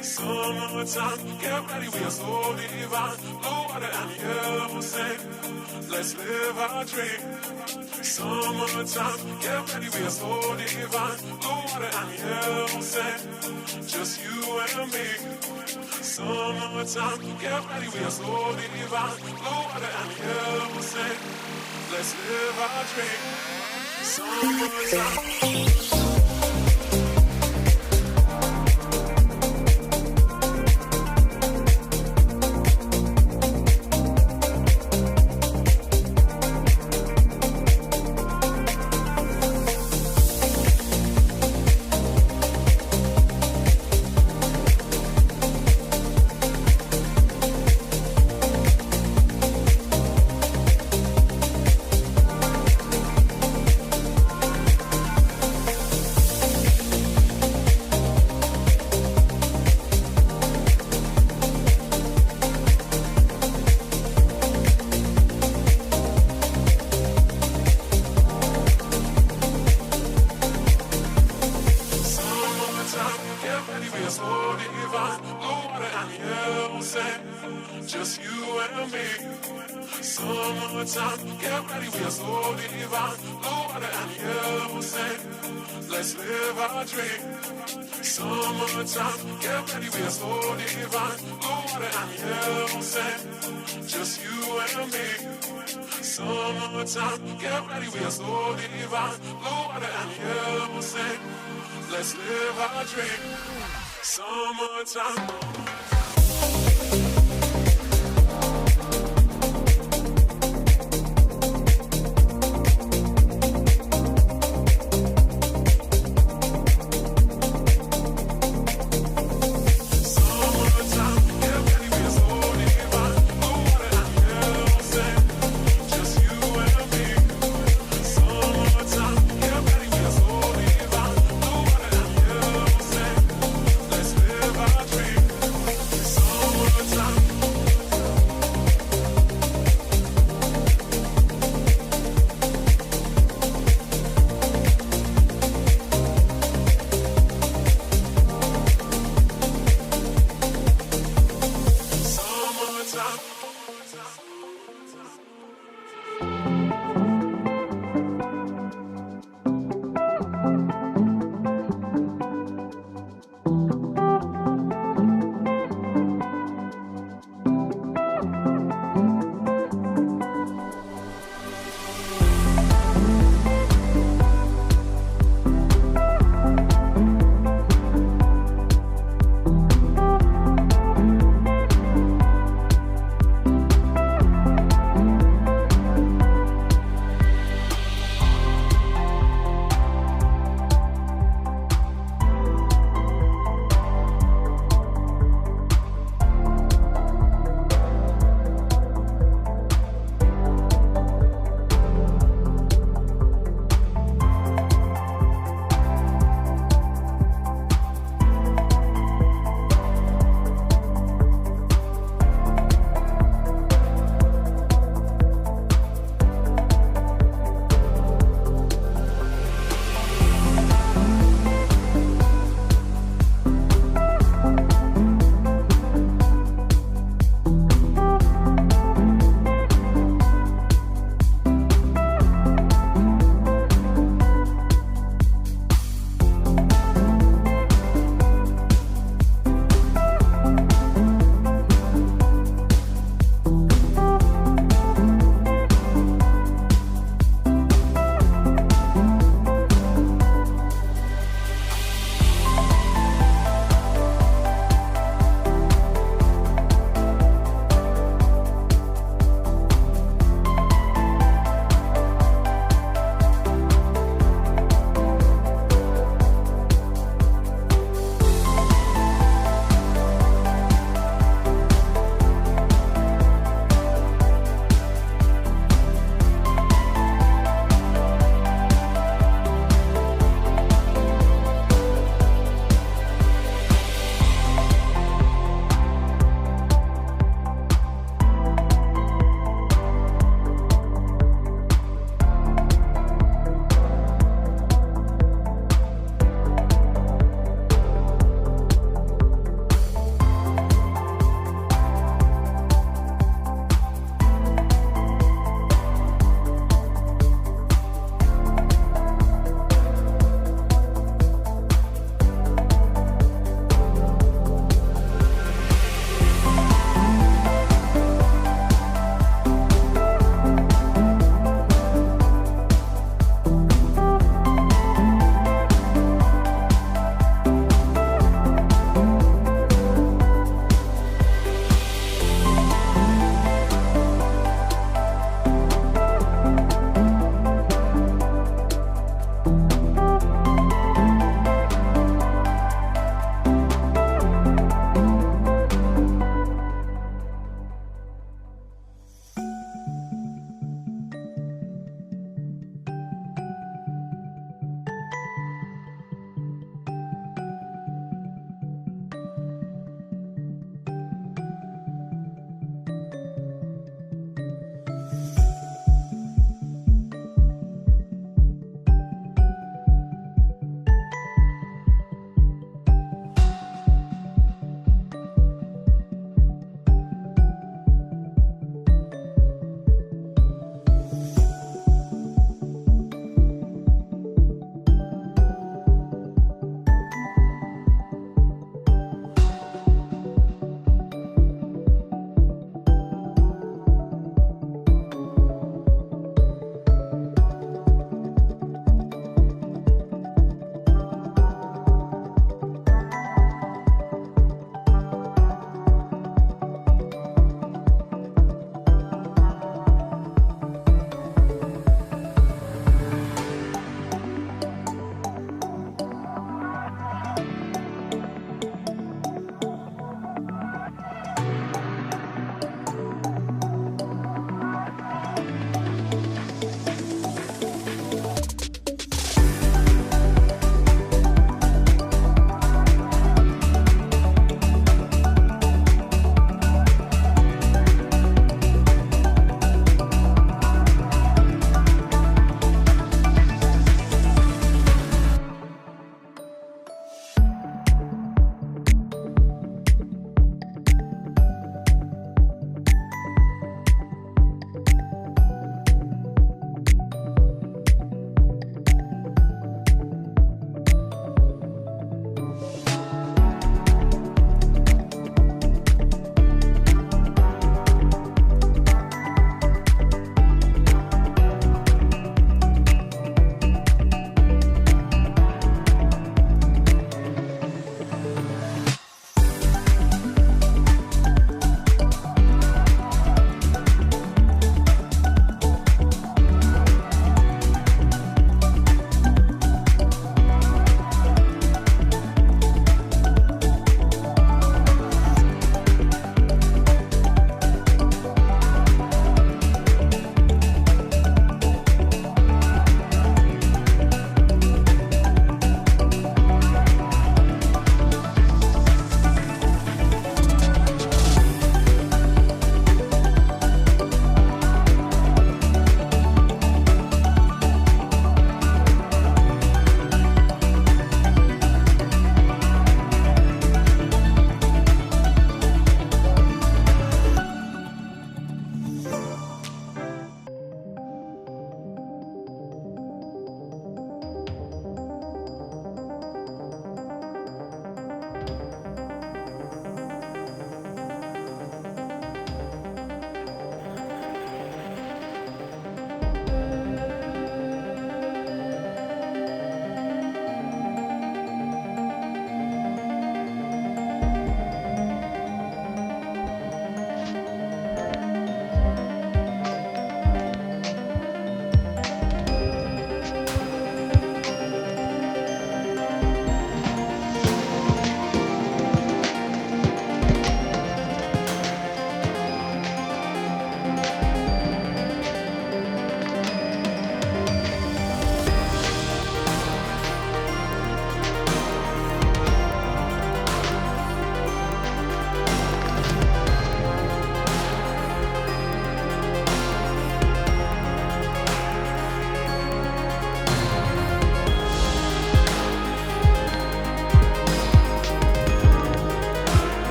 Summertime, get ready, we are so divine. Blue water and yellow sand. Let's live our dream. Summertime, get ready, we are so divine. Blue water and yellow sand. Just you and me. Summertime, get ready, we are so divine. Blue water and yellow sand. Let's live our dream. Summertime. Just you and me. Summertime, get ready, we are so divine. Blue water and yellow sand. Let's live our dream. Summertime, get ready, we are so divine. Blue water and yellow sand. Just you and me. Summertime, get ready, we are so divine. Blue water and yellow sand. Let's live our dream. Summertime.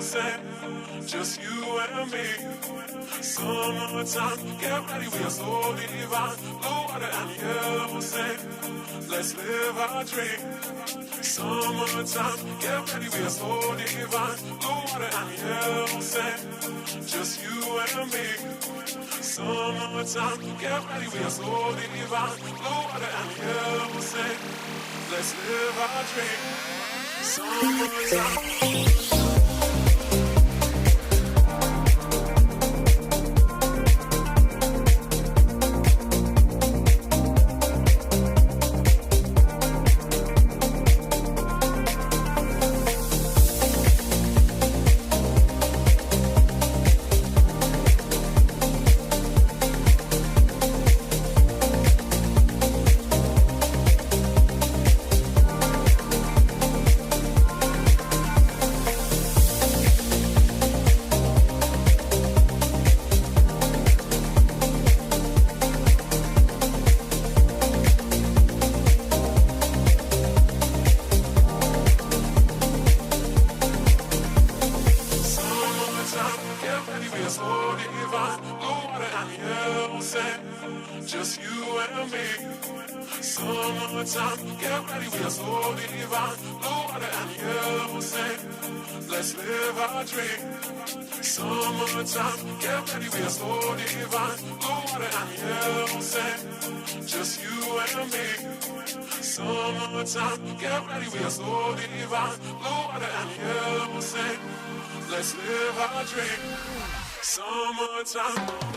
say, just you and me. Summertime, get ready, we are so divine. Blue water and yellow sand, let's live our dream. Summertime, get ready, we are so divine. Blue water and yellow sand, just you and me. Summertime, get ready, we are so divine. Blue water and yellow sand, let's live our dream. Summertime. Just you and me. Summertime, get ready, we are so divine. Blue water and yellow sand, let's live our dream. Summertime, get ready, we are so divine. Blue water and yellow sand, just you and me. Summertime, get ready, we are so divine. Blue water and yellow sand, let's live our dream. Summertime.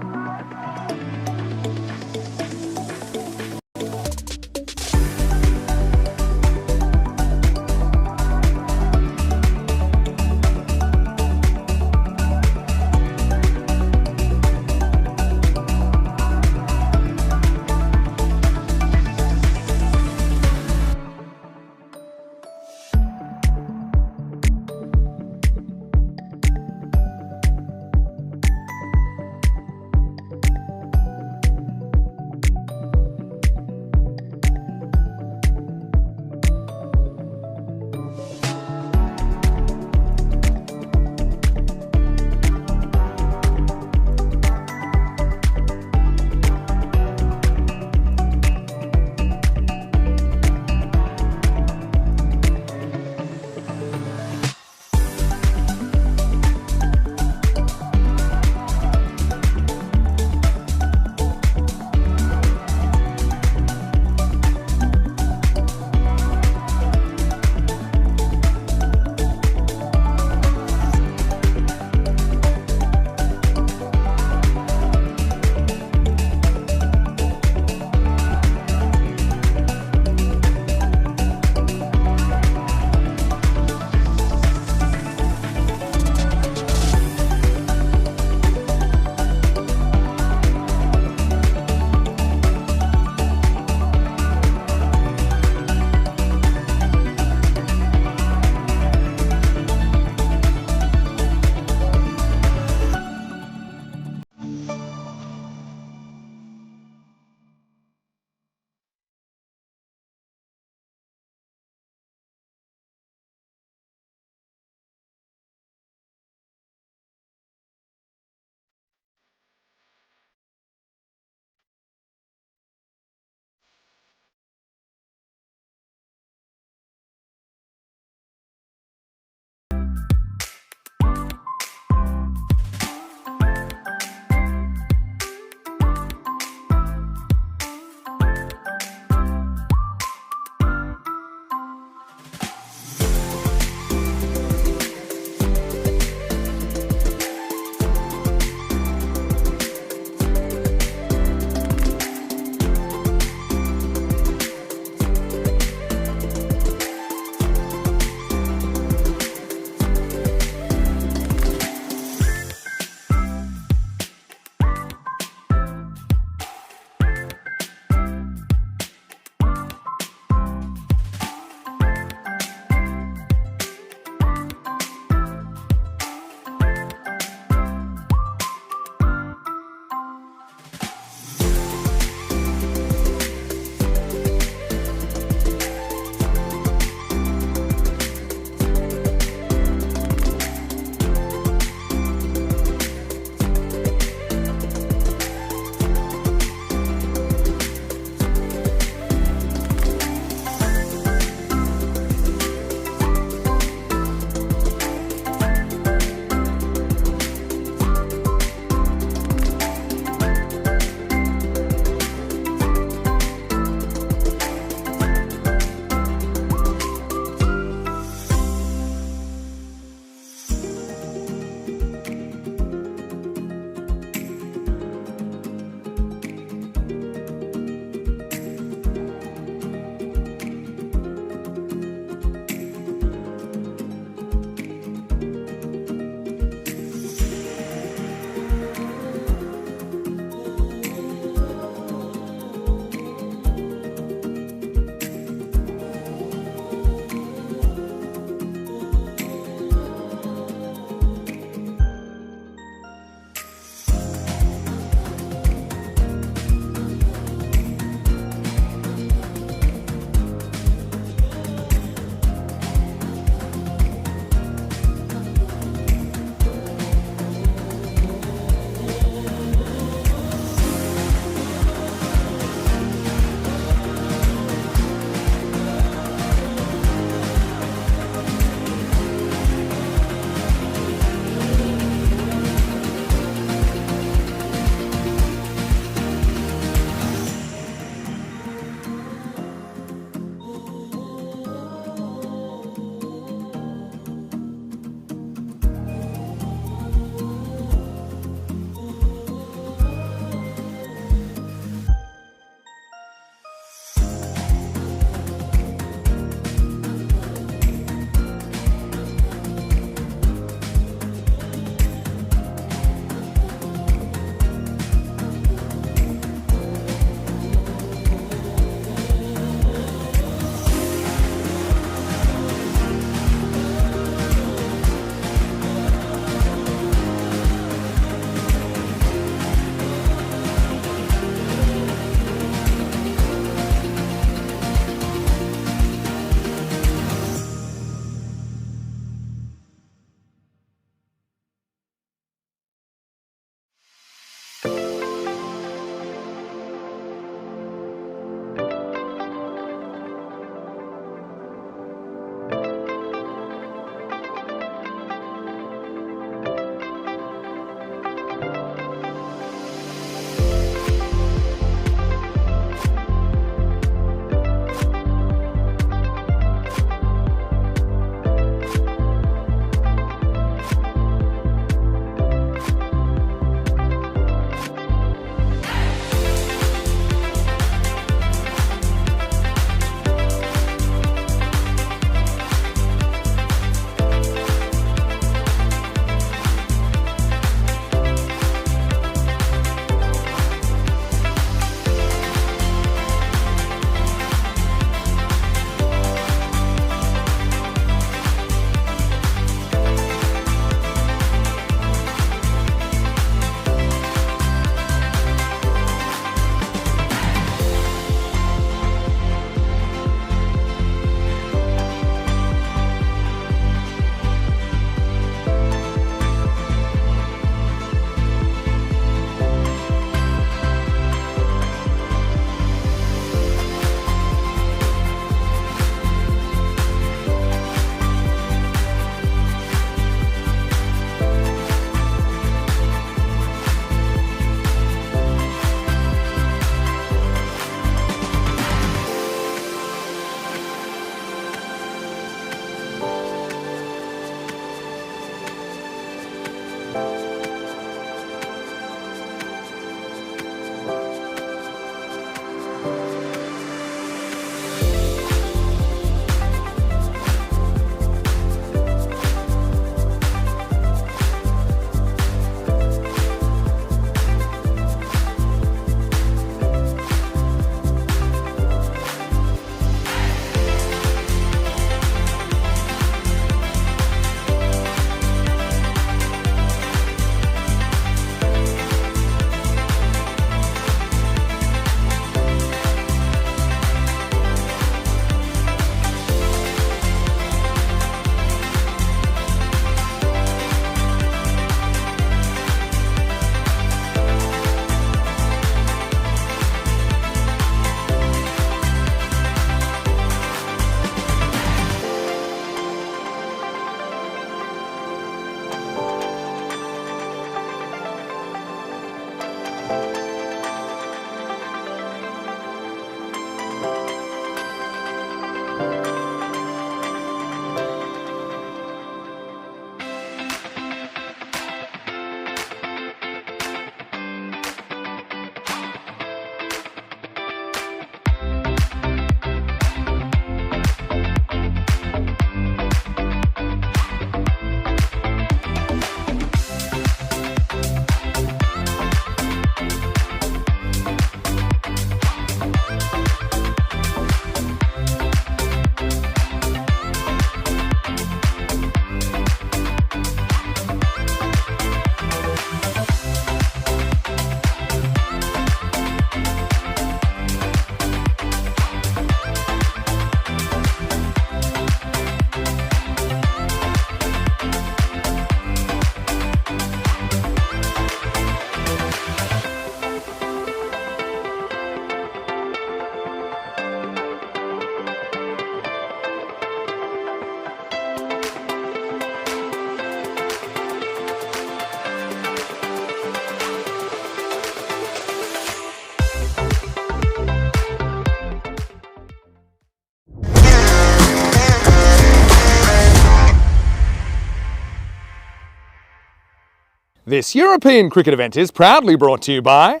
This European cricket event is proudly brought to you by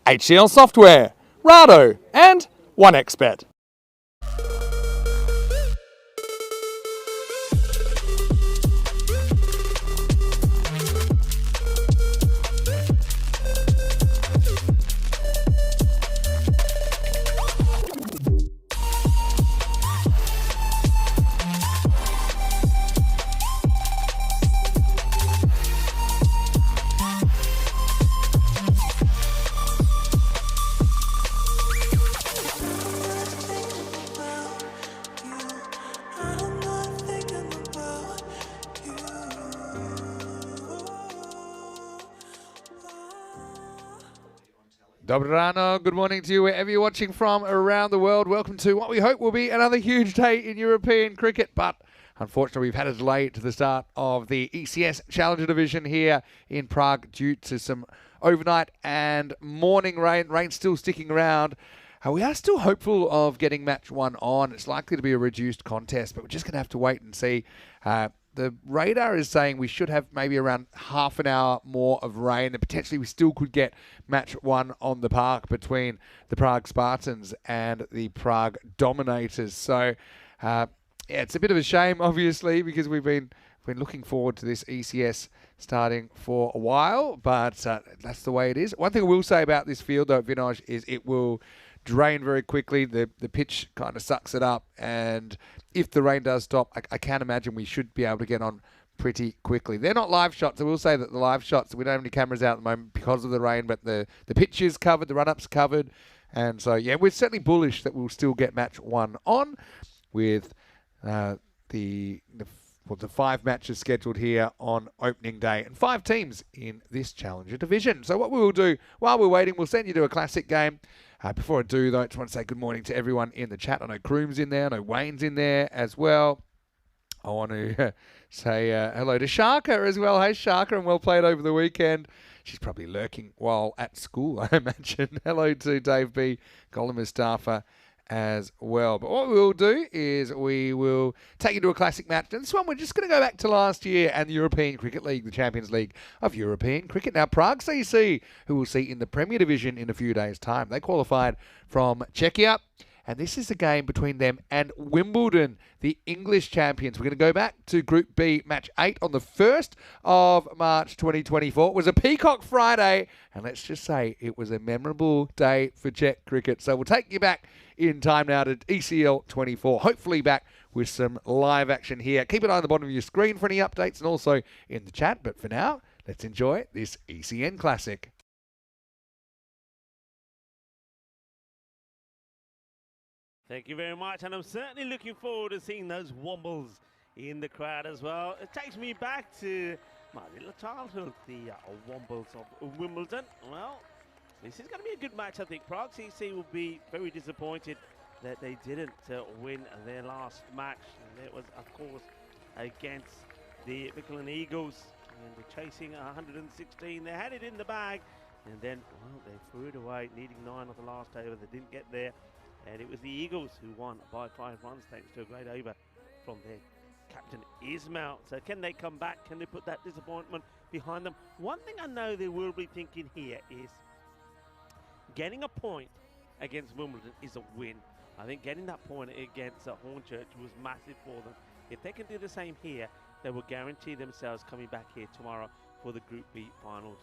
HCL Software, Rado and 1xBet. Dobrano, good morning to you wherever you're watching from around the world. Welcome to what we hope will be another huge day in European cricket, but unfortunately we've had a delay to the start of the ECS Challenger Division here in Prague due to some overnight and morning rain. Rain still sticking around. We are still hopeful of getting match one on. It's likely to be a reduced contest, but we're just going to have to wait and see. The radar is saying we should have maybe around half an hour more of rain, and potentially we still could get match one on the park between the Prague Spartans and the Prague Dominators. So, it's a bit of a shame, obviously, because we've been looking forward to this ECS starting for a while, but that's the way it is. One thing I will say about this field, though, Vinaj, is it will drain very quickly. The pitch kind of sucks it up, and if the rain does stop, I can't imagine we should be able to get on pretty quickly. They're not live shots. I will say that the live shots, we don't have any cameras out at the moment because of the rain, but the pitch is covered, the run-up's covered, and so, yeah, we're certainly bullish that we'll still get match one on with the 5 matches scheduled here on opening day and 5 teams in this Challenger Division. So what we will do while we're waiting, we'll send you to a classic game. Before I do, though, I just want to say good morning to everyone in the chat. I know Kroom's in there. I know Wayne's in there as well. I want to say hello to Sharka as well. Hey, Sharka, and well played over the weekend. She's probably lurking while at school, I imagine. Hello to Dave B, Gollum Mustafa as well. But what we will do is we will take you to a classic match. And this one, we're just going to go back to last year and the European Cricket League, the Champions League of European Cricket. Now, Prague CC, who we'll see in the Premier Division in a few days' time, they qualified from Czechia. And this is a game between them and Wimbledon, the English champions. We're going to go back to Group B, Match 8 on the 1st of March 2024. It was a Peacock Friday, and let's just say it was a memorable day for Czech cricket. So we'll take you back in time now to ECL 24. Hopefully back with some live action here. Keep an eye on the bottom of your screen for any updates and also in the chat. But for now, let's enjoy this ECN Classic. Thank you very much, and I'm certainly looking forward to seeing those wombles in the crowd as well. It takes me back to my little childhood, the wombles of Wimbledon. Well, this is going to be a good match, I think. Prague CC will be very disappointed that they didn't win their last match. And it was, of course, against the Michelin Eagles, and they're chasing 116. They had it in the bag, and then, well, they threw it away, needing 9 on the last over. They didn't get there. And it was the Eagles who won by 5 runs thanks to a great over from their captain Ismail. So can they come back? Can they put that disappointment behind them? One thing I know they will be thinking here is getting a point against Wimbledon is a win. I think getting that point against Hornchurch was massive for them. If they can do the same here, they will guarantee themselves coming back here tomorrow for the Group B finals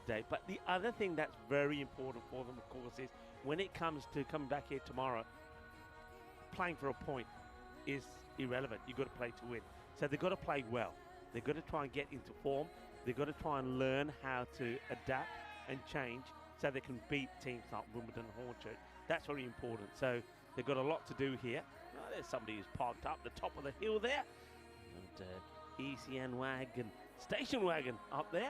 day. But the other thing that's very important for them, of course, is when it comes to coming back here tomorrow, playing for a point is irrelevant. You've got to play to win. So they've got to play well. They've got to try and get into form. They've got to try and learn how to adapt and change so they can beat teams like Wimbledon and Hornchurch. That's very important. So they've got a lot to do here. Well, there's somebody who's parked up the top of the hill there. And ECN wagon, station wagon up there.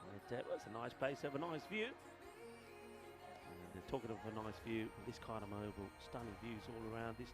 Well, it's a nice place, have a nice view. And talking of a nice view, this kind of mobile, stunning views all around this.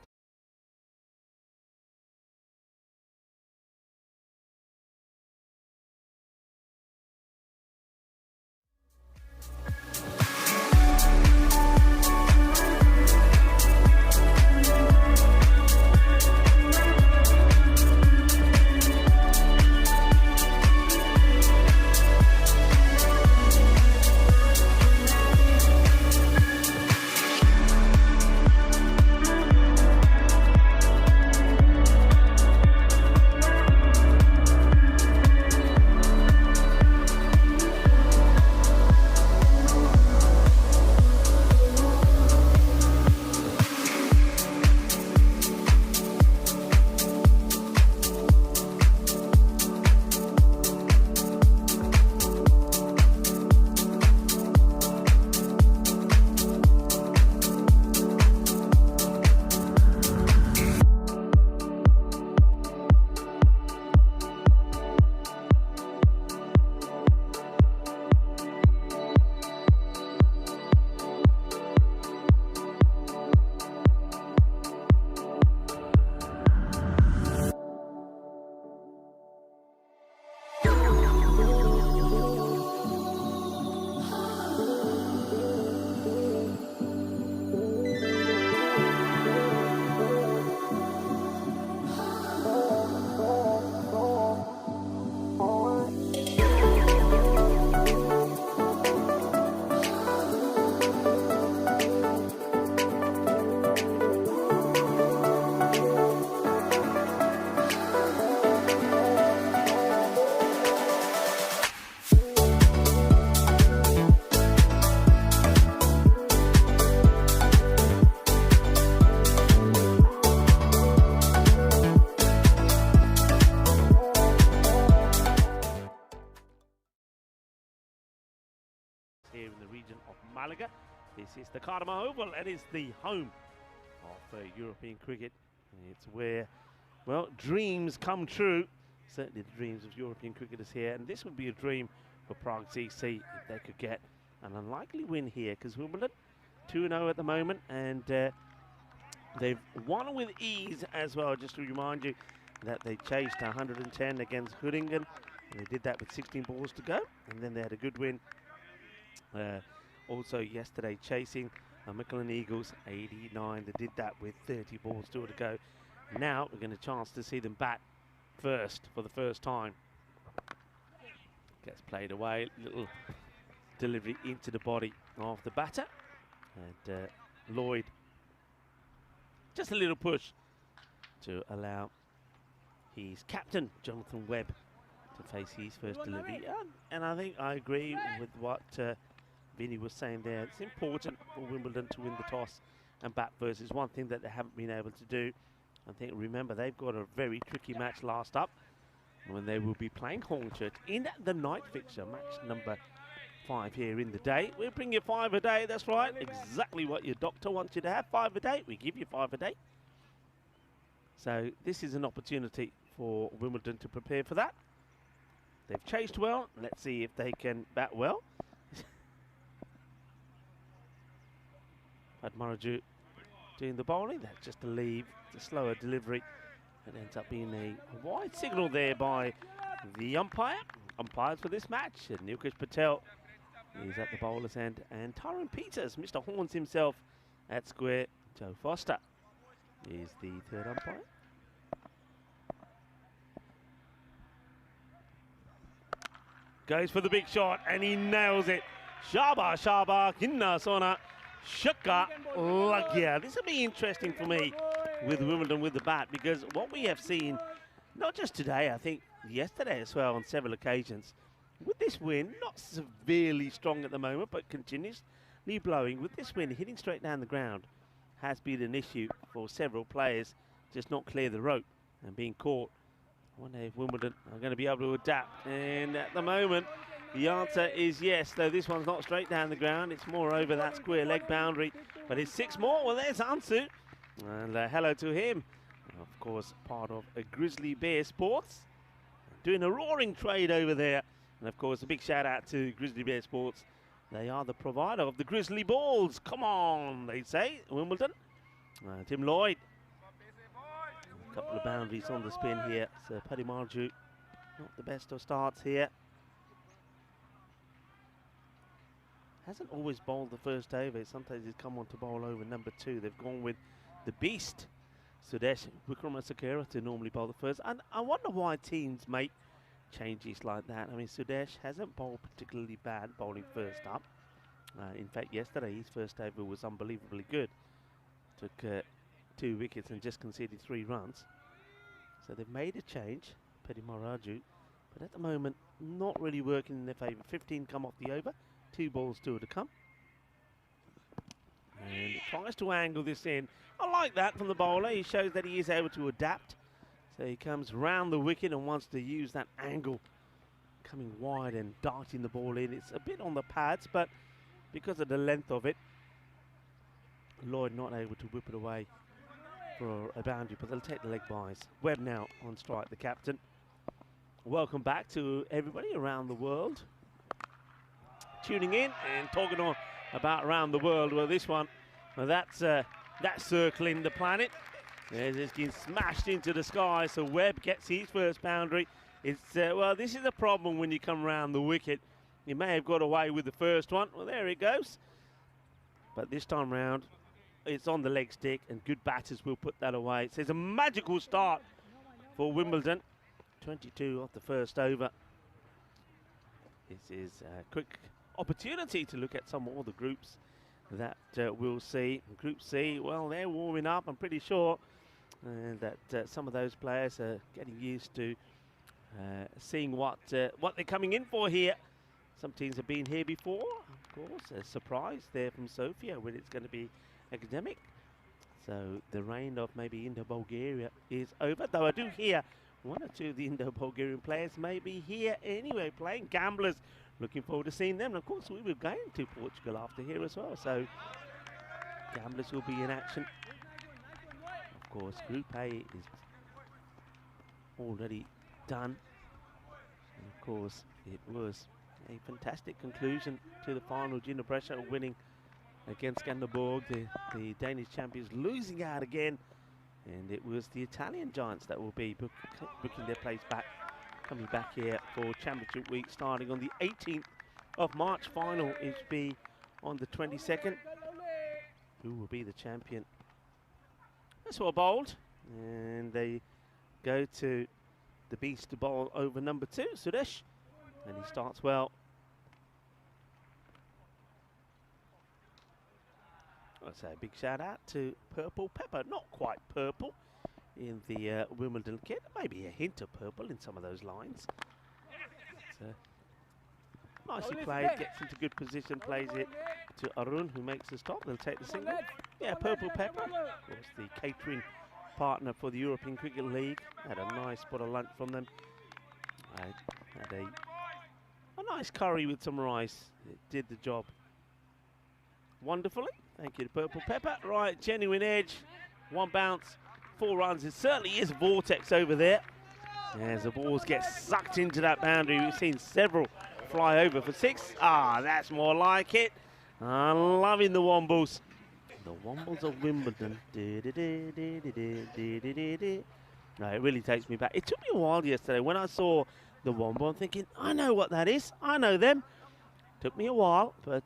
Malaga. This is the Karma Oval, and it's the home of European cricket. It's where, well, dreams come true. Certainly the dreams of European cricketers here, and this would be a dream for Prague CC if they could get an unlikely win here, because Wimbledon 2-0 at the moment, and they've won with ease as well. Just to remind you that they chased 110 against Groningen. They did that with 16 balls to go, and then they had a good win also yesterday chasing Michelin Eagles 89. They did that with 30 balls still to go. Now we're going to chance to see them bat first for the first time. Gets played away, little delivery into the body of the batter, and Lloyd just a little push to allow his captain Jonathan Webb to face his first delivery. And I think I agree with what Vinny was saying there. It's important for Wimbledon to win the toss and bat first. It's one thing that they haven't been able to do. I think, remember, they've got a very tricky match last up when they will be playing Hornchurch in the night fixture, match number 5 here in the day. We'll bring you 5 a day, that's right. Exactly what your doctor wants you to have, 5 a day. We give you 5 a day. So this is an opportunity for Wimbledon to prepare for that. They've chased well. Let's see if they can bat well. Padmaraju doing the bowling. That's just a leave, the slower delivery. It ends up being a wide signal there by the umpires for this match. Nilkesh Patel is at the bowler's end, and Tyrone Peters, Mr. Horns himself, at square. Joe Foster is the third umpire. Goes for the big shot, and he nails it. Shaba, Kinna Sona, Shaka Lagya. This will be interesting for me with Wimbledon with the bat, because what we have seen, not just today, I think yesterday as well on several occasions, with this wind, not severely strong at the moment, but continuously blowing, with this wind hitting straight down the ground, has been an issue for several players, just not clear the rope and being caught. I wonder if Wimbledon are going to be able to adapt, and at the moment the answer is yes, though this one's not straight down the ground, it's more over that square leg boundary, but it's 6 more. Well, there's Ansu, and hello to him, of course part of a Grizzly Bear Sports, doing a roaring trade over there, and of course a big shout out to Grizzly Bear Sports. They are the provider of the Grizzly balls. Come on, they say, Wimbledon. Tim Lloyd. A couple of boundaries on the spin here. So Paddy Marju, not the best of starts here. Hasn't always bowled the first over. Sometimes he's come on to bowl over number 2. They've gone with the beast, Sudesh Wickramasakura, to normally bowl the first. And I wonder why teams make changes like that. I mean, Sudesh hasn't bowled particularly bad bowling first up. In fact, yesterday his first over was unbelievably good. Took 2 wickets and just conceded 3 runs. So they've made a change, Paddy Maraju, but at the moment not really working in their favour. 15 come off the over, 2 balls still to come. And tries to angle this in. I like that from the bowler. He shows that he is able to adapt. So he comes round the wicket and wants to use that angle, coming wide and darting the ball in. It's a bit on the pads, but because of the length of it, Lloyd not able to whip it away for a boundary, but they'll take the leg byes. Webb now on strike, the captain. Welcome back to everybody around the world tuning in and talking on about around the world. Well, this one, well, that's circling the planet. It's getting smashed into the sky, so Webb gets his first boundary. It's well, this is a problem when you come around the wicket. He may have got away with the first one. Well, there it goes. But this time round, it's on the leg stick, and good batters will put that away. So it's a magical start for Wimbledon. 22 off the first over. This is a quick opportunity to look at some more of the groups that we'll see. Group C, well, they're warming up, I'm pretty sure. That some of those players are getting used to seeing what they're coming in for here. Some teams have been here before, of course. A surprise there from Sofia when it's going to be academic. So the reign of maybe Indo-Bulgaria is over, though I do hear 1 or 2 of the Indo-Bulgarian players may be here anyway, playing Gamblers looking forward to seeing them. And of course, we were going to Portugal after here as well, so gamblers will be in action. Of course, Group A is already done. And of course, it was a fantastic conclusion to the final. Gina Brescia winning against Skanderborg, the Danish champions losing out again. And it was the Italian giants that will be booking their place back, coming back here for Championship Week starting on the 18th of March. Final is be on the 22nd. Who will be the champion? That's all bowled. And they go to the beast to bowl over number 2, Suresh. And he starts well. I'll say a big shout out to Purple Pepper. Not quite purple in the Wimbledon kit. Maybe a hint of purple in some of those lines. Nicely played, gets into good position, plays it to Arun, who makes the stop. They'll take the single. Yeah, Purple Pepper was the catering partner for the European Cricket League. Had a nice pot of lunch from them. I had a nice curry with some rice. It did the job wonderfully. Thank you to Purple Pepper. Right, genuine edge. 1 bounce, 4 runs. It certainly is a vortex over there. As the balls get sucked into that boundary. We've seen several fly over for 6. Ah, that's more like it. I'm loving the Wombles. The Wombles of Wimbledon. No, it really takes me back. It took me a while yesterday when I saw the Womble. I'm thinking, I know what that is. I know them. Took me a while, but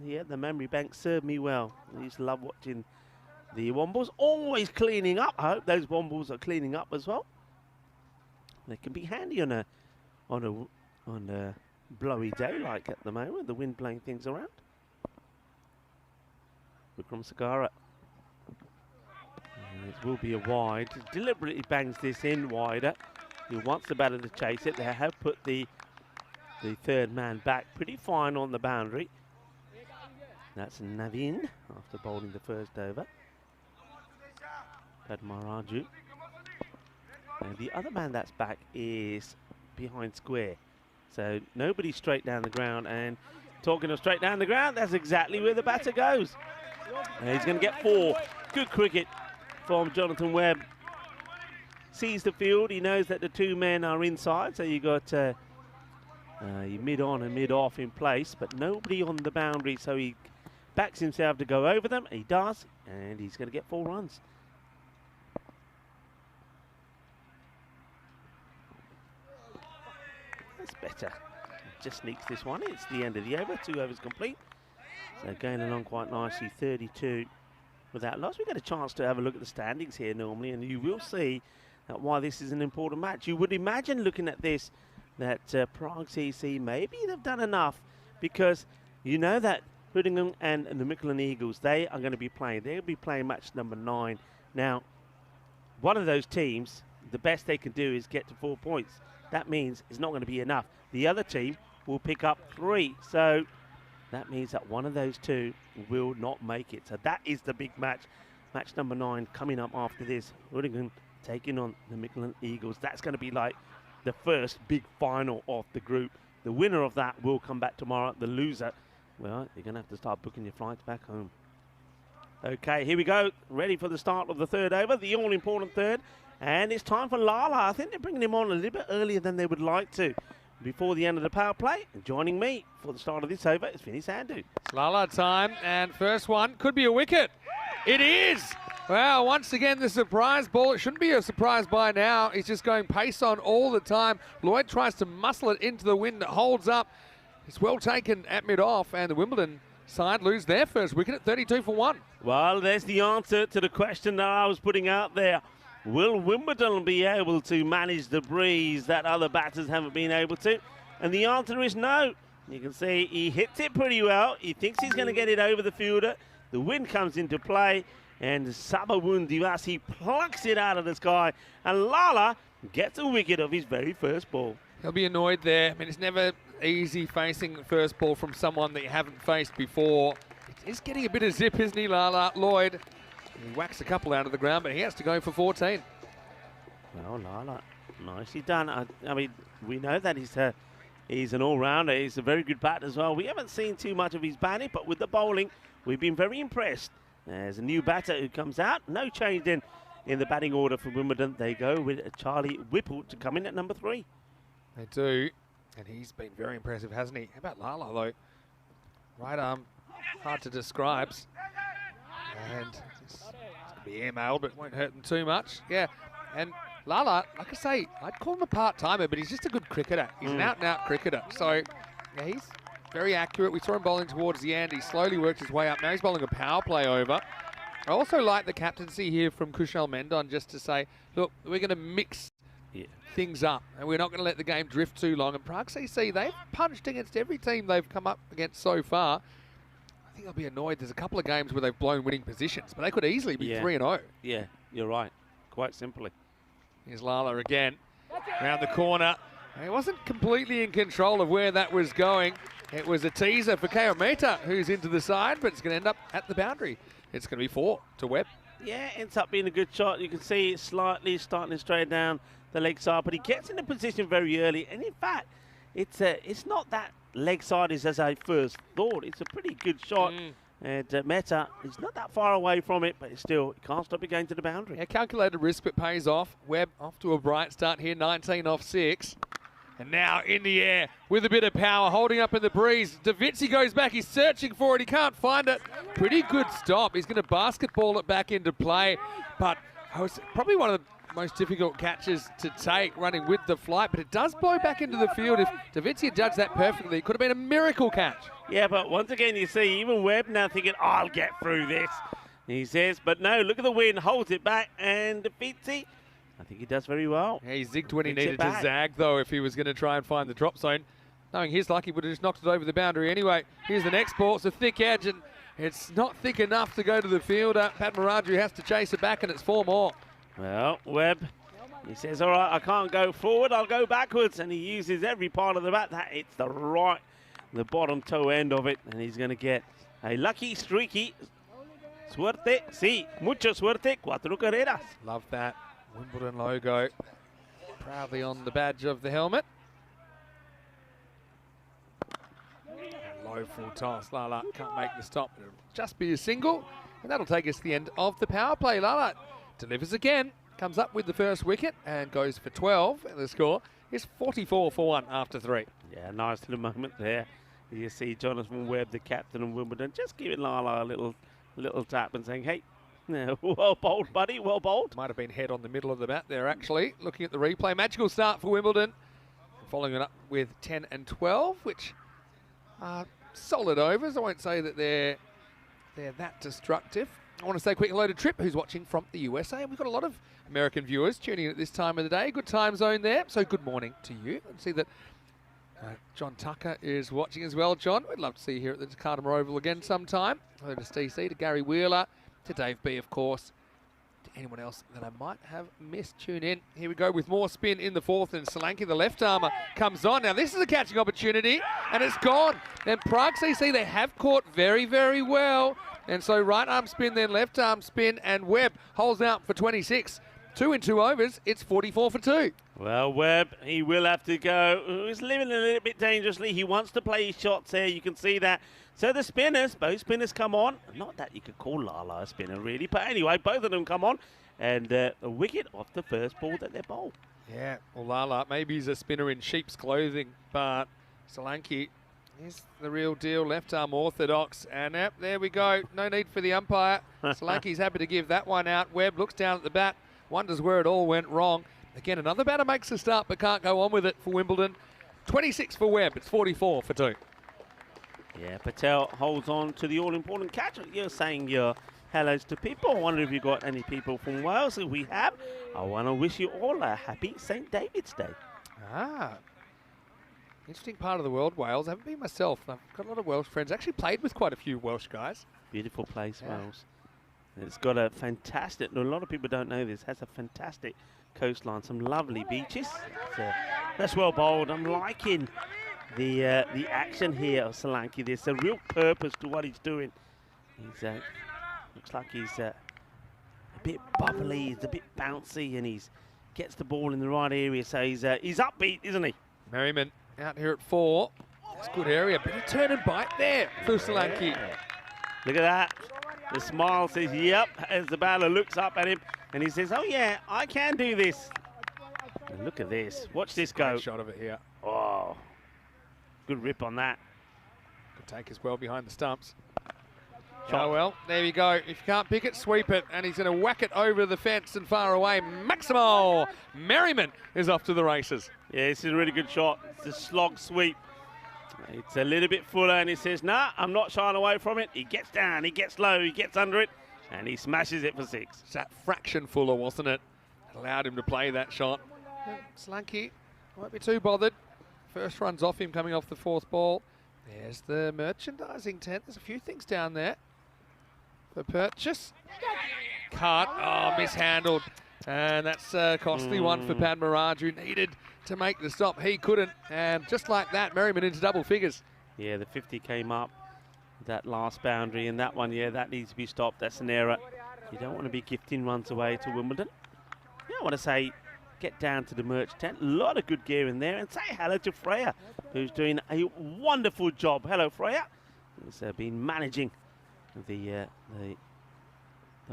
yeah, the memory bank served me well. I used to love watching the Wombles. Always cleaning up. I hope those Wombles are cleaning up as well. They can be handy on a blowy day like at the moment. The wind blowing things around. Vikram Sagara. It will be a wide. Deliberately bangs this in wider. He wants the batter to chase it. They have put the third man back pretty fine on the boundary. That's Naveen after bowling the first over. Padmaraju. And the other man that's back is behind square. So nobody straight down the ground. And talking of straight down the ground, that's exactly where the batter goes. And he's going to get 4. Good cricket from Jonathan Webb. Sees the field. He knows that the 2 men are inside. So you got your mid-on and mid-off in place. But nobody on the boundary. So he backs himself to go over them. He does. And he's going to get 4 runs. That's better. Just sneaks this one. It's the end of the over. 2 overs complete. So going along quite nicely. 32 without loss. We get a chance to have a look at the standings here normally, and you will see that why this is an important match. You would imagine looking at this that Prague CC maybe they've done enough, because you know that Hudingham and the Michelin Eagles, they are going to be playing. They'll be playing match number 9. Now, one of those teams, the best they can do is get to 4 points. That means it's not going to be enough. The other team will pick up 3. So that means that one of those 2 will not make it. So that is the big match. Match number 9 coming up after this. Hudingham taking on the Michelin Eagles. That's going to be like the first big final of the group. The winner of that will come back tomorrow. The loser, well, you're going to have to start booking your flights back home. Okay, here we go. Ready for the start of the third over, the all-important third. And it's time for Lala. I think they're bringing him on a little bit earlier than they would like to. Before the end of the power play, and joining me for the start of this over is Vinny Sandhu. It's Lala time, and first one could be a wicket. It is! Well, once again, the surprise ball. It shouldn't be a surprise by now. He's just going pace on all the time. Lloyd tries to muscle it into the wind. It holds up. It's well taken at mid-off, and the Wimbledon side lose their first wicket at 32 for 1. Well, there's the answer to the question that I was putting out there. Will Wimbledon be able to manage the breeze that other batters haven't been able to? And the answer is no. You can see he hits it pretty well. He thinks he's going to get it over the fielder. The wind comes into play, and Sabawun Divasi plucks it out of the sky. And Lala gets a wicket of his very first ball. He'll be annoyed there. I mean, it's never easy facing first ball from someone that you haven't faced before. He's getting a bit of zip, isn't he, Lala? Lloyd. He whacks a couple out of the ground, but he has to go for 14. Well, Lala, nicely done. I mean, we know that he's He's an all-rounder. He's a very good batter as well. We haven't seen too much of his batting, but with the bowling, we've been very impressed. There's a new batter who comes out. No change in the batting order for Wimbledon. They go with Charlie Whipple to come in at number 3. They do, and he's been very impressive, hasn't he? How about Lala, though? Right arm, hard to describe. And it's going to be airmailed, but it won't hurt them too much. Yeah, and Lala, like I say, I'd call him a part-timer, but he's just a good cricketer. He's an out-and-out cricketer. So, yeah, he's very accurate. We saw him bowling towards the end. He slowly worked his way up. Now he's bowling a power play over. I also like the captaincy here from Kushal Mendon just to say, look, we're going to mix things up, and we're not going to let the game drift too long. And Prague CC, they've punched against every team they've come up against so far. I think they'll be annoyed. There's a couple of games where they've blown winning positions, but they could easily be 3-0. Yeah, you're right. Quite simply. Here's Lala again, around the corner. And he wasn't completely in control of where that was going. It was a teaser for Kao Mehta, who's into the side, but it's going to end up at the boundary. It's going to be 4 to Webb. Yeah, ends up being a good shot. You can see it slightly starting to stray down the leg side, but he gets in a position very early. And in fact, it's not that leg side is as I first thought. It's a pretty good shot. And Mehta, he's not that far away from it, but still, he can't stop it going to the boundary. Yeah, calculated risk, but pays off. Webb off to a bright start here, 19 off 6. And now in the air with a bit of power, holding up in the breeze. Davitsi goes back, he's searching for it, he can't find it. Pretty good stop. He's going to basketball it back into play, but it was probably one of the most difficult catches to take, running with the flight, but it does blow back into the field. If Davitsi had judged that perfectly, it could have been a miracle catch. Yeah, but once again, you see, even Webb now thinking, I'll get through this, he says, but no, look at the wind, holds it back, and Davitsi, I think he does very well. Yeah, he zigged when he needed to zag, though, if he was going to try and find the drop zone. Knowing his luck, he would have just knocked it over the boundary anyway. Here's the next ball. It's a thick edge, and it's not thick enough to go to the fielder. Pat Maraju has to chase it back, and it's 4 more. Well, Webb, he says, all right, I can't go forward, I'll go backwards, and he uses every part of the bat. That hits the bottom toe end of it, and he's going to get a lucky, streaky, suerte, sí, mucha suerte, 4 carreras. Love that Wimbledon logo proudly on the badge of the helmet. Low full toss. Lala can't make the stop. It'll just be a single, and that'll take us to the end of the power play. Lala delivers again, comes up with the first wicket and goes for 12. And the score is 44 for 1 after 3. Yeah, nice little moment there. You see Jonathan Webb, the captain of Wimbledon, just giving Lala a little tap and saying, hey, well bowled, buddy, well bowled. Might have been head on the middle of the bat there, actually. Looking at the replay, magical start for Wimbledon. Following it up with 10 and 12, which are solid overs. I won't say that they're that destructive. I want to say quick hello to Trip, who's watching from the USA. We've got a lot of American viewers tuning in at this time of the day. Good time zone there, so good morning to you. I see that John Tucker is watching as well. John, we'd love to see you here at the Jakarta Oval again sometime. Hello to Steve C, to Gary Wheeler, to Dave B, of course, to anyone else that I might have missed. Tune in. Here we go with more spin in the 4th, and Solanke, the left armer, comes on. Now this is a catching opportunity, and it's gone. And Prague CC, they have caught very, very well. And so right arm spin, then left arm spin, and Webb holds out for 26. 2 in 2 overs, it's 44 for 2. Well, Webb, he will have to go. He's living a little bit dangerously. He wants to play his shots there. You can see that. So the spinners, both spinners come on. Not that you could call Lala a spinner, really. But anyway, both of them come on. And a wicket off the first ball that they bowl. Yeah, well, Lala, maybe he's a spinner in sheep's clothing, but Solanke is the real deal. Left arm orthodox. And there we go. No need for the umpire. Solanke's happy to give that one out. Webb looks down at the bat, wonders where it all went wrong. Again, another batter makes a start but can't go on with it for Wimbledon. 26 for Webb. It's 44 for 2. Yeah, Patel holds on to the all-important catch. You're saying your hellos to people. I wonder if you've got any people from Wales. If we have, I want to wish you all a happy St. David's Day. Interesting part of the world, Wales. I haven't been myself. I've got a lot of Welsh friends. Actually played with quite a few Welsh guys. Beautiful place, Wales. It's got a fantastic, a lot of people don't know this, has a fantastic coastline, some lovely beaches. That's well bowled. I'm liking the action here of Solanke. There's a real purpose to what he's doing. He's looks like he's a bit bubbly, he's a bit bouncy, and he's gets the ball in the right area. So he's upbeat, isn't he? Merriman out here at 4. That's a good area. Bit of turn and bite there for Solanke. Yeah. Look at that. The smile says, yep, as the battler looks up at him and he says, oh yeah, I can do this. And look at this. Watch this go. Great shot of it here. Oh, good rip on that. Good take as well behind the stumps. Shot. Oh well, there you go. If you can't pick it, sweep it. And he's going to whack it over the fence and far away. Maximo Merriman is off to the races. Yeah, it's a really good shot. It's a slog sweep. It's a little bit fuller and he says, nah, I'm not shying away from it. He gets down, he gets low, he gets under it, and he smashes it for 6. It's that fraction fuller, wasn't it? It allowed him to play that shot. Solanke won't be too bothered. First run's off him coming off the 4th ball. There's the merchandising tent. There's a few things down there for purchase. Cut. Oh, mishandled. And that's a costly one for Padmaraj, who needed to make the stop. He couldn't. And just like that, Merriman into double figures. Yeah, the 50 came up, that last boundary, and that one, yeah, that needs to be stopped. That's an error. You don't want to be gifting runs away to Wimbledon. You don't want to say, get down to the merch tent. A lot of good gear in there. And say hello to Freya, who's doing a wonderful job. Hello, Freya. Who's been managing the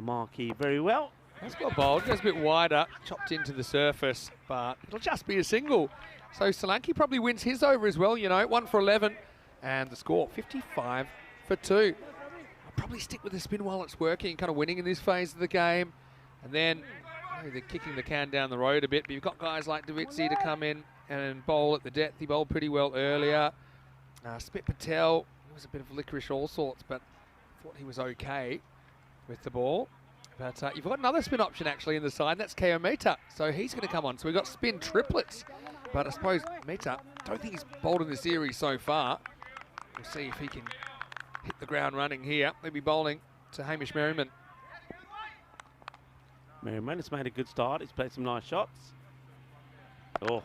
marquee very well. That's got bowled, goes a bit wider, chopped into the surface, but it'll just be a single. So Solanke probably wins his over as well, you know, 1 for 11, and the score 55 for 2. I'll probably stick with the spin while it's working, kind of winning in this phase of the game, and then they're kicking the can down the road a bit, but you've got guys like Davitsi to come in and bowl at the depth. He bowled pretty well earlier. Spit Patel, he was a bit of licorice all sorts, but I thought he was okay with the ball. But you've got another spin option actually in the side, that's KO Mehta. So he's going to come on. So we've got spin triplets. But I suppose Mehta, don't think he's bowled in the series so far. We'll see if he can hit the ground running here. They'll be bowling to Hamish Merriman. Merriman has made a good start. He's played some nice shots. Oh,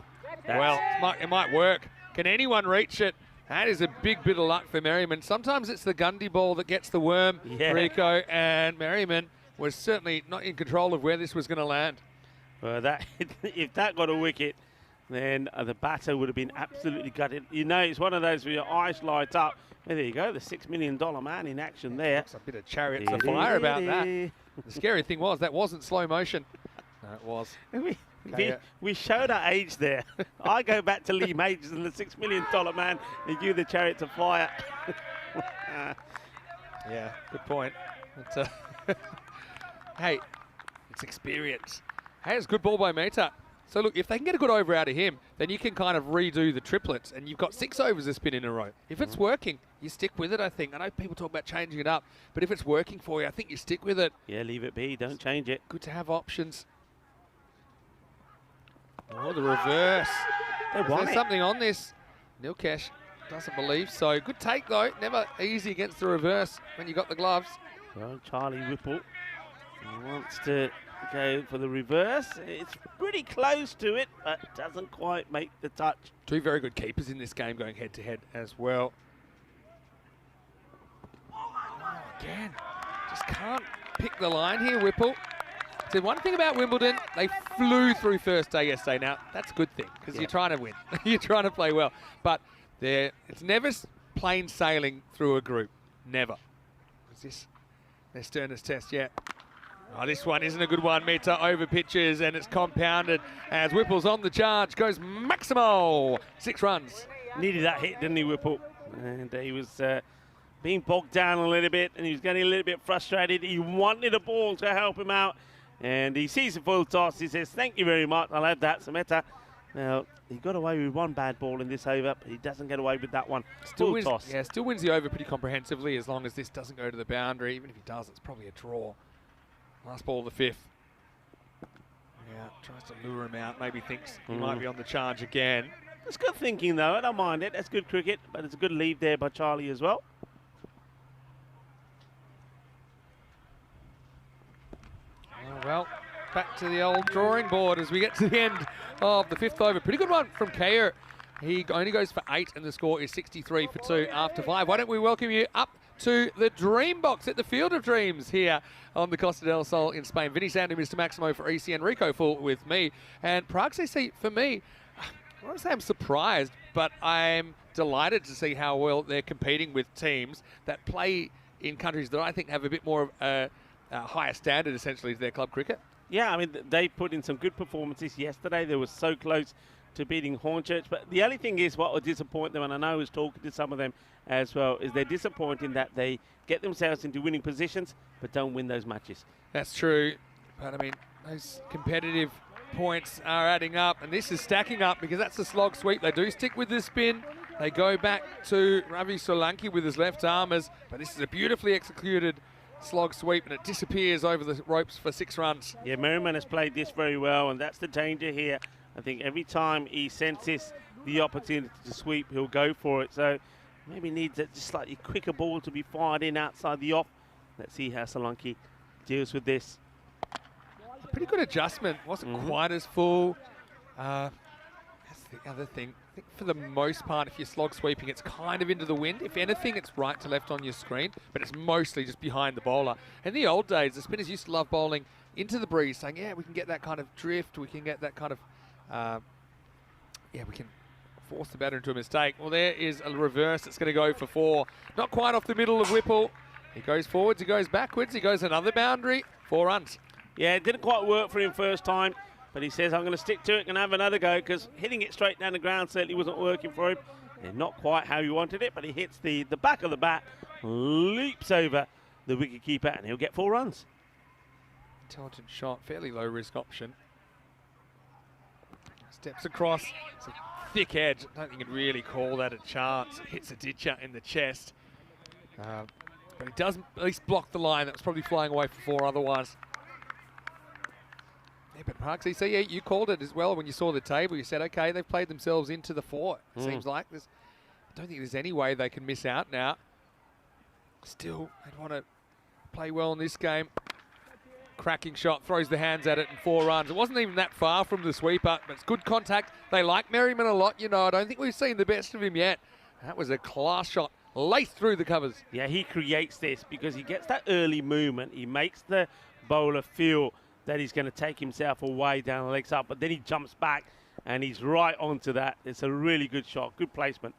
well, it might work. Can anyone reach it? That is a big bit of luck for Merriman. Sometimes it's the Gundy ball that gets the worm, Rico, and Merriman was certainly not in control of where this was going to land. Well, that if that got a wicket, then the batter would have been absolutely gutted. You know, it's one of those where your eyes light up. Well, there you go, the $6 million man in action there. That's a bit of Chariots of Fire about that. The scary thing was that wasn't slow motion. No, it was. We showed our age there. I go back to Lee Majors and the $6 million man, and you the Chariots of Fire. Yeah, good point. But, hey, it's experience. Hey, it's good ball by Mehta. So look, if they can get a good over out of him, then you can kind of redo the triplets, and you've got 6 overs a spin in a row. If it's working, you stick with it, I think. I know people talk about changing it up, but if it's working for you, I think you stick with it. Yeah, leave it be. Don't change it. Good to have options. Oh, the reverse. There's something on this. Nilkesh doesn't believe so. Good take, though. Never easy against the reverse when you got the gloves. Well, Charlie Whipple wants to go for the reverse. It's pretty close to it, but doesn't quite make the touch. 2 very good keepers in this game going head-to-head as well. Oh, again, just can't pick the line here, Whipple. So one thing about Wimbledon, they flew through first day yesterday. Now, that's a good thing, because you're trying to win. You're trying to play well. But it's never plain sailing through a group. Never. Is this their sternest test yet? Oh, this one isn't a good one. Mehta over pitches, and it's compounded as Whipple's on the charge. Goes Maximo. 6 runs. Needed that hit, didn't he, Whipple? And he was being bogged down a little bit, and he was getting a little bit frustrated. He wanted a ball to help him out, and he sees a full toss. He says, thank you very much. I'll have that. So Mehta, now, he got away with 1 bad ball in this over, but he doesn't get away with that one. Still wins, toss. Yeah, still wins the over pretty comprehensively as long as this doesn't go to the boundary. Even if he does, it's probably a draw. Last ball of the 5th. Yeah, tries to lure him out. Maybe thinks he might be on the charge again. It's good thinking, though. I don't mind it. That's good cricket, but it's a good lead there by Charlie as well. Oh, well, back to the old drawing board as we get to the end of the 5th over. Pretty good one from Kayer. He only goes for 8, and the score is 63 for 2 after 5. Why don't we welcome you up to the Dream Box at the Field of Dreams here on the Costa del Sol in Spain. Vinny Sandy, Mr. Maximo for ECN, Rico Full with me, and Prague CC for me. I won't say I'm surprised, but I'm delighted to see how well they're competing with teams that play in countries that I think have a bit more of a higher standard, essentially, to their club cricket. Yeah, I mean, they put in some good performances yesterday. They were so close to beating Hornchurch. But the only thing is what would disappoint them, and I know I was talking to some of them as well, is they're disappointing that they get themselves into winning positions but don't win those matches. That's true. But, I mean, those competitive points are adding up, and this is stacking up because that's a slog sweep. They do stick with the spin. They go back to Ravi Solanki with his left armers, but this is a beautifully executed slog sweep, and it disappears over the ropes for 6 runs. Yeah, Merriman has played this very well, and that's the danger here. I think every time he senses the opportunity to sweep, he'll go for it. So maybe needs a just slightly quicker ball to be fired in outside the off. Let's see how Solanki deals with this. Pretty good adjustment. Wasn't quite as full. That's the other thing. I think for the most part, if you're slog sweeping, it's kind of into the wind. If anything, it's right to left on your screen, but it's mostly just behind the bowler. In the old days, the spinners used to love bowling into the breeze, saying, yeah, we can get that kind of drift, we can get that kind of, we can force the batter into a mistake. Well, there is a reverse that's going to go for 4. Not quite off the middle of Whipple. He goes forwards, he goes backwards, he goes another boundary, 4 runs. Yeah, it didn't quite work for him first time, but he says, I'm going to stick to it and have another go, because hitting it straight down the ground certainly wasn't working for him. And not quite how he wanted it, but he hits the back of the bat, leaps over the wicketkeeper, and he'll get 4 runs. Intelligent shot, fairly low risk option. Steps across, it's a thick edge. I don't think you'd really call that a chance. Hits a ditcher in the chest. But he does at least block the line. That was probably flying away for 4 otherwise. Yeah, but Parks, you called it as well when you saw the table. You said, okay, they've played themselves into the 4. It seems like I don't think there's any way they can miss out now. Still, they'd want to play well in this game. Cracking shot, throws the hands at it, and 4 runs. It wasn't even that far from the sweeper, but it's good contact. They like Merriman a lot, I don't think we've seen the best of him yet. That was a class shot, laced through the covers. Yeah, he creates this because he gets that early movement. He makes the bowler feel that he's going to take himself away down the legs up, but then he jumps back and he's right onto that. It's a really good shot, good placement.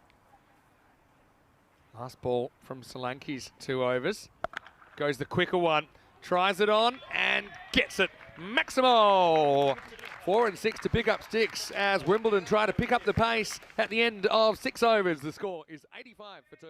Last ball from Solanki's 2 overs. Goes the quicker one, tries it on and gets it. Maximo! 4 and 6 to pick up sticks as Wimbledon try to pick up the pace at the end of 6 overs. The score is 85 for 2.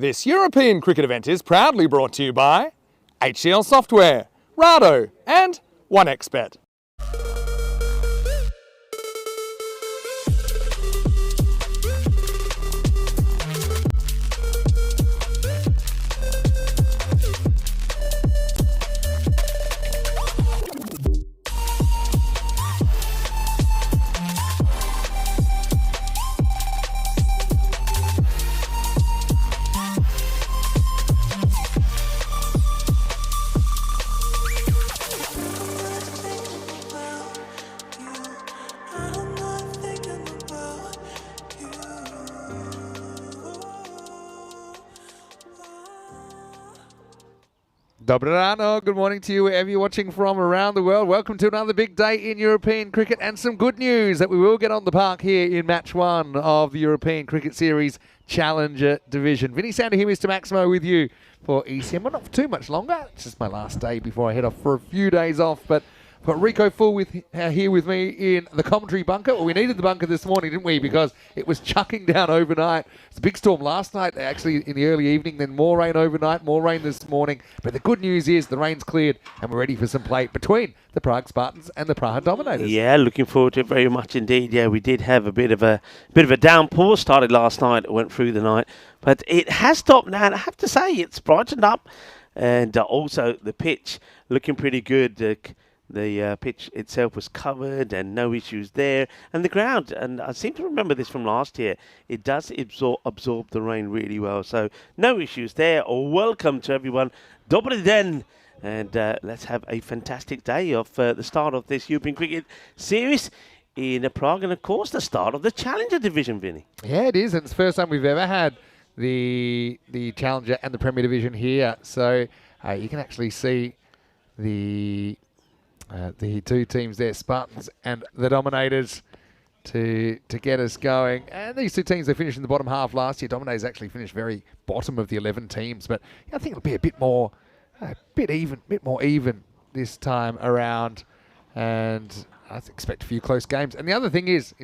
This European cricket event is proudly brought to you by HCL Software, Rado and 1xBet. Dobro rano, good morning to you wherever you're watching from around the world. Welcome to another big day in European cricket and some good news that we will get on the park here in match 1 of the European Cricket Series Challenger Division. Vinny Sander here, Mr. Maximo, with you for ECM. Well, not for too much longer. It's just my last day before I head off for a few days off, but I've got Rico Full here with me in the commentary bunker. Well, we needed the bunker this morning, didn't we? Because it was chucking down overnight. It's a big storm last night, actually, in the early evening. Then more rain overnight, more rain this morning. But the good news is the rain's cleared and we're ready for some play between the Prague Spartans and the Praha Dominators. Yeah, looking forward to it very much indeed. Yeah, we did have a bit of a downpour. Started last night, went through the night, but it has stopped now. And I have to say, it's brightened up, and also the pitch looking pretty good. The pitch itself was covered and no issues there. And the ground, and I seem to remember this from last year, it does absorb the rain really well. So no issues there. Welcome to everyone. Dobry den. And let's have a fantastic day of the start of this European Cricket Series in Prague. And, of course, the start of the Challenger Division, Vinny. Yeah, it is. And it's the first time we've ever had the Challenger and the Premier Division here. So you can actually see the two teams there, Spartans and the Dominators, to get us going. And these two teams, they finished in the bottom half last year. Dominators actually finished very bottom of the 11 teams, but I think it'll be a bit more even this time around. And I expect a few close games. And the other thing is,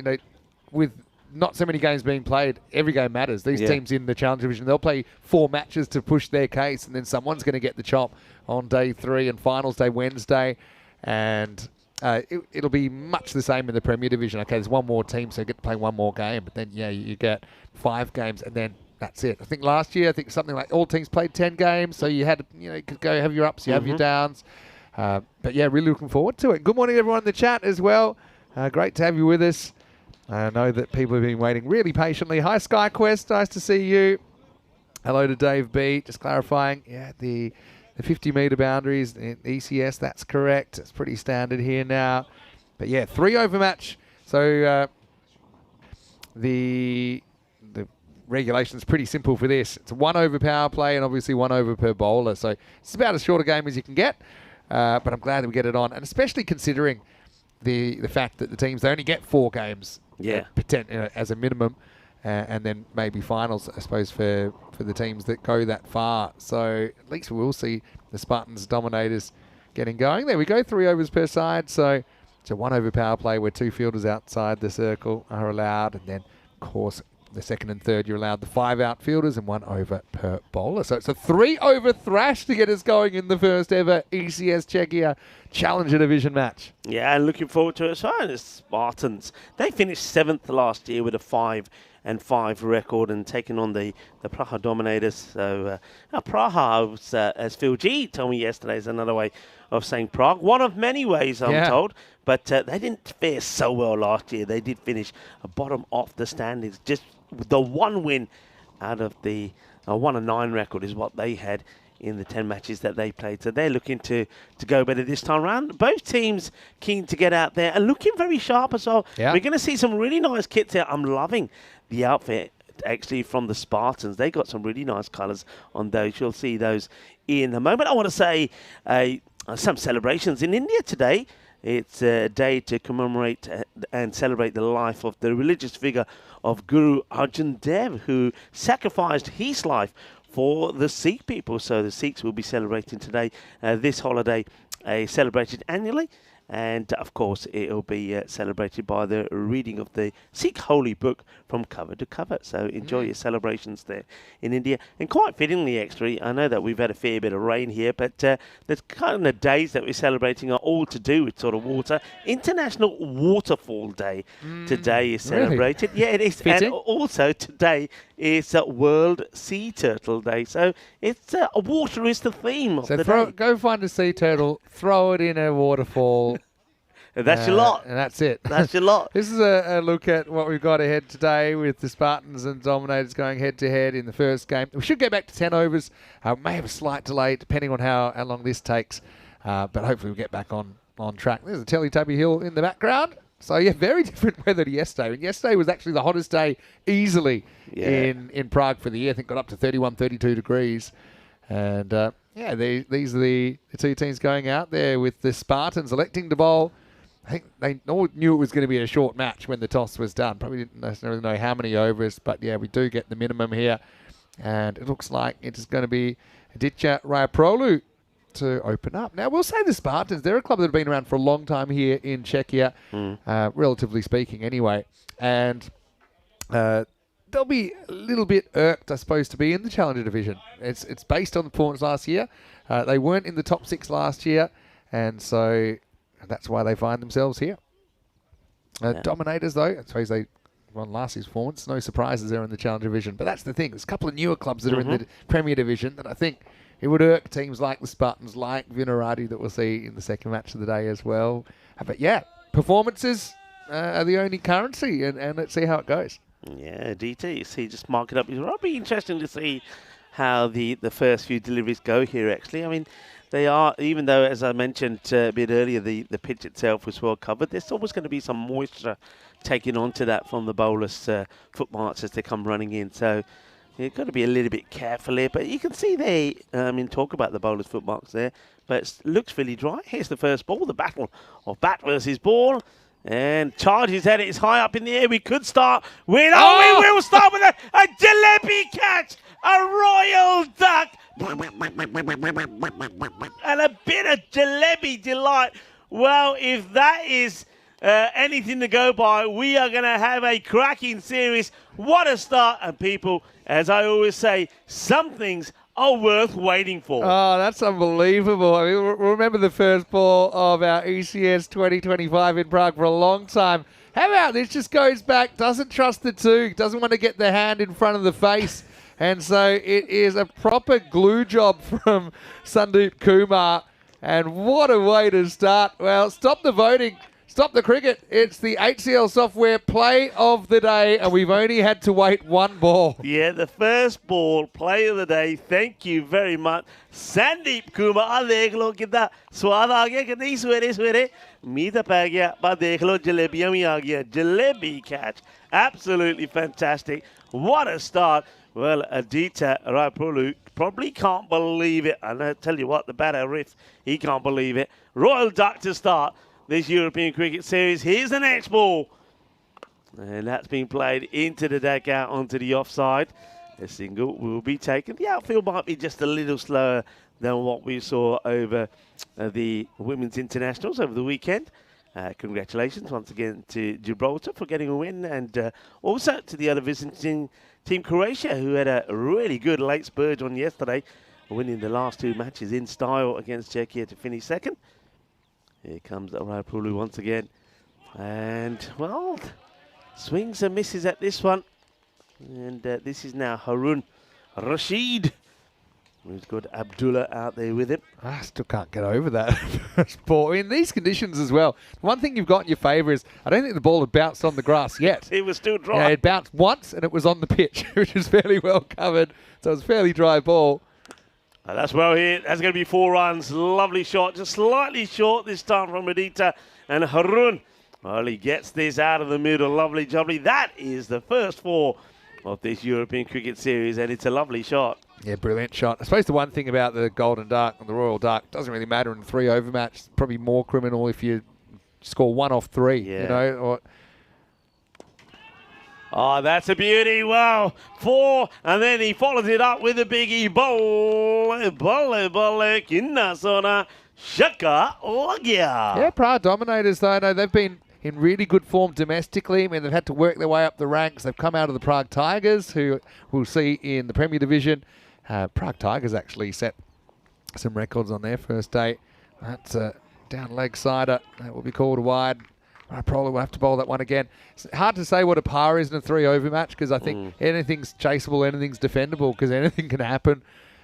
with not so many games being played, every game matters. These teams in the Challenger Division, they'll play 4 matches to push their case, and then someone's going to get the chop on day 3 and finals day Wednesday. And it'll be much the same in the Premier Division. Okay, there's one more team, so you get to play one more game. But then, you get 5 games, and then that's it. I think last year, something like all teams played 10 games, so you had to, you could go have your ups, you have your downs. But yeah, really looking forward to it. Good morning, everyone in the chat as well. Great to have you with us. I know that people have been waiting really patiently. Hi, SkyQuest. Nice to see you. Hello to Dave B. Just clarifying, the 50-metre boundaries in ECS, that's correct. It's pretty standard here now. But yeah, 3 over match. So the regulation is pretty simple for this. It's a 1 over power play and obviously 1 over per bowler. So it's about as short a game as you can get. But I'm glad that we get it on. And especially considering the fact that the teams, they only get 4 games as a minimum. And then maybe finals, I suppose, for the teams that go that far. So at least we will see the Spartans Dominators getting going. There we go, 3 overs per side. So it's a 1 over power play where 2 fielders outside the circle are allowed. And then, of course, the second and third, you're allowed the 5 outfielders and 1 over per bowler. So it's a 3 over thrash to get us going in the first ever ECS Czechia Challenger Division match. Yeah, and looking forward to it as well. The Spartans, they finished 7th last year with a 5-5 record and taking on the Praha Dominators. So Praha, as Phil G told me yesterday, is another way of saying Prague. One of many ways, I'm told. But they didn't fare so well last year. They did finish bottom of the standings. Just the 1 win out of the 1-9 record is what they had in the 10 matches that they played. So they're looking to go better this time around. Both teams keen to get out there and looking very sharp as well. Yeah. We're going to see some really nice kits here. I'm loving the outfit actually from the Spartans. They got some really nice colours on those. You'll see those in a moment. I want to say some celebrations in India today. It's a day to commemorate and celebrate the life of the religious figure of Guru Arjan Dev, who sacrificed his life for the Sikh people. So the Sikhs will be celebrating today. This holiday celebrated annually And of course, it'll be celebrated by the reading of the Sikh holy book from cover to cover. So enjoy your celebrations there in India. And quite fittingly, actually, I know that we've had a fair bit of rain here, but the kind of days that we're celebrating are all to do with sort of water. International Waterfall Day today is celebrated. Really? Yeah, it is. Fitting. And also today is World Sea Turtle Day. So it's water is the theme of the day. Go find a sea turtle, throw it in a waterfall. And that's your lot. And that's it. That's your lot. This is a look at what we've got ahead today with the Spartans and Dominators going head-to-head in the first game. We should get back to 10 overs. May have a slight delay depending on how long this takes. But hopefully we'll get back on track. There's a Teletubby Hill in the background. So, yeah, very different weather to yesterday. And yesterday was actually the hottest day easily in Prague for the year. I think got up to 31, 32 degrees. And, these are the two teams going out there with the Spartans electing to bowl. I think they all knew it was going to be a short match when the toss was done. Probably didn't necessarily know how many overs, but, yeah, we do get the minimum here. And it looks like it is going to be Aditya Rayaprolu to open up. Now, we'll say the Spartans, they're a club that have been around for a long time here in Czechia, relatively speaking anyway. And they'll be a little bit irked, I suppose, to be in the Challenger Division. It's based on the performance last year. They weren't in the top 6 last year, and so that's why they find themselves here. Dominators, though, I suppose they won last year's performance. No surprises there in the Challenger Division. But that's the thing. There's a couple of newer clubs that are in the Premier Division that I think it would irk teams like the Spartans, like Vinarati, that we'll see in the second match of the day as well. But, yeah, performances are the only currency, and let's see how it goes. Yeah, DT, you see, just mark it up. It'll be interesting to see how the first few deliveries go here, actually. I mean, they are, even though, as I mentioned a bit earlier, the pitch itself was well covered, there's always going to be some moisture taken onto that from the bowlers' foot marks as they come running in. So you've got to be a little bit careful here. But you can see they, talk about the bowlers' foot marks there, but it looks really dry. Here's the first ball, the battle of bat versus ball. And charges at it is high up in the air. We could start with, we will start with a jalebi catch, a royal duck, and a bit of jalebi delight. Well, if that is anything to go by, we are going to have a cracking series. What a start. And people, as I always say, some things are worth waiting for. Oh, that's unbelievable. I mean, remember the first ball of our ECS 2025 in Prague for a long time. How about this? Just goes back, doesn't trust the two, doesn't want to get the hand in front of the face. And so it is a proper glue job from Sandeep Kumar. And what a way to start. Well, stop the voting. Stop the cricket. It's the HCL Software play of the day, and we've only had to wait one ball. Yeah, the first ball, play of the day. Thank you very much. Sandeep Kumar, देख लो कितना स्वाद आ गया कि नहीं सवेरे मीठा पै गया पर देख लो जलेबियां भी आ गया. Jalebi catch. Absolutely fantastic. What a start. Well, Aditya Rayaprolu probably can't believe it. And I tell you what, the batter Riff, he can't believe it. Royal duck to start this European Cricket Series. Here's the next ball. And that's been played into the dugout onto the offside. A single will be taken. The outfield might be just a little slower than what we saw over the Women's Internationals over the weekend. Congratulations once again to Gibraltar for getting a win, and also to the other visiting team, Croatia, who had a really good late spurge on yesterday, winning the last 2 matches in style against Czechia to finish second. Here comes Rayaprolu once again. And, well, swings and misses at this one. And this is now Harun Rashid, who's got Abdullah out there with him. I still can't get over that first ball. In these conditions as well, one thing you've got in your favour is I don't think the ball had bounced on the grass yet. It was still dry. Yeah, it bounced once and it was on the pitch, which is fairly well covered. So it was a fairly dry ball. That's well here. That's going to be 4 runs. Lovely shot. Just slightly short this time from Aditya. And Harun, well, he gets this out of the middle. Lovely jubbly. That is the first 4 of this European Cricket Series, and it's a lovely shot. Yeah, brilliant shot. I suppose the one thing about the Golden Duck and the Royal Duck doesn't really matter in a 3-over match. It's probably more criminal if you score 1 off 3, yeah. You know. Or oh, that's a beauty. Wow. 4, and then he follows it up with a biggie. Bolle, kinna sona. Shaka Lagia. Yeah, Prague Dominators, though, no, they've been in really good form domestically. I mean, they've had to work their way up the ranks. They've come out of the Prague Tigers, who we'll see in the Premier Division. Prague Tigers actually set some records on their first day. That's a down leg sider. That will be called wide. I probably will have to bowl that one again. It's hard to say what a par is in a 3-over match because I think anything's chaseable, anything's defendable because anything can happen.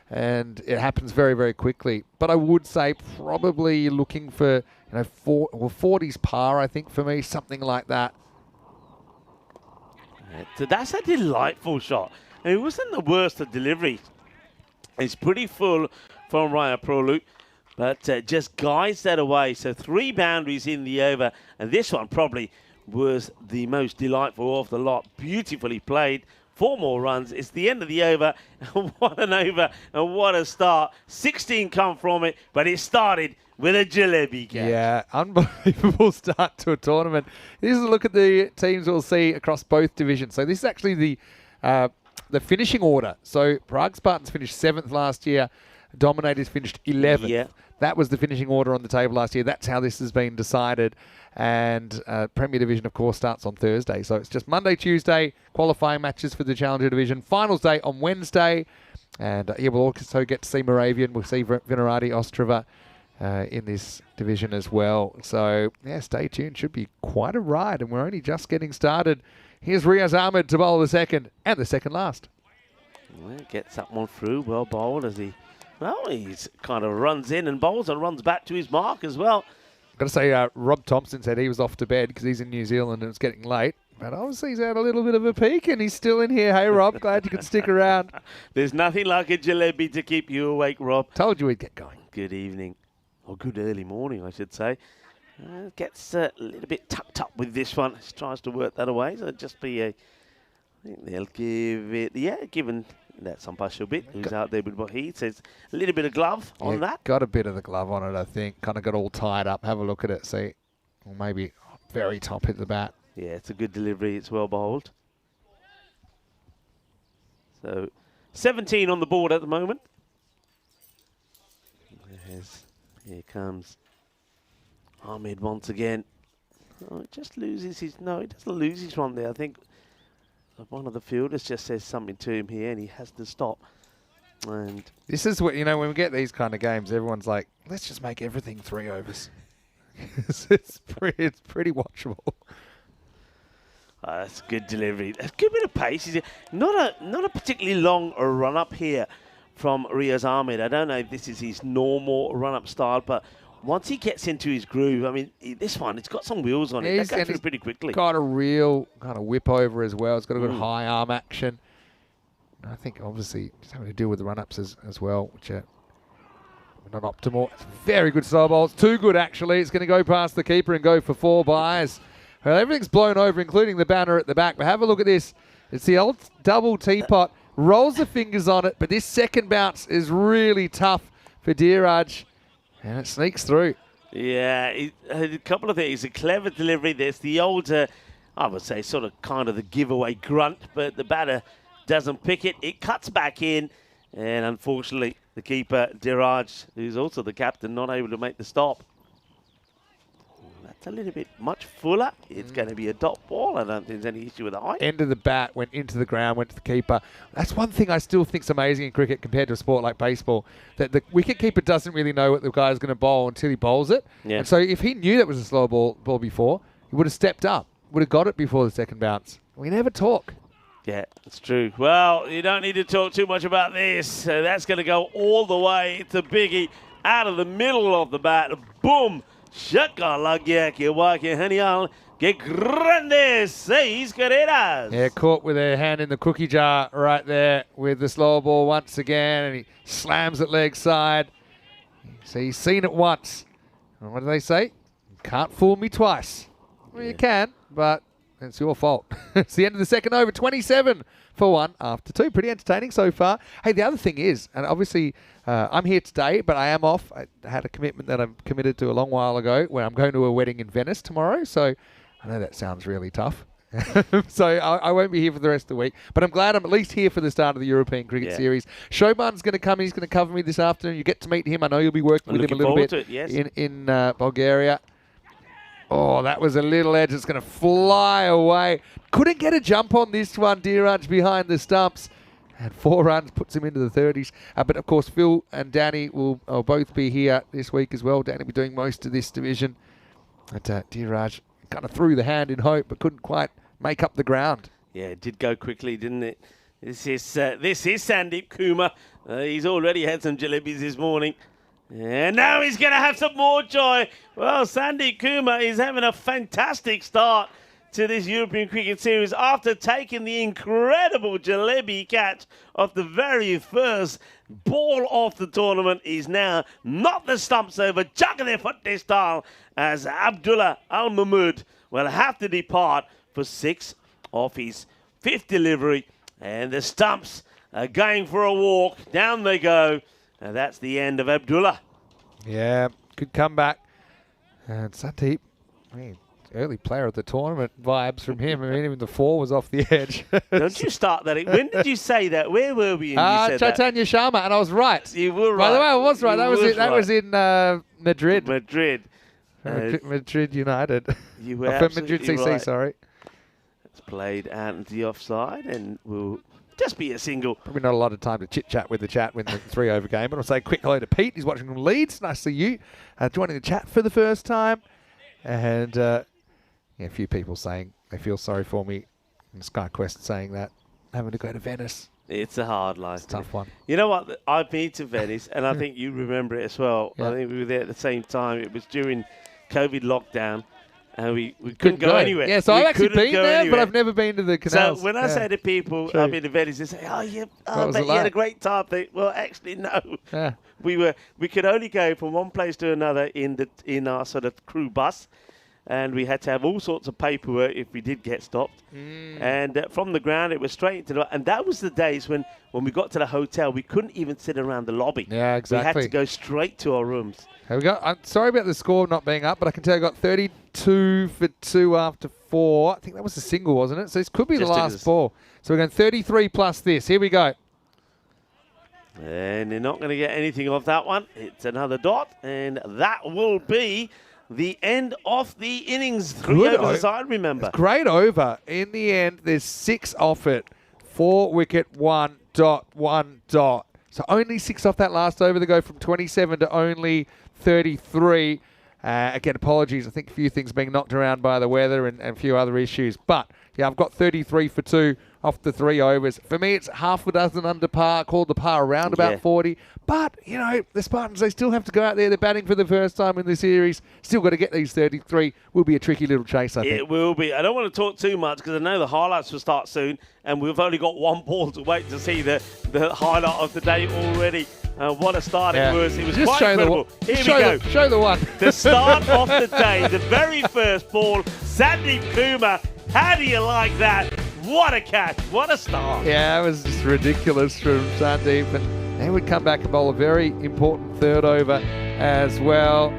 And it happens very, very quickly. But I would say probably looking for, 40s par, I think, for me, something like that. That's a delightful shot. And it wasn't the worst of delivery. It's pretty full from Raya Prolu, but just guides that away. So 3 boundaries in the over. And this one probably was the most delightful of the lot. Beautifully played. 4 more runs. It's the end of the over. What an over and what a start. 16 come from it, but it started with a jalebi catch. Yeah, unbelievable start to a tournament. This is a look at the teams we'll see across both divisions. So this is actually the finishing order. So Prague Spartans finished 7th last year. Dominators finished 11th. Yeah. That was the finishing order on the table last year. That's how this has been decided. And Premier Division, of course, starts on Thursday. So it's just Monday, Tuesday, qualifying matches for the Challenger Division. Finals day on Wednesday. And we'll also get to see Moravian. We'll see Venerati Ostrava in this division as well. So, yeah, stay tuned. Should be quite a ride. And we're only just getting started. Here's Riaz Ahmed to bowl the second and the second last. Well, gets that one through. Well bowled as he's kind of runs in and bowls and runs back to his mark as well. Got to say, Rob Thompson said he was off to bed because he's in New Zealand and it's getting late. But obviously he's had a little bit of a peek and he's still in here. Hey, Rob, glad you could stick around. There's nothing like a jalebi to keep you awake, Rob. Told you we'd get going. Good evening. Or good early morning, I should say. Gets a little bit tucked up with this one. He tries to work that away. So it'll just be I think they'll give it, given that Sampasho bit, who's out there with Wahid, says a little bit of glove on that. Got a bit of the glove on it, I think. Kind of got all tied up. Have a look at it, see. Or maybe very top hit the bat. Yeah, it's a good delivery. It's well bowled. So 17 on the board at the moment. Here comes Ahmed once again. Oh, it just loses his... No, he doesn't lose his one there. I think one of the fielders just says something to him here and he has to stop. And this is what, when we get these kind of games, everyone's like, let's just make everything 3 overs. it's pretty watchable. That's good delivery. That's a good bit of pace. Not a particularly long run up here from Riaz Ahmed. I don't know if this is his normal run up style, but once he gets into his groove, I mean, this one, it's got some wheels on it. That goes through pretty quickly. Got a real kind of whip over as well. It's got a good high arm action. I think obviously just having to deal with the run ups as well, which are not optimal. It's very good slow bowls. Too good actually. It's going to go past the keeper and go for 4 byes. Well, everything's blown over, including the banner at the back. But have a look at this. It's the old double teapot. Rolls the fingers on it, but this second bounce is really tough for Dheeraj. And it sneaks through. Yeah, a couple of things. A clever delivery. There's the old, I would say, sort of kind of the giveaway grunt, but the batter doesn't pick it. It cuts back in, and unfortunately, the keeper, Dheeraj, who's also the captain, not able to make the stop. That's a little bit much fuller. It's going to be a dot ball. I don't think there's any issue with the height. End of the bat, went into the ground, went to the keeper. That's one thing I still think is amazing in cricket compared to a sport like baseball, that the wicket keeper doesn't really know what the guy's going to bowl until he bowls it. Yeah. And so if he knew that was a slow ball before, he would have stepped up, would have got it before the second bounce. We never talk. Yeah, it's true. Well, you don't need to talk too much about this. That's going to go all the way. It's a biggie out of the middle of the bat. Boom! Shaka Lagia que va que genial. Que grandes 6 carreras. Yeah, caught with a hand in the cookie jar right there with the slow ball once again, and he slams it leg side. So he's seen it once. And what do they say? Can't fool me twice. Well, you can, but it's your fault. It's the end of the second over, 27 for 1 after 2. Pretty entertaining so far. Hey, the other thing is, and obviously I'm here today, but I am off. I had a commitment that I'm committed to a long while ago where I'm going to a wedding in Venice tomorrow. So I know that sounds really tough. So I won't be here for the rest of the week. But I'm glad I'm at least here for the start of the European Cricket Series. Shoban's going to come. He's going to cover me this afternoon. You get to meet him. I know you'll be working with him a little bit in Bulgaria. Oh, that was a little edge. It's going to fly away. Couldn't get a jump on this one. Dheeraj behind the stumps. And 4 runs puts him into the 30s. But, of course, Phil and Danny will both be here this week as well. Danny will be doing most of this division. But Dheeraj kind of threw the hand in hope, but couldn't quite make up the ground. Yeah, it did go quickly, didn't it? This is Sandeep Kumar. He's already had some jalebis this morning. And now he's going to have some more joy. Well, Sandeep Kumar is having a fantastic start to this European Cricket Series after taking the incredible jalebi catch of the very first ball of the tournament. He's now knocked the stumps over, chucking their foot this style as Abdullah Al Mahmood will have to depart for 6 of his 5th delivery. And the stumps are going for a walk. Down they go. And that's the end of Abdullah. Yeah, good comeback. And Sandeep, early player of the tournament vibes from him. I mean, even the 4 was off the edge. Don't you start that? When did you say that? Where were we? Chaitanya Sharma, and I was right. You were right. By the way, I was right. That was in Madrid. Madrid United. You were Madrid CC, right. sorry. It's played out into the offside and will just be a single. Probably not a lot of time to chit-chat with the chat when the 3-over game. But I'll say quick hello to Pete. He's watching from Leeds. Nice to see you. Joining the chat for the first time. And a few people saying they feel sorry for me. And SkyQuest saying that. Having to go to Venice. It's a hard life. It's a tough one. You know what? I've been to Venice, and I think you remember it as well. Yeah. I think we were there at the same time. It was during COVID lockdown. And we couldn't go anywhere. Yeah, so I've actually been there, but I've never been to the canals. So when I say to people, I've been to Venice, they say, I bet you had a great time. Well, actually, no. Yeah. We could only go from one place to another in our sort of crew bus. And we had to have all sorts of paperwork if we did get stopped. And from the ground, it was straight into the... And that was the days when we got to the hotel, we couldn't even sit around the lobby. Yeah, exactly. We had to go straight to our rooms. Here we go. I'm sorry about the score not being up, but I can tell you I got 32 for 2 after 4. I think that was a single, wasn't it? So this could be the last 4. So we're going 33 plus this. Here we go. And they're not going to get anything off that one. It's another dot, and that will be the end of the innings. 3 overs, I remember. Great over. In the end, there's 6 off it. 4 wicket, 1 dot, 1 dot. So only 6 off that last over. They go from 27 to only 33. Again, apologies. I think a few things being knocked around by the weather and a few other issues. But, yeah, I've got 33 for 2 off the 3 overs. For me, it's half a dozen under par, called the par around about 40. But, the Spartans, they still have to go out there. They're batting for the first time in the series. Still got to get these 33. Will be a tricky little chase, I think. It will be. I don't want to talk too much because I know the highlights will start soon. And we've only got 1 ball to wait to see the highlight of the day already. What a start it was. It was just quite incredible. Here we go. Show the one. The start of the day, the very first ball, Sandeep Kumar. How do you like that? What a catch. What a start. Yeah, it was just ridiculous from Sandeep. And they would come back and bowl a very important 3rd over as well.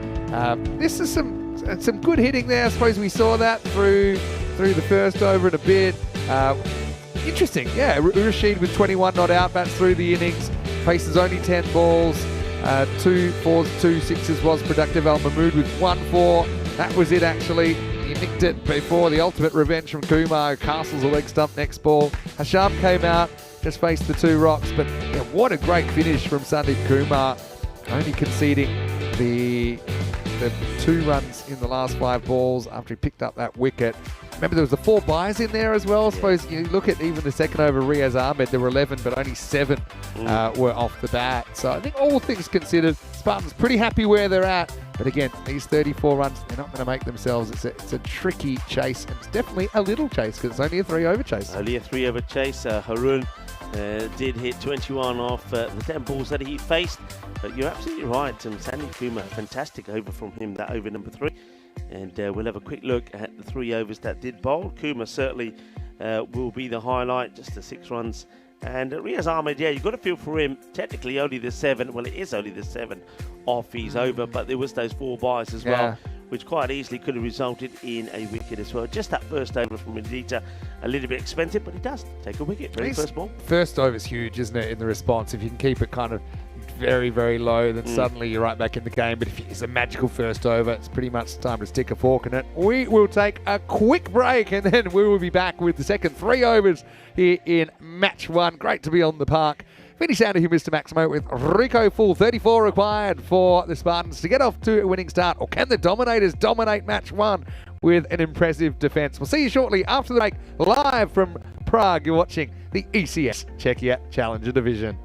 This is some good hitting there. I suppose we saw that through the first over and a bit. Interesting. Yeah, Rashid with 21 not out, bats through the innings. Faces only 10 balls, 2 4s, 2 6s was productive. Al Mahmood with 1 4. That was it actually. He nicked it before the ultimate revenge from Kumar. Castles a leg stump next ball. Hasham came out, just faced the 2 rocks. But yeah, what a great finish from Sandeep Kumar. Only conceding the 2 runs in the last 5 balls after he picked up that wicket. Remember, there was the 4 byes in there as well. I suppose you look at even the second over, Riaz Ahmed, there were 11, but only 7 were off the bat. So I think all things considered, Spartans pretty happy where they're at. But again, these 34 runs, they're not going to make themselves. It's a tricky chase, and it's definitely a little chase because it's only a 3-over chase. Only a 3-over chase. Harun did hit 21 off the 10 balls that he faced. But you're absolutely right. Sandeep Kumar, fantastic over from him, that over number 3. And we'll have a quick look at the 3 overs that did bowl. Kumar certainly will be the highlight, just the 6 runs. And Riaz Ahmed, yeah, you've got to feel for him. Technically only the 7. Well, it is only the 7 off his over, but there was those 4 byes as well. which quite easily could have resulted in a wicket as well. Just that first over from Medita, a little bit expensive, but he does take a wicket. Very first ball. First over's huge, isn't it, in the response? If you can keep it kind of very, very low, then suddenly you're right back in the game. But if it's a magical first over, it's pretty much time to stick a fork in it. We will take a quick break, and then we will be back with the second 3 overs here in match 1. Great to be on the park. Vinny Sander here, Mr. Maximo, with Rico full. 34 required for the Spartans to get off to a winning start. Or can the Dominators dominate match 1 with an impressive defence? We'll see you shortly after the break, live from Prague. You're watching the ECS Czechia Challenger Division.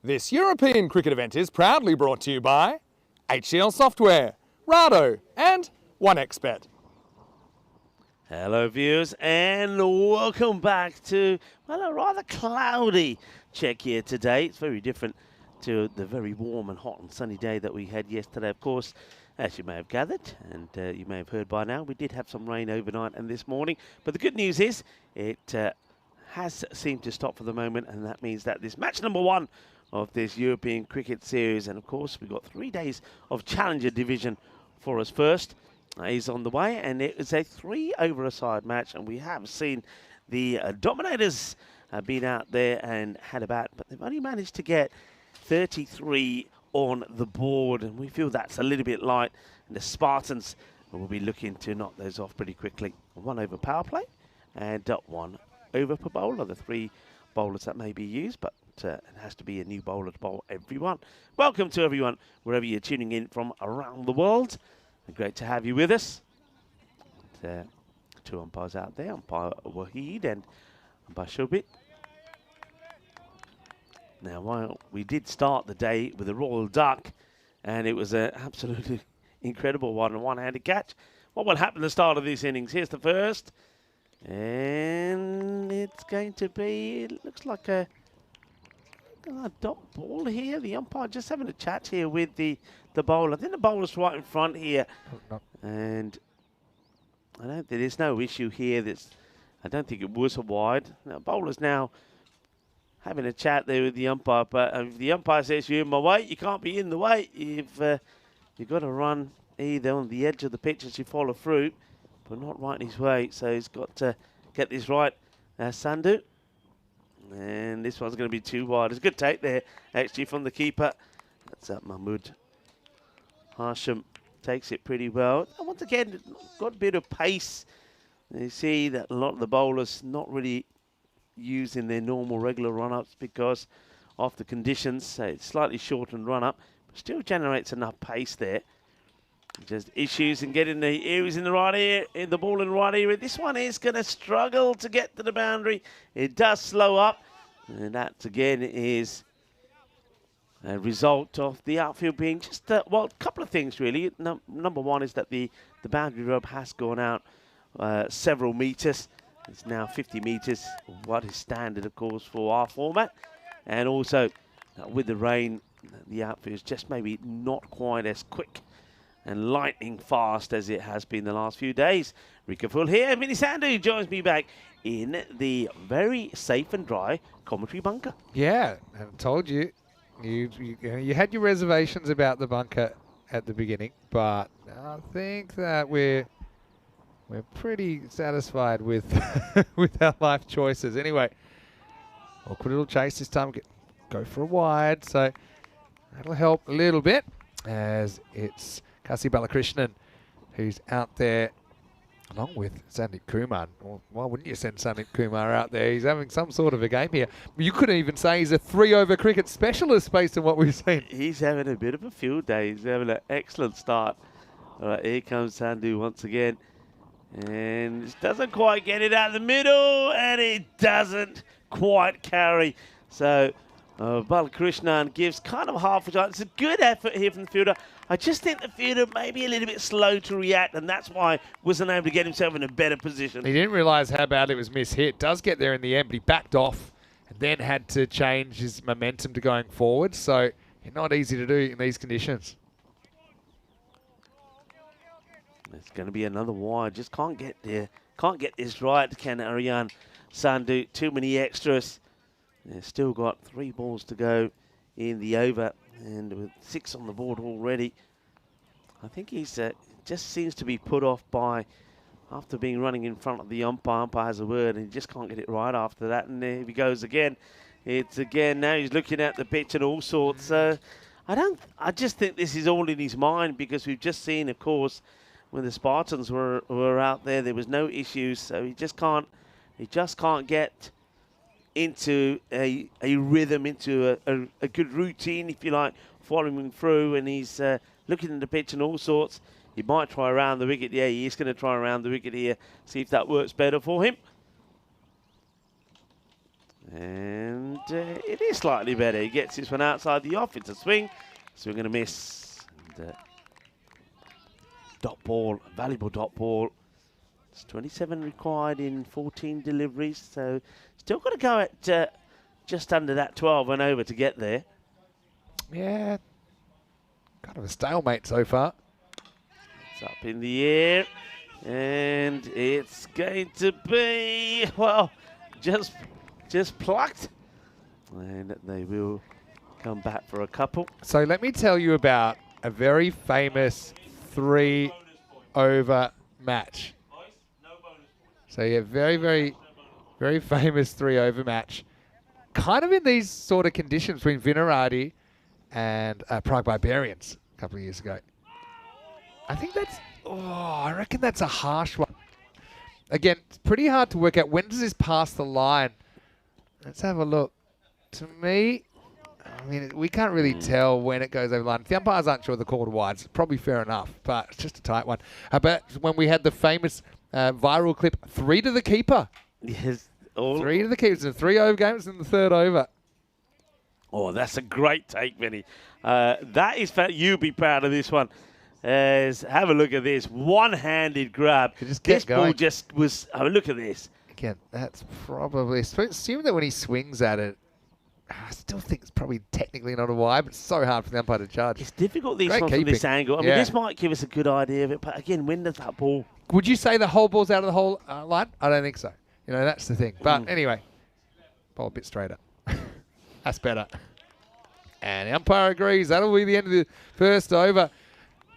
This European cricket event is proudly brought to you by HCL Software, Rado and 1xBet. Hello viewers and welcome back to, well, a rather cloudy Czechia today. It's very different to the very warm and hot and sunny day that we had yesterday. Of course, as you may have gathered and you may have heard by now, we did have some rain overnight and this morning. But the good news is it has seemed to stop for the moment, and that means that this match number 1 of this European cricket series, and of course we've got 3 days of Challenger Division for us first, is on the way, and it is a 3-over-a-side match, and we have seen the Dominators been out there and had a bat, but they've only managed to get 33 on the board, and we feel that's a little bit light, and the Spartans will be looking to knock those off pretty quickly. 1 over power play and 1 over per bowler, the 3 bowlers that may be used, but it has to be a new bowler to bowl everyone. Welcome to everyone, wherever you're tuning in from around the world. Great to have you with us. 2 umpires out there, umpire Wahid and umpire Shobit. Now, while we did start the day with a Royal Duck, and it was an absolutely incredible one-handed catch. What will happen at the start of this innings? Here's the first. And it's going to be, it looks like a dot ball here. The umpire just having a chat here with the bowler. I think the bowler's right in front here. And I don't think there's no issue here. I don't think it was a wide. Now, bowler's now having a chat there with the umpire, but if the umpire says you're in my way, you can't be in the way. You've got to run either on the edge of the pitch as you follow through, but not right in his way. So he's got to get this right, Sandhu. And this one's going to be too wide. It's a good take there, actually, from the keeper. That's up Mahmoud. Harsham takes it pretty well. And once again, got a bit of pace. You see that a lot of the bowlers not really using their normal regular run-ups because of the conditions. So it's slightly shortened run-up, but still generates enough pace there. Just issues in getting the areas in the right ear, in the ball in the right area. This one is going to struggle to get to the boundary. It does slow up, and that again is a result of the outfield being just well, a couple of things really. Number one is that the boundary rope has gone out several meters. It's now 50 meters, what is standard, of course, for our format. And also, with the rain, the outfield is just maybe not quite as quick and lightning fast as it has been the last few days. Rika Full here. Vinny Sandhu joins me back in the very safe and dry commentary bunker. Yeah, I told you. You had your reservations about the bunker at the beginning, but I think that we're pretty satisfied with with our life choices. Anyway, awkward little chase this time. Go for a wide, so that'll help a little bit as it's Kasi Balakrishnan who's out there along with Sandeep Kumar. Well, why wouldn't you send Sandeep Kumar out there? He's having some sort of a game here. You couldn't even say he's a 3-over cricket specialist based on what we've seen. He's having a bit of a field day. He's having an excellent start. All right, here comes Sandhu once again. And it doesn't quite get it out of the middle, and it doesn't quite carry. So Balakrishnan gives kind of half a shot. It's a good effort here from the fielder. I just think the fielder may be a little bit slow to react, and that's why wasn't able to get himself in a better position. He didn't realise how badly it was mishit. Does get there in the end, but he backed off and then had to change his momentum to going forward. So not easy to do in these conditions. It's going to be another wide. Just can't get there. Can't get this right, can Aryan Sandhu. Too many extras. They've still got 3 balls to go in the over, and with 6 on the board already. I think he's just seems to be put off by, after being running in front of the umpire. Umpire has a word, and he just can't get it right after that. And there he goes again. It's again, now he's looking at the pitch and all sorts. I just think this is all in his mind, because we've just seen, of course, when the Spartans were out there was no issues. So he just can't get into a rhythm, into a good routine, if you like, following through, and he's looking at the pitch and all sorts. He might try around the wicket. Yeah, he is going to try around the wicket here, see if that works better for him. And it is slightly better. He gets this one outside the off. It's a swing. Swing and a miss. And, dot ball, valuable dot ball. It's 27 required in 14 deliveries. So still got to go at just under that 12 and over to get there. Yeah, kind of a stalemate so far. It's up in the air. And it's going to be, well, just plucked. And they will come back for a couple. So let me tell you about a very famous 3-over match. So yeah, very, very, very famous 3-over match. Kind of in these sort of conditions between Vinarati and Prague Barbarians a couple of years ago. I think that's, I reckon that's a harsh one. Again, it's pretty hard to work out. When does this pass the line? Let's have a look. To me, I mean, we can't really tell when it goes over the line. If the umpires aren't sure the call to wides, it's probably fair enough, but it's just a tight one. How about when we had the famous viral clip, 3 to the keeper? Yes. 3 to the keeper. It's a 3-over game. It's in the 3rd over. Oh, that's a great take, Vinny. That is, you'll be proud of this one. Have a look at this. One-handed grab. This ball just was, have a look at this. Again, that's probably, assume that when he swings at it, I still think it's probably technically not a wide, but it's so hard for the umpire to judge. It's difficult, these Great ones from this angle. I mean, this might give us a good idea of it, but again, when does that ball? Would you say the whole ball's out of the whole line? I don't think so. You know, that's the thing. But anyway, ball a bit straighter. That's better. And the umpire agrees. That'll be the end of the 1st over.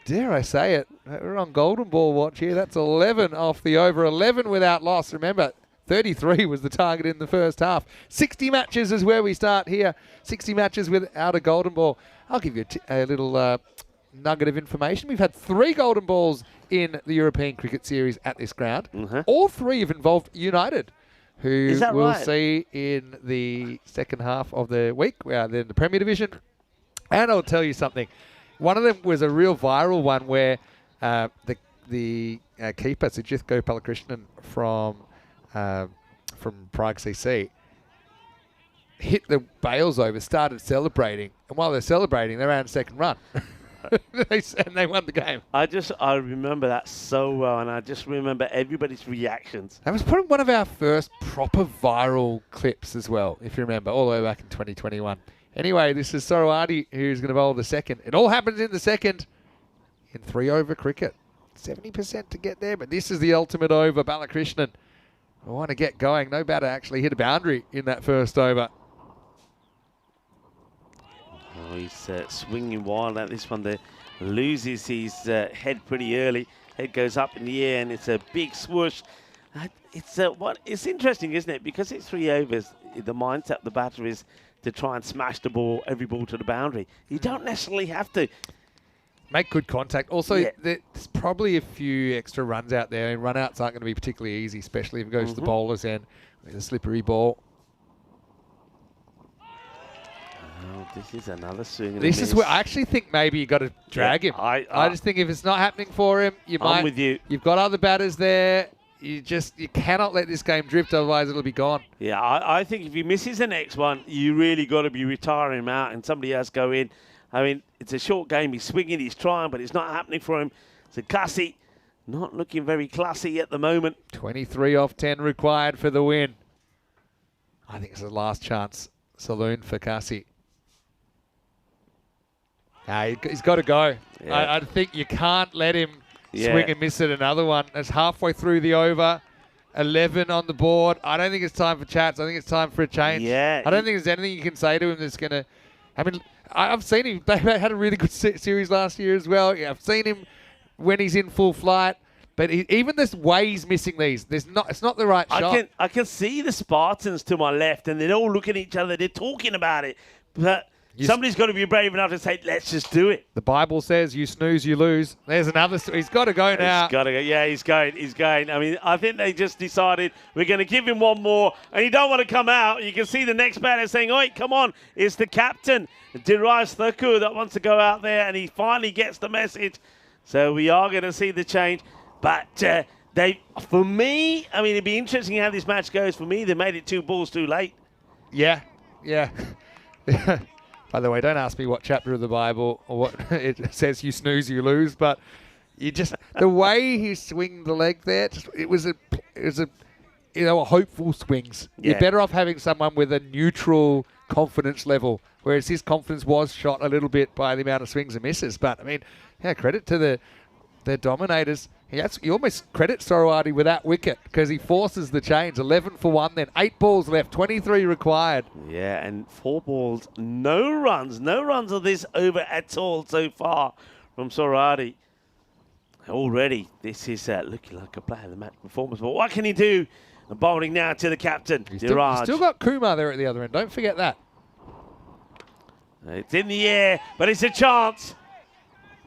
Dare I say it, we're on golden ball watch here. That's 11 off the over. 11 without loss. Remember, 33 was the target in the 1st half. 60 matches is where we start here. 60 matches without a golden ball. I'll give you a little nugget of information. We've had 3 golden balls in the European Cricket Series at this ground. All 3 have involved United, who we'll see in the 2nd half of the week. They're in the Premier Division. And I'll tell you something. One of them was a real viral one where the keeper, Sujith Gopalakrishnan from Prague CC, hit the bails over, started celebrating, and while they're celebrating, they ran a 2nd run. and they won the game. I remember that so well, and I just remember everybody's reactions. That was probably one of our first proper viral clips as well, if you remember, all the way back in 2021. Anyway, this is Sorowati who's going to bowl the 2nd. It all happens in the 2nd in 3-over cricket. 70% to get there, but this is the ultimate over. Balakrishnan, I want to get going. No batter actually hit a boundary in that 1st over. Oh, he's swinging wild at this one there. Loses his head pretty early. Head goes up in the air, and it's a big swoosh. It's interesting, isn't it? Because it's 3 overs, the mindset of the batter is to try and smash the ball, every ball to the boundary. You don't necessarily have to. Make good contact. Also, there's probably a few extra runs out there, and run-outs aren't going to be particularly easy, especially if it goes to the bowler's end with a slippery ball. Oh, this is another swing. This is where I actually think maybe you got to drag him. I just think if it's not happening for him, I'm with you. You've got other batters there. You cannot let this game drift, otherwise it'll be gone. Yeah, I think if he misses the next one, you really got to be retiring him out and somebody else go in. I mean, it's a short game. He's swinging, he's trying, but it's not happening for him. So Kasi, not looking very classy at the moment. 23 off 10 required for the win. I think it's the last chance saloon for Kasi. He's got to go. Yeah. I think you can't let him swing and miss it another one. It's halfway through the over. 11 on the board. I don't think it's time for chats. I think it's time for a change. Yeah. I don't think there's anything you can say to him that's going to... I mean, I've seen him. They had a really good series last year as well. Yeah, I've seen him when he's in full flight. But even this way he's missing these, it's not the right shot. I can see the Spartans to my left, and they're all looking at each other. They're talking about it. But somebody's got to be brave enough to say, let's just do it. The Bible says, you snooze, you lose. There's another. He's got to go now. He's got to go. Yeah, he's going. He's going. I mean, I think they just decided we're going to give him one more, and you don't want to come out. You can see the next batter saying, oi, come on. It's the captain, Diraj Thakur, that wants to go out there, and he finally gets the message. So we are going to see the change. But for me, I mean, it'd be interesting how this match goes. For me, they made it 2 balls too late. Yeah. By the way, don't ask me what chapter of the Bible or what it says. You snooze, you lose. But you just the way he swinged the leg there, it was a hopeful swings. Yeah. You're better off having someone with a neutral confidence level, whereas his confidence was shot a little bit by the amount of swings and misses. But I mean, yeah, credit to the dominators. You almost credit Soroati with that wicket because he forces the change. 11 for 1, then 8 balls left, 23 required. Yeah, and 4 balls, no runs of this over at all so far from Soroati. Already, this is looking like a player of the match performance. But what can he do? Bowling now to the captain, He's Diraj. still got Kumar there at the other end. Don't forget that. It's in the air, but it's a chance.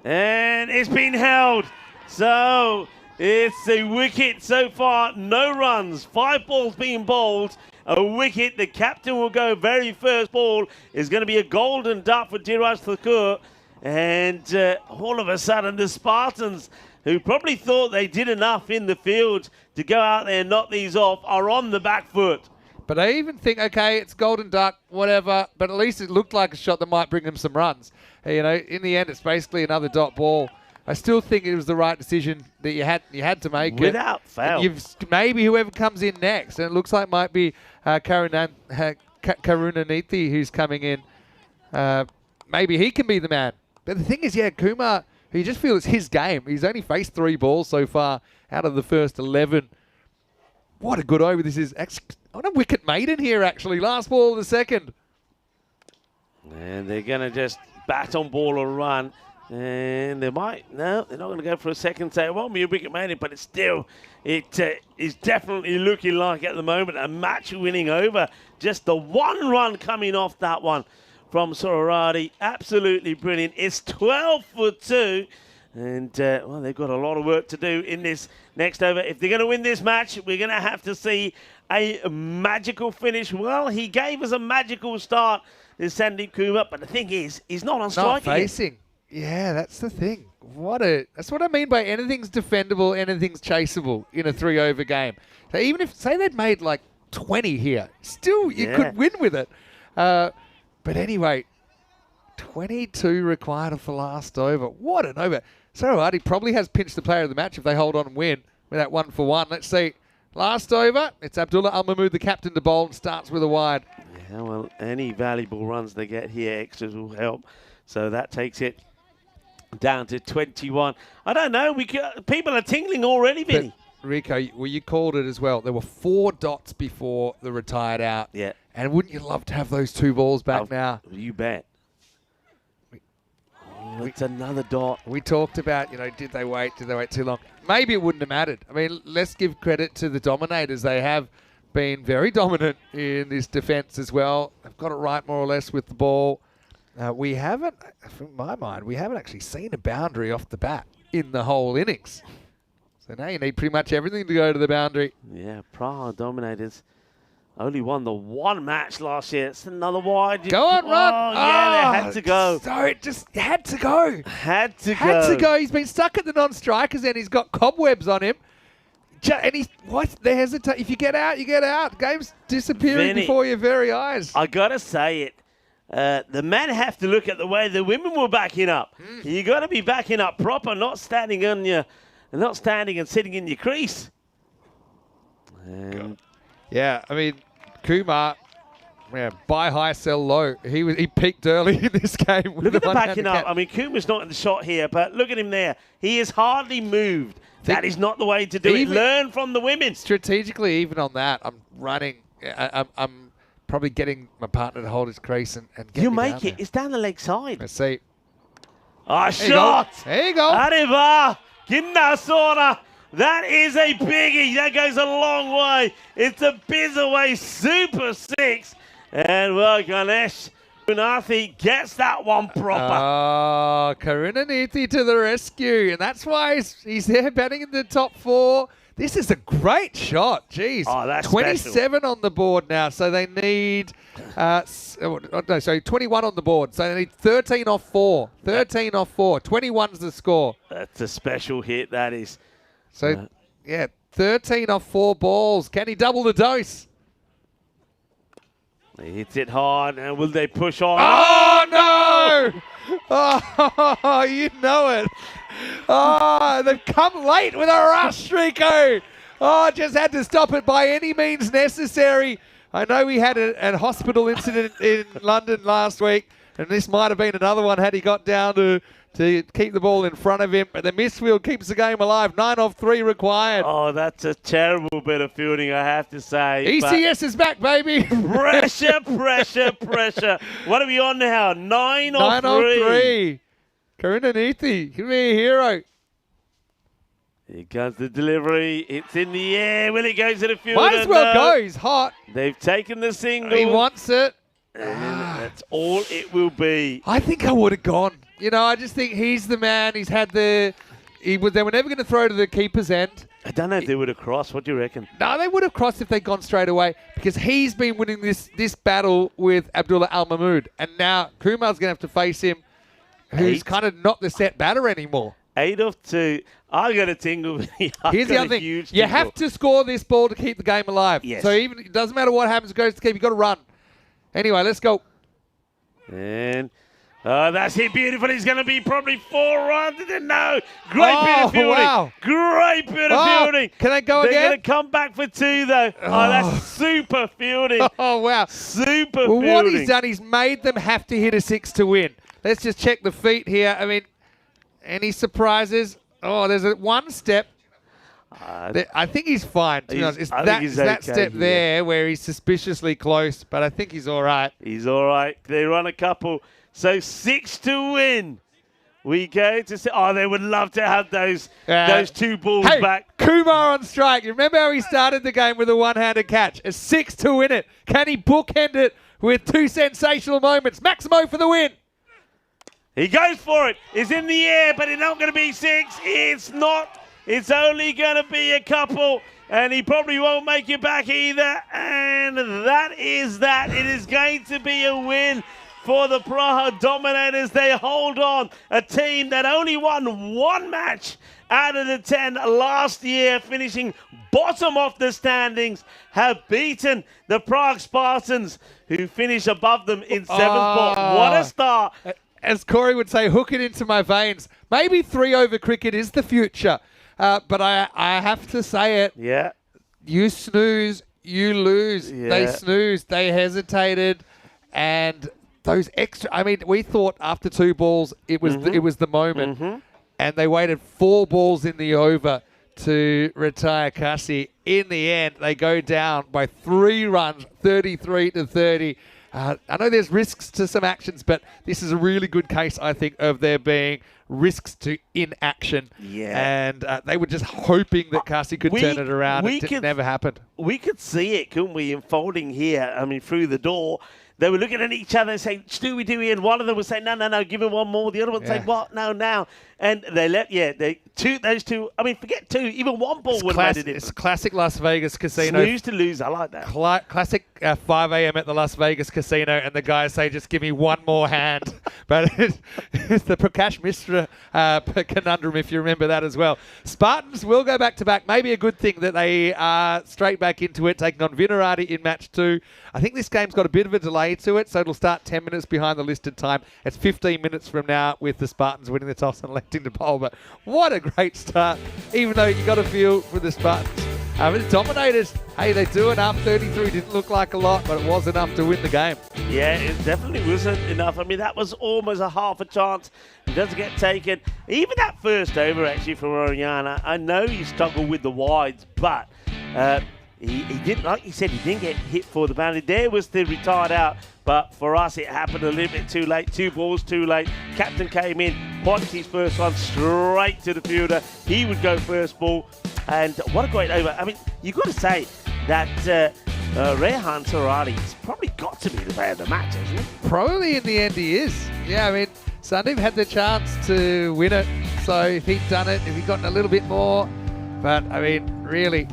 And it's been held. So it's a wicket so far. No runs. 5 balls being bowled. A wicket. The captain will go. Very first ball is going to be a golden duck for Diraj Thakur. And all of a sudden, the Spartans, who probably thought they did enough in the field to go out there and knock these off, are on the back foot. But I even think, okay, it's golden duck, whatever, but at least it looked like a shot that might bring them some runs. You know, in the end, it's basically another dot ball. I still think it was the right decision that you had to make. Without fail. Maybe whoever comes in next, and it looks like might be Karunanithy who's coming in. Maybe he can be the man. But the thing is, yeah, Kumar, you just feel it's his game. He's only faced 3 balls so far out of the first 11. What a good over this is. On a wicket maiden here, actually. Last ball of the second. And they're going to just bat on ball or run. And they're not going to go for a second. So it won't be a wicket maiden, but it is definitely looking like at the moment a match-winning over. Just the 1 run coming off that one from Soroati. Absolutely brilliant. It's 12 for 2. And, well, they've got a lot of work to do in this next over. If they're going to win this match, we're going to have to see a magical finish. Well, he gave us a magical start, this Sandeep Kumar. But the thing is, he's not on strike. Not facing. Yeah, that's the thing. That's what I mean by anything's defendable, anything's chaseable in a 3-over game. So even if, say they'd made like 20 here, still you could win with it. But anyway, 22 required for last over. What an over. Soroati probably has pinched the player of the match if they hold on and win with that 1 for 1. Let's see. Last over, it's Abdullah Al-Mahmood, the captain, to bowl and starts with a wide. Yeah, well, any valuable runs they get here, extras will help. So that takes it down to 21. I don't know. People are tingling already, Vinny. But Rico, you called it as well. There were 4 dots before the retired out. Yeah. And wouldn't you love to have those 2 balls back now? You bet. It's another dot. We talked about, did they wait too long? Maybe it wouldn't have mattered. I mean, let's give credit to the dominators. They have been very dominant in this defence as well. They've got it right more or less with the ball. We haven't, from my mind, actually seen a boundary off the bat in the whole innings. So now you need pretty much everything to go to the boundary. Yeah, Praha Dominators only won the 1 match last year. It's another wide. Go on, run. Oh, yeah, they had to go. So it just had to go. Had to go. He's been stuck at the non-strikers and he's got cobwebs on him. And he's, the hesitate? If you get out, you get out. Game's disappearing before your very eyes. I got to say it. The men have to look at the way the women were backing up. You got to be backing up proper, not standing and sitting in your crease. And yeah, I mean, Kumar, buy high, sell low. He peaked early in this game. Look at the backing up. I mean, Kumar's not in the shot here, but look at him there. He has hardly moved. That is not the way to do it. Learn from the women. Strategically, even on that, I'm running. I'm probably getting my partner to hold his crease and get You me make down it. there. It's down the leg side. Let's see. Shot. There you go. Arriba. Ginnasora. That is a biggie. That goes a long way. It's a Bizaway Super 6. And, well, Ganesh Karunanithy gets that one proper. Oh, Karunanithy to the rescue. And that's why he's there batting in the top 4. This is a great shot. Jeez. Oh, that's 27 special. on the board now. So they need, 21 on the board. So they need 13 off 4. 13 off 4. 21's the score. That's a special hit, that is. So, 13 off 4 balls. Can he double the dose? He hits it hard, and will they push on? Oh, no! Oh, you know it. Oh, they've come late with a rush, Rico. Oh, just had to stop it by any means necessary. I know we had a hospital incident in London last week, and this might have been another one had he got down to keep the ball in front of him. But the misfield keeps the game alive. 9 of 3 required. Oh, that's a terrible bit of fielding, I have to say. ECS is back, baby. Pressure, pressure, pressure. What are we on now? 9 of 3. Karunaniti, give me a hero. Here comes the delivery. It's in the air. Will it go to the field? Might as well go. He's hot. They've taken the single. He wants it. And that's all it will be. I think I would have gone. You know, I just think he's the man. He's had they were never going to throw to the keeper's end. I don't know if they would have crossed. What do you reckon? No, they would have crossed if they'd gone straight away because he's been winning this battle with Abdullah Al Mahmood. And now Kumar's going to have to face him, who's kind of not the set batter anymore. 8 of 2. I got a tingle. Here's the other thing. You have to score this ball to keep the game alive. Yes. So even it doesn't matter what happens, it goes to keep. You've got to run. Anyway, let's go. And that's hit beautiful. He's going to be probably 4 runs. No. Great bit of fielding. Wow. Great bit of fielding. Can I go again? They're going to come back for 2, though. Oh, that's super fielding. Oh, wow. Super well, fielding. What he's done, he's made them have to hit a 6 to win. Let's just check the feet here. I mean, any surprises? Oh, there's one step. I think he's fine, to be honest. It's that step there where he's suspiciously close, but I think he's all right. He's all right. They run a couple. So 6 to win. We go to say, they would love to have those 2 balls back. Kumar on strike. You remember how he started the game with a one-handed catch? A 6 to win it. Can he bookend it with 2 sensational moments? Maximo for the win. He goes for it. It's in the air, but it's not going to be 6. It's not. It's only going to be a couple, and he probably won't make it back either. And that is that. It is going to be a win for the Praha Dominators. They hold on. A team that only won 1 match out of the 10 last year, finishing bottom of the standings, have beaten the Prague Spartans, who finish above them in 7th spot. What a start. As Corey would say, hook it into my veins. Maybe 3 over cricket is the future. But I have to say it. Yeah. You snooze, you lose. Yeah. They snoozed. They hesitated. And those extra... I mean, we thought after 2 balls, it was the moment. Mm-hmm. And they waited 4 balls in the over to retire Kasi. In the end, they go down by 3 runs, 33 to 30. I know there's risks to some actions, but this is a really good case, I think, of there being risks to inaction. Yeah. And they were just hoping that Kasi could turn it around. It never happened. We could see it, couldn't we, unfolding here, I mean, through the door. They were looking at each other and saying, do we do it? And one of them would say, no, give him 1 more. The other one would say, what? No, now. And they let, those 2, I mean, forget 2, even 1 ball would have made a difference. It's classic Las Vegas casino. Snooze to lose, I like that. Classic 5 a.m. at the Las Vegas casino, and the guys say, just give me 1 more hand. But it's the Prakash Mishra conundrum, if you remember that as well. Spartans will go back-to-back. Maybe a good thing that they are straight back into it, taking on Vinarati in match 2. I think this game's got a bit of a delay to it, so it'll start 10 minutes behind the listed time. It's 15 minutes from now with the Spartans winning the toss and electing to bowl. But what a great start, even though you got a feel for the Spartans. The Dominators, hey, they do enough. 33 didn't look like a lot, but it was enough to win the game. Yeah, it definitely wasn't enough. I mean, that was almost a half a chance. It doesn't get taken. Even that first over, actually, from Oriana, I know he struggled with the wides, but he didn't, like you said, he didn't get hit for the boundary. There was the retired out, but for us, it happened a little bit too late. 2 balls too late. Captain came in, pointed his first one straight to the fielder. He would go first ball, and what a great over. I mean, you've got to say that Rehan Sarati's probably got to be the player of the match, hasn't he? Probably in the end he is. Yeah, I mean, Sandeep had the chance to win it, so if he'd done it, if he'd gotten a little bit more, but I mean, really,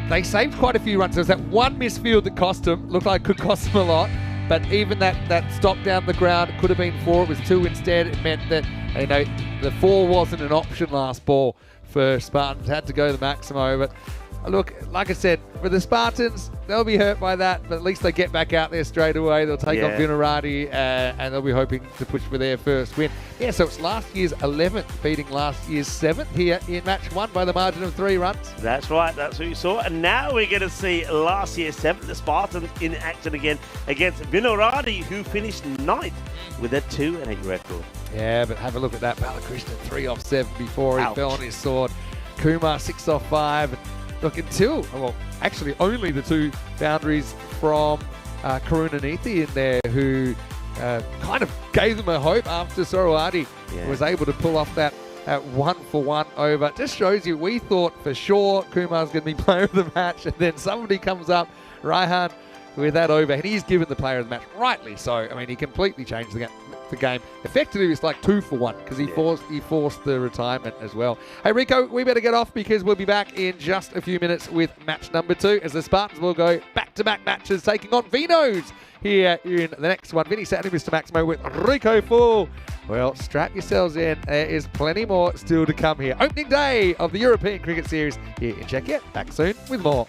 they saved quite a few runs. There was that 1 misfield that cost them, looked like it could cost them a lot, but even that stop down the ground, it could have been 4, it was 2 instead. It meant that, you know, the 4 wasn't an option last ball for Spartans, had to go the Maximo, but Look, like I said, for the Spartans, they'll be hurt by that, but at least they get back out there straight away. They'll take on Vinarati, and they'll be hoping to push for their first win. Yeah, so it's last year's 11th, beating last year's 7th here in match 1 by the margin of 3 runs. That's right, that's what you saw. And now we're going to see last year's 7th, the Spartans, in action again against Vinarati, who finished 9th with a 2-8 record. Yeah, but have a look at that. Balakrishnan 3 off 7 before he Ouch. fell on his sword. Kumar 6 off 5. Look, actually only the 2 boundaries from Karunanithi in there, who kind of gave them a hope after Sorowati was able to pull off that 1-for-1 over. Just shows you, we thought for sure Kumar's going to be player of the match, and then somebody comes up, Raihan, with that over, and he's given the player of the match, rightly so. I mean, he completely changed the game. Effectively, it's like 2-for-1 because he forced the retirement as well. Hey, Rico, we better get off because we'll be back in just a few minutes with match number 2 as the Spartans will go back-to-back matches taking on Vinos here in the next one. Vinny Saturday, Mr. Maximo with Rico Full. Well, strap yourselves in. There is plenty more still to come here. Opening day of the European Cricket Series here in Czechia. Back soon with more.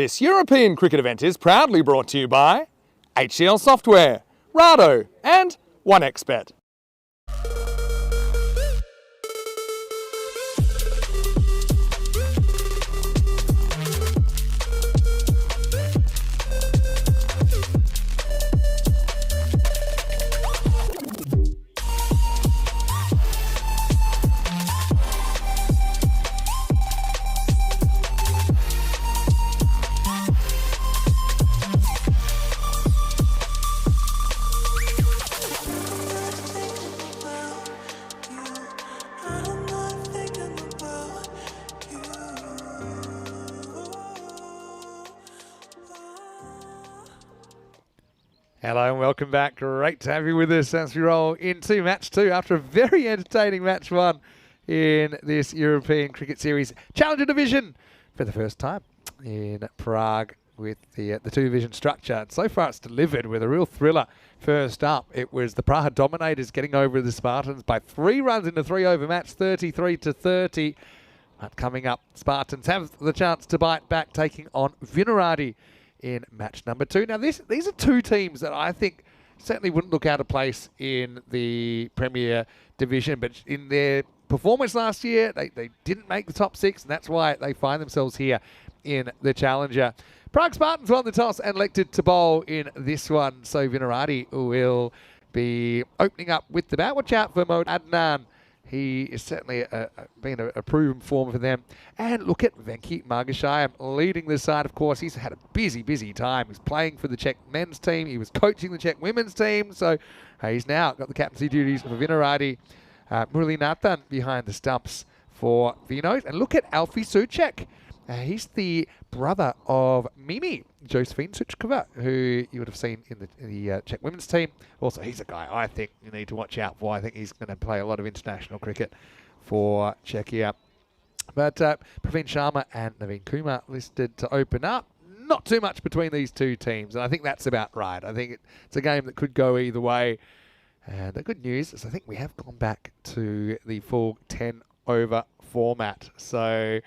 This European cricket event is proudly brought to you by HCL Software, Rado and 1xBet. Hello and welcome back. Great to have you with us as we roll into match 2 after a very entertaining match 1 in this European Cricket Series Challenger Division for the first time in Prague with the 2-division structure. And so far it's delivered with a real thriller. First up, it was the Prague Dominators getting over the Spartans by 3 runs in a 3-over match, 33-30. But coming up, Spartans have the chance to bite back, taking on Vinaradi in match number 2. Now, these are 2 teams that I think certainly wouldn't look out of place in the Premier Division, but in their performance last year, they didn't make the top 6, and that's why they find themselves here in the Challenger. Prague Spartans won the toss and elected to bowl in this one, so Vinaradi will be opening up with the bat. Watch out for Mo Adnan. He is certainly been a proven form for them. And look at Venki Margashayam leading the side. Of course, he's had a busy time. He's playing for the Czech men's team. He was coaching the Czech women's team. So he's now got the captaincy duties for Vinaradi. Murali Nathan behind the stumps for Vinos. And look at Alfie Suchek. He's the brother of Mimi, Josephine Suchkova, who you would have seen in the Czech women's team. Also, he's a guy I think you need to watch out for. I think he's going to play a lot of international cricket for Czechia. But Praveen Sharma and Naveen Kumar listed to open up. Not too much between these 2 teams, and I think that's about right. I think it's a game that could go either way. And the good news is I think we have gone back to the full 10-over format. So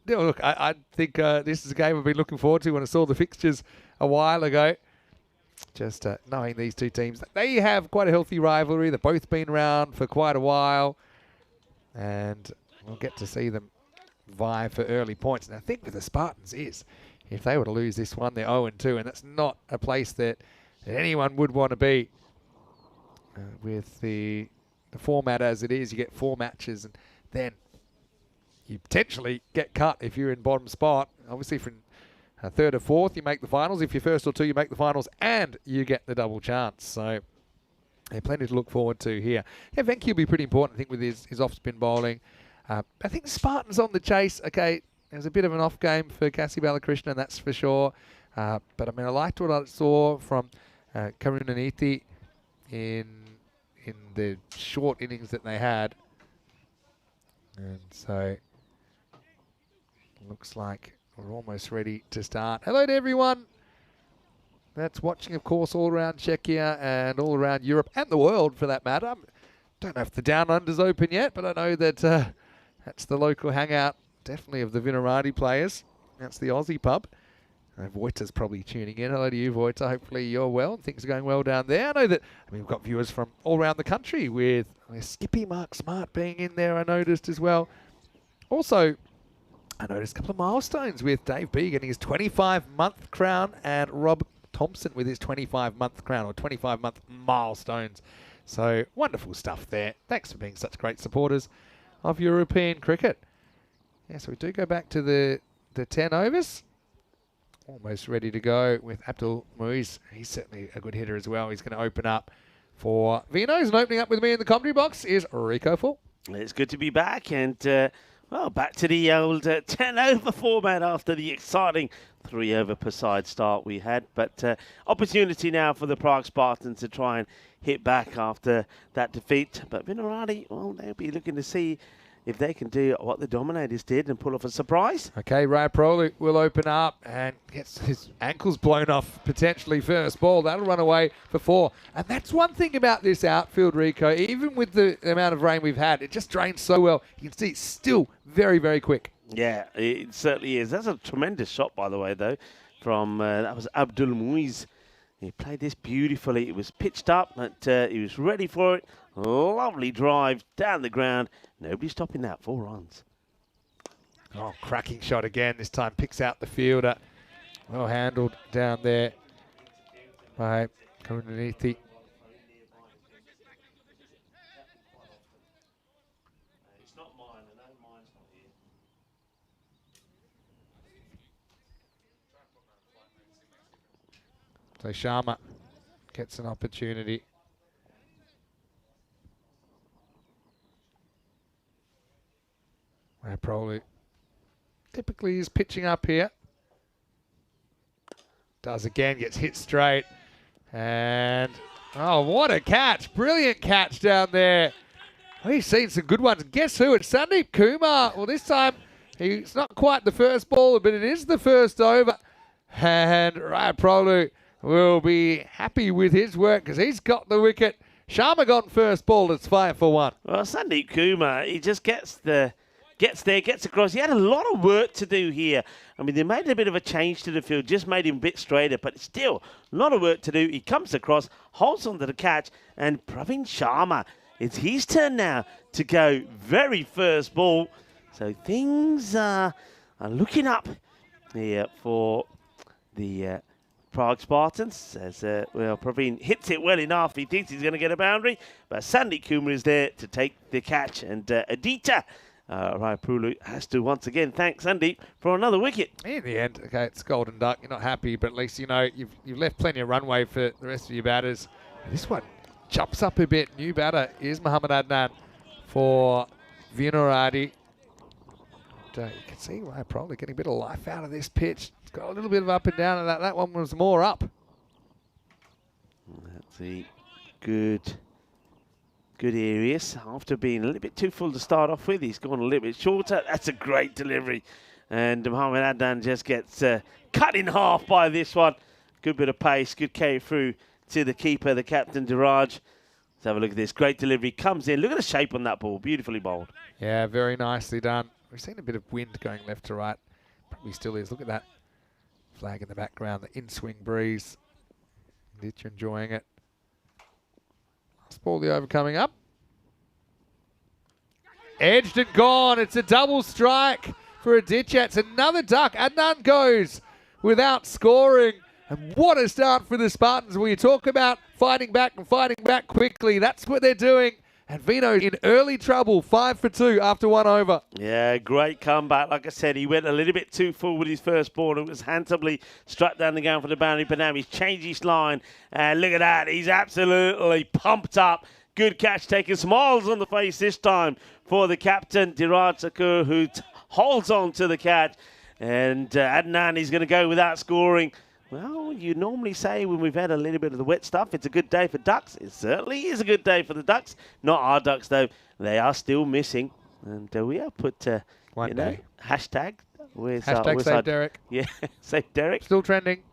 look, I think this is a game I've been looking forward to when I saw the fixtures a while ago. Just knowing these 2 teams, they have quite a healthy rivalry. They've both been around for quite a while. And we'll get to see them vie for early points. And I think with the Spartans is, if they were to lose this one, they're 0-2. And that's not a place that anyone would want to be. With the format as it is, you get 4 matches and then you potentially get cut if you're in bottom spot. Obviously, from 3rd or 4th, you make the finals. If you're 1st or 2, you make the finals, and you get the double chance. So, plenty to look forward to here. Yeah, Venki will be pretty important, I think, with his off-spin bowling. I think the Spartans on the chase. Okay, it was a bit of an off game for Kasi Balakrishnan, that's for sure. But, I mean, I liked what I saw from Karunaniti in the short innings that they had. And so looks like we're almost ready to start. Hello to everyone that's watching, of course, all around Czechia and all around Europe and the world for that matter. Don't know if the Down Under's open yet, but I know that that's the local hangout, definitely of the Vinaradi players. That's the Aussie pub. Voita's probably tuning in. Hello to you, Voita. Hopefully you're well and things are going well down there. I know that we've got viewers from all around the country with Skippy Mark Smart being in there, I noticed as well. Also, I noticed a couple of milestones with Dave B getting his 25-month crown and Rob Thompson with his 25-month crown or 25-month milestones. So wonderful stuff there. Thanks for being such great supporters of European cricket. Yeah, so we do go back to the 10 overs. Almost ready to go with Abdul Muiz. He's certainly a good hitter as well. He's going to open up for Vinos. And opening up with me in the commentary box is Rico Full. It's good to be back and, back to the old 10-over format after the exciting 3-over per side start we had. But opportunity now for the Prague Spartans to try and hit back after that defeat. But Vinaradi, well, they'll be looking to see if they can do what the Dominators did and pull off a surprise. Okay, Ray Prolu will open up and gets his ankles blown off potentially first ball. That'll run away for 4. And that's one thing about this outfield, Rico. Even with the amount of rain we've had, it just drains so well. You can see it's still very, very quick. Yeah, it certainly is. That's a tremendous shot, by the way, though, from that was Abdul Muiz. He played this beautifully. It was pitched up, but he was ready for it. Lovely drive down the ground. Nobody stopping that. 4 runs. Oh, cracking shot again. This time picks out the fielder. Well handled down there by Karunanithi. It's not mine. I know mine's not here. So Sharma gets an opportunity. Where probably typically is pitching up here. Does again, gets hit straight. And, oh, what a catch. Brilliant catch down there. We've seen some good ones. Guess who? It's Sandeep Kumar. Well, this time, it's not quite the first ball, but it is the first over. And Raya Prolu will be happy with his work because he's got the wicket. Sharma got first ball. It's 5 for 1. Well, Sandeep Kumar, he just gets there, gets across. He had a lot of work to do here. I mean, they made a bit of a change to the field, just made him a bit straighter, but still, a lot of work to do. He comes across, holds onto the catch, and Praveen Sharma, it's his turn now to go very first ball. So things are looking up here for the Prague Spartans. As well, Praveen hits it well enough. He thinks he's going to get a boundary, but Sandeep Kumar is there to take the catch, and Aditya Raya Prolu has to once again thank Sandeep for another wicket. In the end, okay, it's golden duck. You're not happy, but at least you know you've left plenty of runway for the rest of your batters. This one jumps up a bit. New batter is Muhammad Adnan for Vinuradi. You can see Raya Prolu getting a bit of life out of this pitch. It's got a little bit of up and down, and that one was more up. That's a good areas. After being a little bit too full to start off with, he's gone a little bit shorter. That's a great delivery. And Muhammad Adnan just gets cut in half by this one. Good bit of pace, good carry through to the keeper, the captain, Diraj. Let's have a look at this. Great delivery. Comes in. Look at the shape on that ball. Beautifully bowled. Yeah, very nicely done. We've seen a bit of wind going left to right. Probably still is. Look at that flag in the background, the in-swing breeze. Ditch enjoying it. Last ball, the over coming up. Edged and gone. It's a double strike for Aditya. It's another duck. Adnan goes without scoring. And what a start for the Spartans. We talk about fighting back and fighting back quickly. That's what they're doing. And Vino's in early trouble, 5 for 2 after 1 over. Yeah, great comeback. Like I said, he went a little bit too full with his first ball. It was handsomely struck down the ground for the boundary, but now he's changed his line. And look at that. He's absolutely pumped up. Good catch, taking smiles on the face this time for the captain, Diraj Thakur, who holds on to the catch. And Adnan is going to go without scoring. Well, you normally say when we've had a little bit of the wet stuff, it's a good day for ducks. It certainly is a good day for the ducks. Not our ducks, though. They are still missing. And we have put, One day. hashtag. Hashtag save Derek. Yeah, save Derek. Still trending.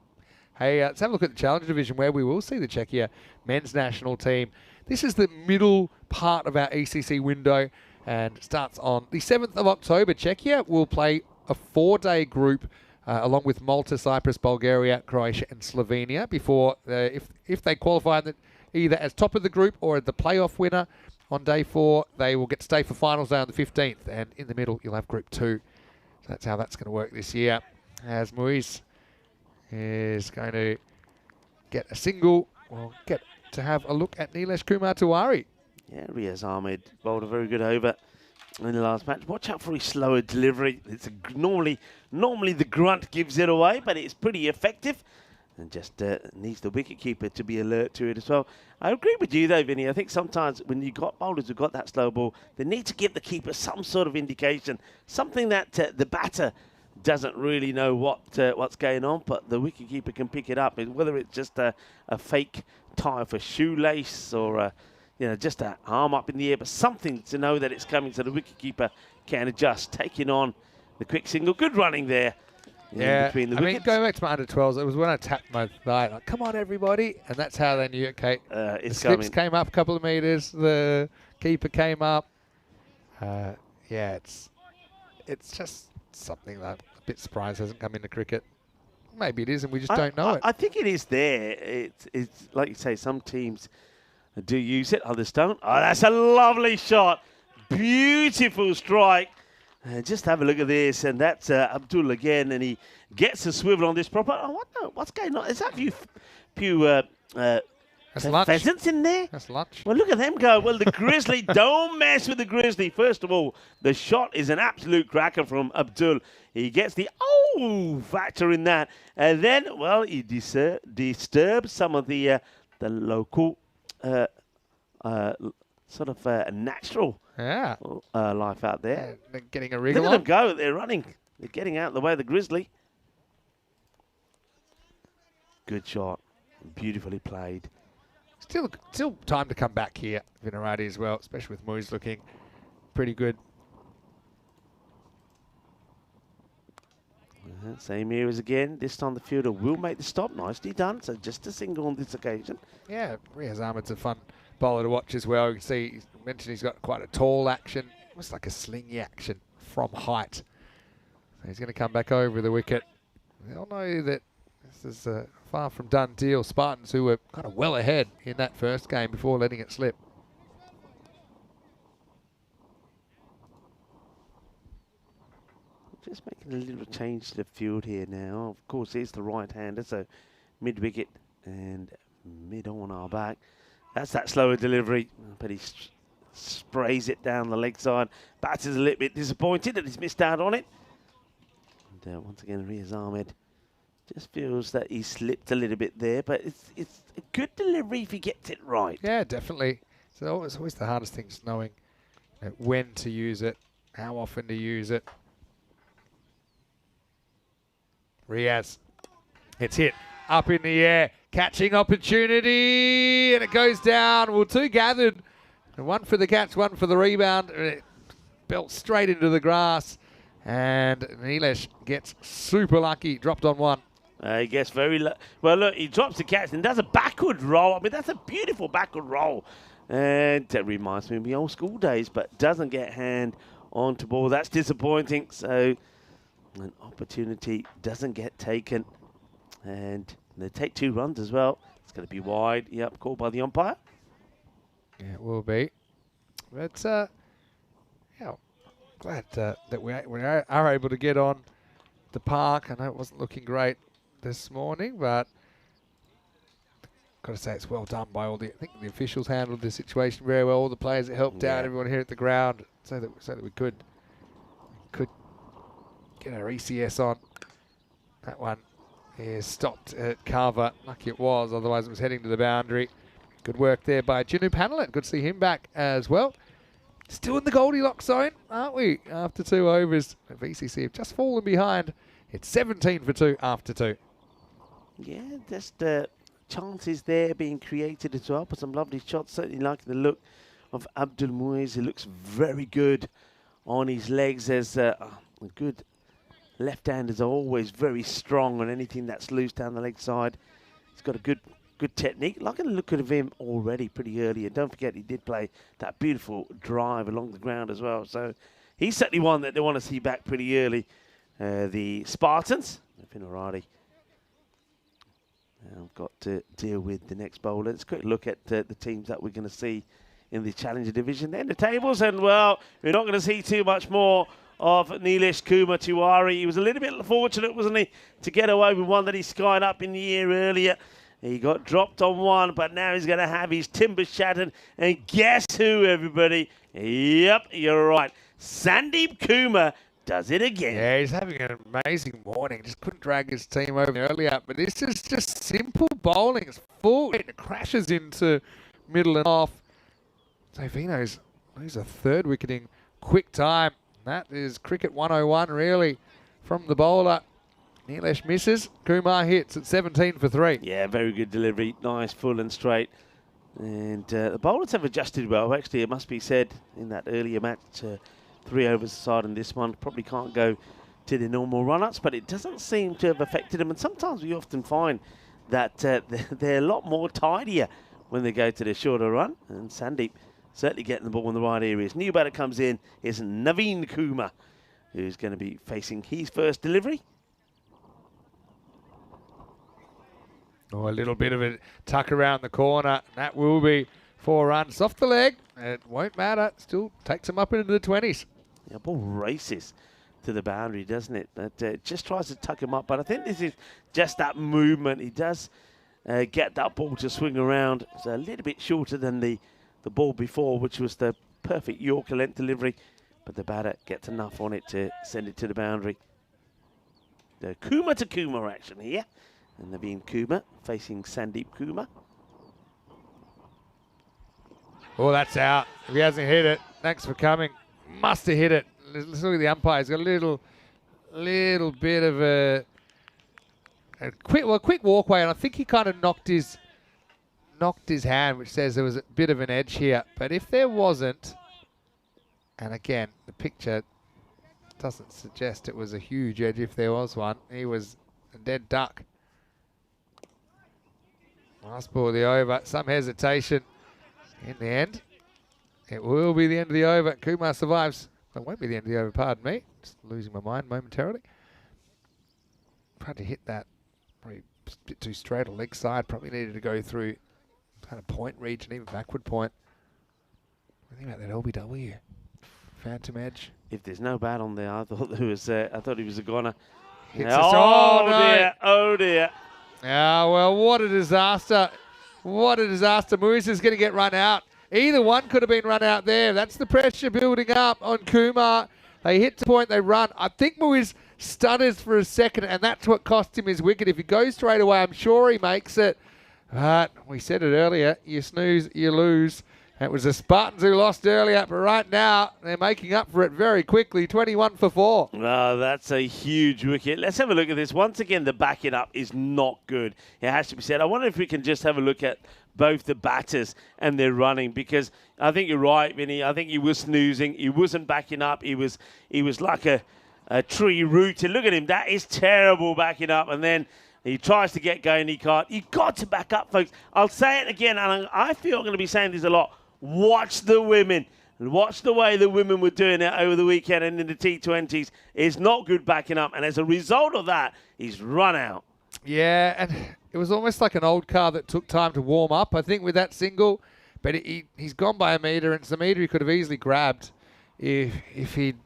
Hey, let's have a look at the Challenger Division where we will see the Czechia men's national team. This is the middle part of our ECC window and starts on the 7th of October. Czechia will play a 4-day group along with Malta, Cyprus, Bulgaria, Croatia and Slovenia before, if they qualify either as top of the group or the playoff winner on day 4, they will get to stay for finals day on the 15th. And in the middle, you'll have group 2. So that's how that's going to work this year. As Muiz is going to get a single, we'll get to have a look at Nilesh Kumar Tiwari. Yeah, Riaz Ahmed bowled a very good over in the last match. Watch out for his slower delivery. It's normally the grunt gives it away, but it's pretty effective. And just needs the wicketkeeper to be alert to it as well. I agree with you though, Vinny. I think sometimes when you've got bowlers who've got that slow ball, they need to give the keeper some sort of indication, something that the batter doesn't really know what's going on, but the wicketkeeper can pick it up. Whether it's just a fake tie of a shoelace or just an arm up in the air, but something to know that it's coming so the wicketkeeper can adjust. Taking on the quick single. Good running there. Yeah, Between the I mean, wickets. going back to my under-12s, it was when I tapped my thigh, like, come on, everybody. And that's how they knew, okay, the it's slips coming. came up a couple of metres, the keeper came up. Yeah, it's just something that I'm a bit surprised hasn't come into cricket. Maybe it is, and we just don't know it. I think it is there. It's like you say, some teams do use it, others don't. Oh, that's a lovely shot. Beautiful strike. Just have a look at this, and that's Abdul again, and he gets a swivel on this proper. Oh, what's going on? Is that few pheasants in there? That's lunch. Well, look at them go. Well, the Grizzly, don't mess with the Grizzly. First of all, the shot is an absolute cracker from Abdul. He gets the factor in that. And then, well, he disturbs some of the local sort of natural life out there. They're getting a wriggle Look on. at them go. They're running. They're getting out of the way of the Grizzly. Good shot. Beautifully played. Still time to come back here, Vinarati as well, especially with Moose looking pretty good. Same here as again. This time the fielder will make the stop. Nicely done. So just a single on this occasion. Yeah, Riaz Ahmed's a fun bowler to watch as well. You can see, you mentioned he's got quite a tall action. Almost like a slingy action from height. So he's going to come back over the wicket. We all know that this is a far from done deal. Spartans, who were kind of well ahead in that first game before letting it slip. Just making a little change to the field here now. Of course, it's the right-hander, so mid-wicket and mid-on our back. That's that slower delivery, but he sprays it down the leg side. Batter's a little bit disappointed that he's missed out on it. And once again, Riaz Ahmed just feels that he slipped a little bit there, but it's a good delivery if he gets it right. Yeah, definitely. So it's always the hardest thing, is knowing when to use it, how often to use it. Riaz, it's hit up in the air, catching opportunity, and it goes down. Well, two gathered, one for the catch, one for the rebound, and it belts straight into the grass, and Nilesh gets super lucky, dropped on one. He gets very well. Look, he drops the catch and does a backward roll. I mean, that's a beautiful backward roll, and that reminds me of the old school days. But doesn't get hand onto ball. That's disappointing. So an opportunity doesn't get taken, and they take 2 runs as well. It's going to be wide. Yep, called by the umpire. Yeah, it will be. But yeah, glad that we are able to get on the park. I know it wasn't looking great this morning, but got to say it's well done by all the. I think the officials handled the situation very well. All the players that helped out, everyone here at the ground, so that we could get our ECS on. That one is stopped at cover. Lucky it was, otherwise it was heading to the boundary. Good work there by Jinu Panelet. Good to see him back as well. Still in the Goldilocks zone, aren't we? After 2 overs, VCC have just fallen behind. It's 17 for 2 after 2. Yeah, just chances there being created as well. But some lovely shots. Certainly liking the look of Abdul Muiz. He looks very good on his legs. There's a good left-handers are always very strong on anything that's loose down the leg side. He's got a good technique. Liking the look of him already pretty early. And don't forget, he did play that beautiful drive along the ground as well. So he's certainly one that they want to see back pretty early. The Spartans, Finarati, I've got to deal with the next bowler. Let's quick look at the teams that we're going to see in the Challenger Division. Then the tables, and well, we're not going to see too much more of Nilesh Kumar Tiwari. He was a little bit fortunate, wasn't he, to get away with one that he skied up in the air earlier. He got dropped on one, but now he's going to have his timbers shattered. And guess who, everybody? Yep, you're right. Sandeep Kumar does it again. Yeah, he's having an amazing morning. Just couldn't drag his team over earlier. But this is just simple bowling. It's full. It crashes into middle and off. So Vino's lose a third wicket in quick time. That is cricket 101, really, from the bowler. Nilesh misses. Kumar hits at 17 for 3. Yeah, very good delivery. Nice, full and straight. And the bowlers have adjusted well. Actually, it must be said in that earlier match, 3 overs aside in this one, probably can't go to the normal run-ups, but it doesn't seem to have affected them. And sometimes we often find that they're a lot more tidier when they go to the shorter run. And Sandeep certainly getting the ball in the right areas. New batter comes in is Naveen Kumar. who's going to be facing his first delivery. Oh, a little bit of a tuck around the corner. That will be 4 runs off the leg. It won't matter. Still takes him up into the 20s. Yeah, ball races to the boundary, doesn't it? That just tries to tuck him up. But I think this is just that movement. He does get that ball to swing around. It's a little bit shorter than the ball before, which was the perfect Yorker length delivery. But the batter gets enough on it to send it to the boundary. The Kumar to Kumar action here. And Naveen Kumar facing Sandeep Kumar. Oh, that's out. If he hasn't hit it, thanks for coming. Must have hit it. Let's look at the umpire. He's got a little bit of a quick walkway, and I think he kind of knocked his hand, which says there was a bit of an edge here. But if there wasn't, and again, the picture doesn't suggest it was a huge edge if there was one. He was a dead duck. Last ball of the over. Some hesitation in the end. It will be the end of the over. Kumar survives. It won't be the end of the over, pardon me. Just losing my mind momentarily. Tried to hit that. Probably a bit too straight on leg side. Probably needed to go through kind of point region, even backward point. What do you think about that LBW? Phantom edge. If there's no bat on there, I thought he was a goner. Oh, no. Dear! Oh dear! Yeah, well, what a disaster. What a disaster. Moose is going to get run out. Either one could have been run out there. That's the pressure building up on Kumar. They hit the point, they run. I think Moose stutters for a second, and that's what cost him his wicket. If he goes straight away, I'm sure he makes it. But we said it earlier, you snooze, you lose. It was the Spartans who lost earlier, but right now they're making up for it very quickly, 21 for 4. Oh, that's a huge wicket. Let's have a look at this. Once again, the backing up is not good. It has to be said. I wonder if we can just have a look at both the batters and their running, because I think you're right, Vinny. I think he was snoozing. He wasn't backing up. He was like a tree rooted. Look at him. That is terrible backing up. And then he tries to get going. He can't. You've got to back up, folks. I'll say it again, and I feel I'm going to be saying this a lot. Watch the women. Watch the way the women were doing it over the weekend and in the T20s. It's not good backing up. And as a result of that, he's run out. Yeah, and it was almost like an old car that took time to warm up, I think, with that single. But he's gone by a metre, and it's a metre he could have easily grabbed if he'd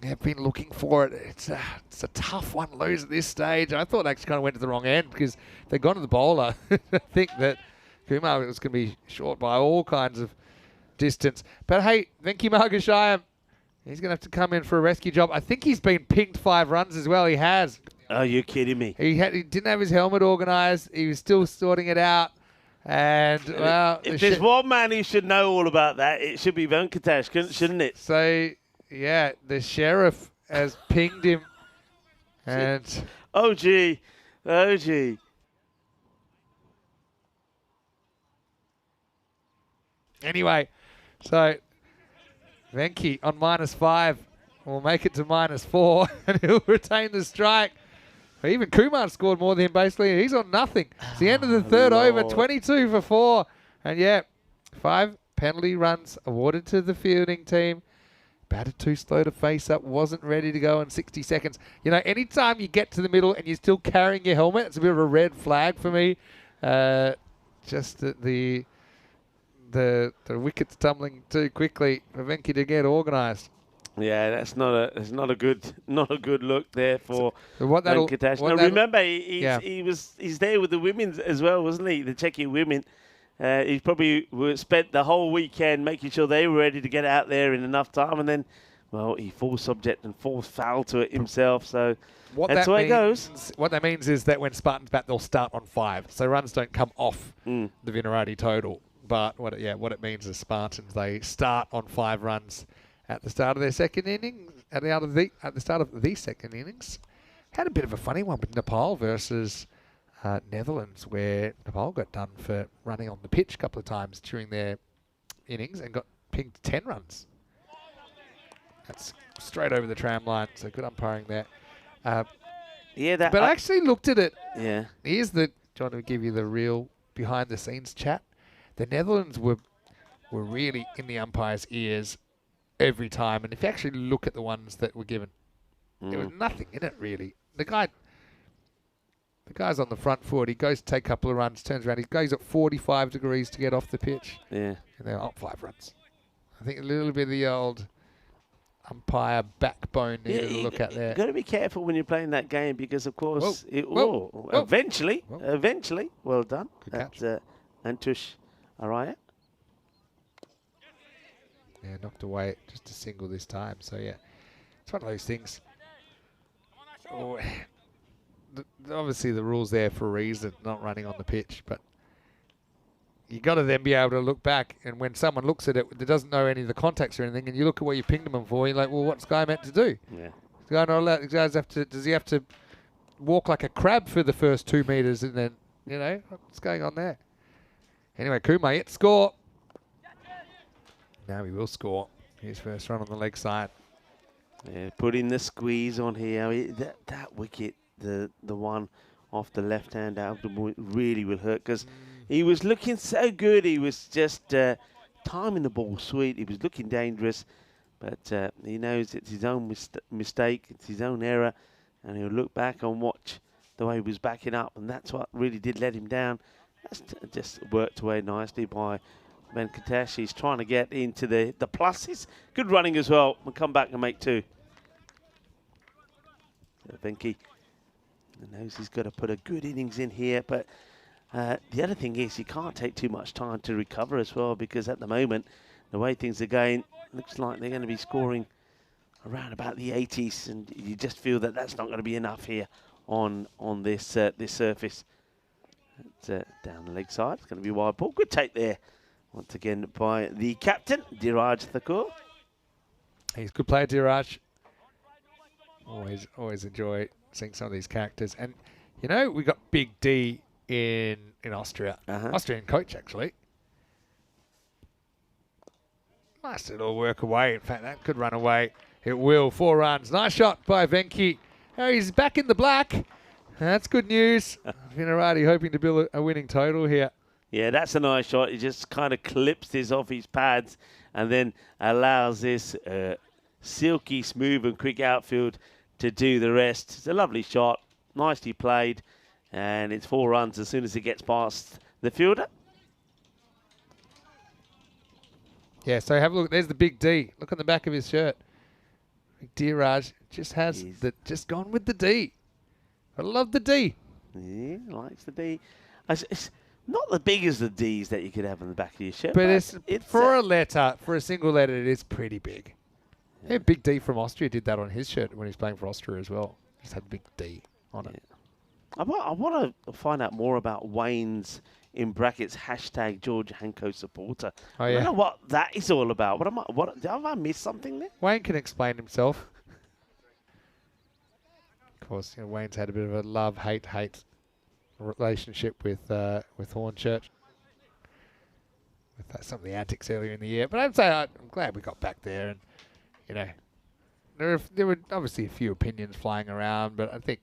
been looking for it. It's a tough one to lose at this stage. I thought it actually kind of went to the wrong end because they'd gone to the bowler. I think that Kumar was going to be short by all kinds of distance. But hey, Venki Margashayam, he's going to have to come in for a rescue job. I think he's been pinged 5 runs as well. He has. Are you kidding me? He didn't have his helmet organised. He was still sorting it out. And, well... If there's one man who should know all about that, it should be Venkatesh, shouldn't it? So, yeah, the sheriff has pinged him. And... Oh, gee. Oh, gee. Anyway, so Venki on -5 will make it to -4, and he'll retain the strike. Even Kumar scored more than him, basically. He's on nothing. It's the end of the third over, 22 for 4. And, yeah, 5 penalty runs awarded to the fielding team. Batted too slow to face up, wasn't ready to go in 60 seconds. You know, anytime you get to the middle and you're still carrying your helmet, it's a bit of a red flag for me. Just the wicket's tumbling too quickly for Venki to get organised. Yeah, that's not a good look there for Venkatesh. Now remember, he's there with the women as well, wasn't he? The Czechia women. He probably spent the whole weekend making sure they were ready to get out there in enough time, and then, well, he falls subject and falls foul to it himself. So that's the way it goes. What that means is that when Spartans bat, they'll start on 5, so runs don't come off the Vinarati total. But what it means is Spartans, they start on 5 runs at the start of their second innings. At the start of the second innings, had a bit of a funny one with Nepal versus Netherlands, where Nepal got done for running on the pitch a couple of times during their innings and got pinged 10 runs. That's straight over the tram line, so good umpiring there. But I actually looked at it. Yeah. Here's trying to give you the real behind the scenes chat. The Netherlands were really in the umpire's ears every time. And if you actually look at the ones that were given, there was nothing in it really. The guy's on the front foot. He goes to take a couple of runs, turns around. He goes at 45 degrees to get off the pitch. Yeah. And they're up 5 runs. I think a little bit of the old umpire backbone needed to look at there. You've got to be careful when you're playing that game because, of course, eventually, well done. Good catch. That's Antush Araya. Yeah, knocked away just a single this time. So, yeah, it's one of those things. Oh, obviously, the rule's there for a reason, not running on the pitch. But you got to then be able to look back. And when someone looks at it that doesn't know any of the context or anything, and you look at what you pinged him for, you're like, well, what's the guy meant to do? Yeah. The guy not allowed, the guys have to, does he have to walk like a crab for the first 2 meters and then, what's going on there? Anyway, Kumar yet to score. Now he will score his first run on the leg side. Yeah, putting the squeeze on here. That wicket, the one off the left hand out really will hurt because he was looking so good. He was just timing the ball sweet. He was looking dangerous, but he knows it's his own mistake. It's his own error, and he'll look back and watch the way he was backing up, and that's what really did let him down. That's just worked away nicely by Venkatesh. He's trying to get into the pluses. Good running as well. We'll come back and make 2. So Venki knows he's got to put a good innings in here, but the other thing is he can't take too much time to recover as well because at the moment, the way things are going, looks like they're going to be scoring around about the 80s, and you just feel that that's not going to be enough here on this surface. Down the leg side, it's going to be a wide ball. Good take there, once again by the captain, Diraj Thakur. He's a good player, Diraj. Always enjoy seeing some of these characters. And, we got Big D in Austria. Austrian coach, actually. Nice little work away. In fact, that could run away. It will. 4 runs. Nice shot by Venki. Oh, he's back in the black. That's good news. Vinarati hoping to build a winning total here. Yeah, that's a nice shot. He just kind of clips this off his pads and then allows this silky, smooth and quick outfield to do the rest. It's a lovely shot. Nicely played. And it's 4 runs as soon as it gets past the fielder. Yeah, so have a look. There's the Big D. Look on the back of his shirt. Diraj just has just gone with the D. I love the D. Yeah, likes the D. It's not the big as the D's that you could have on the back of your shirt. But it's for a single letter, it is pretty big. Yeah, Big D from Austria did that on his shirt when he was playing for Austria as well. Just had Big D on it. I want to find out more about Wayne's, in brackets, hashtag George Hanco supporter. Oh, I don't know what that is all about. Have I missed something there? Wayne can explain himself. Of course, Wayne's had a bit of a love-hate relationship with Hornchurch. With some of the antics earlier in the year. But I'm glad we got back there. And, there were obviously a few opinions flying around, but I think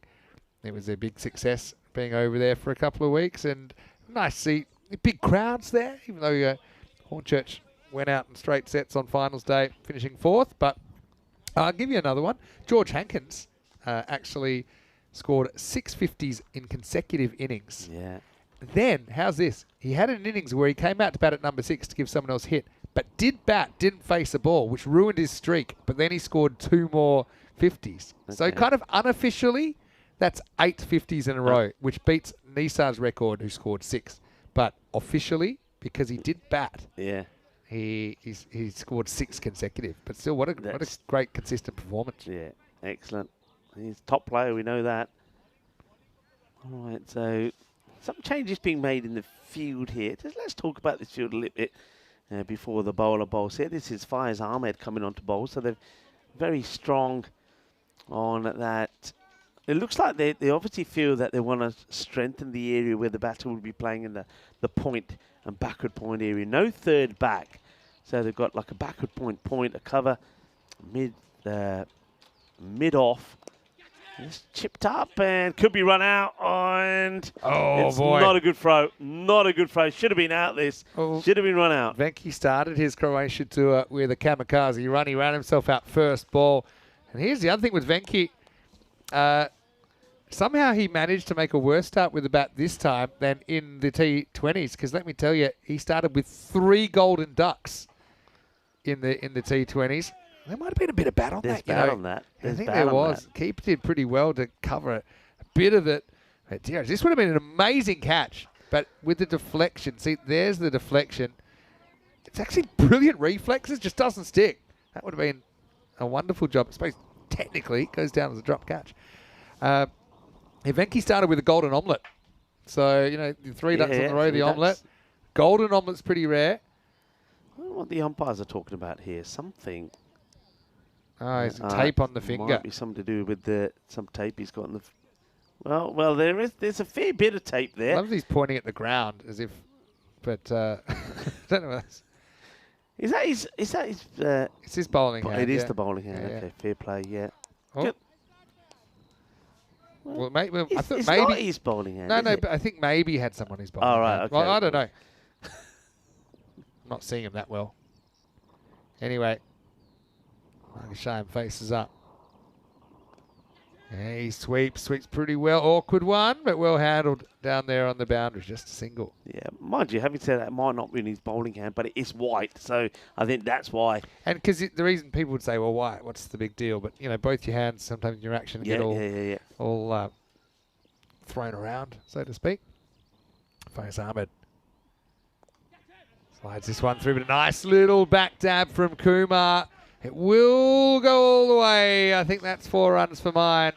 it was a big success being over there for a couple of weeks. And nice to see big crowds there, even though Hornchurch went out in straight sets on finals day, finishing 4th. But I'll give you another one. George Hankins actually scored 650s in consecutive innings. Yeah. Then, how's this? He had an innings where he came out to bat at number 6 to give someone else hit, but didn't face a ball, which ruined his streak. But then he scored 2 more 50s. Okay. So kind of unofficially, that's 8 50s in a row, which beats Nisar's record, who scored 6. But officially, because he did bat, he scored 6 consecutive. But still, what a great consistent performance. Yeah, excellent. He's top player, we know that. All right, so some changes being made in the field here. Let's talk about this field a little bit before the bowler bowls here. This is Faiz Ahmed coming on to bowl, so they're very strong on that. It looks like they obviously feel that they want to strengthen the area where the batter will be playing in the point and backward point area. No third back, so they've got like a backward point, a cover, mid off. It's chipped up and could be run out, and it's not a good throw. Not a good throw. Should have been out this. Should have been run out. Venki started his Croatia tour with a kamikaze run. He ran himself out first ball. And here's the other thing with Venki. Somehow he managed to make a worse start with the bat this time than in the T20s, because let me tell you, he started with 3 golden ducks in the T20s. There might have been a bit of bat on There's that. bat on that. I think there was. Keeper did pretty well to cover a bit of it. But dear, this would have been an amazing catch, but with the deflection. See, there's the deflection. It's actually brilliant reflexes, just doesn't stick. That would have been a wonderful job. I suppose technically it goes down as a drop catch. Evenki started with a golden omelette. So, you know, the 3 ducks on the row, the omelette. Golden omelette's pretty rare. I don't know what the umpires are talking about here. Something. Oh, it's tape on the finger. Might be something to do with some tape he's got on the... Well, there's a fair bit of tape there. I love he's pointing at the ground as if... But, I don't know what that's... Is that his... It's his bowling hand. It is the bowling hand. Yeah, Okay, fair play, yeah. Oh. Good. Well, maybe I thought it's maybe not his bowling hand. No, is it? but I think maybe he had someone on his bowling Oh, right, hand. okay. Well, I don't know. I'm not seeing him that well. Anyway, Shane faces up. Yeah, he sweeps pretty well. Awkward one, but well handled down there on the boundary. Just a single. Yeah, mind you, having said that, it might not be in his bowling hand, but it is white, so I think that's why. And because the reason people would say, well, why? What's the big deal? But, you know, both your hands, sometimes your action get all thrown around, so to speak. Faiz Ahmed slides this one through, but a nice little back dab from Kumar. It will go all the way. I think that's 4 runs for mine.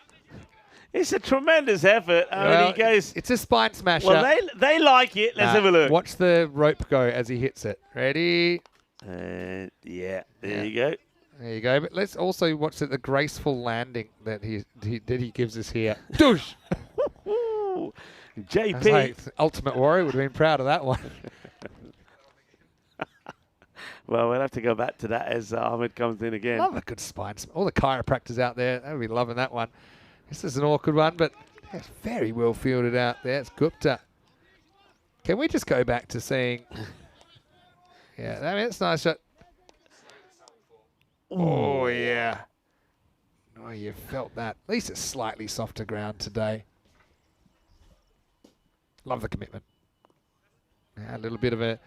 It's a tremendous effort. I mean, he goes... It's a spine smasher. Well, they like it. Let's have a look. Watch the rope go as he hits it. Ready? There you go. There you go. But let's also watch the graceful landing that he gives us here. Douche! JP. Like, Ultimate Warrior would have been proud of that one. Well, we'll have to go back to that as Ahmed comes in again. Love a good spine. All the chiropractors out there, they would be loving that one. This is an awkward one, but it's very well fielded out there. It's Gupta. Can we just go back to seeing... Yeah, I mean, it's a nice shot. Oh, yeah. Oh, you felt that. At least it's slightly softer ground today. Love the commitment. Yeah, a little bit of a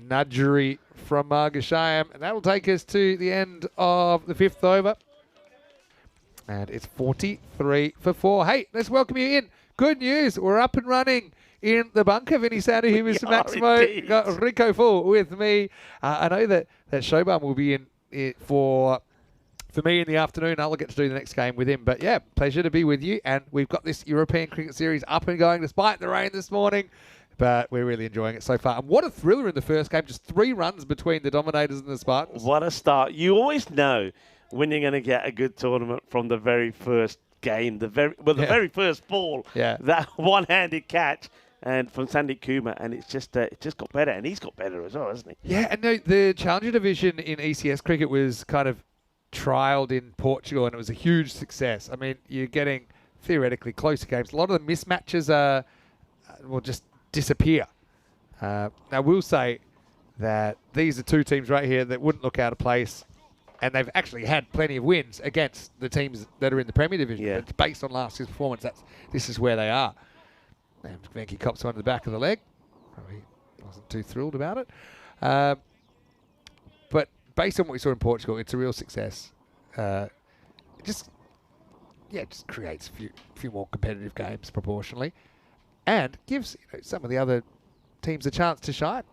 nudgery from Margashayam, and that will take us to the end of the 5th over. And it's 43 for 4. Hey, let's welcome you in. Good news, we're up and running in the bunker. Vinny Sandu here, Mr. Maximo. Got Rico Full with me. I know that Shobhan will be in for me in the afternoon. I'll get to do the next game with him. But yeah, pleasure to be with you. And we've got this European Cricket Series up and going despite the rain this morning. But we're really enjoying it so far. And what a thriller in the first game. Just 3 runs between the Dominators and the Spartans. What a start. You always know when you're going to get a good tournament from the very first game, the very first ball. Yeah. That one-handed catch and from Sandeep Kumar, and it just got better, and he's got better as well, hasn't he? Yeah, and the Challenger division in ECS cricket was kind of trialled in Portugal, and it was a huge success. I mean, you're getting theoretically closer games. A lot of the mismatches will just disappear. Now, we'll say that these are 2 teams right here that wouldn't look out of place, and they've actually had plenty of wins against the teams that are in the Premier Division. Yeah. But based on last year's performance, this is where they are. And Venki cops one to the back of the leg. Probably wasn't too thrilled about it. But based on what we saw in Portugal, it's a real success. It just creates a few more competitive games proportionally, and gives some of the other teams a chance to shine.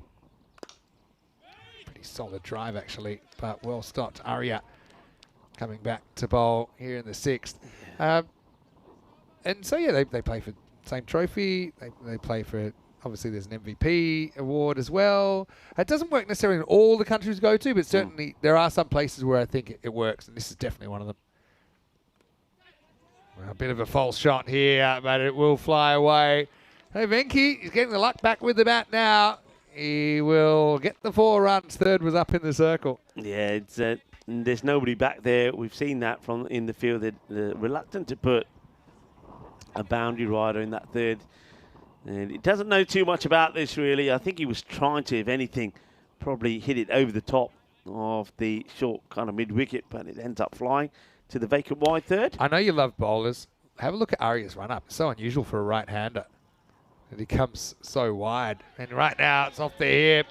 Pretty solid drive actually, but well stopped. Arya coming back to bowl here in the 6th. And so yeah, they play for the same trophy. They play for, obviously there's an MVP award as well. It doesn't work necessarily in all the countries we go to, but certainly there are some places where I think it works, and this is definitely one of them. Well, a bit of a false shot here, but it will fly away. Hey, Venki, he's getting the luck back with the bat now. He will get the 4 runs. 3rd was up in the circle. Yeah, it's there's nobody back there. We've seen that from in the field. They're reluctant to put a boundary rider in that 3rd. And he doesn't know too much about this, really. I think he was trying to, if anything, probably hit it over the top of the short kind of mid-wicket, but it ends up flying. to the vacant wide third. I know you love bowlers. Have a look at Aria's run up. It's so unusual for a right-hander. And he comes so wide. And right now it's off the hip.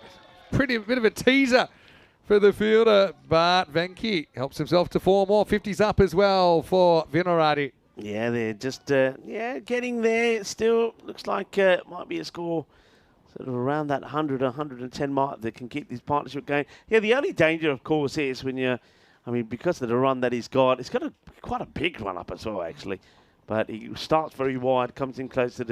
Pretty bit of a teaser for the fielder. But Venki helps himself to 4 more. 50's up as well for Vinorati. Yeah, they're just getting there. Still looks like it might be a score sort of around that 100 or 110 mark that can keep this partnership going. Yeah, the only danger, of course, is when because of the run that he's got quite a big run up as well, actually. But he starts very wide, comes in close to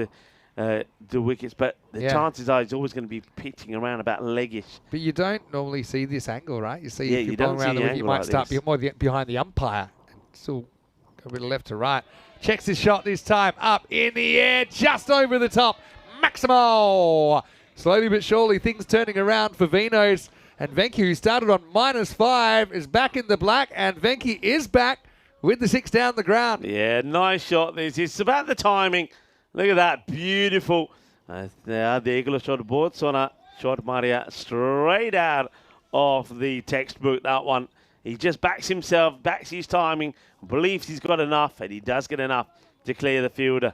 the wickets, but the chances are he's always going to be pitching around about leggish. But you don't normally see this angle, right? You see, if you you're don't bowling around see the wicket, you might start more behind the umpire. And still go a bit left to right. Checks his shot this time. Up in the air, just over the top. Maximo! Slowly but surely, things turning around for Vinos. And Venki, who started on -5, is back in the black. And Venki is back with the 6 down the ground. Yeah, nice shot this. It's about the timing. Look at that. Beautiful. The eagle shot board. Sona shot Maria straight out of the textbook, that one. He just backs himself, backs his timing, believes he's got enough, and he does get enough to clear the fielder.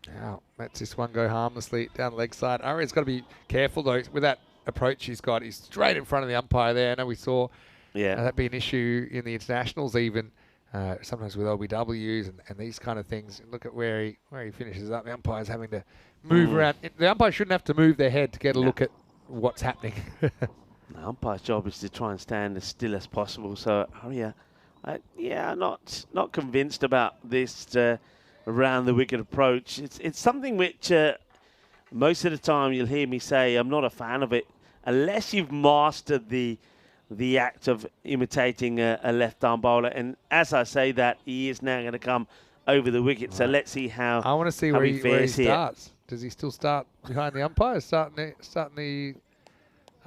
Now, lets this one go harmlessly down the leg side. Aria's got to be careful, though, with that approach he's got. He's straight in front of the umpire there. I know we saw that be an issue in the internationals even, sometimes with LBWs and these kind of things. Look at where he finishes up. The umpire's having to move around. The umpire shouldn't have to move their head to get a look at what's happening. The umpire's job is to try and stand as still as possible. So, Aria, not convinced about this around the wicket approach. It's something which most of the time you'll hear me say I'm not a fan of it unless you've mastered the act of imitating a left-arm bowler. And as I say that, he is now going to come over the wicket. Right. So let's see how I want to see where he starts. Does he still start behind the umpire, starting the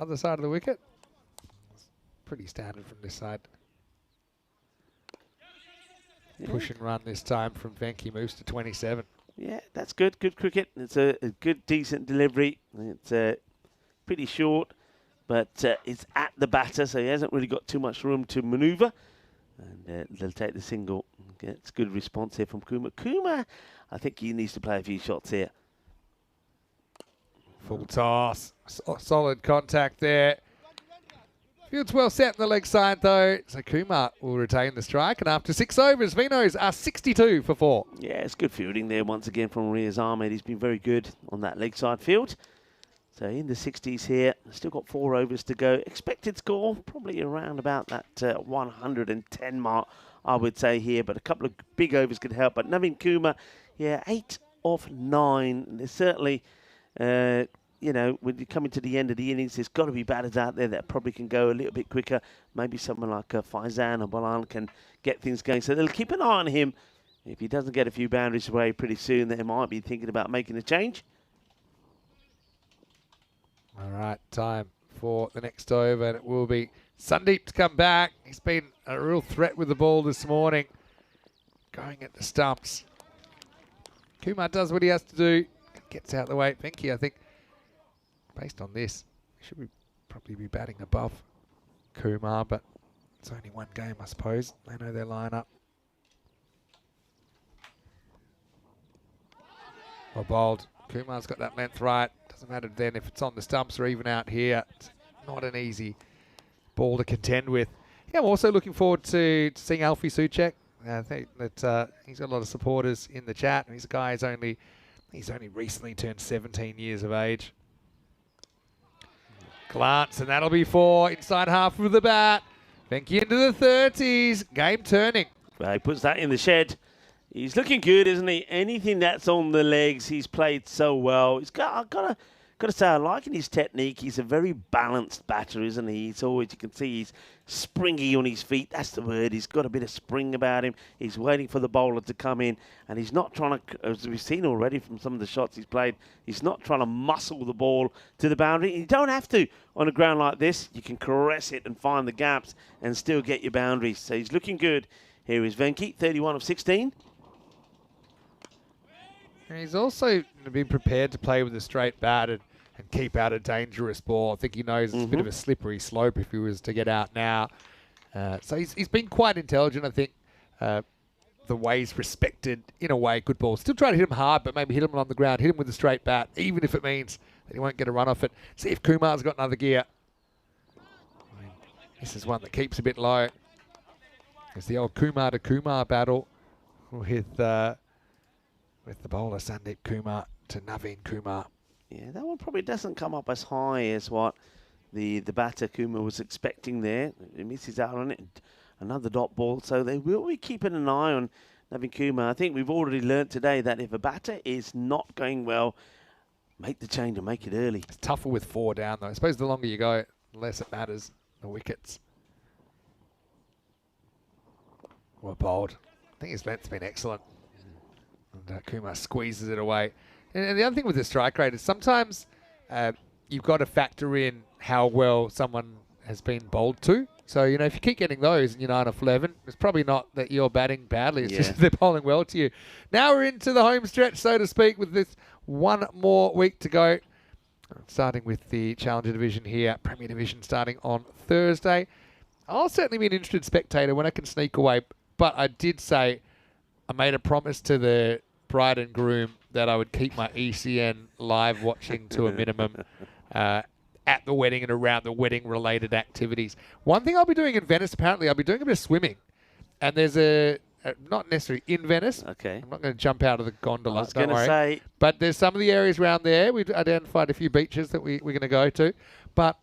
other side of the wicket? It's pretty standard from this side. Yeah. Push and run this time from Venki, moves to 27. Yeah, that's good. Good cricket. It's a good, decent delivery. It's pretty short, but it's at the batter, so he hasn't really got too much room to manoeuvre. And they'll take the single. It's good response here from Kuma. Kuma, I think he needs to play a few shots here. Full toss. Solid contact there. Field's well set on the leg side, though. So Kumar will retain the strike. And after 6 overs, Vinos are 62 for 4. Yeah, it's good fielding there once again from Riaz Ahmed. He's been very good on that leg side field. So in the 60s here. Still got 4 overs to go. Expected score, probably around about that 110 mark, I would say here. But a couple of big overs could help. But Navin Kumar, 8 of 9. There's certainly... when you come into the end of the innings, there's got to be batters out there that probably can go a little bit quicker. Maybe someone like Faizan or Balan can get things going. So they'll keep an eye on him. If he doesn't get a few boundaries away pretty soon, they might be thinking about making a change. All right, time for the next over, and it will be Sandeep to come back. He's been a real threat with the ball this morning, going at the stumps. Kumar does what he has to do, gets out the way. Venki, I think, based on this, should probably be batting above Kumar, but it's only one game, I suppose. They know their lineup. Well bowled. Kumar's got that length right. Doesn't matter then if it's on the stumps or even out here. It's not an easy ball to contend with. Yeah, I'm also looking forward to seeing Alfie Soucek. I think that he's got a lot of supporters in the chat. He's a guy he's only recently turned 17 years of age. Glance, and that'll be 4 inside half of the bat. Venki into the 30s. Game turning. Well, he puts that in the shed. He's looking good, isn't he? Anything that's on the legs, he's played so well. I've got to say, I like his technique. He's a very balanced batter, isn't he? He's always, you can see he's springy on his feet. That's the word. He's got a bit of spring about him. He's waiting for the bowler to come in, and he's not trying to, as we've seen already from some of the shots he's played, he's not trying to muscle the ball to the boundary. You don't have to on a ground like this. You can caress it and find the gaps and still get your boundaries. So he's looking good. Here is Venki, 31 of 16. And he's also been prepared to play with a straight bat and and keep out a dangerous ball. I think he knows it's a bit of a slippery slope if he was to get out now. So he's been quite intelligent, I think. The way he's respected, in a way, good ball. Still try to hit him hard, but maybe hit him on the ground, hit him with a straight bat, even if it means that he won't get a run off it. See if Kumar's got another gear. This is one that keeps a bit low. It's the old Kumar to Kumar battle with the bowler Sandeep Kumar to Naveen Kumar. Yeah, that one probably doesn't come up as high as what the batter Kumar was expecting there. He misses out on it. Another dot ball, so they will be keeping an eye on Naveen Kumar. I think we've already learnt today that if a batter is not going well, make the change and make it early. It's tougher with 4 down, though. I suppose the longer you go, the less it matters, the wickets. Well bowled. I think his length's been excellent. And Kumar squeezes it away. And the other thing with the strike rate is sometimes you've got to factor in how well someone has been bowled to. So, you know, if you keep getting those and you're 9 off 11, it's probably not that you're batting badly. It's just they're bowling well to you. Now we're into the home stretch, so to speak, with this one more week to go. Starting with the Challenger Division here, Premier Division starting on Thursday. I'll certainly be an interested spectator when I can sneak away. But I did say I made a promise to the bride and groom that I would keep my ECN live watching to a minimum at the wedding and around the wedding-related activities. One thing I'll be doing in Venice, apparently, I'll be doing a bit of swimming. And there's not necessarily in Venice. Okay. I'm not going to jump out of the gondola, I was going to say. But there's some of the areas around there. We've identified a few beaches that we're going to go to. But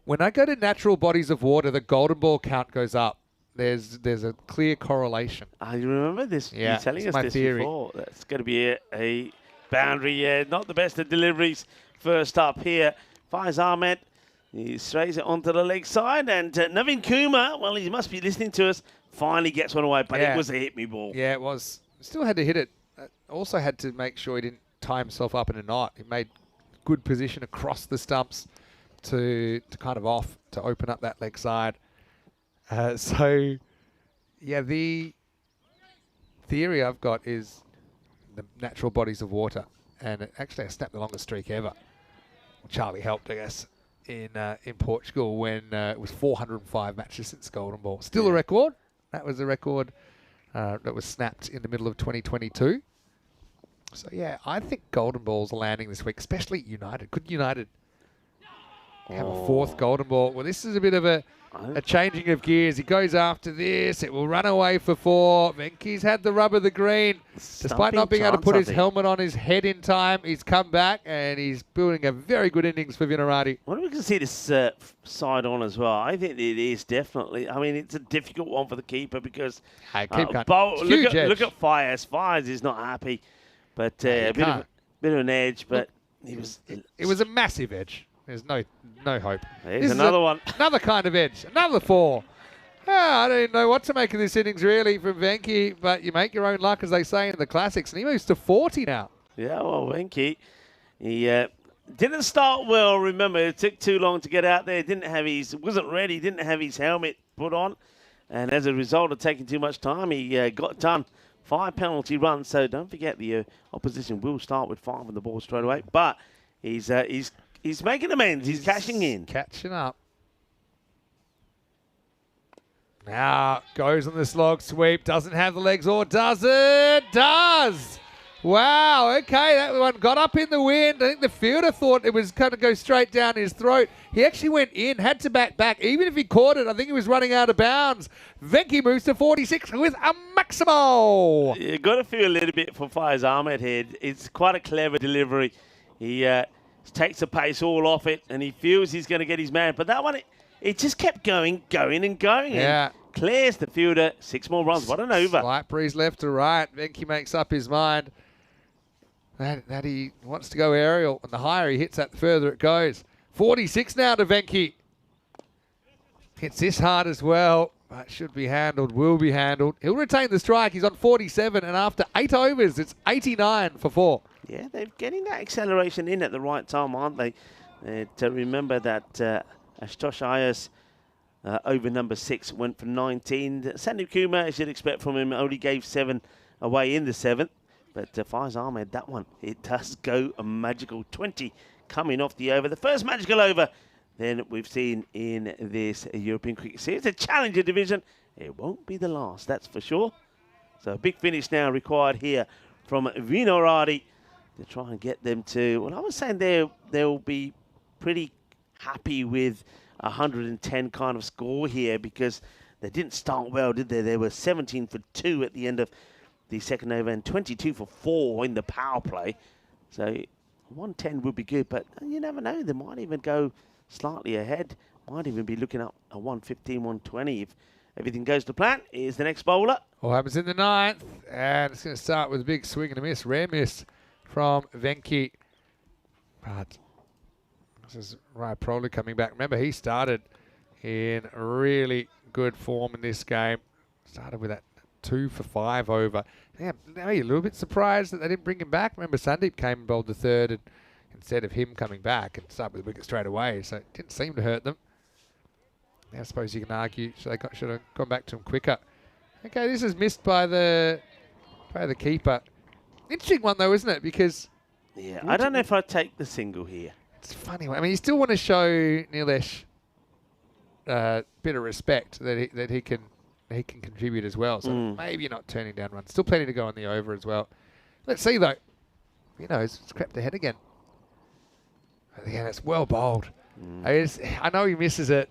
when I go to natural bodies of water, the golden ball count goes up. There's a clear correlation. I remember this. Yeah, You're telling us my this theory. before. That's going to be a boundary. Yeah, not the best of deliveries. First up here, Faiz Ahmed. He strays it onto the leg side, and Naveen Kumar, well, he must be listening to us, finally gets one away, but it was a hit-me ball. Yeah, it was. Still had to hit it. Also had to make sure he didn't tie himself up in a knot. He made good position across the stumps to kind of off to open up that leg side. So, yeah, the theory I've got is the natural bodies of water. And actually, I snapped the longest streak ever. Charlie helped, I guess, in Portugal when it was 405 matches since Golden Ball. Still a record. That was a record that was snapped in the middle of 2022. So, yeah, I think Golden Balls are landing this week, especially United. Could United have a 4th Golden Ball? Well, this is a bit of a changing of gears. He goes after this. It will run away for 4. Venky's had the rub of the green. Despite not being able to put his helmet on his head in time, he's come back and he's building a very good innings for Vinarati. I wonder if we can see this side on as well. I think it is definitely. I mean, it's a difficult one for the keeper because look at Faiz. Faiz is not happy, but a bit of an edge. But it was a massive edge. There's no hope. Here's another one. Another kind of edge. Another 4. I don't even know what to make of this innings, really, from Venky, but you make your own luck, as they say in the classics, and he moves to 40 now. Yeah, well, Venky, he didn't start well, remember. It took too long to get out there. Wasn't ready, didn't have his helmet put on, and as a result of taking too much time, he got done. 5 penalty runs, so don't forget the opposition will start with 5 on the ball straight away, but he's making amends. He's cashing in. Catching up. Now goes on the slog sweep. Doesn't have the legs, or does it? Does. Wow. Okay, that one got up in the wind. I think the fielder thought it was going to go straight down his throat. He actually went in, had to back. Even if he caught it, I think he was running out of bounds. Venky moves to 46 with a maximo. You got to feel a little bit for Faiz Ahmed here. It's quite a clever delivery. He takes the pace all off it, and he feels he's going to get his man. But that one, it just kept going and going. Yeah. And clears the fielder. 6 more runs. What an over. Slight breeze left to right. Venky makes up his mind that he wants to go aerial. And the higher he hits that, the further it goes. 46 now to Venky. Hits this hard as well. But should be handled, will be handled. He'll retain the strike. He's on 47. And after 8 overs, it's 89 for 4. Yeah, they're getting that acceleration in at the right time, aren't they? To remember that Ashutosh Iyer's over number 6 went for 19. Sandeep Kumar, as you'd expect from him, only gave 7 away in the 7th. But Faiz Ahmed, that one, it does go a magical 20 coming off the over. The first magical over then we've seen in this European Cricket Series. A challenger division. It won't be the last, that's for sure. So a big finish now required here from Vinorati to try and get them to, well, I was saying they'll be pretty happy with 110 kind of score here, because they didn't start well, did they? They were 17 for 2 at the end of the second over and 22 for 4 in the power play. So 110 would be good, but you never know. They might even go slightly ahead. Might even be looking up a 115, 120 if everything goes to plan. Here's the next bowler. What happens in the 9th? And it's going to start with a big swing and a miss. Rare miss from Venki. But this is Rai Proli coming back. Remember, he started in really good form in this game. Started with that 2 for 5 over. Yeah, now you're a little bit surprised that they didn't bring him back. Remember, Sandeep came and bowled the 3rd and instead of him coming back and start with a wicket straight away. So it didn't seem to hurt them. Now I suppose you can argue should have gone back to him quicker. Okay, this is missed by the keeper. Interesting one though, isn't it? Because yeah, I don't know if I'd take the single here. It's a funny one. I mean, you still want to show Nilesh a bit of respect that he can contribute as well. So maybe you're not turning down runs. Still plenty to go on the over as well. Let's see though. It's crept ahead again. Again, it's well bowled. I know he misses it,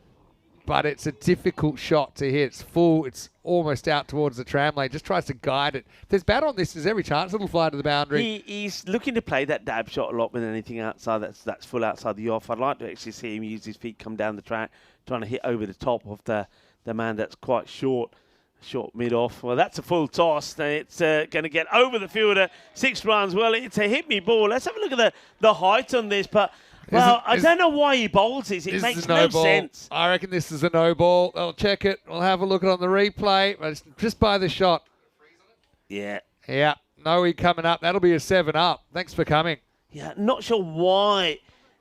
but it's a difficult shot to hit. It's full. It's almost out towards the tram lane. Just tries to guide it. If there's bat on this, there's every chance it'll fly to the boundary. He's looking to play that dab shot a lot with anything outside that's full outside the off. I'd like to actually see him use his feet, come down the track, trying to hit over the top of the man that's quite short mid-off. Well, that's a full toss. It's going to get over the fielder. 6 runs. Well, it's a hit-me ball. Let's have a look at the height on this. But, well, I don't know why he bowls this. It makes no sense. I reckon this is a no ball. I'll check it. We'll have a look on the replay. But it's just by the shot. Yeah. Yeah. No, coming up. That'll be a 7 up. Thanks for coming. Yeah, not sure why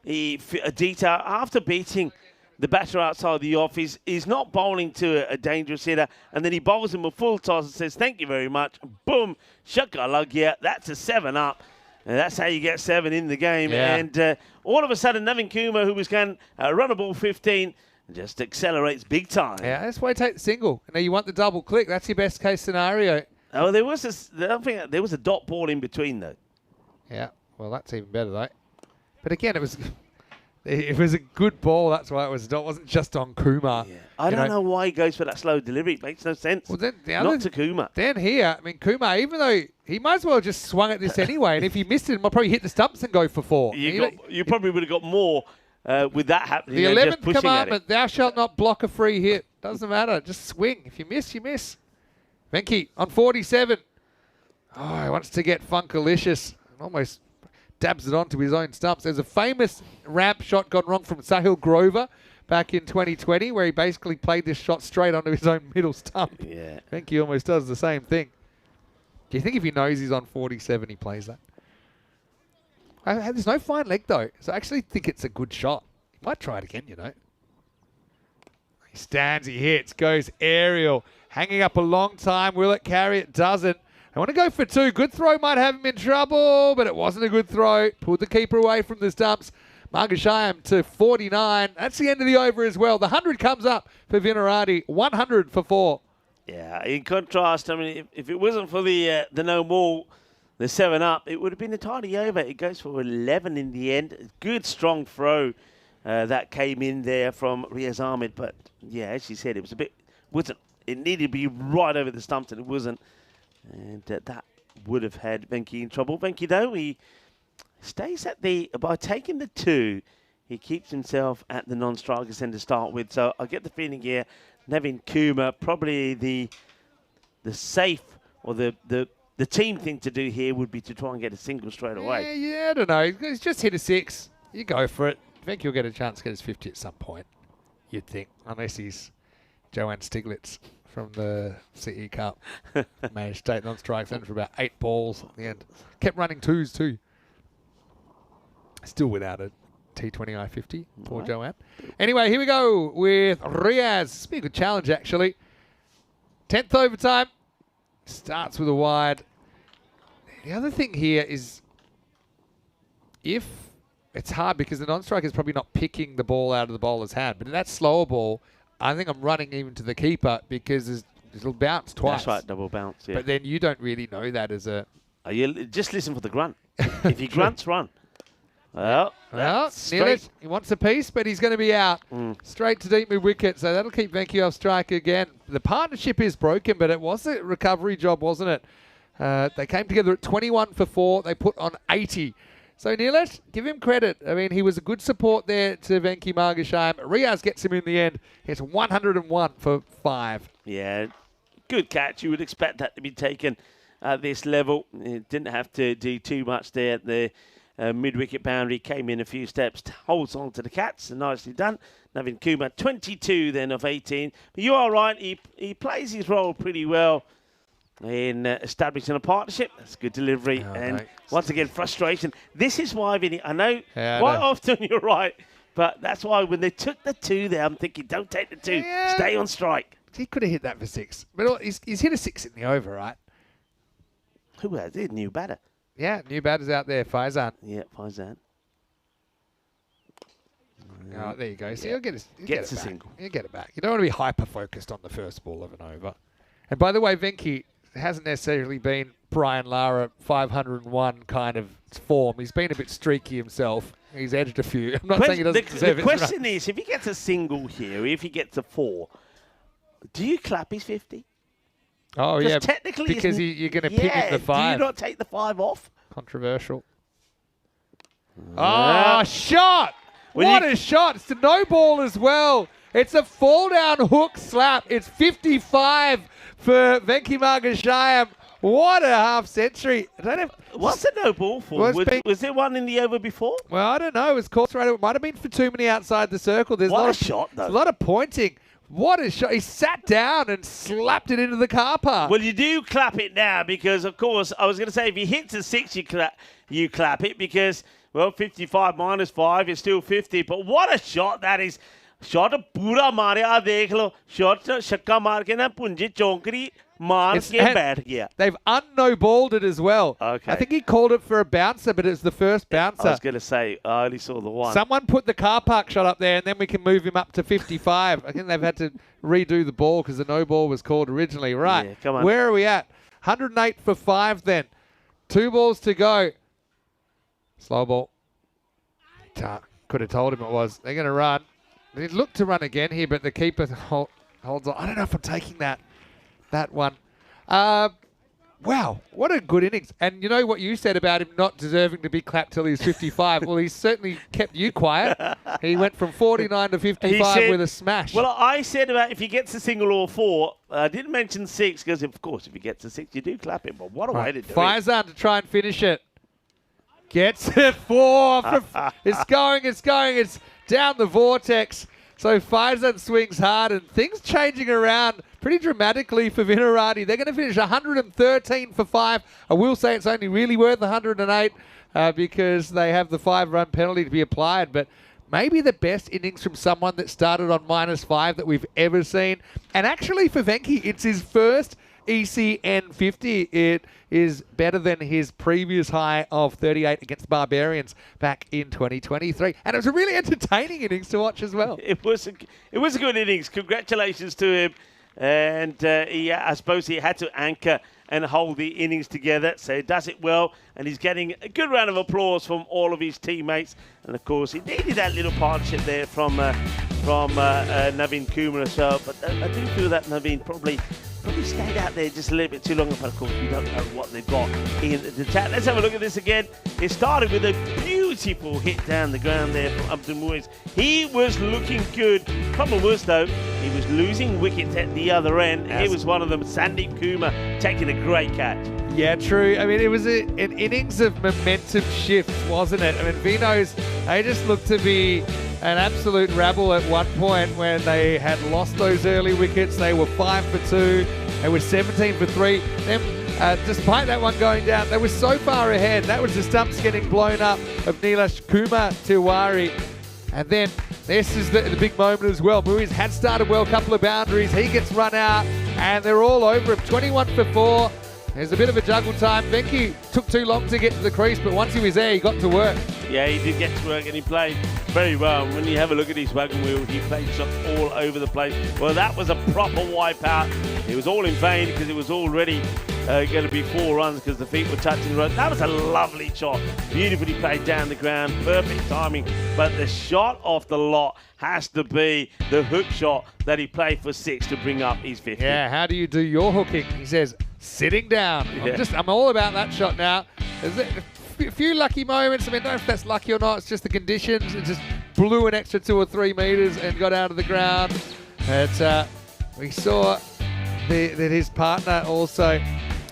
Adita, after beating the batter outside the off, he's not bowling to a dangerous hitter, and then he bowls him a full toss and says, thank you very much. Boom, shakalagia. That's a 7 up. And that's how you get 7 in the game. Yeah. And all of a sudden, Navin Kumar, who was going run a ball 15, just accelerates big time. Yeah, that's why you take the single. Now you want the double click. That's your best case scenario. Oh, there was a dot ball in between, though. Yeah, well, that's even better, though. But again, it was a good ball. That's why it wasn't just on Kumar. Yeah. I don't know why he goes for that slow delivery. It makes no sense. Well, then not to Kumar. Then here, I mean, Kumar, even though he might as well just swung at this anyway, and if he missed it, he might probably hit the stumps and go for 4. You probably would have got more with that happening. The 11th commandment, thou shalt not block a free hit. Doesn't matter. Just swing. If you miss, you miss. Venki on 47. Oh, he wants to get Funkalicious. Almost dabs it onto his own stumps. There's a famous ramp shot gone wrong from Sahil Grover back in 2020 where he basically played this shot straight onto his own middle stump. Yeah. Venki almost does the same thing. Do you think if he knows he's on 47, he plays that? There's no fine leg, though, so I actually think it's a good shot. He might try it again, He stands, he hits, goes aerial. Hanging up a long time. Will it carry? It doesn't. I want to go for 2. Good throw might have him in trouble, but it wasn't a good throw. Pulled the keeper away from the stumps. Margashayam to 49. That's the end of the over as well. The 100 comes up for Vinorati. 100 for 4. Yeah, in contrast, I mean, if it wasn't for the no ball, the 7 up, it would have been entirely over. It goes for 11 in the end. Good, strong throw that came in there from Riaz Ahmed. But, yeah, as you said, it was a bit... It needed to be right over the stumps, and it wasn't. And that would have had Venki in trouble. Venki, though, he stays at by taking the 2, he keeps himself at the non-strikers end to start with. So I get the feeling here, Navin Kumar, probably the safe or the team thing to do here would be to try and get a single straight away. Yeah, I don't know. He's just hit a 6. You go for it. Venki will get a chance to get his 50 at some point, you'd think, unless he's Joanne Stiglitz from the CE Cup. Managed to take non-strikes in for about 8 balls at the end. Kept running 2s too. Still without a T20 I-50 for Joanne. Anyway, here we go with Riaz. This will be a good challenge, actually. 10th overtime. Starts with a wide. The other thing here is if it's hard because the non-striker is probably not picking the ball out of the bowler's hand, but in that slower ball, I think I'm running even to the keeper because it'll bounce twice. That's right, double bounce, yeah. But then you don't really know that as a... Just listen for the grunt. If he grunts, run. Well, Nearly. He wants a piece, but he's going to be out. Straight to deep mid-wicket, so that'll keep Venki off strike again. The partnership is broken, but it was a recovery job, wasn't it? They came together at 21 for 4. They put on 80. So Nilesh, give him credit. I mean, he was a good support there to Venki Margashayam. Riaz gets him in the end. It's 101 for 5. Yeah, good catch. You would expect that to be taken at this level. It didn't have to do too much there at the mid-wicket boundary. Came in a few steps, holds on to the catch. Nicely done. Navin Kumar, 22 then of 18. But you are right. He plays his role pretty well in establishing a partnership. That's good delivery. Once again, frustration. This is why, Vinny, I know often you're right, but that's why when they took the 2 there, I'm thinking, don't take the 2. Yeah. Stay on strike. He could have hit that for 6. But he's hit a 6 in the over, right? Who has it? New batter. Yeah, new batter's out there, Faizan. Yeah, Faizan. Oh, there you go. So you'll get a single. You get it back. You don't want to be hyper-focused on the first ball of an over. And by the way, Venki hasn't necessarily been Brian Lara 501 kind of form. He's been a bit streaky himself. He's edged a few. I'm not saying he doesn't deserve it. The question is, if he gets a single here, if he gets a 4, do you clap his 50? Oh, yeah. Technically, because you're going to pick him the 5. Do you not take the 5 off? Controversial. Oh, shot! What a shot. It's a no ball as well. It's a fall-down hook slap. It's 55 for Venki Margashayam. What a half-century. What's the no ball for? Was there one in the over before? Well, I don't know. It was caught right. It might have been for too many outside the circle. There's what a shot, though. There's a lot of pointing. What a shot. He sat down and slapped it into the car park. Well, you do clap it now because, of course, I was going to say if he hits a 6, you clap it because, well, 55 minus 5 is still 50. But what a shot that is. Shot pura मारे आ देख लो shot छक्का मार के ना पुंजी चौंकड़ी मार के बैठ गया. They've un-no-balled it as well. Okay. I think he called it for a bouncer, but it's the first bouncer. I was going to say, I only saw the one. Someone put the car park shot up there, and then we can move him up to 55. I think they've had to redo the ball because the no ball was called originally. Right. Yeah, come on. Where are we at? 108 for 5 then. 2 balls to go. Slow ball. Could have told him it was. They're going to run. They look to run again here, but the keeper holds on. I don't know if I'm taking that one. Wow, what a good innings. And you know what you said about him not deserving to be clapped till he's 55? Well, he's certainly kept you quiet. He went from 49 to 55 with a smash. Well, I said about if he gets a single or 4. I didn't mention 6 because, of course, if he gets a 6, you do clap him. But what a way to do it. Faizan to try and finish it. Gets it 4. It's going. It's down the vortex. So Faizan swings hard and things changing around pretty dramatically for Vinarati. They're going to finish 113 for 5. I will say it's only really worth 108 because they have the 5-run penalty to be applied. But maybe the best innings from someone that started on -5 that we've ever seen. And actually for Venki, it's his first ECN 50. It is better than his previous high of 38 against Barbarians back in 2023. And it was a really entertaining innings to watch as well. It was a good innings. Congratulations to him. And I suppose he had to anchor and hold the innings together. So he does it well. And he's getting a good round of applause from all of his teammates. And, of course, he needed that little partnership there from Navin Kumar as well. But I do feel that Navin probably stayed out there just a little bit too long. But, of course, we don't know what they've got in the chat. Let's have a look at this again. It started with a beautiful hit down the ground there from Abdul Muiz. He was looking good. Problem was, though, he was losing wickets at the other end. Yes. Here was one of them, Sandeep Kumar, taking a great catch. Yeah, true. I mean, it was an innings of momentum shifts, wasn't it? I mean, Vinos, they just looked to be an absolute rabble at one point when they had lost those early wickets. They were 5 for 2. They were 17 for 3. Then, despite that one going down, they were so far ahead. That was the stumps getting blown up of Nilesh Kumar Tiwari. And then this is the big moment as well. Muiz had started well, a couple of boundaries. He gets run out, and they're all over him. 21 for 4. There's a bit of a juggle time. Venki took too long to get to the crease, but once he was there, he got to work. Yeah, he did get to work and he played very well. And when you have a look at his wagon wheel, he played shots all over the place. Well, that was a proper wipeout. It was all in vain because it was already going to be 4 runs because the feet were touching the road. That was a lovely shot. Beautifully played down the ground. Perfect timing. But the shot off the lot has to be the hook shot that he played for 6 to bring up his 50. Yeah, how do you do your hooking? He says, sitting down. Yeah. I'm all about that shot now. There's a few lucky moments. I mean, I don't know if that's lucky or not. It's just the conditions. It just blew an extra 2 or 3 meters and got out of the ground. We saw that his partner also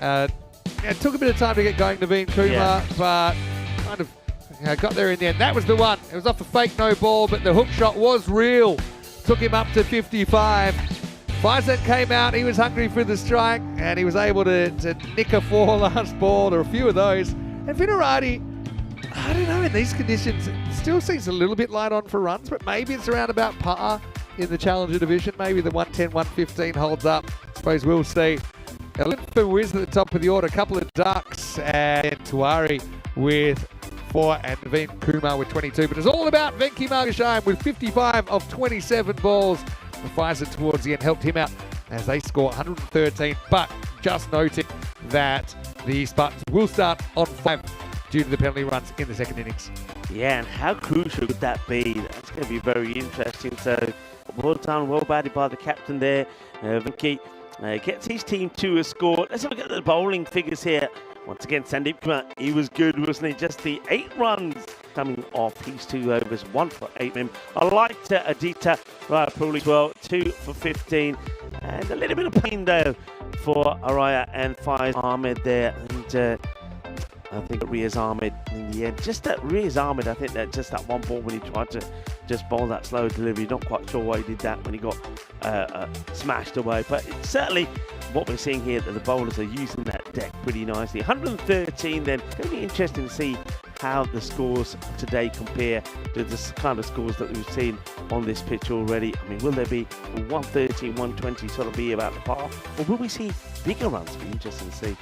it took a bit of time to get going, Naveen Kumar, but kind of got there in the end. That was the one. It was off a fake no ball, but the hook shot was real. Took him up to 55. Faizan came out, he was hungry for the strike, and he was able to nick a 4 last ball, or a few of those. And Vinarati, I don't know, in these conditions, it still seems a little bit light on for runs, but maybe it's around about par in the Challenger division. Maybe the 110, 115 holds up. I suppose we'll see. Olympia Wiz at the top of the order, a couple of ducks, and Tuari with 4 and Naveen Kumar with 22. But it's all about Venki Margashayan with 55 of 27 balls. The Faizan towards the end helped him out as they score 113. But just noting that the Spartans will start on 5 due to the penalty runs in the second innings. Yeah, and how crucial would that be? That's going to be very interesting. So, well done, well batted by the captain there. Venki gets his team to a score. Let's look at the bowling figures here. Once again, Sandeep Kumar, he was good, wasn't he? Just the 8 runs coming off his 2 overs, 1 for 8 men. I liked Aditya Rayapuri as well, 2 for 15. And a little bit of pain though for Araya and Faiz Ahmed there. And I think Riaz Ahmed in the end. Just that Riaz Ahmed, I think that just that one ball when he tried to just bowl that slow delivery. Not quite sure why he did that when he got smashed away. But it's certainly what we're seeing here, that the bowlers are using that deck pretty nicely. 113 then. It's going to be interesting to see how the scores today compare to the kind of scores that we've seen on this pitch already. I mean, will there be 130, 120 sort of be about the par? Or will we see bigger runs? It'll be interesting to see.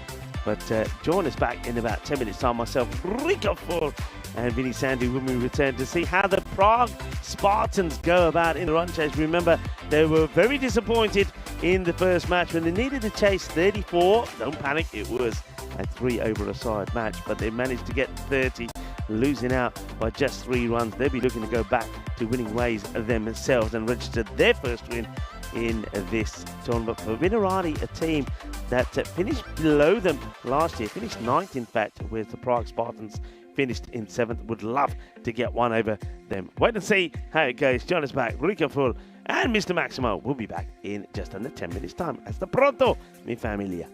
But join us back in about 10 minutes time. Myself, Rika Full, and Vinny Sandy when we return to see how the Prague Spartans go about in the run chase. Remember, they were very disappointed in the first match when they needed to chase 34. Don't panic, it was a 3 over a side match, but they managed to get 30, losing out by just 3 runs. They'll be looking to go back to winning ways themselves and register their first win in this tournament. For Vinarati, a team that finished below them last year, finished 9th in fact, with the Prague Spartans finished in 7th. Would love to get one over them. Wait and see how it goes. Join us back, Rika Full and Mr. Maximo will be back in just under 10 minutes time. Hasta pronto, mi familia.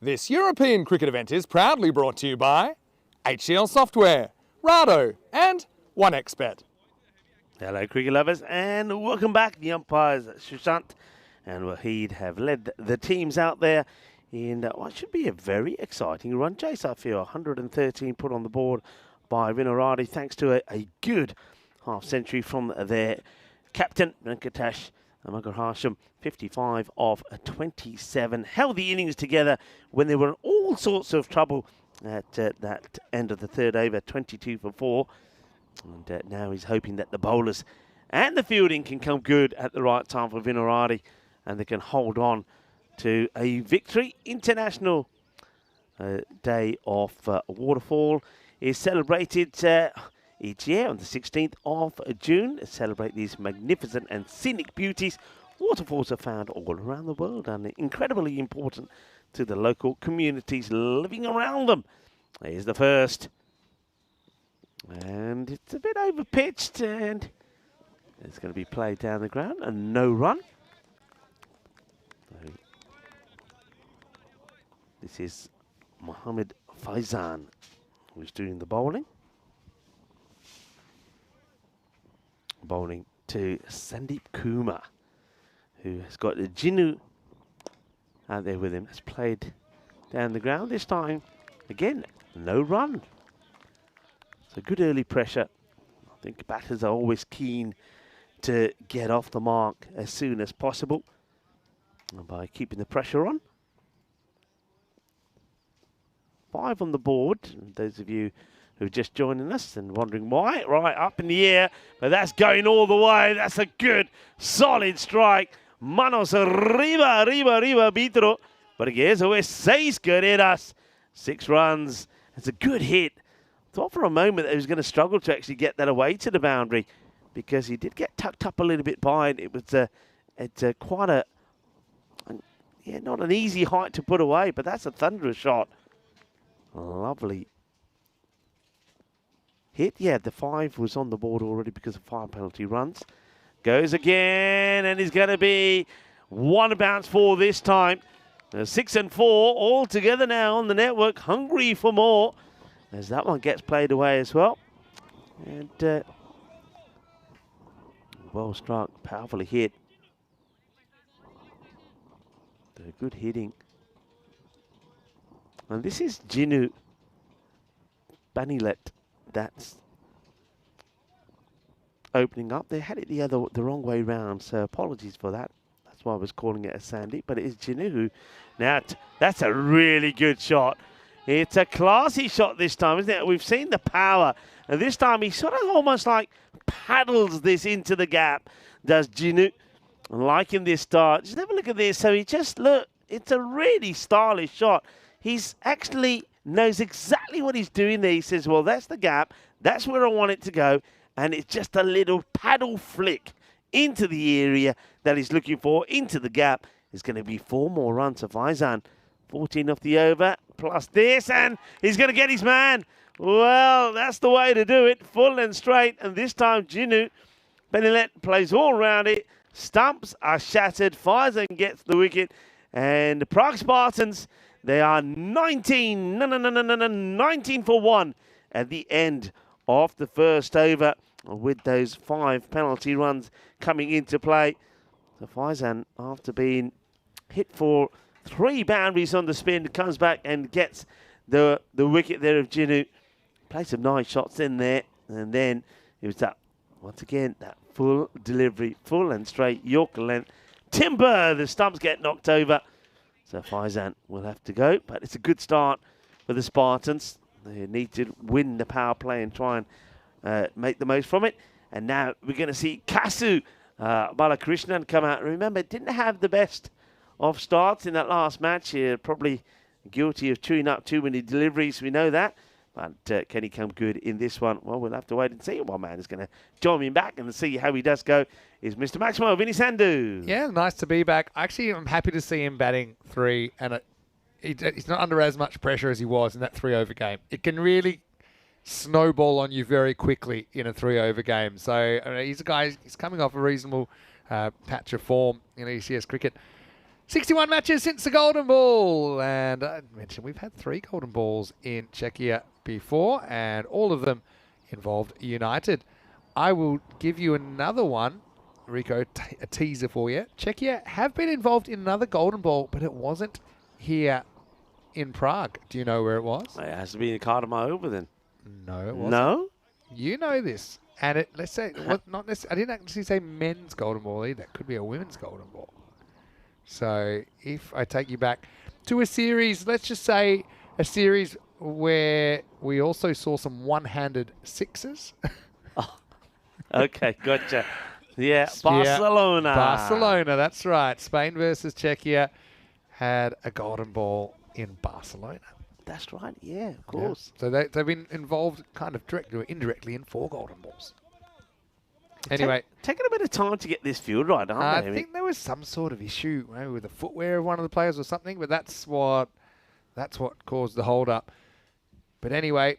This European cricket event is proudly brought to you by HCL Software, Rado and 1xBet. Hello, cricket lovers, and welcome back. The umpires, Sushant and Wahid, have led the teams out there in what should be a very exciting run chase, I feel. 113 put on the board by Vinaradi, thanks to a good half-century from their captain, Venkatesh Magarhasham. 55 of 27. Held the innings together when they were in all sorts of trouble at that end of the third over, 22 for 4. And now he's hoping that the bowlers and the fielding can come good at the right time for Vinaradi, and they can hold on to a victory. International Day of Waterfall is celebrated each year on the 16th of June. To celebrate these magnificent and scenic beauties. Waterfalls are found all around the world and incredibly important to the local communities living around them. Here's the first. And it's a bit over-pitched, and it's going to be played down the ground, and no run. So this is Mohammed Faizan who's doing the bowling. Bowling to Sandeep Kumar, who has got the Jinu out there with him. Has played down the ground this time. Again, no run. So good early pressure. I think batters are always keen to get off the mark as soon as possible by keeping the pressure on. 5 on the board. And those of you who are just joining us and wondering why, right up in the air, but that's going all the way. That's a good, solid strike. Manos arriba, Vitro. But again, so es 6 carreras, 6 runs. It's a good hit. Thought for a moment that he was going to struggle to actually get that away to the boundary, because he did get tucked up a little bit behind. It was quite a, not an easy height to put away, but that's a thunderous shot. Lovely hit. Yeah, the 5 was on the board already because of 5 penalty runs. Goes again, and he's going to be 1 bounce 4 this time. 6 and 4 all together now on the network, hungry for more. As that one gets played away as well. And well struck, powerfully hit. Good hitting. And this is Jinu Banilet that's opening up. They had it the wrong way round, so apologies for that. That's why I was calling it a Sandy, but it is Jinu who. Now, that's a really good shot. It's a classy shot this time, isn't it? We've seen the power. And this time he sort of almost like paddles this into the gap, does Jinu. Liking this start. Just have a look at this. So he just, look, it's a really stylish shot. He's actually knows exactly what he's doing there. He says, well, that's the gap. That's where I want it to go. And it's just a little paddle flick into the area that he's looking for, into the gap. It's going to be 4 more runs for Faizan. 14 off the over, plus this, and he's going to get his man. Well, that's the way to do it, full and straight. And this time, Jinu Benilet plays all round it. Stumps are shattered. Faizan gets the wicket. And the Prague Spartans, they are 19 for 1 at the end of the first over, with those 5 penalty runs coming into play. So Faizan, after being hit for 3 boundaries on the spin, comes back and gets the wicket there of Jinu. Plays some nice shots in there. And then it was that, once again, that full delivery, full and straight Yorker length. Timber, the stumps get knocked over. So Faizan will have to go. But it's a good start for the Spartans. They need to win the power play and try and make the most from it. And now we're going to see Kasu Balakrishnan come out. Remember, didn't have the best of starts in that last match here. Probably guilty of chewing up too many deliveries. We know that. But can he come good in this one? Well, we'll have to wait and see. One man is going to join me back and see how he does go is Mr. Maximo Vinny Sandhu. Yeah, nice to be back. Actually, I'm happy to see him batting 3, and he's not under as much pressure as he was in that 3-over game. It can really snowball on you very quickly in a 3-over game. So he's a guy, he's coming off a reasonable patch of form in ECS cricket. 61 matches since the Golden Ball. And I mentioned we've had 3 Golden Balls in Czechia before, and all of them involved United. I will give you another one, Rico, a teaser for you. Czechia have been involved in another Golden Ball, but it wasn't here in Prague. Do you know where it was? It has to be in Kardamar over then. No, it wasn't. No? You know this. And it, let's say, not necessarily, I didn't actually say men's Golden Ball either. It could be a women's Golden Ball. So if I take you back to a series, let's just say a series where we also saw some one-handed sixes. Okay, gotcha. Yeah, Barcelona. Barcelona, that's right. Spain versus Czechia had a Golden Ball in Barcelona. That's right, yeah, of course. Yeah. So they've been involved kind of directly or indirectly in 4 Golden Balls. Anyway. Taking a bit of time to get this field right, aren't they? I think there was some sort of issue maybe with the footwear of one of the players or something, but that's what caused the hold-up. But anyway,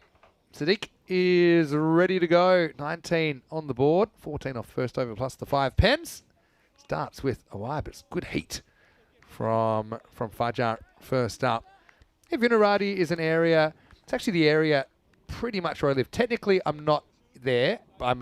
Sadiq is ready to go. 19 on the board, 14 off first over plus the 5 pens. Starts with a wire, but it's good heat from Fajar first up. Vinaradi is an area, it's actually the area pretty much where I live. Technically, I'm not there, but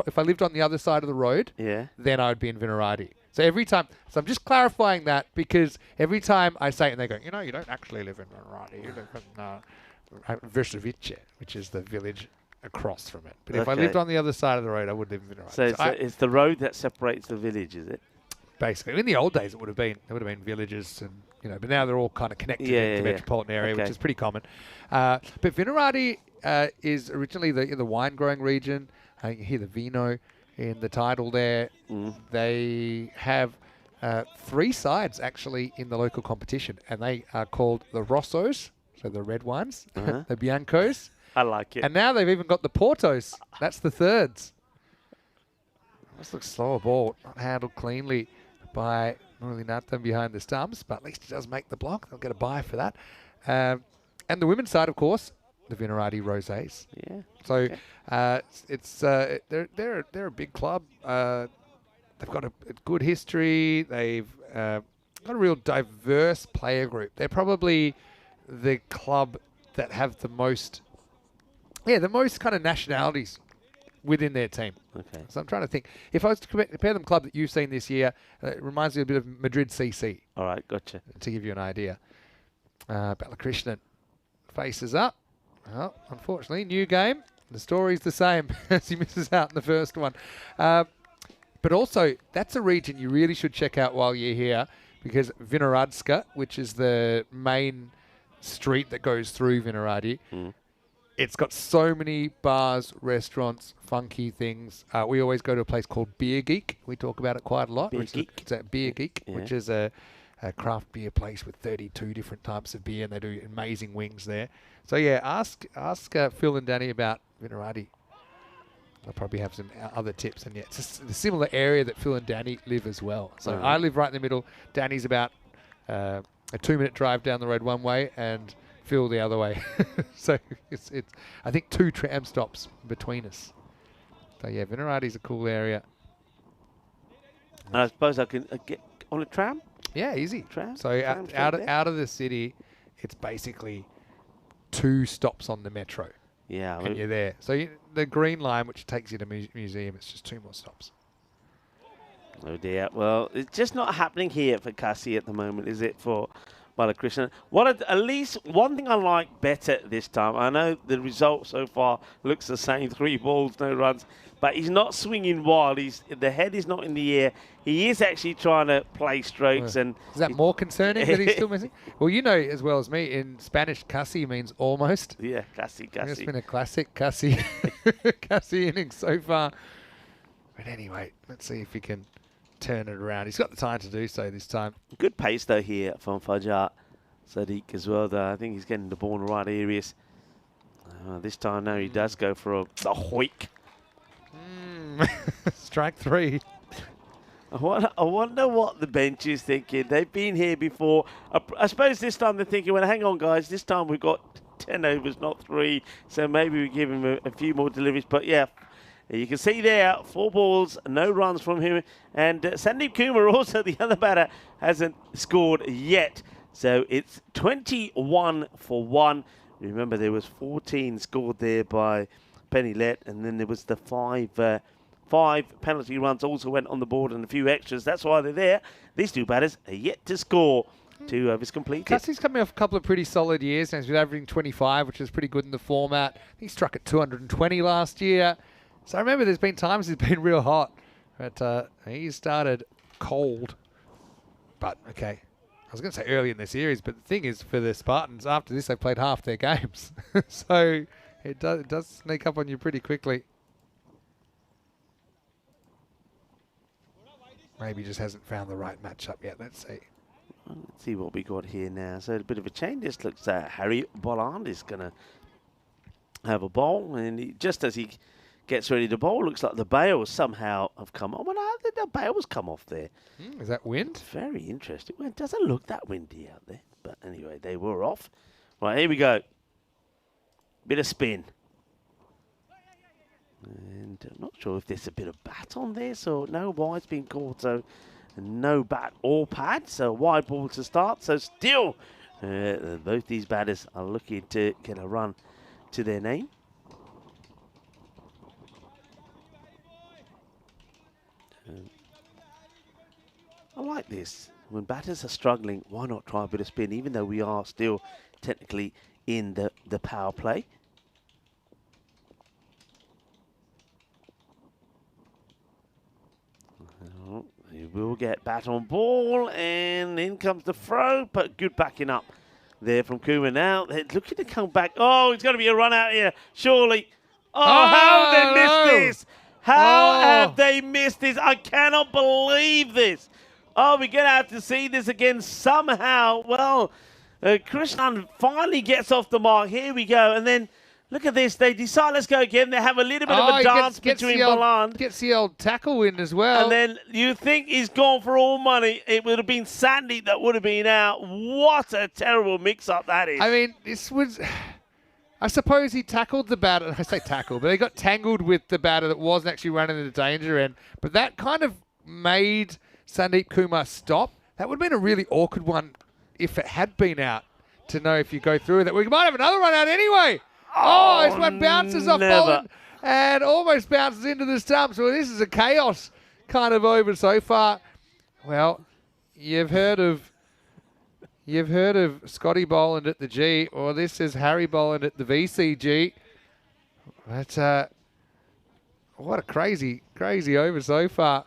if I lived on the other side of the road, then I would be in Vinaradi. So every time, so I'm just clarifying that because every time I say it and they go, you don't actually live in Vinaradi, you live in Vršovice, which is the village across from it. But if I lived on the other side of the road, I would live in Vinaradi. So it's the road that separates the village, is it? Basically, in the old days, it would have been villages, and but now they're all kind of connected to the metropolitan area, which is pretty common. But Vinaradi is originally the wine growing region. You hear the vino in the title there. They have 3 sides actually in the local competition, and they are called the Rossos, so the red wines, the Biancos. I like it. And now they've even got the Portos. That's the thirds. This looks slower ball, not handled cleanly by Mulinatan behind the stumps, but at least he does make the block. They'll get a bye for that. And the women's side, of course, the Vinaradi Rosés. Yeah. So they're a big club. They've got a good history. They've got a real diverse player group. They're probably the club that have the most kind of nationalities within their team. Okay. So I'm trying to think. If I was to compare them club that you've seen this year, it reminds me a bit of Madrid CC. All right, gotcha. To give you an idea. Balakrishnan faces up. Well, unfortunately, new game. The story's the same as he misses out in the first one. But also, that's a region you really should check out while you're here, because Vinohradska, which is the main street that goes through Vinaradi, it's got so many bars, restaurants, funky things. We always go to a place called Beer Geek. We talk about it quite a lot. Beer Geek? It's a Beer Geek, which is a craft beer place with 32 different types of beer, and they do amazing wings there. So yeah, ask Phil and Danny about Vinaradi. They'll probably have some other tips. And yeah, it's just a similar area that Phil and Danny live as well. So I live right in the middle. Danny's about a 2-minute drive down the road one way, and Phil the other way. So it's I think 2 tram stops between us. So yeah, Vinaradi's a cool area. And I suppose I can get on a tram? Yeah, easy. Tram? So Tram out of the city, it's basically 2 stops on the metro. Yeah. And you're there. So the Green Line, which takes you to museum, it's just 2 more stops. Oh dear. Well, it's just not happening here for Kasi at the moment, is it, for Balakrishnan? At least one thing I like better this time, I know the result so far looks the same, 3 balls, no runs, but he's not swinging wild. The head is not in the air. He is actually trying to play strokes. And is that more concerning that he's still missing? Well, you know as well as me, in Spanish, casi means almost. Yeah, casi. It's been a classic casi innings so far. But anyway, let's see if he can turn it around. He's got the time to do so this time. Good pace, though, here from Fajar Sadiq as well, though. I think he's getting the ball in the right areas. This time now he does go for the hoik. Strike 3. I wonder what the bench is thinking. They've been here before. I suppose this time they're thinking, well, hang on, guys. This time we've got 10 overs, not 3. So maybe we give him a few more deliveries. But, yeah, You can see there, 4 balls, no runs from him. And Sandeep Kumar, also the other batter, hasn't scored yet. So it's 21 for 1. Remember, there was 14 scored there by Penny Lett, and then there was the 5 penalty runs also went on the board and a few extras. That's why they're there. These 2 batters are yet to score. 2 overs completed. Cassie's coming off a couple of pretty solid years now. He's been averaging 25, which is pretty good in the format. He struck at 220 last year. So I remember there's been times he's been real hot. But he started cold. But, okay, I was going to say early in the series, but the thing is, for the Spartans, after this, they've played half their games. So it does sneak up on you pretty quickly. Maybe just hasn't found the right matchup yet. Let's see. Let's see what we got here now. So a bit of a change. This looks Harry Bolland is going to have a bowl. And just as he gets ready to bowl, looks like the bails somehow have come on. Well, how did the bails come off there? Is that wind? Very interesting. Well, it doesn't look that windy out there. But anyway, they were off. Right, here we go. Bit of spin. And I'm not sure if there's a bit of bat on there. So no wide's been called. So no bat or pad. So wide ball to start. So still, both these batters are looking to get a run to their name. I like this. When batters are struggling, why not try a bit of spin, even though we are still technically in the power play. He will get bat on ball, and in comes the throw, but good backing up there from Kumar now. They're looking to come back. Oh, it's going to be a run out here, surely. Oh, how have they missed this? How have they missed this? I cannot believe this. Oh, we're going to have to see this again somehow. Well, Krishnan finally gets off the mark. Here we go. And then, look at this. They decide, let's go again. They have a little bit of a dance between Bolland. Gets the old tackle in as well. And then you think he's gone for all money. It would have been Sandy that would have been out. What a terrible mix-up that is. I mean, this was... I suppose he tackled the batter. I say tackled, but he got tangled with the batter that wasn't actually running into danger end. But that kind of made Sandeep Kumar stop. That would have been a really awkward one if it had been out, to know if you go through that. We might have another run out anyway. Oh, this one bounces off Bolland and almost bounces into the stumps. Well, this is a chaos kind of over so far. Well, you've heard of Scotty Boland at the G, or this is Harry Boland at the VCG. But what a crazy over so far.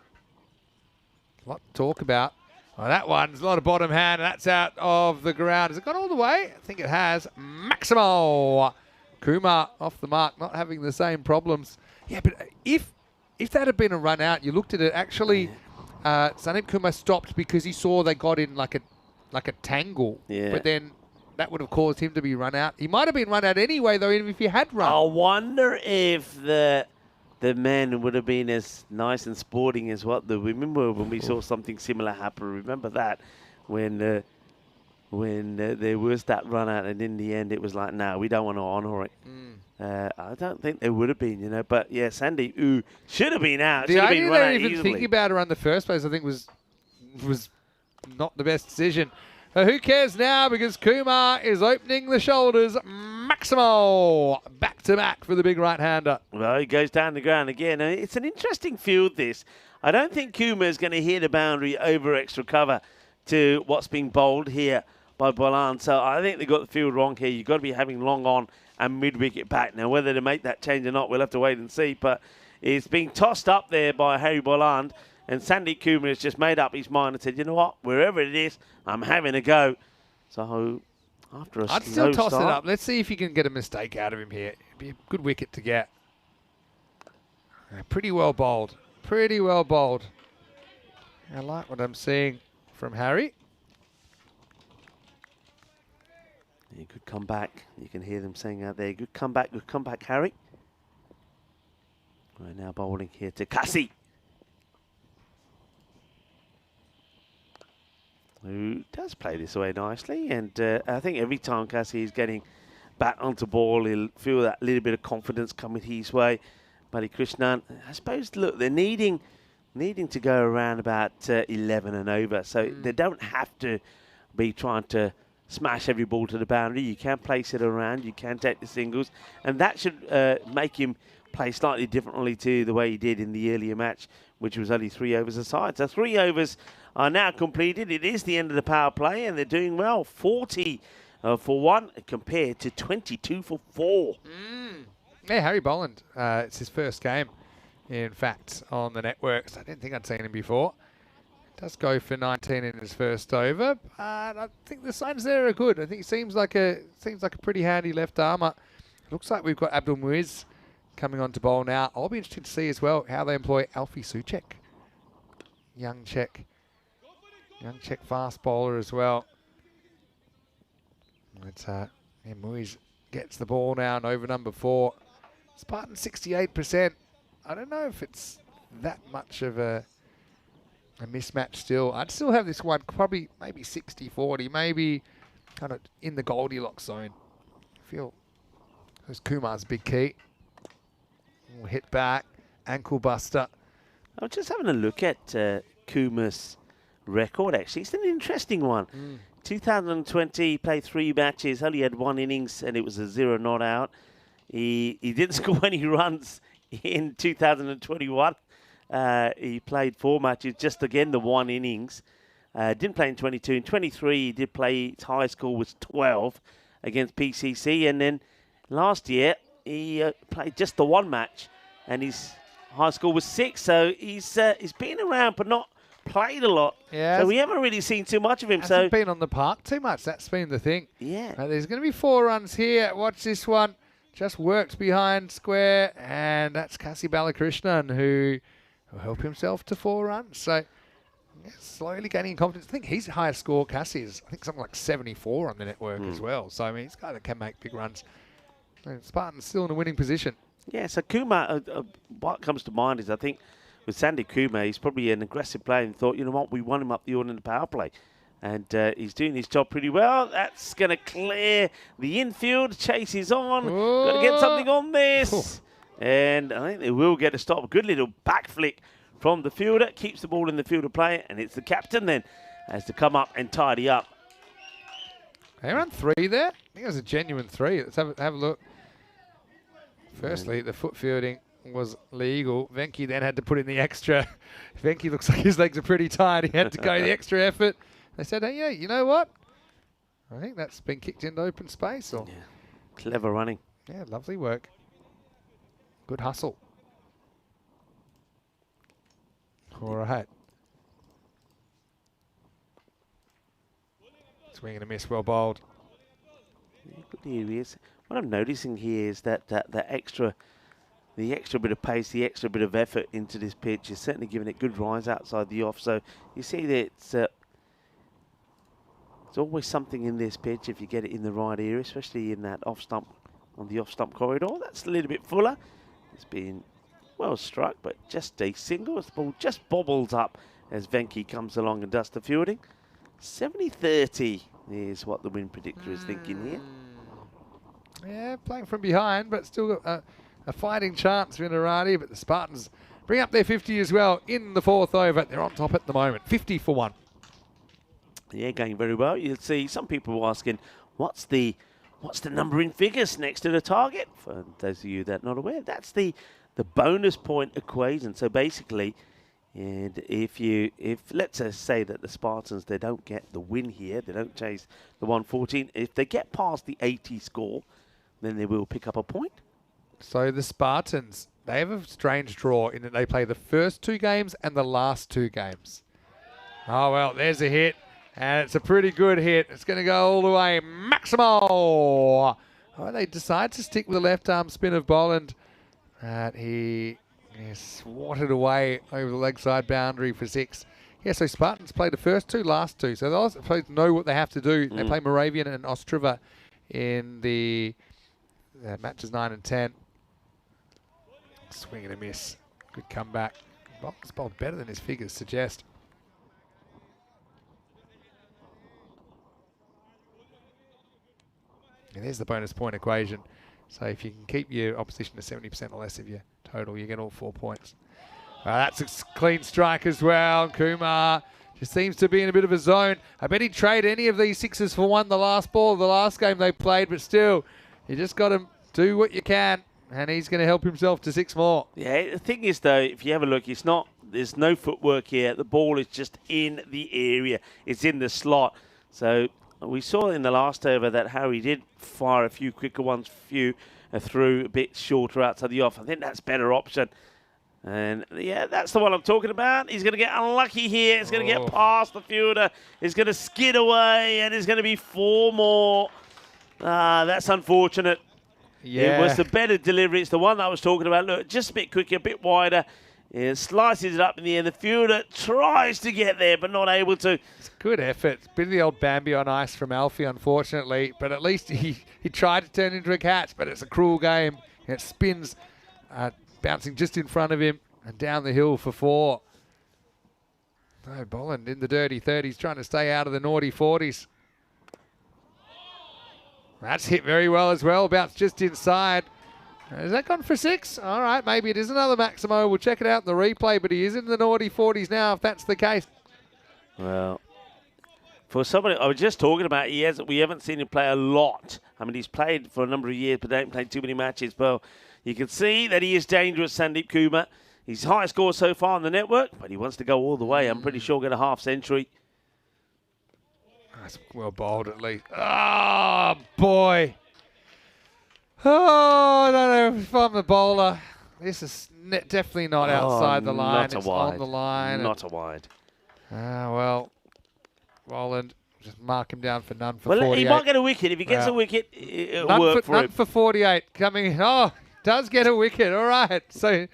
A lot to talk about. Well, that one's a lot of bottom hand, and that's out of the ground. Has it gone all the way? I think it has. Maximo Kumar off the mark, not having the same problems. Yeah, but if that had been a run out, you looked at it, actually, Sandeep Kumar stopped because he saw they got in like a tangle. Yeah. But then that would have caused him to be run out. He might have been run out anyway, though, even if he had run. I wonder if the men would have been as nice and sporting as what the women were when we saw something similar happen. Remember that when there was that run out, and in the end it was like, no, we don't want to honour it. I don't think they would have been, you know. But yeah, Sandy should have been out. The idea they were even thinking about her in the first place, I think, was not the best decision. Who cares now, because Kumar is opening the shoulders. Maximo back to back for the big right-hander. Well, he goes down the ground again. It's an interesting field, this. I don't think Kumar is going to hit a boundary over extra cover to what's being bowled here by Bolland. So I think they got the field wrong here. You've got to be having long on and mid-wicket back. Now, whether to make that change or not, we'll have to wait and see. But it's being tossed up there by Harry Bolland. And Sandeep Kumar has just made up his mind and said, you know what, wherever it is, I'm having a go. So after a I'd still toss it up. Let's see if you can get a mistake out of him here. It'd be a good wicket to get. Pretty well bowled. Pretty well bowled. I like what I'm seeing from Harry. Yeah, good comeback. You can hear them saying out there, good comeback, Harry. Right now bowling here to Cassie, who does play this away nicely. And I think every time Cassie is getting back onto ball, he'll feel that little bit of confidence coming his way. Krishnan. I suppose, look, they're needing to go around about 11 and over, so they don't have to be trying to smash every ball to the boundary. You can place it around, you can take the singles, and that should make him play slightly differently to the way he did in the earlier match, which was only 3 overs aside. So 3 overs are now completed. It is the end of the power play, and they're doing well. 40 for 1 compared to 22 for 4. Yeah, Harry Boland, it's his first game, in fact, on the networks. I didn't think I'd seen him before. Does go for 19 in his first over, but I think the signs there are good. I think he seems like a pretty handy left armour. Looks like we've got Abdul Muiz coming on to bowl now. I'll be interested to see as well how they employ Alfie Suchek. Young Czech fast bowler as well. It's Muiz gets the ball now and over number 4. Spartan 68%. I don't know if it's that much of a mismatch still. I'd still have this one probably maybe 60-40, maybe kind of in the Goldilocks zone. I feel there's Kumar's big key. We'll hit back, ankle buster. I was just having a look at Kumar's record, actually. It's an interesting one. 2020, played 3 matches, only had 1 innings, and it was a 0 not out. He didn't score any runs in 2021. He played 4 matches, just again the 1 innings. Didn't play in 22. In 23, he did play. His high score was 12 against PCC. And then last year, he played just the 1 match, and his high score was 6. So he's been around, but not played a lot. Yeah, so we haven't really seen too much of him. Hasn't been on the park too much. That's been the thing. Yeah. There's going to be 4 runs here. Watch this one. Just works behind square, and that's Kasi Balakrishnan, who will help himself to 4 runs. So yeah, slowly gaining confidence. I think his highest score, Kasi, is I think something like 74 on the network as well. So I mean, he's a guy that can make big runs. And Spartan's still in a winning position. Yeah, so Kumar, what comes to mind is I think with Sandy Kumar, he's probably an aggressive player and thought, you know what, we want him up the order in the power play. And he's doing his job pretty well. That's going to clear the infield. Chase is on. Got to get something on this. And I think they will get a stop. Good little back flick from the fielder. Keeps the ball in the field of play. And it's the captain then has to come up and tidy up. They ran 3 there. I think it was a genuine 3. Let's have a look. Firstly, the foot fielding was legal. Venki then had to put in the extra. Venki looks like his legs are pretty tired. He had to go the extra effort. They said, hey, yeah, you know what? I think that's been kicked into open space. Or yeah. Clever running. Yeah, lovely work. Good hustle. All right. Swing and a miss, well bowled. Yeah, good areas. What I'm noticing here is that the extra bit of pace, the extra bit of effort into this pitch is certainly giving it good rise outside the off. So you see that there's always something in this pitch if you get it in the right area, especially in that off stump, on the off stump corridor. That's a little bit fuller. It's been well struck, but just a single. The ball just bobbles up as Venki comes along and does the fielding. 70-30 is what the wind predictor is thinking here. Yeah, playing from behind, but still got a fighting chance for Inarati. But the Spartans bring up their 50 as well in the 4th over. They're on top at the moment, 50 for 1. Yeah, going very well. You'll see some people asking, what's the number in figures next to the target? For those of you that are not aware, that's the bonus point equation. So basically, and if let's just say that the Spartans, they don't get the win here, they don't chase the 114. If they get past the 80 score, then they will pick up a point. So the Spartans, they have a strange draw in that they play the first 2 games and the last 2 games. Oh, well, there's a hit. And it's a pretty good hit. It's going to go all the way. Maximo! Oh, they decide to stick with the left arm spin of Boland. He swatted away over the leg side boundary for 6. Yeah, so Spartans play the first 2, last 2. So those players know what they have to do. They play Moravian and Ostrava in the matches 9 and 10. Swing and a miss. Good comeback. Boland's bowled better than his figures suggest. And there's the bonus point equation. So if you can keep your opposition to 70% or less of your total, you get all 4 points. That's a clean strike as well. Kumar just seems to be in a bit of a zone. I bet he'd trade any of these sixes for one the last ball of the last game they played, but still, you just got to do what you can, and he's going to help himself to 6 more. Yeah, the thing is, though, if you have a look, there's no footwork here. The ball is just in the area. It's in the slot. So we saw in the last over that Harry did fire a few quicker ones, through a bit shorter outside the off. I think that's a better option. And, yeah, that's the one I'm talking about. He's going to get unlucky here. He's going to get past the fielder. He's going to skid away, and it's going to be 4 more. That's unfortunate. Yeah. It was the better delivery. It's the one that I was talking about. Look, just a bit quicker, a bit wider. It slices it up in the end. The fielder tries to get there, but not able to. It's good effort. Bit of the old Bambi on ice from Alfie, unfortunately. But at least he tried to turn into a catch, but it's a cruel game. It spins, bouncing just in front of him and down the hill for 4. No, Bolland in the dirty 30s, trying to stay out of the naughty 40s. That's hit very well as well. Bounced just inside. Has that gone for 6? All right, maybe it is another Maximo. We'll check it out in the replay, but he is in the naughty 40s now, if that's the case. Well, for somebody, I was just talking about, we haven't seen him play a lot. I mean, he's played for a number of years, but they haven't played too many matches. Well, you can see that he is dangerous, Sandeep Kumar. He's high score so far on the network, but he wants to go all the way. I'm pretty sure get a half century. That's well bowled at least. Oh, boy. Oh, I don't know if I'm the bowler. This is definitely not outside the line. Not a it's wide. on the line. Not a wide. Well, Roland, just mark him down for none for Well, 48. he might get a wicket. If he gets a wicket, it'll work for him. None for 48. Coming in. Oh, does get a wicket. All right. So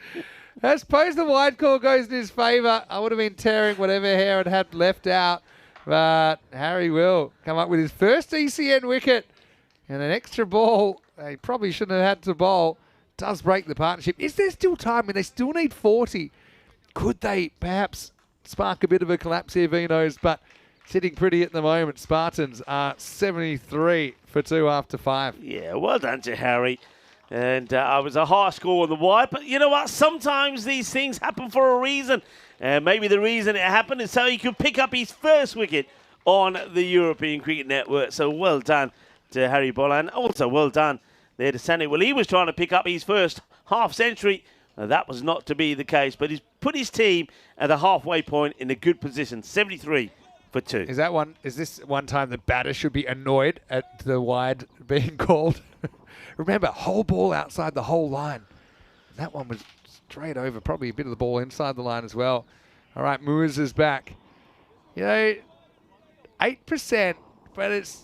I suppose the wide call goes in his favour. I would have been tearing whatever hair it had left out. But Harry will come up with his first ECN wicket and an extra ball. They probably shouldn't have had to bowl. Does break the partnership. Is there still time? I mean, they still need 40. Could they perhaps spark a bit of a collapse here, Vinos? But sitting pretty at the moment. Spartans are 73 for 2 after 5. Yeah, well done to Harry. And I was a high score on the wide. But you know what? Sometimes these things happen for a reason. Maybe the reason it happened is so he could pick up his first wicket on the European Cricket Network. So well done to Harry Bolland. Also well done there to Sandy. Well, he was trying to pick up his first half century. That was not to be the case. But he's put his team at the halfway point in a good position. 73 for 2. Is this one time the batter should be annoyed at the wide being called? Remember, whole ball outside the whole line. That one was straight over, probably a bit of the ball inside the line as well. All right, Moores is back. 8%, but it's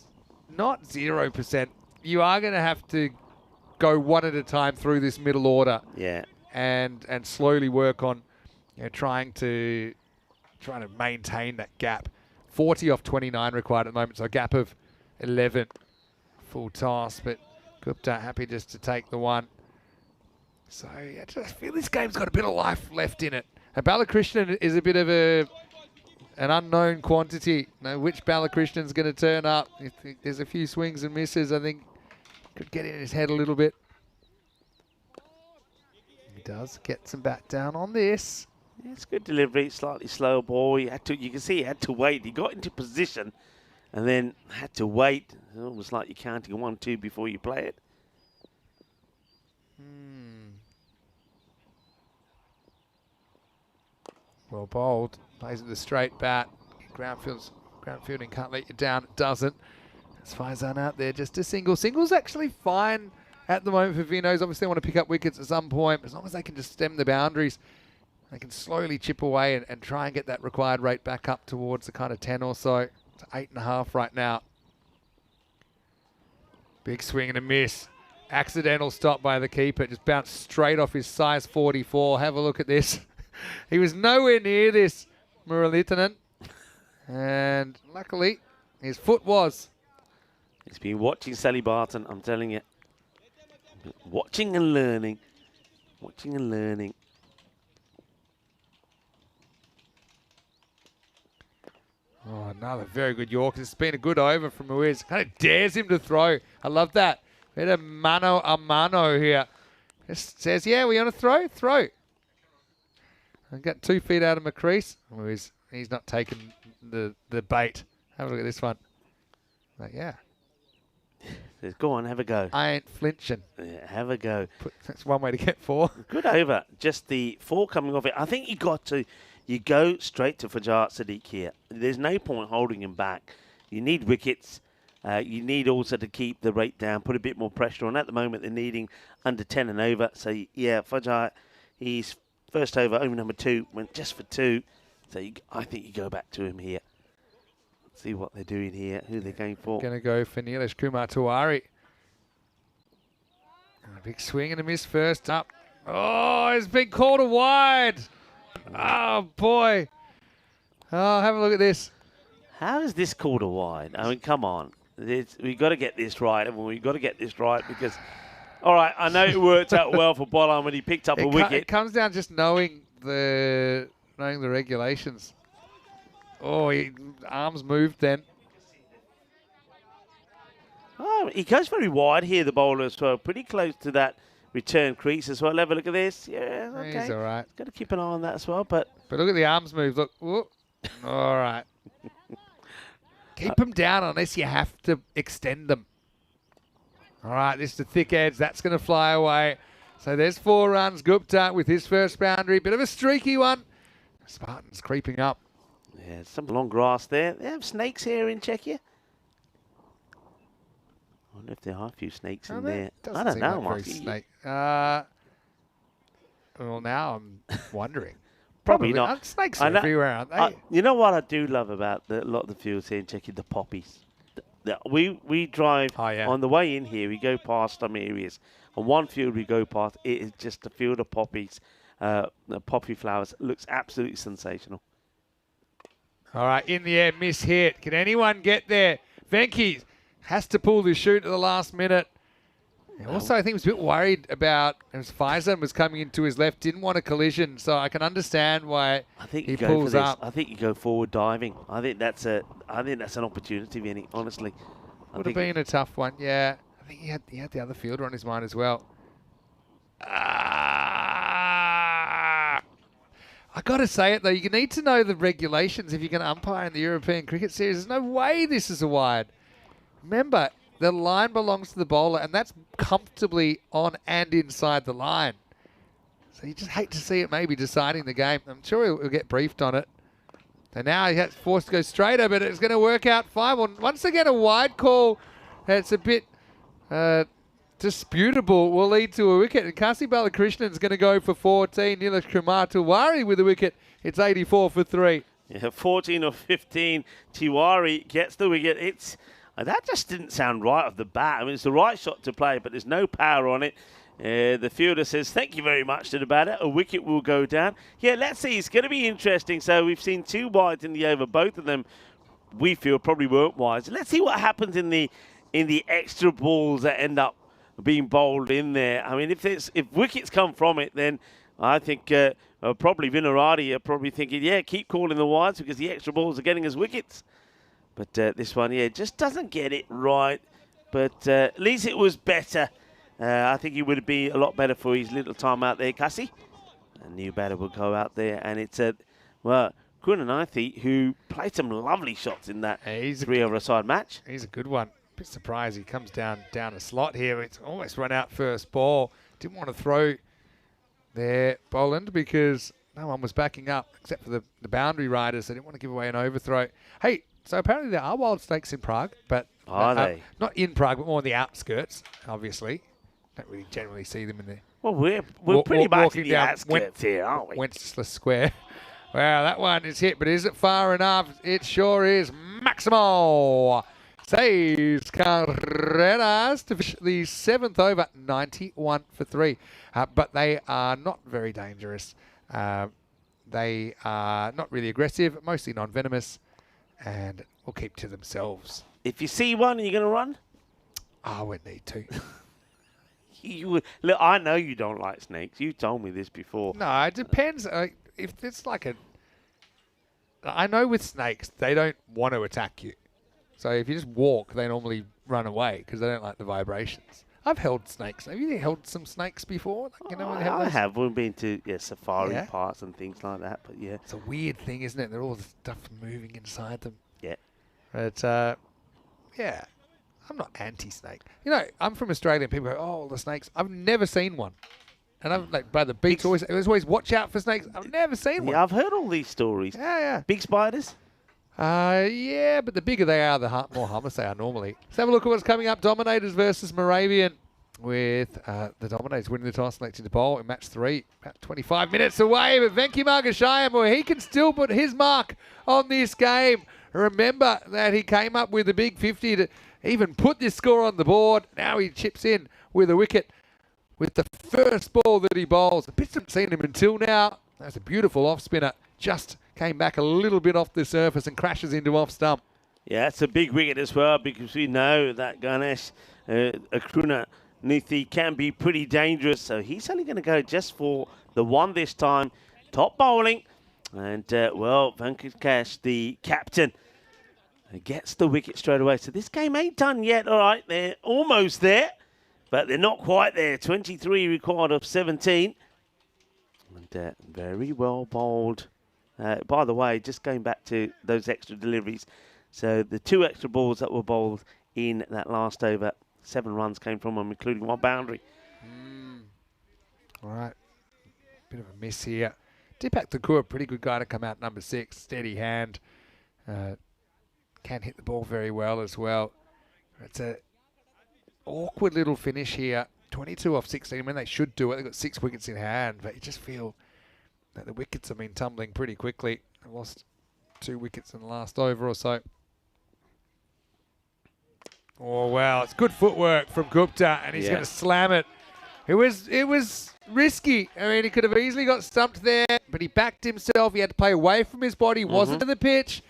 not 0%. You are going to have to go one at a time through this middle order. Yeah. And slowly work on trying to maintain that gap. 40 off 29 required at the moment, so a gap of 11. Full toss, but Gupta happy just to take the one. So I just feel this game's got a bit of life left in it. Balakrishnan is a bit of an unknown quantity. Which Balakrishna's going to turn up? There's a few swings and misses. I think could get in his head a little bit. He does get some bat down on this. Yeah, it's good delivery. Slightly slow ball. You can see he had to wait. He got into position and then had to wait. It's almost like you're counting 1, 2 before you play it. Well bowled. Plays with the straight bat. Ground fielding can't let you down. It doesn't. It's Faizan out there. Just a single. Single's actually fine at the moment for Vinos. Obviously, they want to pick up wickets at some point. As long as they can just stem the boundaries, they can slowly chip away and try and get that required rate back up towards the kind of 10 or so. It's 8.5 right now. Big swing and a miss. Accidental stop by the keeper. Just bounced straight off his size 44. Have a look at this. He was nowhere near this, Muralitanen. And luckily, his foot was. He's been watching Sally Barton, I'm telling you. Watching and learning. Watching and learning. Oh, another very good York. It's been a good over from Muiz. Kind of dares him to throw. I love that. Bit of mano a mano here. Just says, yeah, we want to throw? Throw. I got 2 feet out of my crease. Oh, he's not taking the bait. Have a look at this one. Like, yeah. Says, go on, have a go. I ain't flinching. Yeah, have a go. That's one way to get 4. Good over. Just the 4 coming off it. I think you go straight to Fajat Sadiq here. There's no point holding him back. You need wickets. You need also to keep the rate down, put a bit more pressure on. At the moment, they're needing under 10 and over. So, yeah, Fajat, he's first over number 2, went just for 2. So I think you go back to him here. See what they're doing here, who they're going for. Going to go for Nilesh Kumar Tiwari. A big swing and a miss first up. Oh, it's been called a wide. Oh, boy. Oh, have a look at this. How is this called a wide? I mean, come on. We've got to get this right. And we've got to get this right because, all right, I know it worked out well for Bolan when he picked up a wicket. It comes down just knowing the regulations. Oh, arms moved then. Oh, he goes very wide here, the bowler as well. Pretty close to that return crease as well. Have a look at this. Yeah, okay. He's all right. Got to keep an eye on that as well. But look at the arms move. Look. Whoop. All right. Keep them down unless you have to extend them. All right, this is the thick edge. That's going to fly away. So there's 4 runs. Gupta with his first boundary. Bit of a streaky one. Spartans creeping up. yeah, some long grass there. They have snakes here in Czechia. I wonder if there are a few snakes in there. I don't know, Mark. Snake. Well, now I'm wondering. Probably not. Snakes are everywhere, aren't they? You know what I do love about a lot of the fields here in Czechia? The poppies. We drive on the way in here. We go past some areas. On one field we go past, it is just a field of poppies. The poppy flowers. Looks absolutely sensational. All right, in the air, miss hit. Can anyone get there? Venki has to pull the shoot at the last minute. Also, I think he was a bit worried about as Faison was coming into his left, didn't want a collision, so I can understand why he pulls up. I think you go forward diving. I think that's an opportunity, Vinny. Honestly, Would have been a tough one. Yeah, I think he had the other fielder on his mind as well. I got to say it though, you need to know the regulations if you're going to umpire in the European Cricket Series. There's no way this is a wide. Remember, the line belongs to the bowler, and that's comfortably on and inside the line. So you just hate to see it maybe deciding the game. I'm sure he'll get briefed on it. And now he gets forced to go straighter, but it's going to work out fine. Well, once again, a wide call. It's a bit disputable. Will lead to a wicket. And Kasi Balakrishnan is going to go for 14. Nilesh Kumar Tiwari with a wicket. It's 84 for 3. Yeah, 14 or 15. Tiwari gets the wicket. That just didn't sound right off the bat. I mean, it's the right shot to play, but there's no power on it. The fielder says, thank you very much to the batter. A wicket will go down. Yeah, let's see. It's going to be interesting. So we've seen 2 wides in the over. Both of them, we feel, probably weren't wides. Let's see what happens in the extra balls that end up being bowled in there. I mean, if wickets come from it, then I think probably Vinarati are probably thinking, yeah, keep calling the wides because the extra balls are getting us wickets. But this one, yeah, just doesn't get it right. But at least it was better. I think he would be a lot better for his little time out there, Kasi. A new batter will go out there. And it's, Kunanathi, who played some lovely shots in that 3-over-a-side match. He's a good one. Bit surprised he comes down a slot here. It's almost run out first ball. Didn't want to throw there, Boland, because no one was backing up except for the boundary riders. They didn't want to give away an overthrow. Hey, so apparently there are wild snakes in Prague, but are they? Not in Prague, but more on the outskirts, obviously. Don't really generally see them in there. Well, we're pretty much in the outskirts here, aren't we? Wenceslas Square. Wow, that one is hit, but is it far enough? It sure is. Maximo saves Carreras to finish the 7th over, 91 for 3. But they are not very dangerous. They are not really aggressive, mostly non-venomous, and will keep to themselves. If you see one, are you going to run? I would need to. Look, I know you don't like snakes. You told me this before. No, it depends. If it's like I know with snakes, they don't want to attack you. So if you just walk, they normally run away because they don't like the vibrations. I've held snakes. Have you held some snakes before? Like, you know, when they have I those- have. We've been to safari Yeah. parks and things like that. But yeah, It's a weird thing, isn't it? They're all the stuff moving inside them. yeah. But, yeah, I'm not anti-snake. You know, I'm from Australia and people go, oh, the snakes. I've never seen one. And I'm like, by the beach, there's always watch out for snakes. I've never seen one. Yeah, I've heard all these stories. Yeah. Big spiders. Yeah, but the bigger they are, the more harmless they are normally. Let's have a look at what's coming up. Dominators versus Moravian, with the Dominators winning the toss, selected to bowl in match 3. About 25 minutes away, but Venki Margashayam, well, he can still put his mark on this game. Remember that he came up with a big 50 to even put this score on the board. Now he chips in with a wicket with the first ball that he bowls. The pitch haven't seen him until now. That's a beautiful off spinner. Just came back a little bit off the surface and crashes into off stump. Yeah, it's a big wicket as well, because we know that Ganesh Akruna Nithi can be pretty dangerous. So he's only going to go just for the one this time. Top bowling. And, well, Venkatesh, the captain, gets the wicket straight away. So this game ain't done yet. All right, they're almost there, but they're not quite there. 23 required of 17. And very well bowled. By the way, just going back to those extra deliveries. So the 2 extra balls that were bowled in that last over, 7 runs came from them, including 1 boundary. All right. Bit of a miss here. Deepak Thakur, pretty good guy to come out number 6. Steady hand. Can hit the ball very well as well. It's a awkward little finish here. 22 off 16 when they should do it. They've got 6 wickets in hand, but you just feel that the wickets have been tumbling pretty quickly. They lost 2 wickets in the last over or so. Oh, wow. It's good footwork from Gupta, and he's going to slam it. It was risky. I mean, he could have easily got stumped there, but he backed himself. He had to play away from his body. Wasn't in the pitch.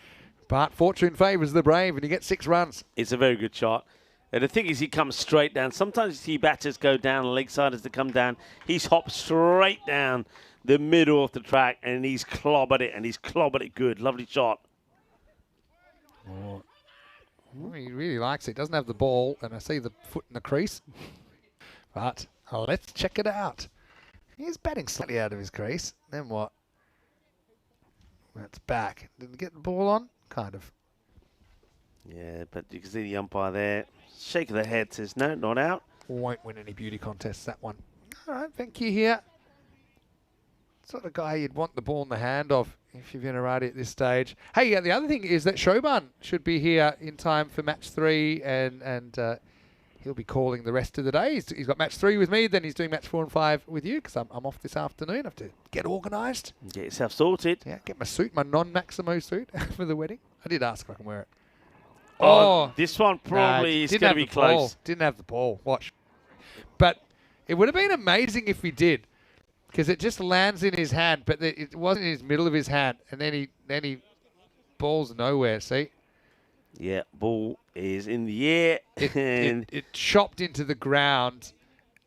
But fortune favours the brave, and he gets 6 runs. It's a very good shot. And the thing is, he comes straight down. Sometimes you see batters go down, leg side as they come down. He's hopped straight down the middle of the track, and he's clobbered it, and he's clobbered it good. Lovely shot. Oh. Well, he really likes it. Doesn't have the ball, and I see the foot in the crease. But let's check it out. He's batting slightly out of his crease. Then what? That's back. Didn't get the ball on? Kind of. Yeah, but you can see the umpire there. Shake of the head says, no, not out. Won't win any beauty contests, that one. All right, thank you here. Sort of guy you'd want the ball in the hand of if you're Vinarati at this stage. Hey, the other thing is that Shoban should be here in time for match 3, and he'll be calling the rest of the day. He's got match 3 with me, then he's doing match 4 and 5 with you, because I'm off this afternoon. I have to get organised. Get yourself sorted. Yeah, get my suit, my non-Maximo suit for the wedding. I did ask if I can wear it. Oh, this one probably is going to be close. Didn't have the ball. Watch. But it would have been amazing if he did, because it just lands in his hand, but it wasn't in his middle of his hand, and then he balls nowhere. See? Yeah, ball is in the air. It chopped into the ground,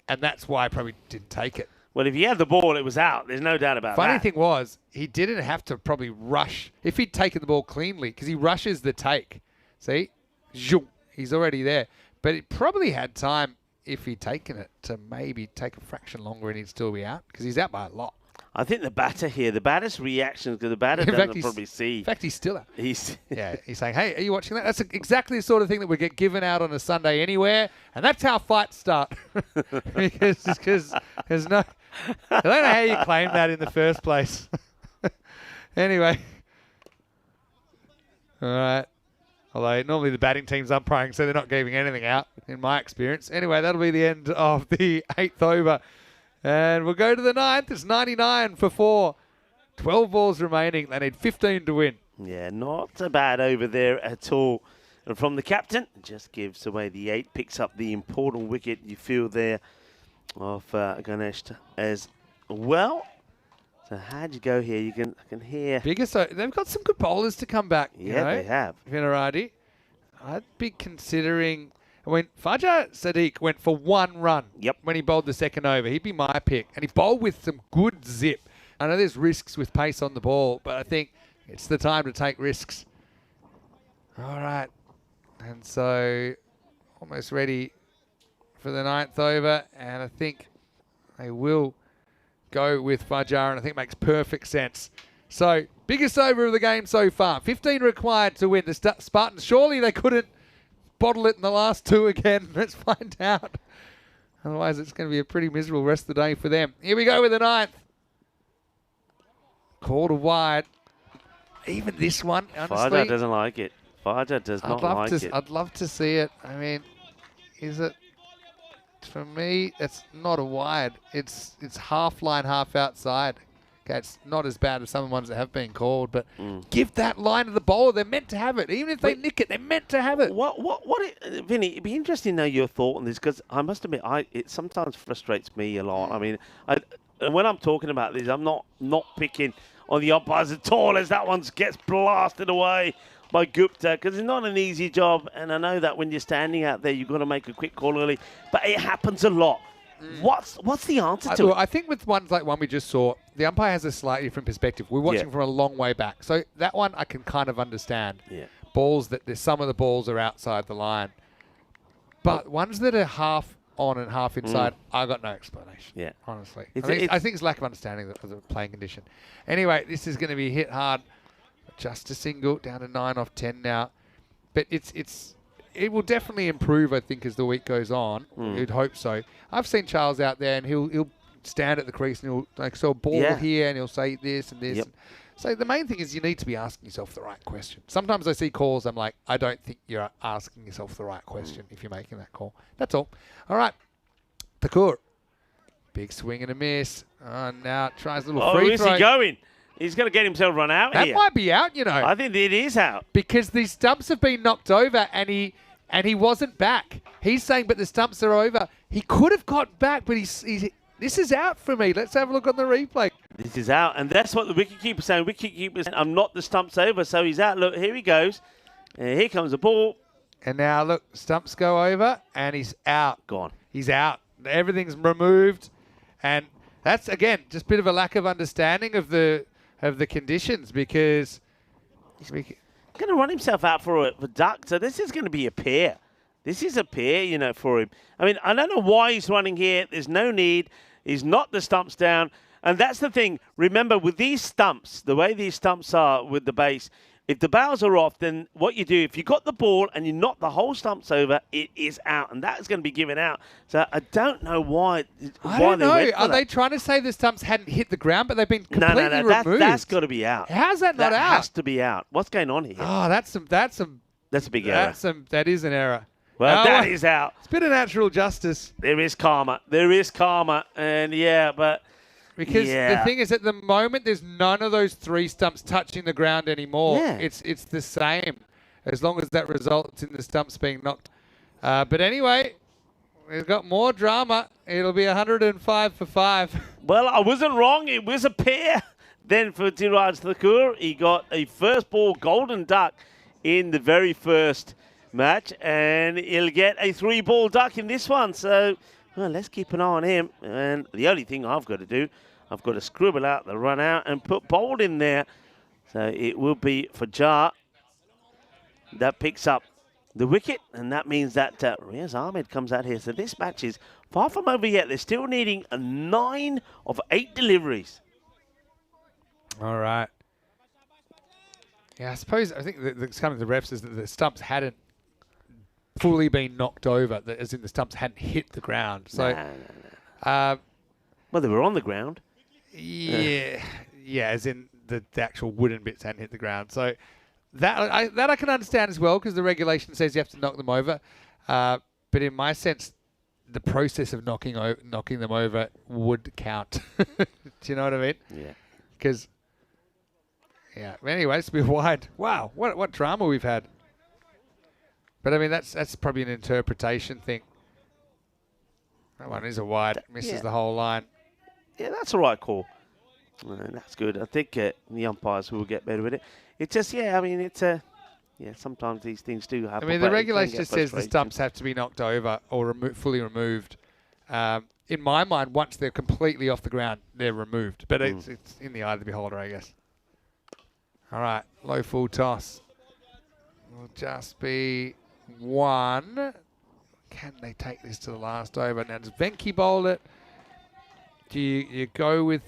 and that's why I probably didn't take it. Well, if he had the ball, it was out. There's no doubt about that. Funny thing was, he didn't have to probably rush. If he'd taken the ball cleanly, because he rushes the take. See? Zoom, he's already there. But it probably had time, if he'd taken it, to maybe take a fraction longer and he'd still be out, because he's out by a lot. I think the batter here, the batter's reaction, because the batter doesn't probably see. In fact, he's still out. He's He's saying, hey, are you watching that? That's exactly the sort of thing that would get given out on a Sunday anywhere, and that's how fights start. because there's no... I don't know how you claim that in the first place. Anyway. All right. Although normally the batting team's umpiring, so they're not giving anything out, in my experience. Anyway, that'll be the end of the 8th over. And we'll go to the 9th. It's 99 for 4. 12 balls remaining. They need 15 to win. Yeah, not a bad over there at all. And from the captain, just gives away the 8, picks up the important wicket, you feel there, of Ganesh as well. So how'd you go here? I can hear. So they've got some good bowlers to come back. Yeah, they have. Vinarati. I'd be considering. Fajar Sadiq went for 1 run. Yep. When he bowled the second over, he'd be my pick, and he bowled with some good zip. I know there's risks with pace on the ball, but I think it's the time to take risks. All right, and so almost ready for the 9th over, and I think they will go with Fajar, and I think it makes perfect sense. So, biggest over of the game so far. 15 required to win. The Spartans, surely they couldn't bottle it in the last 2 again. Let's find out. Otherwise, it's going to be a pretty miserable rest of the day for them. Here we go with the 9th. Called wide. Even this one, honestly. Fajar doesn't like it. Fajar does not like it. I'd love to see it. I mean, is it? For me, it's not a wide. It's half line, half outside. Okay, it's not as bad as some of the ones that have been called, but give that line to the bowler. They're meant to have it. Even if they nick it, they're meant to have it. Vinny, it'd be interesting to know your thought on this, because I must admit, it sometimes frustrates me a lot. I mean, when I'm talking about this, I'm not picking on the umpires at all, as that one gets blasted away by Gupta, because it's not an easy job, and I know that when you're standing out there, you've got to make a quick call early, but it happens a lot. What's the answer to it? I think with ones like one we just saw, the umpire has a slightly different perspective. We're watching from a long way back. So that one I can kind of understand. Yeah. Balls there's some of the balls are outside the line. But ones that are half on and half inside, I got no explanation. Yeah. Honestly. I think it's lack of understanding of the playing condition. Anyway, this is going to be hit hard. Just a single, down to 9 off 10 now. But it will definitely improve, I think, as the week goes on. You'd hope so. I've seen Charles out there, and he'll stand at the crease, and he'll a ball here, and he'll say this and this. So the main thing is you need to be asking yourself the right question. Sometimes I see calls, I'm like, I don't think you're asking yourself the right question if you're making that call. That's all. All right. Thakur. Big swing and a miss. Now tries a little free throw. Where's he going? He's going to get himself run out here. That might be out, you know. I think it is out. Because these stumps have been knocked over, and he wasn't back. He's saying, but the stumps are over. He could have got back, but this is out for me. Let's have a look on the replay. This is out, and that's what the wicketkeeper's saying. Wicketkeeper's saying, I'm not the stumps over, so he's out. Look, here he goes. And here comes the ball. And now, look, stumps go over, and he's out. Gone. He's out. Everything's removed. And that's, again, just a bit of a lack of understanding of the conditions, because he's going to run himself out for duck. So this is going to be a pair. This is a pair, for him. I mean, I don't know why he's running here. There's no need. He's knocked the stumps down. And that's the thing. Remember, with these stumps, the way these stumps are with the base, if the bows are off, then what you do, if you got the ball and you knock the whole stumps over, it is out. And that is going to be given out. So I don't know why. I don't know. Are they trying to say the stumps hadn't hit the ground, but they've been completely removed? That's got to be out. How's that not out? That has to be out. What's going on here? Oh, that's a big error. That is an error. Well, that is out. It's a bit of natural justice. There is karma. And but... Because the thing is, at the moment, there's none of those 3 stumps touching the ground anymore. Yeah. It's the same, as long as that results in the stumps being knocked. But anyway, we've got more drama. It'll be 105 for 5. Well, I wasn't wrong. It was a pair. Then for Dhiraj Thakur, he got a first ball golden duck in the very first match, and he'll get a 3-ball duck in this one. So... well, let's keep an eye on him. And the only thing I've got to do, I've got to scribble out the run out and put bold in there. So it will be for Jar. That picks up the wicket, and that means that Riaz Ahmed comes out here. So this match is far from over yet. They're still needing a 9 of 8 deliveries. All right. Yeah, I think it's coming to the refs is that the stumps hadn't fully been knocked over, as in the stumps hadn't hit the ground. So, well, they were on the ground. Yeah, as in the actual wooden bits hadn't hit the ground. So that I can understand as well, because the regulation says you have to knock them over. But in my sense, the process of knocking them over would count. Do you know what I mean? Yeah. Because, anyway, it's a bit wide. Wow, what drama we've had. But, I mean, that's probably an interpretation thing. That one is a wide. Misses the whole line. Yeah, that's a right call. That's good. I think the umpires will get better with it. It's just, sometimes these things do happen. I mean, the regulation just says the stumps have to be knocked over or fully removed. In my mind, once they're completely off the ground, they're removed. But it's in the eye of the beholder, I guess. All right, low full toss. Will just be 1. can they take this to the last over? Now, does Venki bowl it? Do you go with...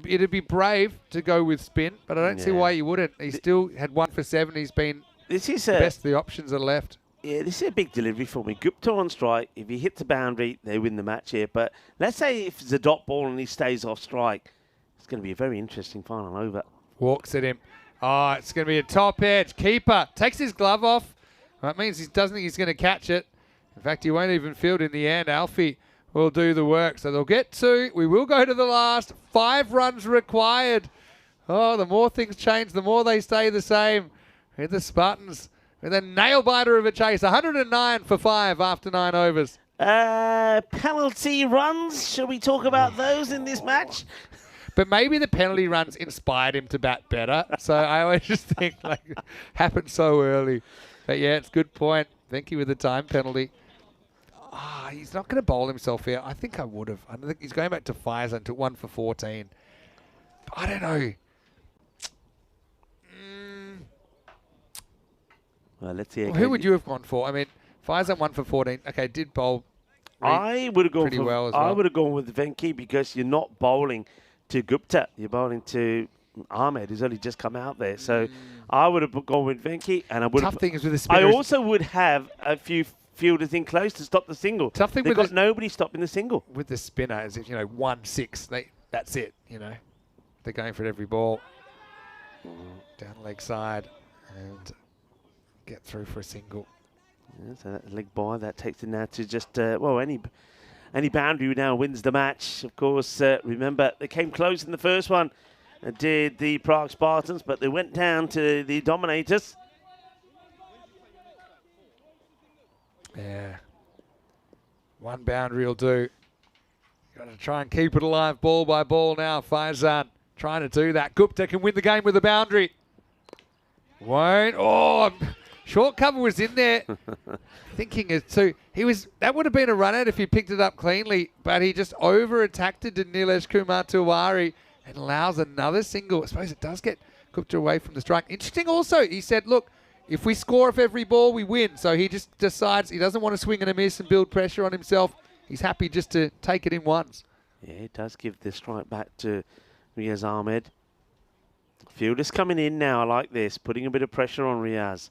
It'd be brave to go with spin, but I don't see why you wouldn't. He still had 1 for 7. He's been the best of the options are left. Yeah, this is a big delivery for me. Gupta on strike. If he hits the boundary, they win the match here. But let's say if it's a dot ball and he stays off strike, it's going to be a very interesting final over. Walks at him. Oh, it's going to be a top edge. Keeper takes his glove off. That means he doesn't think he's going to catch it. In fact, he won't even field in the end. Alfie will do the work. So they'll get 2. We will go to the last. 5 runs required. Oh, the more things change, the more they stay the same. With the Spartans with a nail-biter of a chase. 109 for 5 after 9 overs. Penalty runs. Shall we talk about those in this match? But maybe the penalty runs inspired him to bat better. So I always just think, like, it happened so early. But yeah, it's a good point. Thank you with the time penalty. He's not going to bowl himself here. I think I would have. I think he's going back to Pfizer and took 1 for 14. I don't know. Well, let's see. Who would you have gone for? I mean, Pfizer 1 for 14. Okay, did bowl. I would have gone pretty well as well. I would have gone with Venki because you're not bowling to Gupta. You're bowling to Ahmed, who's only just come out there. So I would have gone with Venki, and I would. Tough thing is with the spinners. I also would have a few fielders in close to stop the single. Tough thing They've with got nobody stopping the single. With the spinner, is if 1-6, that's it. They're going for it every ball. Down leg side and get through for a single. Yeah, so that leg by that takes it now to just any boundary now wins the match. Of course, remember they came close in the first one, did the Prague Spartans, but they went down to the Dominators. Yeah, 1 boundary will do. Got to try and keep it alive ball by ball now. Faizan trying to do that. Gupta can win the game with a boundary. Won't. Oh, short cover was in there. Thinking as to that would have been a run out if he picked it up cleanly, but he just over-attacked it to Nilesh Kumar Tiwari and allows another single. I suppose it does get Gupta away from the strike. Interesting also, he said, look, if we score off every ball, we win. So he just decides he doesn't want to swing and a miss and build pressure on himself. He's happy just to take it in ones. Yeah, it does give the strike back to Riaz Ahmed. Fielders coming in now, I like this, putting a bit of pressure on Riaz.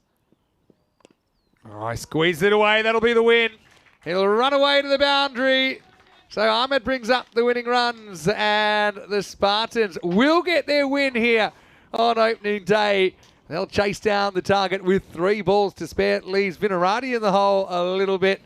Oh, he squeezed it away. That'll be the win. He'll run away to the boundary. So Ahmed brings up the winning runs, and the Spartans will get their win here on opening day. They'll chase down the target with 3 balls to spare. It leaves Vinarati in the hole a little bit.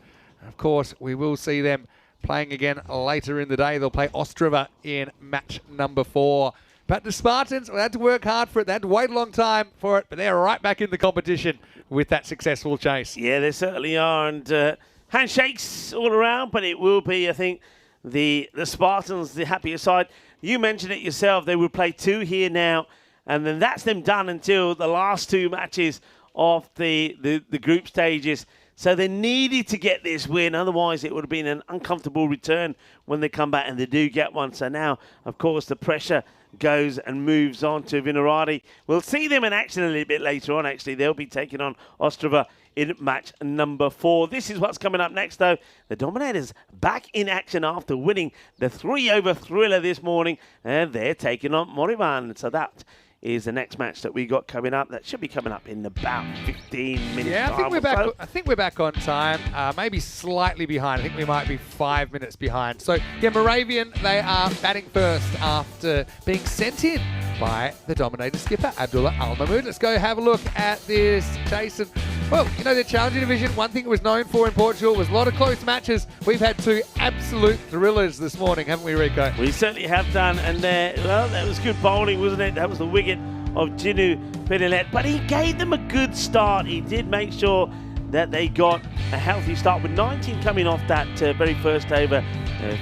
Of course, we will see them playing again later in the day. They'll play Ostrava in match number 4. But the Spartans, they had to work hard for it. They had to wait a long time for it, but they're right back in the competition with that successful chase. Yeah, they certainly are. And handshakes all around, but it will be, I think, the Spartans, the happier side. You mentioned it yourself. They will play 2 here now, and then that's them done until the last 2 matches of the group stages. So they needed to get this win. Otherwise, it would have been an uncomfortable return when they come back, and they do get one. So now, of course, the pressure goes and moves on to Vinarati. We'll see them in action a little bit later on, actually. They'll be taking on Ostrava in match number 4. This is what's coming up next, though. The Dominators back in action after winning the 3-over thriller this morning, and they're taking on Morivan. So that is the next match that we got coming up. That should be coming up in about 15 minutes. Yeah, I think we're back on time. Maybe slightly behind. I think we might be 5 minutes behind. So, yeah, Moravian, they are batting first after being sent in by the Dominator skipper, Abdullah Al-Mahmoud. Let's go have a look at this chase. And, well, the Challenger Division, one thing it was known for in Portugal was a lot of close matches. We've had 2 absolute thrillers this morning, haven't we, Rico? We certainly have done. And, well, that was good bowling, wasn't it? That was the wicket of Ginu Pinilet, but he gave them a good start. He did make sure that they got a healthy start with 19 coming off that very first over,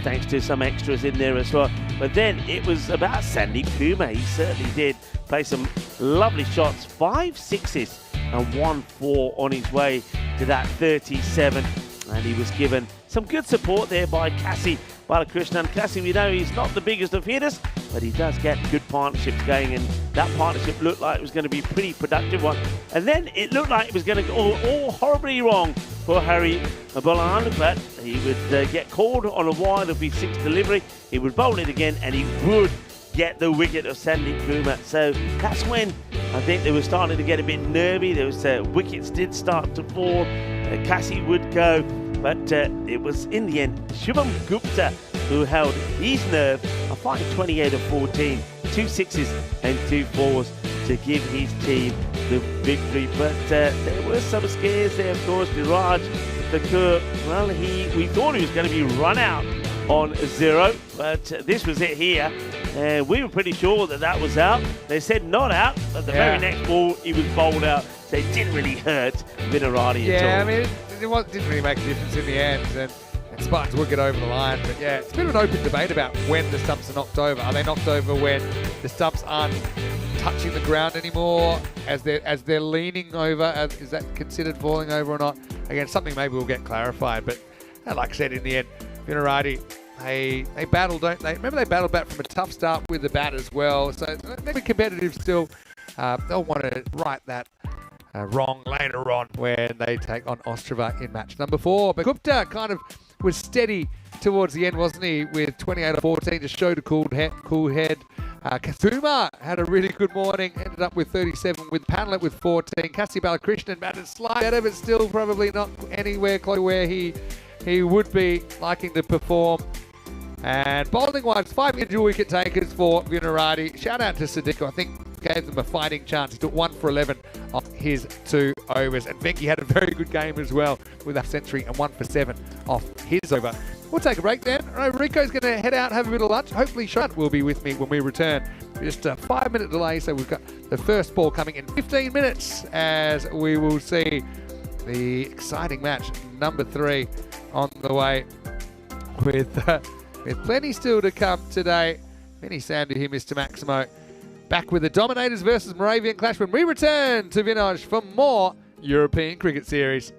thanks to some extras in there as well. But then it was about Sandeep Kumar. He certainly did play some lovely shots, 5 sixes and 1 4 on his way to that 37, and he was given some good support there by Kassi Balakrishnan. Kassi, we know he's not the biggest of hitters, but he does get good partnerships going, and that partnership looked like it was going to be a pretty productive one. And then it looked like it was going to go all horribly wrong for Harry Bolan, but he would get called on a wide of his sixth delivery. He would bowl it again, and he would get the wicket of Sandy Kumar. So that's when I think they were starting to get a bit nervy. There was wickets did start to fall. Cassie would go, but it was in the end Shubham Gupta who held his nerve. A fine 28 of 14, 2 sixes and 2 fours to give his team the victory. But there were some scares there, of course. Viraj Thakur, well, we thought he was going to be run out on 0, but this was it here. And we were pretty sure that was out. They said not out, but the very next ball he was bowled out. So it didn't really hurt Vinarati at all. Yeah, I mean, it didn't really make a difference in the end. And Spartans would get over the line. But yeah, it's a bit of an open debate about when the stumps are knocked over. Are they knocked over when the stumps aren't touching the ground anymore as they're leaning over? Is that considered falling over or not? Again, something maybe we'll get clarified. But like I said, in the end, Vinarati, they battle, don't they? Remember, they battled back from a tough start with the bat as well. So maybe competitive still. They'll want to right that wrong later on when they take on Ostrava in match number 4. But Gupta kind of was steady towards the end, wasn't he? With 28 of 14, just showed a cool head. Kathuma had a really good morning, ended up with 37 with Panlet with 14. Kassi Balakrishnan batted slightly better, but still probably not anywhere close to where he would be liking to perform. And bowling-wise, 5 individual wicket takers for Vinarati. Shout out to Sadiq, I think gave them a fighting chance. He took 1 for 11 off his 2 overs. And Venki had a very good game as well with a century and 1 for 7 off his over. We'll take a break then. All right, Rico's going to head out, have a bit of lunch. Hopefully Shant will be with me when we return. Just a 5-minute delay, so we've got the first ball coming in 15 minutes as we will see the exciting match number 3 on the way with plenty still to come today. Many sound to hear, Mr. Maximo. Back with the Dominators versus Moravian clash when we return to Vinaj for more European Cricket Series.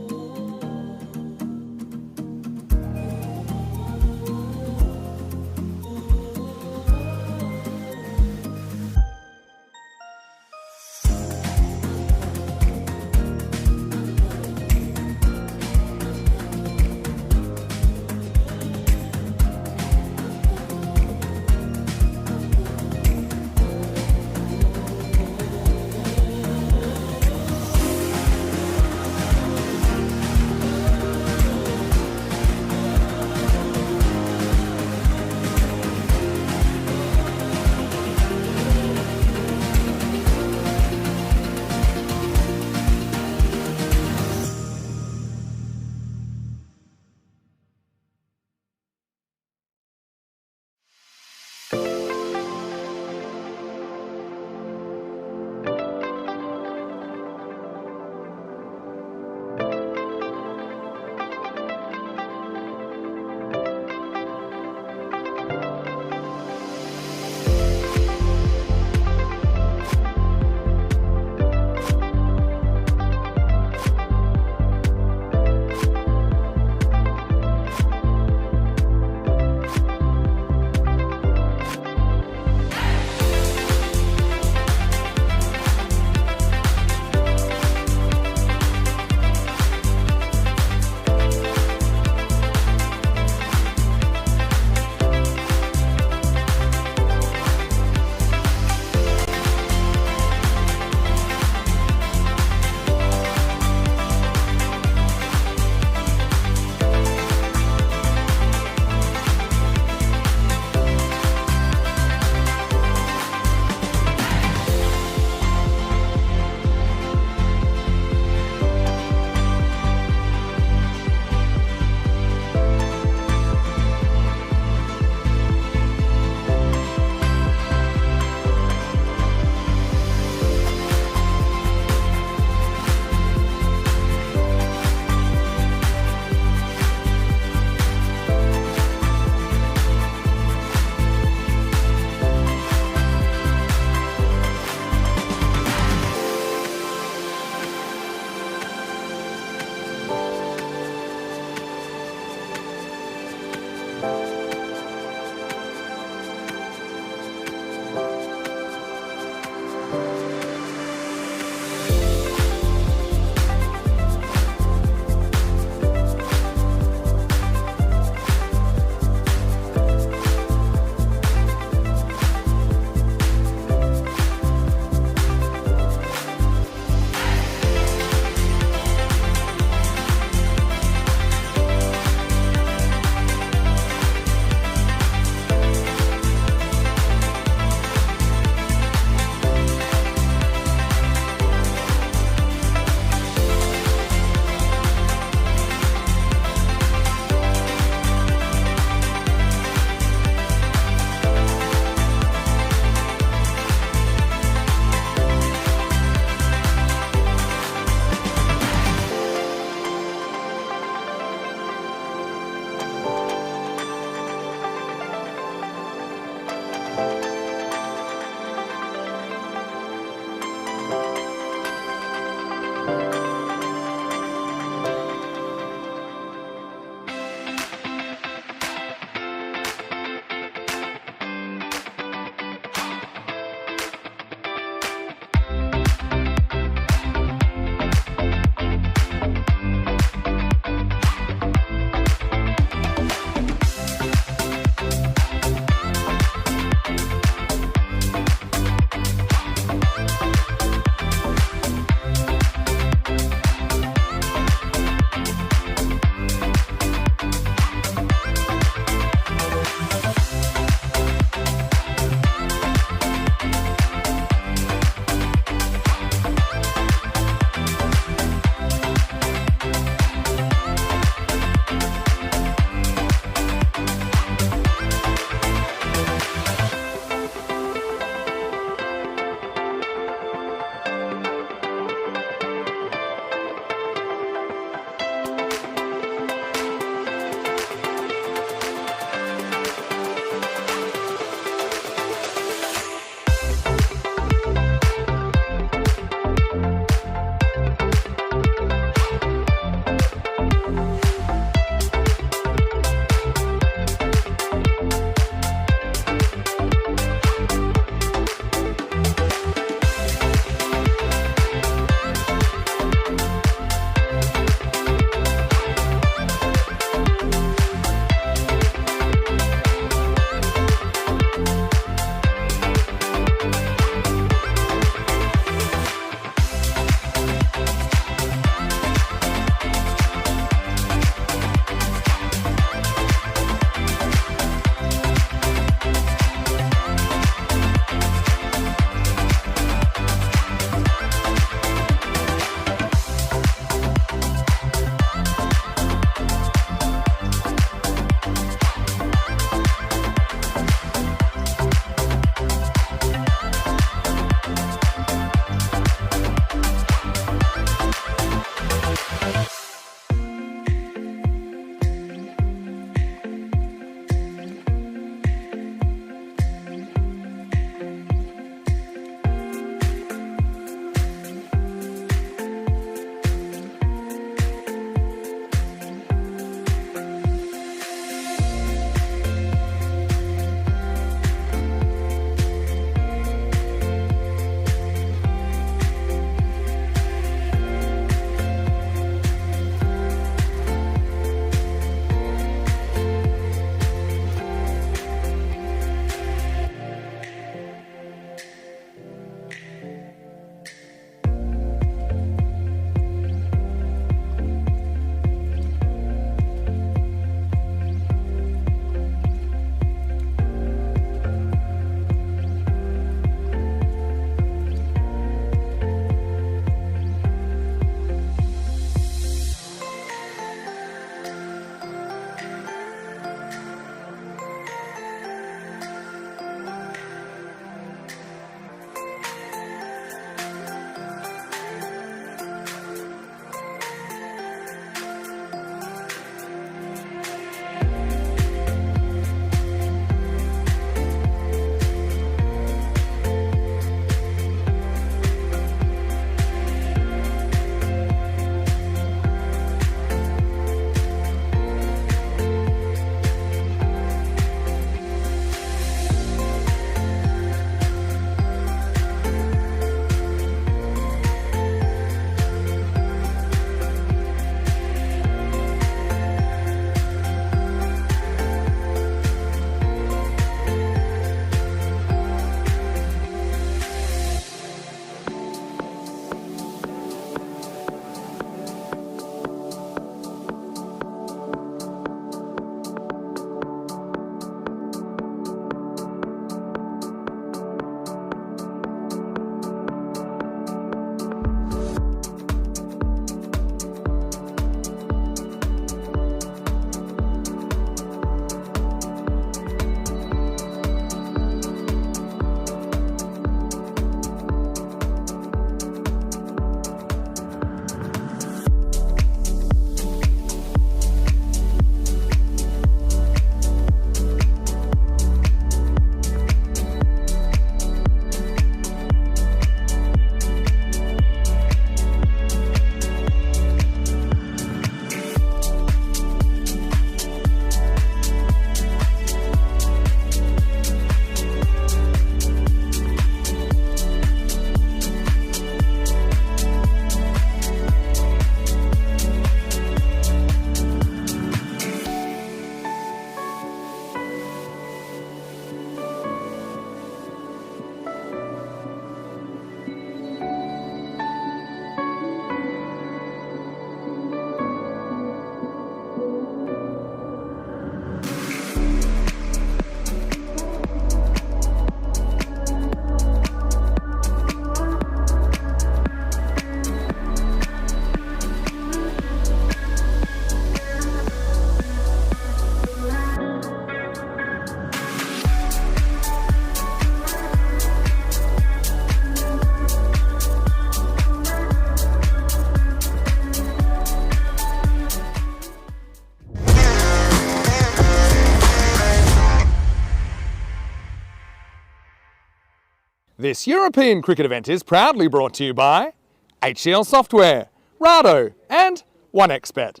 This European cricket event is proudly brought to you by HCL Software, Rado and 1xBet.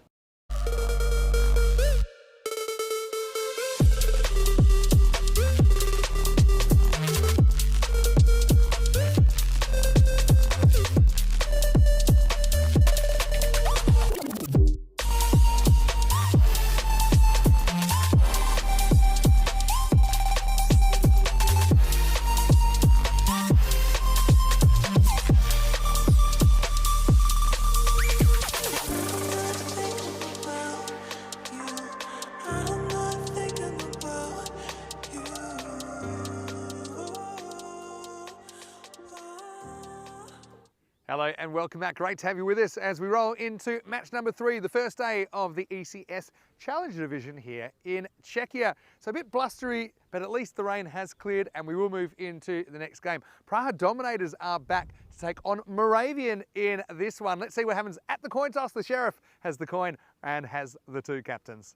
Hello and welcome back. Great to have you with us as we roll into match number 3, the first day of the ECS Challenger Division here in Czechia. So a bit blustery, but at least the rain has cleared and we will move into the next game. Praha Dominators are back to take on Moravian in this one. Let's see what happens at the coin toss. The Sheriff has the coin and has the 2 captains.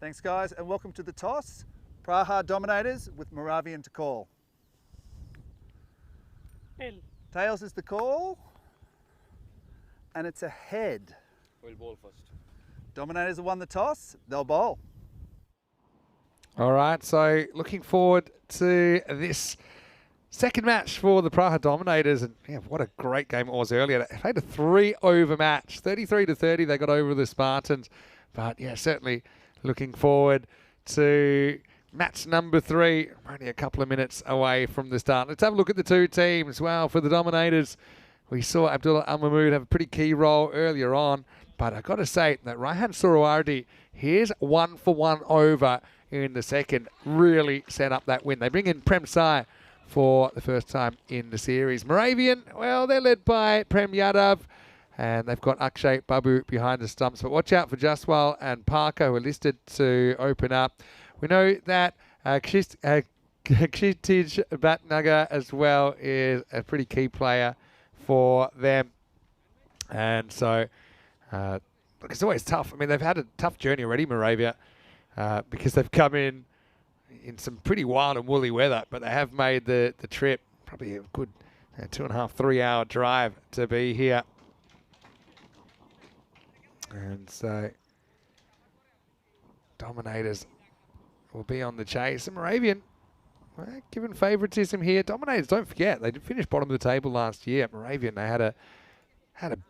Thanks guys and welcome to the toss. Praha Dominators with Moravian to call. Tails is the call, and it's a head. We'll bowl first. Dominators have won the toss, they'll bowl. All right, so looking forward to this second match for the Praha Dominators, and yeah, what a great game it was earlier. They played a 3-over match, 33-30. They got over the Spartans, but yeah, certainly looking forward to match number 3, only a couple of minutes away from the start. Let's have a look at the 2 teams. Well, for the Dominators, we saw Abdullah Al-Mahmood have a pretty key role earlier on, but I've got to say that Raihan Surawardi, here's 1 for 1 over in the second, really set up that win. They bring in Prem Sai for the first time in the series. Moravian, well, they're led by Prem Yadav, and they've got Akshay Babu behind the stumps, but watch out for Jaswal and Parker, who are listed to open up. We know that Kshitij Bhatnagar as well is a pretty key player for them. And so, look, it's always tough. I mean, they've had a tough journey already, Moravia, because they've come in some pretty wild and woolly weather, but they have made the trip, probably a good 2.5, 3-hour drive to be here. And so, Dominators will be on the chase. And Moravian, well, given favouritism here. Dominators, don't forget, they did finish bottom of the table last year. Moravian, they had a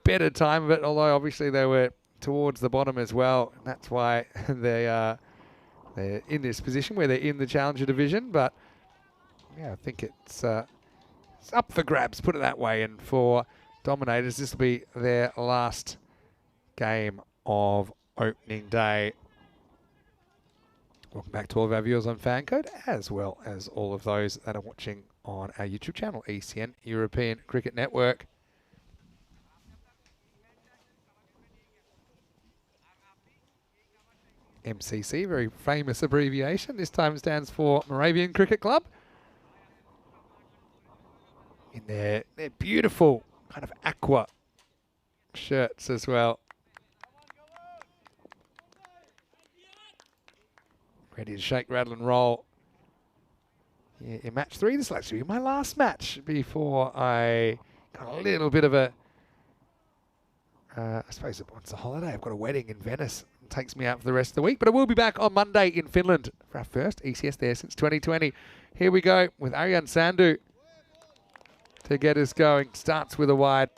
better time of it, although obviously they were towards the bottom as well. And that's why they're in this position where they're in the Challenger Division. But yeah, I think it's up for grabs, put it that way. And for Dominators, this will be their last game of opening day. Welcome back to all of our viewers on Fancode, as well as all of those that are watching on our YouTube channel, ECN European Cricket Network. MCC, very famous abbreviation. This time stands for Moravian Cricket Club. In their beautiful kind of aqua shirts as well. Ready to shake, rattle and roll. Yeah, in match 3, this will actually be my last match before I got a little bit of a, I suppose it's a holiday. I've got a wedding in Venice. It takes me out for the rest of the week, but I will be back on Monday in Finland for our first ECS there since 2020. Here we go with Aryan Sandhu to get us going. Starts with a wide.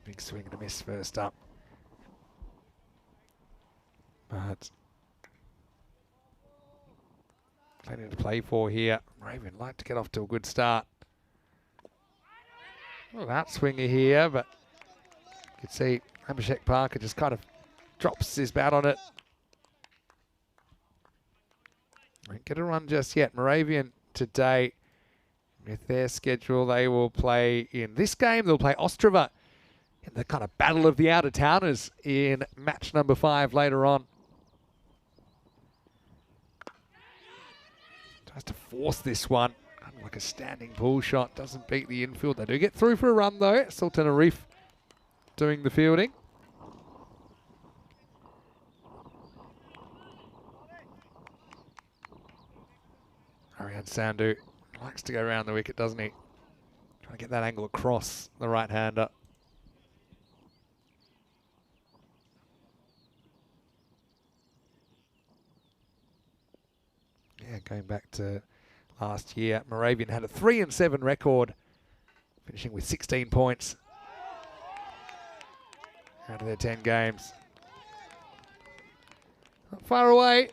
Big swing and a miss first up. But plenty to play for here. Raven like to get off to a good start. Well, that swinger here, but you can see Abhishek Parker just kind of drops his bat on it. Won't get a run just yet. Moravian today, with their schedule, they will play in this game. They'll play Ostrava in the kind of battle of the outer towners in match number 5 later on. Tries to force this one. like a standing pull shot. Doesn't beat the infield. They do get through for a run though. Still Tenerife doing the fielding. Ariane Sandhu likes to go around the wicket, doesn't he? Trying to get that angle across the right-hander. Yeah, going back to last year, Moravian had a 3-7 record, finishing with 16 points out of their 10 games. Not far away.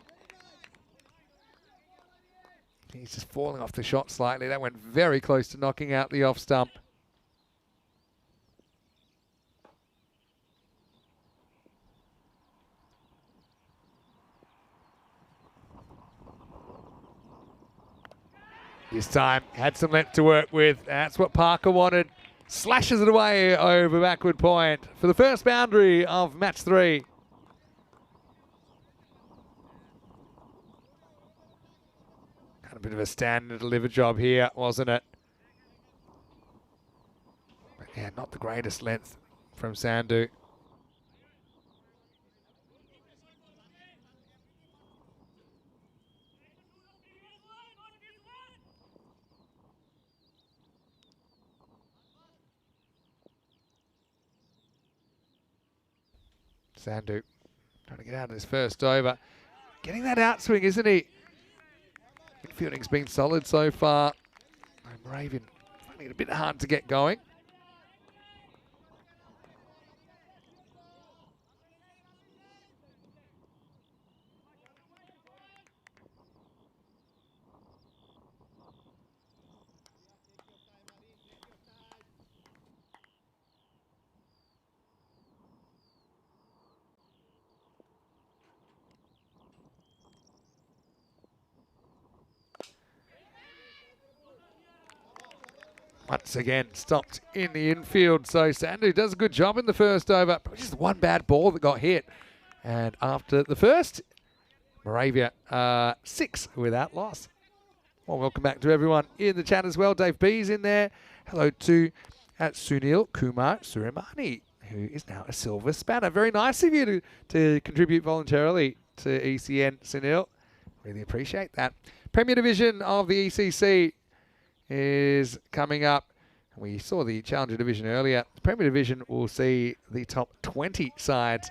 He's just falling off the shot slightly. That went very close to knocking out the off stump. This time, had some length to work with. That's what Parker wanted. Slashes it away over backward point for the first boundary of match 3. Had a bit of a stand and deliver job here, wasn't it? But yeah, not the greatest length from Sandhu. Sandhu trying to get out of his first over. Getting that outswing, isn't he? Infielding's been solid so far. Moravian finding it a bit hard to get going. Once again, stopped in the infield. So Sandhu does a good job in the first over. But just one bad ball that got hit. And after the first, Moravia 6 without loss. Well, welcome back to everyone in the chat as well. Dave B's in there. Hello to Sunil Kumar Suramani, who is now a silver spanner. Very nice of you to contribute voluntarily to ECN, Sunil. Really appreciate that. Premier Division of the ECC is coming up. We saw the Challenger Division earlier. The Premier Division will see the top 20 sides.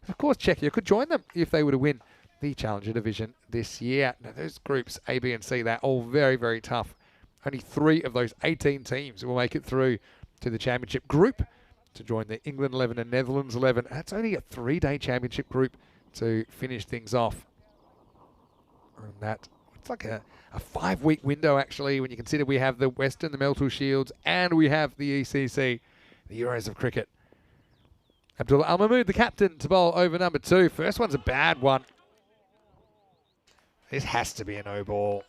Of course, Czechia could join them if they were to win the Challenger Division this year. Now, those groups, A, B, and C, they're all very, very tough. Only 3 of those 18 teams will make it through to the championship group to join the England 11 and Netherlands 11. That's only a 3-day championship group to finish things off. And that, it's like a 5-week window, actually, when you consider we have the Western, the Meltle Shields, and we have the ECC, the Euros of Cricket. Abdullah Al Mahmood, the captain, to bowl over number 2. First one's a bad one. This has to be a no ball.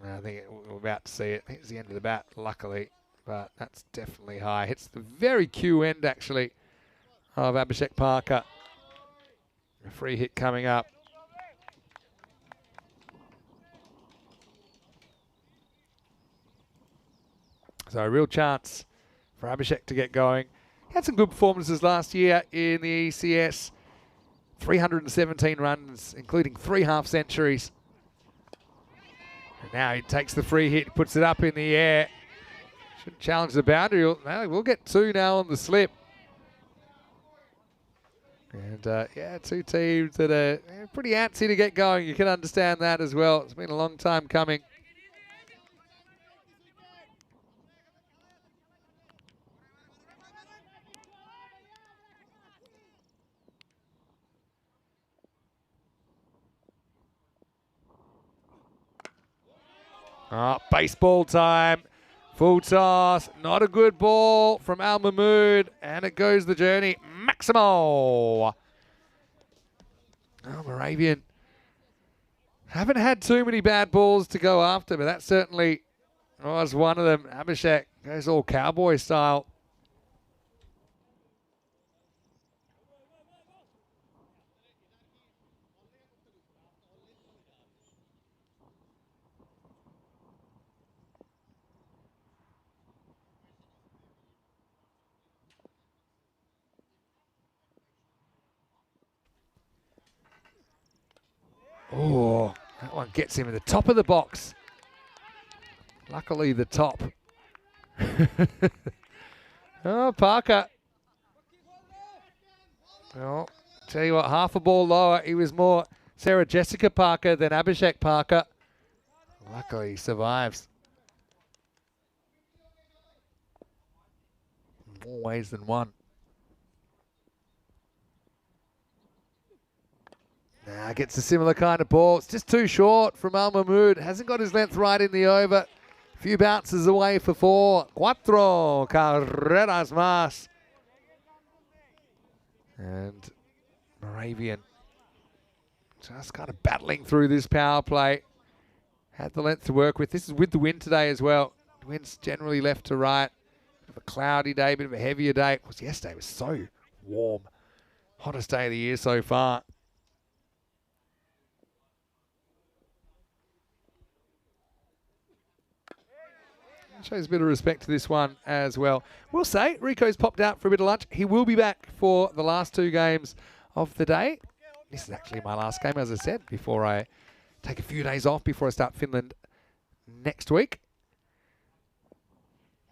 I think we're about to see it. I think it's the end of the bat, luckily. But that's definitely high. Hits the very Q end, actually, of Abhishek Parker. A free hit coming up. So a real chance for Abhishek to get going. He had some good performances last year in the ECS. 317 runs, including 3 half-centuries. And now he takes the free hit, puts it up in the air. Should challenge the boundary. We'll get 2 now on the slip. And yeah, 2 teams that are pretty antsy to get going. You can understand that as well. It's been a long time coming. Baseball time. Full toss. Not a good ball from Al Mahmood. And it goes the journey. Maximo. Moravian haven't had too many bad balls to go after, but that certainly was one of them. Abhishek goes all cowboy style. Oh, that one gets him in the top of the box. Luckily, the top. Oh, Parker. Well, tell you what, half a ball lower. He was more Sarah Jessica Parker than Abhishek Parker. Luckily, he survives. More ways than one. Now gets a similar kind of ball. It's just too short from Al Mahmood. Hasn't got his length right in the over. A few bounces away for 4. Cuatro carreras más. And Moravian just kind of battling through this power play. Had the length to work with. This is with the wind today as well. The wind's generally left to right. Bit of a cloudy day, bit of a heavier day. Of course, yesterday was so warm. Hottest day of the year so far. Shows a bit of respect to this one as well. We'll say Rico's popped out for a bit of lunch. He will be back for the last 2 games of the day. This is actually my last game, as I said, before I take a few days off before I start Finland next week.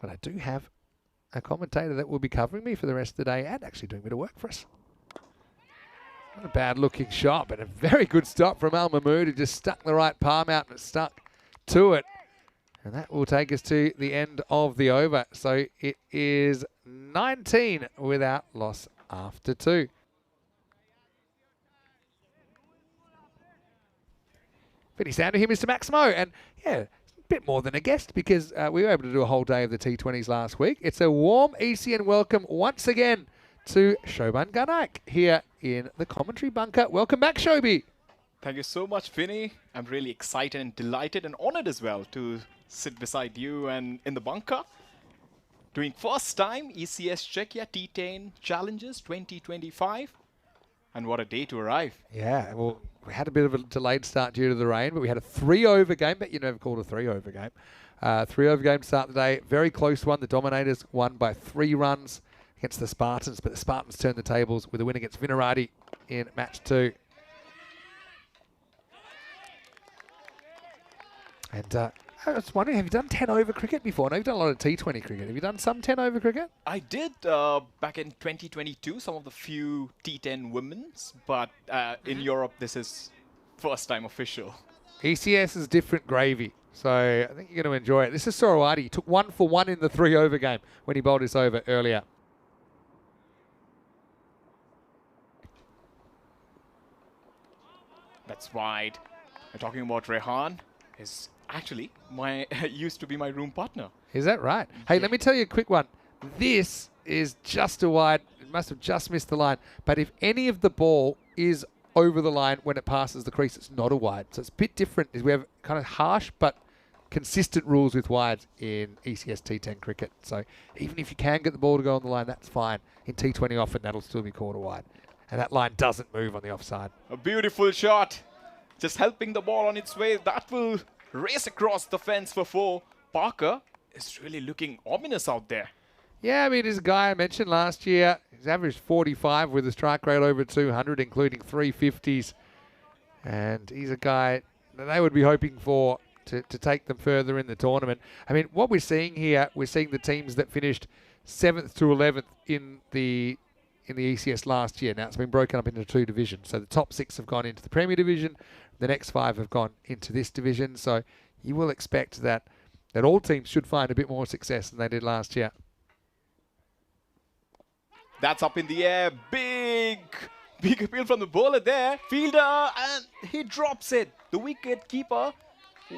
But I do have a commentator that will be covering me for the rest of the day and actually doing a bit of work for us. Not a bad looking shot, but a very good stop from Al Mahmood, who just stuck the right palm out and stuck to it. And that will take us to the end of the over. So it is 19 without loss after 2. Pretty sound to hear Mr. Maximo. And yeah, a bit more than a guest because we were able to do a whole day of the T20s last week. It's a warm ECN welcome once again to Shoban Ganak here in the commentary bunker. Welcome back, Shobi. Thank you so much, Vinny. I'm really excited and delighted and honored as well to sit beside you and in the bunker. Doing first time ECS Czechia T10 Challenges 2025. And what a day to arrive. Yeah, well, we had a bit of a delayed start due to the rain, but we had a 3-over game. Bet you never called a 3-over game. 3-over game to start the day. Very close one. The Dominators won by 3 runs against the Spartans, but the Spartans turned the tables with a win against Vinarati in match 2. And I was wondering, have you done 10-over cricket before? I know you've done a lot of T20 cricket. Have you done some 10-over cricket? I did back in 2022, some of the few T10 women's, but in Europe, this is first time official. ECS is different gravy, so I think you're going to enjoy it. This is Sorowati. He took 1 for 1 in the 3-over game when he bowled this over earlier. That's wide. We're talking about Rehan. Is actually used to be my room partner. Is that right? Hey, let me tell you a quick one. This is just a wide. It must have just missed the line. But if any of the ball is over the line when it passes the crease, it's not a wide. So it's a bit different. We have kind of harsh but consistent rules with wides in ECS T10 cricket. So even if you can get the ball to go on the line, that's fine. In T20 often, that'll still be called a wide. And that line doesn't move on the offside. A beautiful shot. Just helping the ball on its way. That will race across the fence for 4. Parker is really looking ominous out there. Yeah, I mean, he's a guy I mentioned last year. He's averaged 45 with a strike rate over 200, including 350s. And he's a guy that they would be hoping for to take them further in the tournament. I mean, what we're seeing here, we're seeing the teams that finished 7th to 11th in the ECS last year. Now, it's been broken up into 2 divisions. So the top 6 have gone into the Premier Division. The next 5 have gone into this division. So you will expect that all teams should find a bit more success than they did last year. That's up in the air. Big appeal from the bowler there. Fielder, and he drops it. The wicket keeper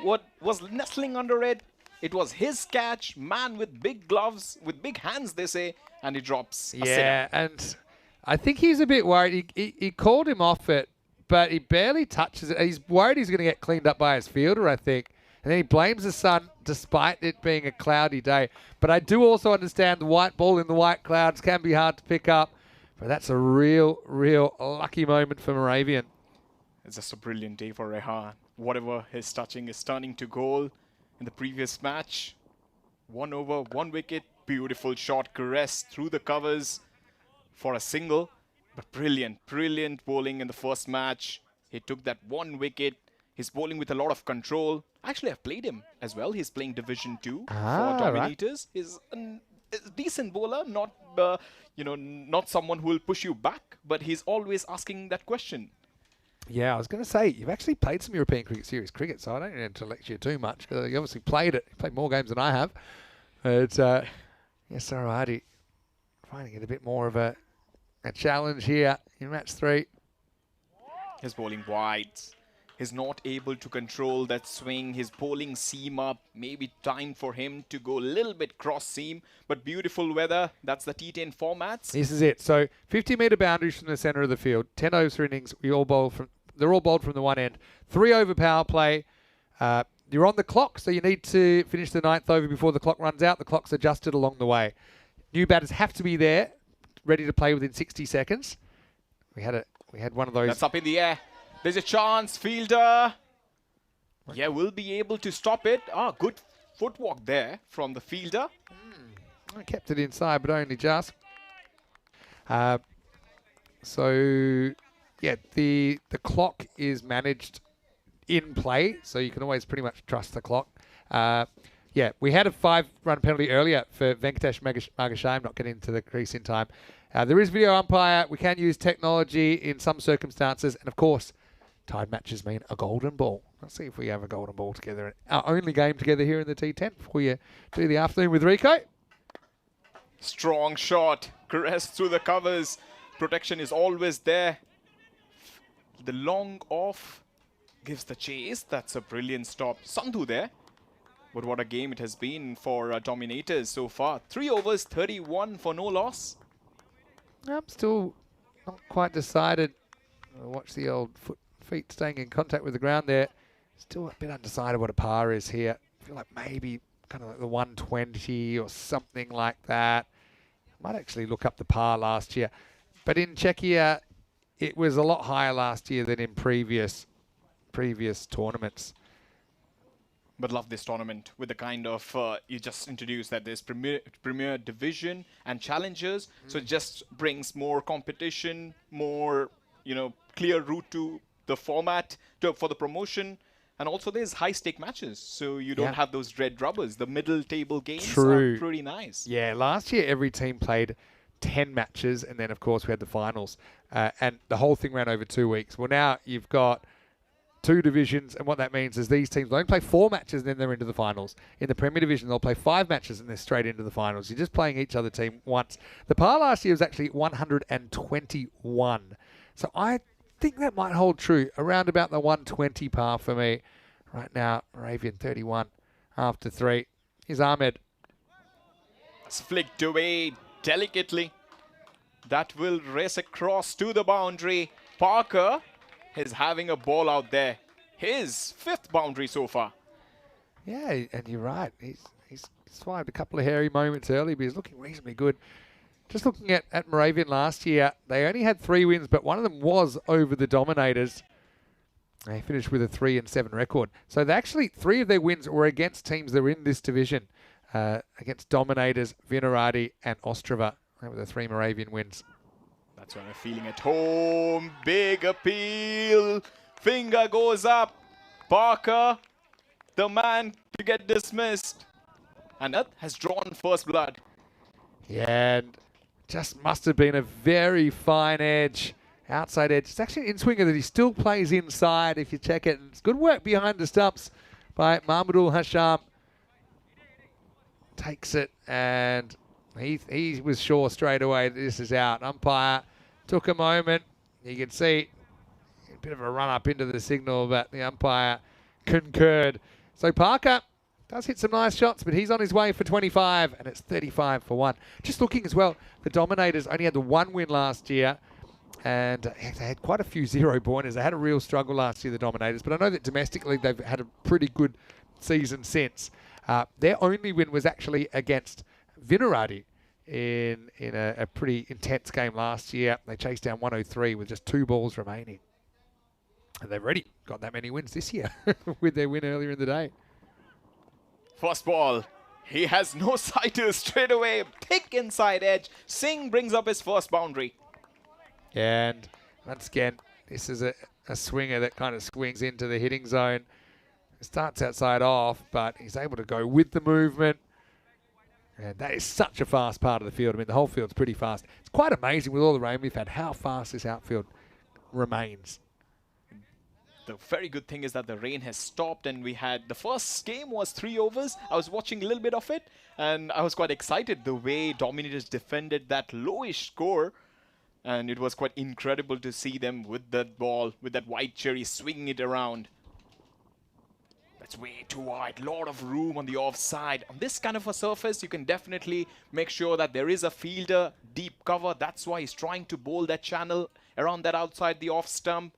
was nestling under it. It was his catch. Man with big gloves, with big hands, they say, and he drops a sinner. And I think he's a bit worried. He called him off it, but he barely touches it. He's worried he's going to get cleaned up by his fielder, I think. And then he blames the sun, despite it being a cloudy day. But I do also understand the white ball in the white clouds can be hard to pick up. But that's a real lucky moment for Moravian. It's just a brilliant day for Rehan. Whatever he's touching is turning to goal. In the previous match, 1 over, 1 wicket. Beautiful shot, caress through the covers for a single. But brilliant bowling in the first match. He took that 1 wicket. He's bowling with a lot of control. Actually, I've played him as well. He's playing Division 2 for Dominators. He's a decent bowler, not not someone who will push you back, but he's always asking that question. Yeah, I was going to say, you've actually played some European Cricket Series cricket, so I don't need to lecture you too much. You obviously played it. You played more games than I have. But, yes, Sarahadi finding it a bit more of a challenge here in match 3. He's bowling wide. He's not able to control that swing. He's bowling seam up. Maybe time for him to go a little bit cross seam. But beautiful weather. That's the T10 formats. This is it. So 50-metre boundaries from the centre of the field. 10 overs for innings. They're all bowled from the one end. 3 over power play. You're on the clock, so you need to finish the 9th over before the clock runs out. The clock's adjusted along the way. New batters have to be there, ready to play within 60 seconds. We had one of those. That's up in the air. There's a chance, fielder. Yeah, we'll be able to stop it. Good footwork there from the fielder. I kept it inside, but only just. So, yeah, the clock is managed in play, so you can always pretty much trust the clock. Yeah, we had a 5-run penalty earlier for Venkatesh Margashayam not getting to the crease in time. There is video umpire. We can use technology in some circumstances, and of course, tied matches mean a golden ball. Let's see if we have a golden ball together. Our only game together here in the T10 before you do the afternoon with Rico. Strong shot. Caressed through the covers. Protection is always there. The long off gives the chase. That's a brilliant stop. Sandhu there. But what a game it has been for Dominators so far. 3 overs, 31 for no loss. I'm still not quite decided. Watch the old feet staying in contact with the ground there. Still a bit undecided what a par is here. I feel like maybe kind of like the 120 or something like that. Might actually look up the par last year. But in Czechia, it was a lot higher last year than in previous tournaments. But love this tournament with the kind of, you just introduced that there's Premier Division and Challengers. So it just brings more competition, more, clear route to the format for the promotion. And also there's high-stake matches. So you don't have those red rubbers. The middle table games are pretty nice. Yeah, last year every team played 10 matches. And then, of course, we had the finals. And the whole thing ran over 2 weeks. Well, now you've got 2 divisions, and what that means is these teams only play 4 matches and then they're into the finals. In the Premier Division, they'll play 5 matches and they're straight into the finals. You're just playing each other team once. The par last year was actually 121. So I think that might hold true, around about the 120 par for me. Right now, Moravian 31 after 3. Here's Ahmed. It's flicked away delicately. That will race across to the boundary. Parker is having a ball out there. His 5th boundary so far. Yeah, and you're right. He's swiped a couple of hairy moments early, but he's looking reasonably good. Just looking at Moravian last year, they only had 3 wins, but one of them was over the Dominators. They finished with a 3-7 record. So they actually 3 of their wins were against teams that were in this division, against Dominators, Vinaradi, and Ostrava. They were the 3 Moravian wins. That's when I'm feeling at home. Big appeal. Finger goes up. Parker, the man to get dismissed. And that has drawn first blood. Yeah, and just must have been a very fine edge. Outside edge. It's actually an in-swinger that he still plays inside if you check it. And it's good work behind the stumps by Mahmudul Hasham. Takes it, and he was sure straight away that this is out. Umpire took a moment. You can see a bit of a run up into the signal, but the umpire concurred. So Parker does hit some nice shots, but he's on his way for 25, and it's 35 for 1. Just looking as well, the Dominators only had the 1 win last year, and they had quite a few 0-pointers. They had a real struggle last year, the Dominators, but I know that domestically they've had a pretty good season since. Their only win was actually against Vinaradi in a pretty intense game last year. They chased down 103 with just 2 balls remaining. And they've already got that many wins this year with their win earlier in the day. First ball. He has no sighters straight away. Thick inside edge. Singh brings up his first boundary. And once again, this is a a swinger that kind of swings into the hitting zone. Starts outside off, but he's able to go with the movement. And that is such a fast part of the field. I mean, the whole field's pretty fast. It's quite amazing with all the rain we've had, how fast this outfield remains. The very good thing is that the rain has stopped, and we had the first game was 3 overs. I was watching a little bit of it, and I was quite excited the way Dominators defended that lowish score. And it was quite incredible to see them with that ball, with that white cherry, swinging it around. That's way too wide, lot of room on the offside. On this kind of a surface, you can definitely make sure that there is a fielder, deep cover. That's why he's trying to bowl that channel around that outside the off stump.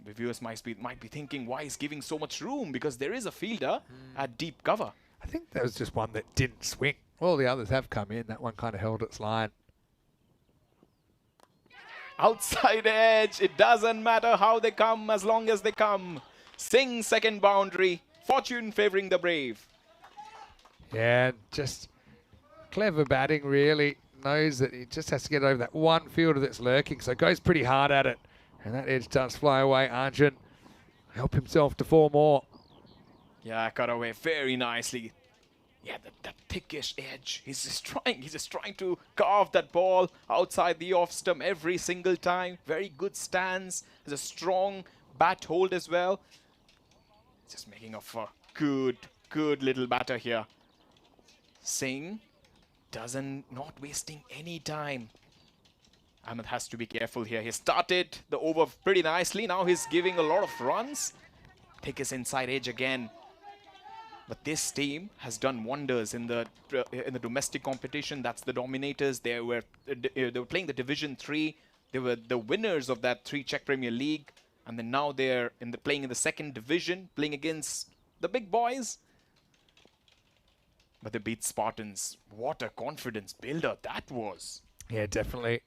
The viewers might be thinking, why is giving so much room? Because there is a fielder at deep cover. I think there was just one that didn't swing. All the others have come in. That one kind of held its line. Outside edge, it doesn't matter how they come as long as they come. Singh second boundary, fortune favoring the brave. Yeah, just clever batting really. Knows that he just has to get over that one fielder that's lurking, so goes pretty hard at it. And that edge does fly away. Arjun help himself to 4 more. Yeah, cut away very nicely. Yeah, that thickish edge. He's just trying to carve that ball outside the off stump every single time. Very good stance. Has a strong bat hold as well. Just making a good little batter here. Singh not wasting any time. Ahmed has to be careful here. He started the over pretty nicely. Now he's giving a lot of runs. Take his inside edge again. But this team has done wonders in the domestic competition. That's the Dominators. They were playing the Division 3. They were the winners of that 3 Czech Premier League, and then now they're playing in the 2nd division, playing against the big boys. But they beat Spartans. What a confidence builder that was. Yeah, definitely.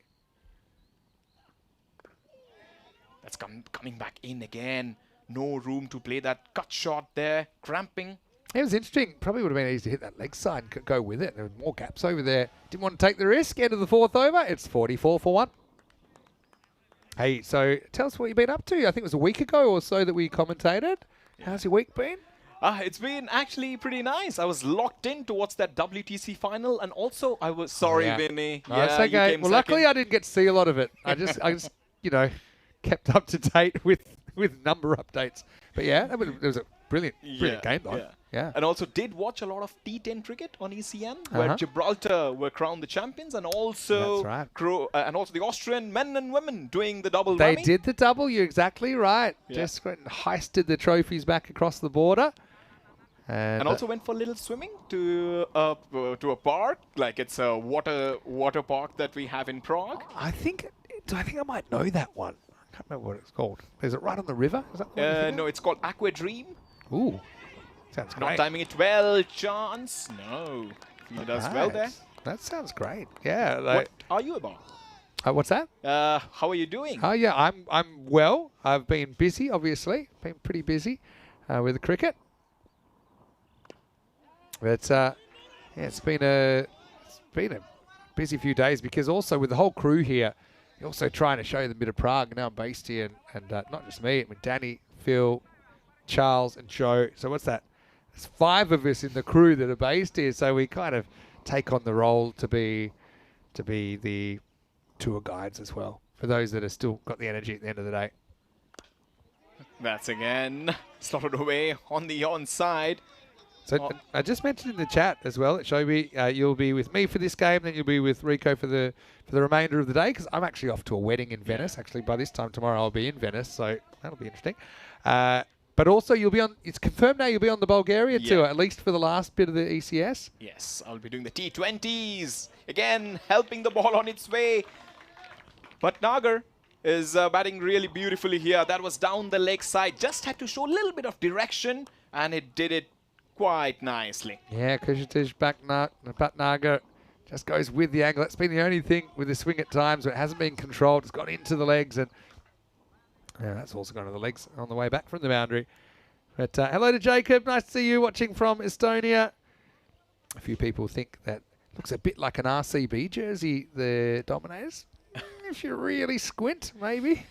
That's coming back in again. No room to play that cut shot there. Cramping. It was interesting. Probably would have been easy to hit that leg side and go with it. There were more gaps over there. Didn't want to take the risk. End of the 4th over. It's 44 for 1. Hey, so tell us what you've been up to. I think it was a week ago or so that we commentated. How's your week been? It's been actually pretty nice. I was locked in to watch that WTC final, and also I was sorry, Vinny. No, it's okay. Well, luckily I didn't get to see a lot of it. I just kept up to date with number updates. But yeah, it was a brilliant game though. Yeah. And also did watch a lot of T10 cricket on ECN, where Gibraltar were crowned the champions, and also and also the Austrian men and women doing the double. They did the double. You're exactly right. Yeah. Just went and heisted the trophies back across the border. And also went for a little swimming to a park, like it's a water park that we have in Prague. I think I might know that one. I can't remember what it's called. Is it right on the river? Is that no, it's called Aqua Dream. Ooh, sounds great. Not timing it well, chance. No, he does well there. That sounds great. Yeah. What are you about? What's that? How are you doing? Oh yeah, I'm well. I've been busy, obviously. Been pretty busy with the cricket. But it's been a busy few days, because also with the whole crew here, you're also trying to show them a bit of Prague. Now I'm based here, and not just me. I mean, Danny, Phil, Charles, and Joe. So what's that? There's 5 of us in the crew that are based here. So we kind of take on the role to be the tour guides as well, for those that have still got the energy at the end of the day. That's again slotted away on the onside. So I just mentioned in the chat as well, Shobi, you'll be with me for this game, then you'll be with Rico for the remainder of the day, because I'm actually off to a wedding in Venice. Actually, by this time tomorrow I'll be in Venice, so that'll be interesting. But also you'll be on. It's confirmed now you'll be on the Bulgaria tour, at least for the last bit of the ECS. Yes, I'll be doing the T20s again, helping the ball on its way. But Nagar is batting really beautifully here. That was down the leg side. Just had to show a little bit of direction, and it did it quite nicely. Yeah, Kushitish Bhatnagar just goes with the angle. That's been the only thing with the swing at times where it hasn't been controlled. It's gone into the legs, and that's also gone to the legs on the way back from the boundary. But hello to Jacob. Nice to see you watching from Estonia. A few people think that looks a bit like an RCB jersey, the Dominators. If you really squint, maybe.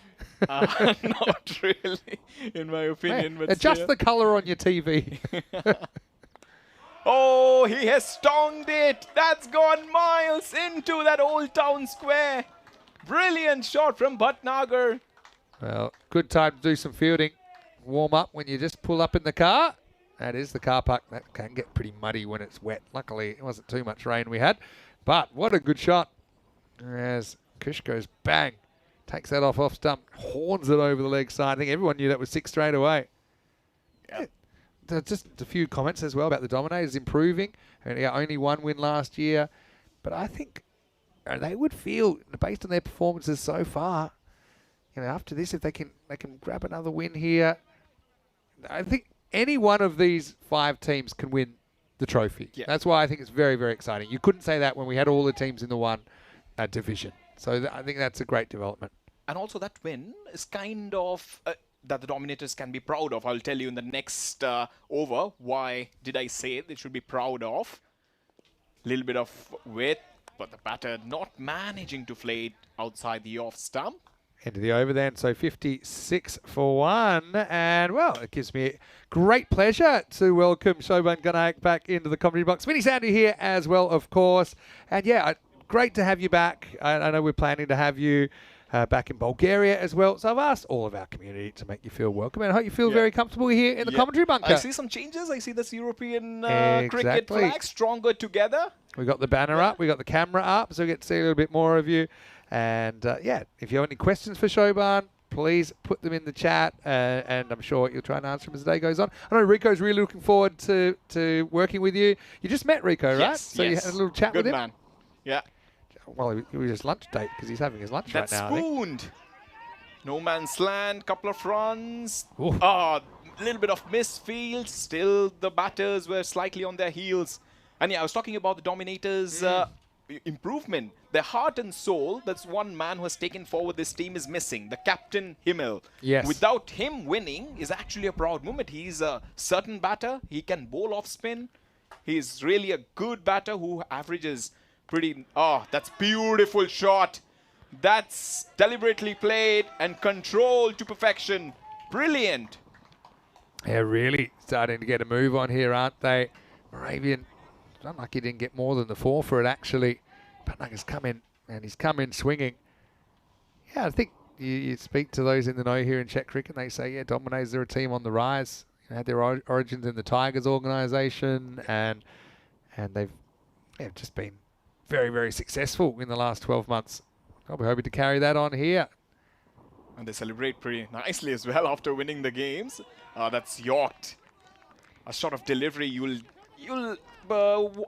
Not really, in my opinion. But Adjust still. the colour on your TV. Oh, he has stonged it. That's gone miles into that old town square. Brilliant shot from Bhatnagar. Well, good time to do some fielding. Warm up when you just pull up in the car. That is the car park. That can get pretty muddy when it's wet. Luckily, it wasn't too much rain we had. But what a good shot. As Kush goes bang. Takes that off stump. Horns it over the leg side. I think everyone knew that was 6 straight away. Yeah. Just a few comments as well about the Dominators improving. And only 1 win last year. But I think they would feel, based on their performances so far, after this, if they can grab another win here, I think any one of these 5 teams can win the trophy. Yeah. That's why I think it's very, very exciting. You couldn't say that when we had all the teams in the one division. So I think that's a great development. And also that win is kind of that the Dominators can be proud of. I'll tell you in the next over why did I say they should be proud of. Little bit of width, but the batter not managing to play it outside the off stump. Into the over then, so 56 for 1. And, well, it gives me great pleasure to welcome Shoban Ganayak back into the commentary box. Vinny Sandy here as well, of course. And, yeah, great to have you back. I know we're planning to have you back in Bulgaria as well. So I've asked all of our community to make you feel welcome. And I hope you feel very comfortable here in the commentary bunker. I see some changes. I see this European cricket Exactly. flag stronger together. We got the banner up. We got the camera up. So we get to see a little bit more of you. And, yeah, if you have any questions for Shoban, please put them in the chat, and I'm sure you'll try and answer them as the day goes on. I know Rico's really looking forward to working with you. You just met Rico, right? Yes, So you had a little chat Good with him? man. Yeah. Well, it was his lunch date because he's having his lunch That's right now, I think. spooned. No man's land, couple of runs. Ooh. A little bit of misfield. Still, the batters were slightly on their heels. And yeah, I was talking about the Dominators' improvement. Their heart and soul, that's one man who has taken forward this team is missing. The captain, Himmel. Yes. Without him winning is actually a proud moment. He's a certain batter. He can bowl off spin. He's really a good batter who averages pretty... Oh, that's beautiful shot. That's deliberately played and controlled to perfection. Brilliant. Yeah, really starting to get a move on here, aren't they? Moravian, unlucky didn't get more than the 4 for it, actually. Bhatnagar's come in, and he's come in swinging. Yeah, I think you speak to those in the know here in Czech cricket, and they say, yeah, Dominators are a team on the rise. Had their origins in the Tigers organisation, and they've just been very, very successful in the last 12 months. I'll be hoping to carry that on here. And they celebrate pretty nicely as well after winning the games. That's Yorked. A shot of delivery, you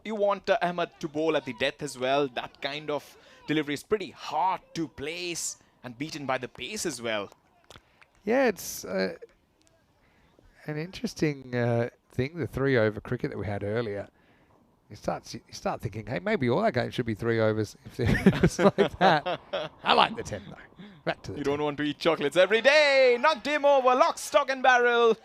want Ahmed to bowl at the death as well. That kind of delivery is pretty hard to place and beaten by the pace as well. Yeah, it's an interesting thing, the 3-over cricket that we had earlier. You start thinking, hey, maybe all our games should be 3 overs if it's like that. I like the 10 though. Back to the 10. You don't want to eat chocolates every day. Knocked him over, lock, stock and barrel.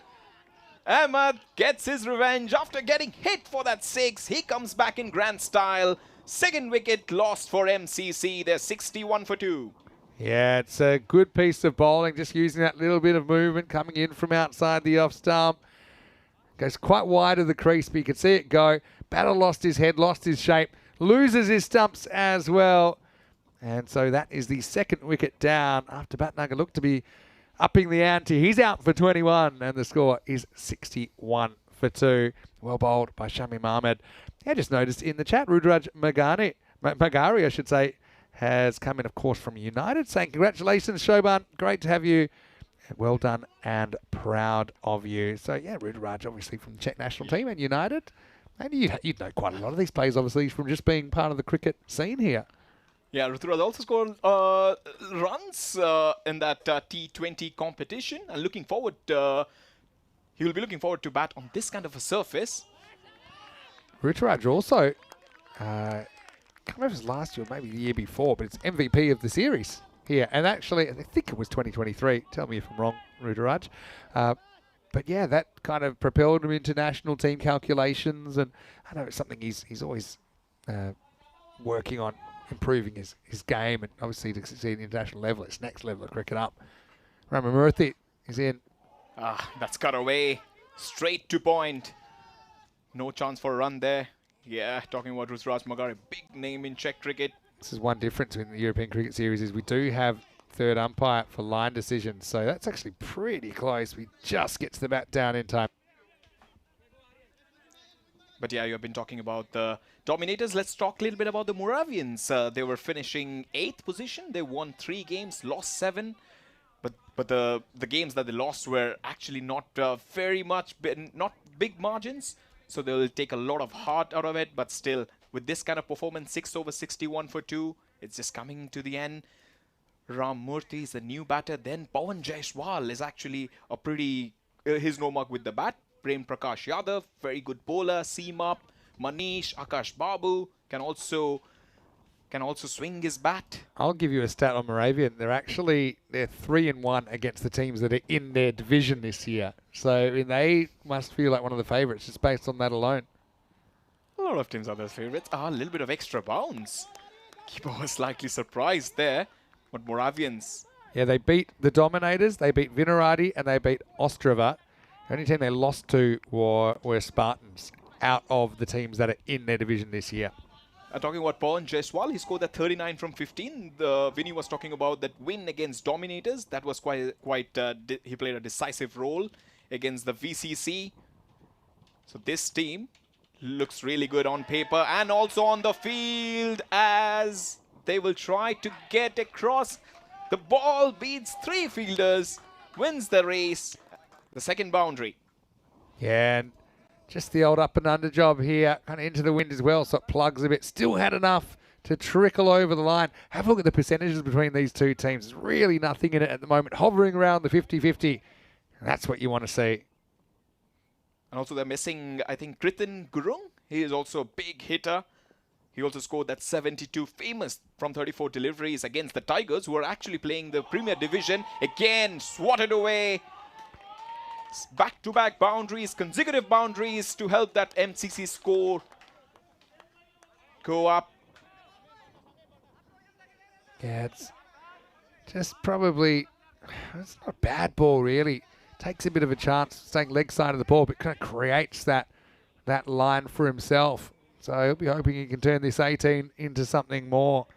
Ahmed gets his revenge after getting hit for that 6. He comes back in grand style. Second wicket lost for MCC. They're 61 for 2. Yeah, it's a good piece of bowling, just using that little bit of movement coming in from outside the off stump. Goes quite wide of the crease, but you can see it go. Batter lost his head, lost his shape, loses his stumps as well. And so that is the second wicket down after Bhatnagar looked to be upping the ante. He's out for 21, and the score is 61 for 2. Well bowled by Shamim Ahmed. I just noticed in the chat, Rudraj Magari, I should say, has come in, of course, from United, saying congratulations, Shoban. Great to have you. Well done and proud of you. So, yeah, Rudraj, obviously, from the Czech national team and United. And you'd know quite a lot of these players, obviously, from just being part of the cricket scene here. Yeah, Ruturaj also scored runs in that T20 competition, and he will be looking forward to bat on this kind of a surface. Ruturaj also, I can't remember if it was last year or maybe the year before, but it's MVP of the series here. And actually, I think it was 2023. Tell me if I'm wrong, Ruturaj. But yeah, that kind of propelled him into national team calculations, and I know it's something he's always working on, improving his game, and obviously to succeed at the international level, it's next level of cricket up. Ramamurthy is in. That's cut away. Straight to point. No chance for a run there. Yeah, talking about Ruturaj Magare, big name in Czech cricket. This is one difference in the European Cricket Series is we do have third umpire for line decisions. So that's actually pretty close. We just get to the bat down in time. But yeah, you've been talking about the dominators. Let's talk a little bit about the Moravians. They were finishing 8th position. They won 3 games, lost 7. But the games that they lost were actually not very much, not big margins. So they'll take a lot of heart out of it. But still, with this kind of performance, 6 over 61 for 2, it's just coming to the end. Ram Murthy is the new batter. Then Pawan Jaiswal is actually a pretty, his no mark with the bat. Prem Prakash Yadav, very good bowler. Seam up. Manish, Akash Babu can also swing his bat. I'll give you a stat on Moravian. They're 3-1 against the teams that are in their division this year. So they must feel like one of the favourites just based on that alone. A lot of teams are their favourites. A little bit of extra bounce. Keeper was slightly surprised there. But Moravians. Yeah, they beat the Dominators, they beat Vinarati, and they beat Ostrava. The only team they lost to were Spartans out of the teams that are in their division this year. Talking about Pawan Jaiswal, he scored that 39 from 15. Vinny was talking about that win against Dominators. That was he played a decisive role against the VCC. So this team looks really good on paper and also on the field as they will try to get across. The ball beats 3 fielders, wins the race. The second boundary. Yeah, and just the old up and under job here, kind of into the wind as well, so it plugs a bit. Still had enough to trickle over the line. Have a look at the percentages between these two teams. There's really nothing in it at the moment, hovering around the 50-50. That's what you want to see. And also they're missing, I think, Kritin Gurung. He is also a big hitter. He also scored that 72 famous from 34 deliveries against the Tigers, who are actually playing the Premier Division. Again, swatted away. Back-to-back boundaries, consecutive boundaries to help that MCC score go up. Yeah, it's just probably, it's not a bad ball really. Takes a bit of a chance staying leg side of the ball, but kind of creates that line for himself. So he'll be hoping he can turn this 18 into something more.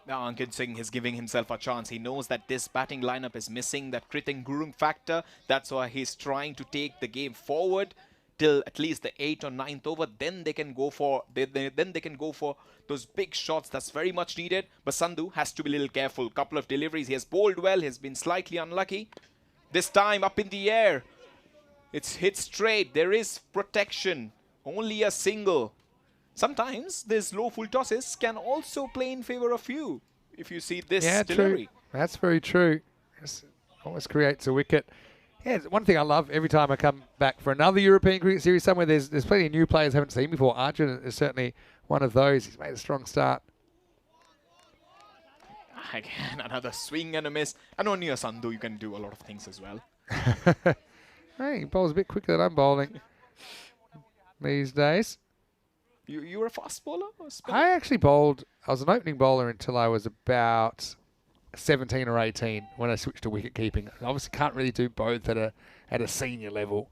Now Ankit Singh is giving himself a chance. He knows that this batting lineup is missing that Kritin Gurung factor. That's why he's trying to take the game forward till at least the 8th or 9th over. Then they can go for those big shots. That's very much needed. But Sandhu has to be a little careful. Couple of deliveries. He has bowled well. He has been slightly unlucky. This time up in the air. It's hit straight. There is protection. Only a single. Sometimes these low full tosses can also play in favor of you. If you see this delivery. True. That's very true. It always creates a wicket. Yeah, it's one thing I love every time I come back for another European Cricket Series somewhere, there's plenty of new players I haven't seen before. Arjun is certainly one of those. He's made a strong start. Again, another swing and a miss. And on your Sandhu, you can do a lot of things as well. Hey, he bowls a bit quicker than I'm bowling these days. You were a fast bowler? Or I actually bowled, I was an opening bowler until I was about 17 or 18 when I switched to wicket keeping. I obviously can't really do both at a senior level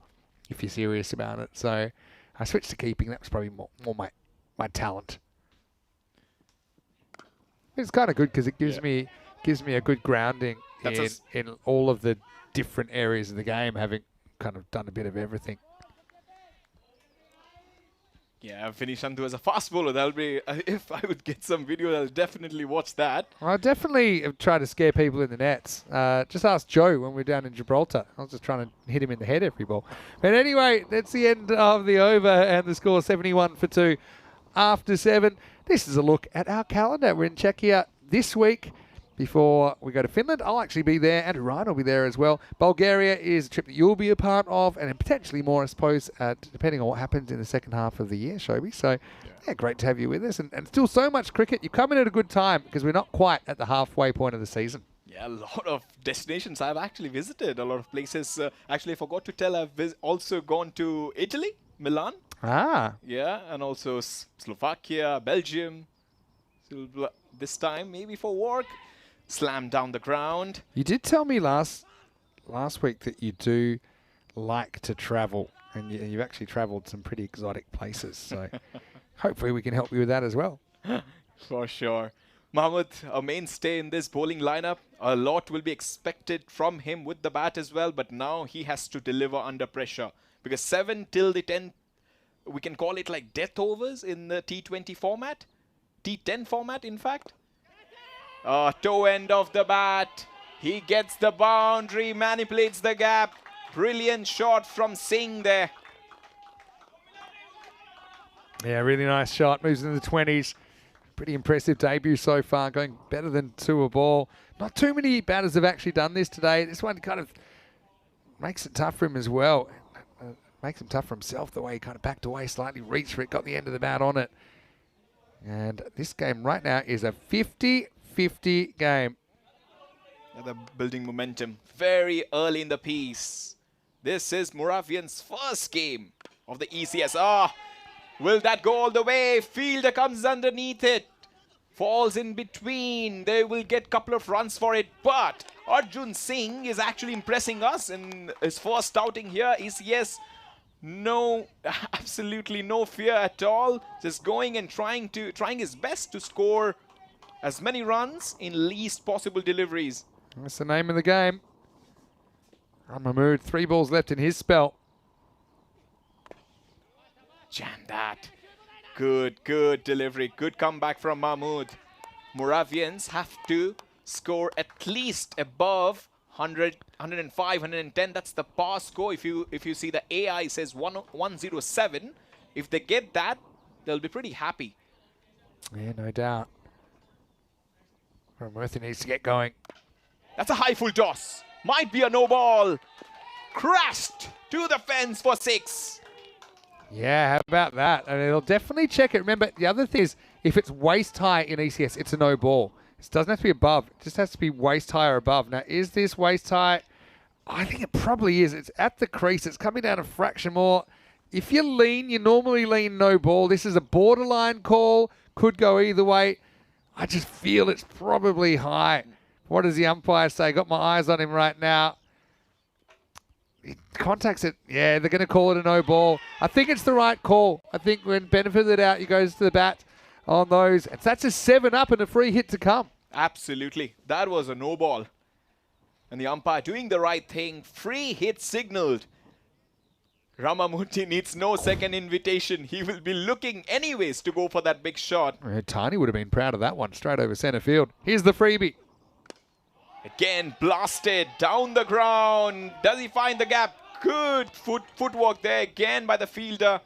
if you're serious about it. So I switched to keeping. That was probably more my talent. It's kind of good because it gives me a good grounding in all of the different areas of the game, having kind of done a bit of everything. Yeah, finish Sandhu as a fast bowler. That'll be, if I would get some video, I'll definitely watch that. I definitely have tried to scare people in the nets. Just ask Joe when we were down in Gibraltar. I was just trying to hit him in the head every ball. But anyway, that's the end of the over and the score 71 for 2 after 7. This is a look at our calendar. We're in Czechia this week. Before we go to Finland, I'll actually be there. Andrew Ryan will be there as well. Bulgaria is a trip that you'll be a part of, and potentially more, I suppose, depending on what happens in the second half of the year, Shobi. So, yeah, great to have you with us. And still so much cricket. You come in at a good time because we're not quite at the halfway point of the season. Yeah, a lot of destinations I've actually visited. A lot of places. Actually, I forgot to tell, I've also gone to Italy, Milan. Ah. Yeah, and also Slovakia, Belgium. So this time, maybe for work. slammed down the ground. You did tell me last week that you do like to travel, and you've actually travelled some pretty exotic places. So hopefully we can help you with that as well. For sure. Mahmoud, a mainstay in this bowling lineup. A lot will be expected from him with the bat as well, but now he has to deliver under pressure. Because 7 till the 10, we can call it like death overs in the T20 format. T10 format, in fact. Toe end of the bat. He gets the boundary, manipulates the gap. Brilliant shot from Singh there. Yeah, really nice shot. Moves into the 20s. Pretty impressive debut so far, going better than 2 a ball. Not too many batters have actually done this today. This one kind of makes it tough for him as well. Makes him tough for himself, the way he kind of backed away slightly, reached for it, got the end of the bat on it. And this game right now is a 50-50 game. Yeah, they're building momentum very early in the piece. This is Moravian's first game of the ECS. Will that go all the way? Fielder comes underneath it. Falls in between. They will get a couple of runs for it. But Arjun Singh is actually impressing us in his first outing here. ECS, no, absolutely no fear at all. Just going and trying his best to score as many runs in least possible deliveries. That's the name of the game. Mahmood, 3 balls left in his spell. Jam that. Good delivery. Good comeback from Mahmood. Moravians have to score at least above 100, 105, 110. That's the par score. If you see the AI says 107. If they get that, they'll be pretty happy. Yeah, no doubt. Murthy needs to get going. That's a high full toss. Might be a no ball. Crashed to the fence for 6. Yeah, how about that? And it'll definitely check it. Remember, the other thing is, if it's waist high in ECS, it's a no ball. It doesn't have to be above. It just has to be waist high or above. Now, is this waist high? I think it probably is. It's at the crease. It's coming down a fraction more. If you lean, you normally lean no ball. This is a borderline call. Could go either way. I just feel it's probably high. What does the umpire say? Got my eyes on him right now. He contacts it. Yeah, they're going to call it a no ball. I think it's the right call. I think when benefit of the doubt, he goes to the bat on those. And that's a 7 up and a free hit to come. Absolutely. That was a no ball. And the umpire doing the right thing. Free hit signaled. Ramamurthy needs no second invitation. He will be looking anyways to go for that big shot. Tiny would have been proud of that one. Straight over centre field. Here's the freebie. Again, blasted down the ground. Does he find the gap? Good footwork there again by the fielder.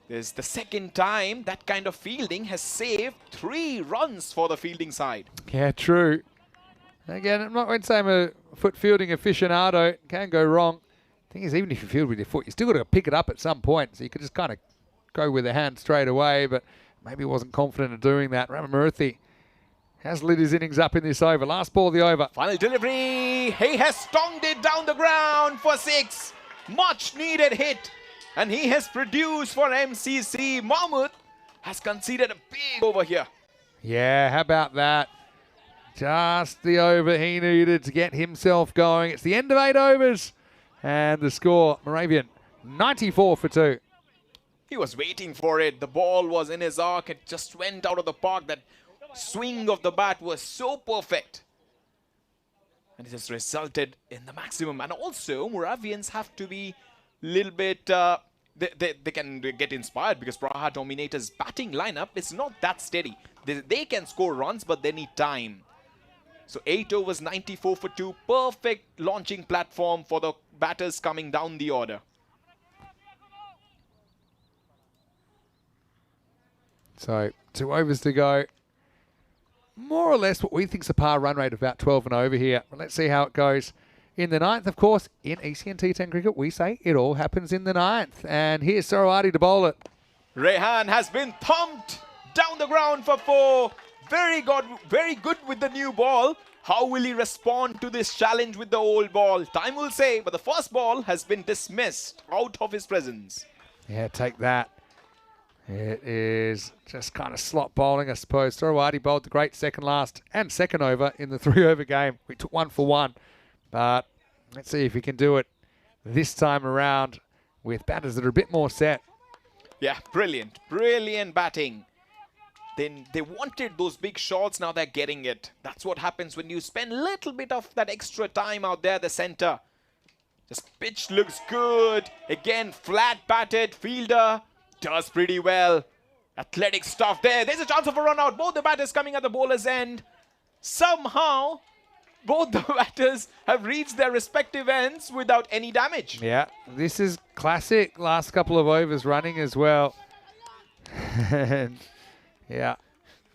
This is the second time that kind of fielding has saved 3 runs for the fielding side. Yeah, true. Again, I'm not going to say I'm a foot fielding aficionado. It can go wrong. Thing is, even if you field with your foot, you still got to pick it up at some point. So you could just kind of go with the hand straight away, but maybe he wasn't confident of doing that. Ramamurthy has lit his innings up in this over. Last ball of the over. Final delivery. He has stoned it down the ground for 6. Much needed hit. And he has produced for MCC. Mahmood has conceded a big over here. Yeah, how about that? Just the over he needed to get himself going. It's the end of 8 overs. And the score, Moravian, 94 for 2. He was waiting for it. The ball was in his arc. It just went out of the park. That swing of the bat was so perfect. And it has resulted in the maximum. And also, Moravians have to be a little bit... They can get inspired because Praha Dominator's batting lineup is not that steady. They can score runs, but they need time. So 8 overs, 94 for 2. Perfect launching platform for the batters coming down the order. So 2 overs to go. More or less what we think is a par run rate of about 12 and over here. Well, let's see how it goes in the 9th. Of course, in ECN T10 cricket, we say it all happens in the 9th. And here's Sarawati to bowl it. Rehan has been thumped down the ground for 4. Very good with the new ball. How will he respond to this challenge with the old ball? Time will say, but the first ball has been dismissed out of his presence. Yeah, take that. It is just kind of slot bowling, I suppose. Sarawati bowled the great second last and second over in the 3-over game. We took 1 for 1, but let's see if he can do it this time around with batters that are a bit more set. Yeah, brilliant. Brilliant batting. Then they wanted those big shots, now they're getting it. That's what happens when you spend a little bit of that extra time out there, the center. This pitch looks good. Again, flat batted fielder. Does pretty well. Athletic stuff there. There's a chance of a run out. Both the batters coming at the bowler's end. Somehow, both the batters have reached their respective ends without any damage. Yeah, this is classic last couple of overs running as well. And yeah,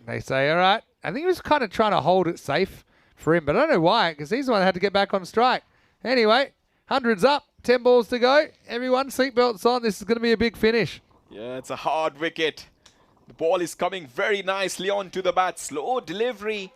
they say, all right. I think he was kind of trying to hold it safe for him, but I don't know why, because he's the one that had to get back on strike. Anyway, 100's up, 10 balls to go. Everyone, seatbelts on. This is going to be a big finish. Yeah, it's a hard wicket. The ball is coming very nicely onto the bat. Slow delivery.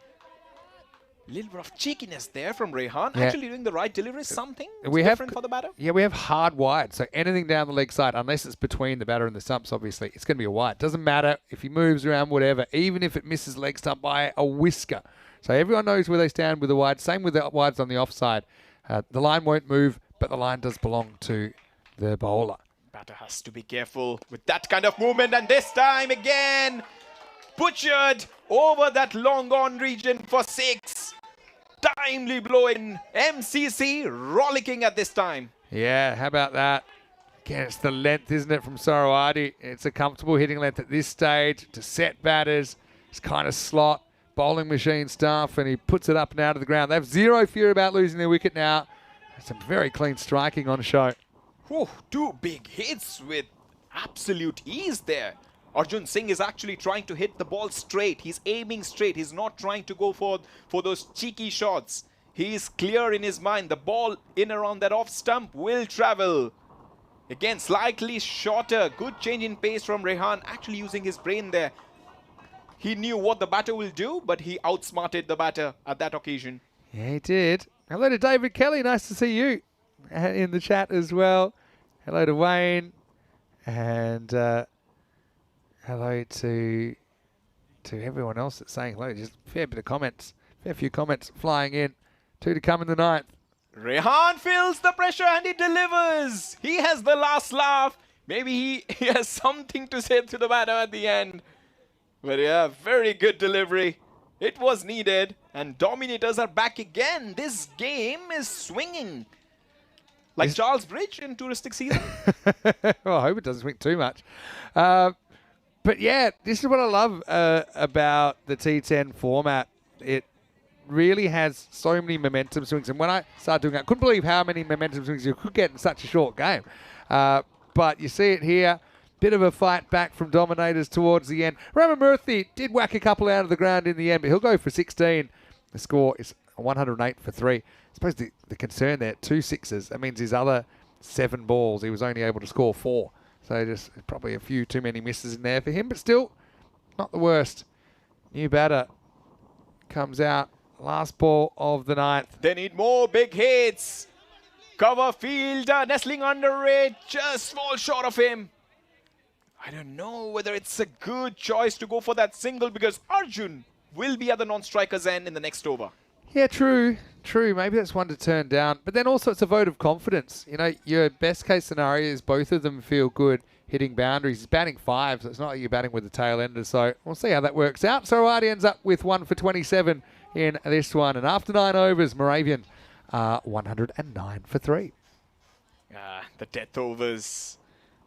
A little bit of cheekiness there from Rehan. Yeah. Actually doing the right delivery. Something We have different for the batter. Yeah, we have hard wide, so anything down the leg side, unless it's between the batter and the stumps, obviously, it's going to be a wide. Doesn't matter if he moves around, whatever, even if it misses leg stump by a whisker. So everyone knows where they stand with the wide. Same with the wides on the offside. The line won't move, but the line does belong to the bowler. Batter has to be careful with that kind of movement, and this time again butchered over that long on region for 6. Timely blow in. MCC rollicking at this time. Yeah, how about that? Again, it's the length, isn't it, from Sarawati? It's a comfortable hitting length at this stage to set batters. It's kind of slot, bowling machine stuff, and he puts it up and out of the ground. They have zero fear about losing their wicket now. Some very clean striking on show. Whew, 2 big hits with absolute ease there. Arjun Singh is actually trying to hit the ball straight. He's aiming straight. He's not trying to go for those cheeky shots. He's clear in his mind. The ball in around that off stump will travel. Again, slightly shorter. Good change in pace from Rehan. Actually using his brain there. He knew what the batter will do, but he outsmarted the batter at that occasion. Yeah, he did. Hello to David Kelly. Nice to see you in the chat as well. Hello to Wayne. And hello to everyone else that's saying hello. Just a fair bit of comments. Fair few comments flying in. 2 to come in the 9th. Rehan feels the pressure and he delivers. He has the last laugh. Maybe he has something to say to the batter at the end. But yeah, very good delivery. It was needed. And Dominators are back again. This game is swinging. Like Charles Bridge in touristic season. Well, I hope it doesn't swing too much. But yeah, this is what I love about the T10 format. It really has so many momentum swings. And when I started doing it, I couldn't believe how many momentum swings you could get in such a short game. But you see it here. Bit of a fight back from Dominators towards the end. Ramamurthy did whack a couple out of the ground in the end, but he'll go for 16. The score is 108 for 3. I suppose the concern there, 2 sixes. That means his other 7 balls, he was only able to score 4. So just probably a few too many misses in there for him, but still not the worst. New batter comes out. Last ball of the 9th. They need more big hits. Cover fielder nestling under it. Just fall short of him. I don't know whether it's a good choice to go for that single because Arjun will be at the non-striker's end in the next over. Yeah, true. Maybe that's one to turn down. But then also it's a vote of confidence. You know, your best case scenario is both of them feel good hitting boundaries. He's batting 5, so it's not like you're batting with the tail ender. So we'll see how that works out. Sarawati ends up with 1 for 27 in this one. And after 9 overs, Moravian 109 for 3. The death overs.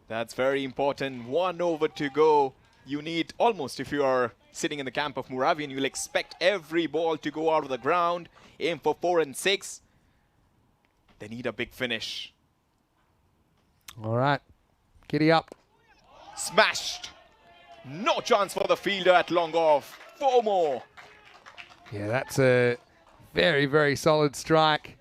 That's very important. 1 over to go. You need almost, if you are sitting in the camp of Moravian, you'll expect every ball to go out of the ground. Aim for 4 and 6. They need a big finish. All right. Giddy up. Smashed. No chance for the fielder at long off. 4 more. Yeah, that's a very, very solid strike.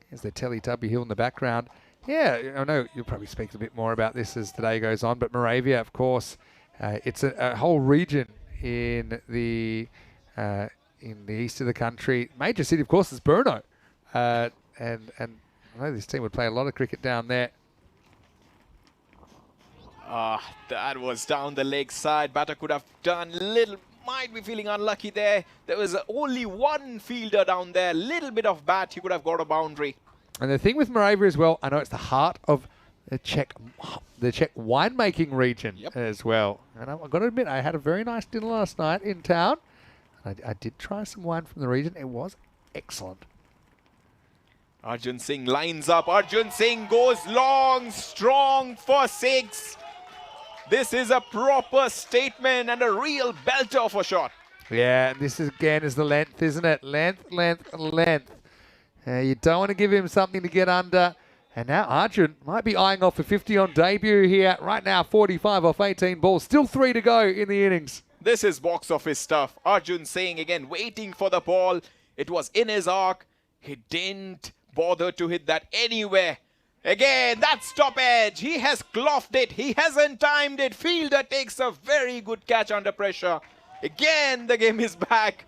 There's the Teletubby Hill in the background. Yeah, I know you'll probably speak a bit more about this as today goes on, but Moravia, of course, it's a whole region in the east of the country. Major city, of course, is Brno. And I know this team would play a lot of cricket down there. That was down the leg side. Batter could have done little, might be feeling unlucky there. There was only one fielder down there. Little bit of bat, he could have got a boundary. And the thing with Moravia as well, I know it's the heart of the Czech winemaking region as well. And I've got to admit, I had a very nice dinner last night in town. I did try some wine from the region. It was excellent. Arjun Singh lines up. Arjun Singh goes long, strong for 6. This is a proper statement and a real belter of a shot. Yeah, and this is, again is the length, isn't it? Length, length, length. You don't want to give him something to get under. And now Arjun might be eyeing off a 50 on debut here. Right now, 45 off 18 balls. Still 3 to go in the innings. This is box office stuff. Arjun Singh again waiting for the ball. It was in his arc. He didn't bother to hit that anywhere. Again, that stop edge. He has clothed it. He hasn't timed it. Fielder takes a very good catch under pressure. Again, the game is back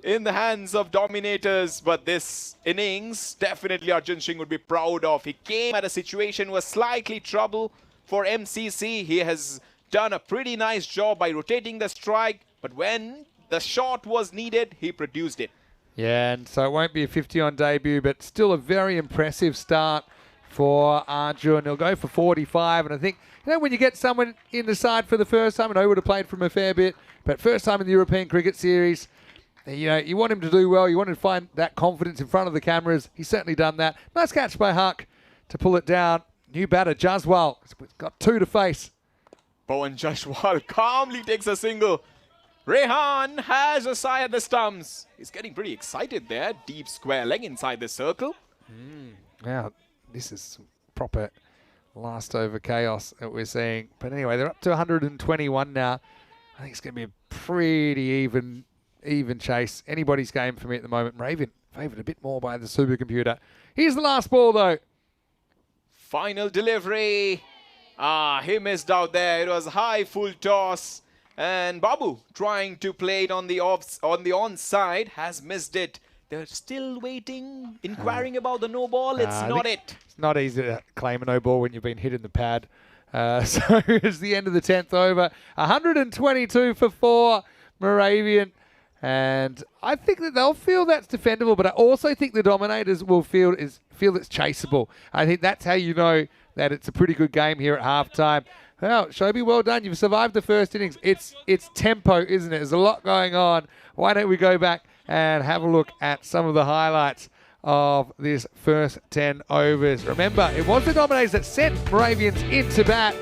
in the hands of dominators. But this innings, definitely Arjun Singh would be proud of. He came at a situation was slightly trouble for MCC. He has done a pretty nice job by rotating the strike. But when the shot was needed, he produced it. Yeah, and so it won't be a 50 on debut, but still a very impressive start for Arjun. He'll go for 45, and I think, when you get someone in the side for the first time, and I would have played from a fair bit, but first time in the European Cricket Series, you want him to do well. You want him to find that confidence in front of the cameras. He's certainly done that. Nice catch by Huck to pull it down. New batter, Jaswal. He's got 2 to face. Pawan Jaswal calmly takes a single. Rehan has a sigh at the stumps. He's getting pretty excited there. Deep square leg inside the circle. Now, this is proper last over chaos that we're seeing. But anyway, they're up to 121 now. I think it's going to be a pretty even chase. Anybody's game for me at the moment. Raven favoured a bit more by the supercomputer. Here's the last ball, though. Final delivery. He missed out there. It was high full toss. And Babu trying to play it on the onside has missed it. They're still waiting, inquiring about the no ball. It's not it. It's not easy to claim a no ball when you've been hit in the pad. So it's the end of the 10th over. 122 for 4, Moravian. And I think that they'll feel that's defendable, but I also think the Dominators will feel it's chaseable. I think that's how you know that it's a pretty good game here at halftime. Well, Shobi, well done. You've survived the first innings. It's tempo, isn't it? There's a lot going on. Why don't we go back and have a look at some of the highlights of this first 10 overs. Remember, it was the Dominators that sent Moravians into bat.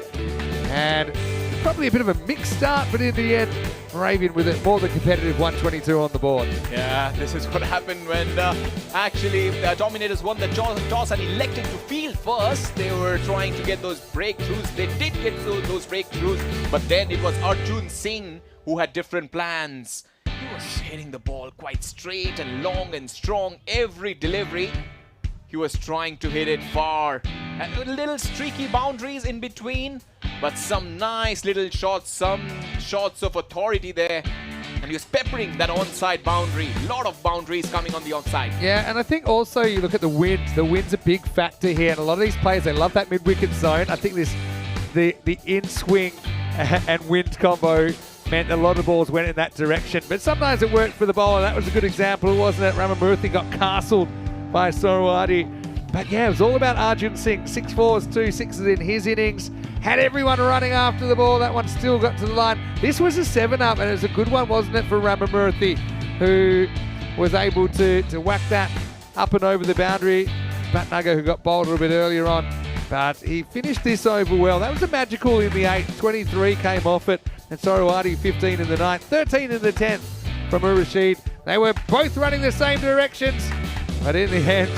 And probably a bit of a mixed start, but in the end, Moravian with it more than competitive 122 on the board. Yeah, this is what happened when actually Dominators won the toss and elected to field first. They were trying to get those breakthroughs. They did get those breakthroughs, but then it was Arjun Singh who had different plans. He was hitting the ball quite straight and long and strong every delivery. He was trying to hit it far. And little streaky boundaries in between, but some nice little shots, some shots of authority there. And he was peppering that onside boundary. A lot of boundaries coming on the onside. Yeah, and I think also you look at the wind. The wind's a big factor here. And a lot of these players, they love that mid-wicket zone. I think the in-swing and wind combo meant a lot of balls went in that direction. But sometimes it worked for the bowler. That was a good example, wasn't it? Ramamurthy got castled by Sorowadi. But yeah, it was all about Arjun Singh. 6 fours, 2 6s in his innings. Had everyone running after the ball. That one still got to the line. This was a 7-up, and it was a good one, wasn't it, for Ramamurthy, who was able to whack that up and over the boundary. Bhatnagar, who got bowled a little bit earlier on. But he finished this over well. That was a magical in the 8th. 23 came off it. And Sorowadi, 15 in the 9th. 13 in the 10th from Rashid. They were both running the same directions. But in the end,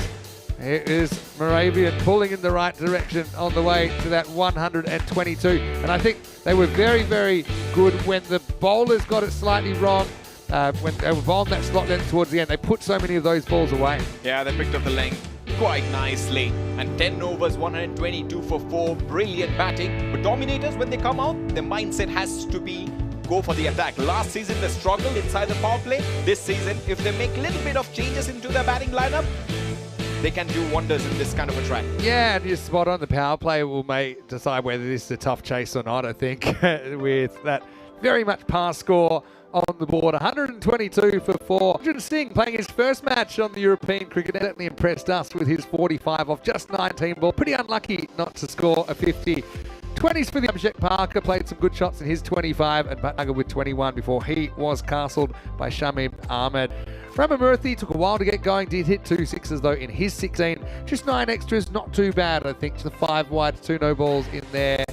it is Moravian pulling in the right direction on the way to that 122. And I think they were very, very good when the bowlers got it slightly wrong. When they were bowling that slot length towards the end, they put so many of those balls away. Yeah, they picked up the length quite nicely. And 10 overs, 122 for 4. Brilliant batting. But Dominators, when they come out, their mindset has to be go for the attack. Last season, they struggled inside the power play. This season, if they make a little bit of changes into their batting lineup, they can do wonders in this kind of a track. Yeah, and you're spot on. The power play will decide whether this is a tough chase or not, I think, with that very much pass score on the board. 122 for 4. Arjun Singh playing his first match on the European cricket certainly impressed us with his 45 off just 19 ball. Pretty unlucky not to score a 50. 20s for the Abhishek Parker, played some good shots in his 25, and Bhatnagar with 21 before he was castled by Shamim Ahmed. Ramamurthy took a while to get going, did hit 2 sixes though in his 16. Just 9 extras, not too bad, I think. To the 5 wide, 2 no balls in there.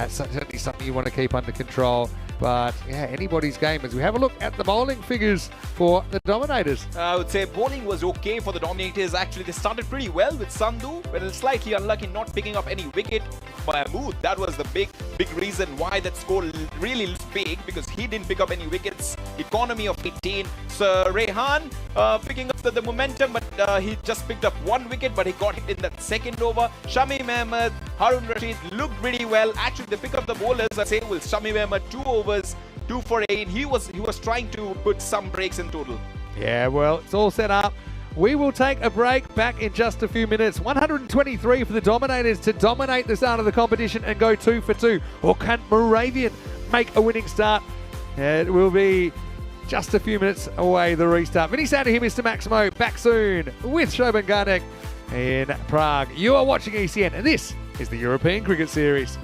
Certainly something you want to keep under control. But yeah, anybody's game as we have a look at the bowling figures for the Dominators. I would say bowling was okay for the Dominators. Actually, they started pretty well with Sandhu, but slightly unlucky not picking up any wicket. Mahmood, that was the big reason why that score really looked big, because he didn't pick up any wickets. Economy of 18. So Rehan picking up the momentum, but he just picked up 1 wicket, but he got hit in that second over. Shamim Ahmed, Harun Rashid looked pretty well. Actually, they pick up the bowlers. I say with Shamim Ahmed, 2 overs, 2 for 8. He was trying to put some breaks in total. Yeah, well, it's all set up. We will take a break, back in just a few minutes. 123 for the Dominators to dominate the start of the competition and go 2 for 2. Or can Moravian make a winning start? It will be just a few minutes away, the restart. Vinny Sandu here, Mr. Maximo, back soon with Shoban Garnik in Prague. You are watching ECN, and this is the European Cricket Series.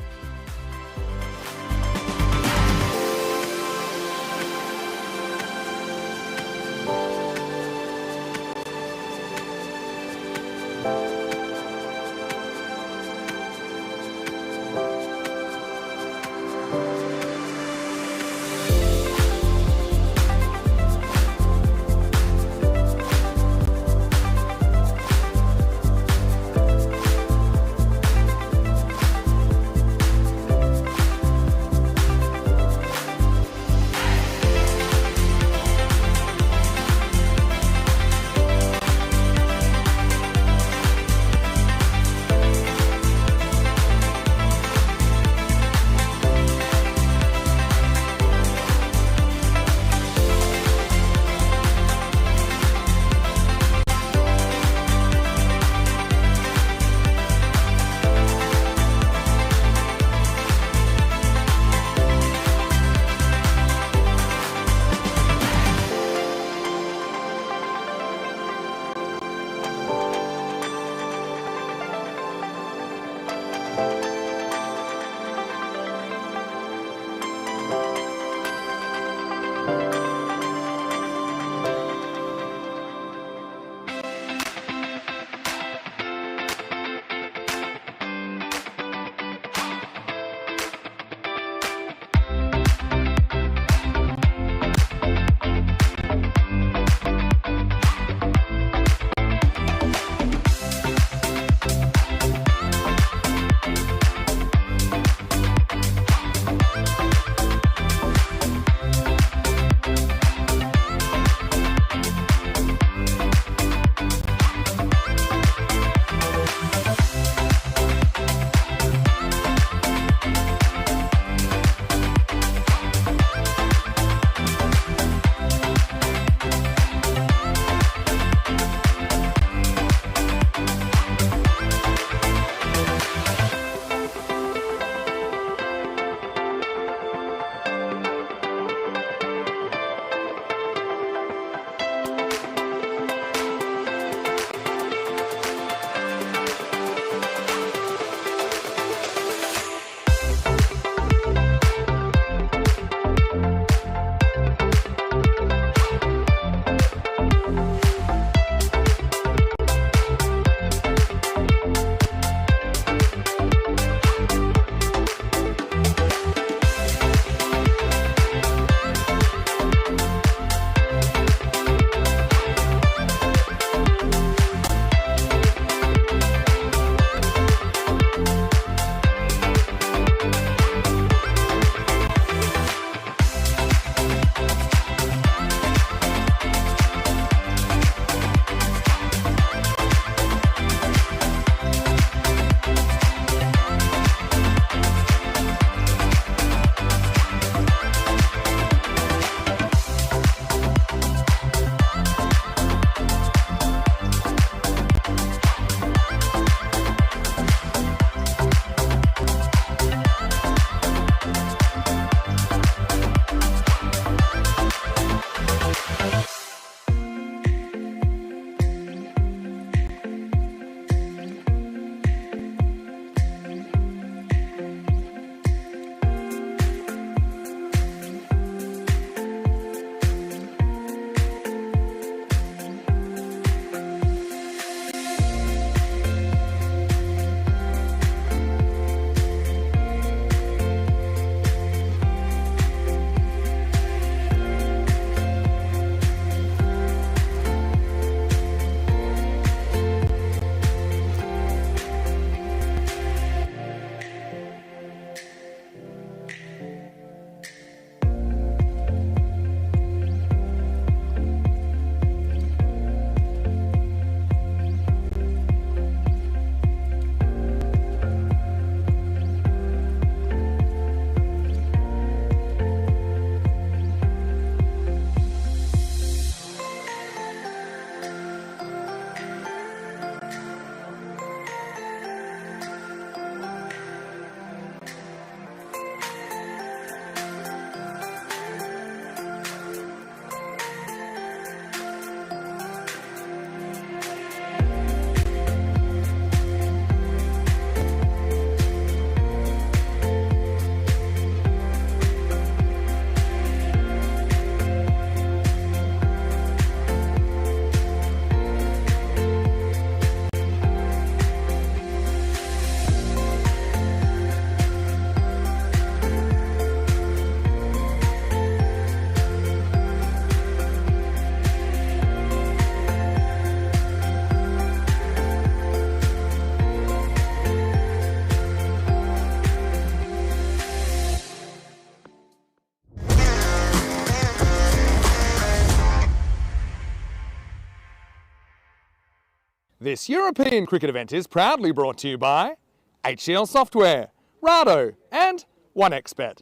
This European cricket event is proudly brought to you by HCL Software, Rado and 1xBet.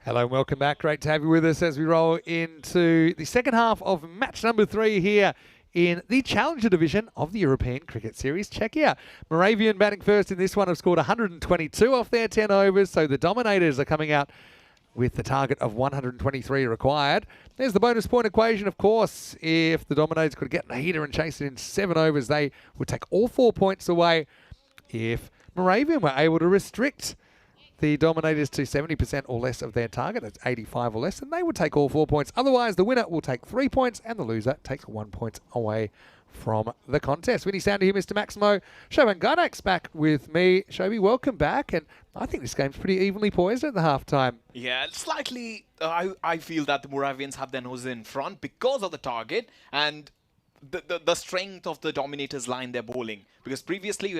Hello and welcome back. Great to have you with us as we roll into the second half of match number 3 here in the Challenger Division of the European Cricket Series, Czechia. Moravian batting first in this one have scored 122 off their 10 overs, so the Dominators are coming out with the target of 123 required. There's the bonus point equation, of course. If the Dominators could get in a heater and chase it in 7 overs, they would take all 4 points away. If Moravian were able to restrict the Dominators to 70% or less of their target, that's 85 or less, and they would take all 4 points. Otherwise, the winner will take 3 points and the loser takes 1 point away from the contest. Winnie Sounder here, Mr. Maximo. Shoban Gardak's back with me. Shobi, welcome back. And I think this game's pretty evenly poised at the halftime. Yeah, slightly. I feel that the Moravians have their nose in front because of the target and the strength of the Dominators line they're bowling. Because previously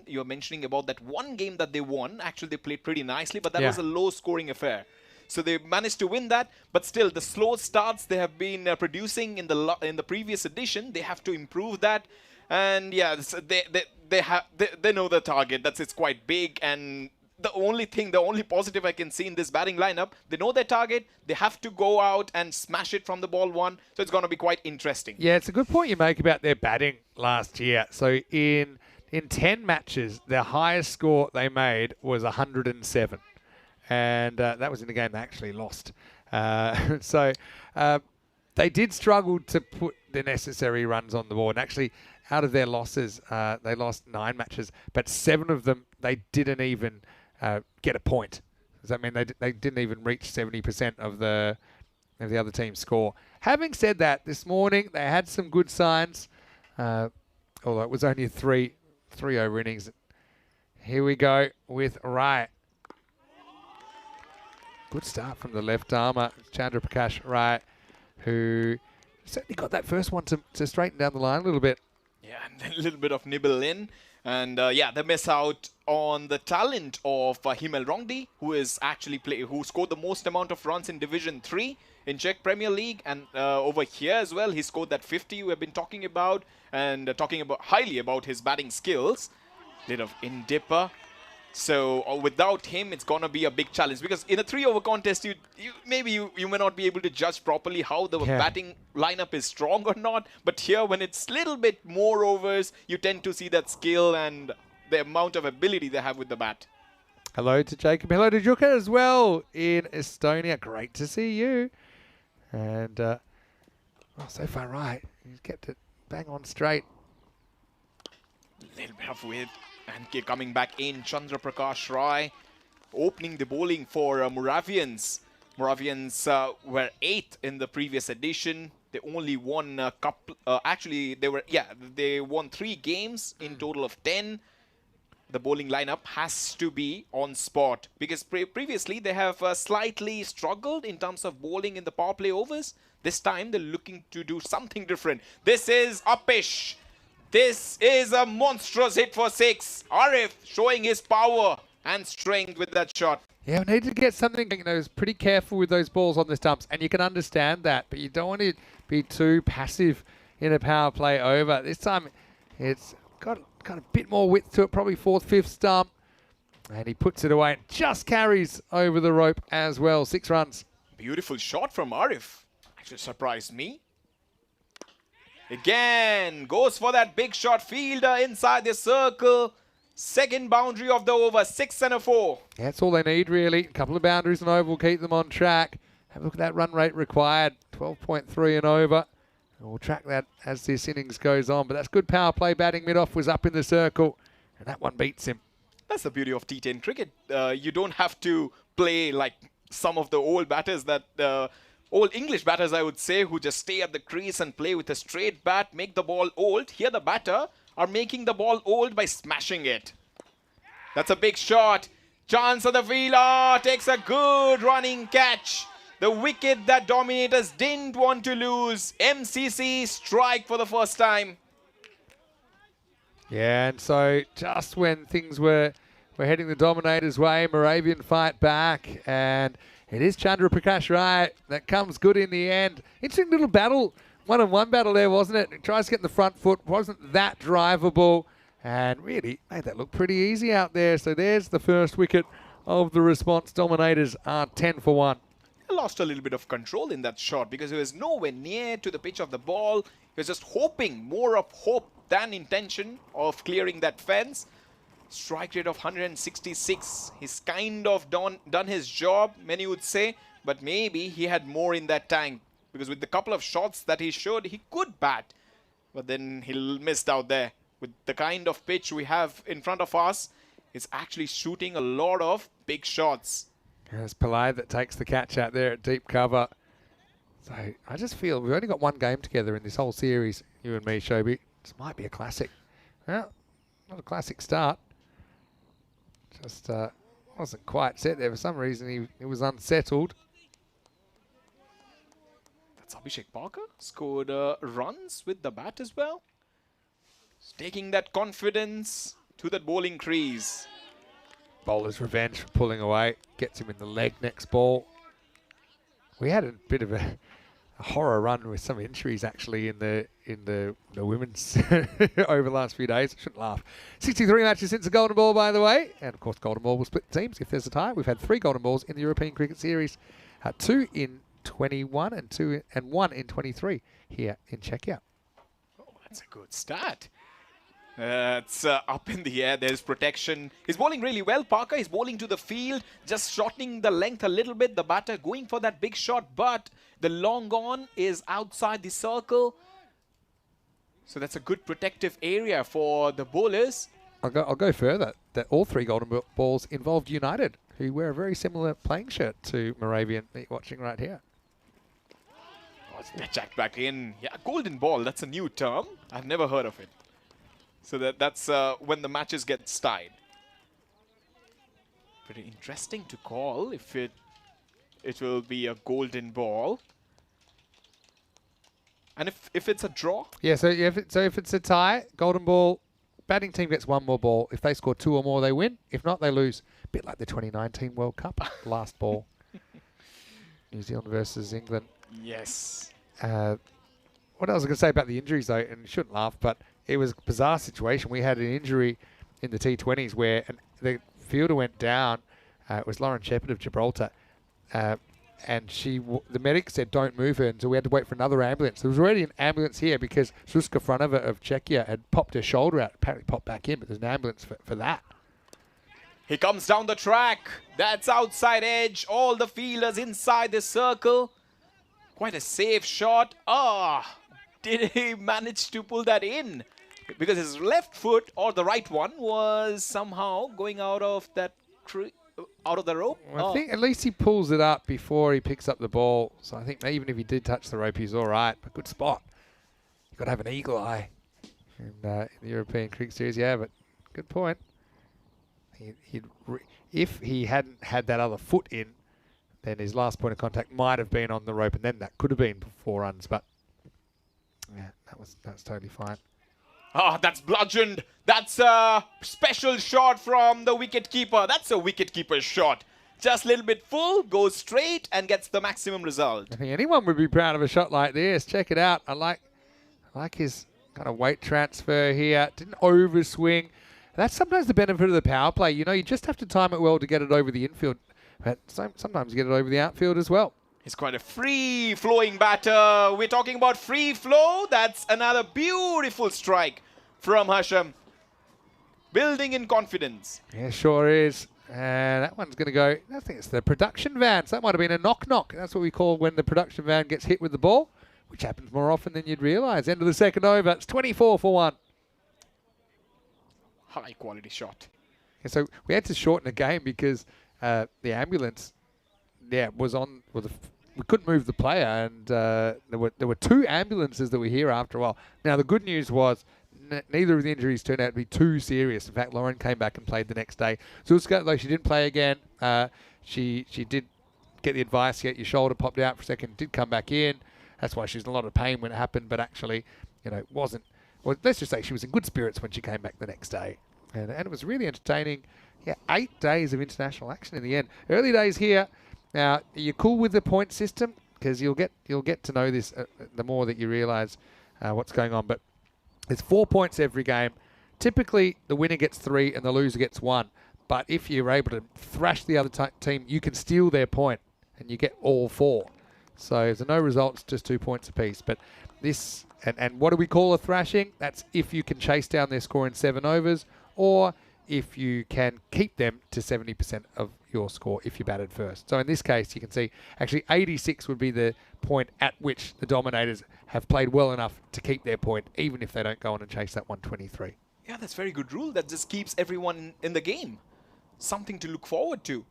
you're mentioning about that one game that they won. Actually, they played pretty nicely, but that was a low-scoring affair. So they managed to win that, but still the slow starts they have been producing in the previous edition, they have to improve that. And yeah, they know the target. It's quite big, and the only positive I can see in this batting lineup, they know their target, they have to go out and smash it from the ball one, so it's going to be quite interesting. Yeah, it's a good point you make about their batting last year. So in 10 matches, their highest score they made was 107. And that was in the game they actually lost. So they did struggle to put the necessary runs on the board. And actually, out of their losses, they lost 9 matches, but 7 of them, they didn't even get a point. Does that mean they didn't even reach 70% of the other team's score? Having said that, this morning they had some good signs, although it was only a 3-over innings. Here we go with Rai. Good start from the left armer, Chandra Prakash Rai, who certainly got that first one to straighten down the line a little bit. Yeah, and then a little bit of nibble in. And yeah, they miss out on the talent of Himel Rongdi, who scored the most amount of runs in Division 3 in Czech Premier League. And over here as well, he scored that 50 we have been talking about, and talking about highly about his batting skills. Bit of in-dipper. So without him, it's going to be a big challenge, because in a 3-over contest, you may not be able to judge properly how the batting lineup is strong or not. But here, when it's a little bit more overs, you tend to see that skill and the amount of ability they have with the bat. Hello to Jacob. Hello to Jukka as well in Estonia. Great to see you. And so far right. He's kept it bang on straight. A little bit of width. And coming back in, Chandra Prakash Rai opening the bowling for Moravians. Moravians were 8th in the previous edition. They only won a couple. They won 3 games in total of 10. The bowling lineup has to be on spot, because previously they have slightly struggled in terms of bowling in the power play overs. This time they're looking to do something different. This is Upish. This is a monstrous hit for 6. Arif showing his power and strength with that shot. Yeah, we need to get something, pretty careful with those balls on the stumps, and you can understand that, but you don't want to be too passive in a power play over. This time it's got a bit more width to it, probably 4th, 5th stump, and he puts it away and just carries over the rope as well. 6 runs. Beautiful shot from Arif. Actually surprised me. Again, goes for that big shot. Fielder inside the circle. Second boundary of the over, 6 and a 4. Yeah, that's all they need, really. A couple of boundaries and over will keep them on track. Have a look at that run rate required, 12.3 and over. And we'll track that as this innings goes on. But that's good power play batting. Mid-off was up in the circle, and that one beats him. That's the beauty of T10 cricket. You don't have to play like some of the old batters that... old English batters, I would say, who just stay at the crease and play with a straight bat, make the ball old. Here the batter are making the ball old by smashing it. That's a big shot. Chance of the fielder, takes a good running catch. The wicket that Dominators didn't want to lose. MCC strike for the first time. Yeah, and so just when things were heading the Dominators' way, Moravian fight back, and it is Chandra Prakash Rai that comes good in the end. Interesting little battle one-on-one battle there, wasn't it? It tries to get in the front foot, wasn't that drivable, and really made that look pretty easy out there. So there's the first wicket of the response. Dominators are 10 for 1. He lost a little bit of control in that shot because he was nowhere near to the pitch of the ball. He was just hoping, more of hope than intention of clearing that fence. Strike rate of 166. He's kind of done his job, many would say, but maybe he had more in that tank because with the couple of shots that he showed, he could bat, but then he missed out there. With the kind of pitch we have in front of us, he's actually shooting a lot of big shots. Yeah, it's Pillay that takes the catch out there at deep cover. So I just feel we've only got one game together in this whole series, you and me, Shobi. This might be a classic. Well, not a classic start. Just wasn't quite set there. For some reason, he was unsettled. That's Abhishek Parker. Scored runs with the bat as well. He's taking that confidence to that bowling crease. Bowler's revenge for pulling away. Gets him in the leg next ball. We had a bit of a horror run with some injuries actually in the women's over the last few days. I shouldn't laugh. 63 matches since the golden ball, by the way, and of course golden ball will split teams if there's a tie. We've had 3 golden balls in the European Cricket Series, 2 in 21 and 1 in 23 here in Czechia. Oh, that's a good start. It's up in the air. There's protection. He's bowling really well, Parker. He's bowling to the field, just shortening the length a little bit. The batter going for that big shot, but the long on is outside the circle. So that's a good protective area for the bowlers. I'll go further. That all 3 golden balls involved United, who wear a very similar playing shirt to Moravian that you're watching right here. Oh, it's jacked back in. Yeah, golden ball. That's a new term. I've never heard of it. So that's when the matches get tied. Pretty interesting to call if it will be a golden ball. And if it's a draw? Yeah, so if it's a tie, golden ball, batting team gets 1 more ball. If they score 2 or more, they win. If not, they lose. A bit like the 2019 World Cup, last ball. New Zealand versus England. Yes. What else was I going to say about the injuries, though, and you shouldn't laugh, but it was a bizarre situation. We had an injury in the T20s where the fielder went down. It was Lauren Shepherd of Gibraltar. And the medic said, don't move her, until we had to wait for another ambulance. There was already an ambulance here because Suska Franova of Czechia had popped her shoulder out, apparently popped back in, but there's an ambulance for that. He comes down the track. That's outside edge. All the fielders inside the circle. Quite a safe shot. Did he manage to pull that in? Because his left foot, or the right one, was somehow going out of that out of the rope. Well, I think at least he pulls it up before he picks up the ball. So I think even if he did touch the rope, he's all right. But good spot. You've got to have an eagle eye in the European Cricket Series. Yeah, but good point. If he hadn't had that other foot in, then his last point of contact might have been on the rope, and then that could have been 4 runs. But yeah, that's totally fine. That's bludgeoned. That's a special shot from the wicketkeeper. That's a wicketkeeper shot. Just a little bit full, goes straight and gets the maximum result. I think anyone would be proud of a shot like this. Check it out. I like his kind of weight transfer here. Didn't overswing. That's sometimes the benefit of the power play. You know, you just have to time it well to get it over the infield. But sometimes you get it over the outfield as well. It's quite a free-flowing batter. We're talking about free flow. That's another beautiful strike from Hasham. Building in confidence. Yeah, sure is. And that one's going to go, I think it's the production van. So that might have been a knock-knock. That's what we call when the production van gets hit with the ball, which happens more often than you'd realise. End of the second over. It's 24 for 1. High-quality shot. Yeah, so we had to shorten the game because the ambulance was on... we couldn't move the player, and there were 2 ambulances that were here after a while. Now, the good news was neither of the injuries turned out to be too serious. In fact, Lauren came back and played the next day. Zulska, though she didn't play again, she did get the advice, get your shoulder popped out for a second, did come back in. That's why she was in a lot of pain when it happened, but actually, wasn't... Well, let's just say she was in good spirits when she came back the next day. And it was really entertaining. Yeah, 8 days of international action in the end. Early days here. Now, are you cool with the point system? because you'll get to know this the more that you realise what's going on. But it's 4 points every game. Typically, the winner gets 3 and the loser gets 1. But if you're able to thrash the other team, you can steal their point and you get all 4. So it's a no results, just 2 points apiece. But this, and what do we call a thrashing? That's if you can chase down their score in 7 overs, or if you can keep them to 70% of your score if you batted first. So in this case, you can see actually 86 would be the point at which the Dominators have played well enough to keep their point, even if they don't go on and chase that 123. Yeah, that's very good rule. That just keeps everyone in the game. Something to look forward to.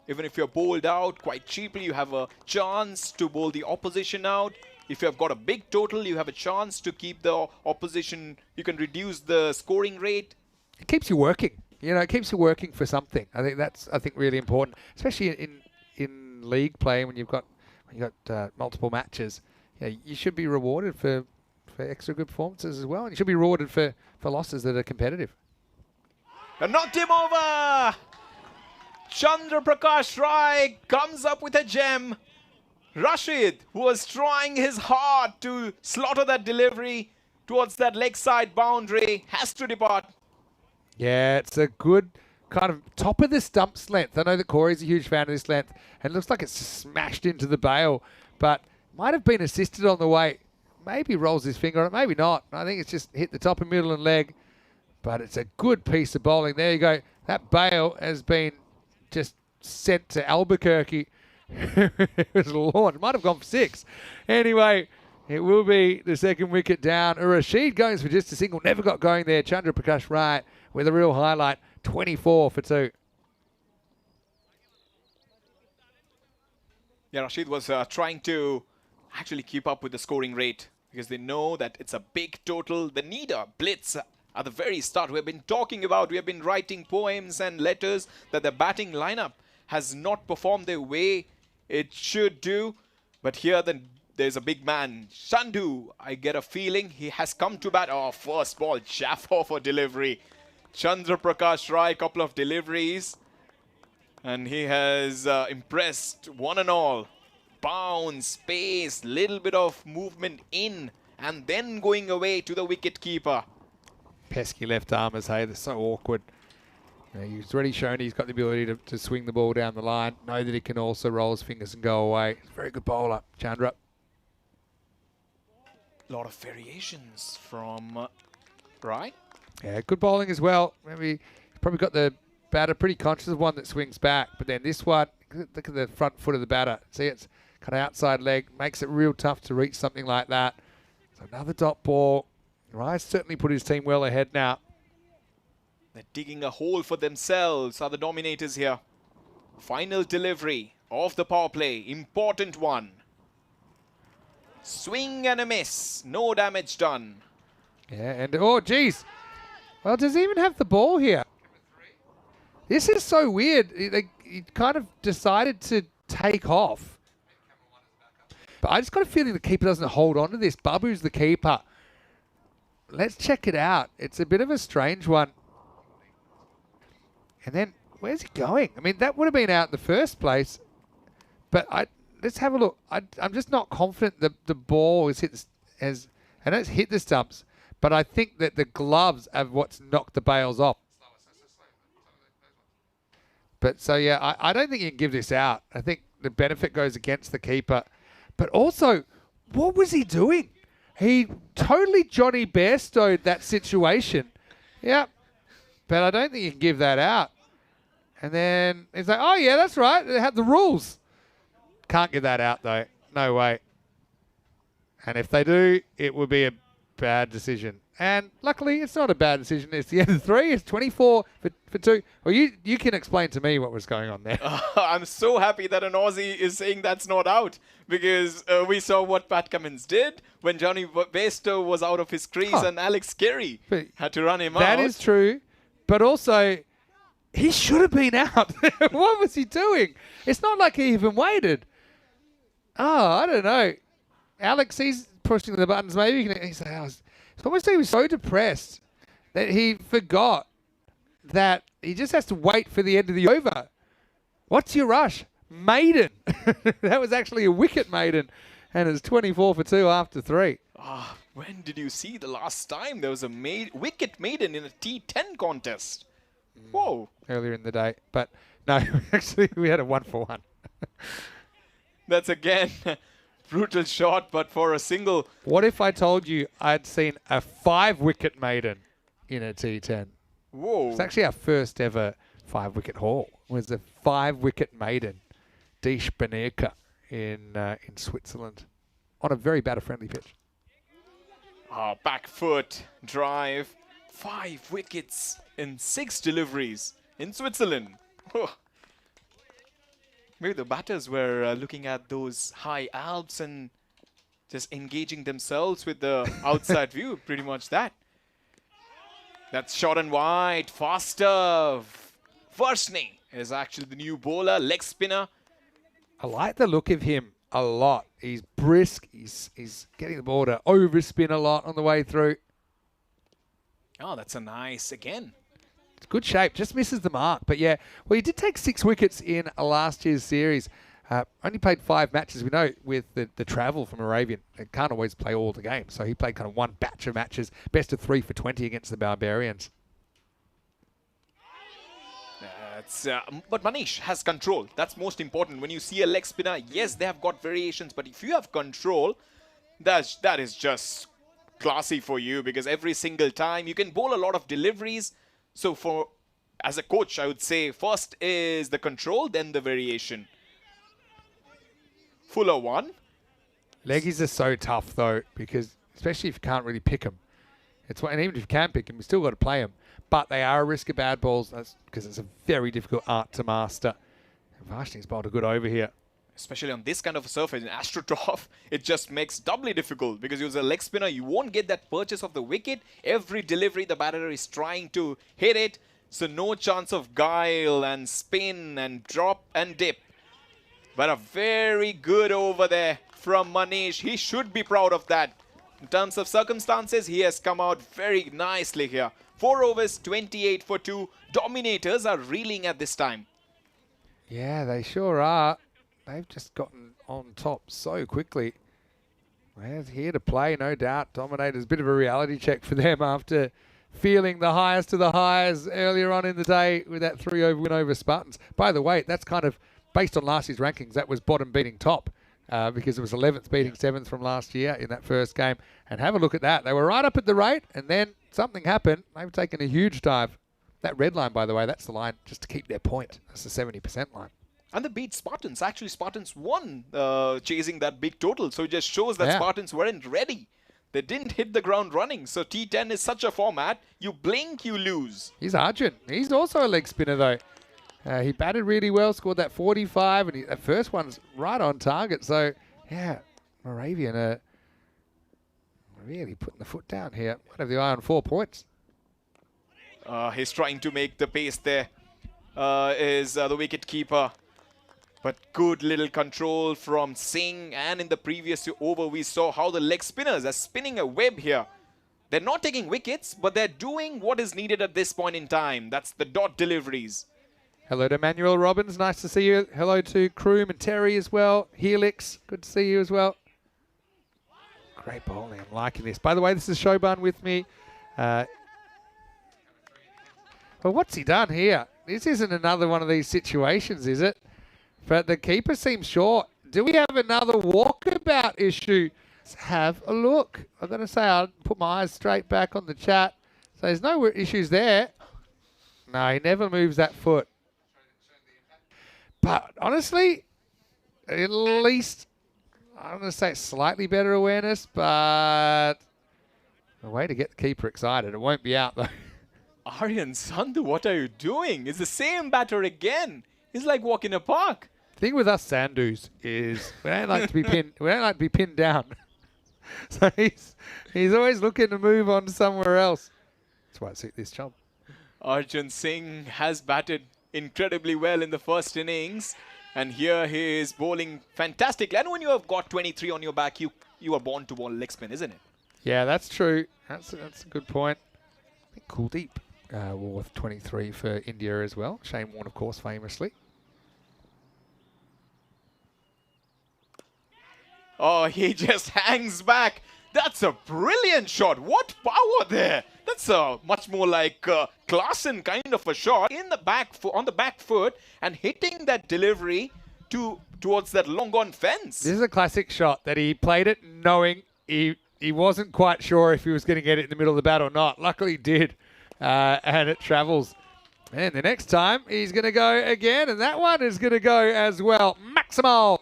Even if you're bowled out quite cheaply, you have a chance to bowl the opposition out. If you have got a big total, you have a chance to keep the opposition. You can reduce the scoring rate. It keeps you working. You know, it keeps you working for something. I think that's really important, especially in league play when you've got multiple matches. You know, you should be rewarded for extra good performances as well, and you should be rewarded for losses that are competitive. And knocked him over. Chandra Prakash Rai comes up with a gem. Rashid, who was trying his hard to slaughter that delivery towards that leg side boundary, has to depart. Yeah, it's a good kind of top of the stumps length. I know that Corey's a huge fan of this length, and it looks like it's smashed into the bail, but might have been assisted on the way. Maybe rolls his finger on it, maybe not. I think it's just hit the top and middle and leg, but it's a good piece of bowling. There you go. That bail has been just sent to Albuquerque. It was launched. Might have gone for 6. Anyway, it will be the second wicket down. Rashid goes for just a single. Never got going there. Chandra Prakash Rai with a real highlight. 24 for 2. Yeah, Rashid was trying to actually keep up with the scoring rate because they know that it's a big total. They need a blitz at the very start. We have been talking about, we have been writing poems and letters that the batting lineup has not performed the way it should do. But here there's a big man, Sandhu. I get a feeling he has come to bat. Oh, first ball, Jaffa for delivery. Chandra Prakash Rai, couple of deliveries. And he has impressed one and all. Bounce, pace, little bit of movement in, and then going away to the wicket keeper. Pesky left armers, hey, they're so awkward. You know, he's already shown he's got the ability to swing the ball down the line. Know that he can also roll his fingers and go away. He's a very good bowler, Chandra. A lot of variations from Rai. Yeah, good bowling as well. Maybe probably got the batter pretty conscious of one that swings back, but then this one, look at the front foot of the batter. See, it's kind of outside leg, makes it real tough to reach something like that. So another dot ball. Rai's certainly put his team well ahead now. They're digging a hole for themselves, are the Dominators here. Final delivery of the power play, important one. Swing and a miss, no damage done. Yeah, and oh, geez. Well, does he even have the ball here? This is so weird. He kind of decided to take off. But I just got a feeling the keeper doesn't hold on to this. Babu's the keeper. Let's check it out. It's a bit of a strange one. And then, where's he going? I mean, that would have been out in the first place. But let's have a look. I'm just not confident that the ball has hit I know it's hit the stumps, but I think that the gloves have what's knocked the bails off. But so, yeah, I don't think you can give this out. I think the benefit goes against the keeper. But also, what was he doing? He totally Johnny Bairstowed that situation. Yeah. But I don't think you can give that out. And then it's like, oh, yeah, that's right. They had the rules. Can't give that out, though. No way. And if they do, it would be a bad decision. And luckily, it's not a bad decision. It's the end of 3. It's 24 for 2. Well, you can explain to me what was going on there. I'm so happy that an Aussie is saying that's not out, because we saw what Pat Cummins did when Johnny Bairstow was out of his crease and Alex Carey had to run him out. That is true. But also, he should have been out. What was he doing? It's not like he even waited. Oh, I don't know. Alex, he's pushing the buttons. Maybe he's like, it's almost like he was so depressed that he forgot that he just has to wait for the end of the over. What's your rush? maiden. That was actually a wicket maiden. And it's 24 for 2 after 3. When did you see the last time there was a wicket maiden in a T10 contest? Whoa. Earlier in the day. But no, actually we had a 1 for 1. That's again brutal shot, but for a single. What if I told you I'd seen a 5-wicket maiden in a T10? Whoa. It's actually our first ever 5-wicket haul. It was a 5-wicket maiden, Dish Benerka in Switzerland on a very batter-friendly pitch. Back foot drive. 5 wickets in 6 deliveries in Switzerland. Maybe the batters were looking at those high Alps and just engaging themselves with the outside view. Pretty much that. That's short and wide. Faster. Varsney is actually the new bowler, leg spinner. I like the look of him a lot. He's brisk. He's getting the ball to overspin a lot on the way through. Oh, that's a nice again. It's good shape. Just misses the mark. But yeah, well, he did take 6 wickets in last year's series. Only played 5 matches. We know with the travel from Moravian, they can't always play all the games. So he played kind of one batch of matches. Best of 3 for 20 against the Barbarians. But Manish has control. That's most important. When you see a leg spinner, yes, they have got variations. But if you have control, that is just classy for you, because every single time you can bowl a lot of deliveries. So as a coach, I would say first is the control, then the variation. Fuller 1. Leggies are so tough though, because especially if you can't really pick them. And even if you can pick them, you still got to play them. But they are a risk of bad balls because it's a very difficult art to master. Varshney's bowled a good over here. Especially on this kind of a surface in AstroTurf, it just makes doubly difficult, because you're a leg spinner, you won't get that purchase of the wicket. Every delivery, the batter is trying to hit it. So no chance of guile and spin and drop and dip. But a very good over there from Manish. He should be proud of that. In terms of circumstances, he has come out very nicely here. 4 overs, 28 for 2. Dominators are reeling at this time. Yeah, they sure are. They've just gotten on top so quickly. They're here to play, no doubt. Dominators, a bit of a reality check for them after feeling the highest of the highs earlier on in the day with that 3-over win over Spartans. By the way, that's kind of based on last year's rankings. That was bottom beating top because it was 11th beating 7th from last year in that first game. And have a look at that. They were right up at the rate, and then something happened. They've taken a huge dive. That red line, by the way, that's the line just to keep their point. That's the 70% line. And they beat Spartans. Actually, Spartans won chasing that big total. So it just shows that Spartans weren't ready. They didn't hit the ground running. So T10 is such a format. You blink, you lose. He's Arjun. He's also a leg spinner, though. He batted really well, scored that 45, and that first one's right on target. So, yeah, Moravian really putting the foot down here. Might have the eye on 4 points. He's trying to make the pace there. Is the wicket keeper. But good little control from Singh. And in the previous over, we saw how the leg spinners are spinning a web here. They're not taking wickets, but they're doing what is needed at this point in time. That's the dot deliveries. Hello to Manuel Robbins. Nice to see you. Hello to Kroom and Terry as well. Helix, good to see you as well. Great bowling. I'm liking this. By the way, this is Shoban with me. Well, what's he done here? This isn't another one of these situations, is it? But the keeper seems short. Do we have another walkabout issue? Let's have a look. I've got to say, I'll put my eyes straight back on the chat. So there's no issues there. No, he never moves that foot. But honestly, at least, I'm going to say slightly better awareness, but a way to get the keeper excited. It won't be out, though. Aryan Sandhu, what are you doing? It's the same batter again. He's like walking a park. The thing with us Sandhus is we don't like to be pinned. We don't like to be pinned down. So he's always looking to move on to somewhere else. That's why I suit this job. Arjun Singh has batted incredibly well in the first innings, and here he is bowling fantastically. And when you have got 23 on your back, you are born to bowl leg spin, isn't it? Yeah, that's true. That's a good point. I think Kuldeep wore 23 for India as well. Shane Warne, of course, famously. Oh, he just hangs back. That's a brilliant shot. What power there. That's a much more like Klaassen kind of a shot in the back on the back foot and hitting that delivery towards that long on fence. This is a classic shot that he played it knowing he wasn't quite sure if he was going to get it in the middle of the bat or not. Luckily he did, and it travels. And the next time he's going to go again, and that one is going to go as well. Maximal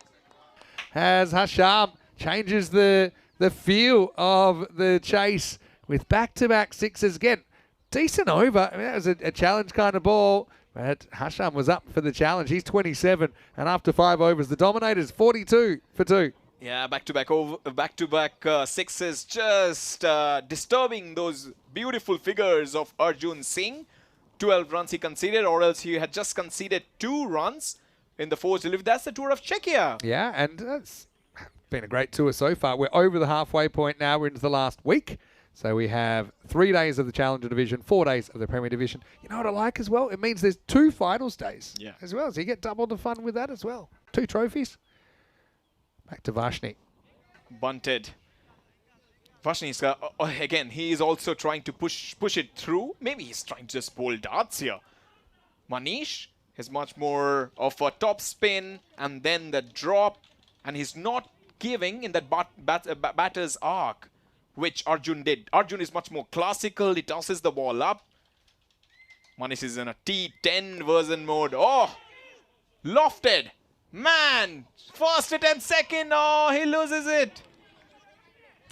as Hasham changes the feel of the chase with back-to-back sixes. Again, decent over. I mean, that was a challenge kind of ball. But Hasham was up for the challenge. He's 27, and after 5 overs, the Dominators 42 for 2. Yeah, back-to-back sixes, just disturbing those beautiful figures of Arjun Singh. 12 runs he conceded, or else he had just conceded 2 runs in the fourth delivery. That's the tour of Czechia. Yeah, and it's been a great tour so far. We're over the halfway point now. We're into the last week. So we have 3 days of the Challenger Division, 4 days of the Premier Division. You know what I like as well? It means there's 2 finals days as well. So you get double the fun with that as well. 2 trophies. Back to Vashni. Bunted. Vashni's again, he is also trying to push it through. Maybe he's trying to just bowl darts here. Manish is much more of a top spin and then the drop. And he's not giving in that batter's arc, which Arjun did. Arjun is much more classical. He tosses the ball up. Manish is in a T10 version mode. Oh, lofted. Man, first attempt, second. Oh, he loses it.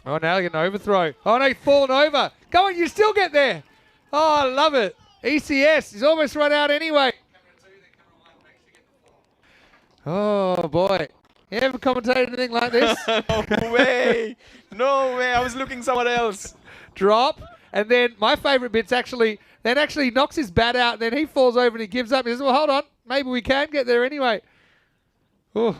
Oh, now you get an overthrow. Oh, no, he's fallen over. Go on, you still get there. Oh, I love it. ECS, he's almost run out anyway. Oh, boy. You ever commentated anything like this? No way. No way. I was looking somewhere else. Drop. And then my favourite bit's actually knocks his bat out, and then he falls over and he gives up. He says, well, hold on. Maybe we can get there anyway. Ooh.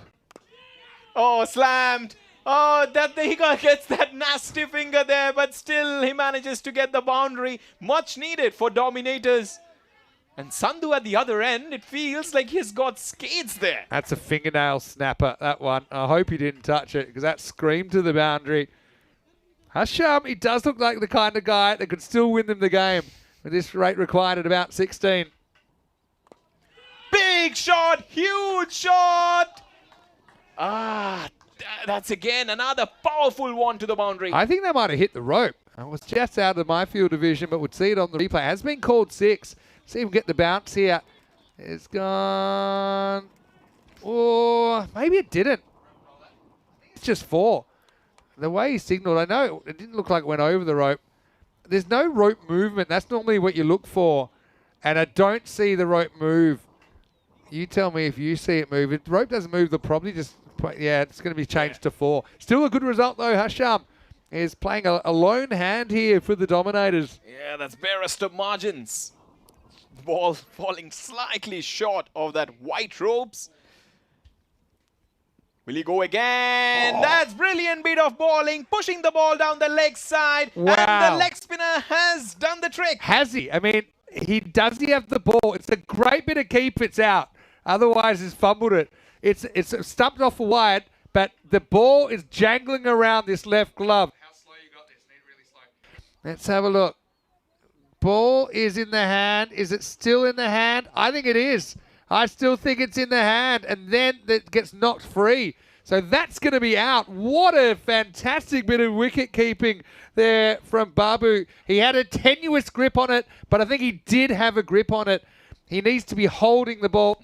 Oh, slammed. Oh, he gets that nasty finger there, but still he manages to get the boundary. Much needed for Dominators. And Sandhu at the other end, it feels like he's got skates there. That's a fingernail snapper, that one. I hope he didn't touch it because that screamed to the boundary. Hasham, he does look like the kind of guy that could still win them the game with this rate required at about 16. Big shot, huge shot. That's again another powerful one to the boundary. I think they might have hit the rope. I was just out of my field division, but would see it on the replay. It has been called 6. See if we can get the bounce here. It's gone. Oh, maybe it didn't. It's just 4. The way he signaled, I know it didn't look like it went over the rope. There's no rope movement. That's normally what you look for. And I don't see the rope move. You tell me if you see it move. If the rope doesn't move, they'll probably just... Yeah, it's going to be changed to 4. Still a good result, though. Hasham is playing a lone hand here for the Dominators. Yeah, that's barest of margins. Ball falling slightly short of that white ropes. Will he go again? Oh. That's brilliant bit of bowling, pushing the ball down the leg side. Wow. And the leg spinner has done the trick. Has he? I mean, does he have the ball? It's a great bit of keep. It's out. Otherwise, he's fumbled it. It's stumped off a wide, but the ball is jangling around this left glove. How slow you got this? Need really slow. Let's have a look. Ball is in the hand. Is it still in the hand? I think it is. I still think it's in the hand, and then it gets knocked free. So that's going to be out. What a fantastic bit of wicket keeping there from Babu. He had a tenuous grip on it, but I think he did have a grip on it. He needs to be holding the ball.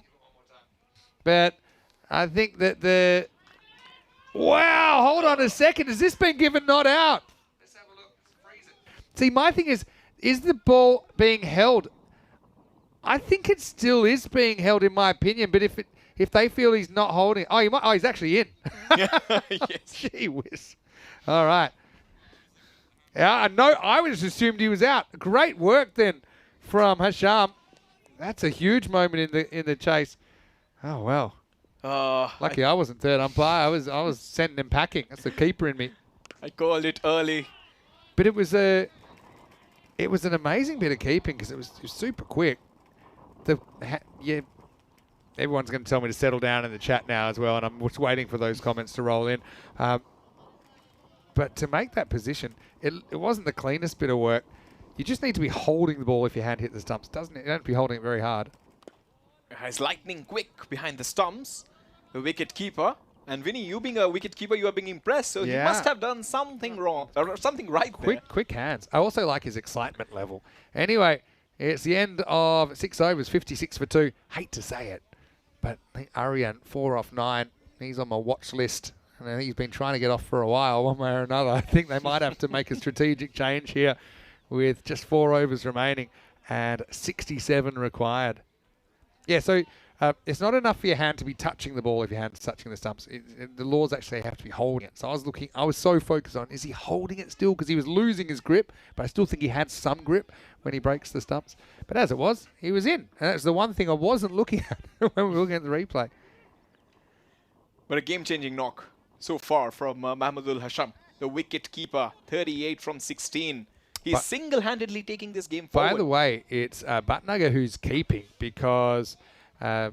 But I think that the... Wow, hold on a second. Has this been given not out? Let's have a look. Let's freeze it. See, my thing is the ball being held? I think it still is being held, in my opinion. But if they feel he's not holding, he's actually in. Yes. Gee whiz! All right. Yeah, I know. I just assumed he was out. Great work then from Hasham. That's a huge moment in the chase. Oh well. Lucky I wasn't third umpire. I was sending him packing. That's the keeper in me. I called it early. But it was an amazing bit of keeping because it was super quick. Everyone's going to tell me to settle down in the chat now as well, and I'm just waiting for those comments to roll in. But to make that position, it wasn't the cleanest bit of work. You just need to be holding the ball if your hand hit the stumps, doesn't it? You don't have to be holding it very hard. He's lightning quick behind the stumps, the wicket keeper. And Vinny, you being a wicket keeper, you are being impressed. So he must have done something wrong or something right there. Quick hands. I also like his excitement level. Anyway, it's the end of 6 overs, 56 for 2. Hate to say it, but Aryan 4 off 9. He's on my watch list, and I think he's been trying to get off for a while, one way or another. I think they might have to make a strategic change here with just 4 overs remaining and 67 required. Yeah, so it's not enough for your hand to be touching the ball if your hand's touching the stumps. The laws actually have to be holding it. So I was so focused on, is he holding it still? Because he was losing his grip, but I still think he had some grip when he breaks the stumps. But as it was, he was in. And that's the one thing I wasn't looking at when we were looking at the replay. But a game-changing knock so far from Mahmudul Hasham, the wicket keeper, 38 from 16. He's single-handedly taking this game forward. By the way, it's Bhatnagar who's keeping because Babu,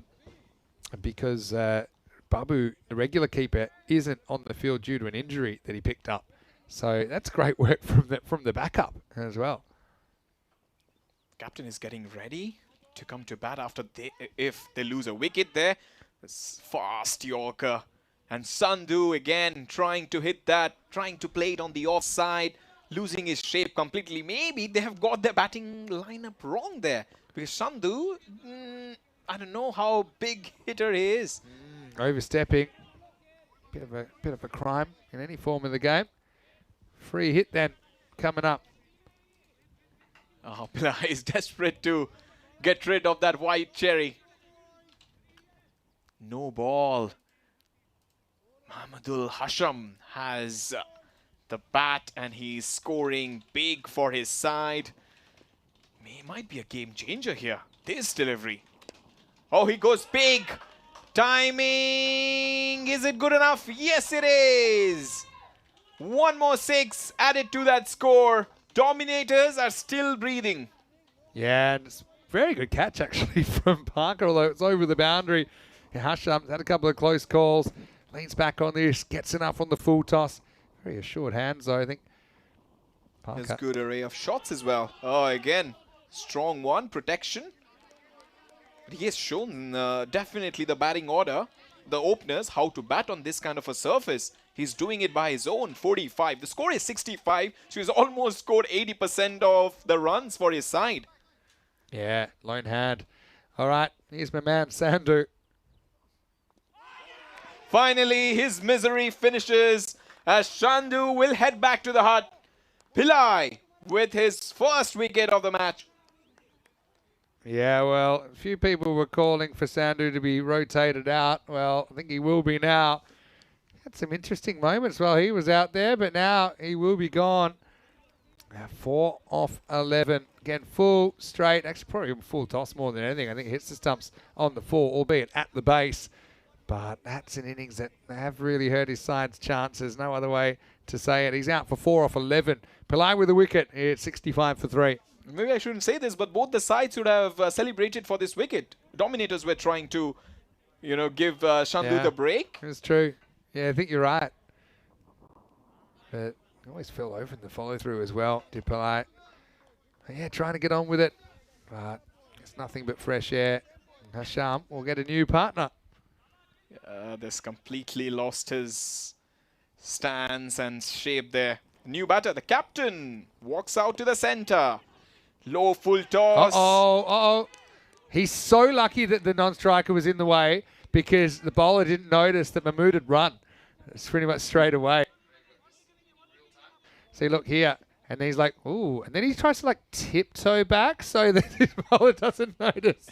the regular keeper, isn't on the field due to an injury that he picked up. So that's great work from the backup as well. Captain is getting ready to come to bat after if they lose a wicket there. This fast Yorker. And Sandhu again trying to hit that, trying to play it on the offside, losing his shape completely. Maybe they have got their batting lineup wrong there. Because Sandhu, I don't know how big hitter he is. Overstepping. Bit of a crime in any form of the game. Free hit then coming up. Oh, Pillai is desperate to get rid of that white cherry. No ball. Mahmudul Hasham has the bat and he's scoring big for his side. Might be a game changer here. This delivery. Oh, he goes big. Timing. Is it good enough? Yes, it is. One more 6 added to that score. Dominators are still breathing. Yeah, and it's a very good catch actually from Parker, although it's over the boundary. Hasham's had a couple of close calls. Leans back on this, gets enough on the full toss. Very assured hands, though, I think. Parker. There's good array of shots as well. Oh, again, strong one, protection. But he has shown definitely the batting order, the openers, how to bat on this kind of a surface. He's doing it by his own, 45. The score is 65, so he's almost scored 80% of the runs for his side. Yeah, lone hand. All right, here's my man, Sandhu. Finally, his misery finishes as Sandhu will head back to the hut. Pillai with his first wicket of the match. Yeah, well, a few people were calling for Sandhu to be rotated out. Well, I think he will be now. Had some interesting moments while he was out there, but now he will be gone. 4 off 11. Again, full straight. Actually, probably full toss more than anything. I think it hits the stumps on the 4, albeit at the base. But that's an innings that have really hurt his side's chances. No other way to say it. He's out for 4 off 11. Pillai with a wicket. It's 65 for 3. Maybe I shouldn't say this, but both the sides should have celebrated for this wicket. Dominators were trying to, give Sandhu the break. It's true. Yeah, I think you're right. But always fell over in the follow-through as well, did Pillai. Yeah, trying to get on with it. But it's nothing but fresh air. Hasham will get a new partner. This completely lost his stance and shape there. New batter, the captain, walks out to the center. Low full toss. Uh-oh. He's so lucky that the non-striker was in the way because the bowler didn't notice that Mahmood had run. It's pretty much straight away. See, look here. And then he's like, ooh. And then he tries to, tiptoe back so that his bowler doesn't notice.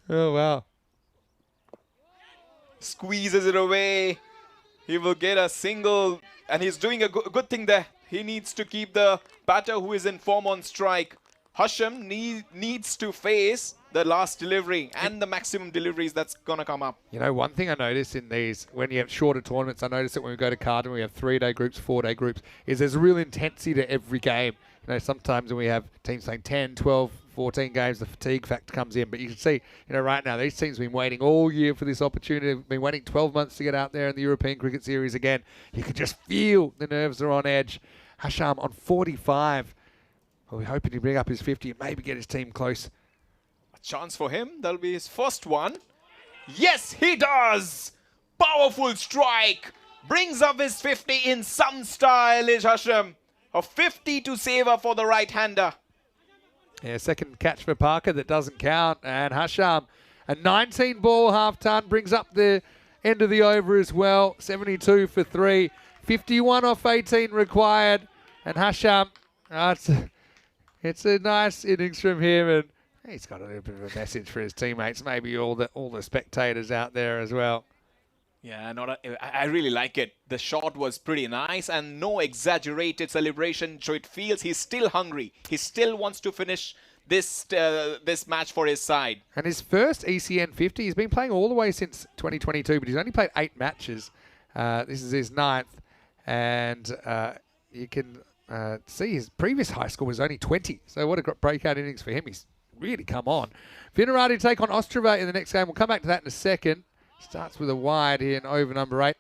Oh, wow. Squeezes it away. He will get a single. And he's doing a good thing there. He needs to keep the batter who is in form on strike. Hasham needs to face the last delivery and the maximum deliveries that's going to come up. One thing I notice in these, when you have shorter tournaments, I notice it when we go to Cardiff, we have 3-day groups, 4-day groups, is there's real intensity to every game. Sometimes when we have teams playing 10, 12, 14 games, the fatigue factor comes in. But you can see, right now, these teams have been waiting all year for this opportunity. They've been waiting 12 months to get out there in the European Cricket Series again. You can just feel the nerves are on edge. Hasham on 45. Well, we're hoping to bring up his 50 and maybe get his team close. A chance for him. That'll be his first one. Yes, he does! Powerful strike. Brings up his 50 in some style, is Hasham. A 50 to savor for the right-hander. Yeah, second catch for Parker that doesn't count. And Hasham, a 19-ball half-ton, brings up the end of the over as well. 72 for 3. 51 off 18 required. And Hasham, it's a nice innings from him. And he's got a little bit of a message for his teammates, maybe all the spectators out there as well. Yeah, I really like it. The shot was pretty nice and no exaggerated celebration, so it feels he's still hungry. He still wants to finish this match for his side. And his first ECN 50, he's been playing all the way since 2022, but he's only played 8 matches. This is his 9th, and you can see his previous high score was only 20. So what a breakout innings for him. He's really come on. Vinarati take on Ostrava in the next game. We'll come back to that in a second. Starts with a wide here in over number 8.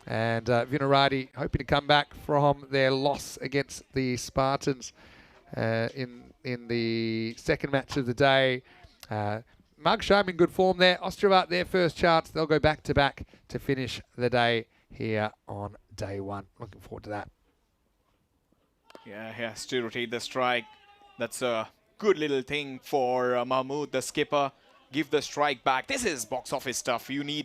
And Vinarati hoping to come back from their loss against the Spartans in the second match of the day. Mug showing in good form there. Ostrava, their first chance. They'll go back-to-back to finish the day here on day 1. Looking forward to that. Yeah, he has to rotate the strike. That's a good little thing for Mahmood, the skipper. Give the strike back. This is box office stuff. You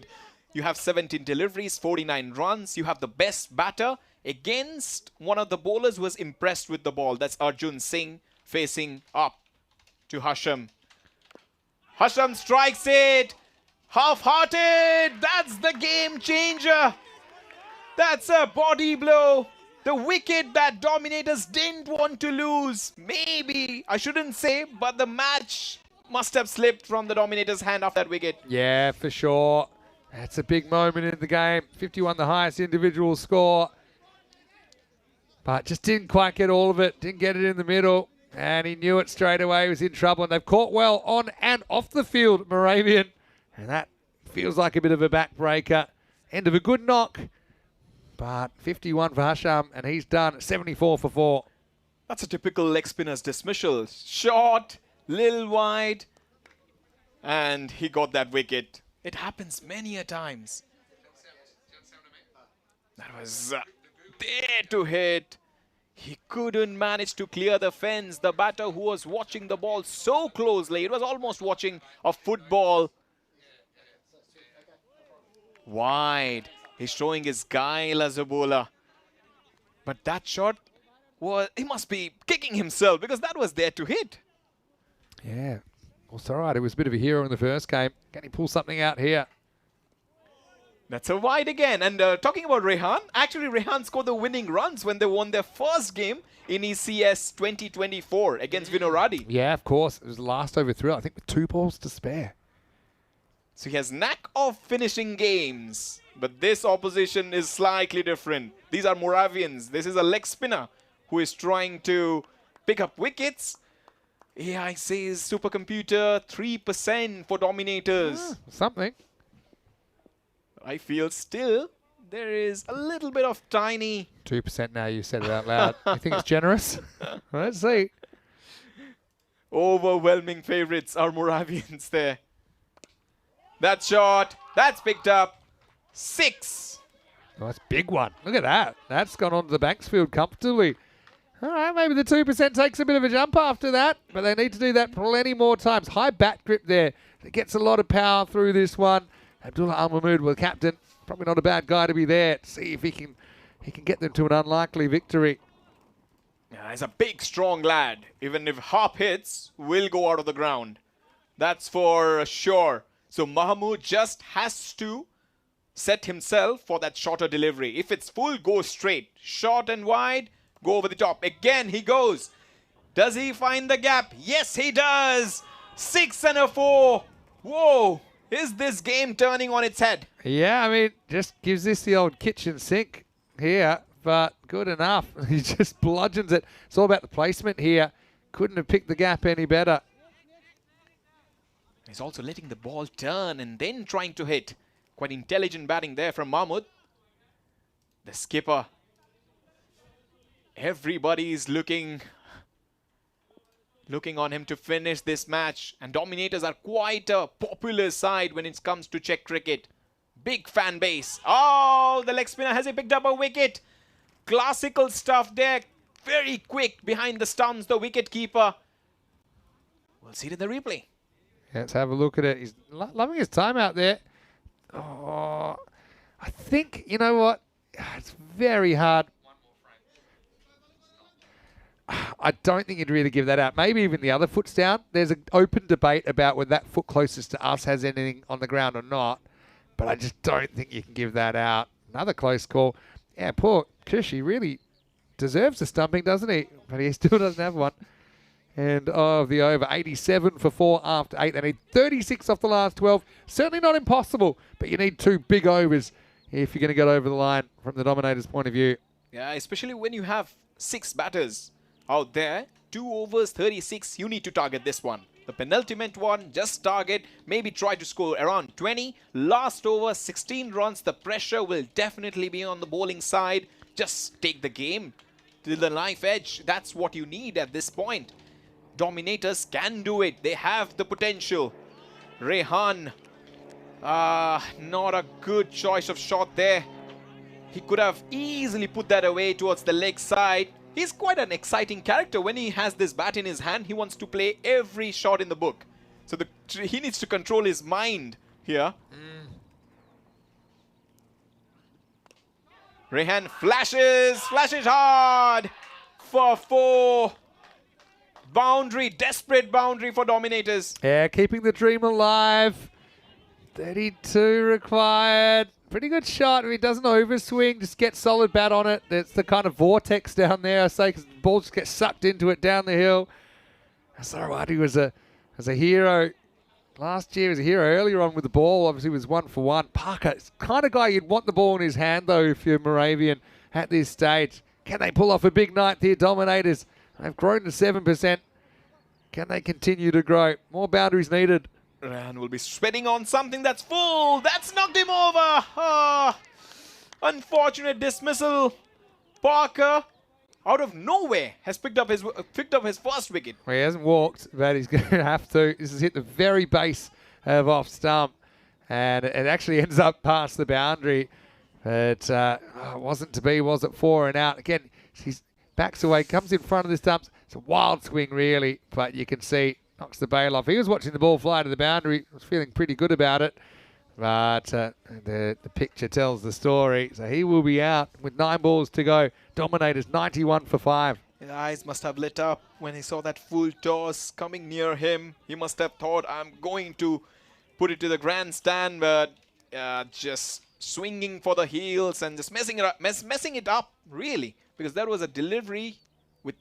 have 17 deliveries, 49 runs. You have the best batter against one of the bowlers who was impressed with the ball. That's Arjun Singh facing up to Hasham. Hasham strikes it. Half-hearted. That's the game changer. That's a body blow. The wicket that Dominators didn't want to lose. Maybe, I shouldn't say, but the match must have slipped from the Dominator's hand after that wicket. Yeah, for sure. That's a big moment in the game. 51, the highest individual score. But just didn't quite get all of it. Didn't get it in the middle. And he knew it straight away. He was in trouble. And they've caught well on and off the field, Moravian. And that feels like a bit of a backbreaker. End of a good knock. But 51 for Hasham. And he's done 74 for 4. That's a typical leg spinner's dismissal. Short, little wide, and he got that wicket. It happens many a times. That was there to hit. He couldn't manage to clear the fence. The batter who was watching the ball so closely, it was almost watching a football. Wide. He's showing his guile as a bowler. But that shot, he must be kicking himself because that was there to hit. Yeah. Well, it's all right. It was a bit of a hero in the first game. Can he pull something out here? That's a wide again. And talking about Rehan, actually Rehan scored the winning runs when they won their first game in ECS 2024 against Vinarati. Yeah, of course. It was the last over 3, I think, with 2 balls to spare. So he has knack of finishing games. But this opposition is slightly different. These are Moravians. This is a leg spinner who is trying to pick up wickets. AI says supercomputer 3% for Dominators. Something. I feel still there is a little bit of tiny 2% now, you said it out loud. You think it's generous? Let's see. Overwhelming favorites are Moravians there. That shot, that's picked up. 6. Oh, that's a big one. Look at that. That's gone onto the Banksfield comfortably. All right, maybe the 2% takes a bit of a jump after that, but they need to do that plenty more times. High bat grip there. It gets a lot of power through this one. Abdullah Al-Mahmood, well, captain, probably not a bad guy to be there. See if he can get them to an unlikely victory. Yeah, he's a big, strong lad. Even if Harp hits, will go out of the ground. That's for sure. So Mahmood just has to set himself for that shorter delivery. If it's full, go straight. Short and wide, go over the top. Again, he goes. Does he find the gap? Yes, he does. 6 and a 4. Whoa. Is this game turning on its head? Yeah, I mean, just gives this the old kitchen sink here, but good enough. He just bludgeons it. It's all about the placement here. couldn't have picked the gap any better. He's also letting the ball turn and then trying to hit. Quite intelligent batting there from Mahmood. The skipper. Everybody's looking on him to finish this match. And Dominators are quite a popular side when it comes to Czech cricket. Big fan base. Oh, the leg spinner, has he picked up a wicket? Classical stuff there. Very quick behind the stumps, the wicket keeper. We'll see it in the replay. Let's have a look at it. He's loving his time out there. Oh, I think, you know what? It's very hard. I don't think you'd really give that out. Maybe even the other foot's down. There's an open debate about whether that foot closest to us has anything on the ground or not. But I just don't think you can give that out. Another close call. Yeah, poor Kushi really deserves a stumping, doesn't he? But he still doesn't have one. And of the over, 87 for 4 after 8. They need 36 off the last 12. Certainly not impossible, but you need 2 big overs if you're going to get over the line from the Dominators' point of view. Yeah, especially when you have 6 batters out there. 2 overs, 36. You need to target this one. The penultimate one, just target. Maybe try to score around 20. Last over, 16 runs. The pressure will definitely be on the bowling side. Just take the game to the knife edge. That's what you need at this point. Dominators can do it. They have the potential. Rehan. Not a good choice of shot there. He could have easily put that away towards the leg side. He's quite an exciting character. When he has this bat in his hand, he wants to play every shot in the book. So he needs to control his mind here. Rehan flashes hard for 4. Boundary, desperate boundary for Dominators. Yeah, keeping the dream alive. 32 required. Pretty good shot. I mean, doesn't overswing. Just get solid bat on it. It's the kind of vortex down there, I say, because the ball just gets sucked into it down the hill. Sarawati was a hero. Last year he was a hero earlier on with the ball. Obviously was 1 for 1. Parker, it's the kind of guy you'd want the ball in his hand, though, if you're Moravian at this stage. Can they pull off a big night here, Dominators? They've grown to 7%. Can they continue to grow? More boundaries needed. Rehan will be sweating on something that's full. That's knocked him over. Unfortunate dismissal. Parker, out of nowhere, has picked up his first wicket. Well, he hasn't walked, but he's going to have to. This has hit the very base of off stump, and it actually ends up past the boundary. It wasn't to be, was it? 4 and out. Again, he's backs away, comes in front of the stumps. It's a wild swing, really, but you can see knocks the bail off. He was watching the ball fly to the boundary, was feeling pretty good about it, but the picture tells the story. So he will be out with 9 balls to go. Dominators 91 for 5. His eyes must have lit up when he saw that full toss coming near him. He must have thought, I'm going to put it to the grandstand, but just swinging for the heels and just messing it up, really. Because there was a delivery with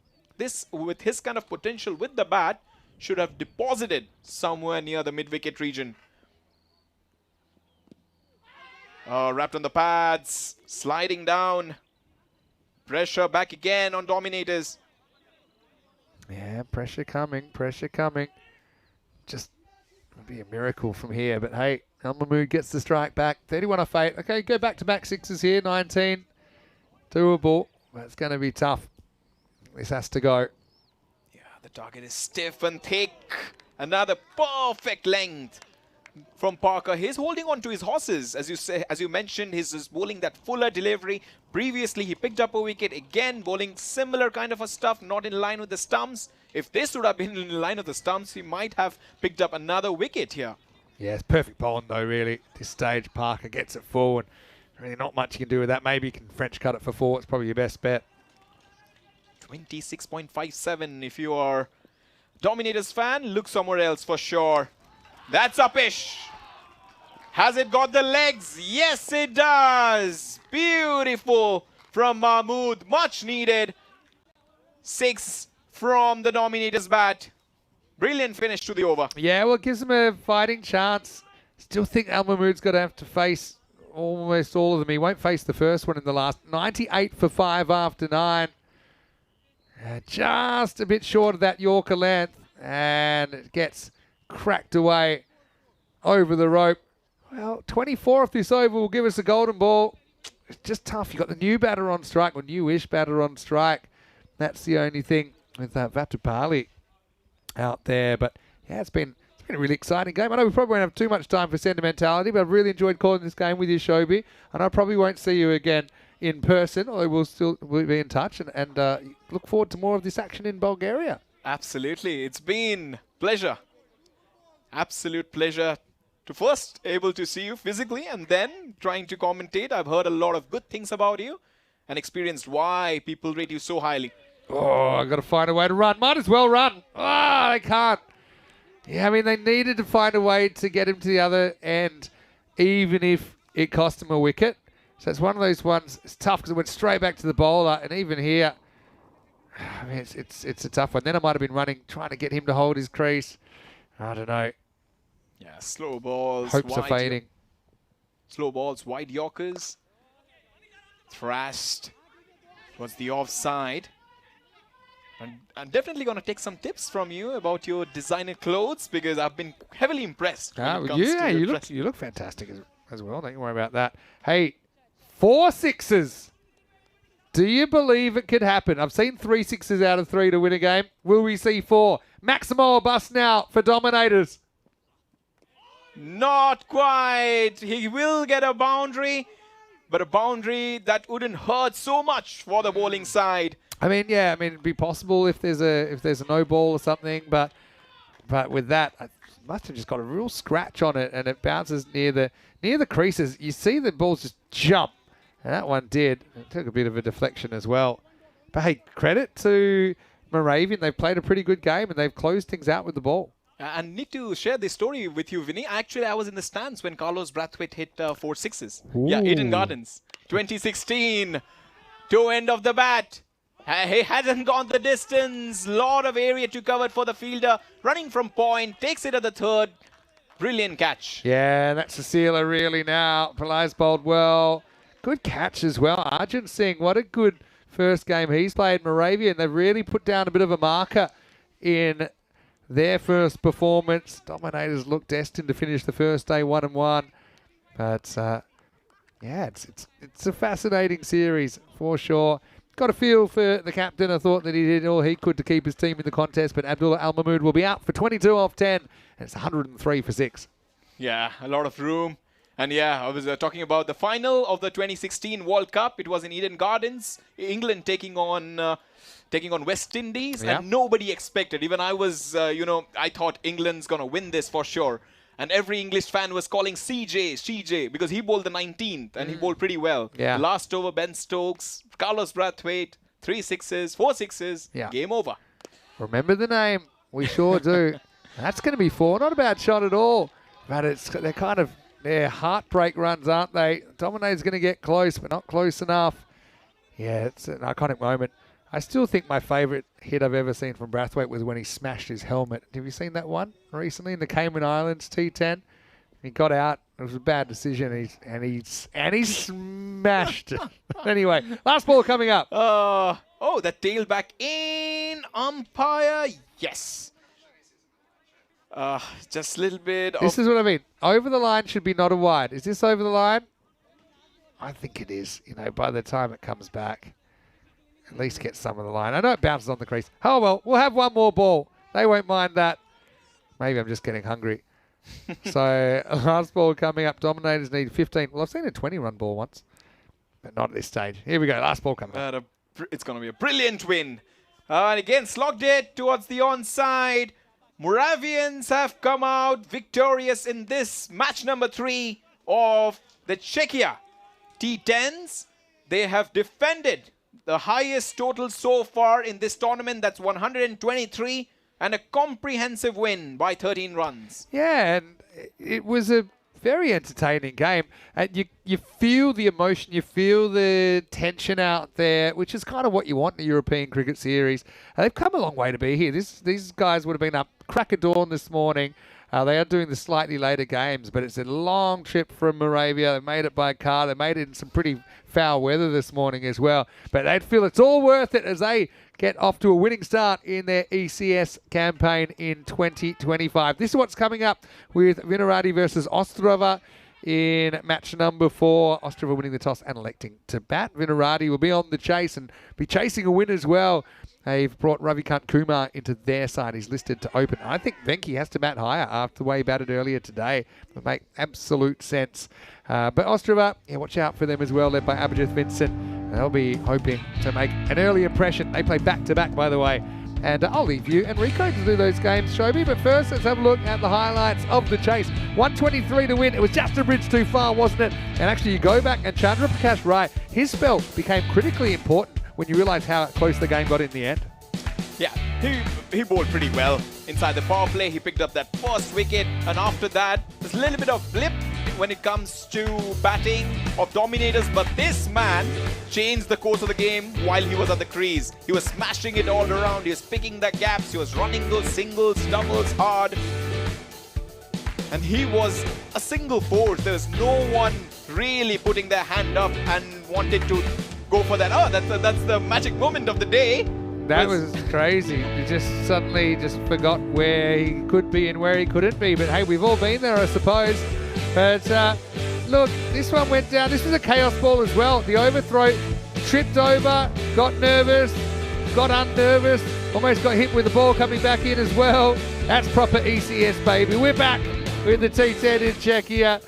his kind of potential with the bat, should have deposited somewhere near the mid-wicket region. Wrapped on the pads, sliding down. Pressure back again on Dominators. Yeah, pressure coming, pressure coming. Just would be a miracle from here, but hey, Al Mahmood gets the strike back. 31 off 8. Okay, go back to back 6s here. 19. Doable. But it's going to be tough. This has to go. Yeah, the target is stiff and thick. Another perfect length from Parker. He's holding on to his horses. As you mentioned, he's bowling that fuller delivery. Previously, he picked up a wicket. Again, bowling similar kind of a stuff, not in line with the stumps. If this would have been in line with the stumps, he might have picked up another wicket here. Yeah, it's perfect bowling, though, really. This stage, Parker gets it forward. Really not much you can do with that. Maybe you can French cut it for 4. It's probably your best bet. 26.57. If you are Dominators fan, look somewhere else for sure. That's upish. Has it got the legs? Yes, it does. Beautiful from Mahmood. Much needed. 6 from the Dominators bat. Brilliant finish to the over. Yeah, well, it gives them a fighting chance. Still think Al Mahmood's got to have to face almost all of them. He won't face the first one in the last. 98 for 5 after 9. Just a bit short of that Yorker length, and it gets cracked away over the rope. Well, 24 off this over will give us a golden ball. It's just tough. You've got the new batter on strike, or newish batter on strike. That's the only thing with Vatupali out there. But yeah, it's been a really exciting game. I know we probably won't have too much time for sentimentality, but I've really enjoyed calling this game with you, Shobi. And I probably won't see you again in person, although we'll be in touch and look forward to more of this action in Bulgaria. Absolutely. It's been pleasure. Absolute pleasure to first able to see you physically and then trying to commentate. I've heard a lot of good things about you and experienced why people rate you so highly. Oh, I've got to find a way to run. Might as well run. They can't. Yeah, I mean, they needed to find a way to get him to the other end, even if it cost him a wicket. So it's one of those ones. It's tough because it went straight back to the bowler, and even here, I mean, it's a tough one. Then I might have been running, trying to get him to hold his crease. I don't know. Yeah, slow balls. Hopes are fading. Slow balls, wide Yorkers. Thrashed towards the offside. And I'm definitely going to take some tips from you about your designer clothes because I've been heavily impressed. You look fantastic as well. Don't you worry about that. Hey, 4 sixes. Do you believe it could happen? I've seen 3 sixes out of 3 to win a game. Will we see 4? Maximo or bust now for Dominators. Not quite. He will get a boundary, but a boundary that wouldn't hurt so much for the bowling side. I mean, yeah, it'd be possible if there's a no ball or something, but with that, I must have just got a real scratch on it, and it bounces near the creases. You see the balls just jump, and that one did. It took a bit of a deflection as well. But hey, credit to Moravian. They've played a pretty good game, and they've closed things out with the ball. And need to share this story with you, Vinny. Actually, I was in the stands when Carlos Brathwaite hit 4 sixes. Ooh. Yeah, Eden Gardens, 2016. Toe end of the bat. He hasn't gone the distance. Lot of area to cover for the fielder. Running from point, takes it at the third. Brilliant catch. Yeah, that's a sealer really now. Pillai's bowled well. Good catch as well. Arjun Singh, what a good first game he's played. Moravian, they've really put down a bit of a marker in their first performance. Dominators look destined to finish the first day 1-1. But yeah, it's a fascinating series for sure. Got a feel for the captain. I thought that he did all he could to keep his team in the contest, but Abdullah Al Mahmood will be out for 22 off 10, and it's 103 for 6. Yeah, a lot of room. And yeah, I was talking about the final of the 2016 World Cup. It was in Eden Gardens, England taking on West Indies, and nobody expected. Even I was, I thought England's gonna win this for sure. And every English fan was calling CJ, because he bowled the 19th and he bowled pretty well. Yeah. Last over, Ben Stokes, Carlos Brathwaite, 3 sixes, 4 sixes, game over. Remember the name. We sure do. That's going to be 4. Not a bad shot at all. But they're kind of heartbreak runs, aren't they? Dominator's going to get close, but not close enough. Yeah, it's an iconic moment. I still think my favourite hit I've ever seen from Brathwaite was when he smashed his helmet. Have you seen that one recently in the Cayman Islands T10? He got out. It was a bad decision, and he smashed it. Anyway, last ball coming up. That tail back in umpire. Yes. Just a little bit. This is what I mean. Over the line should be not a wide. Is this over the line? I think it is. By the time it comes back. At least get some of the line. I know it bounces on the crease. Oh, well, we'll have one more ball. They won't mind that. Maybe I'm just getting hungry. So, last ball coming up. Dominators need 15. Well, I've seen a 20-run ball once, but not at this stage. Here we go. Last ball coming up. It's going to be a brilliant win. And again, slogged it towards the onside. Moravians have come out victorious in this match number 3 of the Czechia T10s. They have defended the highest total so far in this tournament. That's 123, and a comprehensive win by 13 runs. Yeah, and it was a very entertaining game. And you feel the emotion, you feel the tension out there, which is kind of what you want in a European cricket series. And they've come a long way to be here. These guys would have been up crack of dawn this morning. They are doing the slightly later games, but it's a long trip from Moravia. They made it by car. They made it in some pretty foul weather this morning as well. But they'd feel it's all worth it as they get off to a winning start in their ECS campaign in 2025. This is what's coming up with Vinarati versus Ostrava in match number 4. Ostrava winning the toss and electing to bat. Vinarati will be on the chase and be chasing a win as well. They've brought Ravikant Kumar into their side. He's listed to open. I think Venki has to bat higher after the way he batted earlier today. It'll make absolute sense. But Ostrava, yeah, watch out for them as well, led by Abhijit Vincent. They'll be hoping to make an early impression. They play back-to-back, by the way. And I'll leave you and Rico to do those games, Shobi. But first, let's have a look at the highlights of the chase. 123 to win. It was just a bridge too far, wasn't it? And actually, you go back and Chandra Prakash Rai, his spell became critically important when you realise how close the game got in the end. Yeah, he bowled pretty well. Inside the power play, he picked up that first wicket. And after that, there's a little bit of blip when it comes to batting of dominators. But this man changed the course of the game while he was at the crease. He was smashing it all around. He was picking the gaps. He was running those singles, doubles hard. And he was a single force. There was no one really putting their hand up and wanted to go for that. Oh, that's the magic moment of the day. That was crazy. He just suddenly just forgot where he could be and where he couldn't be. But hey, we've all been there, I suppose. But look, this one went down. This was a chaos ball as well. The overthrow, tripped over, got nervous, got unnervous, almost got hit with the ball coming back in as well. That's proper ECS, baby. We're back with the T10 in Czechia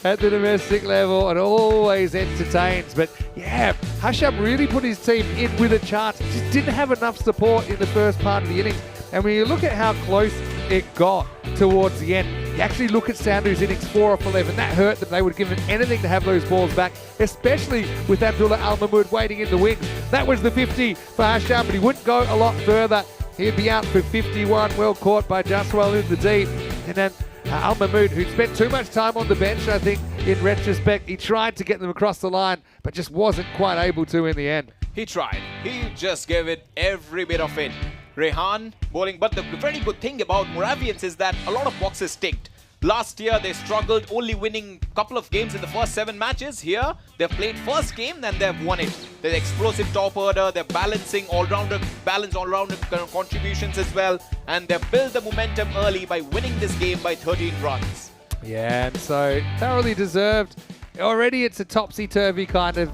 at the domestic level, and always entertains. But yeah, Hasham really put his team in with a chance. Just didn't have enough support in the first part of the innings. And when you look at how close it got towards the end, you actually look at Sandhu's innings 4 off 11. That hurt them. They would have given anything to have those balls back, especially with Abdullah Al Mahmood waiting in the wings. That was the 50 for Hasham, but he wouldn't go a lot further. He'd be out for 51, well caught by Jaswal in the deep. And then Al Mahmood, who spent too much time on the bench, I think, in retrospect. He tried to get them across the line, but just wasn't quite able to in the end. He tried. He just gave it every bit of it. Rehan bowling. But the very good thing about Moravians is that a lot of boxes ticked. Last year, they struggled, only winning a couple of games in the first 7 matches. Here, they've played first game and they've won it. They're explosive top order. They're balancing all-rounder contributions as well. And they've built the momentum early by winning this game by 13 runs. Yeah, and so thoroughly deserved. Already it's a topsy-turvy kind of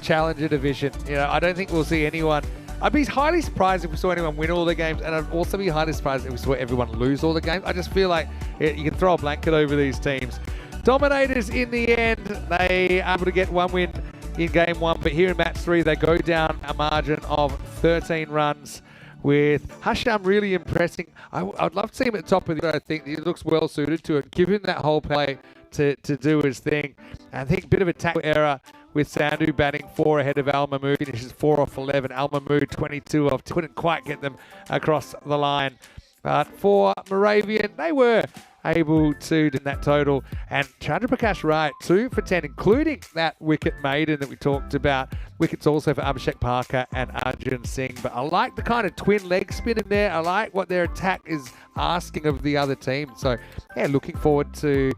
challenger division. You know, I don't think we'll see anyone. I'd be highly surprised if we saw anyone win all the games, and I'd also be highly surprised if we saw everyone lose all the games. I just feel like you can throw a blanket over these teams. Dominators in the end, they are able to get 1 win in game 1, but here in match 3, they go down a margin of 13 runs. With Hasham really impressing. I'd love to see him at the top of the order. I think he looks well suited to it. Give him that whole play to do his thing. And I think a bit of a tackle error with Sandhu batting 4 ahead of Al Mahmood. Finishes 4 off 11. Al Mahmood 22 off. Couldn't quite get them across the line. But for Moravian, they were able to do that total. And Chandra Prakash Rai, 2 for 10, including that wicket maiden that we talked about. Wickets also for Abhishek Parker and Arjun Singh. But I like the kind of twin leg spin in there. I like what their attack is asking of the other team. So, yeah, looking forward to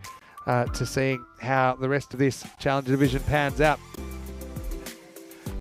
seeing how the rest of this Challenger Division pans out.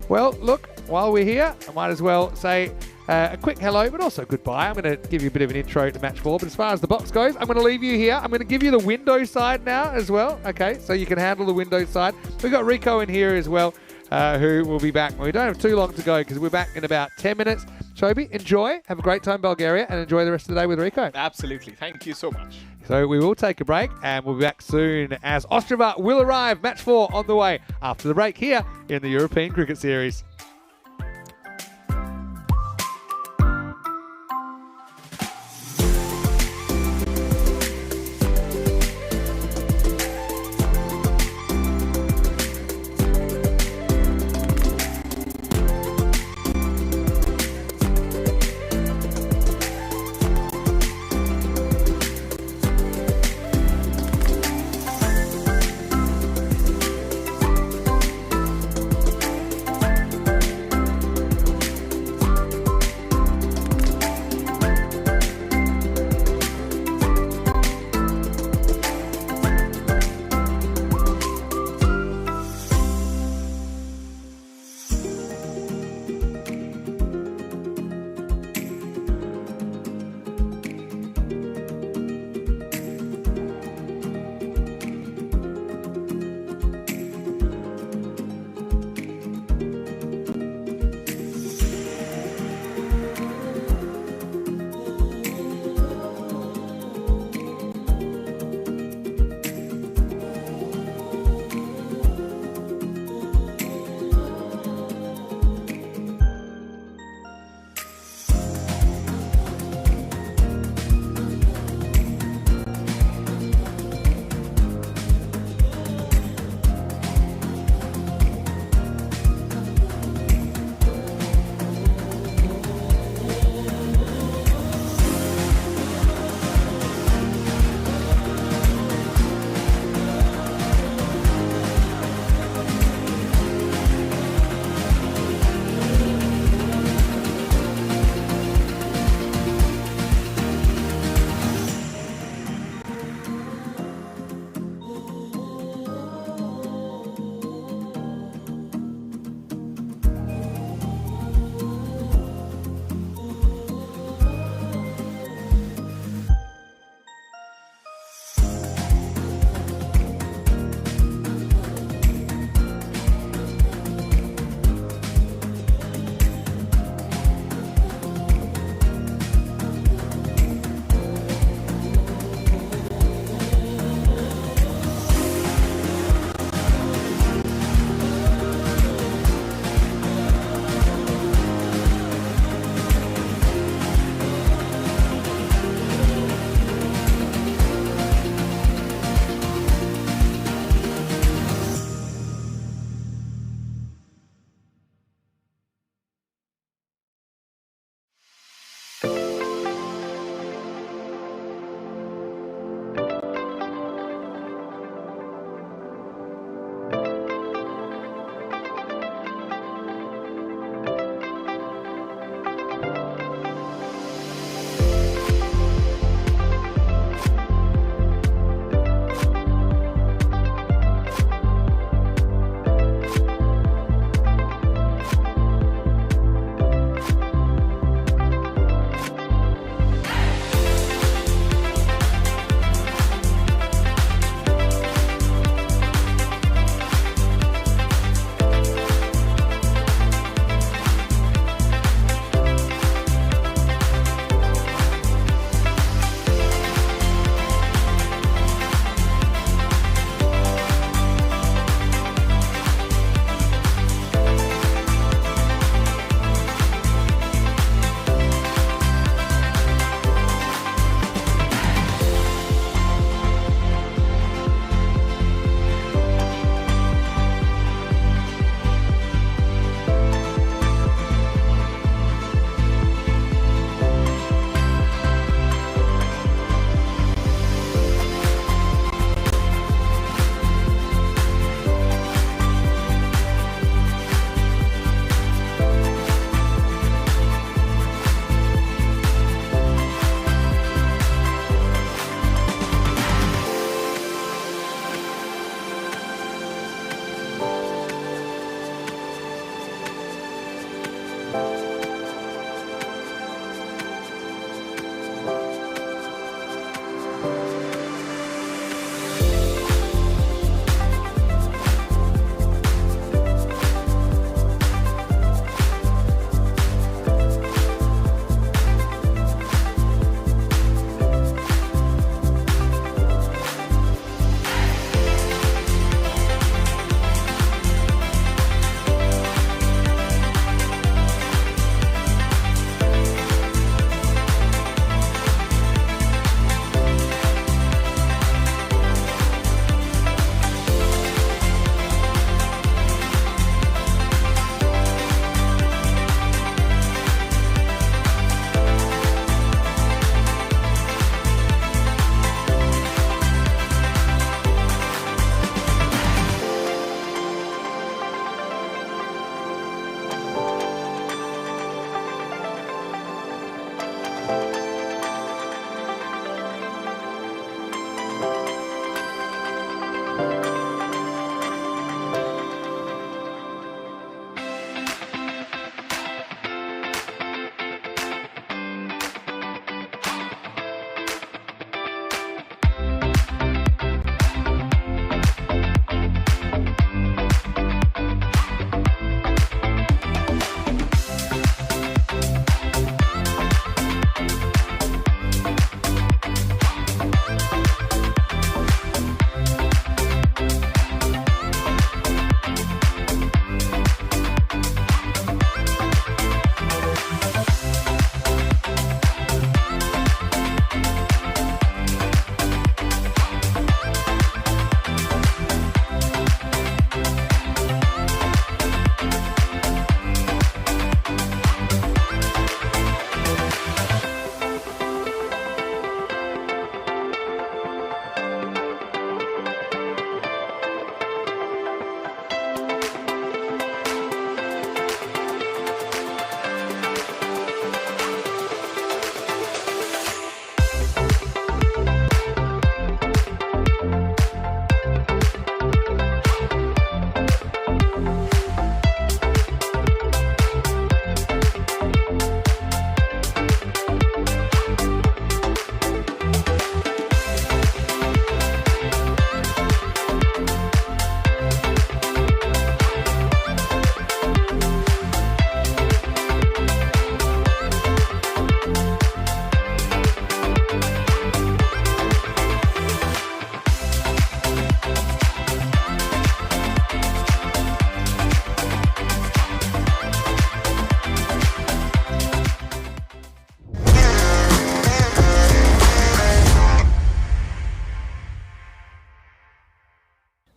Well, look, while we're here, I might as well say a quick hello, but also goodbye. I'm going to give you a bit of an intro to match 4, but as far as the box goes, I'm going to leave you here. I'm going to give you the window side now as well, okay, so you can handle the window side. We've got Rico in here as well, who will be back. We don't have too long to go because we're back in about 10 minutes. Shobi, enjoy, have a great time in Bulgaria, and enjoy the rest of the day with Rico. Absolutely. Thank you so much. So we will take a break, and we'll be back soon as Ostrava will arrive. Match 4 on the way after the break here in the European Cricket Series.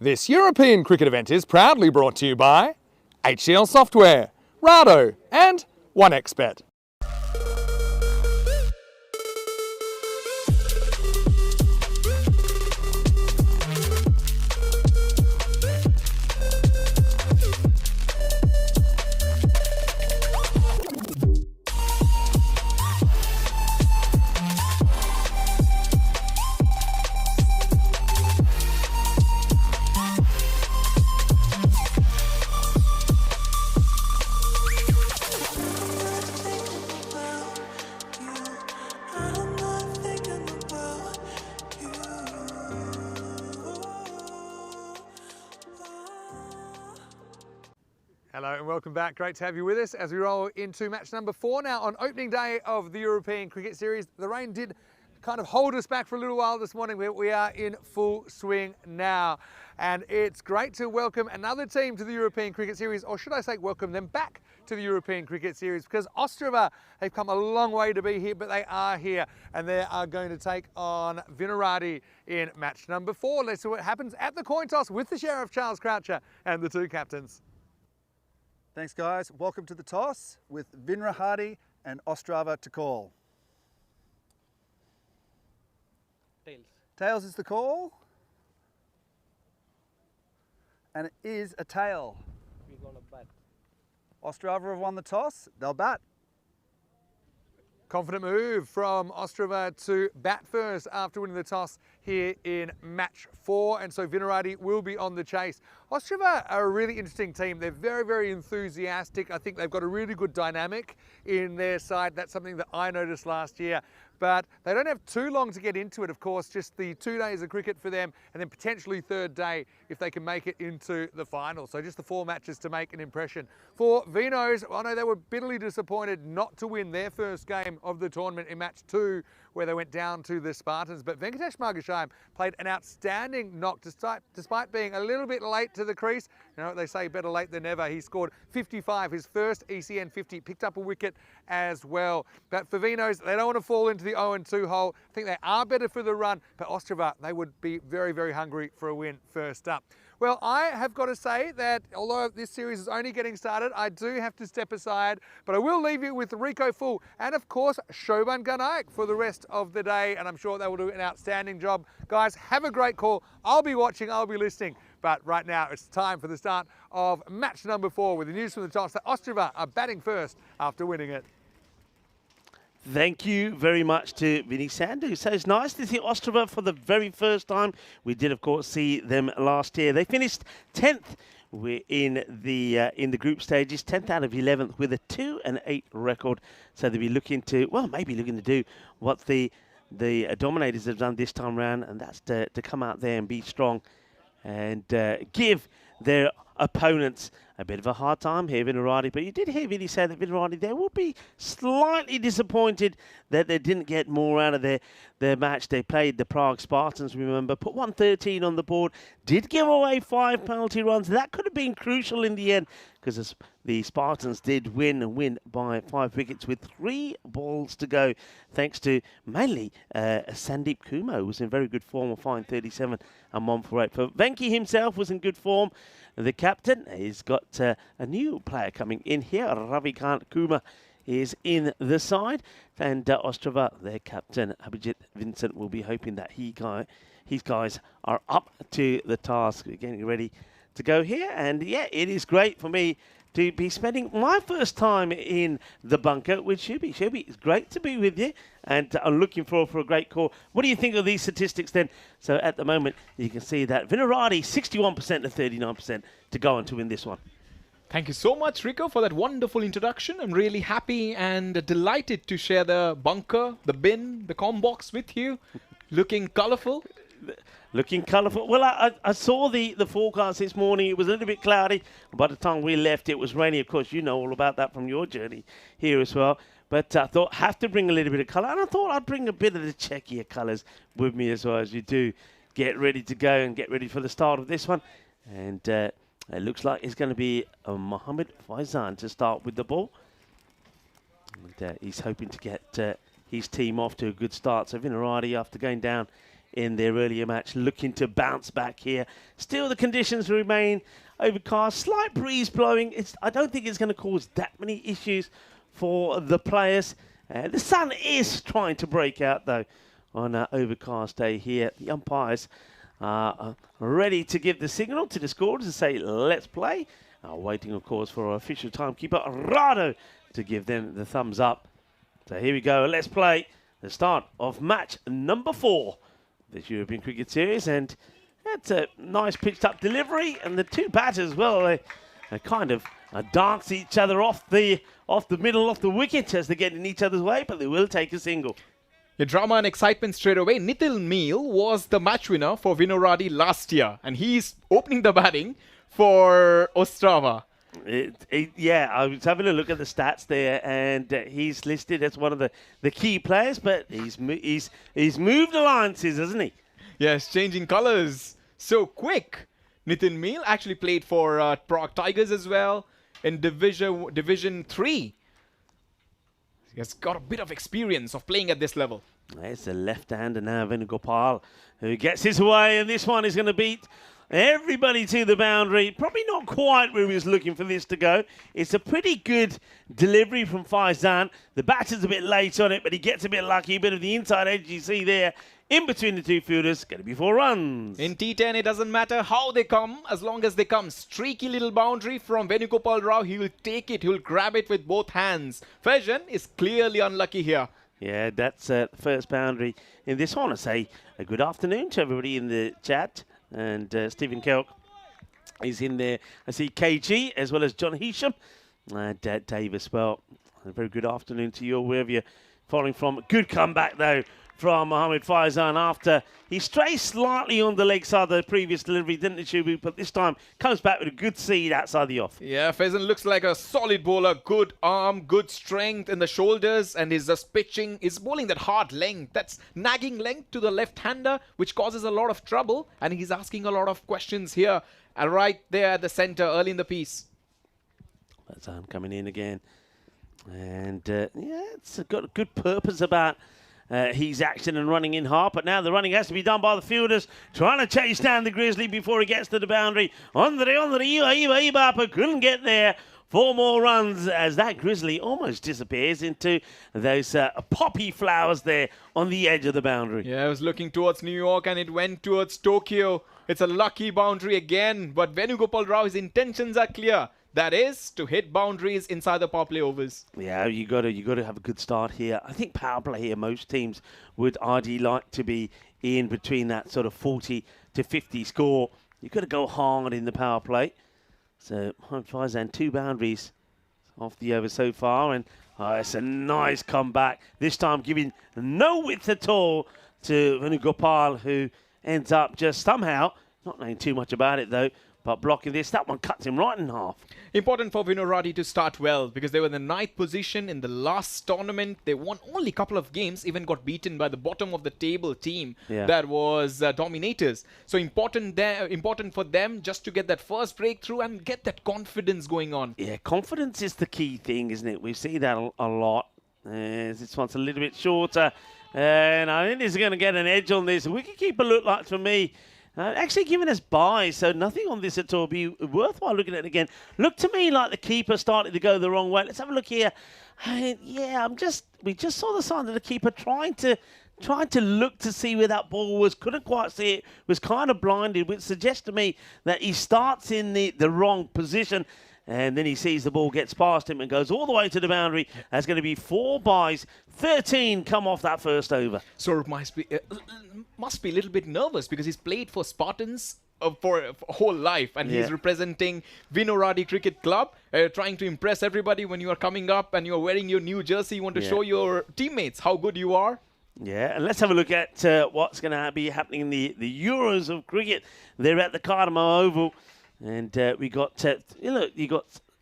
This European cricket event is proudly brought to you by HCL Software, Rado and 1xBet. Hello and welcome back. Great to have you with us as we roll into match number 4 now on opening day of the European Cricket Series. The rain did kind of hold us back for a little while this morning, but we are in full swing now. And it's great to welcome another team to the European Cricket Series, or should I say welcome them back to the European Cricket Series, because Ostrava have come a long way to be here, but they are here and they are going to take on Vinarati in match number 4. Let's see what happens at the coin toss with the Sheriff Charles Croucher and the 2 captains. Thanks guys. Welcome to the toss with Vinarati and Ostrava to call. Tails. Tails is the call. And it is a tail. We're gonna bat. Ostrava have won the toss. They'll bat. Confident move from Ostrava to bat first after winning the toss here in match 4, and so Vinarati will be on the chase. Ostrava are a really interesting team. They're very, very enthusiastic. I think they've got a really good dynamic in their side. That's something that I noticed last year. But they don't have too long to get into it, of course, just the 2 days of cricket for them, and then potentially 3rd day if they can make it into the final. So just the 4 matches to make an impression. For Vinos, I know they were bitterly disappointed not to win their first game of the tournament in match 2, where they went down to the Spartans. But Venkatesh Margashayam played an outstanding knock despite being a little bit late to the crease. You know what they say, better late than never. He scored 55, his first ECN 50, picked up a wicket as well. But for Vinos, they don't want to fall into the 0-2 hole. I think they are better for the run, but Ostrava, they would be very, very hungry for a win first up. Well, I have got to say that although this series is only getting started, I do have to step aside, but I will leave you with Rico Full and of course Shoban Ganaik for the rest of the day, and I'm sure they will do an outstanding job. Guys, have a great call. I'll be watching, I'll be listening, but right now it's time for the start of match number 4 with the news from the toss that Ostrava are batting first after winning it. Thank you very much to Vinny Sandhu. So it's nice to see Ostrava for the very first time. We did, of course, see them last year. They finished 10th in the group stages, 10th out of 11th with a 2-8 record. So they'll be looking to, well, maybe looking to do what the Dominators have done this time round, and that's to come out there and be strong and give their opponents a bit of a hard time here, Vinarati. But you did hear Vinny say that Vinarati there will be slightly disappointed that they didn't get more out of their match. They played the Prague Spartans, remember, put 113 on the board, did give away 5 penalty runs. That could have been crucial in the end because the Spartans did win by 5 wickets with 3 balls to go, thanks to mainly Sandeep Kumar, who was in very good form, a fine 37 and 1 for 8. For Venki himself was in good form. The captain, he's got a new player coming in here. Ravikant Kumar is in the side. And Ostrava, their captain, Abhijit Vincent, will be hoping that his guys are up to the task, getting ready to go here. And yeah, it is great for me to be spending my first time in the bunker with Shubi. Shubi, it's great to be with you, and I'm looking forward for a great call. What do you think of these statistics then? So at the moment, you can see that Vinarati, 61% to 39% to go on to win this one. Thank you so much, Rico, for that wonderful introduction. I'm really happy and delighted to share the bunker, the bin, the comm box with you. Looking colourful. Looking colourful. Well, I saw the forecast this morning. It was a little bit cloudy. By the time we left, it was raining. Of course, you know all about that from your journey here as well. But I thought, have to bring a little bit of colour. And I thought I'd bring a bit of the Czechia colours with me as well, as you do get ready to go and get ready for the start of this one. And it looks like it's going to be Mohammed Faizan to start with the ball. And he's hoping to get his team off to a good start. So Vinarati, after going down in their earlier match, looking to bounce back here. Still, the conditions remain overcast, slight breeze blowing. I don't think it's going to cause that many issues for the players. The sun is trying to break out, though, on an overcast day here. The umpires are ready to give the signal to the scorers to say, let's play. Waiting, of course, for our official timekeeper, Rado, to give them the thumbs up. So here we go. Let's play the start of match number 4 this European Cricket Series. And that's a nice pitched-up delivery. And the two batters, well, they kind of dance each other off the middle of the wicket as they get in each other's way, but they will take a single. Yeah, drama and excitement straight away. Nitil Meal was the match winner for Vinoradi last year, and he's opening the batting for Ostrava. Yeah, I was having a look at the stats there, and he's listed as one of the key players, but he's moved alliances, hasn't he? Yes, changing colours so quick. Nitin Meal actually played for Prague Tigers as well in Division 3. He has got a bit of experience of playing at this level. There's the left-hander now, Venugopal, who gets his way, and this one is going to beat everybody to the boundary. Probably not quite where he was looking for this to go. It's a pretty good delivery from Faizan. The batter's a bit late on it, but he gets a bit lucky. A bit of the inside edge you see there in between the two fielders. Going to be 4 runs. In T10, it doesn't matter how they come, as long as they come. Streaky little boundary from Venugopal Rao. He will take it. He will grab it with both hands. Faizan is clearly unlucky here. Yeah, that's the first boundary in this one. I say a good afternoon to everybody in the chat. And Stephen Kelk is in there. I see KG as well as John Hesham. Dave as well. A very good afternoon to you, wherever you're following from. Good comeback, though, from Mohamed Faizan after he strayed slightly on the leg side of the previous delivery, didn't it, Shubu? But this time comes back with a good seed outside the off. Yeah, Faizan looks like a solid bowler. Good arm, good strength in the shoulders, and he's just pitching. He's bowling that hard length. That's nagging length to the left-hander, which causes a lot of trouble. And he's asking a lot of questions here, right there at the center, early in the piece. Faizan coming in again. And, yeah, it's got a good purpose about his action and running in hard, but now the running has to be done by the fielders, trying to chase down the Grizzly before he gets to the boundary. Iba, but couldn't get there. 4 more runs as that Grizzly almost disappears into those poppy flowers there on the edge of the boundary. Yeah, I was looking towards New York and it went towards Tokyo. It's a lucky boundary again, but Venugopal Rao, his intentions are clear. That is to hit boundaries inside the power play overs. Yeah, you got to have a good start here. I think power play here, most teams would ideally like to be in between that sort of 40 to 50 score. You've got to go hard in the power play. So Faizan 2 boundaries off the over so far, and it's a nice comeback. This time giving no width at all to Venugopal, who ends up just somehow not knowing too much about it though. But blocking this, that one cuts him right in half. Important for Vinoradi to start well because they were in the 9th position in the last tournament. They won only a couple of games, even got beaten by the bottom of the table team that was Dominators. So important for them just to get that first breakthrough and get that confidence going on. Yeah, confidence is the key thing, isn't it? We see that a lot. This one's a little bit shorter. And I think this is going to get an edge on this. Wicketkeeper looked like, for me, actually giving us buys, so nothing on this at all. Be worthwhile looking at it again. Looked to me like the keeper started to go the wrong way. Let's have a look here. Yeah, we just saw the sign of the keeper trying to look to see where that ball was. Couldn't quite see it. Was kind of blinded, which suggests to me that he starts in the wrong position. And then he sees the ball gets past him and goes all the way to the boundary. That's going to be 4 buys. 13 come off that first over. So must be a little bit nervous because he's played for Spartans for a whole life. And he's representing Vinoradi Cricket Club, trying to impress everybody when you are coming up and you're wearing your new jersey. You want to show your teammates how good you are. Yeah, and let's have a look at what's going to be happening in the Euros of cricket. They're at the Cardamom Oval. And we got,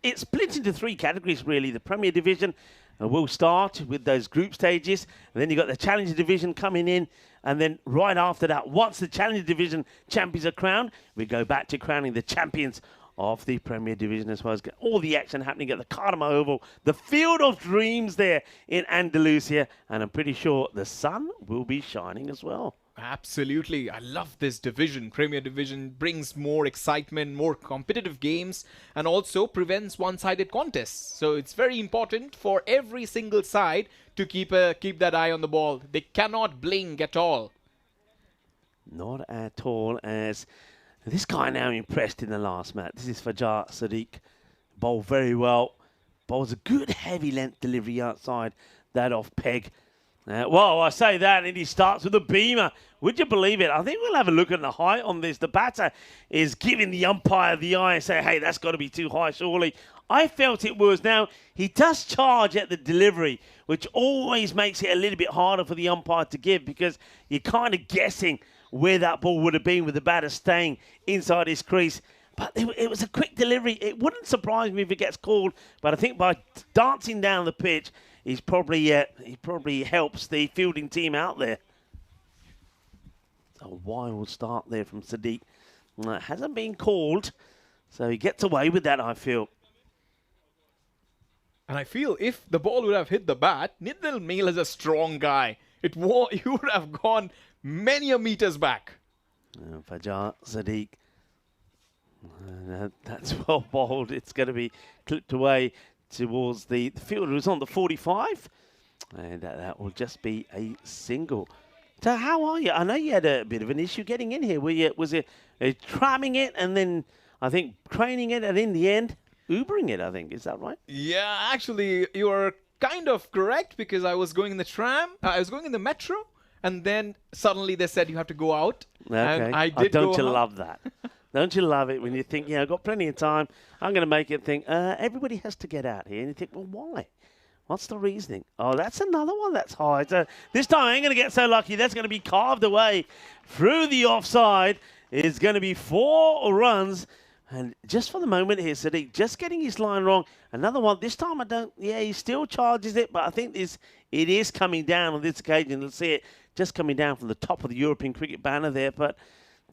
it's split into 3 categories, really. The Premier Division will start with those group stages. And then you got the Challenger Division coming in. And then right after that, once the Challenger Division champions are crowned, we go back to crowning the champions of the Premier Division, as well as all the action happening at the Cardamom Oval, the Field of Dreams there in Andalusia. And I'm pretty sure the sun will be shining as well. Absolutely. I love this division. Premier Division brings more excitement, more competitive games, and also prevents one-sided contests. So it's very important for every single side to keep that eye on the ball. They cannot blink at all. Not at all, as this guy now impressed in the last match. This is Fajar Sadiq. Bowled very well. Bowls a good heavy length delivery outside that off peg. Well, I say that, and he starts with a beamer. Would you believe it? I think we'll have a look at the height on this. The batter is giving the umpire the eye and say, hey, that's got to be too high, surely. I felt it was. Now, he does charge at the delivery, which always makes it a little bit harder for the umpire to give because you're kind of guessing where that ball would have been with the batter staying inside his crease. But it was a quick delivery. It wouldn't surprise me if it gets called, but I think by dancing down the pitch, he probably helps the fielding team out there. A wild start there from Sadiq. It hasn't been called, so he gets away with that, I feel. And I feel if the ball would have hit the bat, Nitin Mail is a strong guy. He would have gone many meters back. Fajar Sadiq. That's well bowled. It's going to be clipped away towards the fielder who's on the 45. And that will just be a single. So how are you? I know you had a bit of an issue getting in here. Was it tramming it and then, I think, training it and in the end, Ubering it, I think. Is that right? Yeah, actually, you are kind of correct because I was going in the tram. I was going in the metro. And then suddenly they said you have to go out. Okay. And I did don't you out. love that? Don't you love it when you think, yeah, I've got plenty of time. I'm going to make it think, everybody has to get out here. And you think, well, why? What's the reasoning? Oh, that's another one that's high. So this time I ain't going to get so lucky. That's going to be carved away through the offside. It's going to be 4 runs. And just for the moment here, Sadiq, just getting his line wrong. Another one. This time I don't, yeah, he still charges it. But I think it is coming down on this occasion. Let's see it just coming down from the top of the European cricket banner there. But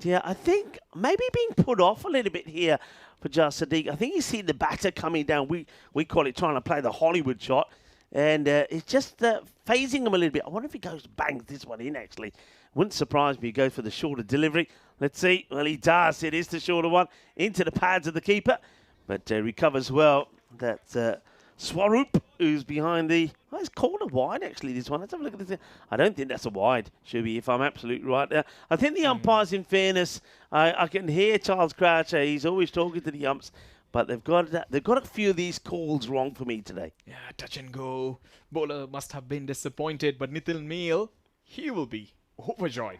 yeah, I think maybe being put off a little bit here for Fajar Sadiq. I think you see the batter coming down. We call it trying to play the Hollywood shot. And it's just phasing him a little bit. I wonder if he goes bangs this one in, actually. Wouldn't surprise me. He goes for the shorter delivery. Let's see. Well, he does. It is the shorter one into the pads of the keeper. But recovers well. That's Swaroop, who's behind the... Well, it's called a wide, actually, this one. Let's have a look at this. I don't think that's a wide, Shubi, if I'm absolutely right there. I think the umpires, in fairness, I can hear Charles Croucher. He's always talking to the umps. But they've got a few of these calls wrong for me today. Yeah, touch and go. Bowler must have been disappointed. But Nitin Mail, he will be overjoyed.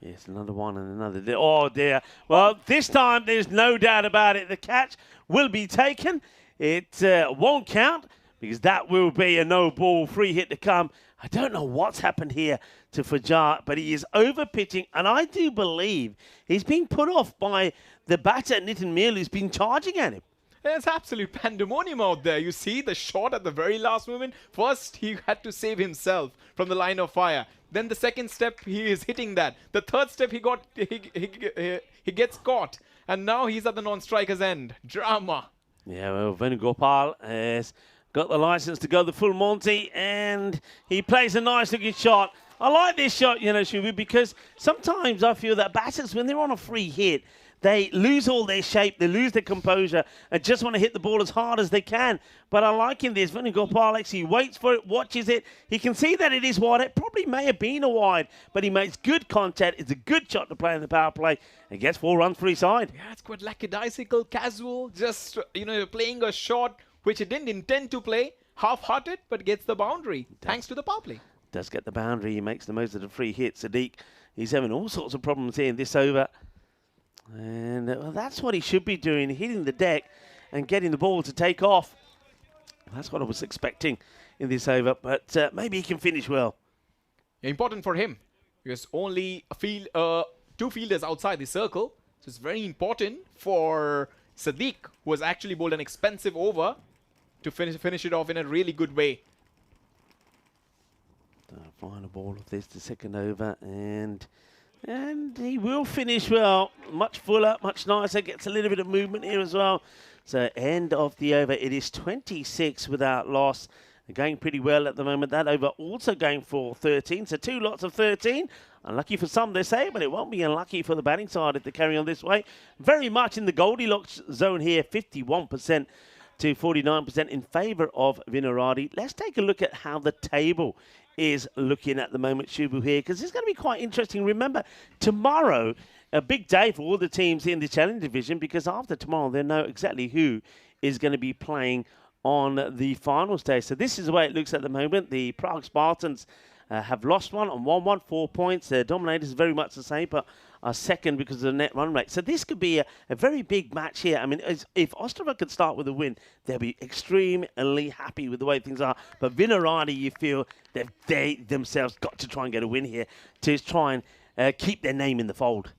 Yes, another one and another. Oh, dear. Well, this time, there's no doubt about it. The catch will be taken. It won't count because that will be a no-ball free hit to come. I don't know what's happened here to Fajar, but he is over-pitching, and I do believe he's being put off by the batter, Nitin Mail, who's been charging at him. There's absolute pandemonium out there. You see the shot at the very last moment. First, he had to save himself from the line of fire. Then the second step, he is hitting that. The third step, he gets caught. And now he's at the non-striker's end. Drama. Yeah, well, Venugopal has got the license to go the full Monty, and he plays a nice-looking shot. I like this shot, Shubi, because sometimes I feel that batters, when they're on a free hit, they lose all their shape, they lose their composure, and just want to hit the ball as hard as they can. But I like in this, Venugopal actually waits for it, watches it. He can see that it is wide. It probably may have been a wide, but he makes good contact. It's a good shot to play in the power play and gets 4 runs for his side. Yeah, it's quite lackadaisical, casual, just, playing a shot which he didn't intend to play, half-hearted, but gets the boundary, thanks to the power play. Does get the boundary. He makes the most of the free hit. Sadiq, he's having all sorts of problems here in this over. And well, that's what he should be doing, hitting the deck and getting the ball to take off. That's what I was expecting in this over, but maybe he can finish well. Important for him, because only 2 fielders outside the circle. So it's very important for Sadiq, who has actually bowled an expensive over, to finish it off in a really good way. The final ball of this, the second over, and he will finish well. Much fuller, much nicer. Gets a little bit of movement here as well. So end of the over. It is 26 without loss. They're going pretty well at the moment. That over also going for 13, so 2 lots of 13. Unlucky for some, they say, but it won't be unlucky for the batting side if they carry on this way. Very much in the Goldilocks zone here, 51% to 49% in favour of Vinaradi. Let's take a look at how the table is looking at the moment, Shubu, here, because it's going to be quite interesting. Remember, tomorrow, a big day for all the teams in the Challenge Division, because after tomorrow, they'll know exactly who is going to be playing on the final stage. So this is the way it looks at the moment. The Prague Spartans have lost one and won 1, 4 points. Their dominators are very much the same, but are second because of the net run rate. So this could be a very big match here. I mean, if Ostrava could start with a win, they'll be extremely happy with the way things are. But Vinaradi, you feel that they themselves got to try and get a win here to try and keep their name in the fold.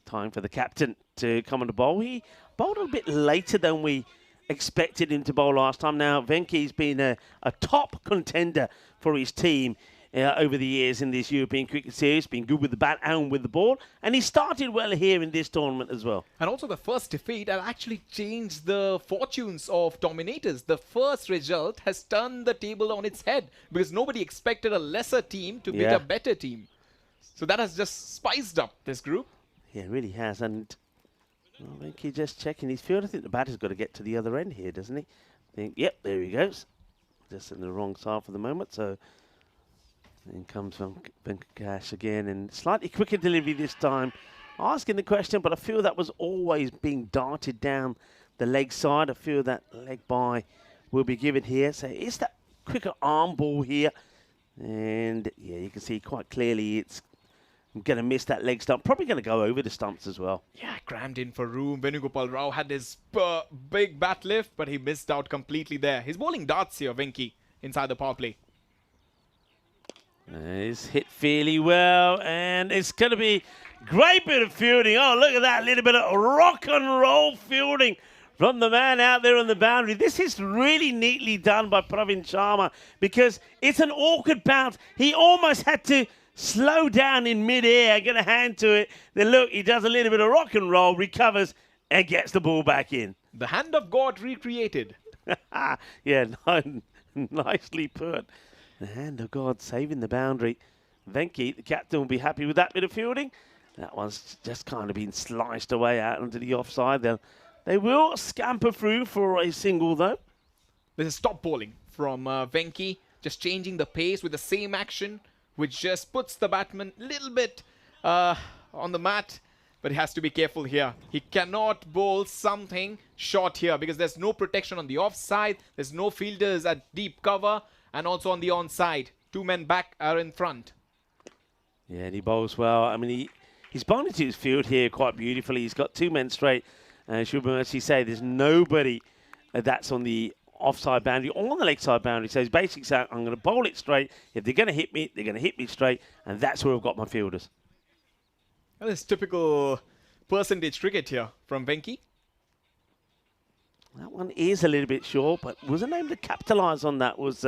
Time for the captain to come on the bowl. He bowled a bit later than we expected him to bowl last time. Now, Venky's been a top contender for his team over the years in this European Cricket Series. Been good with the bat and with the ball. And he started well here in this tournament as well. And also the first defeat had actually changed the fortunes of dominators. The first result has turned the table on its head because nobody expected a lesser team to beat a better team. So that has just spiced up this group. Yeah, it really has. And Venky just checking his field. I think the batter's got to get to the other end here, doesn't he? Yep, there he goes. Just in the wrong side for the moment. So in comes Venkatesh again, and slightly quicker delivery this time. Asking the question, but I feel that was always being darted down the leg side. I feel that leg by will be given here. So it's that quicker arm ball here. And yeah, you can see quite clearly it's going to miss that leg stump. Probably going to go over the stumps as well. Yeah, crammed in for room. Venugopal Rao had his big bat lift, but he missed out completely there. He's bowling darts here, Venky, inside the power play. He's hit fairly well, and it's going to be great bit of fielding. Oh, look at that little bit of rock and roll fielding from the man out there on the boundary. This is really neatly done by Pravin Sharma because it's an awkward bounce. He almost had to slow down in mid-air, get a hand to it. Then look, he does a little bit of rock and roll, recovers, and gets the ball back in. The hand of God recreated. Yeah, nicely put. The hand of God saving the boundary. Venky, the captain, will be happy with that bit of fielding. That one's just kind of been sliced away out onto the offside. They will scamper through for a single, though. This is stop bowling from Venky, just changing the pace with the same action, which just puts the batsman a little bit on the mat. But he has to be careful here. He cannot bowl something short here because there's no protection on the offside. There's no fielders at deep cover. And also on the onside. 2 men back are in front. Yeah, and he bowls well. I mean, he's bowling to his field here quite beautifully. He's got 2 men straight. Should we actually say there's nobody that's on the offside boundary or on the leg side boundary. So he's basically saying, I'm going to bowl it straight. If they're going to hit me, they're going to hit me straight. And that's where I've got my fielders. Well, this typical percentage cricket here from Venky. That one is a little bit short, but wasn't able to capitalise on that was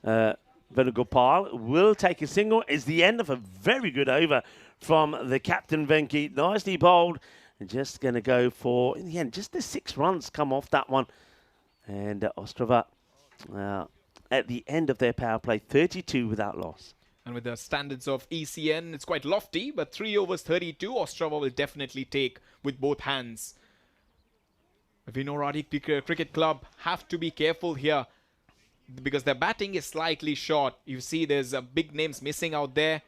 Venugopal. Will take a single. It's the end of a very good over from the captain, Venky. Nicely bowled. And just going to go for, in the end, just the 6 runs come off that one. And Ostrava, at the end of their power play, 32 without loss. And with the standards of ECN, it's quite lofty, but 3 overs 32, Ostrava will definitely take with both hands. Vinaradi Cricket Club have to be careful here because their batting is slightly short. You see there's big names missing out there.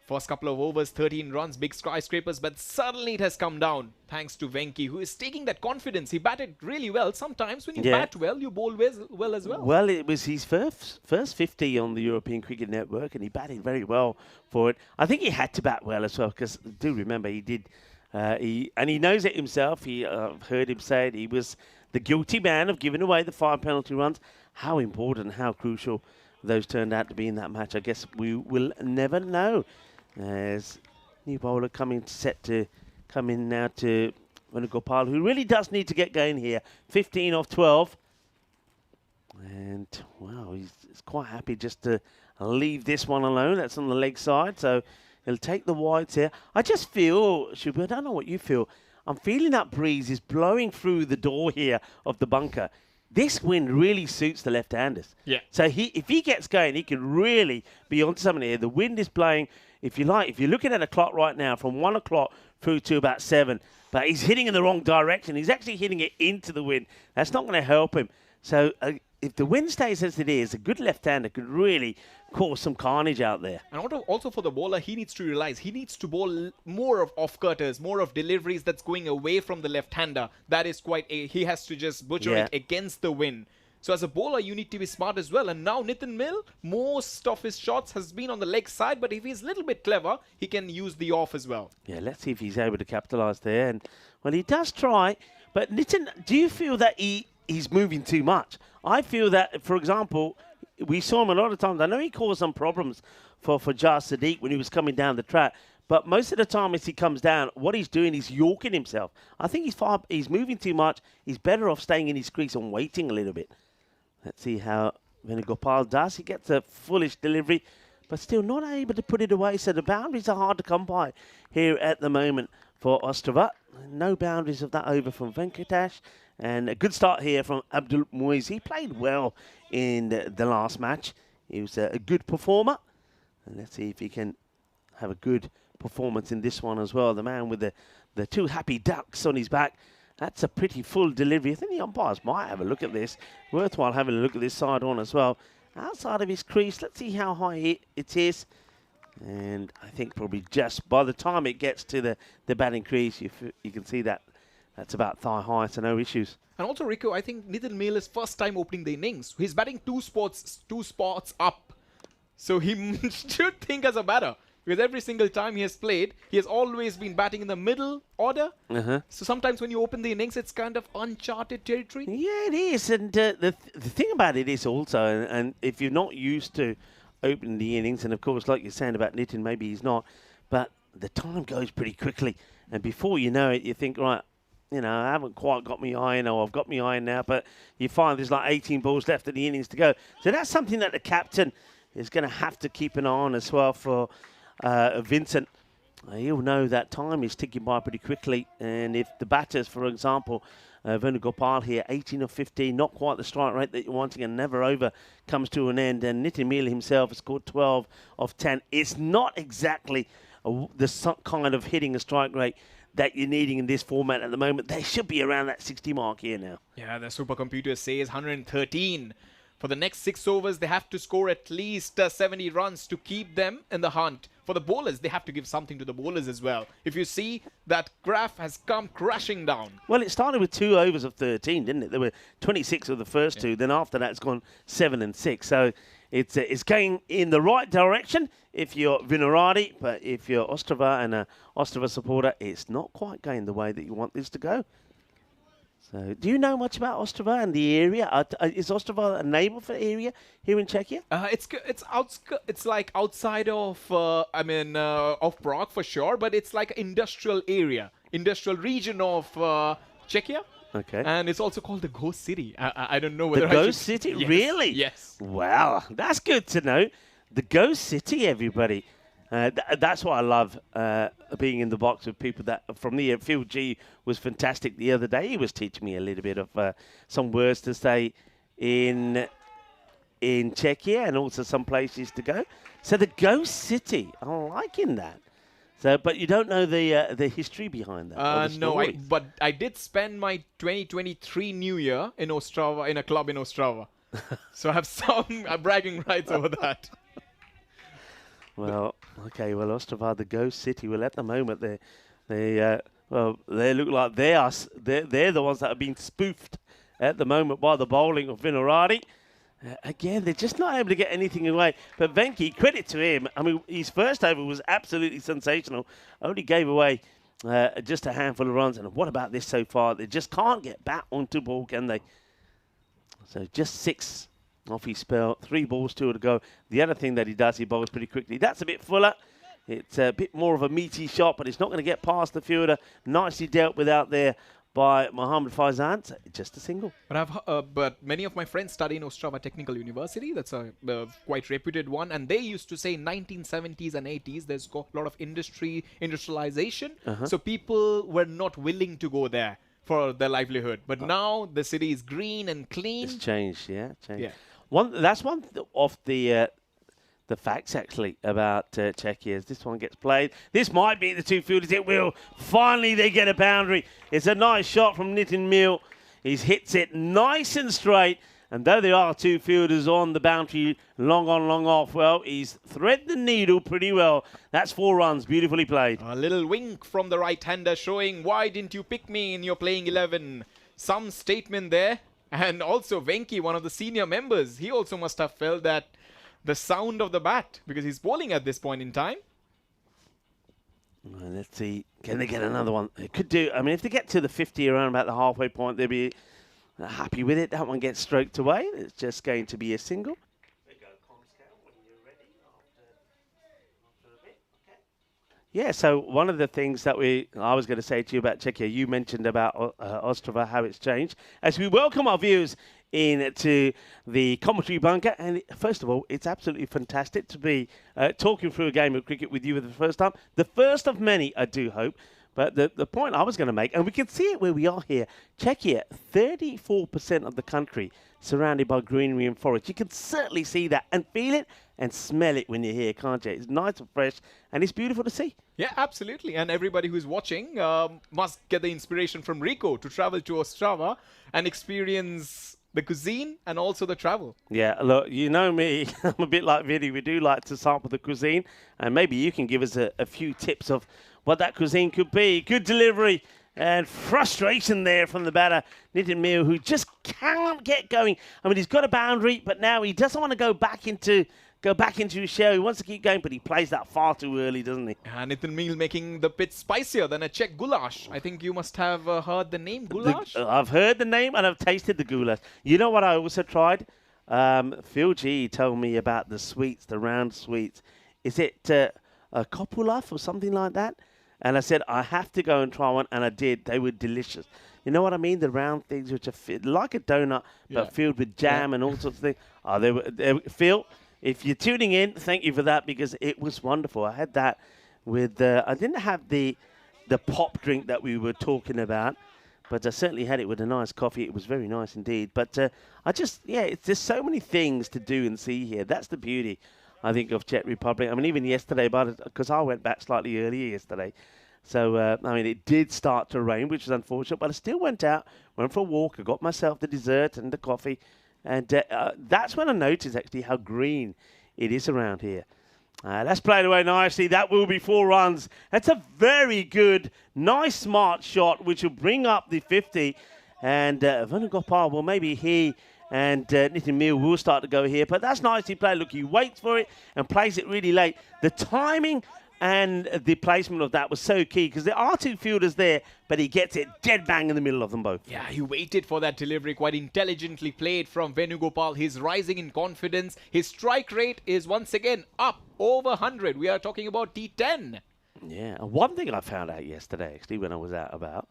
First couple of overs, 13 runs, big skyscrapers, but suddenly it has come down thanks to Venky, who is taking that confidence. He batted really well. Sometimes when you bat well, you bowl well as well. Well, it was his first 50 on the European Cricket Network, and he batted very well for it. I think he had to bat well as well, because do remember he did... and he knows it himself. I've heard him say it. He was the guilty man of giving away the 5 penalty runs. How important, how crucial those turned out to be in that match, I guess we will never know. As new bowler set to come in now to Venugopal, who really does need to get going here. 15 off 12. And, wow, he's quite happy just to leave this one alone. That's on the leg side, so... he'll take the wides here. I just feel, Shubu, I don't know what you feel. I'm feeling that breeze is blowing through the door here of the bunker. this wind really suits the left-handers. Yeah. So if he gets going, he can really be onto something here. The wind is blowing, if you're looking at a clock right now, from 1 o'clock through to about 7, but he's hitting in the wrong direction. He's actually hitting it into the wind. That's not going to help him. So if the wind stays as it is, a good left-hander could really cause some carnage out there. And also for the bowler, he needs to realize he needs to bowl more of off-cutters, more of deliveries that's going away from the left-hander. That is he has to just butcher it against the wind. So as a bowler, you need to be smart as well. And now Nitin Mill, most of his shots has been on the leg side, but if he's a little bit clever, he can use the off as well. Yeah, let's see if he's able to capitalise there. And well, he does try, but Nitin, do you feel that he's moving too much? I feel that, for example, we saw him a lot of times. I know he caused some problems for Jar Sadiq when he was coming down the track. But most of the time as he comes down, what he's doing is yorking himself. I think he's moving too much. He's better off staying in his crease and waiting a little bit. Let's see how Venugopal does. He gets a foolish delivery, but still not able to put it away. So the boundaries are hard to come by here at the moment for Ostrava. No boundaries of that over from Venkatesh. And a good start here from Abdul Muiz. He played well in the last match. He was a good performer. And let's see if he can have a good performance in this one as well. The man with the two happy ducks on his back. That's a pretty full delivery. I think the umpires might have a look at this. Worthwhile having a look at this side on as well. Outside of his crease, let's see how high it is. And I think probably just by the time it gets to the batting crease, you can see that that's about thigh high, so no issues. And also, Rico, I think Nitin Mill is first time opening the innings. He's batting two spots up. So he should think as a batter. Because every single time he has played, he has always been batting in the middle order. So sometimes when you open the innings, it's kind of uncharted territory. Yeah, it is. And the thing about it is also, and if you're not used to opening the innings, and of course, like you're saying about Nitin, maybe he's not, but the time goes pretty quickly. And before you know it, you think, right, you know, I haven't quite got me iron, or I've got me iron now, but you find there's like 18 balls left in the innings to go. So that's something that the captain is going to have to keep an eye on as well for Vincent. He'll know that time is ticking by pretty quickly, and if the batters, for example, Venugopal here, 18 of 15, not quite the strike rate that you're wanting, and never over comes to an end, and Nitin Mill himself has scored 12 of 10. It's not exactly the kind of hitting a strike rate that you're needing in this format at the moment. They should be around that 60 mark here now. Yeah, the supercomputer says 113. For the next 6 overs, they have to score at least 70 runs to keep them in the hunt. For the bowlers, they have to give something to the bowlers as well. If you see, that graph has come crashing down. Well, it started with 2 overs of 13, didn't it? There were 26 of the first 2. Then after that, it's gone 7 and 6. So it's going in the right direction if you're Vinaradi. But if you're Ostrava and a Ostrava supporter, it's not quite going the way that you want this to go. So, do you know much about Ostrava and the area? Is Ostrava a neighbourhood area here in Czechia? It's like outside of of Prague for sure, but it's like industrial area, industrial region of Czechia. Okay. And it's also called the Ghost City. I don't know whether the Ghost City, yes. Really? Yes. Wow, that's good to know. The Ghost City, everybody. That's what I love, being in the box with people that from the Phil G was fantastic the other day. He was teaching me a little bit of some words to say in Czechia, and also some places to go. So the Ghost City, I'm liking that. So, but you don't know the history behind that. No, but I did spend my 2023 New Year in Ostrava, in a club in Ostrava. So I have some bragging rights over that. Well, okay. Well, Ostrava, the Ghost City. Well, at the moment, they look like they're the ones that are being spoofed at the moment by the bowling of Vinaradi. Again, they're just not able to get anything away. But Venki, credit to him. I mean, his first over was absolutely sensational. Only gave away just a handful of runs. And what about this so far? They just can't get back onto ball, can they? So just 6. Off his spell, 3 balls, 2 to go. The other thing that he does, he bowls pretty quickly. That's a bit fuller. It's a bit more of a meaty shot, but it's not going to get past the fielder. Nicely dealt with out there by Mohammed Faizan. So just a single. But many of my friends study in Ostrava Technical University. That's a quite reputed one. And they used to say in 1970s and 80s, there's a lot of industrialization. So people were not willing to go there for their livelihood. But now the city is green and clean. It's changed, yeah. Yeah. That's one of the facts, actually, about Czechia. As this one gets played, this might be the two fielders. It will. Finally, they get a boundary. It's a nice shot from Nitin Mil. He hits it nice and straight. And though there are two fielders on the boundary, long on, long off, well, he's threaded the needle pretty well. That's 4 runs, beautifully played. A little wink from the right-hander showing, why didn't you pick me in your playing 11? Some statement there. And also Venki, one of the senior members, he also must have felt that the sound of the bat, because he's bowling at this point in time. Well, let's see, can they get another one? They could do, I mean, if they get to the 50 around about the halfway point, they'll be happy with it. That one gets stroked away. It's just going to be a single. Yeah, so one of the things that I was going to say to you about Czechia, you mentioned about Ostrava, how it's changed. As we welcome our viewers into the commentary bunker, and first of all, it's absolutely fantastic to be talking through a game of cricket with you for the first time. The first of many, I do hope. But the point I was going to make, and we can see it where we are here, Czechia, 34% of the country surrounded by greenery and forest. You can certainly see that and feel it and smell it when you're here, can't you? It's nice and fresh, and it's beautiful to see. Yeah, absolutely. And everybody who's watching must get the inspiration from Rico to travel to Ostrava and experience the cuisine and also the travel. Yeah, look, you know me, I'm a bit like Vinny. We do like to sample the cuisine, and maybe you can give us a few tips of what that cuisine could be. Good delivery and frustration there from the batter, Nitin Mil, who just can't get going. I mean, he's got a boundary, but now he doesn't want to go back into his shell. He wants to keep going, but he plays that far too early, doesn't he? And Nitin Mil making the pitch spicier than a Czech goulash. I think you must have heard the name goulash. I've heard the name and I've tasted the goulash. You know what I also tried? Phil G told me about the sweets, the round sweets. Is it a kopulaf or something like that? And I said, I have to go and try one, and I did. They were delicious. You know what I mean? The round things which are like a donut, but filled with jam and all sorts of things. Oh, they were Phil, if you're tuning in, thank you for that, because it was wonderful. I had that with, I didn't have the pop drink that we were talking about, but I certainly had it with a nice coffee. It was very nice indeed. But there's so many things to do and see here. That's the beauty, I think, of Czech Republic. I mean, even yesterday, because I went back slightly earlier yesterday. So, I mean, it did start to rain, which was unfortunate, but I still went out, went for a walk. I got myself the dessert and the coffee. And that's when I noticed, actually, how green it is around here. That's played away nicely. That will be 4 runs. That's a very good, nice, smart shot, which will bring up the 50. And Venugopal, well, maybe he and Nitin Mil will start to go here. But that's nicely played. Look, he waits for it and plays it really late. The timing and the placement of that was so key, because there are 2 fielders there, but he gets it dead bang in the middle of them both. Yeah, he waited for that delivery, quite intelligently played from Venugopal. He's rising in confidence. His strike rate is once again up over 100. We are talking about T10. Yeah, and one thing I found out yesterday, actually, when I was out about,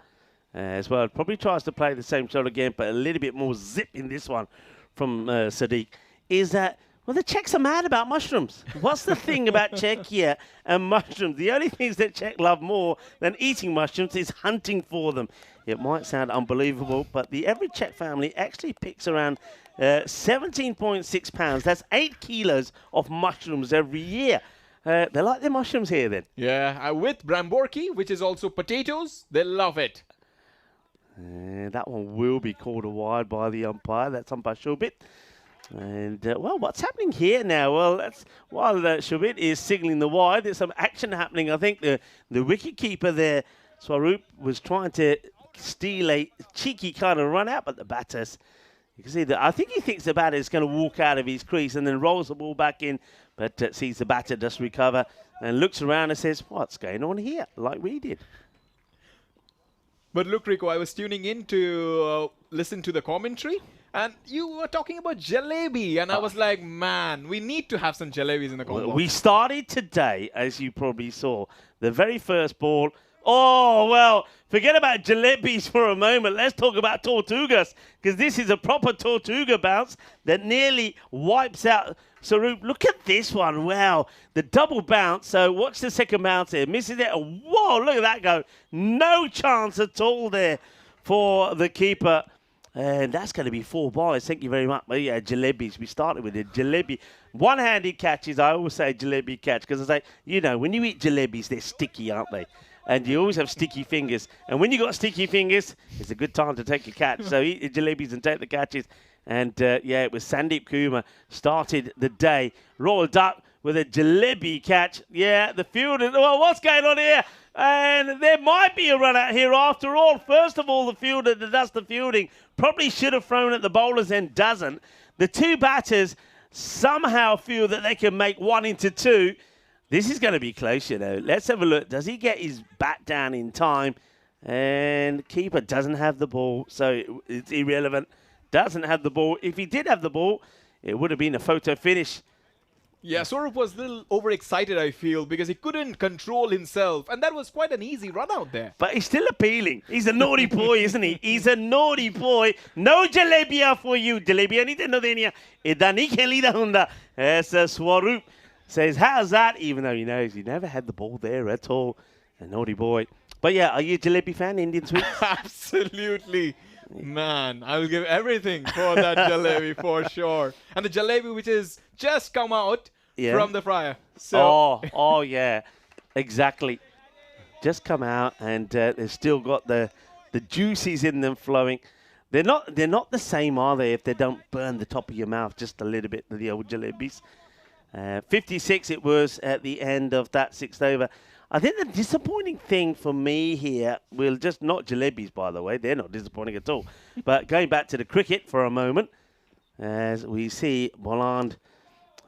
as well, probably tries to play the same shot again, but a little bit more zip in this one from Sadiq, is that, well, the Czechs are mad about mushrooms. What's the thing about Czechia and mushrooms? The only things that Czech love more than eating mushrooms is hunting for them. It might sound unbelievable, but the average Czech family actually picks around 17.6 pounds. That's 8 kilos of mushrooms every year. They like their mushrooms here, then. Yeah, with bramborki, which is also potatoes, they love it. That one will be called a wide by the umpire. That's umpire Shubit. And, well, what's happening here now? Well, that's while Shubit is signalling the wide, there's some action happening. I think the wicketkeeper there, Swaroop, was trying to steal a cheeky kind of run out, but the batters, you can see that. I think he thinks the batter is going to walk out of his crease and then rolls the ball back in, but sees the batter just recover and looks around and says, what's going on here? Like we did. But look, Rico, I was tuning in to listen to the commentary, and you were talking about jalebi, and I was like, man, we need to have some jalebis in the combo. We started today, as you probably saw, the very first ball. Oh, well, forget about jalebis for a moment. Let's talk about Tortugas, because this is a proper Tortuga bounce that nearly wipes out Swaroop. Look at this one. Wow. The double bounce. So watch the second bounce here. Misses it. Whoa, look at that go. No chance at all there for the keeper. And that's going to be 4 balls. Thank you very much. But yeah, jalebis. We started with a jalebi. One-handed catches. I always say jalebi catch because I say, you know, when you eat jalebis, they're sticky, aren't they? And you always have sticky fingers. And when you got sticky fingers, it's a good time to take a catch. So eat the jalebis and take the catches. And yeah, it was Sandeep Kumar started the day. Royal Duck with a jalebi catch. Yeah, the fielder. Well, what's going on here? And there might be a run out here after all. First of all, the fielder that does the fielding probably should have thrown at the bowlers and doesn't. The 2 batters somehow feel that they can make 1 into 2. This is going to be close, you know. Let's have a look. Does he get his bat down in time? And keeper doesn't have the ball, so it's irrelevant. Doesn't have the ball. If he did have the ball, it would have been a photo finish. Yeah, Swarup was a little overexcited, I feel, because he couldn't control himself. And that was quite an easy run out there. But he's still appealing. He's a naughty boy, isn't he? He's a naughty boy. No jalebia for you. Jalebia nahi teno deniya. Ida nahi khelida hunda. As Swarup says, how's that? Even though he knows he never had the ball there at all. A naughty boy. But yeah, are you a jalebi fan, Indian sweets? Absolutely. Man, I will give everything for that jalebi for sure. And the jalebi which has just come out from the fryer. So oh yeah, exactly. Just come out and they've still got the juices in them flowing. They're not the same, are they? If they don't burn the top of your mouth just a little bit, the old jalebis. 56 it was at the end of that 6th over. I think the disappointing thing for me here, will just not jalebis, by the way. They're not disappointing at all. But going back to the cricket for a moment, as we see Bolland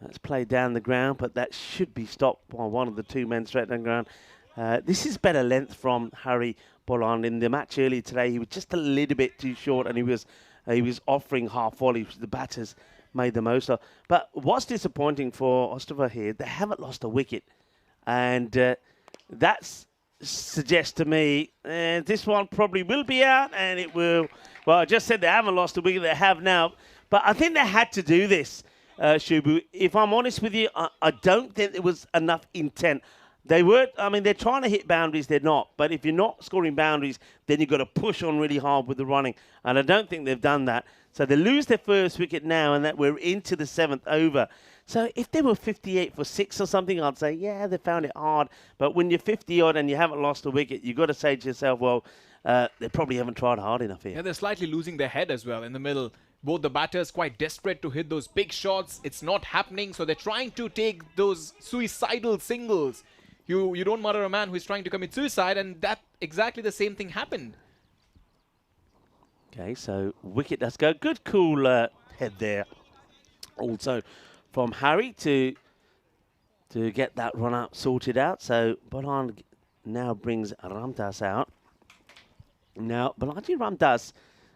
has played down the ground, but that should be stopped by one of the 2 men straight down the ground. This is better length from Harry Bolland. In the match earlier today, he was just a little bit too short, and he was offering half volleys, which the batters made the most of. But what's disappointing for Ostrava here, they haven't lost a wicket. And that suggests to me this one probably will be out, and it will. Well, I just said they haven't lost a wicket, they have now. But I think they had to do this, Shubu. If I'm honest with you, I don't think there was enough intent. They were, I mean, they're trying to hit boundaries, they're not. But if you're not scoring boundaries, then you've got to push on really hard with the running. And I don't think they've done that. So they lose their first wicket now, and that we're into the 7th over. So if they were 58 for 6 or something, I'd say, yeah, they found it hard. But when you're 50-odd and you haven't lost a wicket, you've got to say to yourself, well, they probably haven't tried hard enough here. Yeah, they're slightly losing their head as well in the middle. Both the batters quite desperate to hit those big shots. It's not happening, so they're trying to take those suicidal singles. You don't murder a man who is trying to commit suicide, and that exactly the same thing happened. Okay, so wicket does go. Good, cool head there. Also from Harry to get that run up sorted out. So Bolland now brings Ramdas out. Now, Balaji Ramdas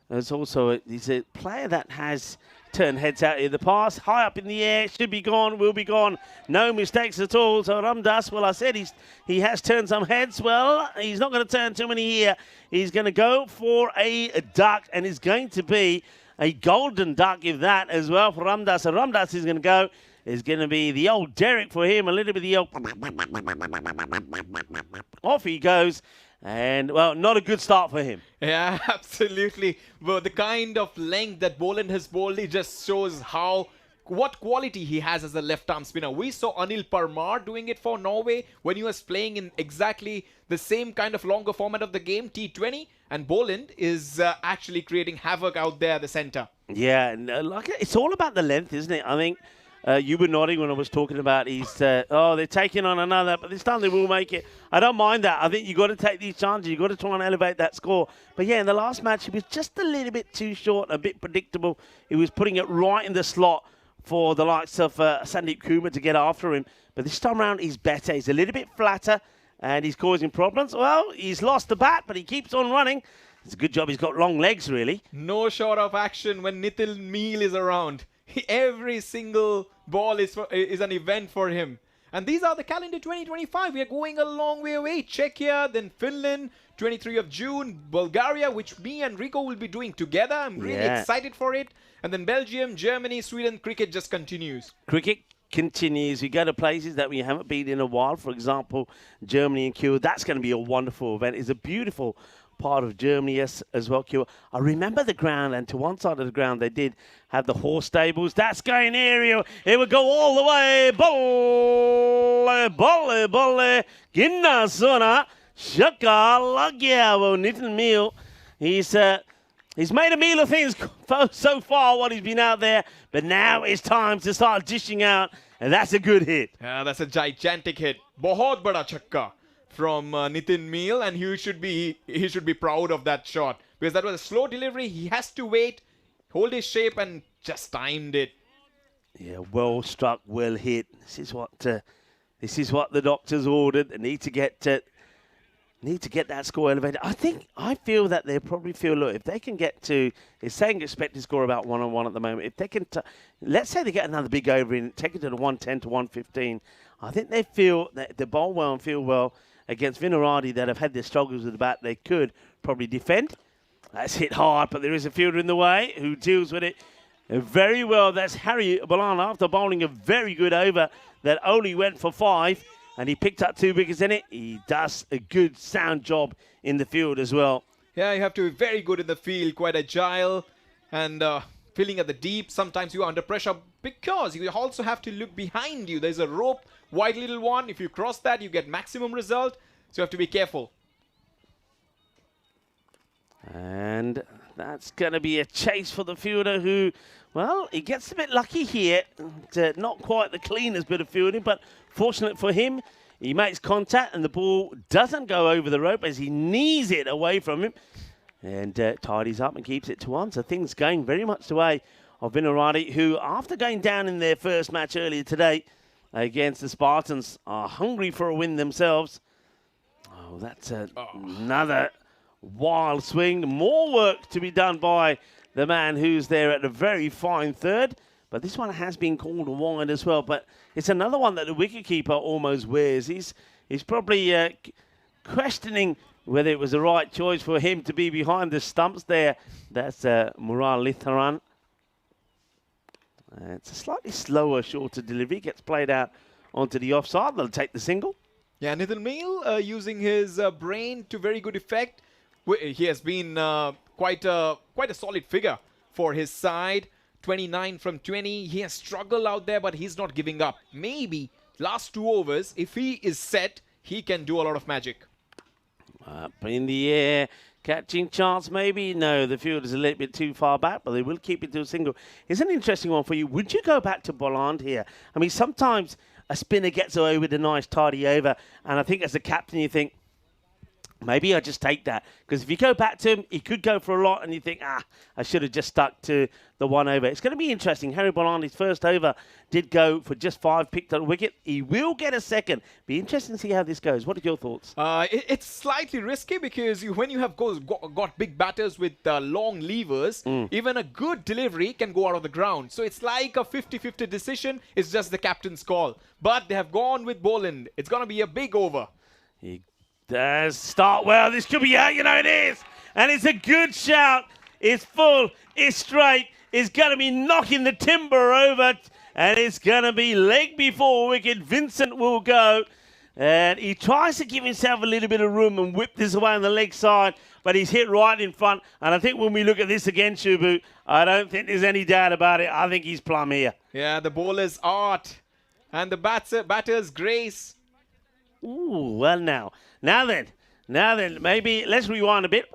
is also he's a player that has turned heads out in the past. High up in the air, should be gone, will be gone. No mistakes at all. So Ramdas, well, I said he has turned some heads. Well, he's not going to turn too many here. He's going to go for a duck, and it's going to be a golden duck, if that as well for Ramdas. So Ramdas is going to go. It's going to be the old Derek for him, a little bit of the old... Off he goes. And, well, not a good start for him. Yeah, absolutely. But the kind of length that Bolland has bowled, it just shows what quality he has as a left-arm spinner. We saw Anil Parmar doing it for Norway when he was playing in exactly the same kind of longer format of the game, T20. And Bolland is actually creating havoc out there at the centre. Yeah, and, it's all about the length, isn't it? I think... you were nodding when I was talking about they're taking on another, but this time they will make it. I don't mind that. I think you've got to take these chances. You've got to try and elevate that score. But yeah, in the last match, he was just a little bit too short, a bit predictable. He was putting it right in the slot for the likes of Sandeep Kumar to get after him. But this time around, he's better. He's a little bit flatter, and he's causing problems. Well, he's lost the bat, but he keeps on running. It's a good job he's got long legs, really. No short of action when Nitil Meal is around. Every single ball is an event for him. And these are the calendar 2025. We are going a long way away. Czechia, then Finland, 23 of June, Bulgaria, which me and Rico will be doing together. I'm really excited for it. And then Belgium, Germany, Sweden. Cricket just continues. Cricket continues. We go to places that we haven't been in a while. For example, Germany and Cuba. That's going to be a wonderful event. It's a beautiful part of Germany as well, Q. I remember the ground, and to one side of the ground they did have the horse stables. That's going aerial. It would go all the way. Bolle. Ginna sona. Shaka lagiavo Nitton Meal. He's made a meal of things so far while he's been out there, but now it's time to start dishing out, and that's a good hit. Yeah, that's a gigantic hit. Bahut bada chakka from Nitin Meal, and he should be proud of that shot, because that was a slow delivery. He has to wait, hold his shape, and just timed it. Yeah, well struck, well hit. This is what the doctors ordered. They need to get that score elevated. I feel that they probably feel, look, if they can get to, it's saying expected score about 1-on-1 at the moment. If they can, let's say they get another big over and take it to the 110 to 115, I think they feel that they bowl well and feel well against Vinarati that have had their struggles with the bat. They could probably defend. That's hit hard, but there is a fielder in the way who deals with it very well. That's Harry Bolan after bowling a very good over that only went for 5. And he picked up 2 wickets in it. He does a good, sound job in the field as well. Yeah, you have to be very good in the field, quite agile, and filling at the deep. Sometimes you are under pressure because you also have to look behind you. There's a rope, wide little one. If you cross that, you get maximum result. So you have to be careful. And that's going to be a chase for the fielder who, well, he gets a bit lucky here. Not quite the cleanest bit of fielding, but fortunate for him, he makes contact and the ball doesn't go over the rope as he knees it away from him and tidies up and keeps it to 1. So things going very much the way of Vinarati, who, after going down in their first match earlier today against the Spartans, are hungry for a win themselves. Oh, that's another wild swing. More work to be done by the man who's there at a very fine third. But this one has been called a wide as well. But it's another one that the wicketkeeper almost wears. He's probably questioning whether it was the right choice for him to be behind the stumps there. That's Mural Litharan. It's a slightly slower, shorter delivery. Gets played out onto the offside. They'll take the single. Yeah, Nitin Meal using his brain to very good effect. He has been quite a solid figure for his side. 29 from 20. He has struggled out there, but he's not giving up. Maybe last 2 overs, if he is set, he can do a lot of magic. Up in the air. Catching chance, maybe? No, the field is a little bit too far back, but they will keep it to a single. Here's an interesting one for you. Would you go back to Bolland here? I mean, sometimes a spinner gets away with a nice tidy over, and I think as a captain you think, maybe I just take that. Because if you go back to him, he could go for a lot, and you think, I should have just stuck to the 1 over. It's going to be interesting. Harry Bolland, his first over, did go for just 5, picked up a wicket. He will get a second. Be interesting to see how this goes. What are your thoughts? It's slightly risky because when you have got big batters with long levers, even a good delivery can go out of the ground. So it's like a 50-50 decision. It's just the captain's call. But they have gone with Boland. It's going to be a big over. He does start well. This could be out. You know it is. And it's a good shout. It's full. It's straight. It's going to be knocking the timber over. And it's going to be leg before wicket. Vincent will go. And he tries to give himself a little bit of room and whip this away on the leg side. But he's hit right in front. And I think when we look at this again, Shubu, I don't think there's any doubt about it. I think he's plumb here. Yeah, the bowler's art. And the batter's grace. Ooh, well now then, maybe let's rewind a bit.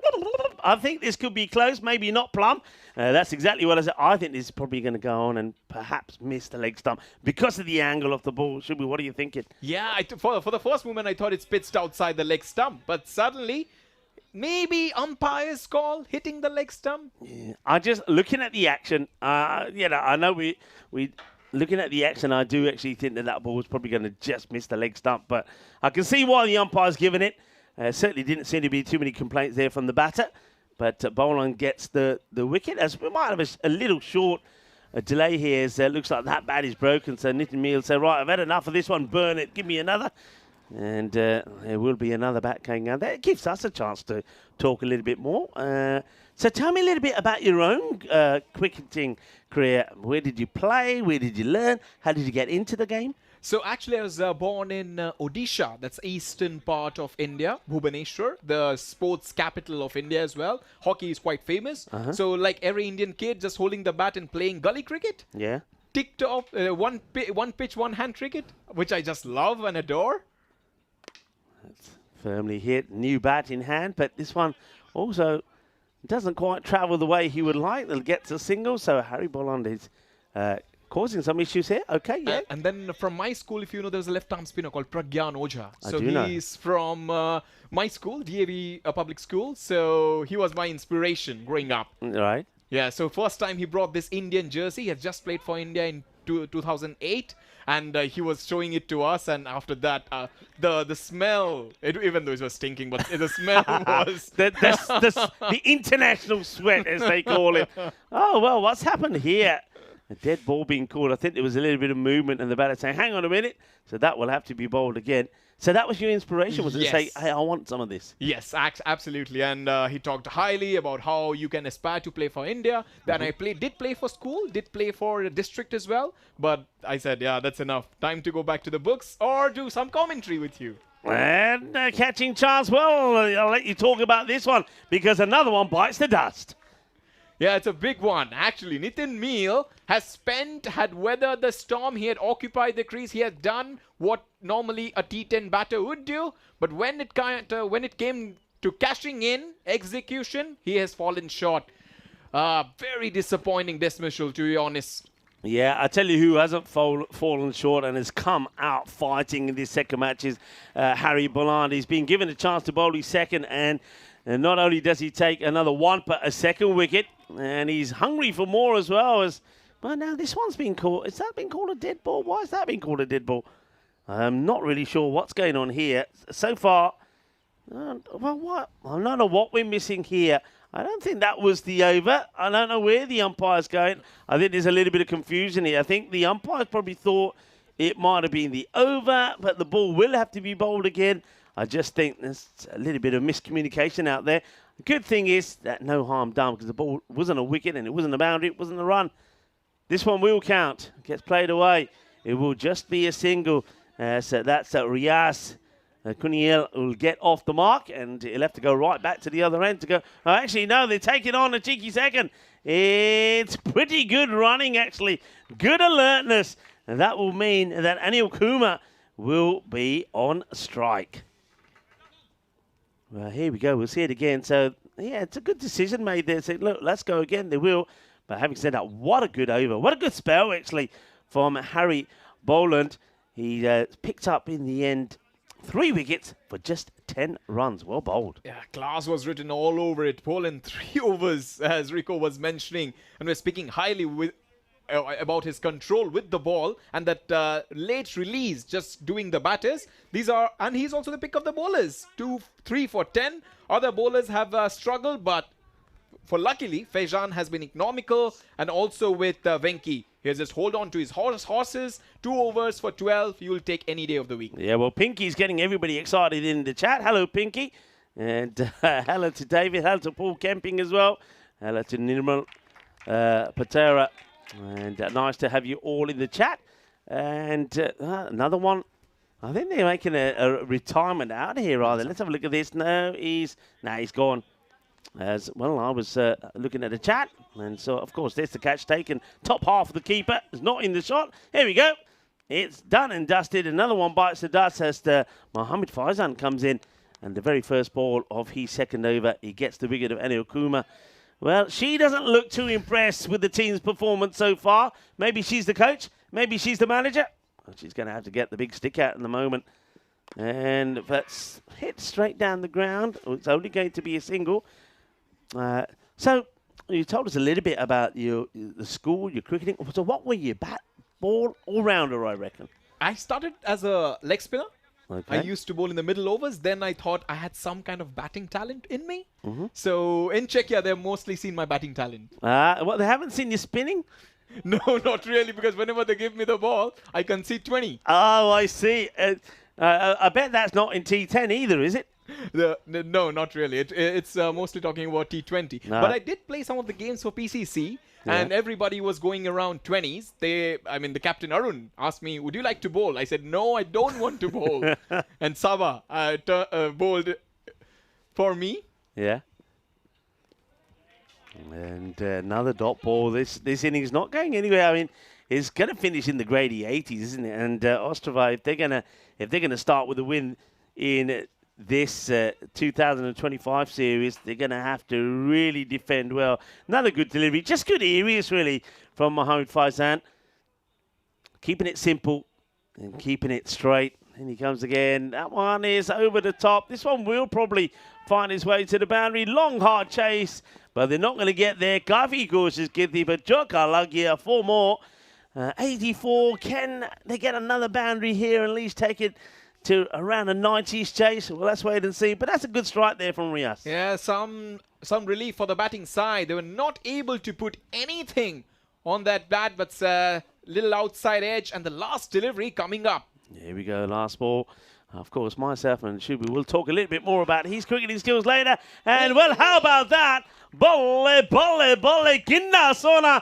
I think this could be close, maybe not plumb. That's exactly what I said. I think this is probably going to go on and perhaps miss the leg stump because of the angle of the ball. Shubu, what are you thinking? Yeah, for the first moment, I thought it's pitched outside the leg stump. But suddenly, maybe umpire's call hitting the leg stump. Yeah, I just, looking at the action, I know we looking at the action, I do actually think that ball was probably going to just miss the leg stump. But I can see why the umpire's given it. Certainly didn't seem to be too many complaints there from the batter. But Boland gets the wicket. As we might have a little short delay here. As looks like that bat is broken. So Nitin Meal said, right, I've had enough of this one. Burn it. Give me another. And there will be another bat going out there. It gives us a chance to talk a little bit more. So tell me a little bit about your own cricketing career. Where did you play? Where did you learn? How did you get into the game? So actually, I was born in Odisha. That's eastern part of India, Bhubaneswar, the sports capital of India as well. Hockey is quite famous. So like every Indian kid, just holding the bat and playing gully cricket. Yeah. TikTok, one pitch, one hand cricket, which I just love and adore. That's firmly hit. New bat in hand, but this one also doesn't quite travel the way he would like. They'll get to single, so Harry Bolland is causing some issues here. Okay, yeah. And then from my school, if you know, there was a left-arm spinner called Pragyan Ojha. So do know. he's from my school, DAV public school. So he was my inspiration growing up. Right. Yeah, so first time he brought this Indian jersey. He had just played for India in 2008. And he was showing it to us. And after that, the smell, even though it was stinking, but the smell was... the international sweat, as they call it. Oh, well, what's happened here? A dead ball being called. I think there was a little bit of movement and the batter saying, hang on a minute. So that will have to be bowled again. So that was your inspiration, was it? Yes. To say, hey, I want some of this. Yes, absolutely. And he talked highly about how you can aspire to play for India. Then I did play for school, did play for a district as well. But I said, yeah, that's enough. Time to go back to the books or do some commentary with you. And catching chance. Well, I'll let you talk about this one because another one bites the dust. Yeah, it's a big one. Actually, Nitin Meal had weathered the storm. He had occupied the crease. He had done what normally a T10 batter would do. But when it came to cashing in, execution, he has fallen short. Very disappointing dismissal, to be honest. Yeah, I tell you who hasn't fallen short and has come out fighting in this second match is Harry Bolland. He's been given a chance to bowl his second, and not only does he take another one, but a second wicket, and he's hungry for more as well. But now this one's been called. Has that been called a dead ball? Why has that been called a dead ball? I'm not really sure what's going on here. So far, what? I don't know what we're missing here. I don't think that was the over. I don't know where the umpire's going. I think there's a little bit of confusion here. I think the umpires probably thought it might have been the over, but the ball will have to be bowled again. I just think there's a little bit of miscommunication out there. The good thing is that no harm done because the ball wasn't a wicket and it wasn't a boundary, it wasn't a run. This one will count. Gets played away. It will just be a single. So that's Riaz. Kuniel will get off the mark and he'll have to go right back to the other end to go. Oh, actually, no, they're taking on a cheeky second. It's pretty good running, actually. Good alertness. And that will mean that Anil Kumar will be on strike. Well, here we go. We'll see it again. So, yeah, it's a good decision made there. Say, look, let's go again. They will. But having said that, what a good over. What a good spell, actually, from Harry Bolland. He picked up, in the end, 3 wickets for just 10 runs. Well bowled. Yeah, class was written all over it. Poland 3 overs, as Rico was mentioning. And we're speaking highly about his control with the ball and that late release, just doing the batters. And he's also the pick of the bowlers. 2, 3 for 10. Other bowlers have struggled, but for luckily, Faizan has been economical, and also with Venki. He'll just hold on to his horses. 2 overs for 12. You'll take any day of the week. Yeah, well, Pinky's getting everybody excited in the chat. Hello, Pinky. And hello to David. Hello to Paul Kemping as well. Hello to Nirmal Patera. And nice to have you all in the chat. And another one. I think they're making a retirement out of here, are they? Let's have a look at this. No, he's gone. As well, I was looking at the chat, and so, of course, there's the catch taken. Top half of the keeper is not in the shot. Here we go. It's done and dusted. Another one bites the dust as Mohammed Faizan comes in, and the very first ball of his second over, he gets the wicket of Anil Kumar. Well, she doesn't look too impressed with the team's performance so far. Maybe she's the coach. Maybe she's the manager. Well, she's going to have to get the big stick out in the moment. And that's hit straight down the ground. It's only going to be a single. So you told us a little bit about the school, your cricketing. So what were you, bat, ball, all-rounder, I reckon? I started as a leg spinner. Okay. I used to bowl in the middle overs. Then I thought I had some kind of batting talent in me. So in Czechia, they've mostly seen my batting talent. Well, they haven't seen you spinning? No, not really, because whenever they give me the ball, I concede 20. Oh, I see. I bet that's not in T10 either, is it? No, not really. It's mostly talking about T20. No. But I did play some of the games for PCC, and everybody was going around 20s. The captain Arun asked me, "Would you like to bowl?" I said, "No, I don't want to bowl." And Saba bowled for me. Yeah. And another dot ball. This innings not going anywhere. I mean, it's going to finish in the grady 80s, isn't it? And Ostrava, if they're gonna start with a win in this 2025 series, they're going to have to really defend well. Another good delivery, just good areas really from Mohamed Faizan. Keeping it simple and keeping it straight. And he comes again. That one is over the top. This one will probably find his way to the boundary. Long, hard chase, but they're not going to get there. Kafi courses Githi, but Joka Lagia, 4 more. 84. Can they get another boundary here and at least take it to around a 90s chase? Well, let's wait and see. But that's a good strike there from Riaz. Yeah, some relief for the batting side. They were not able to put anything on that bat, but little outside edge, and the last delivery coming up. Here we go, last ball. Of course, myself and Shubu will talk a little bit more about his cricketing skills later. And, well, how about that? Kinda Sona.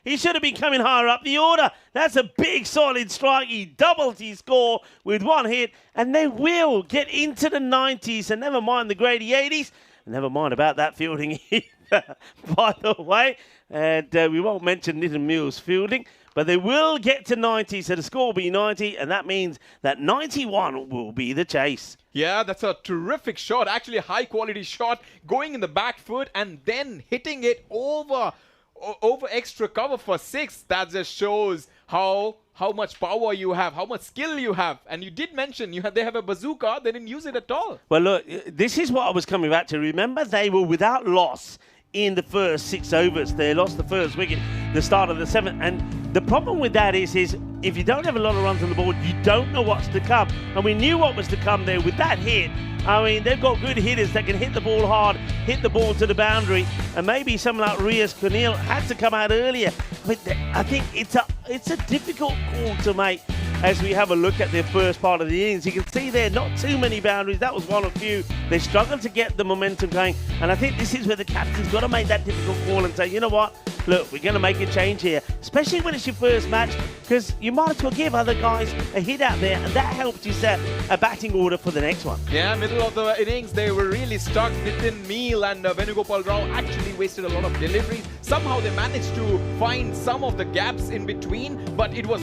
He should have been coming higher up the order. That's a big, solid strike. He doubles his score with 1 hit. And they will get into the 90s. And never mind the grady 80s. Never mind about that fielding either, by the way. And we won't mention Nitin Mills' fielding. But they will get to 90, so the score will be 90, and that means that 91 will be the chase. Yeah, that's a terrific shot. Actually, a high-quality shot, going in the back foot and then hitting it over extra cover for 6. That just shows how much power you have, how much skill you have. And you did mention they have a bazooka. They didn't use it at all. Well, look, this is what I was coming back to. Remember, they were without loss in the first 6 overs. They lost the first wicket, the start of the 7th. And the problem with that is if you don't have a lot of runs on the board, you don't know what's to come. And we knew what was to come there with that hit. I mean, they've got good hitters that can hit the ball hard, hit the ball to the boundary. And maybe someone like Riaz Kunil had to come out earlier. But I think it's a difficult call to make as we have a look at their first part of the innings. You can see there, not too many boundaries. That was one or few. They struggled to get the momentum going. And I think this is where the captain's got to make that difficult call and say, you know what? Look, we're going to make a change here, especially when it's your first match, because you might as well give other guys a hit out there, and that helps you set a batting order for the next one. Yeah, middle of the innings, they were really stuck. Nitin Meal and Venugopal Rao actually wasted a lot of deliveries. Somehow they managed to find some of the gaps in between, but it was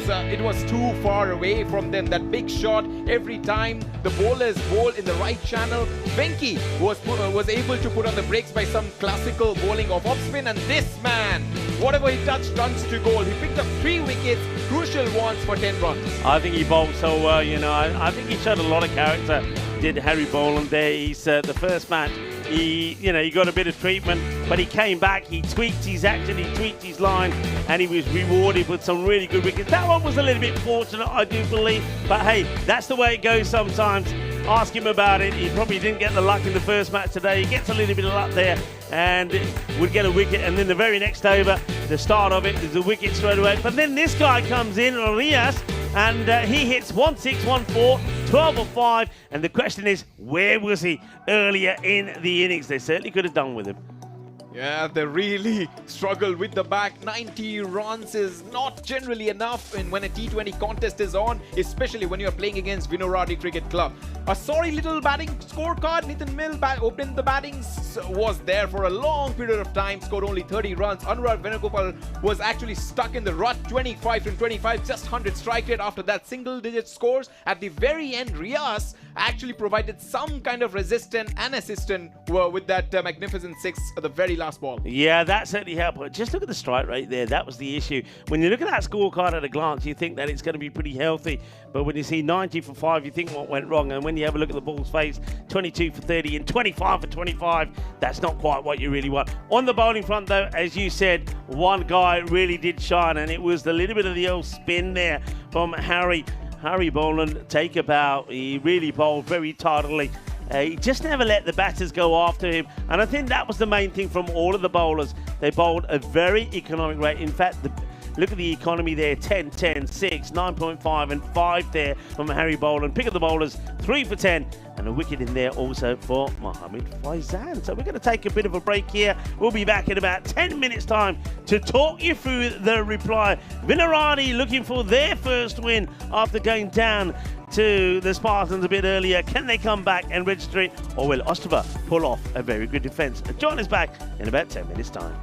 too far away from them. That big shot every time the bowlers bowl in the right channel. Venki was able to put on the brakes by some classical bowling of off spin, and this man, whatever he touched turns to goal. He picked up 3 wickets, crucial ones for 10 runs. I think he bowled so well, I think he showed a lot of character, did Harry Boland there. He's the first match. He got a bit of treatment, but he came back, he tweaked his action, he tweaked his line, and he was rewarded with some really good wickets. That one was a little bit fortunate, I do believe, but hey, that's the way it goes sometimes. Ask him about it. He probably didn't get the luck in the first match today. He gets a little bit of luck there and would get a wicket, and then the very next over, the start of it, there's a wicket straight away. But then this guy comes in, Riaz, and he hits 1-6, 1-4, 12 or 5, and the question is, where was he earlier in the innings? They certainly could have done with him. Yeah, they really struggled with the back. 90 runs is not generally enough when a T20 contest is on, especially when you're playing against Vinoradi Cricket Club. A sorry little batting scorecard. Nitin Mill opened the batting, was there for a long period of time, scored only 30 runs. Anurag Venugopal was actually stuck in the rut, 25 from 25, just 100 strike rate after that single-digit scores. At the very end, Riaz actually provided some kind of resistance and assistance with that magnificent 6 at the very last ball. Yeah, that certainly helped. But just look at the strike rate there. That was the issue. When you look at that scorecard at a glance, you think that it's going to be pretty healthy. But when you see 90 for 5, you think what went wrong. And when you have a look at the ball's face, 22 for 30 and 25 for 25, that's not quite what you really want. On the bowling front, though, as you said, one guy really did shine, and it was the little bit of the old spin there from Harry Boland. Take a bow. He really bowled very tidily. He just never let the batters go after him. And I think that was the main thing from all of the bowlers. They bowled a very economic rate. In fact, Look at the economy there, 10, 10, 6, 9.5 and 5 there from Harry Boland. Pick of the bowlers, 3 for 10. And a wicket in there also for Mohammed Faizan. So we're going to take a bit of a break here. We'll be back in about 10 minutes time to talk you through the reply. Vinarani looking for their first win after going down to the Spartans a bit earlier. Can they come back and register it? Or will Ostrava pull off a very good defence? John is back in about 10 minutes time.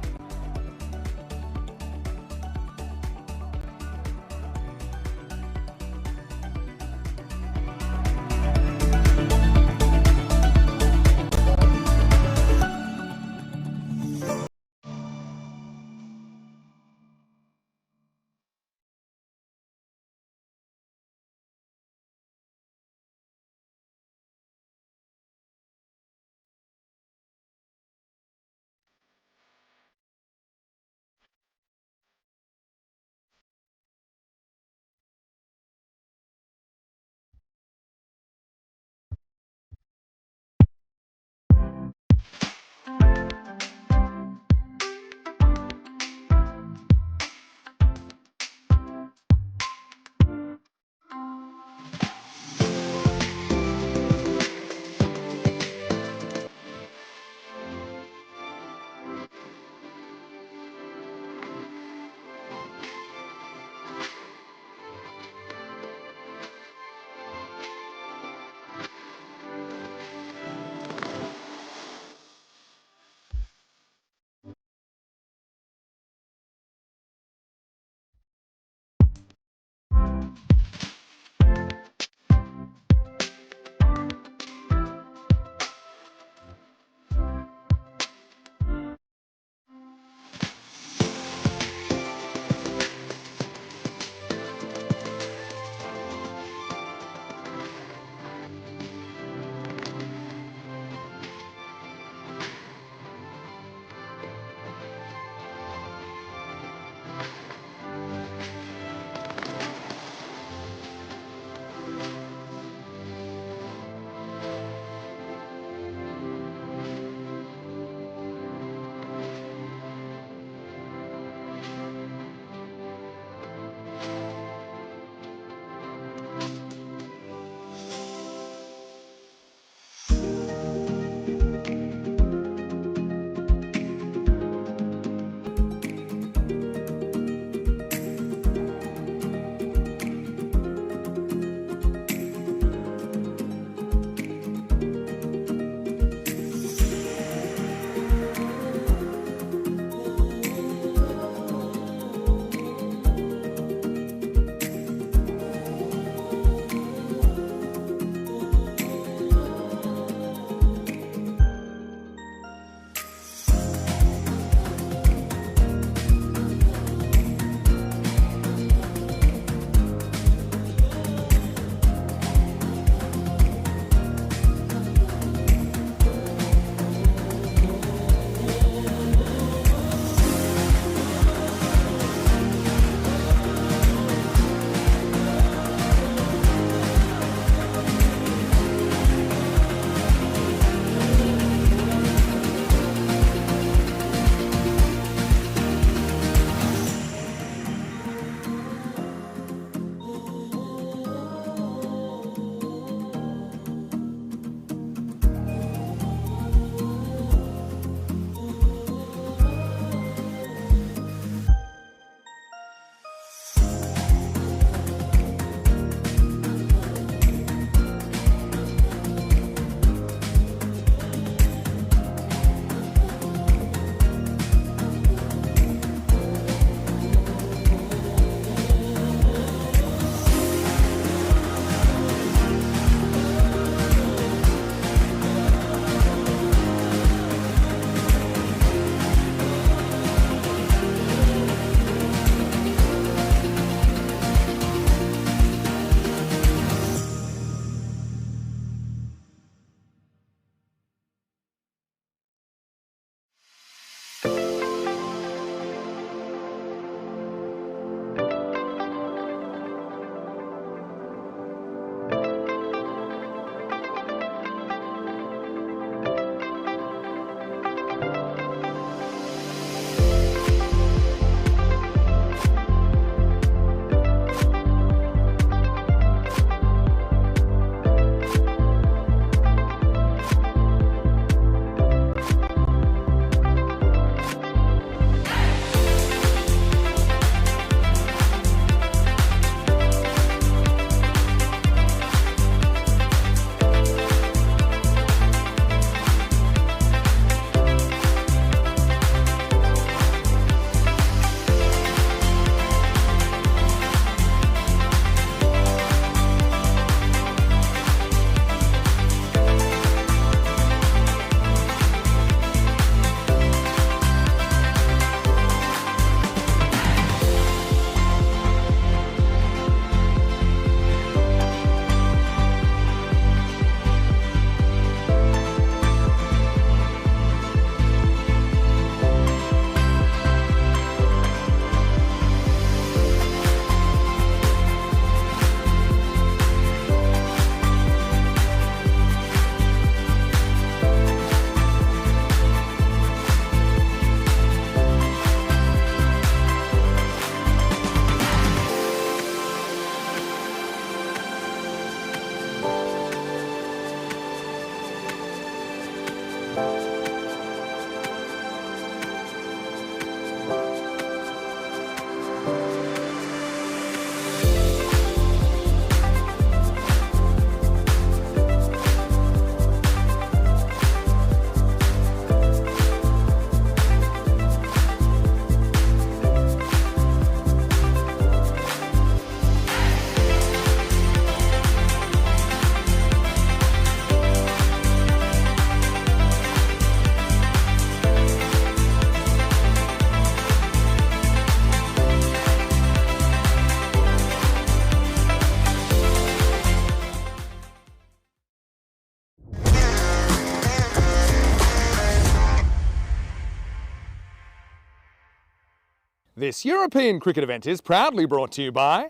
This European cricket event is proudly brought to you by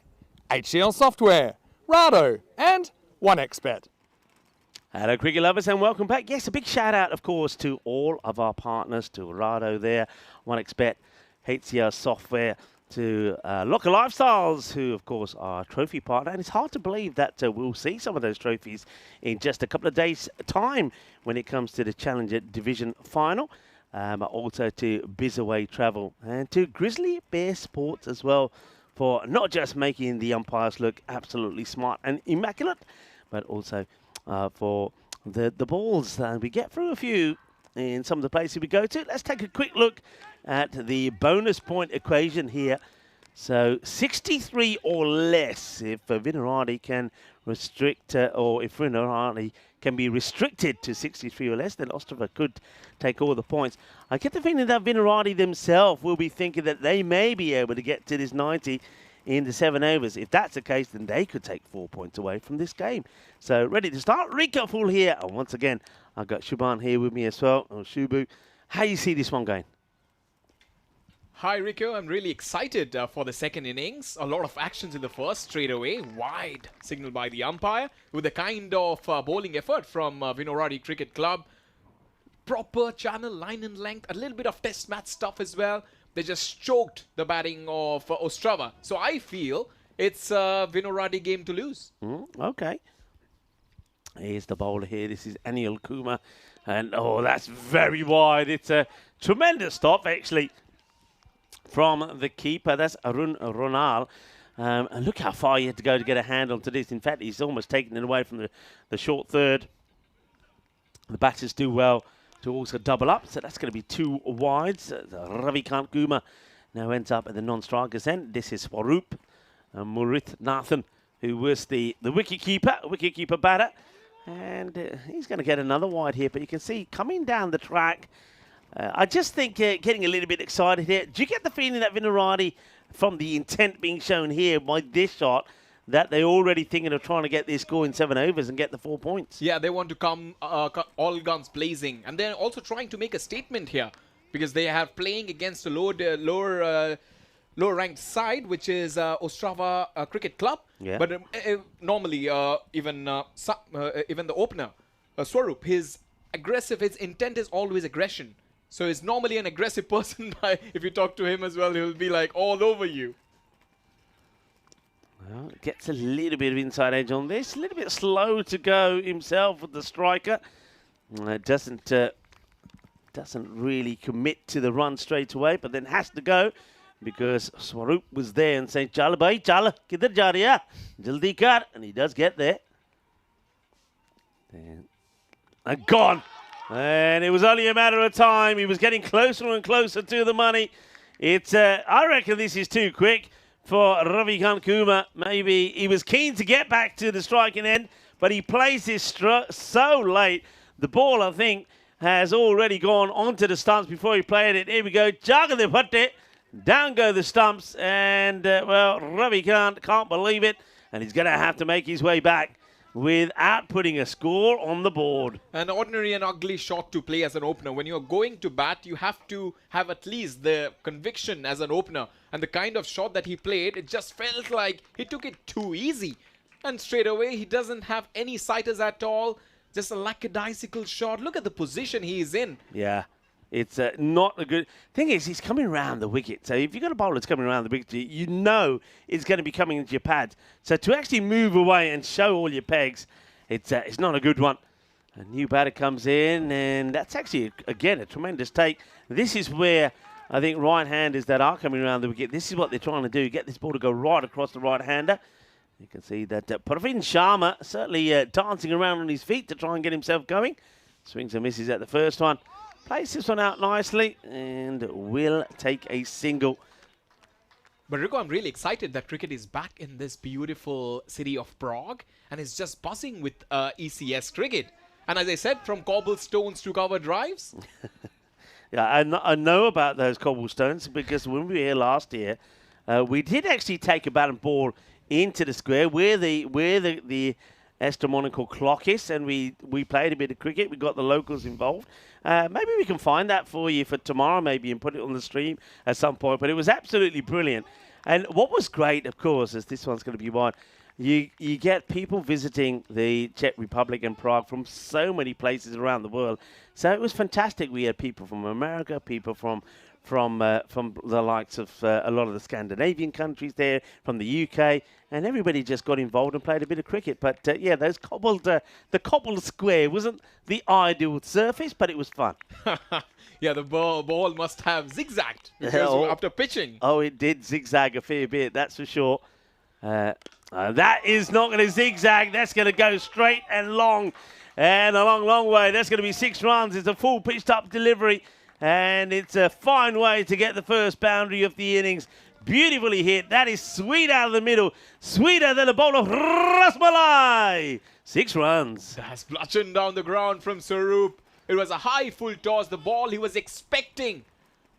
HCL Software, Rado and 1xBet. Hello, cricket lovers, and welcome back. Yes, a big shout out, of course, to all of our partners, to Rado there, 1xBet, HCL Software, to Locker Lifestyles, who, of course, are a trophy partner. And it's hard to believe that we'll see some of those trophies in just a couple of days' time when it comes to the Challenger Division final. Also to Bizaway Travel and to Grizzly Bear Sports as well for not just making the umpires look absolutely smart and immaculate, but also for the balls. We get through a few in some of the places we go to. Let's take a quick look at the bonus point equation here. So 63 or less if Vinarati can restrict, or if Vinarati can be restricted to 63 or less, then Ostrava could take all the points. I get the feeling that Vinarati themselves will be thinking that they may be able to get to this 90 in the 7 overs. If that's the case, then they could take 4 points away from this game. So ready to start. Rico full here. And once again, I've got Shuban here with me as well. Or Shubu. How you see this one going? Hi, Rico. I'm really excited for the second innings. A lot of actions in the first straight away. Wide signal by the umpire with a kind of bowling effort from Vinarati Cricket Club. Proper channel, line and length, a little bit of test match stuff as well. They just choked the batting of Ostrava. So I feel it's a Vinarati game to lose. Okay. Here's the bowler here. This is Anil Kumar. And, oh, that's very wide. It's a tremendous stop, actually, from the keeper. That's Arun Ronal. And look how far he had to go to get a hand onto this. In fact, he's almost taken it away from the short third. The batters do well to also double up. So that's going to be 2 wides. Ravikant Kumar now ends up at the non-strikers end. This is Swaroop Murit Nathan, who was the wicketkeeper batter. And he's going to get another wide here. But you can see coming down the track, I just think getting a little bit excited here. Do you get the feeling that Vinarati, from the intent being shown here by this shot, that they're already thinking of trying to get this score in 7 overs and get the 4 points? Yeah, they want to come all guns blazing. And they're also trying to make a statement here because they have playing against a lower ranked side, which is Ostrava Cricket Club. Yeah. But normally, even the opener, Swaroop, his intent is always aggression. So he's normally an aggressive person. If you talk to him as well, he'll be like all over you. Well, gets a little bit of inside edge on this. A little bit slow to go himself with the striker. Doesn't really commit to the run straight away, but then has to go because Swaroop was there and saying, "Chala bhai, chala, kidhar ja rahi hai? Jaldi kar," and he does get there. And gone. And it was only a matter of time. He was getting closer and closer to the money. I reckon this is too quick for Ravikant Kumar. Maybe he was keen to get back to the striking end, but he plays this so late. The ball, I think, has already gone onto the stumps before he played it. Here we go. Jagade Bhatte. Down go the stumps. And, Ravikant can't believe it. And he's going to have to make his way back without putting a score on the board. An ordinary and ugly shot to play as an opener. When you're going to bat, you have to have at least the conviction as an opener. And the kind of shot that he played, it just felt like he took it too easy. And straight away, he doesn't have any sighters at all. Just a lackadaisical shot. Look at the position he is in. Yeah. It's not a good... Thing is, he's coming around the wicket. So if you've got a bowler that's coming around the wicket, you know it's going to be coming into your pads. So to actually move away and show all your pegs, it's not a good one. A new batter comes in, and that's actually, again, a tremendous take. This is where I think right-handers that are coming around the wicket, this is what they're trying to do, get this ball to go right across the right-hander. You can see that Praveen Sharma certainly dancing around on his feet to try and get himself going. Swings and misses at the first one. Plays this one out nicely and will take a single. But Rico, I'm really excited that cricket is back in this beautiful city of Prague and is just buzzing with ECS cricket. And as I said, from cobblestones to cover drives. Yeah, I know about those cobblestones because when we were here last year, we did actually take a bat and ball into the square where the astronomical clockis, and we played a bit of cricket. We got the locals involved. Maybe we can find that for you for tomorrow, maybe, and put it on the stream at some point. But it was absolutely brilliant. And what was great, of course, is this one's going to be wide. You get people visiting the Czech Republic and Prague from so many places around the world. So it was fantastic. We had people from America, people from the likes of a lot of the Scandinavian countries there, from the UK, and everybody just got involved and played a bit of cricket. But yeah, the cobbled square wasn't the ideal surface, but it was fun. Yeah, the ball must have zigzagged because after pitching. Oh, it did zigzag a fair bit, that's for sure. That is not going to zigzag. That's going to go straight and long, and a long way. That's going to be 6 runs. It's a full pitched up delivery, and it's a fine way to get the first boundary of the innings. Beautifully hit. That is sweet out of the middle. Sweeter than a bowl of rasmalai. 6 runs. That's bludgeoned down the ground from Swaroop. It was a high full toss. The ball he was expecting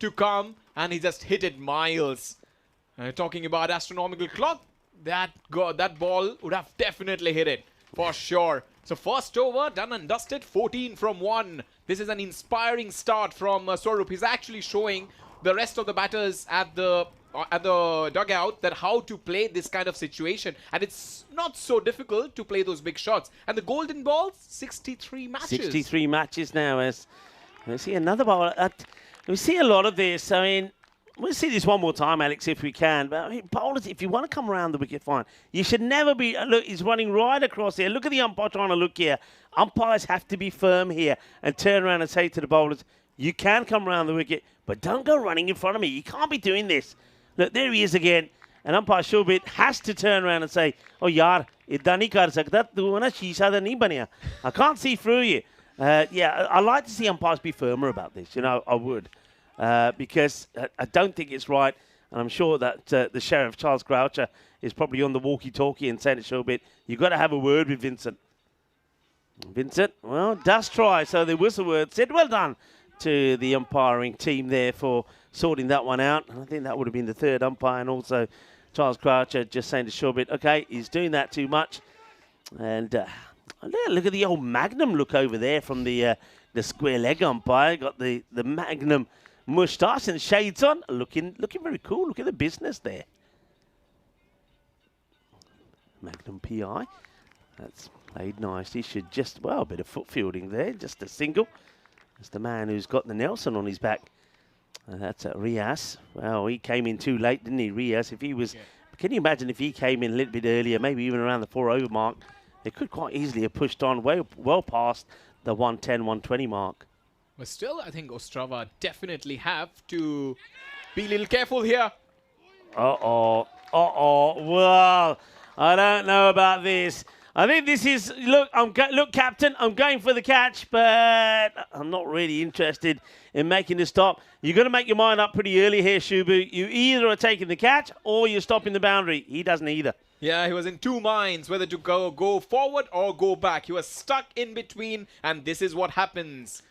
to come, and he just hit it miles. Talking about astronomical clock, that ball would have definitely hit it for sure. So first over, done and dusted, 14 from 1. This is an inspiring start from Swaroop. He's actually showing the rest of the batters at the dugout that how to play this kind of situation, and it's not so difficult to play those big shots. And the golden ball, 63 matches. 63 matches now. As we see another ball. We see a lot of this. I mean, we'll see this one more time, Alex, if we can. But I mean, bowlers, if you want to come around the wicket, fine. You should never be. Look, he's running right across here. Look at the umpire trying to look here. Umpires have to be firm here and turn around and say to the bowlers, you can come around the wicket, but don't go running in front of me. You can't be doing this. Look, there he is again. And umpire Shobit has to turn around and say, oh, yaar, idda nahi kar sakta, tu na sheesha da nahi baniya. I can't see through you. Yeah, I like to see umpires be firmer about this. You know, I would. Because I don't think it's right. And I'm sure that the Sheriff, Charles Croucher, is probably on the walkie-talkie and saying to Shobit, you've got to have a word with Vincent. Vincent, well, does try. So the whistle word said, well done to the umpiring team there for sorting that one out. I think that would have been the third umpire, and also Charles Croucher just saying to Shobit, okay, he's doing that too much. And look at the old Magnum look over there from the square leg umpire. Got the Magnum moustache and shades on, looking very cool. Look at the business there. Magnum PI. That's played nicely. Should just, well, a bit of foot fielding there, just a single. It's the man who's got the Nelson on his back. That's Riaz. Well, he came in too late, didn't he, Riaz? If he was, can you imagine if he came in a little bit earlier, maybe even around the 4 over mark, they could quite easily have pushed on well past the 110, 120 mark. But still, I think Ostrava definitely have to be a little careful here. Well, I don't know about this. I think this is, look, Captain, I'm going for the catch, but I'm not really interested in making the stop. You've got to make your mind up pretty early here, Shubu. You either are taking the catch or you're stopping the boundary. He doesn't either. Yeah, he was in 2 minds whether to go forward or go back. He was stuck in between, and this is what happens.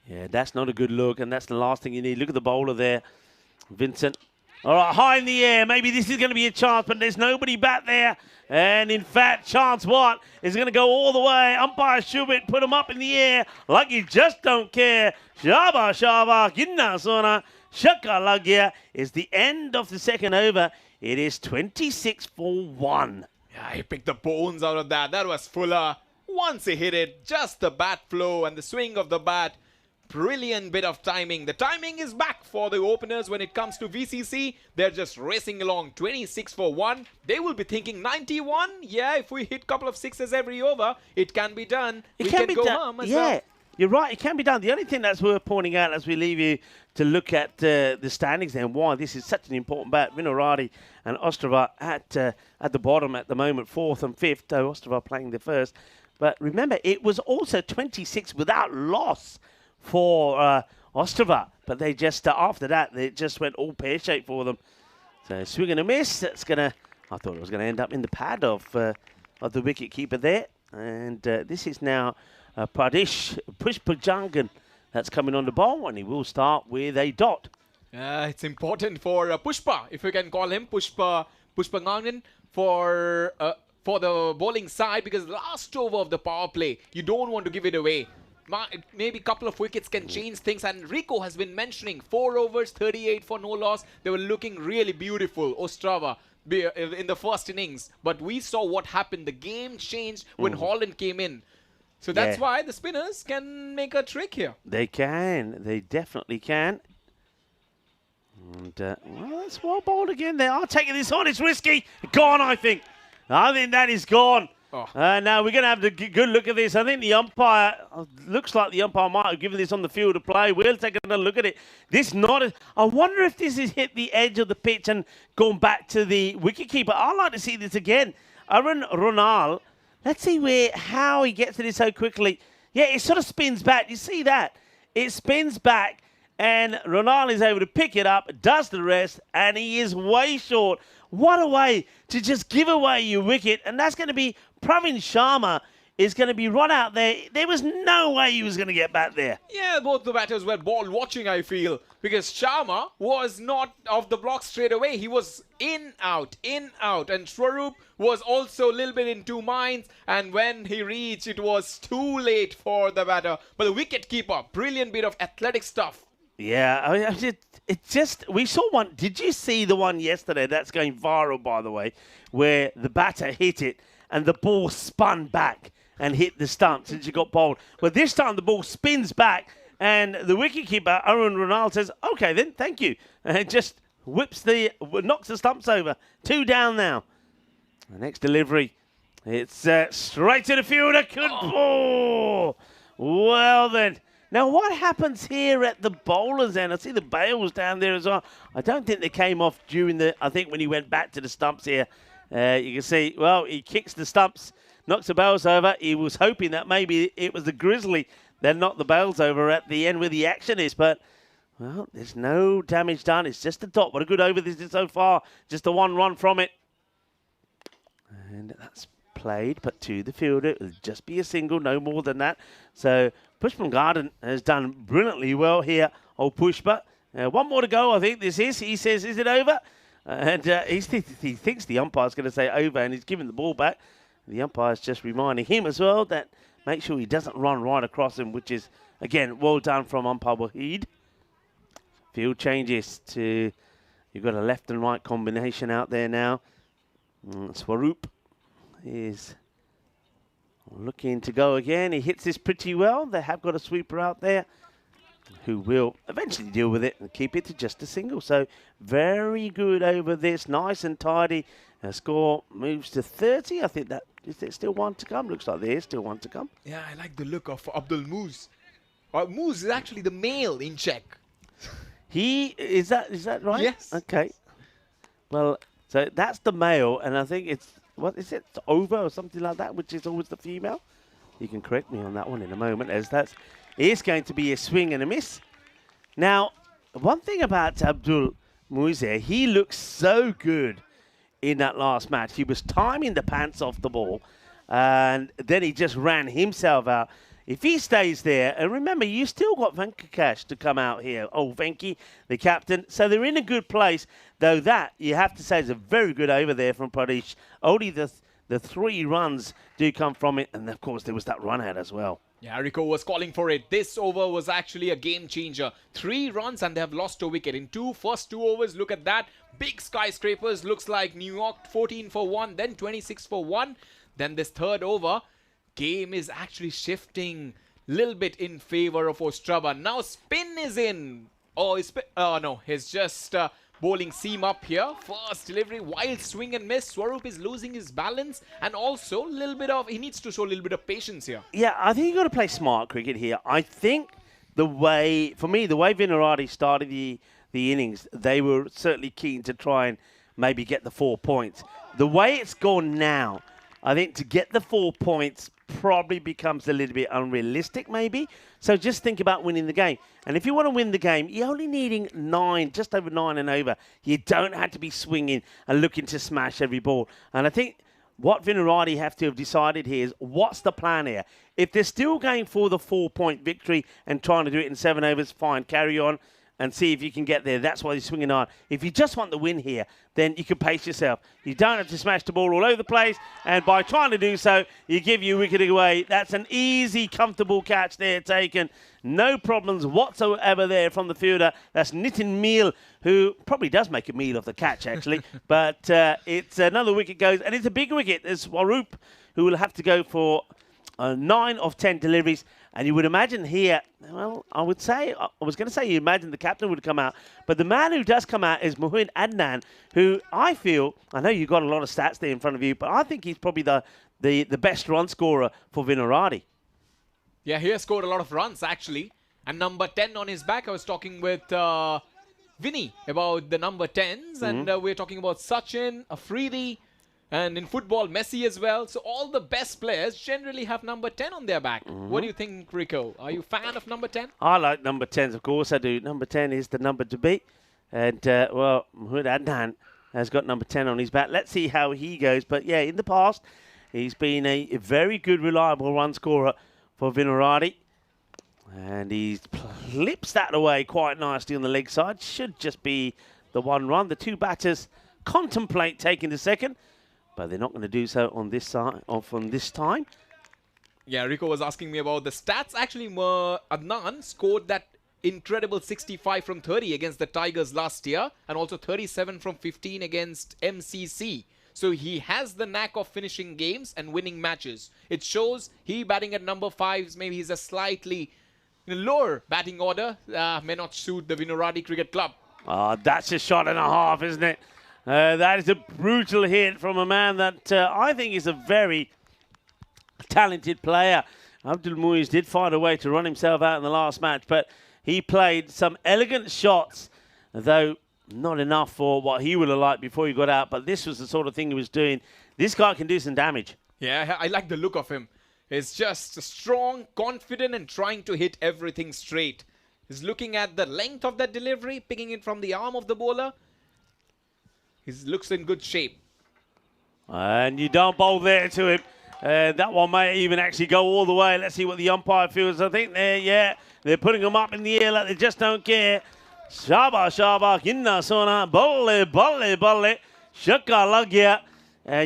Yeah, that's not a good look, and that's the last thing you need. Look at the bowler there, Vincent. All right, high in the air. Maybe this is going to be a chance, but there's nobody back there. And in fact, chance what is going to go all the way. Umpire Shubit put him up in the air like he just don't care. Shaba, ginna sona, shaka lagya is the end of the second over. It is 26 for 1. Yeah, he picked the bones out of that. That was Fuller. Once he hit it, just the bat flow and the swing of the bat. Brilliant bit of timing. The timing is back for the openers when it comes to VCC. They're just racing along 26 for 1. They will be thinking 91. Yeah, if we hit a couple of sixes every over, it can be done. We can go home as well. You're right. It can be done. The only thing that's worth pointing out as we leave you to look at the standings and why this is such an important bat, Vinorati and Ostrava at the bottom at the moment, 4th and 5th, though Ostrava playing the first. But remember, it was also 26 without loss for Ostrava, but they just after that they just went all pear-shaped for them. So swing and a miss. That's gonna. I thought it was gonna end up in the pad of the wicket keeper there. And this is now Pradesh Pushpajangan that's coming on the ball, and he will start with a dot. It's important for Pushpa, if you can call him Pushpagangan, for for the bowling side because last over of the power play, you don't want to give it away. Maybe a couple of wickets can change things. And Rico has been mentioning 4 overs, 38 for no loss. They were looking really beautiful, Ostrava, in the first innings. But we saw what happened. The game changed when Holland came in. So that's why the spinners can make a trick here. They can. They definitely can. And, well, that's well bowled again. They are taking this on. It's risky. Gone, I think. I think that is gone. Oh. Now we're going to have a good look at this. I think the umpire, looks like the umpire might have given this on the field of play. We'll take another look at it. This not, I wonder if this has hit the edge of the pitch and gone back to the wicketkeeper. I'd like to see this again. Arun Ronal, let's see how he gets to this so quickly. Yeah, it sort of spins back. You see that? It spins back and Ronal is able to pick it up, does the rest, and he is way short. What a way to just give away your wicket. And that's going to be Pravin Sharma is going to be right out there. There was no way he was going to get back there. Yeah, both the batters were ball watching, I feel. Because Sharma was not off the block straight away. He was in, out. And Swaroop was also a little bit in 2 minds. And when he reached, it was too late for the batter. But the wicket keeper, brilliant bit of athletic stuff. Yeah, we saw one. Did you see the one yesterday that's going viral, by the way, where the batter hit it and the ball spun back and hit the stump since it got bowled? Well, this time the ball spins back and the wicketkeeper, Arun Ronald, says, okay then, thank you. And it just knocks the stumps over. 2 down now. The next delivery, it's straight to the fielder. Good ball. Well then. Now, what happens here at the bowler's end? I see the bails down there as well. I don't think they came off during I think when he went back to the stumps here. You can see, well, he kicks the stumps, knocks the bails over. He was hoping that maybe it was the Grizzly that knocked the bails over at the end where the action is. But, well, there's no damage done. It's just a dot. What a good over this is so far. Just a 1 run from it. And that's played, but to the fielder. It'll just be a single, no more than that. So Pushpan Garden has done brilliantly well here. Old Pushpa. 1 more to go, I think this is. He says, is it over? And he thinks the umpire's going to say over, and he's giving the ball back. The umpire's just reminding him as well that make sure he doesn't run right across him, which is, again, well done from umpire Wahid. Field changes to, you've got a left and right combination out there now. Swaroop is looking to go again. He hits this pretty well. They have got a sweeper out there who will eventually deal with it and keep it to just a single. So very good over this. Nice and tidy. Score moves to 30. I think that, is there still one to come? Looks like there is still one to come. Yeah, I like the look of Abdul Moose. Moose is actually the male in Czech. Is that right? Yes. Okay. Well, so that's the male, and I think it's, what is it? It's over or something like that, which is always the female. You can correct me on that one in a moment, as that is going to be a swing and a miss. Now, one thing about Abdul Muizer, he looks so good in that last match. He was timing the pants off the ball, and then he just ran himself out. If he stays there, and remember, you still got Venkatesh to come out here. Oh, Venki, the captain. So they're in a good place, though that, you have to say, is a very good over there from Pradesh. Only the 3 runs do come from it, and of course, there was that run out as well. Yeah, Rico was calling for it. This over was actually a game changer. 3 runs and they have lost a wicket in first 2 overs. Look at that. Big skyscrapers. Looks like New York 14 for 1, then 26 for 1. Then this 3rd over, game is actually shifting a little bit in favor of Ostrava. Now spin is in. Oh, no, he's just bowling seam up here. First delivery, wild swing and miss. Swaroop is losing his balance, and also a little bit of, he needs to show a little bit of patience here. Yeah, I think you've got to play smart cricket here. I think the way Vinarati started the innings, they were certainly keen to try and maybe get the 4 points. The way it's gone now, I think to get the 4 points probably becomes a little bit unrealistic, maybe. So just think about winning the game. And if you want to win the game, you're only needing 9, just over 9 and over. You don't have to be swinging and looking to smash every ball. And I think what Vinarati have to have decided here is, what's the plan here? If they're still going for the 4-point victory and trying to do it in 7 overs, fine, carry on. and see if you can get there. That's why he's swinging on. If you just want the win here, then you can pace yourself. You don't have to smash the ball all over the place, and by trying to do so, you give your wicket away. That's an easy, comfortable catch there taken. No problems whatsoever there from the fielder. That's Nitin Meal, who probably does make a meal of the catch, actually. But it's another wicket goes, and it's a big wicket. There's Swaroop, who will have to go for 9 of 10 deliveries. And you would imagine here, well, I was going to say you imagine the captain would come out. But the man who does come out is Mohid Adnan, who I know you've got a lot of stats there in front of you, but I think he's probably the best run scorer for Vinaradi. Yeah, he has scored a lot of runs, actually. And number 10 on his back. I was talking with Vinny about the number 10s. And we're talking about Sachin, Afridi, and in football, Messi as well. So all the best players generally have number 10 on their back. What do you think, Rico? Are you a fan of number 10? I like number 10s, of course I do. Number 10 is the number to beat. And, well, Mohid Adnan has got number 10 on his back. Let's see how he goes. But, yeah, in the past, he's been a very good, reliable run scorer for Vinaradi. And he flips that away quite nicely on the leg side. Should just be the one run. The two batters contemplate taking the second, but they're not going to do so on this side from this time. Yeah, Rico was asking me about the stats. Actually, Adnan scored that incredible 65 from 30 against the Tigers last year, and also 37 from 15 against MCC. So he has the knack of finishing games and winning matches. It shows he batting at number 5, maybe he's a slightly lower batting order, may not suit the Vinaradi Cricket Club. That's a shot and a half, isn't it? That is a brutal hit from a man that I think is a very talented player. Abdul Muiz did find a way to run himself out in the last match, but he played some elegant shots, though not enough for what he would have liked before he got out. But this was the sort of thing he was doing. This guy can do some damage. Yeah, I like the look of him. He's just strong, confident, and trying to hit everything straight. He's looking at the length of that delivery, picking it from the arm of the bowler. He looks in good shape. And you don't bowl there to him. That one may even actually go all the way. Let's see what the umpire feels. I think they're putting them up in the air like they just don't care. Shaba, shaba, kinna sona, bolle, bolle, bolle, shaka lagya.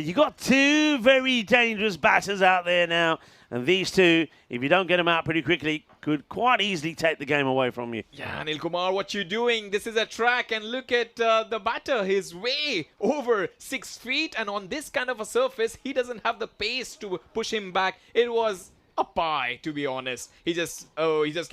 You got two very dangerous batters out there now. And these two, if you don't get them out pretty quickly, could quite easily take the game away from you. Yeah, Anil Kumar, what you doing? This is a track, and look at the batter. He's way over 6 feet, and on this kind of a surface, he doesn't have the pace to push him back. It was a pie, to be honest. He just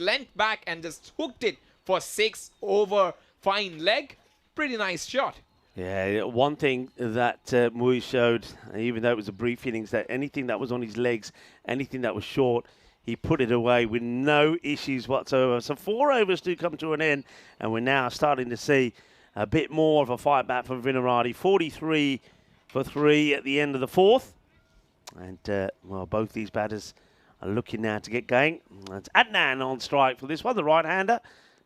leant back and just hooked it for 6 over fine leg. Pretty nice shot. Yeah, one thing that Muiz showed, even though it was a brief innings, that anything that was on his legs, anything that was short, he put it away with no issues whatsoever. So 4 overs do come to an end, and we're now starting to see a bit more of a fight back from Vinaradi. 43 for 3 at the end of the 4th. And, well, both these batters are looking now to get going. It's Adnan on strike for this one, the right-hander.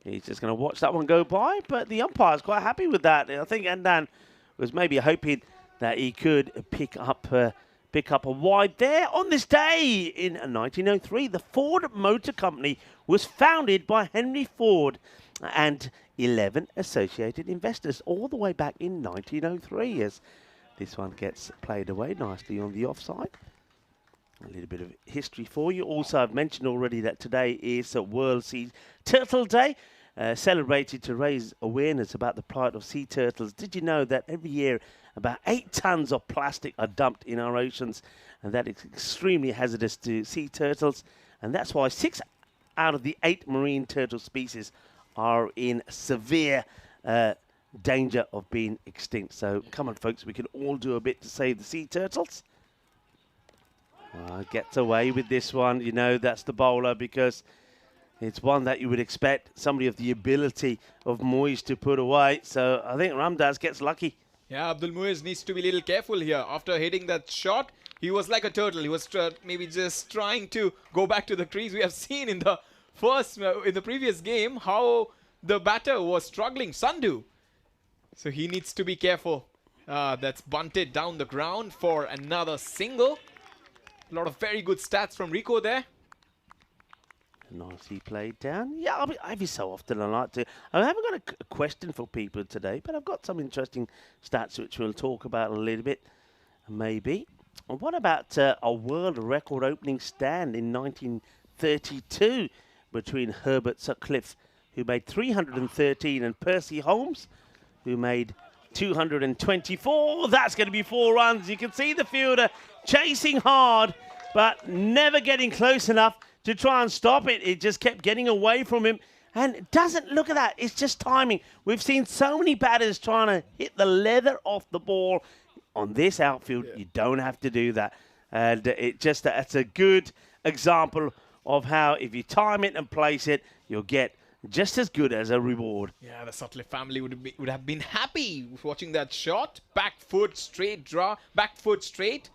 He's just going to watch that one go by, but the umpire's quite happy with that. I think Adnan was maybe hoping that he could pick up a wide there. On this day in 1903, the Ford Motor Company was founded by Henry Ford and 11 associated investors all the way back in 1903, as this one gets played away nicely on the offside. A little bit of history for you. Also, I've mentioned already that today is World Sea Turtle Day, celebrated to raise awareness about the plight of sea turtles. Did you know that every year about 8 tons of plastic are dumped in our oceans, and that is extremely hazardous to sea turtles, and that's why 6 out of the 8 marine turtle species are in severe danger of being extinct. So come on, folks, we can all do a bit to save the sea turtles. Gets away with this one. You know, that's the bowler, because it's one that you would expect somebody of the ability of Muiz to put away. So I think Ramdas gets lucky. Yeah, Abdul Muiz needs to be a little careful here. After hitting that shot, he was like a turtle. He was maybe just trying to go back to the crease. We have seen in the previous game how the batter was struggling, Sandhu. So he needs to be careful. That's bunted down the ground for another single. A lot of very good stats from Rico there. Nicely played down. Yeah, every so often I like to. I haven't got a question for people today, but I've got some interesting stats which we'll talk about a little bit, maybe. What about a world record opening stand in 1932 between Herbert Sutcliffe, who made 313, and Percy Holmes, who made 224. That's going to be 4 runs. You can see the fielder chasing hard, but never getting close enough to try and stop it. It just kept getting away from him. And it doesn't, look at that, it's just timing. We've seen so many batters trying to hit the leather off the ball. On this outfield, you don't have to do that. And that's a good example of how if you time it and place it, you'll get just as good as a reward. Yeah, the Sutcliffe family would have been happy watching that shot. Back foot straight draw, back foot straight.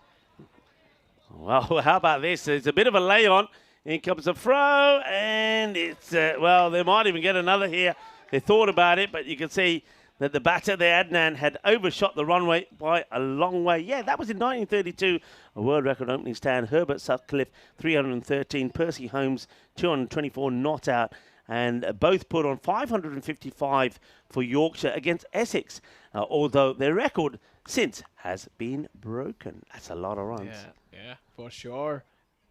Well, how about this? It's a bit of a lay-on. In comes a throw, and it's, well, they might even get another here. They thought about it, but you can see that the batter there, Adnan, had overshot the runway by a long way. Yeah, that was in 1932, a world record opening stand. Herbert Sutcliffe, 313. Percy Holmes, 224 not out. And both put on 555 for Yorkshire against Essex, although their record since has been broken. That's a lot of runs. Yeah, for sure.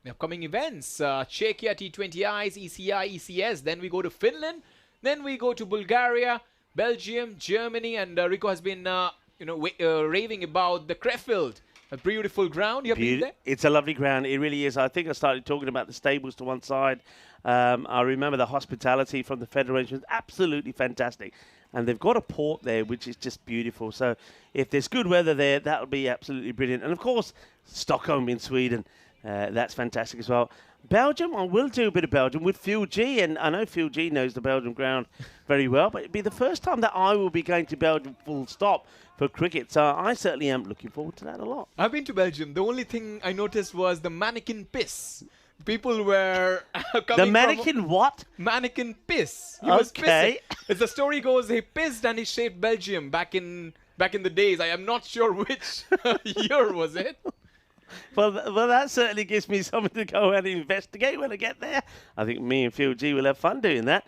The upcoming events, Czechia, T20Is, ECI, ECS. Then we go to Finland. Then we go to Bulgaria, Belgium, Germany. And Rico has been, raving about the Krefeld. A beautiful ground. You have been there? It's a lovely ground. It really is. I think I started talking about the stables to one side. I remember the hospitality from the Federation. It's absolutely fantastic. And they've got a port there, which is just beautiful. So if there's good weather there, that'll be absolutely brilliant. And, of course, Stockholm in Sweden. That's fantastic as well. Belgium, I will do a bit of Belgium with Phil G. And I know Phil G knows the Belgium ground very well. But it'll be the first time that I will be going to Belgium full stop for cricket. So I certainly am looking forward to that a lot. I've been to Belgium. The only thing I noticed was the mannequin piss. People were coming The mannequin what? Mannequin piss. He was Okay. pissing. As the story goes, he pissed and he shaved Belgium back in the days. I am not sure which year was it. Well, that certainly gives me something to go and investigate when I get there. I think me and Phil G will have fun doing that.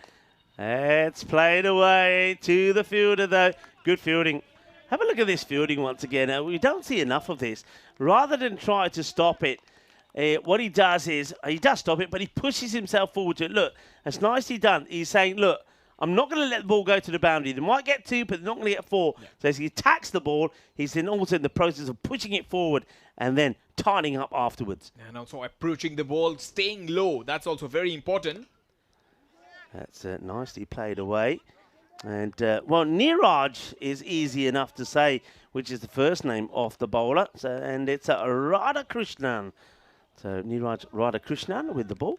It's played away to the fielder, though. Good fielding. Have a look at this fielding once again. We don't see enough of this. Rather than try to stop it, what he does is, he does stop it, but he pushes himself forward to it. Look, that's nicely done. He's saying, look, I'm not going to let the ball go to the boundary. They might get 2, but they're not going to get 4. Yeah. So as he attacks the ball, he's then also in the process of pushing it forward and then tidying up afterwards. And also approaching the ball, staying low. That's also very important. That's nicely played away. And, well, Niraj is easy enough to say, which is the first name of the bowler. So, and it's Radhakrishnan. So Niraj Radhakrishnan with the ball.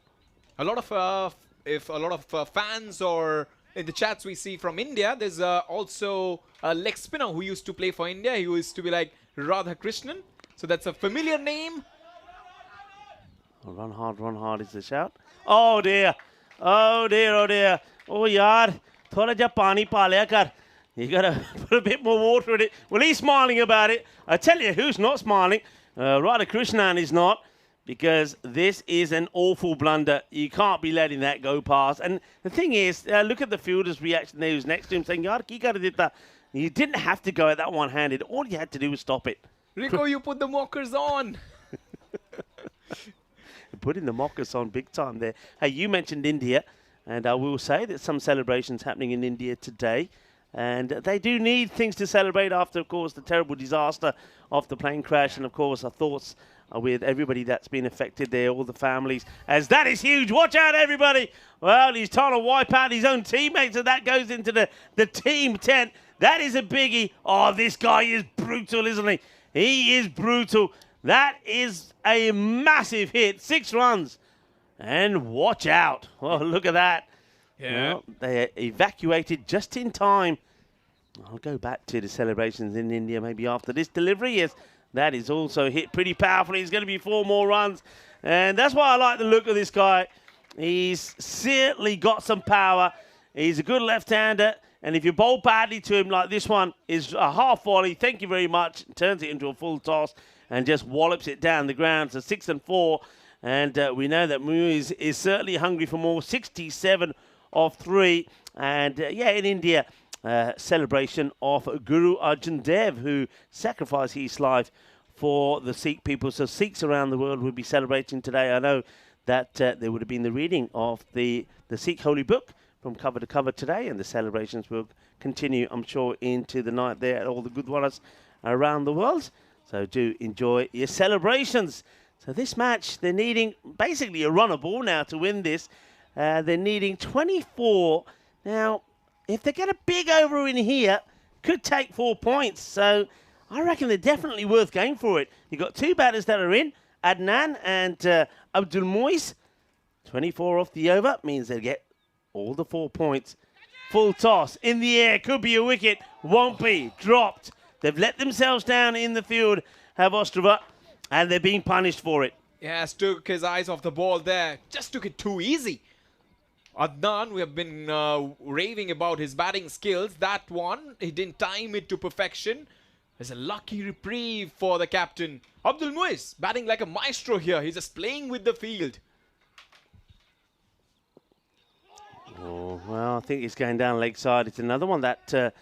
A lot of fans or in the chats we see from India, there's also a leg spinner who used to play for India. He used to be like Radhakrishnan. So that's a familiar name. Oh, run hard is the shout. Oh dear. Oh dear, oh dear. Oh yaar. Thoda ja pani pa liya kar. You gotta put a bit more water in it. Well, he's smiling about it. I tell you who's not smiling. Radhakrishnan is not. Because this is an awful blunder. You can't be letting that go past. And the thing is, look at the fielder's reaction there who's next to him saying, you didn't have to go at that one-handed. All you had to do was stop it. Rico, you put the mockers on. Putting the mockers on big time there. Hey, you mentioned India. And I will say that some celebrations happening in India today. And they do need things to celebrate after, of course, the terrible disaster of the plane crash. And, of course, our thoughts are with everybody that's been affected there, all the families, as that is huge. Watch out, everybody. Well, he's trying to wipe out his own teammates, and that goes into the team tent. That is a biggie. Oh, this guy is brutal, isn't he? He is brutal. That is a massive hit. 6 runs. And watch out. Oh, look at that. Yeah. Well, they evacuated just in time. I'll go back to the celebrations in India maybe after this delivery. Yes, that is also hit pretty powerfully. It's going to be 4 more runs. And that's why I like the look of this guy. He's certainly got some power. He's a good left-hander. And if you bowl badly to him like this one is a half volley, thank you very much, turns it into a full toss and just wallops it down the ground. So 6 and 4. And we know that Muiz is certainly hungry for more. 67 of 3. And in India, celebration of Guru Arjan Dev, who sacrificed his life for the Sikh people. So Sikhs around the world will be celebrating today. I know that there would have been the reading of the Sikh Holy Book from cover to cover today, and the celebrations will continue, I'm sure, into the night there at all the Gurdwaras around the world. So do enjoy your celebrations. So this match, they're needing basically a run of ball now to win this. They're needing 24. Now, if they get a big over in here, could take 4 points. So I reckon they're definitely worth going for it. You've got 2 batters that are in, Adnan and Abdul Muiz. 24 off the over means they'll get all the 4 points. Full toss in the air, could be a wicket, won't be, dropped. They've let themselves down in the field, have Ostrava, and they're being punished for it. Yes, took his eyes off the ball there. Just took it too easy. Adnan, we have been raving about his batting skills. That one, he didn't time it to perfection. There's a lucky reprieve for the captain. Abdul Muiz batting like a maestro here. He's just playing with the field. Oh, well, I think it's going down leg side. It's another one that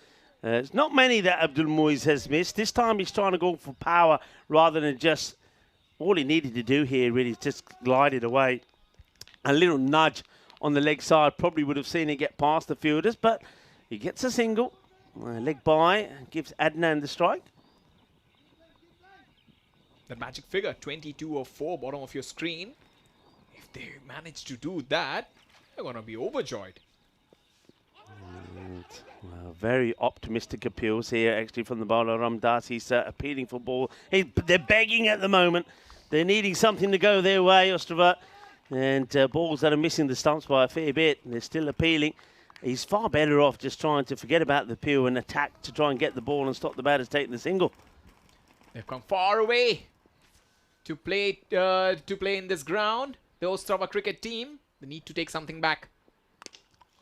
it's not many that Abdul Muiz has missed. This time he's trying to go for power rather than just all he needed to do here really is just glide it away. A little nudge on the leg side probably would have seen it get past the fielders, but he gets a single. Leg by, gives Adnan the strike. That magic figure, 22 of 4, bottom of your screen. If they manage to do that, they're going to be overjoyed. Very optimistic appeals here, actually, from the bowler Ramdas. He's appealing for ball. They're begging at the moment. They're needing something to go their way, Ostrava. And balls that are missing the stumps by a fair bit. They're still appealing. He's far better off just trying to forget about the appeal and attack to try and get the ball and stop the batters taking the single. They've come far away to play in this ground. The Ostrava cricket team, they need to take something back.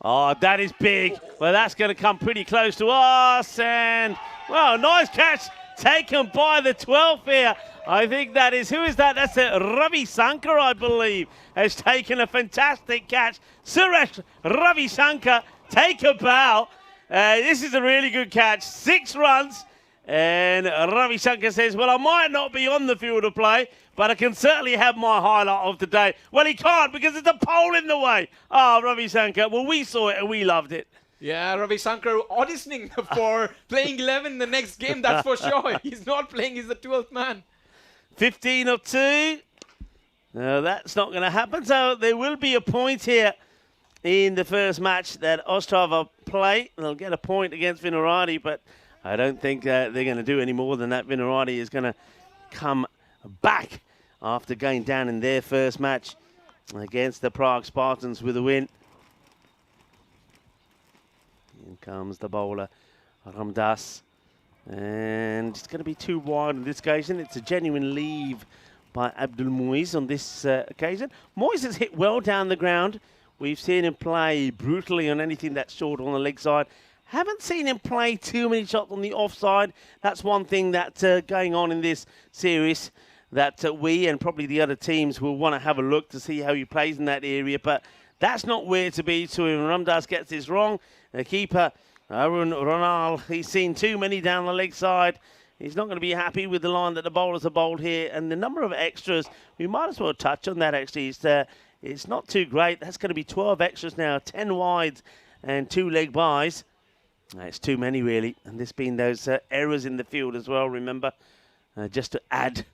Oh, that is big. Well, that's going to come pretty close to us. And, well, nice catch taken by the 12th here. I think that is, who is that? That's Ravi Shankar, I believe, has taken a fantastic catch. Suresh Ravi Shankar, take a bow. This is a really good catch. 6 runs. And Ravi Shankar says, well, I might not be on the field of play, but I can certainly have my highlight of the day. Well, he can't because there's a pole in the way. Oh, Ravi Shankar. Well, we saw it and we loved it. Yeah, Ravi Shankar auditioning for playing 11 the next game, that's for sure. He's not playing, he's the 12th man. 15 of 2. No, that's not going to happen. So there will be a point here in the first match that Ostrava play. They'll get a point against Vinarati, but I don't think they're going to do any more than that. Vinarati is going to come back after going down in their first match against the Prague Spartans with a win. In comes the bowler, Ramdas. And it's going to be too wide on this occasion. It's a genuine leave by Abdul Muiz on this occasion. Muiz has hit well down the ground. We've seen him play brutally on anything that's short on the leg side. Haven't seen him play too many shots on the offside. That's one thing that's going on in this series that we and probably the other teams will want to have a look to see how he plays in that area. But that's not where to be to him. Ramdas gets this wrong. The keeper, Arun Ronal, he's seen too many down the leg side. He's not going to be happy with the line that the bowlers have bowled here. And the number of extras, we might as well touch on that actually. It's not too great. That's going to be 12 extras now, 10 wides and 2 leg byes. It's too many, really. And there's been those errors in the field as well, remember. Just to add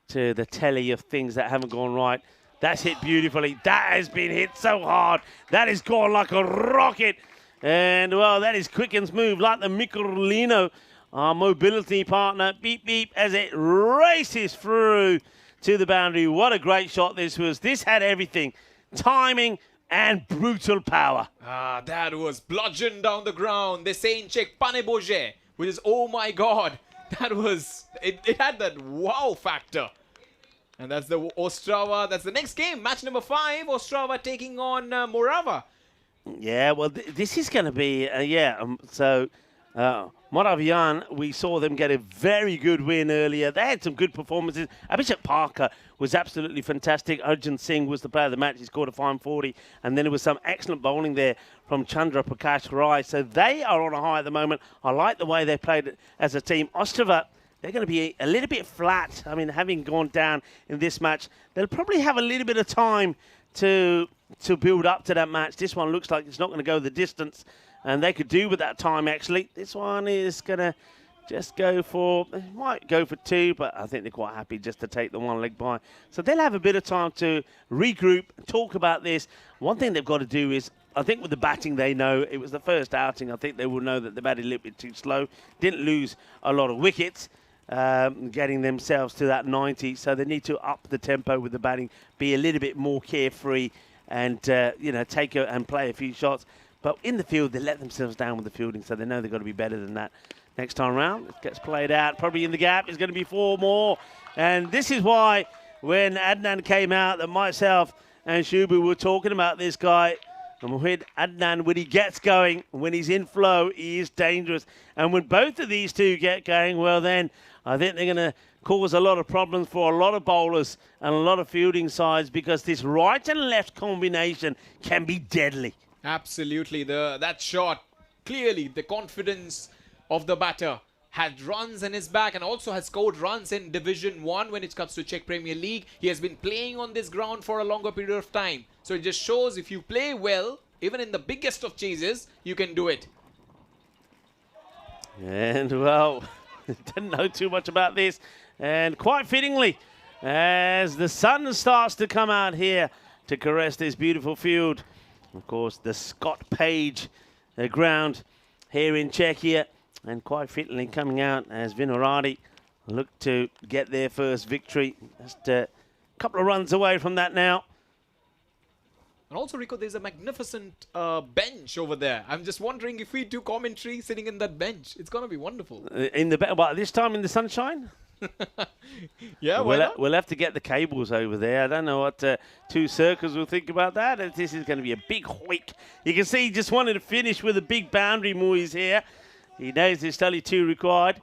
to the tally of things that haven't gone right. That's hit beautifully. That has been hit so hard. That has gone like a rocket. And, well, that is quick and smooth, like the Michelino, our mobility partner. Beep, beep, as it races through to the boundary. What a great shot this was. This had everything. Timing and brutal power. Ah, that was bludgeoned down the ground. They say in Czech, pane bože, which is, oh my God. That was, it had that wow factor. And that's the Ostrava, that's the next game, match number 5, Ostrava taking on Morava. Yeah, well, this is going to be, so Moravian, we saw them get a very good win earlier. They had some good performances. Abhishek Parker was absolutely fantastic. Arjun Singh was the player of the match. He scored a fine 40. And then there was some excellent bowling there from Chandra Prakash Rai. So they are on a high at the moment. I like the way they played as a team. Ostrava, they're going to be a little bit flat. I mean, having gone down in this match, they'll probably have a little bit of time to build up to that match. This one looks like it's not going to go the distance. And they could do with that time, actually. This one is going to just go for, might go for 2, but I think they're quite happy just to take the one leg by. So they'll have a bit of time to regroup, talk about this. One thing they've got to do is, I think with the batting, they know it was the first outing. I think they will know that they batted a little bit too slow. Didn't lose a lot of wickets, getting themselves to that 90. So they need to up the tempo with the batting, be a little bit more carefree, and take and play a few shots. But in the field, they let themselves down with the fielding, so they know they've got to be better than that. Next time round, it gets played out. Probably in the gap is going to be 4 more. And this is why when Adnan came out, that myself and Shubu were talking about this guy. And with Adnan, when he gets going, when he's in flow, he is dangerous. And when both of these two get going, well then, I think they're going to cause a lot of problems for a lot of bowlers and a lot of fielding sides, because this right and left combination can be deadly. Absolutely. That shot, clearly the confidence of the batter, had runs in his back and also has scored runs in Division 1 when it comes to Czech Premier League. He has been playing on this ground for a longer period of time. So it just shows if you play well, even in the biggest of chases, you can do it. And, well, didn't know too much about this. And quite fittingly, as the sun starts to come out here to caress this beautiful field, of course, the Scott Page ground here in Czechia, and quite fittingly coming out as Vinaradi look to get their first victory. Just a couple of runs away from that now. And also, Rico, there's a magnificent bench over there. I'm just wondering if we do commentary sitting in that bench. It's going to be wonderful. Well, this time in the sunshine? Yeah, we'll have to get the cables over there. I don't know what Two Circles will think about that. This is going to be a big hoik. You can see he just wanted to finish with a big boundary Moyes here. He knows there's only 2 required.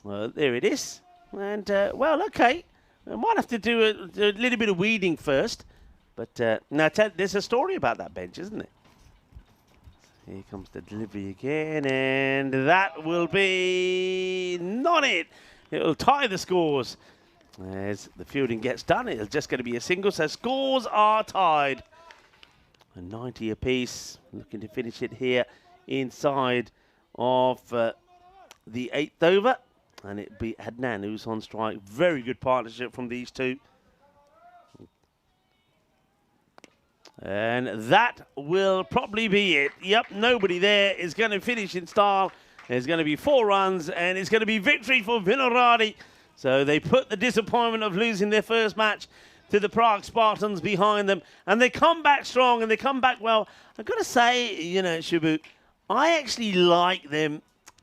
Well, there it is. And, well, okay. I might have to do a little bit of weeding first. But now there's a story about that bench, isn't there? Here comes the delivery again. And that will be not it. It'll tie the scores. As the fielding gets done, it's just going to be a single. So scores are tied. A 90 apiece. Looking to finish it here inside of the 8th over. And it'll be Adnan who's on strike. Very good partnership from these two. And that will probably be it. Yep, nobody there is going to finish in style. There's going to be 4 runs, and it's going to be victory for Vinaradi. So they put the disappointment of losing their first match to the Prague Spartans behind them, and they come back strong, and they come back well. I've got to say, Shubu, I actually like them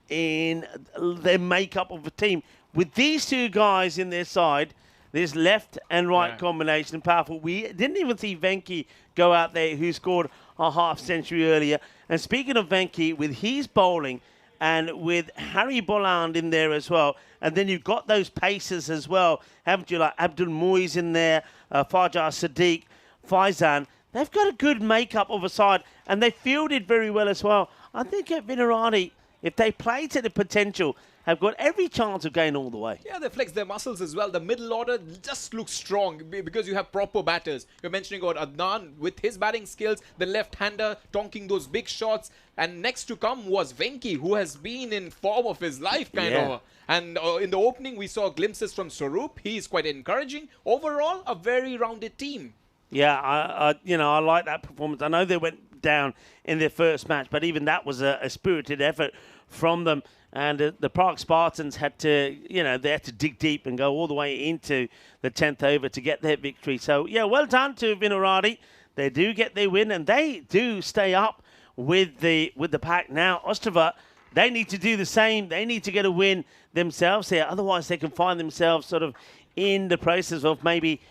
in their makeup of a team. With these 2 guys in their side, this left and right combination, powerful. We didn't even see Venki go out there, who scored a half century earlier. And speaking of Venki, with his bowling, and with Harry Bolland in there as well. And then you've got those pacers as well, haven't you? Like Abdul Moyes in there, Fajar Sadiq, Faizan. They've got a good makeup of a side, and they fielded very well as well. I think at Vinaradi, if they play to the potential, have got every chance of going all the way. Yeah, they flex their muscles as well. The middle order just looks strong because you have proper batters. You're mentioning about Adnan with his batting skills, the left-hander tonking those big shots. And next to come was Venki, who has been in form of his life, kind of. And in the opening, we saw glimpses from Swaroop. He's quite encouraging. Overall, a very rounded team. Yeah, I like that performance. I know they went down in their first match, but even that was a spirited effort from them. And the Prague Spartans had to, they had to dig deep and go all the way into the 10th over to get their victory. So, yeah, well done to Vinaradi. They do get their win, and they do stay up with the pack. Now, Ostrava, they need to do the same. They need to get a win themselves here. Otherwise, they can find themselves sort of in the process of maybe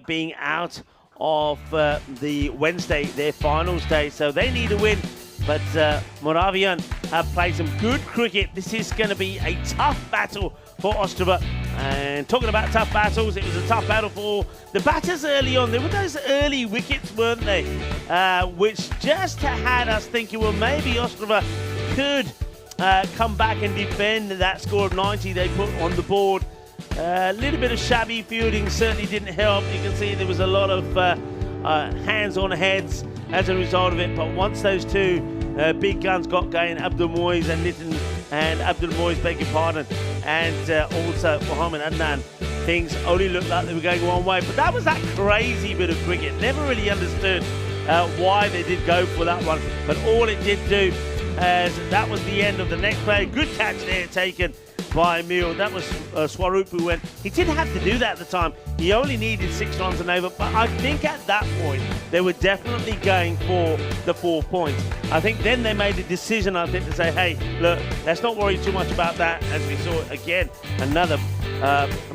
being out of the Wednesday, their finals day. So they need a win but Moravian have played some good cricket. This is going to be a tough battle for Ostrava. And talking about tough battles, it was a tough battle for the batters early on. There were those early wickets, weren't they? Which just had us thinking, well, maybe Ostrava could come back and defend that score of 90 they put on the board. A little bit of shabby fielding certainly didn't help. You can see there was a lot of hands on heads as a result of it. But once those two big guns got going, Abdul Moiz and Nitin, and Abdul Moiz, beg your pardon, and also Mohammed Adnan, things only looked like they were going one way. But that was that crazy bit of cricket. Never really understood why they did go for that one. But all it did do, as that was the end of the next play. Good catch there taken by Emil. That was Swaroop who went. He didn't have to do that at the time. He only needed 6 runs and over. But I think at that point, they were definitely going for the 4 points. I think then they made a decision, I think, to say, hey, look, let's not worry too much about that. As we saw, again, another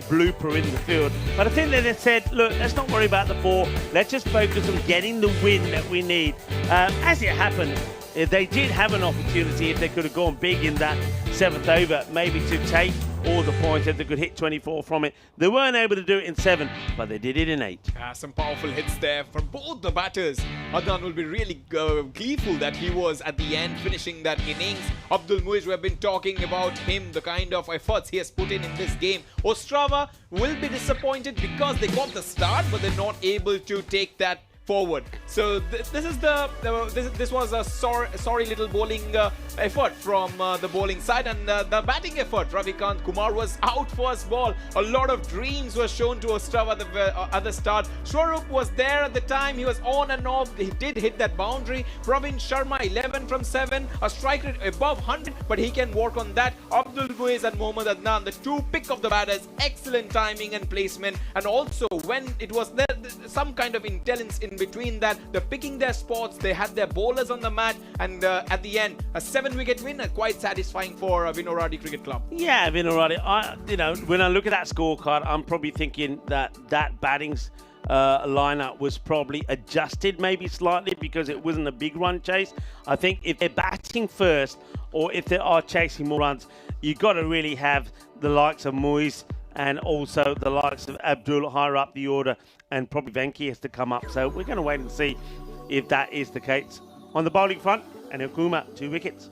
blooper in the field. But I think they said, look, let's not worry about the 4. Let's just focus on getting the win that we need. As it happened, they did have an opportunity if they could have gone big in that 7th over, maybe to take all the points if they could hit 24 from it. They weren't able to do it in 7, but they did it in 8. Some powerful hits there from both the batters. Adnan will be really gleeful that he was at the end finishing that innings. Abdul Muiz, we have been talking about him, the kind of efforts he has put in this game. Ostrava will be disappointed because they got the start, but they're not able to take that forward. So this was a sorry little bowling effort from the bowling side, and the batting effort. Ravikant Kumar was out first ball. A lot of dreams were shown to Ostrava at the start. Swaroop was there at the time. He was on and off. He did hit that boundary. Pravin Sharma 11 from 7, a strike rate above 100, but he can work on that. Abdul Muiz and Mohammad Adnan, the 2 pick of the batters, excellent timing and placement, and also when it was there, some kind of intelligence in between that, they're picking their spots, they had their bowlers on the mat, and at the end, a 7-wicket win, quite satisfying for Vinoradi Cricket Club. Yeah, Vinoradi, when I look at that scorecard, I'm probably thinking that batting lineup was probably adjusted maybe slightly because it wasn't a big run chase. I think if they're batting first or if they are chasing more runs, you've got to really have the likes of Muiz and also the likes of Abdul higher up the order, and probably Venki has to come up. So we're going to wait and see if that is the case. On the bowling front, and Okuma, 2 wickets.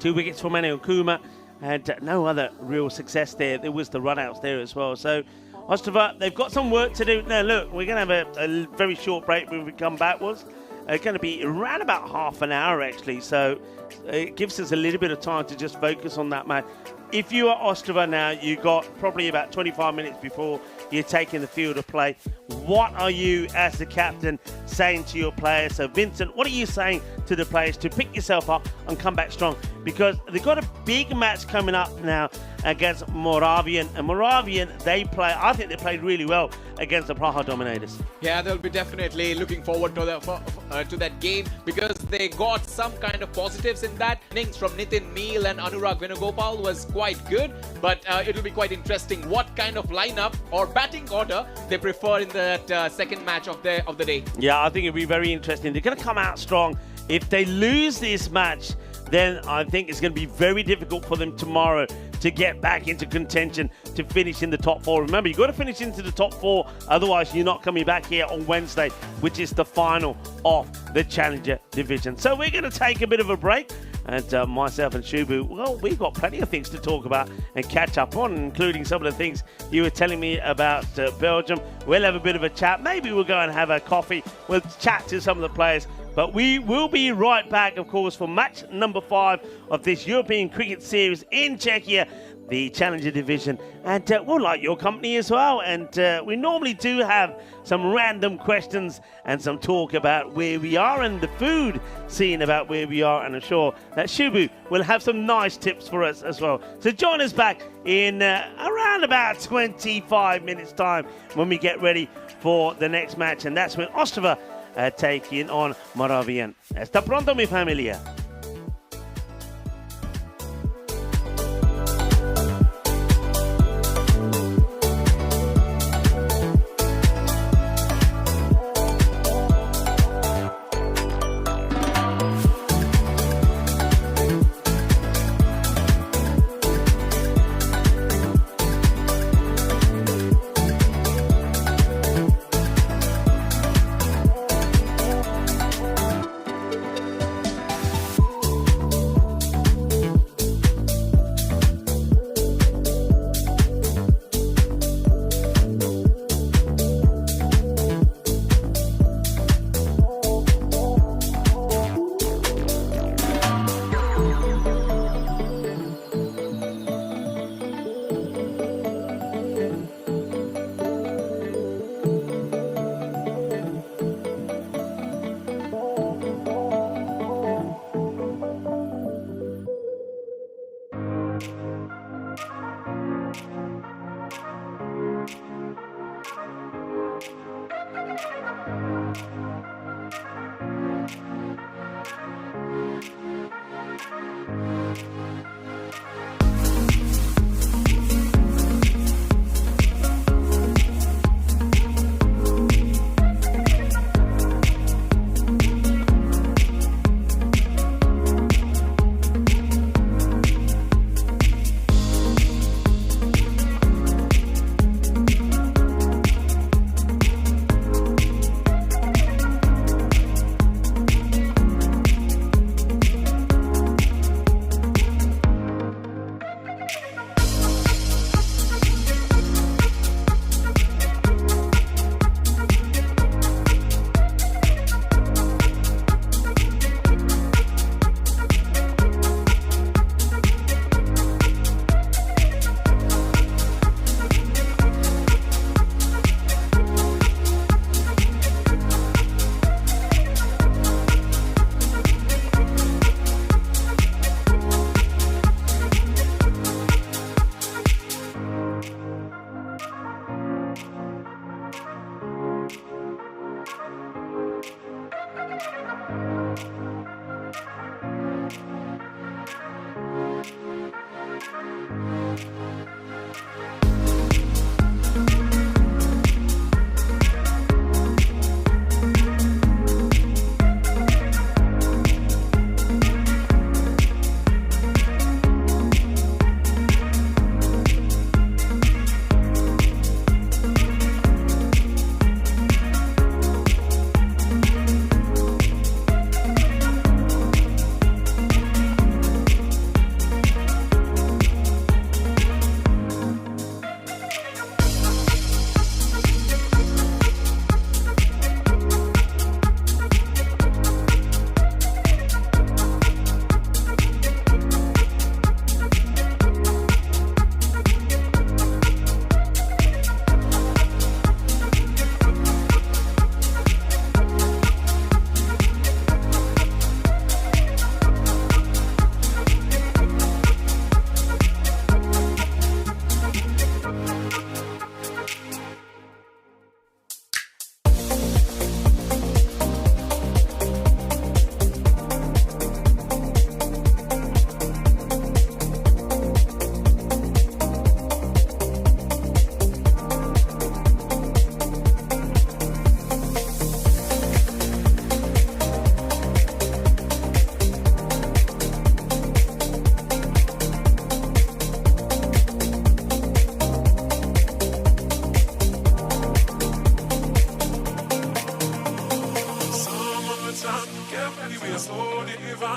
2 wickets for Manu Okuma, and no other real success there. There was the run-outs there as well. So Ostrava, they've got some work to do. Now look, we're going to have a very short break when we come back. It's going to be around about half an hour actually, so it gives us a little bit of time to just focus on that match. If you are Ostrava now, you got probably about 25 minutes before you're taking the field of play. What are you, as the captain, saying to your players? So, Vincent, what are you saying to the players to pick yourself up and come back strong? Because they've got a big match coming up now against Moravian. And Moravian, I think they played really well against the Praha Dominators. Yeah, they'll be definitely looking forward to that game because they got some kind of positives in that. Innings from Nitin Meel and Anurag Venugopal was quite good, but it'll be quite interesting what kind of lineup or batting order they prefer in that second match of the day. Yeah, I think it'll be very interesting. They're going to come out strong. If they lose this match, then I think it's going to be very difficult for them tomorrow to get back into contention to finish in the top 4. Remember, you've got to finish into the top 4, otherwise you're not coming back here on Wednesday, which is the final of the Challenger Division. So we're going to take a bit of a break, and myself and Shubu, well, we've got plenty of things to talk about and catch up on, including some of the things you were telling me about Belgium. We'll have a bit of a chat. Maybe we'll go and have a coffee. We'll chat to some of the players. But we will be right back, of course, for match number 5 of this European Cricket Series in Czechia, the Challenger Division. And we'll like your company as well. And we normally do have some random questions and some talk about where we are and the food scene about where we are. And I'm sure that Shubu will have some nice tips for us as well. So join us back in around about 25 minutes time when we get ready for the next match. And that's when Ostrava taking on Moravian. Está pronto, mi familia.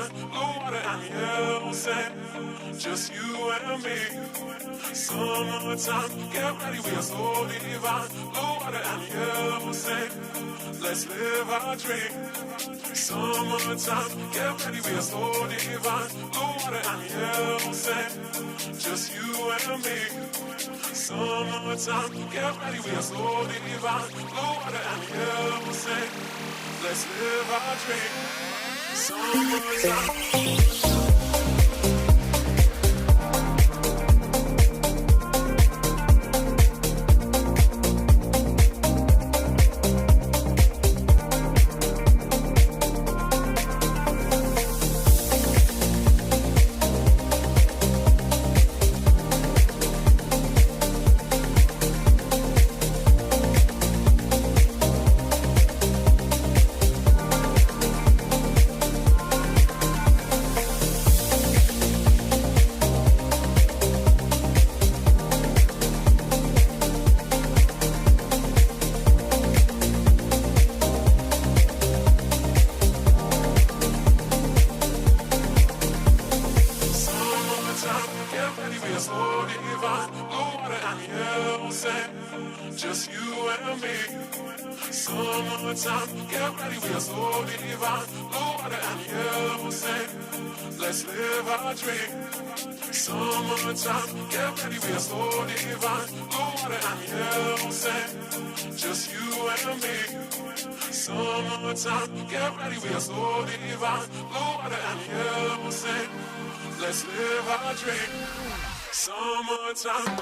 divine. Blue water and yellow sand, just you and me. Summertime, get ready, we are so divine. Blue water and yellow sand, let's live our dream. Summertime, get ready, we are so divine. Blue water and yellow sand, just you and me. Summertime, get ready, we are so divine. Blue water and yellow sand, let's live our dream. Summertime. Just you and me. Summertime, get ready, we are so divine. Blue water and yellow sand, let's live our dream. Summertime, get ready, we are so divine. Blue water and yellow sand, just you and me. Summertime, get ready, we are so divine. Blue water and yellow sand, let's live our dream. Summertime.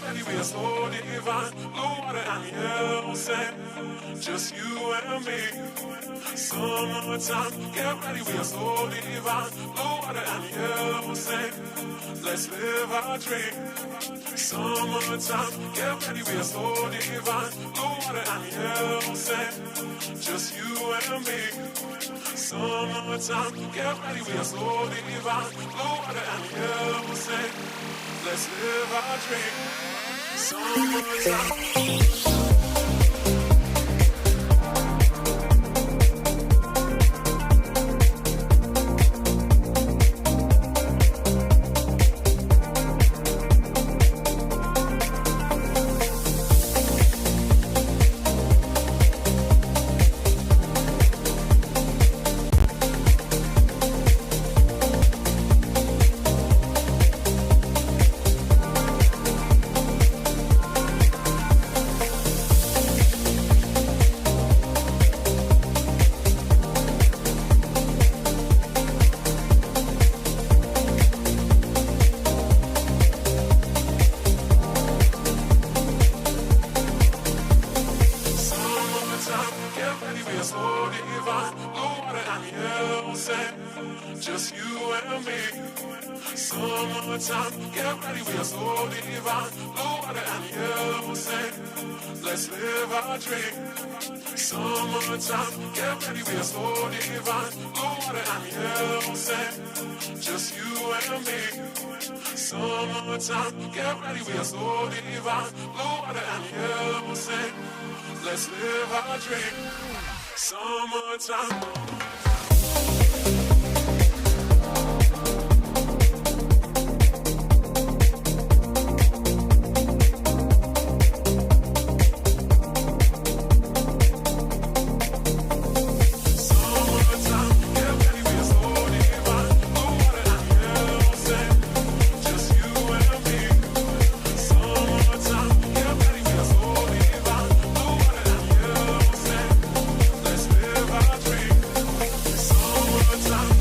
ready, we are so divine. Blue water and yellow sand, just you and me. Summertime, get ready, we are so divine. Blue water and yellow sand, let's live our dream. Summertime, get ready, we are so divine. Blue water and yellow sand, just you and me. Summertime, get ready, we are so divine. Blue water and yellow sand, let's live our dream. Summertime. Just you and me. Summertime, get ready, we are so divine. Blue water and yellow sand, let's live our dream. Summertime, get ready, we are so divine. Blue water and yellow sand, just you and me. Summertime, get ready, we are so divine. Blue water and yellow sand, let's live our dream. Summertime. Time.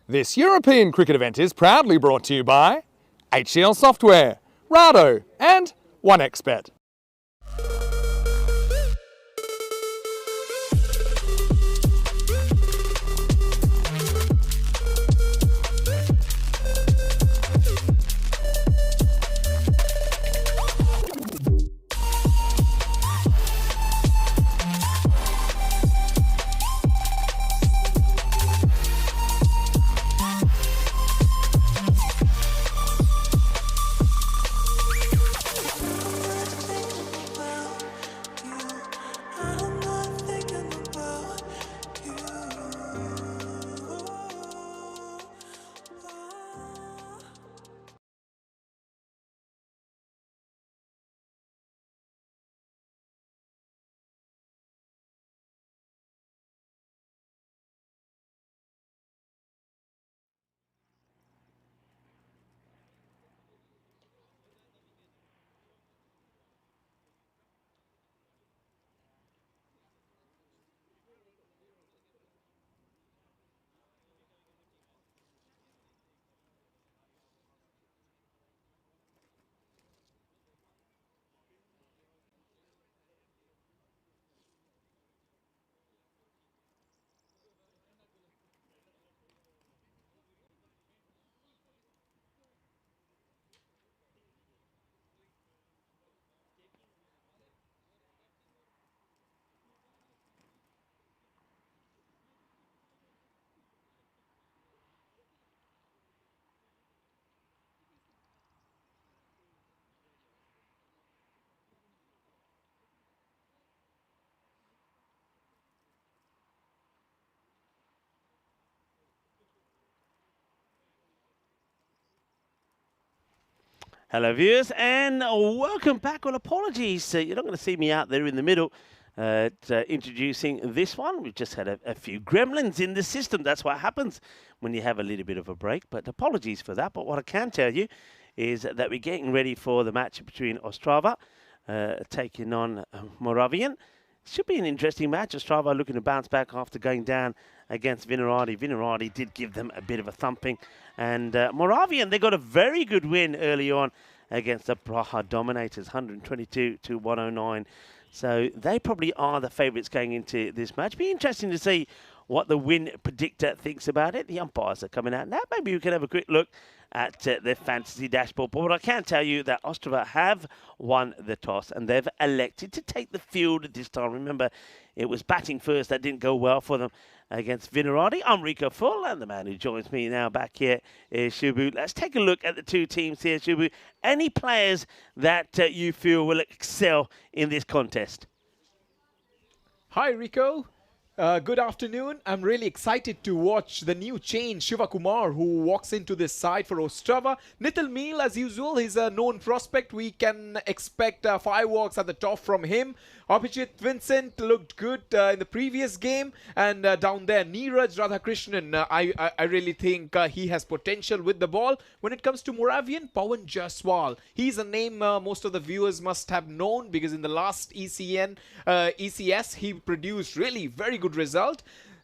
This European cricket event is proudly brought to you by HCL Software, Rado and 1xBet. Hello, viewers, and welcome back. Well, apologies, you're not going to see me out there in the middle introducing this one. We've just had a few gremlins in the system. That's what happens when you have a little bit of a break, but apologies for that. But what I can tell you is that we're getting ready for the match between Ostrava taking on Moravian. Should be an interesting match. Ostrava looking to bounce back after going down against Vinaradi. Vinaradi did give them a bit of a thumping. And Moravian, they got a very good win early on against the Praha Dominators, 122 to 109. So they probably are the favourites going into this match. Be interesting to see what the win predictor thinks about it. The umpires are coming out now. Maybe we can have a quick look at their fantasy dashboard. But what I can tell you that Ostrava have won the toss and they've elected to take the field this time. Remember, it was batting first that didn't go well for them against Vinaradi. I'm Rico Full, and the man who joins me now back here is Shubu. Let's take a look at the two teams here, Shubu. Any players that you feel will excel in this contest? Hi, Rico. Good afternoon. I'm really excited to watch the new change, Shiva Kumar, who walks into this side for Ostrava. Nitil Meal, as usual, he's a known prospect. We can expect fireworks at the top from him. Abhijit Vincent looked good in the previous game. And down there, Neeraj Radhakrishnan, I really think he has potential with the ball. When it comes to Moravian, Pawan Jaswal. He's a name most of the viewers must have known because in the last ECS, he produced really very good result.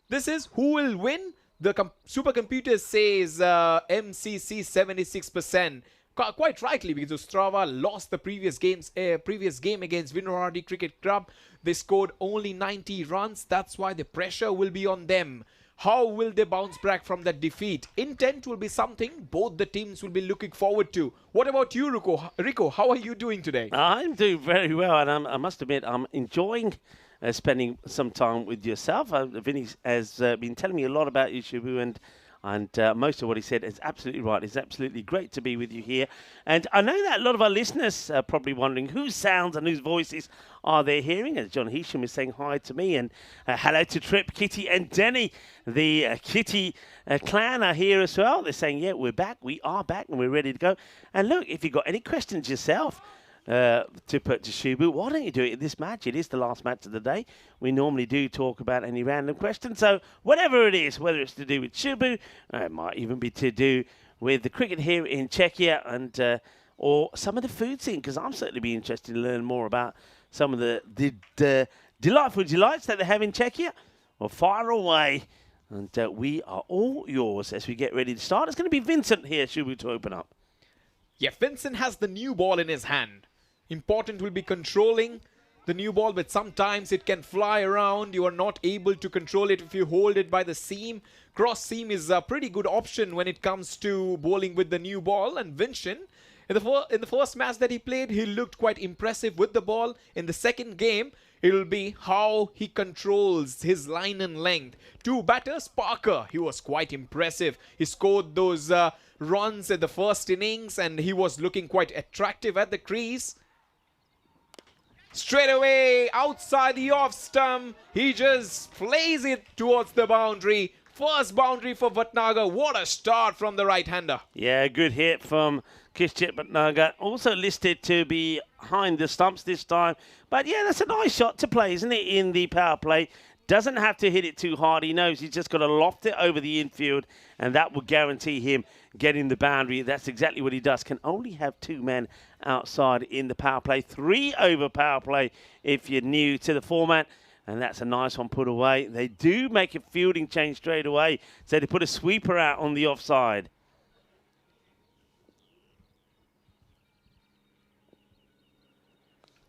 This is who will win. The supercomputer says MCC 76%. Quite rightly, because Ostrava lost the previous game against Vinaradi Cricket Club. They scored only 90 runs. That's why the pressure will be on them. How will they bounce back from that defeat? Intent will be something both the teams will be looking forward to. What about you, Rico? How are you doing today? I'm doing very well, and I must admit, I'm enjoying spending some time with yourself. Vinny has been telling me a lot about you, Shubu, and most of what he said is absolutely right. It's absolutely great to be with you here. And I know that a lot of our listeners are probably wondering whose sounds and whose voices are they hearing. As John Heasham is saying hi to me, and hello to Trip, Kitty and Denny. The Kitty clan are here as well. They're saying, yeah, we're back. We are back and we're ready to go. And look, if you've got any questions yourself, to put to Shubu, why don't you do it in this match? It is the last match of the day. We normally do talk about any random questions. So whatever it is, whether it's to do with Shubu, it might even be to do with the cricket here in Czechia and or some of the food scene, because I'm certainly be interested to learn more about some of the delightful delights that they have in Czechia. Well, fire away. And we are all yours as we get ready to start. It's going to be Vincent here, should we, to open up. Yeah, Vincent has the new ball in his hand. Important will be controlling the new ball, but sometimes it can fly around. You are not able to control it if you hold it by the seam. Cross seam is a pretty good option when it comes to bowling with the new ball. And Vincent, in the first match that he played, he looked quite impressive with the ball. In the second game, it will be how he controls his line and length. Two batters, Parker, he was quite impressive. He scored those runs at the first innings and he was looking quite attractive at the crease. Straight away, outside the off stump, he just plays it towards the boundary. First boundary for Bhatnagar. What a start from the right-hander. Yeah, good hit from Kishchit Bhatnagar. Also listed to be behind the stumps this time. But yeah, that's a nice shot to play, isn't it, in the power play. Doesn't have to hit it too hard. He knows he's just got to loft it over the infield, and that will guarantee him getting the boundary. That's exactly what he does. Can only have 2 men outside in the power play. 3 over power play if you're new to the format. And that's a nice one put away. They do make a fielding change straight away. So they put a sweeper out on the offside.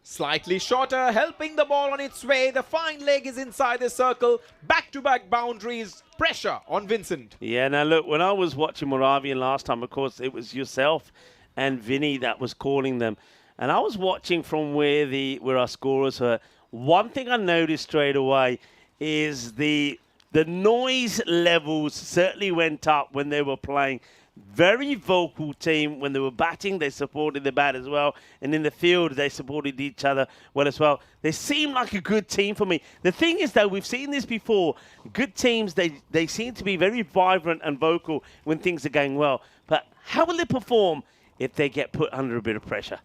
Slightly shorter, helping the ball on its way. The fine leg is inside the circle. Back-to-back boundaries. Pressure on Vincent. Yeah, now look, when I was watching Moravian last time, of course, it was yourself and Vinny that was calling them. And I was watching from where our scorers were. One thing I noticed straight away is the noise levels certainly went up when they were playing. Very vocal team. When they were batting, they supported the bat as well. And in the field, they supported each other well as well. They seem like a good team for me. The thing is, though, we've seen this before. Good teams, they seem to be very vibrant and vocal when things are going well. But how will they perform if they get put under a bit of pressure?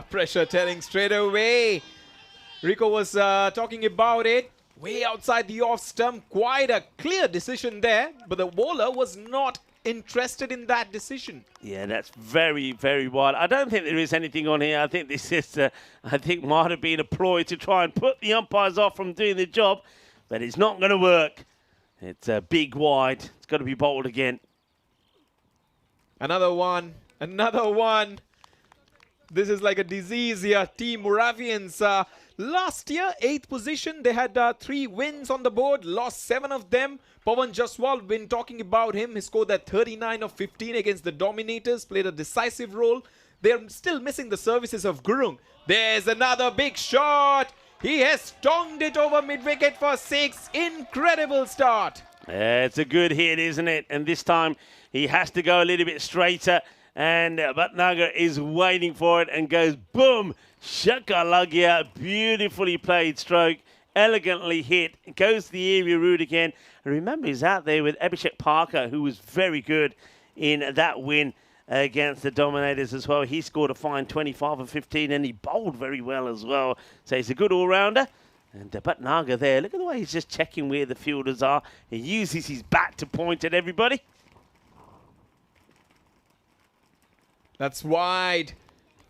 Pressure telling straight away. Rico was talking about it. Way outside the off stump. Quite a clear decision there. But the bowler was not interested in that decision. Yeah, that's very, very wide. I don't think there is anything on here. I think this is, might have been a ploy to try and put the umpires off from doing the job. But it's not going to work. It's a big wide. It's got to be bowled again. Another one. Another one. This is like a disease here. Team Moravians. Last year, 8th position. They had 3 wins on the board. Lost 7 of them. Pawan Jaswal, been talking about him. He scored that 39 of 15 against the Dominators. Played a decisive role. They're still missing the services of Gurung. There's another big shot. He has tonged it over mid-wicket for 6. Incredible start. It's a good hit, isn't it? And this time, he has to go a little bit straighter. And Bhatnagar is waiting for it and goes boom, shakalagya, beautifully played stroke, elegantly hit, it goes to the area route again. And remember, he's out there with Abhishek Parker, who was very good in that win against the Dominators as well. He scored a fine 25 of 15 and he bowled very well as well. So he's a good all-rounder. And Bhatnagar there, look at the way he's just checking where the fielders are. He uses his bat to point at everybody. That's wide.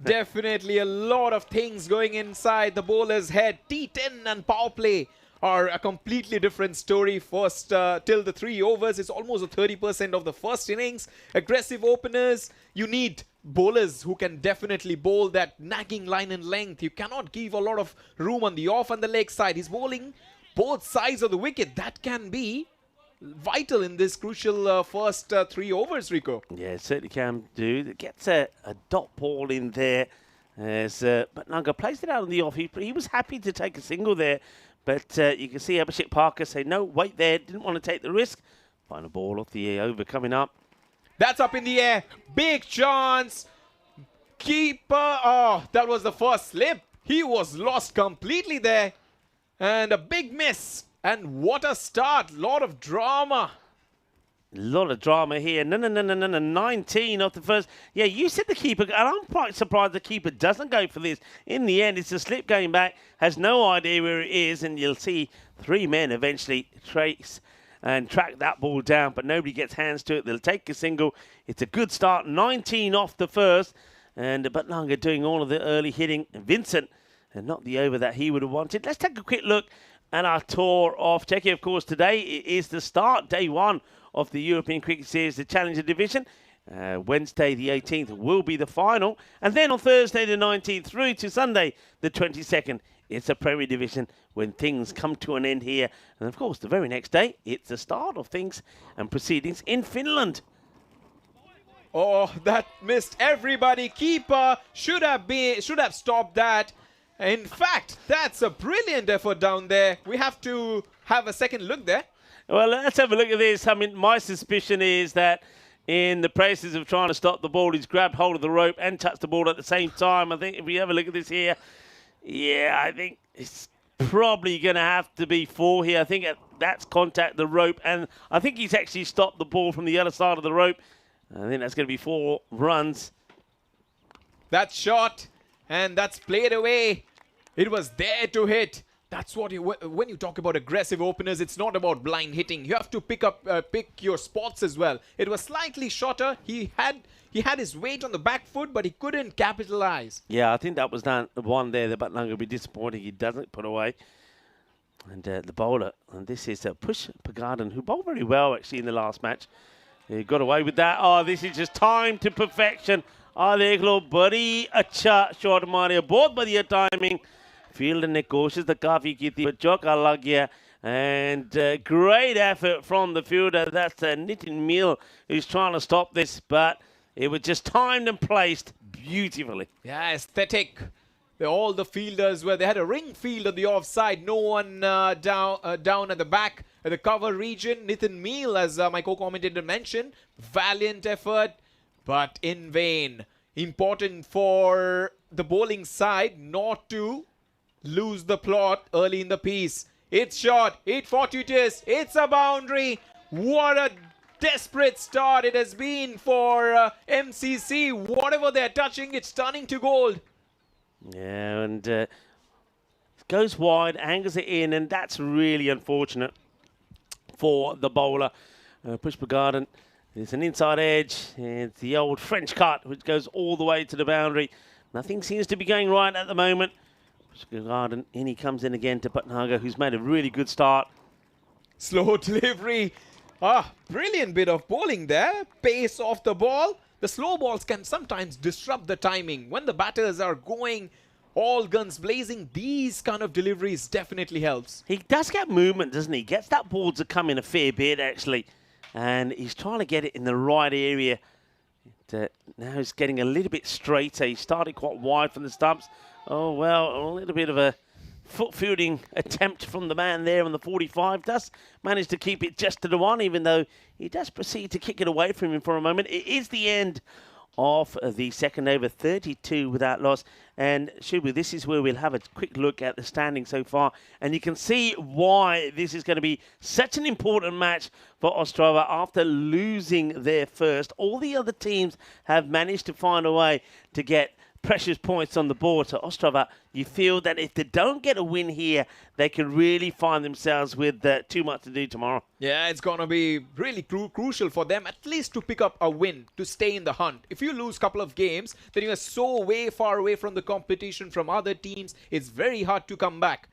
Definitely a lot of things going inside the bowler's head. T10 and power play are a completely different story. First, till the 3 overs, it's almost a 30% of the first innings. Aggressive openers. You need bowlers who can definitely bowl that nagging line and length. You cannot give a lot of room on the off and the leg side. He's bowling both sides of the wicket. That can be vital in this crucial first 3 overs, Rico. Yeah, it certainly can do. It gets a dot ball in there. As Bhatnagar plays it out on the off. He was happy to take a single there. But you can see Abhishek Parker say, no, wait there. Didn't want to take the risk. Final ball off the over coming up. That's up in the air. Big chance. Keeper. Oh, that was the first slip. He was lost completely there. And a big miss. And what a start. Lot of drama. A lot of drama here. No. 19 off the first. Yeah, you said the keeper. And I'm quite surprised the keeper doesn't go for this. In the end, it's a slip going back. Has no idea where it is. And you'll see 3 men eventually trace and track that ball down. But nobody gets hands to it. They'll take a single. It's a good start. 19 off the first. And Bhatnagar doing all of the early hitting. And Vincent, and not the over that he would have wanted. Let's take a quick look and our tour of Czechia. Of course, today is the start, day one of the European Cricket Series, the Challenger Division. Wednesday the 18th will be the final. And then on Thursday the 19th through to Sunday the 22nd, it's a Premier Division when things come to an end here. And of course, the very next day, it's the start of things and proceedings in Finland. Oh, that missed everybody. Keeper should have stopped that. In fact, that's a brilliant effort down there. We have to have a second look there. Well, let's have a look at this. I mean, my suspicion is that in the process of trying to stop the ball, he's grabbed hold of the rope and touched the ball at the same time. I think if we have a look at this here, yeah, I think it's probably going to have to be 4 here. I think that's contact the rope, and I think he's actually stopped the ball from the other side of the rope. I think that's going to be 4 runs. That shot, and that's played away. It was there to hit. That's what when you talk about aggressive openers, it's not about blind hitting. You have to pick your spots as well. It was slightly shorter. He had his weight on the back foot, but he couldn't capitalize. Yeah, I think that was the one there. The Buttonhunter will be disappointing. He doesn't put away. And the bowler, and this is Push Pagarden, who bowled very well actually in the last match. He got away with that. Oh, this is just timed to perfection. Ah, देख लो बड़ी अच्छा shot मारे बहुत बढ़िया timing field ने कोशिश तो काफी की थी चौका लग गया. And great effort from the fielder. That's Nitin Meal who's trying to stop this, but it was just timed and placed beautifully. Yeah, aesthetic. All the fielders they had a ring field on the offside. No one down at the back, at the cover region. Nitin Meal, as my co-commentator mentioned, valiant effort, but in vain. Important for the bowling side not to lose the plot early in the piece. It's short, it's fortuitous, it's a boundary. What a desperate start it has been for MCC. Whatever they're touching, it's turning to gold. Yeah, and goes wide, angles it in, and that's really unfortunate for the bowler. Push Pagarden. It's an inside edge. It's the old French cut, which goes all the way to the boundary. Nothing seems to be going right at the moment. Garden, in he comes in again to Buttonhunter, who's made a really good start. Slow delivery. Brilliant bit of bowling there. Pace off the ball. The slow balls can sometimes disrupt the timing. When the batters are going all guns blazing, these kind of deliveries definitely helps. He does get movement, doesn't he? Gets that ball to come in a fair bit, actually. And he's trying to get it in the right area. Now he's getting a little bit straighter. He started quite wide from the stumps. Oh, well, a little bit of a foot fielding attempt from the man there on the 45. Does manage to keep it just to the 1, even though he does proceed to kick it away from him for a moment. It is the end of the second over, 32 without loss. And Shubu, this is where we'll have a quick look at the standing so far. And you can see why this is going to be such an important match for Ostrava after losing their first. All the other teams have managed to find a way to get precious points on the board. So Ostrava, you feel that if they don't get a win here, they can really find themselves with too much to do tomorrow. Yeah, it's going to be really crucial for them at least to pick up a win, to stay in the hunt. If you lose a couple of games, then you are so way far away from the competition, from other teams. It's very hard to come back.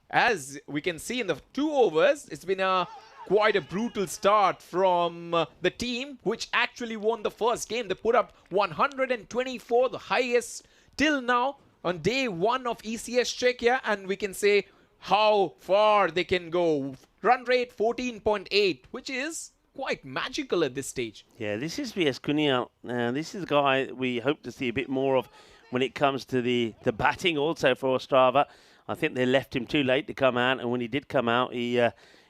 As we can see in the 2 overs, it's been quite a brutal start from the team, which actually won the first game. They put up 124, the highest till now on day 1 of ECS Czechia, and we can say how far they can go. Run rate 14.8, which is quite magical at this stage. Yeah, this is VS Kunial. This is a guy we hope to see a bit more of when it comes to the batting also for Ostrava. I think they left him too late to come out, and when he did come out, he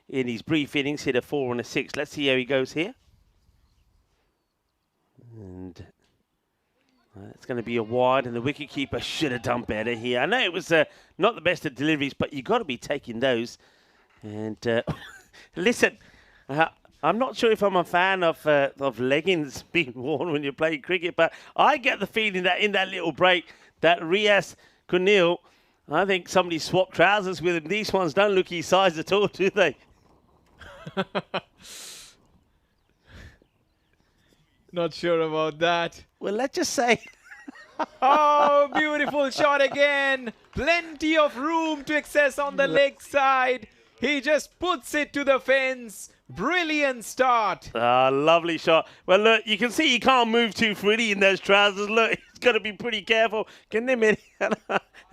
in his brief innings hit a 4 and a 6. Let's see how he goes here. And it's going to be a wide, and the wicketkeeper should have done better here. I know it was not the best of deliveries, but you've got to be taking those. And listen, I'm not sure if I'm a fan of leggings being worn when you're playing cricket, but I get the feeling that in that little break, that Riaz Kunil, I think somebody swapped trousers with him. These ones don't look his size at all, do they? Not sure about that. Well, let's just say Oh, beautiful shot again. Plenty of room to access on the leg side. He just puts it to the fence. Brilliant start. Lovely shot. Well, look, you can see he can't move too freely in those trousers. Look, he's got to be pretty careful. Can they admit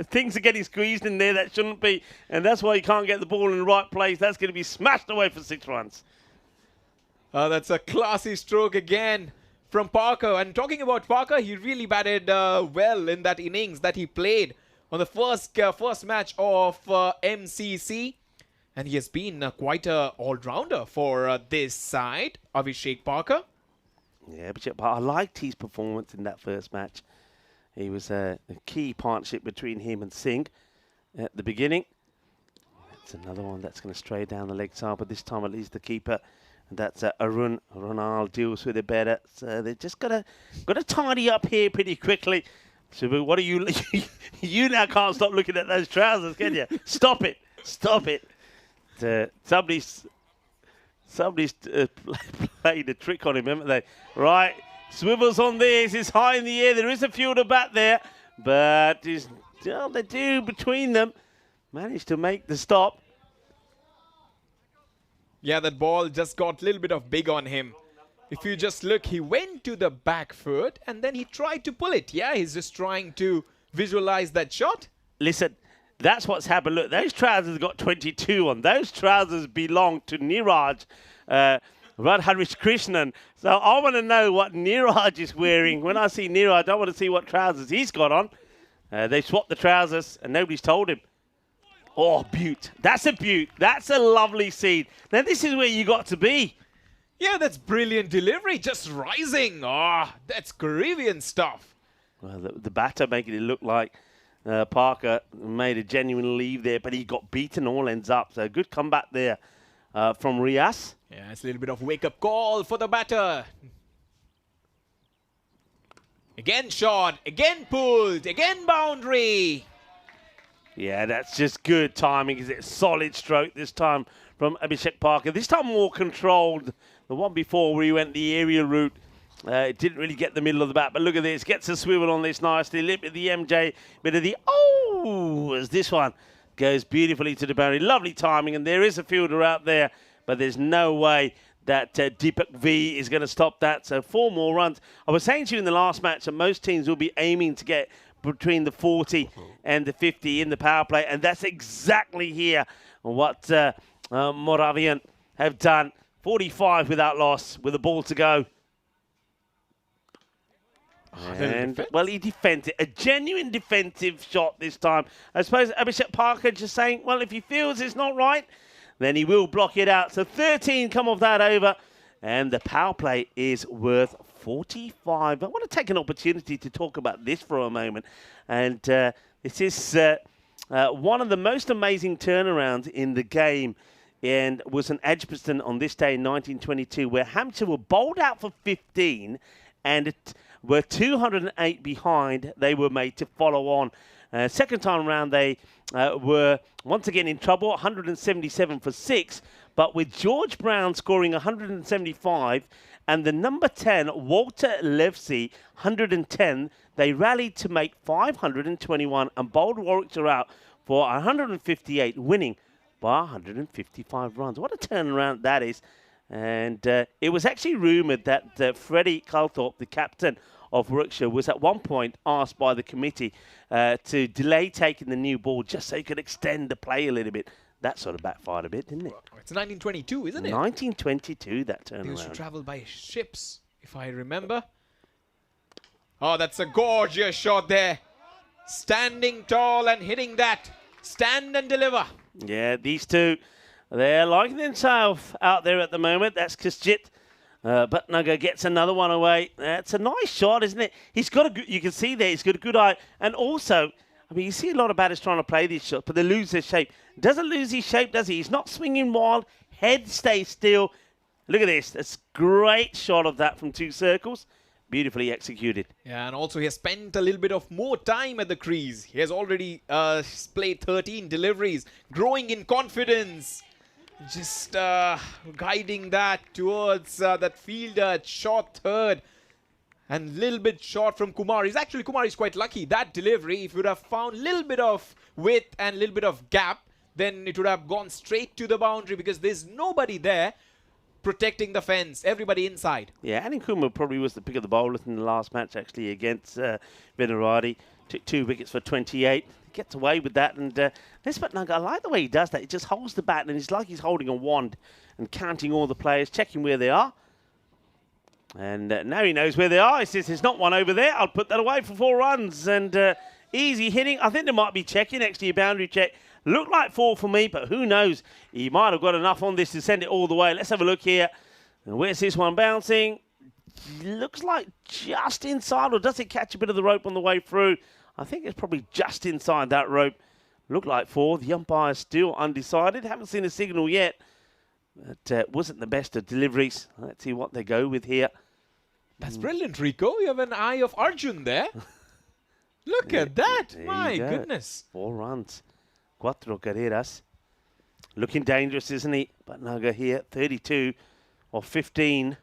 things are getting squeezed in there that shouldn't be, and that's why he can't get the ball in the right place. That's going to be smashed away for 6 runs. That's a classy stroke again from Parker. And talking about Parker, he really batted well in that innings that he played on the first match of MCC. And he has been quite an all-rounder for this side, Abhishek Parker. Yeah, but I liked his performance in that first match. He was a key partnership between him and Singh at the beginning. That's another one that's going to stray down the leg side, but this time at least the keeper, and that's Arun Ronald, deals with it better. So they're just got to tidy up here pretty quickly. So what are you? You now can't stop looking at those trousers, can you? Stop it! Stop it! Somebody's played a trick on him, haven't they? Right, swivels on this. It's high in the air. There is a fielder bat there, but they do between them manage to make the stop. Yeah, that ball just got a little bit of big on him. If you just look, he went to the back foot and then he tried to pull it. Yeah, he's just trying to visualize that shot. Listen, that's what's happened. Look, those trousers got 22 on. Those trousers belong to Niraj Radharish Krishnan. So I want to know what Niraj is wearing. When I see Niraj, I want to see what trousers he's got on. They swapped the trousers and nobody's told him. Oh, beaut. That's a beaut. That's a lovely scene. Now, this is where you got to be. Yeah, that's brilliant delivery. Just rising. Oh, that's Caribbean stuff. Well, the batter making it look like Parker made a genuine leave there, but he got beaten all ends up. So good comeback there from Riaz. Yeah, it's a little bit of wake-up call for the batter. Again shot, again pulled, again boundary. Yeah, that's just good timing. Is it solid stroke this time from Abhishek Parker? This time more controlled. The one before where he went the aerial route, it didn't really get the middle of the bat. But look at this. Gets a swivel on this nicely. A little bit of the MJ, bit of the as this one goes beautifully to the boundary. Lovely timing. And there is a fielder out there, but there's no way that Deepak V is going to stop that. So 4 more runs. I was saying to you in the last match that most teams will be aiming to get between the 40 and the 50 in the power play. And that's exactly here what Moravian have done. 45 without loss with a ball to go. And, well, he defended a genuine defensive shot this time. I suppose Abhishek Parker just saying, well, if he feels it's not right, then he will block it out. So 13 come off that over. And the power play is worth 45. I want to take an opportunity to talk about this for a moment. And this is one of the most amazing turnarounds in the game. And was an Edgbaston on this day in 1922, where Hampshire were bowled out for 15 and were 208 behind. They were made to follow on. Second time around, they were once again in trouble, 177 for 6. But with George Brown scoring 175 and the number 10, Walter Levesey, 110, they rallied to make 521 and bowled Warwickshire out for 158, winning by 155 runs. What a turnaround that is. And it was actually rumoured that Freddie Calthorpe, the captain of Warwickshire, was at one point asked by the committee to delay taking the new ball just so he could extend the play a little bit. That sort of backfired a bit, didn't it? It's 1922, isn't it? 1922, that turnaround. They used to travel by ships, if I remember. Oh, that's a gorgeous shot there. Standing tall and hitting that. Stand and deliver. Yeah, these two, they're liking themselves out there at the moment. That's Kisjit. Bhatnagar gets another one away. It's a nice shot, isn't it? He's got a good, you can see there, he's got a good eye. And also, I mean, you see a lot of batters trying to play these shots, but they lose their shape. Doesn't lose his shape, does he? He's not swinging wild. Head stays still. Look at this. That's a great shot of that from 2 circles. Beautifully executed. Yeah, and also he has spent a little bit of more time at the crease. He has already played 13 deliveries, growing in confidence. Just guiding that towards that fielder, short third. and little bit short from Kumar. Kumar is quite lucky. That delivery, if you would have found a little bit of width and a little bit of gap, then it would have gone straight to the boundary because there's nobody there protecting the fence. Everybody inside. Yeah, Annie Kumar probably was the pick of the bowlers in the last match actually against Venerati. Took 2 wickets for 28. Gets away with that, and Nisbat Naga, I like the way he does that. He just holds the bat, and it's like he's holding a wand and counting all the players, checking where they are. And now he knows where they are. He says, there's not one over there. I'll put that away for 4 runs. And easy hitting. I think there might be checking next to your boundary check. Looked like 4 for me, but who knows? He might have got enough on this to send it all the way. Let's have a look here. And where's this one bouncing? Looks like just inside, or does it catch a bit of the rope on the way through? I think it's probably just inside that rope. Looked like 4. The umpire's still undecided. Haven't seen a signal yet. But wasn't the best of deliveries. Let's see what they go with here. That's brilliant, Rico. You have an eye of Arjun there. Look at that. My goodness. 4 runs. 4 carreras. Looking dangerous, isn't he? But Naga here, 32 or 15.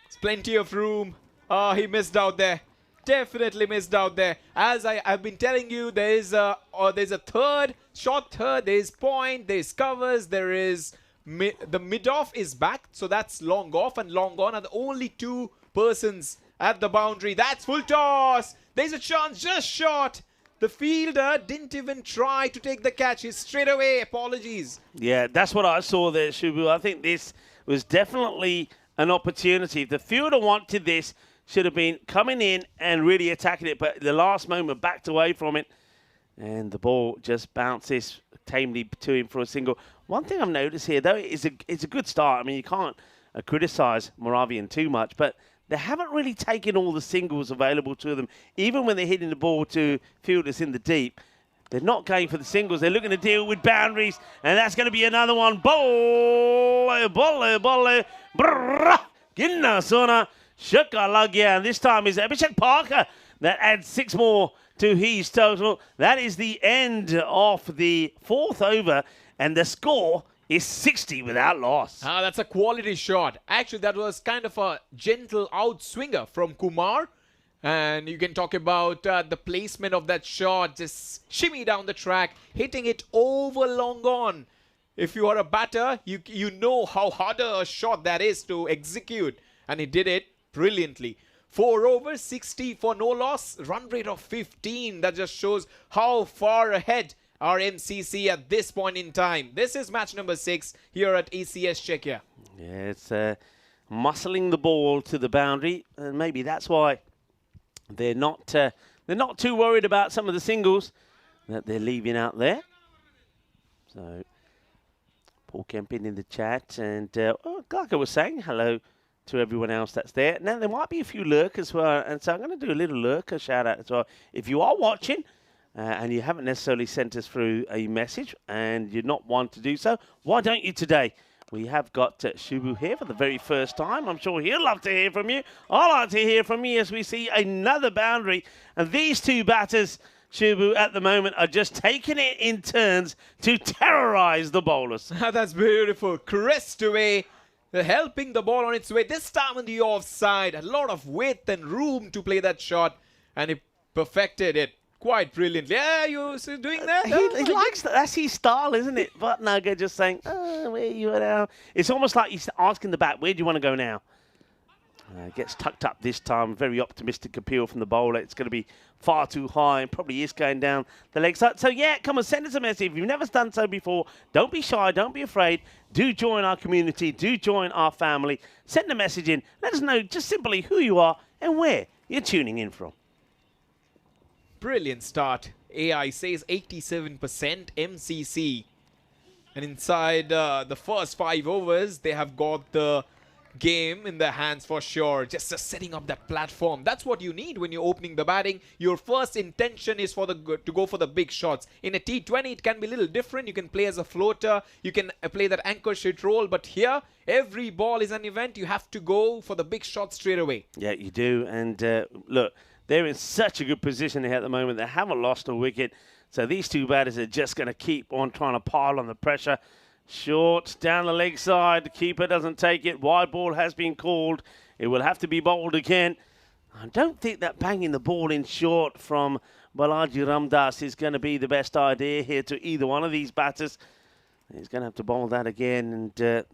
There's plenty of room. Oh, he missed out there. Definitely missed out there. As I've been telling you, there's a third, short third, there's point, there's covers, there is the mid-off is back, so that's long off and long on are the only 2 persons at the boundary. That's full toss. There's a chance, just short. The fielder didn't even try to take the catch. He's straight away. Apologies. Yeah, that's what I saw there, Shubu. I think this was definitely an opportunity. If the fielder wanted this, should have been coming in and really attacking it, but the last moment backed away from it, and the ball just bounces tamely to him for a single. One thing I've noticed here, though, it's a good start. I mean, you can't criticise Moravian too much, but they haven't really taken all the singles available to them. Even when they're hitting the ball to fielders in the deep, they're not going for the singles. They're looking to deal with boundaries, and that's going to be another one. Bolle, brrrr, ginna sona. Shakalagya, and this time is Abhishek Parker that adds 6 more to his total. That is the end of the 4th over, and the score is 60 without loss. That's a quality shot. Actually, that was kind of a gentle outswinger from Kumar. And you can talk about the placement of that shot, just shimmy down the track, hitting it over long on. If you are a batter, you know how harder a shot that is to execute. And he did it brilliantly. 4 overs, 60 for no loss, run rate of 15. That just shows how far ahead our MCC at this point in time. This is match number 6 here at ECS Czechia. Yeah, it's muscling the ball to the boundary, and maybe that's why they're not too worried about some of the singles that they're leaving out there. So Paul Kempin in the chat, and like I was saying, hello to everyone else that's there. Now, there might be a few lurkers as well, and so I'm going to do a little lurker shout-out as well. If you are watching and you haven't necessarily sent us through a message and you're not one to do so, why don't you today? We have got Shubu here for the very first time. I'm sure he'll love to hear from you. I like to hear from you as we see another boundary. And these 2 batters, Shubu, at the moment are just taking it in turns to terrorise the bowlers. That's beautiful. Crest away. Helping the ball on its way. This time on the offside. A lot of width and room to play that shot. And he perfected it quite brilliantly. Yeah, you doing that? He likes that. That's his style, isn't it? But Naga just saying, where are you now? It's almost like he's asking the bat, where do you want to go now? Gets tucked up this time. Very optimistic appeal from the bowler. It's going to be far too high and probably is going down the leg side. So, yeah, come on, send us a message. If you've never done so before, don't be shy. Don't be afraid. Do join our community. Do join our family. Send a message in. Let us know just simply who you are and where you're tuning in from. Brilliant start. AI says 87% MCC. And inside the first 5 overs, they have got the game in their hands for sure. Just setting up that platform. That's what you need when you're opening the batting. Your first intention is to go for the big shots. In a T20, it can be a little different. You can play as a floater. You can play that anchor shit role. But here, every ball is an event. You have to go for the big shot straight away. Yeah, you do. And look, they're in such a good position here at the moment. They haven't lost a wicket. So these 2 batters are just going to keep on trying to pile on the pressure. Short down the leg side. The keeper doesn't take it. Wide ball has been called. It will have to be bowled again. I don't think that banging the ball in short from Balaji Ramdas is going to be the best idea here to either one of these batters. He's going to have to bowl that again, and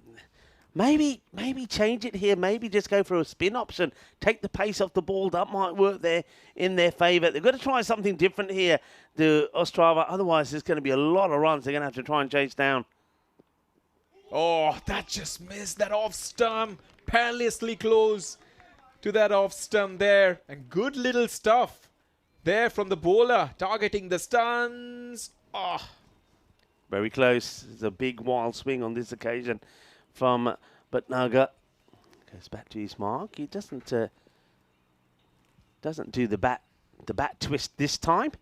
maybe change it here. Maybe just go for a spin option. Take the pace off the ball. That might work there in their favour. They've got to try something different here, the Ostrava. Otherwise, there's going to be a lot of runs they're going to have to try and chase down. Oh, that just missed that off stump. Perilously close to that off stump there. And good little stuff there from the bowler, targeting the stuns. Oh. Very close. It's a big wild swing on this occasion from Bhatnagar. Goes back to his mark. He doesn't do the bat twist this time.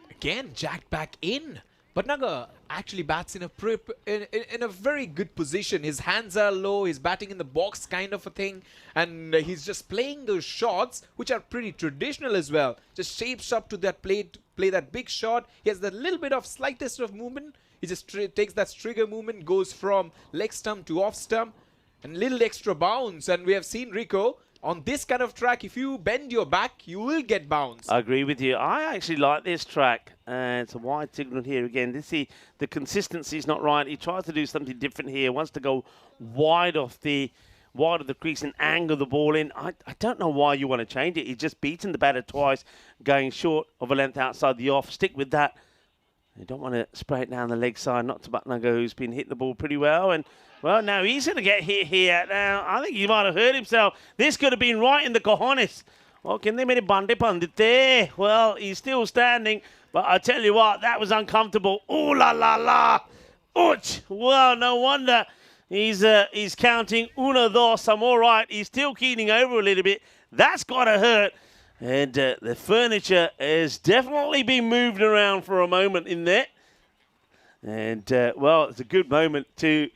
Again, jacked back in. Bhatnagar actually bats in a very good position. His hands are low, he's batting in the box kind of a thing, and he's just playing those shots which are pretty traditional as well. Just shapes up to that play that big shot. He has that little bit of slightest of movement. He just takes that trigger movement, goes from leg stump to off stump, and little extra bounce. And we have seen Rico on this kind of track, if you bend your back, you will get bounce. I agree with you. I actually like this track. It's a wide signal here again. The consistency is not right. He tries to do something different here. Wants to go wide of the crease and angle the ball in. I don't know why you want to change it. He's just beaten the batter twice, going short of a length outside the off. Stick with that. You don't want to spray it down the leg side, not to Bhatnagar, who's been hitting the ball pretty well. And, well, now he's going to get hit here. Now, I think he might have hurt himself. This could have been right in the cojones. Well, can they make it bande pandit there? Well, he's still standing. But I tell you what, that was uncomfortable. Ooh, la, la, la. Ouch. Well, no wonder he's counting uno, dos. I'm all right. He's still keening over a little bit. That's got to hurt. And the furniture has definitely been moved around for a moment in there. And, well, it's a good moment to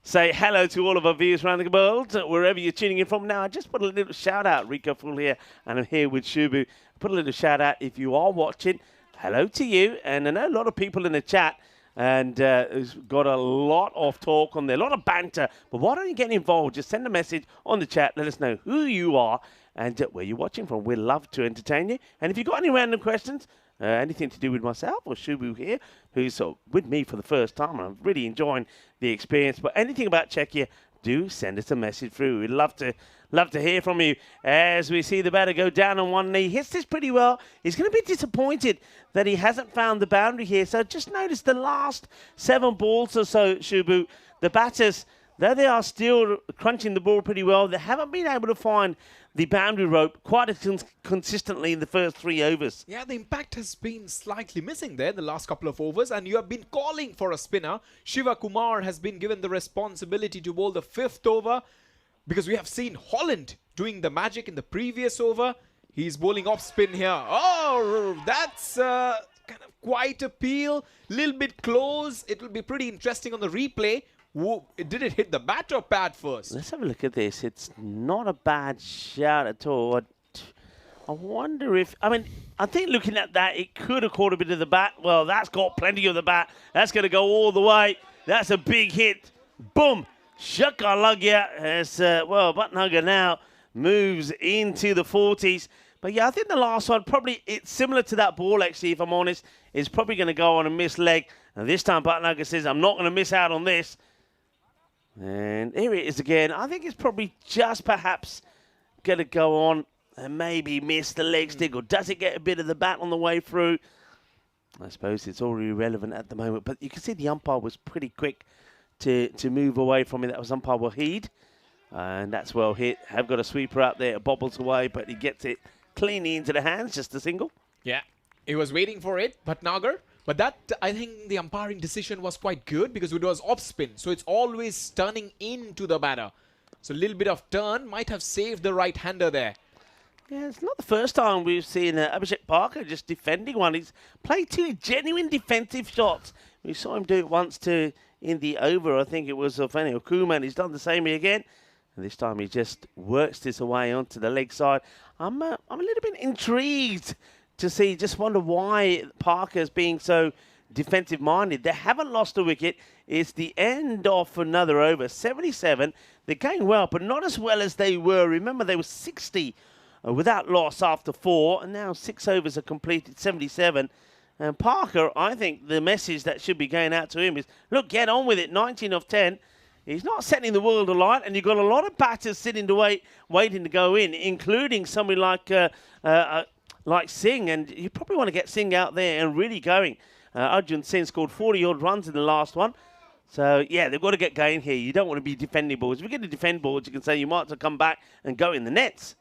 say hello to all of our viewers around the world, wherever you're tuning in from. Now, I just put a little shout-out. Rico Full here, and I'm here with Shubu. Put a little shout-out if you are watching. Hello to you. And I know a lot of people in the chat, and it's got a lot of talk on there, a lot of banter. But why don't you get involved? Just send a message on the chat. Let us know who you are and where you're watching from. We'd love to entertain you. And if you've got any random questions, anything to do with myself or Shubu here, who's with me for the first time, I'm really enjoying the experience. But anything about Czechia, do send us a message through. We'd love to hear from you. As we see the batter go down on one knee, hits this pretty well. He's going to be disappointed that he hasn't found the boundary here. So just notice the last 7 balls or so, Shubu, the batters, though they are still crunching the ball pretty well, they haven't been able to find the boundary rope quite as consistently in the first 3 overs. Yeah, the impact has been slightly missing there the last couple of overs, and you have been calling for a spinner. Shiva Kumar has been given the responsibility to bowl the 5th over, because we have seen Holland doing the magic in the previous over. He's bowling off spin here. Oh, that's kind of quite a peel. Little bit close. It will be pretty interesting on the replay. Whoa, did it hit the bat or pad first? Let's have a look at this. It's not a bad shout at all. I wonder if... I mean, I think looking at that, it could have caught a bit of the bat. Well, that's got plenty of the bat. That's going to go all the way. That's a big hit. Boom. Shakalagya as, well, Bhatnagar now moves into the 40s. But, yeah, I think the last one, probably, it's similar to that ball, actually, if I'm honest. It's probably going to go on a missed leg. And this time, Bhatnagar says, I'm not going to miss out on this. And here it is again. I think it's probably just perhaps going to go on and maybe miss the leg stick. Or does it get a bit of the bat on the way through? I suppose it's all irrelevant at the moment. But you can see the umpire was pretty quick to move away from it. That was umpire Wahid. And that's well hit. Have got a sweeper out there. It bobbles away, but he gets it cleanly into the hands. Just a single. Yeah, he was waiting for it, Bhatnagar. But that, I think the umpiring decision was quite good because it was off spin. So it's always turning into the batter. So a little bit of turn might have saved the right-hander there. Yeah, it's not the first time we've seen Abhishek Parker just defending one. He's played 2 genuine defensive shots. We saw him do it once in the over. I think it was Fanny Okuma. He's done the same again. And this time he just works this away onto the leg side. I'm a little bit intrigued to see, just wonder why Parker's being so defensive minded. They haven't lost a wicket. It's the end of another over. 77. They're going well, but not as well as they were. Remember, they were 60 without loss after 4, and now 6 overs are completed, 77. And Parker, I think the message that should be going out to him is, look, get on with it, 19 of 10. He's not setting the world alight, and you've got a lot of batters sitting to waiting to go in, including somebody like Singh, and you probably want to get Singh out there and really going. Arjun Singh scored 40-odd runs in the last one. So, yeah, they've got to get going here. You don't want to be defending balls. If you're going to defend balls, you can say you might have to come back and go in the nets.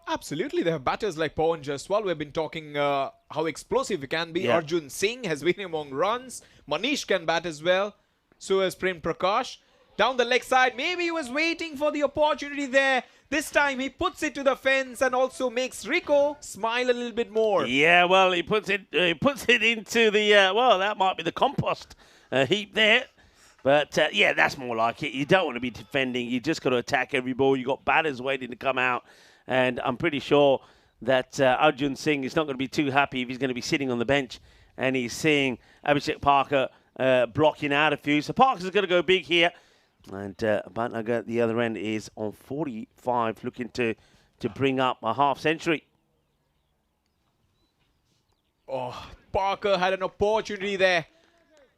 Absolutely. They have batters like Pawan Jaswal. We've been talking how explosive he can be. Yeah. Arjun Singh has been among runs. Manish can bat as well. So has Prem Prakash. Down the leg side, maybe he was waiting for the opportunity there. This time he puts it to the fence and also makes Rico smile a little bit more. Yeah, well, he puts it into the, well, that might be the compost heap there. But, yeah, that's more like it. You don't want to be defending. You just got to attack every ball. You've got batters waiting to come out. And I'm pretty sure that Arjun Singh is not going to be too happy if he's going to be sitting on the bench and he's seeing Abhishek Parker blocking out a few. So Parker's going to go big here. And Bhatnagar at the other end is on 45, looking to bring up a half century. Oh, Parker had an opportunity there.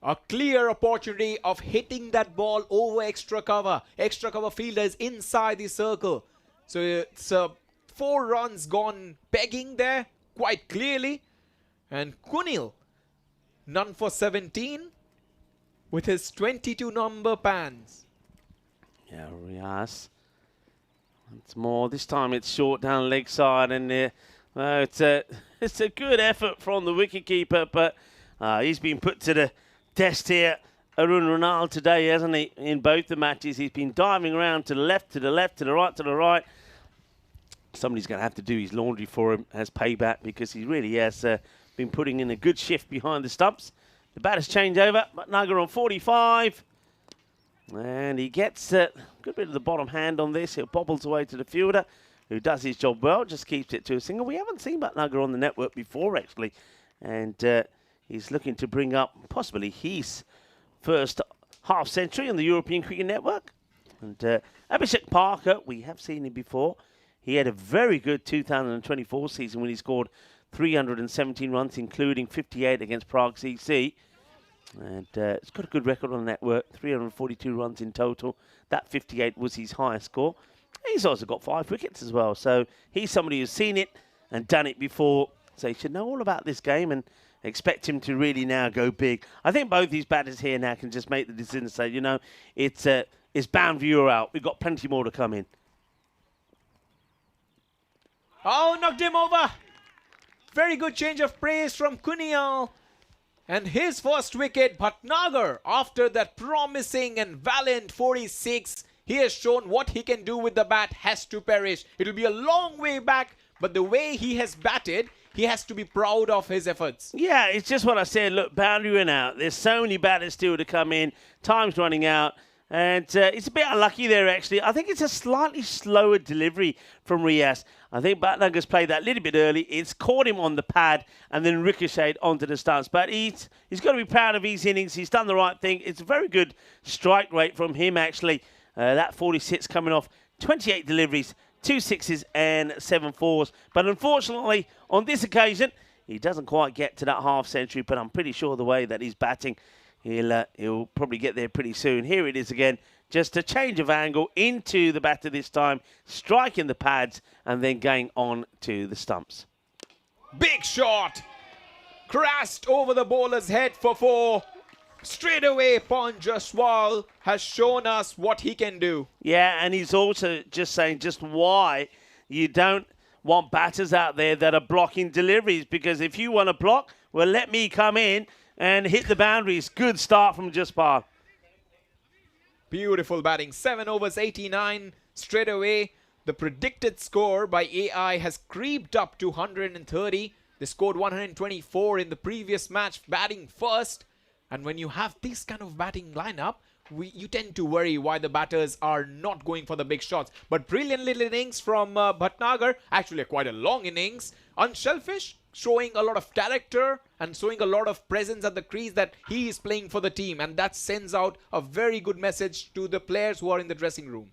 A clear opportunity of hitting that ball over extra cover. Extra cover fielder is inside the circle. So it's 4 runs gone begging there quite clearly. And Kunil, none for 17 with his 22 number pans. Yeah, Riaz. Once more. This time it's short down leg side, and it's a good effort from the wicketkeeper, but he's been put to the test here. Arun Ronald today, hasn't he? In both the matches, he's been diving around to the left, to the left, to the right, to the right. Somebody's going to have to do his laundry for him as payback because he really has been putting in a good shift behind the stumps. The batters change over. Bhatnagar on 45. And he gets a good bit of the bottom hand on this. It bobbles away to the fielder, who does his job well, just keeps it to a single. We haven't seen Bhatnagar on the network before, actually. And he's looking to bring up possibly his first half century on the European Cricket Network. And Abhishek Parker, we have seen him before. He had a very good 2024 season when he scored 317 runs, including 58 against Prague CC. And it's got a good record on the network, 342 runs in total. That 58 was his highest score. He's also got 5 wickets as well. So he's somebody who's seen it and done it before. So you should know all about this game and expect him to really now go big. I think both these batters here now can just make the decision and say, you know, it's boundary or out. We've got plenty more to come in. Oh, knocked him over. Very good change of pace from Kuniyal. And his first wicket, Bhatnagar, after that promising and valiant 46, he has shown what he can do with the bat has to perish. It will be a long way back, but the way he has batted, he has to be proud of his efforts. Yeah, it's just what I said. Look, boundary and out. There's so many batters still to come in. Time's running out. And it's a bit unlucky there, actually. I think it's a slightly slower delivery from Riaz. I think Bhatnagar's played that a little bit early. It's caught him on the pad and then ricocheted onto the stance. But he's got to be proud of his innings. He's done the right thing. It's a very good strike rate from him, actually. That 46 coming off 28 deliveries, 2 sixes and 7 fours. But unfortunately, on this occasion, he doesn't quite get to that half century. But I'm pretty sure the way that he's batting, he'll probably get there pretty soon. Here it is again. Just a change of angle into the batter this time, striking the pads and then going on to the stumps. Big shot. Crashed over the bowler's head for 4. Straight away, Pawan Jaswal has shown us what he can do. Yeah, and he's also just saying just why you don't want batters out there that are blocking deliveries. Because if you want to block, well, let me come in and hit the boundaries. Good start from Jaspal. Beautiful batting. 7 overs, 89. Straight away, the predicted score by AI has creeped up to 130. They scored 124 in the previous match, batting first. And when you have this kind of batting lineup, you tend to worry why the batters are not going for the big shots. But brilliant little innings from Bhatnagar. Actually, quite a long innings. Unselfish, showing a lot of character and showing a lot of presence at the crease that he is playing for the team, and that sends out a very good message to the players who are in the dressing room.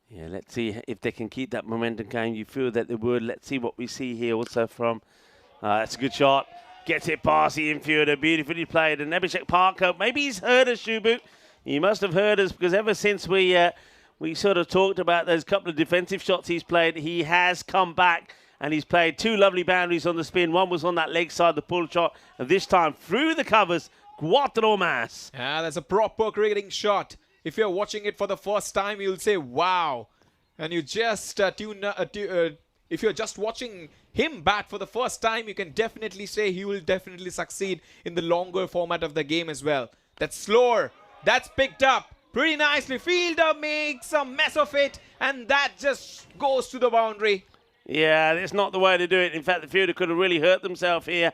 Yeah, let's see if they can keep that momentum going. You feel that they would. Let's see what we see here also from... that's a good shot. Gets it past the infielder. Beautifully played. And Abhishek Parker, maybe he's heard us, Shubu. He must have heard us, because ever since we sort of talked about those couple of defensive shots he's played, he has come back and he's played 2 lovely boundaries on the spin. One was on that leg side, the pull shot, and this time through the covers, Cuatro más. Yeah, that's a proper cricketing shot. If you're watching it for the first time, you'll say, wow. And you just if you're just watching him bat for the first time, you can definitely say he will definitely succeed in the longer format of the game as well. That's slower. That's picked up pretty nicely. Fielder makes a mess of it, and that just goes to the boundary. Yeah, that's not the way to do it. In fact, the fielder could have really hurt themselves here.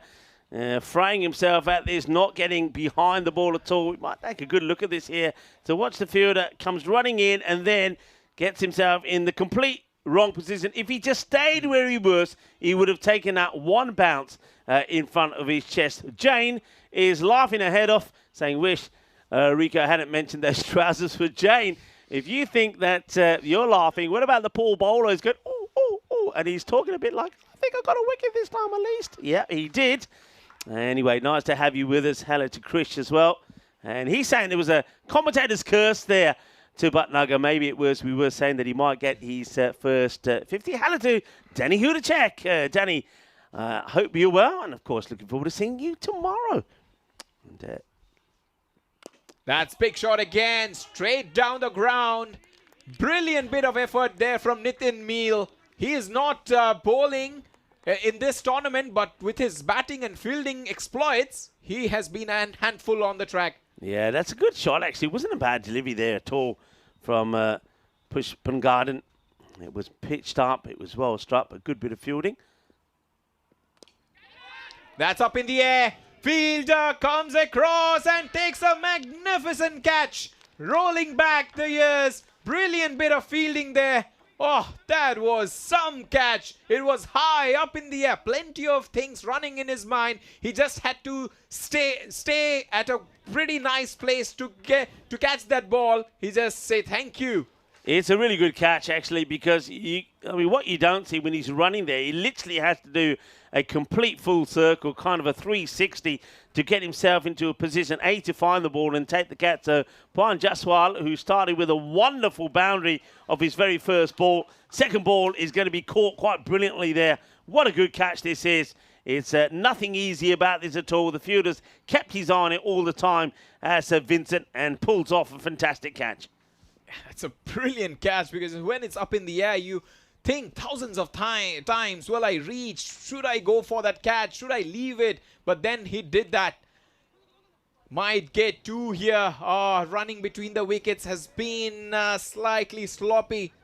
Fraying himself at this, not getting behind the ball at all. We might take a good look at this here. So watch the fielder, comes running in and then gets himself in the complete wrong position. If he just stayed where he was, he would have taken that one bounce in front of his chest. Jane is laughing her head off, saying, wish Rico hadn't mentioned those trousers for Jane. If you think that you're laughing, what about the Paul bowler who's going, ooh, ooh, ooh, and he's talking a bit like, I think I got a wicket this time at least. Yeah, he did. Anyway, nice to have you with us. Hello to Krish as well. And he's saying there was a commentator's curse there to Bhatnagar. Maybe it was, we were saying that he might get his first 50. Hello to Danny Hudacek. Danny, hope you're well. And, of course, looking forward to seeing you tomorrow. And, that's big shot again, straight down the ground. Brilliant bit of effort there from Nitin Meal. He is not bowling in this tournament, but with his batting and fielding exploits, he has been a handful on the track. Yeah, that's a good shot, actually. It wasn't a bad delivery there at all from Pushpangarden. It was pitched up. It was well struck. A good bit of fielding. That's up in the air. Fielder comes across and takes a magnificent catch. Rolling back the years. Brilliant bit of fielding there. Oh, that was some catch. It was high up in the air. Plenty of things running in his mind. He just had to stay at a pretty nice place to catch that ball. He just said thank you. It's a really good catch, actually, because what you don't see when he's running there, he literally has to do a complete full circle, kind of a 360, to get himself into a position, A, to find the ball and take the catch. So, Pawan Jaswal, who started with a wonderful boundary of his very first ball. Second ball is going to be caught quite brilliantly there. What a good catch this is. It's nothing easy about this at all. The fielder's kept his eye on it all the time, as Vincent, and pulls off a fantastic catch. It's a brilliant catch, because when it's up in the air, you think thousands of times, will I reach? Should I go for that catch? Should I leave it? But then he did that. Might get 2 here. Running between the wickets has been slightly sloppy.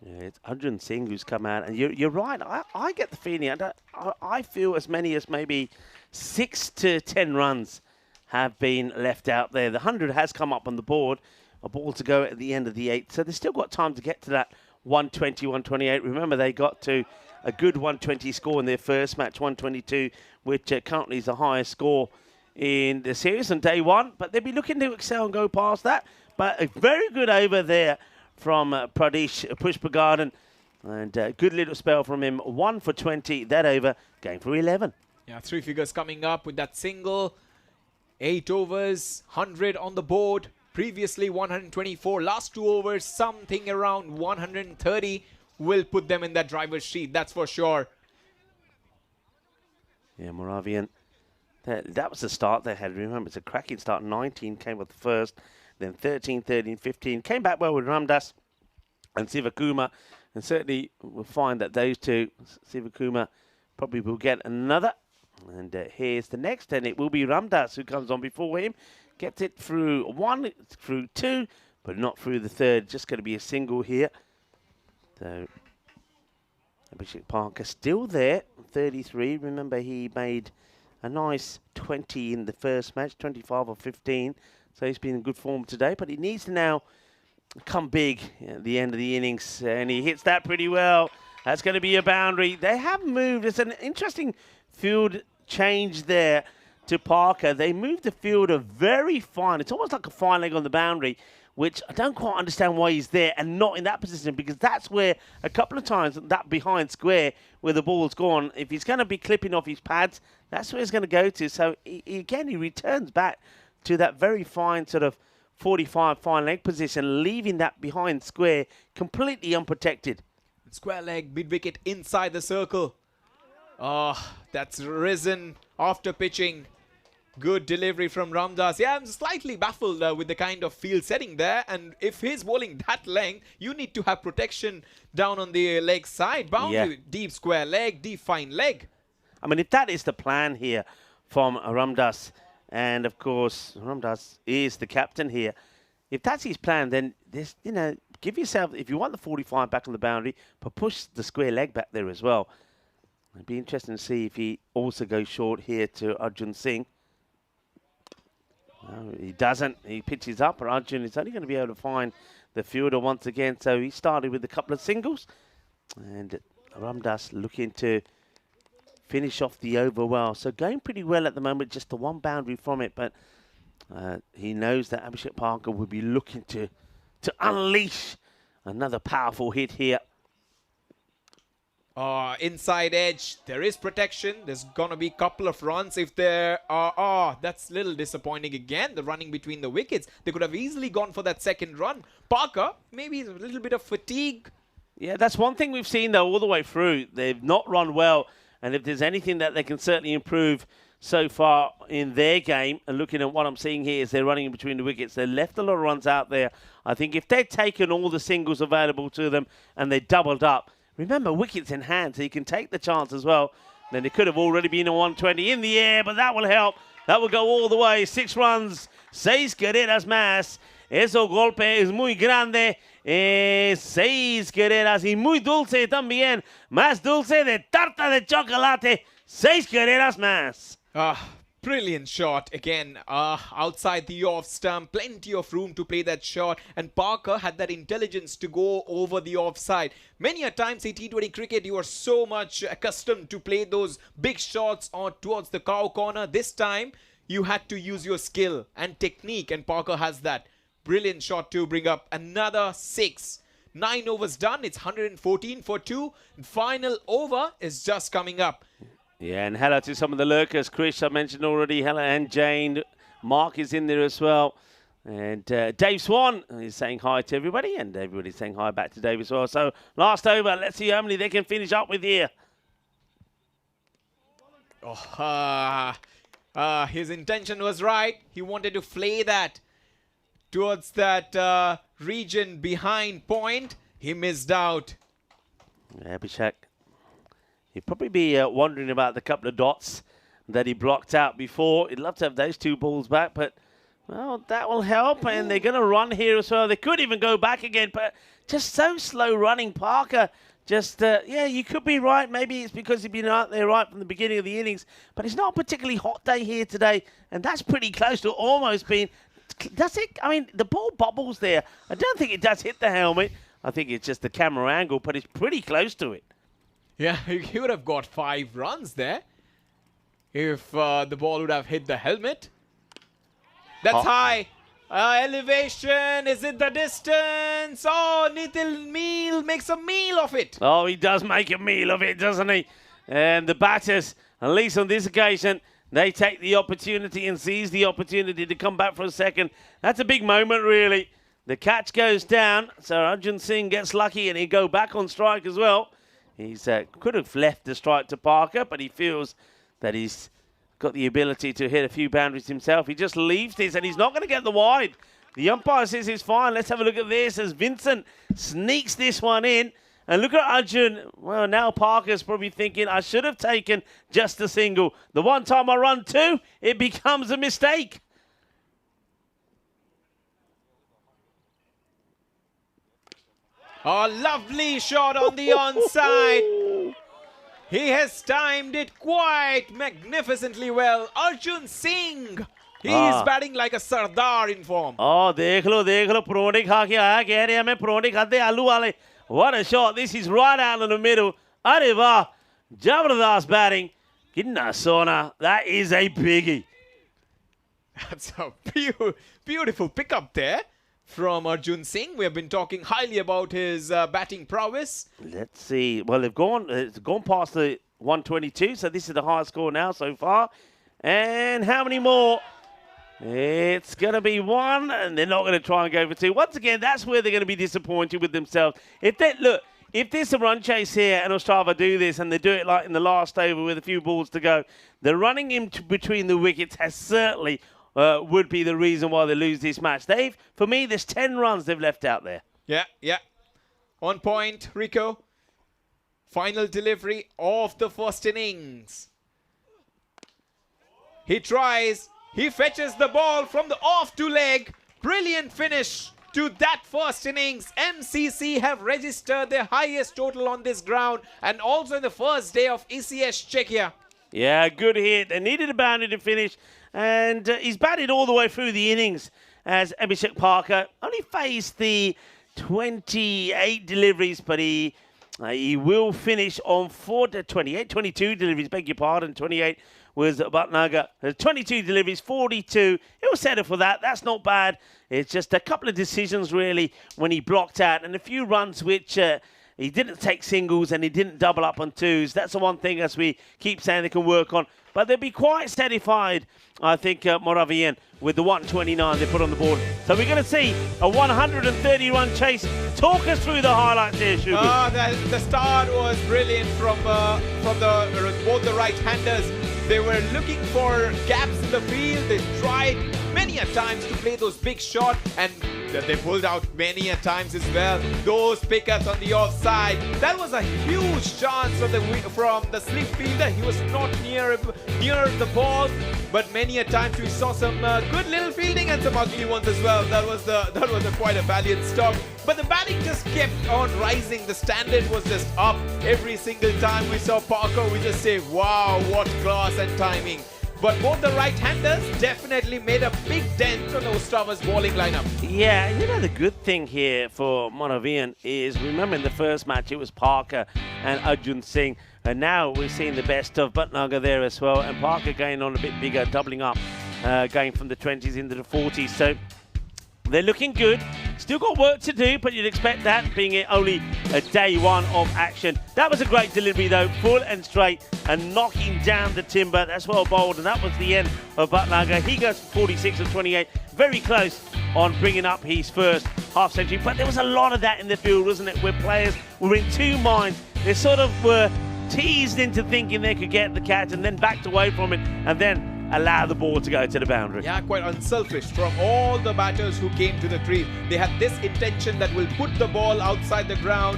Yeah, it's Arjun Singh who's come out. And you're right. I get the feeling, I feel as many as maybe 6 to 10 runs have been left out there. The 100 has come up on the board. A ball to go at the end of the 8th. So they've still got time to get to that 120, 128. Remember, they got to a good 120 score in their first match, 122, which currently is the highest score in the series on day 1. But they'll be looking to excel and go past that. But a very good over there from Pradesh Pushpangarden. And a good little spell from him. 1 for 20, that over, going for 11. Yeah, 3 figures coming up with that single. 8 overs, 100 on the board. Previously 124, last 2 overs, something around 130 will put them in that driver's seat, that's for sure. Yeah, Moravian, that was the start they had. Remember, it's a cracking start. 19 came with the first, then 13, 13, 15. Came back well with Ramdas and Sivakumar, and certainly we'll find that those two, Sivakumar, probably will get another. And here's the next, and it will be Ramdas who comes on before him. Gets it through 1, through 2, but not through the 3rd. Just going to be a single here. So, Abhishek Parker still there, 33. Remember, he made a nice 20 in the first match, 25 or 15. So he's been in good form today, but he needs to now come big at the end of the innings. And he hits that pretty well. That's going to be a boundary. They have moved. It's an interesting field change there to Parker. They moved the fielder very fine. It's almost like a fine leg on the boundary, which I don't quite understand why he's there and not in that position, because that's where a couple of times that behind square where the ball's gone, if he's going to be clipping off his pads, that's where he's going to go to. So again, he returns back to that very fine sort of 45 fine leg position, leaving that behind square completely unprotected. Square leg, mid wicket inside the circle. Oh, that's risen after pitching. Good delivery from Ramdas. Yeah, I'm slightly baffled with the kind of field setting there. And if he's bowling that length, you need to have protection down on the leg side. Boundary, deep square leg, deep fine leg. I mean, if that is the plan here from Ramdas, and of course, Ramdas is the captain here. If that's his plan, then this, you know, give yourself, if you want the 45 back on the boundary, but push the square leg back there as well. It'd be interesting to see if he also goes short here to Arjun Singh. No, he doesn't. He pitches up, but Arjun is only going to be able to find the fielder once again. So he started with a couple of singles. And Ramdas looking to finish off the over well. So going pretty well at the moment, just the one boundary from it. But he knows that Abhishek Parker will be looking to unleash another powerful hit here. Inside edge, there is protection. There's gonna be a couple of runs if there are. That's a little disappointing again, the running between the wickets. They could have easily gone for that second run. Parker, maybe a little bit of fatigue. Yeah, that's one thing we've seen, though, all the way through. They've not run well, and if there's anything that they can certainly improve so far in their game, and looking at what I'm seeing here is they're running in between the wickets. They left a lot of runs out there. I think if they'd taken all the singles available to them and they doubled up, remember, wickets in hand, so you can take the chance as well. Then it could have already been a 120 in the air, but that will help. That will go all the way. 6 runs, 6 carreras más. Eso golpe es muy grande. 6 carreras y muy dulce también. Más dulce de tarta de chocolate. 6 carreras más. Brilliant shot again, outside the off stump, plenty of room to play that shot, and Parker had that intelligence to go over the offside. Many a times in T20 cricket you are so much accustomed to play those big shots towards the cow corner. This time you had to use your skill and technique, and Parker has that. Brilliant shot to bring up another 6. 9 overs done, it's 114 for 2, and final over is just coming up. Yeah, and hello to some of the lurkers. Chris, I mentioned already. Hello, and Jane. Mark is in there as well. And Dave Swan is saying hi to everybody. And everybody's saying hi back to Dave as well. So, last over. Let's see how many they can finish up with here. His intention was right. He wanted to flay that towards that region behind point. He missed out. Yeah, Abhishek. He'd probably be wondering about the couple of dots that he blocked out before. He'd love to have those 2 balls back, but, well, that will help. And they're going to run here as well. They could even go back again, but just so slow running. Parker, just, yeah, you could be right. Maybe it's because he'd been out there right from the beginning of the innings. But it's not a particularly hot day here today, and that's pretty close to almost being... Does it? I mean, the ball bobbles there. I don't think it does hit the helmet. I think it's just the camera angle, but it's pretty close to it. Yeah, he would have got 5 runs there if the ball would have hit the helmet. That's high. Elevation. Is it the distance? Oh, Nitil Meal makes a meal of it. Oh, he does make a meal of it, doesn't he? And the batters, at least on this occasion, they take the opportunity and seize the opportunity to come back for a second. That's a big moment, really. The catch goes down, so Arjun Singh gets lucky and he'll go back on strike as well. He's could have left the strike to Parker, but he feels that he's got the ability to hit a few boundaries himself. He just leaves this, and he's not going to get the wide. The umpire says it's fine. Let's have a look at this as Vincent sneaks this one in. And look at Arjun. Well, now Parker's probably thinking, I should have taken just a single. The one time I run 2, it becomes a mistake. A lovely shot on the onside. He has timed it quite magnificently well. Arjun Singh. He is batting like a Sardar in form. देख लो परोठे खा के आया कह रहे हैं मैं परोठे खाते आलू वाले What a shot. This is right out in the middle. Arriva, Jabardast batting. Gidna Sona. That is a biggie. That's a beautiful pickup there from Arjun Singh. We have been talking highly about his batting prowess. Let's see. Well, it's gone past the 122, so this is the highest score now so far. And how many more? It's going to be one, and they're not going to try and go for two. Once again, that's where they're going to be disappointed with themselves. If there's a run chase here and Ostrava do this and they do it like in the last over with a few balls to go, the running in between the wickets has certainly would be the reason why they lose this match. For me, there's 10 runs they've left out there. Yeah. On point, Rico. Final delivery of the first innings. He tries. He fetches the ball from the off to leg. Brilliant finish to that first innings. MCC have registered their highest total on this ground and also in the first day of ECS Czechia. Yeah, good hit. They needed a boundary to finish, and he's batted all the way through the innings as Abhishek Parker only faced the 28 deliveries, but he will finish on 22 deliveries, beg your pardon, 28 was Bhatnagar. 22 deliveries, 42. He'll settle for that. That's not bad. It's just a couple of decisions, really, when he blocked out. And a few runs which he didn't take singles and he didn't double up on twos. That's the one thing, as we keep saying, they can work on. But they'll be quite satisfied, I think, Moravian, with the 129 they put on the board. So we're going to see a 130-run chase. Talk us through the highlights here, Shubi. The start was brilliant from both the right-handers. They were looking for gaps in the field. They tried many a times to play those big shots, and they pulled out many a times as well. Those pickups on the offside. That was a huge chance from the slip fielder. He was not near the ball, but many a times we saw some good little fielding and some ugly ones as well. That was quite a valiant stop. But the batting just kept on rising. The standard was just up every single time we saw Parker. We just say, wow, what class and timing. But both the right-handers definitely made a big dent on Ostrava's bowling lineup. Yeah, you know, the good thing here for Moravian is, remember in the first match it was Parker and Arjun Singh, and now we're seeing the best of Bhatnagar there as well, and Parker going on a bit bigger, doubling up, going from the 20s into the 40s. So they're looking good. Still got work to do, but you'd expect that, being only a day one of action. That was a great delivery, though, full and straight, and knocking down the timber. That's well bowled, and that was the end of Bhatnagar. He goes for 46 and 28, very close on bringing up his first half century. But there was a lot of that in the field, wasn't it, where players were in two minds. They sort of were teased into thinking they could get the catch and then backed away from it, and then allow the ball to go to the boundary. Yeah, quite unselfish from all the batters who came to the crease. They had this intention that will put the ball outside the ground.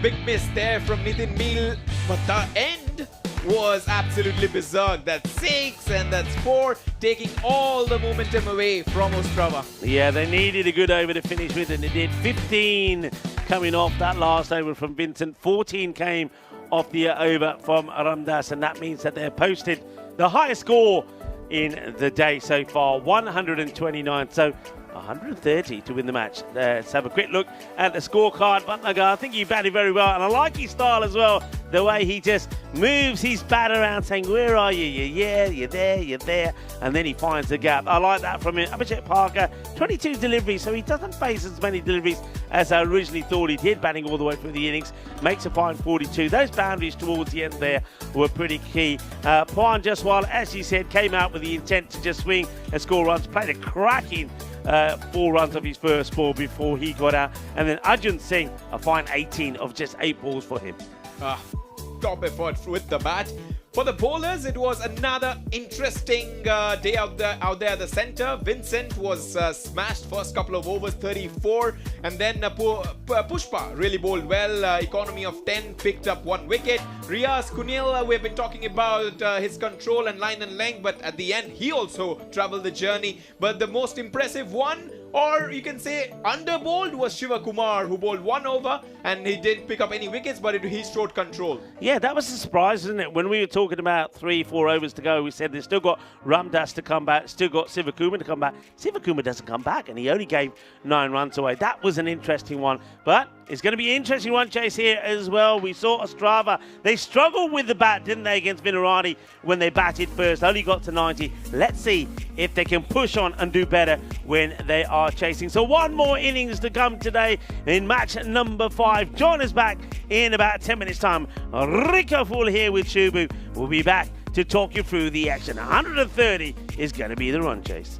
Big miss there from Nitin Meal, but the end was absolutely berserk. That's 6 and that's 4, taking all the momentum away from Ostrava. Yeah, they needed a good over to finish with, and they did. 15 coming off that last over from Vincent. 14 came off the over from Ramdas, and that means that they're posted the highest score in the day so far, 129. So 130 to win the match. Let's have a quick look at the scorecard. Bhatnagar, I think he batted very well, and I like his style as well. The way he just moves his bat around saying, where are you? You're there. And then he finds the gap. I like that from him. Abhishek Parker, 22 deliveries, so he doesn't face as many deliveries as I originally thought he did, batting all the way through the innings. Makes a fine 42. Those boundaries towards the end there were pretty key. Pawan Jaswal, as you said, came out with the intent to just swing and score runs. Played a cracking 4 runs of his first ball before he got out. And then Arjun Singh, a fine 18 of just 8 balls for him. Top effort with the bat. For the bowlers, it was another interesting day out there at the center. Vincent was smashed first couple of overs, 34, and then Pushpa really bowled well. Economy of 10, picked up 1 wicket. Riaz Kunil, we've been talking about his control and line and length, but at the end he also travelled the journey. But the most impressive one Or you can say under-bowled was Shiva Kumar, who bowled 1 over and he didn't pick up any wickets, but he showed control. Yeah, that was a surprise, isn't it? When we were talking about 3-4 overs to go, we said they've still got Ramdas to come back, still got Sivakumar to come back. Sivakumar doesn't come back, and he only gave 9 runs away. That was an interesting one. But it's going to be an interesting one, Chase, here as well. We saw Ostrava. They struggled with the bat, didn't they, against Vinarati when they batted first. Only got to 90. Let's see if they can push on and do better when they are chasing. So one more innings to come today in match number 5. Join us back in about 10 minutes' time. Rico Full here with Shubu. We'll be back to talk you through the action. 130 is going to be the run chase.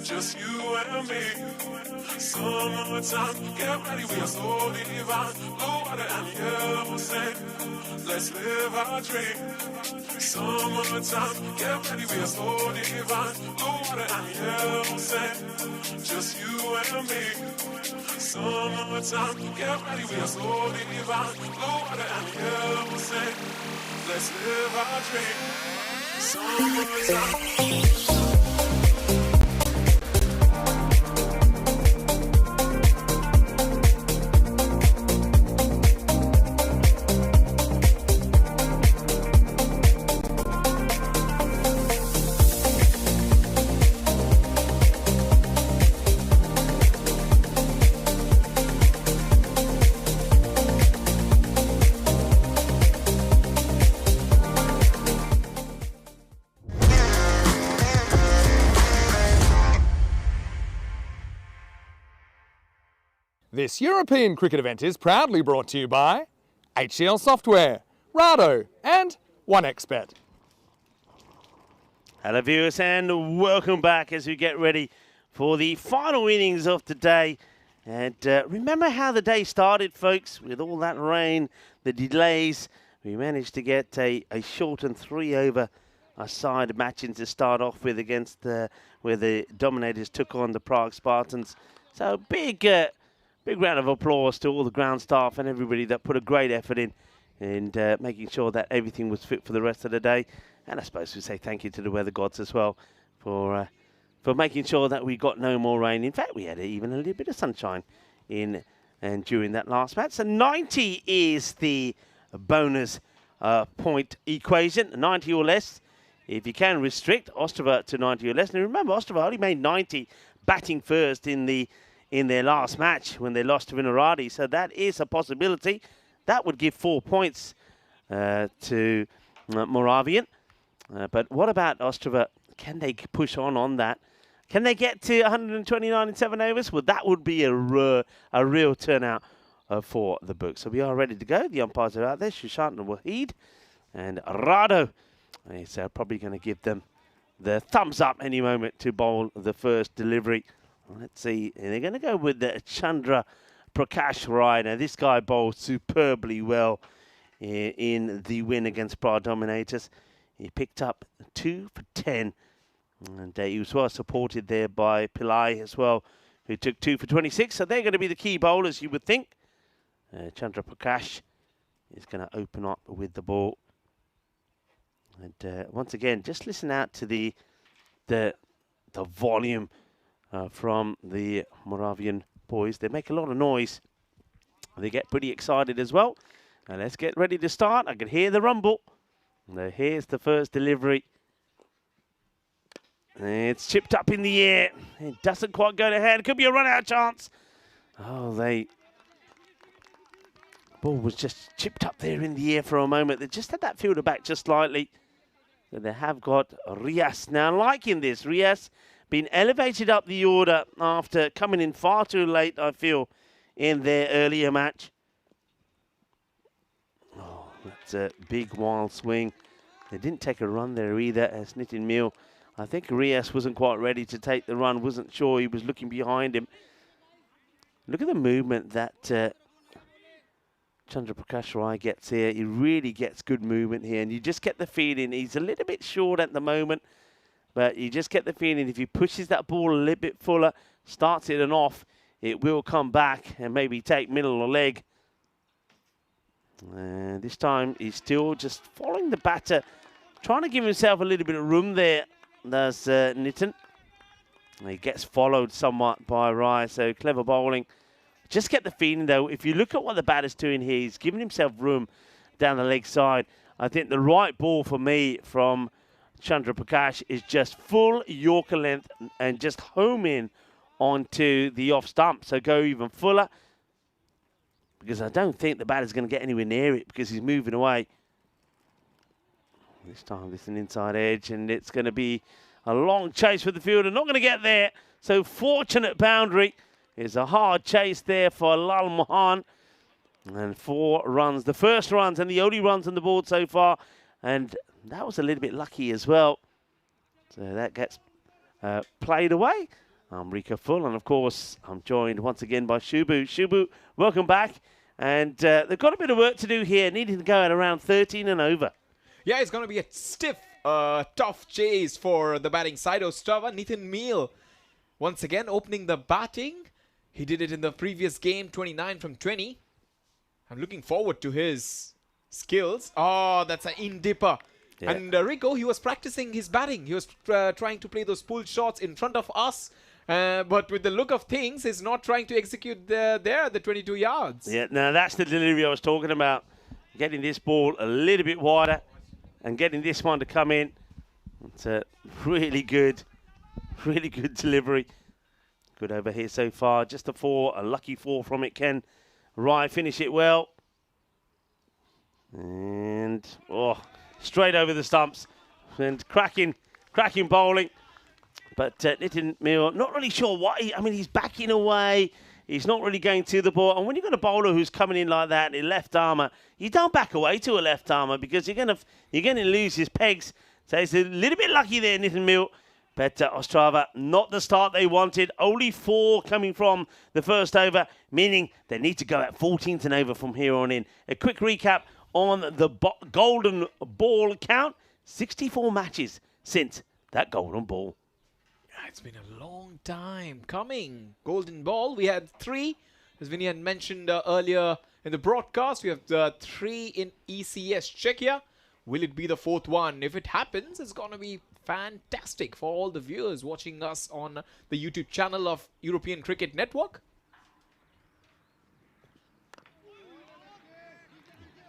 just you and me. Summertime, get ready, we are so divine. Blue water and yellow sand, let's live our dream. Summertime, get ready, we are so divine. Blue water and yellow sand, just you and me. Summertime, get ready, we are so divine. Blue water and yellow sand, let's live our dream. Summertime. This European cricket event is proudly brought to you by HCL Software, Rado and 1xBet. Hello viewers and welcome back as we get ready for the final innings of today. And remember how the day started, folks, with all that rain, the delays. We managed to get a shortened 3-over side matching to start off with against where the Dominators took on the Prague Spartans. So big big round of applause to all the ground staff and everybody that put a great effort in and making sure that everything was fit for the rest of the day. And I suppose we say thank you to the weather gods as well for making sure that we got no more rain. In fact, we had even a little bit of sunshine in and during that last match. So 90 is the bonus point equation, 90 or less. If you can restrict Ostrava to 90 or less. Now remember, Ostrava only made 90 batting first in their last match when they lost to Vinaradi. So that is a possibility. That would give 4 points to Moravian. But what about Ostrava? Can they push on that? Can they get to 129 in 7 overs? Well, that would be a real turnout for the book. So we are ready to go. The umpires are out there, Shushant and Wahid. And Rado is probably going to give them the thumbs up any moment to bowl the first delivery. Let's see. They're going to go with the Chandra Prakash Rai. Now, this guy bowled superbly well in the win against Prague Dominators. He picked up 2 for 10. And he was well supported there by Pillai as well, who took 2 for 26. So they're going to be the key bowlers, you would think. Chandra Prakash is going to open up with the ball. And once again, just listen out to the volume from the Moravian boys. They make a lot of noise. They get pretty excited as well. And let's get ready to start. I can hear the rumble. Now here's the first delivery. It's chipped up in the air. It doesn't quite go to hand. Could be a run-out chance. Oh, ball was just chipped up there in the air for a moment. They just had that fielder back just slightly. So they have got Rias. Now, liking this, Rias been elevated up the order after coming in far too late, I feel, in their earlier match. Oh, that's a big wild swing. They didn't take a run there either as Nitin Mill. I think Rias wasn't quite ready to take the run, wasn't sure, he was looking behind him. Look at the movement that Chandra Prakash Rai gets here. He really gets good movement here, and you just get the feeling he's a little bit short at the moment, but you just get the feeling if he pushes that ball a little bit fuller, starts it and off, it will come back and maybe take middle or leg. And this time he's still just following the batter, trying to give himself a little bit of room there. There's Nitin. He gets followed somewhat by Rai, so clever bowling. Just get the feeling, though, if you look at what the batter's doing here, he's giving himself room down the leg side. I think the right ball for me from Chandra Prakash is just full Yorker length and just home in onto the off stump. So go even fuller, because I don't think the batter's going to get anywhere near it because he's moving away. This time it's an inside edge, and it's going to be a long chase for the fielder. Not going to get there. So fortunate boundary. Is a hard chase there for Lal Mohan. And 4 runs. The first runs and the only runs on the board so far. And that was a little bit lucky as well. So that gets played away. I'm Rika Full, and of course I'm joined once again by Shubu. Shubu, welcome back. And they've got a bit of work to do here, needing to go at around 13 and over. Yeah, it's going to be a stiff, tough chase for the batting side. Ostrava, Nitin Meal once again opening the batting. He did it in the previous game, 29 from 20. I'm looking forward to his skills. Oh, that's an in-dipper. Yeah. And Rico, he was practicing his batting. He was trying to play those pulled shots in front of us. But with the look of things, he's not trying to execute the 22 yards. Yeah, now that's the delivery I was talking about. Getting this ball a little bit wider and getting this one to come in. It's a really good delivery. Good over here so far. Just a 4, a lucky 4 from it. Can Rai finish it well? And, straight over the stumps. And cracking bowling. But Nitin Mill, not really sure why. He's backing away. He's not really going to the ball. And when you've got a bowler who's coming in like that, in left armour, you don't back away to a left armour because you're going to lose his pegs. So it's a little bit lucky there, Nitin Mill. But Ostrava, not the start they wanted. Only 4 coming from the first over, meaning they need to go at 14th and over from here on in. A quick recap on the golden ball count. 64 matches since that golden ball. Yeah, it's been a long time coming. Golden ball, we had 3 As Vinny had mentioned earlier in the broadcast, we have 3 in ECS Czechia. Will it be the 4th one? If it happens, it's going to be fantastic for all the viewers watching us on the YouTube channel of European Cricket Network.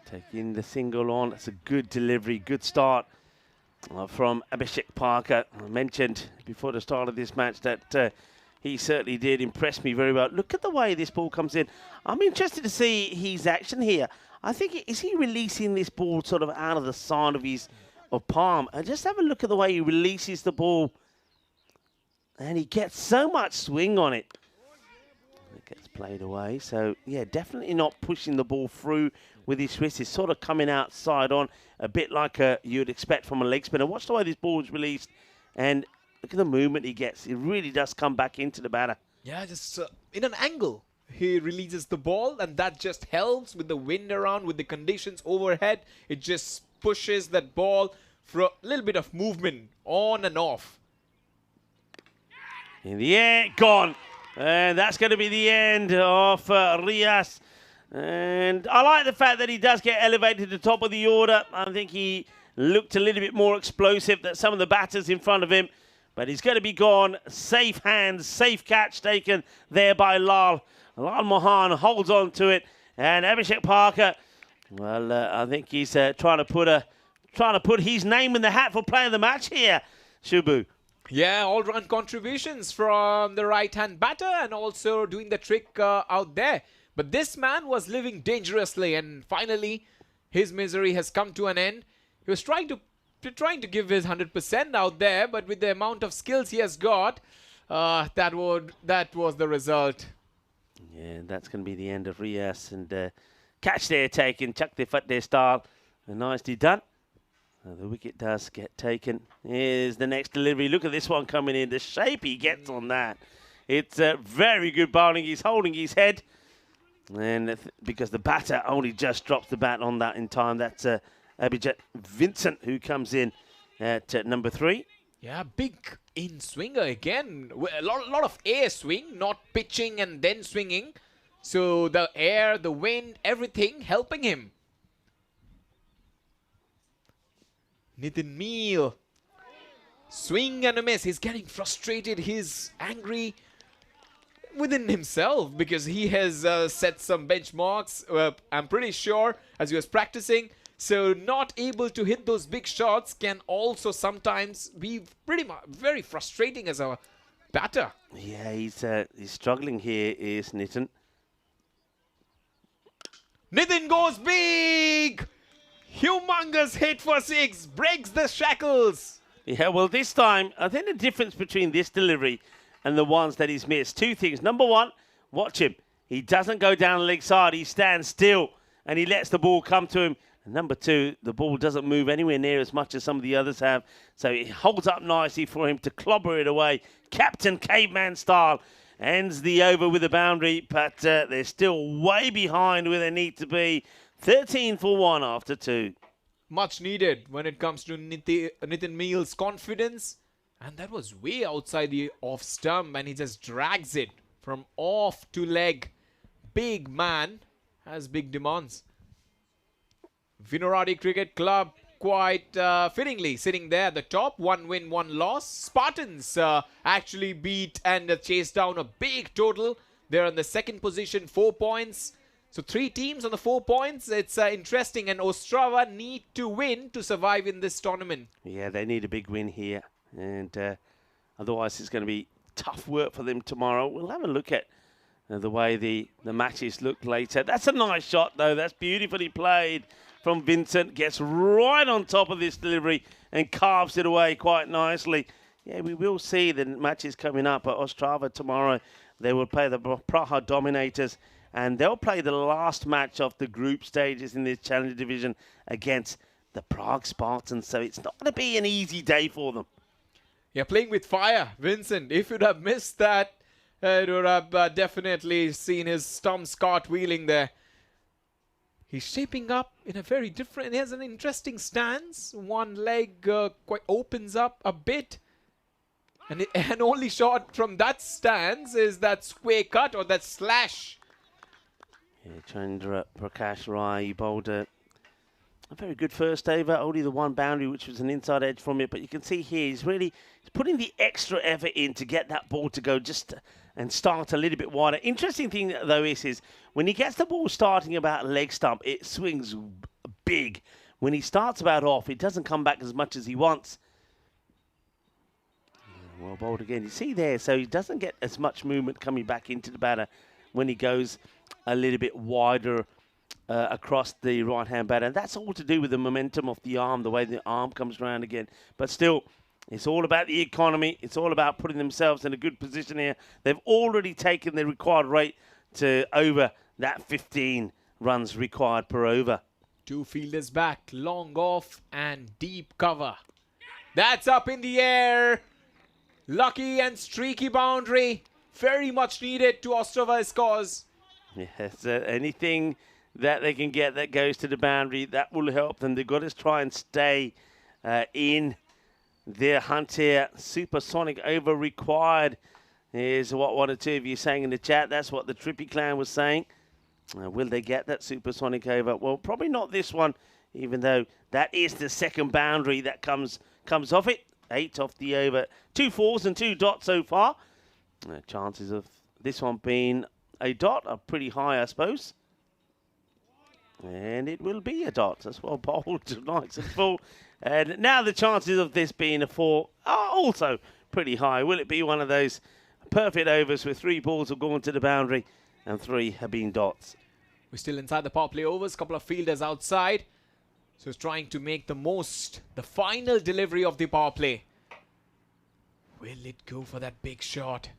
Taking the single on. That's a good delivery, good start from Abhishek Parker. I mentioned before the start of this match that he certainly did impress me very well. Look at the way this ball comes in. I'm interested to see his action here. I think, is he releasing this ball sort of out of the side of his palm? And just have a look at the way he releases the ball. And he gets so much swing on it. It gets played away. So, yeah, definitely not pushing the ball through with his wrist. It's sort of coming outside on, a bit like you'd expect from a leg spinner. Watch the way this ball is released. And look at the movement he gets. It really does come back into the batter. Yeah, just in an angle. He releases the ball, and that just helps with the wind around, with the conditions overhead. It just pushes that ball for a little bit of movement on and off. In the air, gone. And that's going to be the end of Riaz. And I like the fact that he does get elevated to the top of the order. I think he looked a little bit more explosive than some of the batters in front of him. But he's going to be gone. Safe hands, safe catch taken there by Lal. Lal Mohan holds on to it. And Abhishek Parker, well, I think he's trying to put his name in the hat for player of the match here, Shubu. Yeah, all-round contributions from the right-hand batter and also doing the trick out there. But this man was living dangerously, and finally his misery has come to an end. He was trying to give his 100% out there, but with the amount of skills he has got, that was the result. Yeah, that's going to be the end of Riaz. And catch there taken, chuck their foot there style. And nicely done. The wicket does get taken. Here's the next delivery. Look at this one coming in. The shape he gets on that. It's very good bowling. He's holding his head. And because the batter only just drops the bat on that in time, that's Abhijit Vincent who comes in at number 3. Yeah, big in-swinger again. A lot of air swing, not pitching and then swinging. So the air, the wind, everything helping him. Nitin Meal. Swing and a miss. He's getting frustrated. He's angry within himself because he has set some benchmarks, I'm pretty sure, as he was practicing. So not able to hit those big shots can also sometimes be very frustrating as a batter. Yeah, he's struggling here, is Nitin. Nitin goes big! Humongous hit for 6, breaks the shackles. Yeah, well, this time, I think the difference between this delivery and the ones that he's missed, 2 things. Number 1, watch him. He doesn't go down the leg side. He stands still and he lets the ball come to him. And number 2, the ball doesn't move anywhere near as much as some of the others have. So it holds up nicely for him to clobber it away. Captain Caveman style. Ends the over with a boundary, but they're still way behind where they need to be. 13 for 1 after 2. Much needed when it comes to Nitin Meal's confidence. And that was way outside the off stump, and he just drags it from off to leg. Big man has big demands. Vinorati Cricket Club quite fittingly sitting there at the top. 1 win, 1 loss. Spartans actually beat and chased down a big total. They're in the 2nd position, 4 points. So 3 teams on the 4 points. It's interesting, and Ostrava need to win to survive in this tournament. Yeah, they need a big win here. And otherwise it's going to be tough work for them tomorrow. We'll have a look at the way the matches look later. That's a nice shot, though. That's beautifully played from Vincent. Gets right on top of this delivery and carves it away quite nicely. Yeah, we will see the matches coming up at Ostrava tomorrow. They will play the Praha Dominators, and they'll play the last match of the group stages in this Challenger Division against the Prague Spartans. So it's not going to be an easy day for them. Yeah, playing with fire, Vincent. If you'd have missed that, it would have definitely seen his stumps cartwheeling there. He's shaping up in a very different... He has an interesting stance. One leg quite opens up a bit. And only shot from that stance is that square cut or that slash. Yeah, Chandra Prakash Rai bowled a very good first over, only the one boundary, which was an inside edge from it. But you can see here, he's putting the extra effort in to get that ball to go just and start a little bit wider. Interesting thing, though, is when he gets the ball starting about leg stump, it swings big. When he starts about off, it doesn't come back as much as he wants. Well bowled again. You see there, so he doesn't get as much movement coming back into the batter when he goes a little bit wider across the right-hand batter. And that's all to do with the momentum of the arm, the way the arm comes around again. But still, it's all about the economy. It's all about putting themselves in a good position here. They've already taken the required rate to over that 15 runs required per over. 2 fielders back, long off and deep cover. That's up in the air. Lucky and streaky boundary. Very much needed to Ostrov's cause. Yes, anything that they can get that goes to the boundary, that will help them. They've got to try and stay in their hunt here. Supersonic over required is what one or two of you saying in the chat. That's what the Trippy clan was saying. Will they get that supersonic over? Well, probably not this one, even though that is the second boundary that comes off it. 8 off the over. 2 fours and 2 dots so far. Chances of this one being a dot are pretty high, I suppose. And it will be a dot. That's well bowled tonight. Full. And now the chances of this being a 4 are also pretty high. Will it be one of those perfect overs where 3 balls have gone to the boundary and 3 have been dots? We're still inside the power play overs. Couple of fielders outside. So it's trying to make the final delivery of the power play. Will it go for that big shot?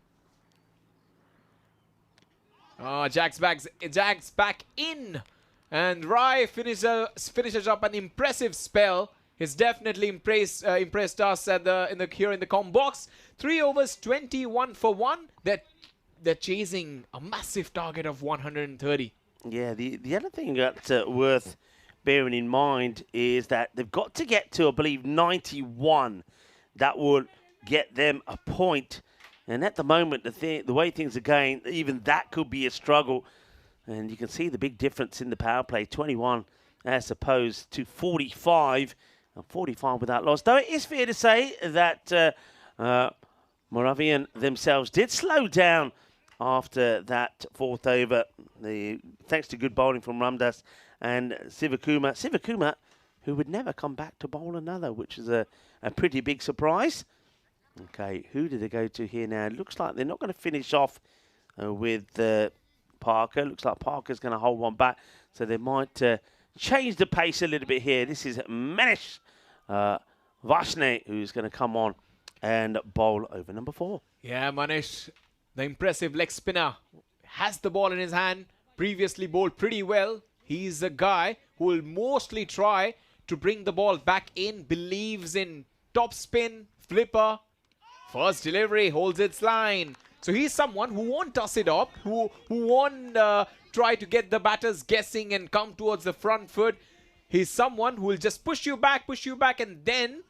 Oh, Jack's back in. And Rai finishes up an impressive spell. He's definitely impressed us here in the com box. 3 overs, 21 for 1. They're chasing a massive target of 130. Yeah, the other thing that's worth bearing in mind is that they've got to get to, I believe, 91. That would get them a point. And at the moment, the way things are going, even that could be a struggle. And you can see the big difference in the power play. 21 as opposed to 45. And 45 without loss. Though it is fair to say that Moravian themselves did slow down after that 4th over. Thanks to good bowling from Ramdas and Sivakuma. Sivakuma, who would never come back to bowl another, which is a pretty big surprise. Okay, who did they go to here now? It looks like they're not going to finish off with Parker. Looks like Parker's going to hold one back. So they might change the pace a little bit here. This is Manish Vashne, who's going to come on and bowl over number 4. Yeah, Manish, the impressive leg spinner, has the ball in his hand. Previously bowled pretty well. He's a guy who will mostly try to bring the ball back in. Believes in top spin, flipper. First delivery holds its line. So he's someone who won't toss it up, who won't try to get the batters guessing and come towards the front foot. He's someone who will just push you back, and then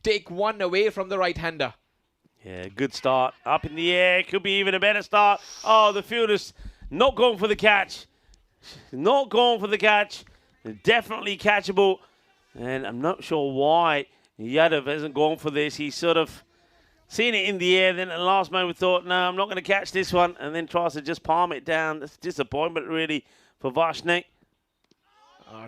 take one away from the right-hander. Yeah, good start. Up in the air. Could be even a better start. Oh, the fielder's not going for the catch. Not going for the catch. Definitely catchable. And I'm not sure why Yadav hasn't gone for this. He's sort of seen it in the air, then at the last moment thought, no, I'm not going to catch this one, and then tries to just palm it down. That's disappointment, really, for Vashne.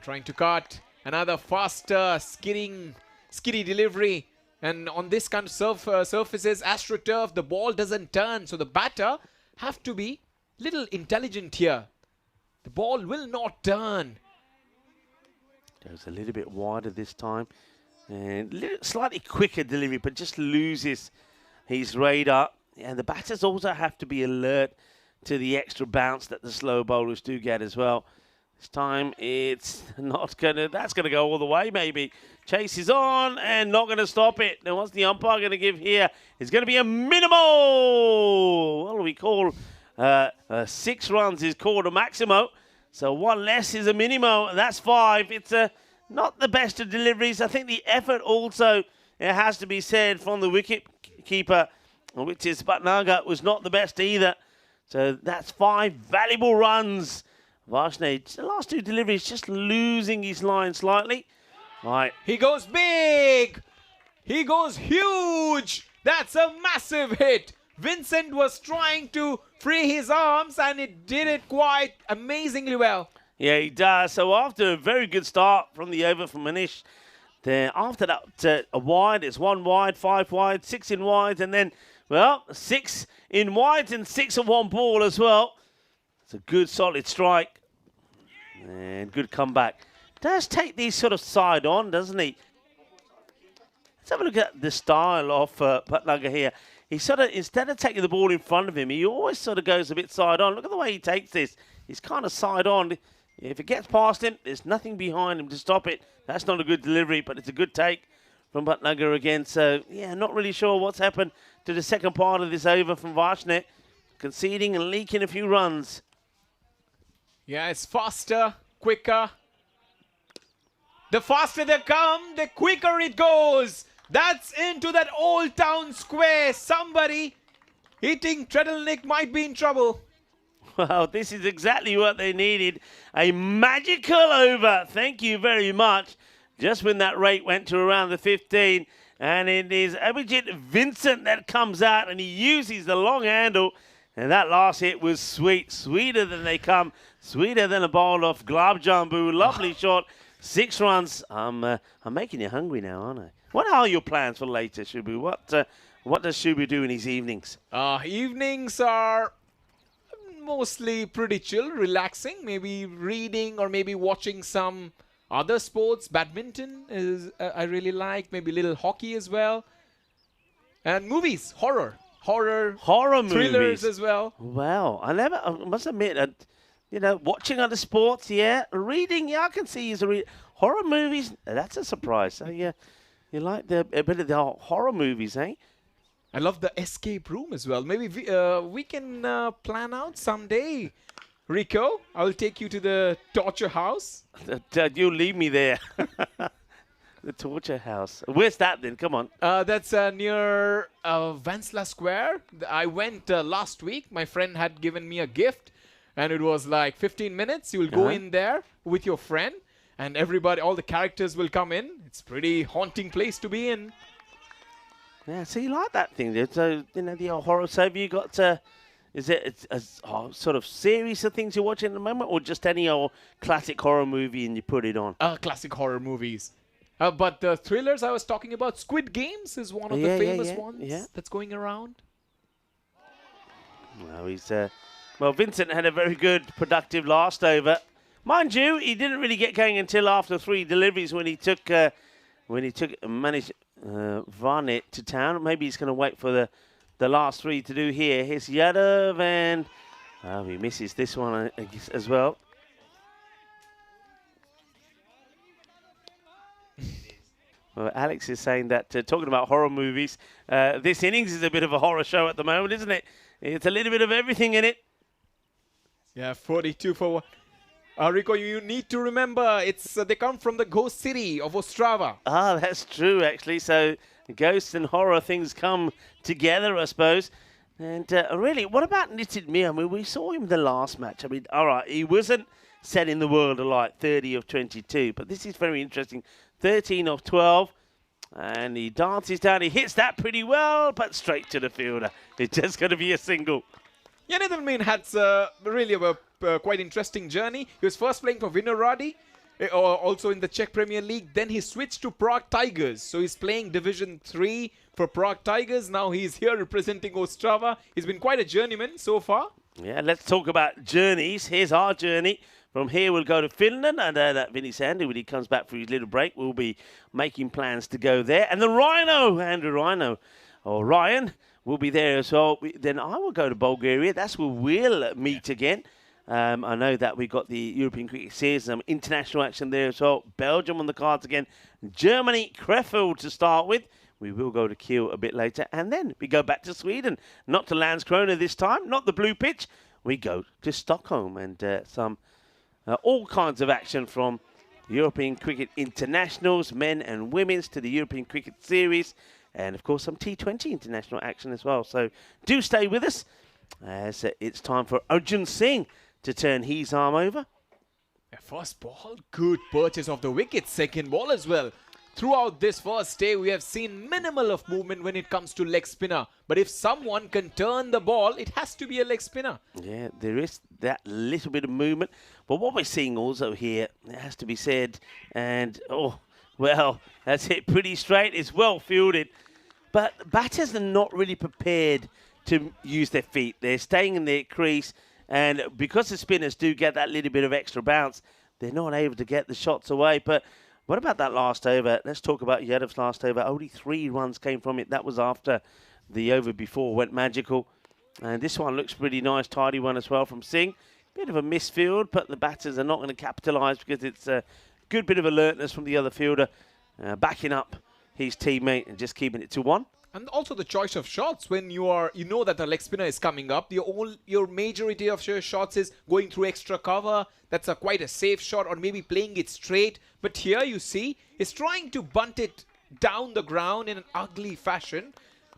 Trying to cut. Another faster, skiddy delivery. And on this kind of surfaces, AstroTurf, the ball doesn't turn. So the batter have to be little intelligent here. The ball will not turn. Goes a little bit wider this time. And slightly quicker delivery, but just loses his radar. And the batters also have to be alert to the extra bounce that the slow bowlers do get as well. This time it's not going to, that's going to go all the way maybe. Chase is on and not going to stop it. Now what's the umpire going to give here? It's going to be a minimal. What do we call 6 runs is called a maximo. So 1 less is a minimo. That's 5. It's not the best of deliveries. I think the effort also, it has to be said, from the wicket keeper, which is Bhatnagar, was not the best either. So that's 5 valuable runs Varshney, the last two deliveries, just losing his line slightly. Right. He goes big. He goes huge. That's a massive hit. Vincent was trying to free his arms and it did it quite amazingly well. Yeah, he does. So after a very good start from the over from Manish, then after that, a wide, it's 1 wide, 5 wide, 6 in wide, and then, well, 6 in wide and 6 at 1 ball as well. It's a good, solid strike and good comeback. Does take these sort of side on, doesn't he? Let's have a look at the style of Bhatnagar here. He sort of, instead of taking the ball in front of him, he always sort of goes a bit side on. Look at the way he takes this. He's kind of side on. If it gets past him, there's nothing behind him to stop it. That's not a good delivery, but it's a good take from Bhatnagar again. So, yeah, not really sure what's happened to the second part of this over from Varshney. Conceding and leaking a few runs. Yeah, it's faster, quicker. The faster they come, the quicker it goes. That's into that old town square. Somebody hitting Treadlenick might be in trouble. Well, this is exactly what they needed. A magical over. Thank you very much. Just when that rate went to around the 15. And it is Abhijit Vincent that comes out and he uses the long handle. And that last hit was sweet. Sweeter than they come. Sweeter than a bowl of Gulab Jambu. Lovely shot. 6 runs. I'm making you hungry now, aren't I? What are your plans for later, Shubu? What does Shubu do in his evenings? Evenings are mostly pretty chill, relaxing, maybe reading or maybe watching some other sports. Badminton is I really like, maybe a little hockey as well. And movies, horror Thrillers movies as well. Well, I must admit, watching other sports, yeah. Reading, yeah, I can see he's a read. Horror movies, that's a surprise. So, yeah, you like a bit of the horror movies, eh? I love the escape room as well. Maybe we can plan out someday. Rico, I will take you to the torture house. You'll leave me there. The torture house. Where's that then? Come on. That's near Vansla Square. I went last week. My friend had given me a gift. And it was like 15 minutes. You will go in there with your friend. And everybody, all the characters will come in. It's pretty haunting place to be in. Yeah, so you like that thing, dude. So, the old horror. So have you got, is it a sort of series of things you're watching at the moment, or just any old classic horror movie and you put it on? Classic horror movies. But the thrillers I was talking about, Squid Games is one of the famous ones that's going around. Well, Vincent had a very good, productive last over. Mind you, he didn't really get going until after 3 deliveries when he took managed Varnett to town. Maybe he's going to wait for the last 3 to do here. Here's Yadav and he misses this one as well. Well, Alex is saying that, talking about horror movies, this innings is a bit of a horror show at the moment, isn't it? It's a little bit of everything in it. Yeah, 42 for 1. Rico, you need to remember, it's they come from the ghost city of Ostrava. Ah, that's true, actually. So ghosts and horror things come together, I suppose. And really, what about Nitin Mir? I mean, we saw him the last match. I mean, all right, he wasn't setting the world alight, 30 of 22. But this is very interesting. 13 of 12. And he dances down. He hits that pretty well, but straight to the fielder. It's just going to be a single. Yeah, Nitin Mir had really a quite interesting journey. He was first playing for Vinoradi, also in the Czech Premier League. Then he switched to Prague Tigers. So he's playing Division 3 for Prague Tigers. Now he's here representing Ostrava. He's been quite a journeyman so far. Yeah, let's talk about journeys. Here's our journey. From here, we'll go to Finland. And that Vinny Sandy, when he comes back for his little break, will be making plans to go there. And the Rhino, Andrew Rhino, or Ryan, will be there as well. Then I will go to Bulgaria. That's where we'll meet again. I know that we got the European Cricket Series, some international action there as well. Belgium on the cards again. Germany, Krefeld to start with. We will go to Kiel a bit later. And then we go back to Sweden. Not to Landskrona this time. Not the blue pitch. We go to Stockholm. And some all kinds of action from European Cricket Internationals, men and women's, to the European Cricket Series. And, of course, some T20 international action as well. So do stay with us as it's time for Arjun Singh to turn his arm over. First ball, good purchase of the wicket. Second ball as well. Throughout this first day, we have seen minimal of movement when it comes to leg spinner. But if someone can turn the ball, it has to be a leg spinner. Yeah, there is that little bit of movement. But what we're seeing also here, it has to be said, and well, that's hit pretty straight. It's well fielded. But batters are not really prepared to use their feet. They're staying in their crease. And because the spinners do get that little bit of extra bounce, they're not able to get the shots away. But what about that last over? Let's talk about Yadav's last over. Only 3 runs came from it. That was after the over before went magical. And this one looks pretty nice. Tidy one as well from Singh. Bit of a misfield, but the batters are not going to capitalise because it's a good bit of alertness from the other fielder, backing up his teammate and just keeping it to 1. And also the choice of shots when you know that the leg spinner is coming up. Your majority of your shots is going through extra cover. That's quite a safe shot, or maybe playing it straight. But here you see, he's trying to bunt it down the ground in an ugly fashion.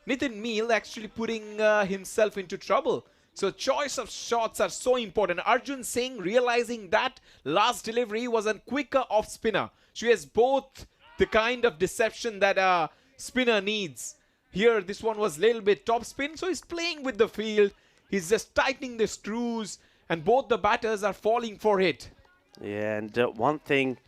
Nitin Meel actually putting himself into trouble. So choice of shots are so important. Arjun Singh realizing that last delivery was a quicker off spinner. She has both the kind of deception that a spinner needs. Here, this one was a little bit top spin, so he's playing with the field. He's just tightening the screws, and both the batters are falling for it. Yeah, and one thing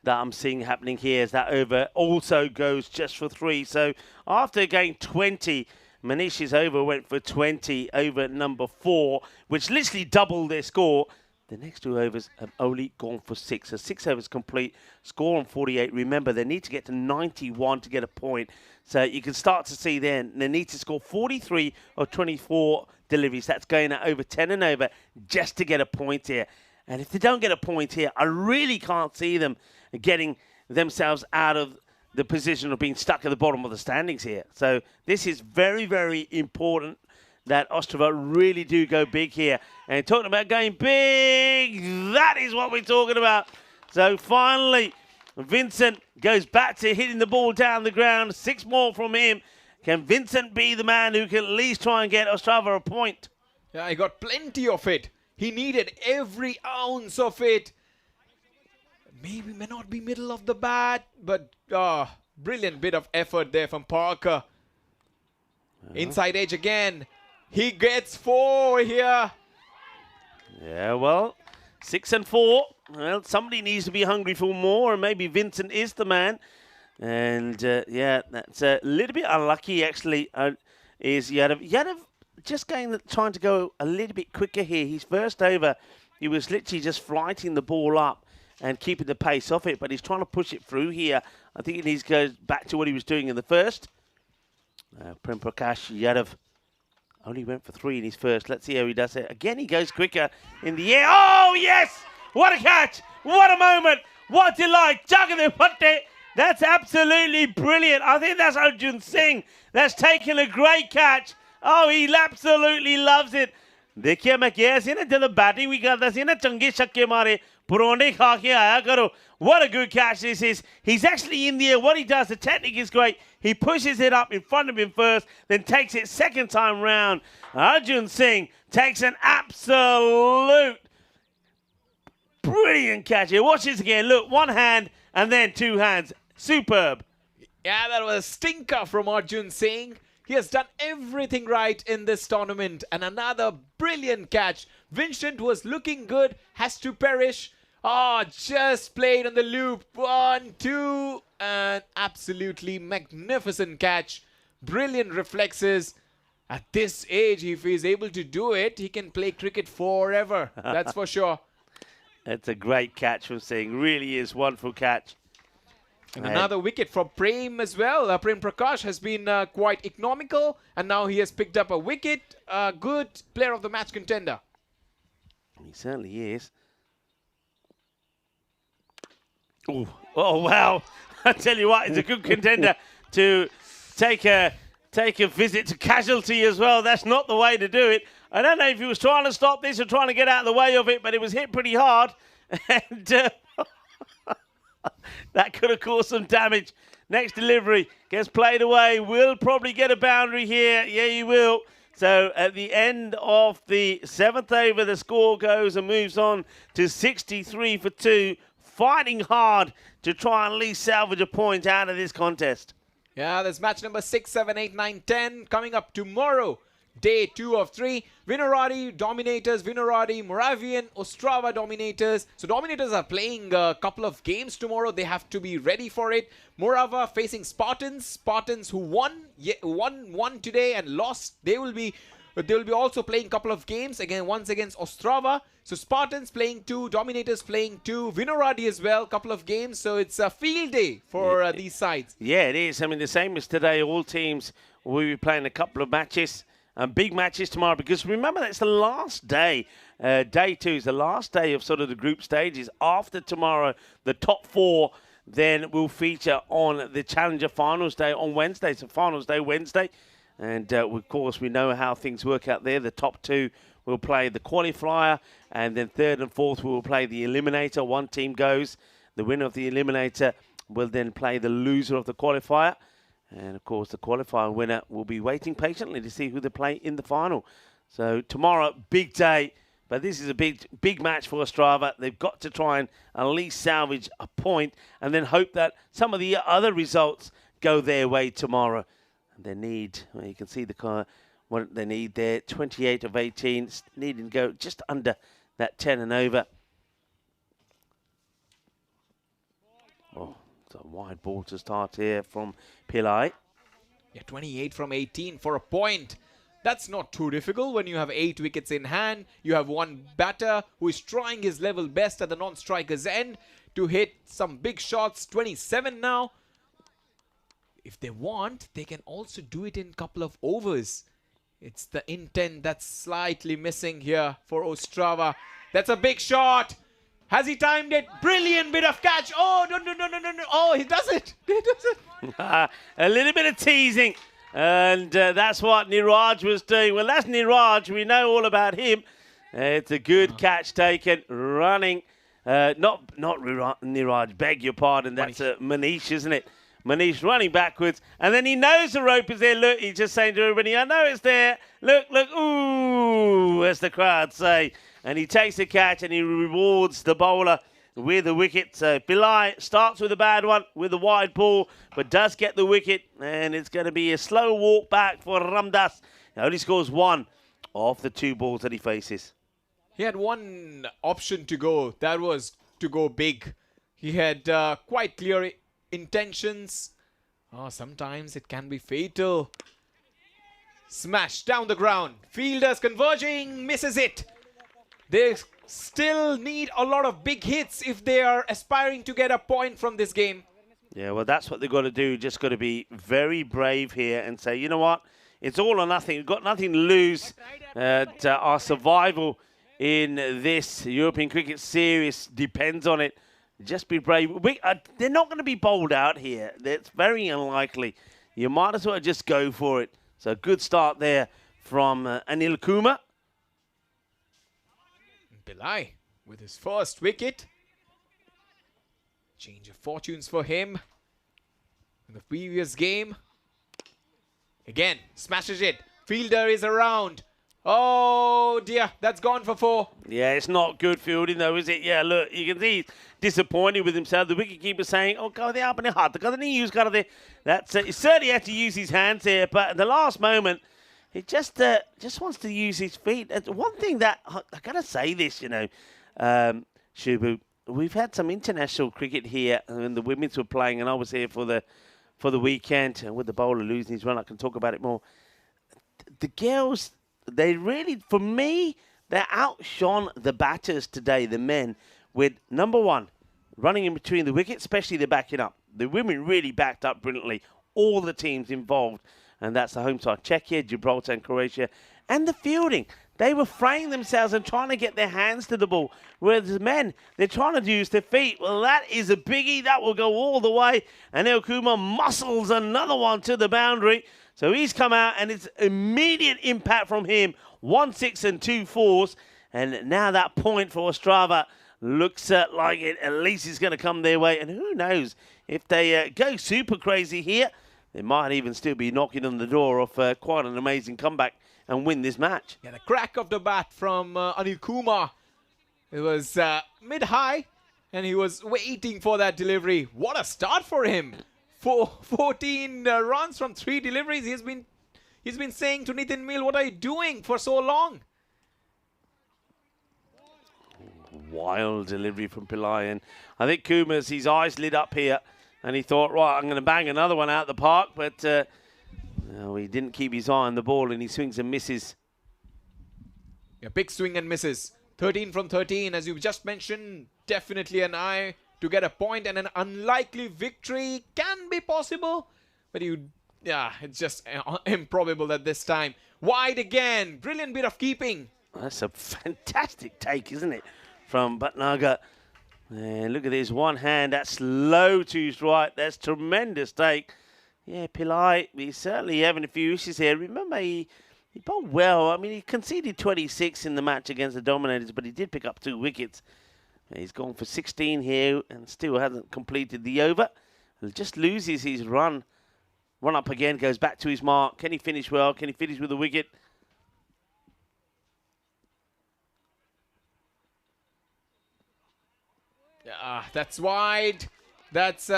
that I'm seeing happening here is that over also goes just for 3. So after going 20, Manish's over went for 20 over number 4, which literally doubled their score. The next 2 overs have only gone for 6. So 6 overs complete, score on 48. Remember, they need to get to 91 to get a point. So you can start to see then they need to score 43 or 24 deliveries. That's going at over 10 and over just to get a point here. And if they don't get a point here, I really can't see them getting themselves out of the position of being stuck at the bottom of the standings here. So this is very, very important that Ostrava really do go big here. And talking about going big, that is what we're talking about. So finally, Vincent goes back to hitting the ball down the ground. 6 more from him. Can Vincent be the man who can at least try and get Ostrava a point? Yeah, he got plenty of it. He needed every ounce of it. Maybe may not be middle of the bat, but brilliant bit of effort there from Parker. Inside edge again. He gets 4 here. Yeah, well, 6 and 4. Well, somebody needs to be hungry for more, and maybe Vincent is the man. And, yeah, that's a little bit unlucky, actually, is Yadav. Yadav just trying to go a little bit quicker here. His first over, he was literally just flighting the ball up and keeping the pace off it, but he's trying to push it through here. I think he needs to go back to what he was doing in the first. Prem Prakash Yadav only went for 3 in his first. Let's see how he does it. Again, he goes quicker in the air. Oh, yes! What a catch! What a moment! What delight! Jagadipatte! That's absolutely brilliant. I think that's Arjun Singh. That's taken a great catch. Oh, he absolutely loves it. देखिए मैं कह सी ना जब batting भी करता सी ना चंगे छक्के मारे पुराने खा के आया करो. What a good catch this is. He's actually in the air. What he does, the technique is great. He pushes it up in front of him first, then takes it second time round. Arjun Singh takes an absolute brilliant catch here. Watch this again. Look, 1 hand and then 2 hands. Superb. Yeah, that was a stinker from Arjun Singh. He has done everything right in this tournament. And another brilliant catch. Vincent was looking good. Has to perish. Oh, just played on the loop. 1, 2. And absolutely magnificent catch. Brilliant reflexes. At this age, if he's able to do it, he can play cricket forever. That's for sure. It's a great catch from Singh. Really is wonderful catch. And another wicket for Prem as well. Prem Prakash has been quite economical, and now he has picked up a wicket. Good player of the match contender. He certainly is. Ooh. Oh, wow. I tell you what, it's a good contender to take a visit to casualty as well. That's not the way to do it. I don't know if he was trying to stop this or trying to get out of the way of it, but it was hit pretty hard. And that could have caused some damage. Next delivery gets played away. Will probably get a boundary here. Yeah, he will. So at the end of the 7th over, the score goes and moves on to 63 for 2, fighting hard to try and at least salvage a point out of this contest. Yeah, there's match number 6, 7, 8, 9, 10 coming up tomorrow. Day 2 of 3. Vinorati Dominators, Vinorati, Moravian, Ostrava Dominators. So Dominators are playing a couple of games tomorrow. They have to be ready for it. Morava facing Spartans. Spartans who won today and lost. They will be also playing a couple of games. Again, once against Ostrava. So Spartans playing 2, Dominators playing 2, Vinorati as well, couple of games. So it's a field day for these sides. Yeah, it is. I mean, the same as today. All teams will be playing a couple of matches. Big matches tomorrow, because remember, that's the last day. Day 2 is the last day of sort of the group stages. After tomorrow, the top 4 then will feature on the Challenger Finals Day on Wednesday. So Finals Day Wednesday. And, of course, we know how things work out there. The top 2 will play the qualifier, and then 3rd and 4th will play the eliminator. One team goes. The winner of the eliminator will then play the loser of the qualifier. And, of course, the qualifying winner will be waiting patiently to see who they play in the final. So tomorrow, big day. But this is a big match for Ostrava. They've got to try and at least salvage a point and then hope that some of the other results go their way tomorrow. And they need, well, you can see what they need there, 28 of 18, needing to go just under that 10 and over. Oh. It's a wide ball to start here from Pillai. Yeah, 28 from 18 for a point. That's not too difficult when you have 8 wickets in hand. You have one batter who is trying his level best at the non-striker's end to hit some big shots. 27 now. If they want, they can also do it in a couple of overs. It's the intent that's slightly missing here for Ostrava. That's a big shot. Has he timed it? Brilliant bit of catch. Oh, no. Oh, he does it. He does it. A little bit of teasing. And that's what Niraj was doing. Well, that's Niraj. We know all about him. It's a good catch taken. Running. Not Niraj. Beg your pardon. That's Manish, isn't it? Manish running backwards. And then he knows the rope is there. Look, he's just saying to everybody, I know it's there. Look. Ooh, as the crowd say. And he takes the catch and he rewards the bowler with the wicket. So Pillai starts with a bad one with the wide ball, but does get the wicket. And it's going to be a slow walk back for Ramdas. He only scores 1 off the 2 balls that he faces. He had one option to go. That was to go big. He had quite clear intentions. Oh, sometimes it can be fatal. Smash down the ground. Fielders converging. Misses it. They still need a lot of big hits if they are aspiring to get a point from this game. Yeah, well, that's what they've got to do. Just got to be very brave here and say, you know what? It's all or nothing. We've got nothing to lose. Our survival in this European Cricket Series depends on it. Just be brave. They're not going to be bowled out here. That's very unlikely. You might as well just go for it. So good start there from Anil Kumar. Pillai with his first wicket. Change of fortunes for him. In the previous game. Again, smashes it. Fielder is around. Oh dear, that's gone for 4. Yeah, it's not good fielding though, is it? Yeah, look, you can see he's disappointed with himself. The wicketkeeper saying, oh, go there, up in the heart. He certainly had to use his hands here, but at the last moment, he just wants to use his feet. One thing that, I got to say this, Shubu, we've had some international cricket here, and the women's were playing, and I was here for the weekend, and with the bowler losing his run, I can talk about it more. The girls, they really, for me, they outshone the batters today, the men, with number 1, running in between the wickets, especially the backing up. The women really backed up brilliantly, all the teams involved. And that's the home side, Czechia, Gibraltar and Croatia. And the fielding. They were fraying themselves and trying to get their hands to the ball. Whereas the men, they're trying to use their feet. Well, that is a biggie. That will go all the way. And Kumar muscles another one to the boundary. So he's come out and it's immediate impact from him. 1 6 and 2 4s. And now that point for Ostrava looks like it at least is going to come their way. And who knows, if they go super crazy here, they might even still be knocking on the door of quite an amazing comeback and win this match. Yeah, the crack of the bat from Anil Kumar. It was mid-high, and he was waiting for that delivery. What a start for him! 14 runs from 3 deliveries. He's been saying to Nitin Mill, "What are you doing for so long?" Wild delivery from Pillai, and I think Kuma's his eyes lit up here, and he thought, right, I'm going to bang another one out the park, but no, he didn't keep his eye on the ball, and he swings and misses. Yeah, big swing and misses. 13 from 13, as you've just mentioned. Definitely an eye to get a point, and an unlikely victory can be possible, but it's just improbable at this time. Wide again. Brilliant bit of keeping. That's a fantastic take, isn't it, from Bhatnagar? And look at this, one hand, that's low to his right. That's tremendous take. Yeah, Pillai, he's certainly having a few issues here. Remember, he bowled well. I mean, he conceded 26 in the match against the Dominators, but he did pick up 2 wickets. He's gone for 16 here and still hasn't completed the over. He just loses his run. Run up again, goes back to his mark. Can he finish well? Can he finish with a wicket? That's wide. That's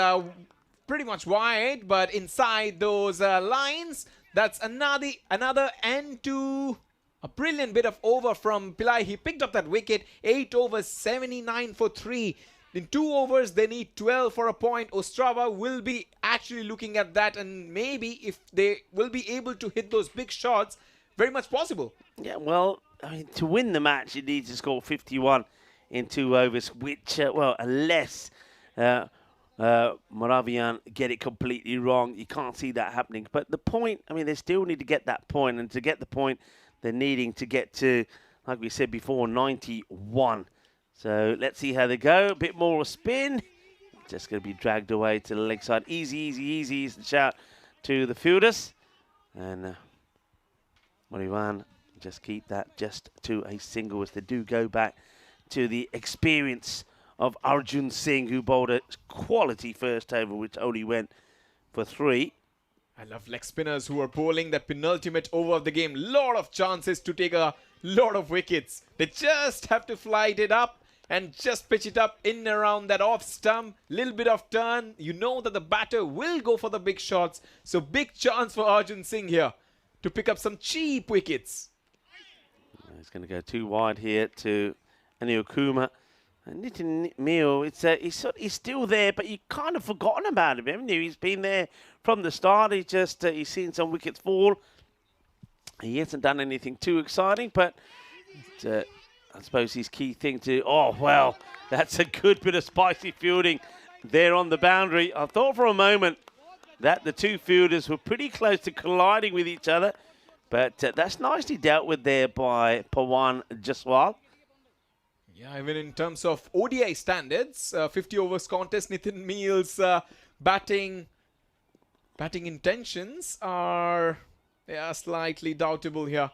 pretty much wide, but inside those lines, that's another end to a brilliant bit of over from Pillai. He picked up that wicket. 8 overs, 79 for 3. In 2 overs, they need 12 for a point. Ostrava will be actually looking at that, and maybe if they will be able to hit those big shots, very much possible. Yeah, well, I mean, to win the match, you need to score 51 in 2 overs, which, unless Moravian get it completely wrong, you can't see that happening. But the point, I mean, they still need to get that point, and to get the point, they're needing to get to, like we said before, 91. So let's see how they go. A bit more of a spin. Just going to be dragged away to the leg side. Easy, easy, easy is the shout to the fielders. And Moravian just keep that just to a single as they do go back to the experience of Arjun Singh, who bowled a quality first over, which only went for 3. I love leg spinners who are bowling that penultimate over of the game. Lot of chances to take a lot of wickets. They just have to flight it up and just pitch it up in around that off stump. Little bit of turn. You know that the batter will go for the big shots. So big chance for Arjun Singh here to pick up some cheap wickets. He's going to go too wide here to Anil Kumar. And Nitin Mill, he's still there, but you've kind of forgotten about him, haven't you? He's been there from the start. He's seen some wickets fall. He hasn't done anything too exciting, but I suppose his key thing to... Oh, well, that's a good bit of spicy fielding there on the boundary. I thought for a moment that the 2 fielders were pretty close to colliding with each other, but that's nicely dealt with there by Pawan Jaswal. Yeah, even in terms of ODI standards, 50 overs contest, Nitin Mill's batting intentions are slightly doubtable here.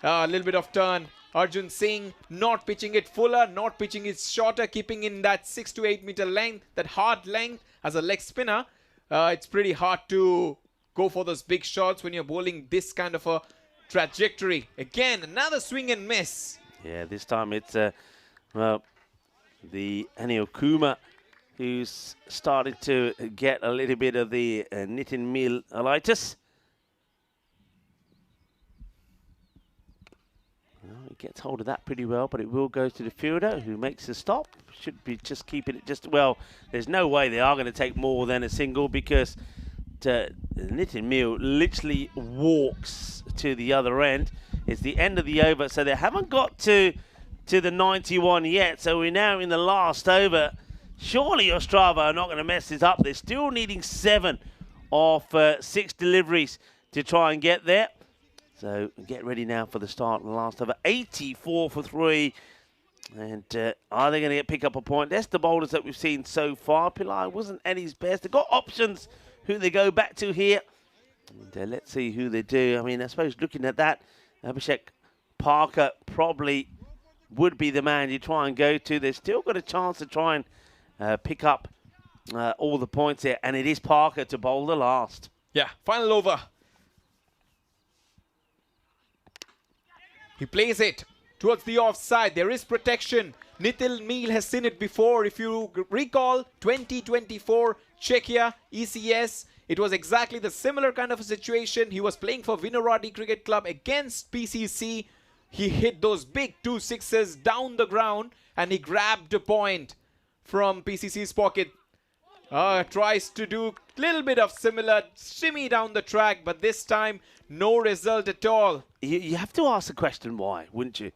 A little bit of turn. Arjun Singh not pitching it fuller, not pitching it shorter, keeping in that 6 to 8 meter length, that hard length as a leg spinner. It's pretty hard to go for those big shots when you're bowling this kind of a trajectory. Again, another swing and miss. Yeah, this time it's... the Anil Kumar, who's started to get a little bit of the Nitin Mill alitis. Well, he gets hold of that pretty well, but it will go to the fielder, who makes a stop. Should be just keeping it just... Well, there's no way they are going to take more than a single, because Nitin Mill literally walks to the other end. It's the end of the over, so they haven't got to the 91 yet, so we're now in the last over. Surely Ostrava are not going to mess this up. They're still needing 7 of 6 deliveries to try and get there. So get ready now for the start of the last over. 84 for 3. And are they going to pick up a point? That's the bowlers that we've seen so far. Pillai wasn't at his best. They've got options who they go back to here. And let's see who they do. I mean, I suppose looking at that, Abhishek Parker probably would be the man you try and go to. They've still got a chance to try and pick up all the points here. And it is Parker to bowl the last. Yeah, final over. He plays it towards the offside. There is protection. Nitin Meel has seen it before. If you recall, 2024 Czechia ECS, it was exactly the similar kind of a situation. He was playing for Vinorati Cricket Club against PCC. He hit those big 2 sixes down the ground and he grabbed a point from PCC's pocket. Tries to do a little bit of similar shimmy down the track, but this time no result at all. You have to ask the question why, wouldn't you?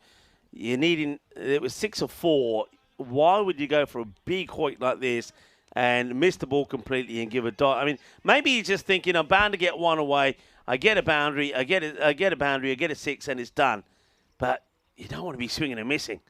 It was 6 or 4. Why would you go for a big hoik like this and miss the ball completely and give a dot? I mean, maybe he's just thinking, I'm bound to get one away. I get a boundary, I get a boundary, I get a 6, and it's done. But you don't want to be swinging and missing.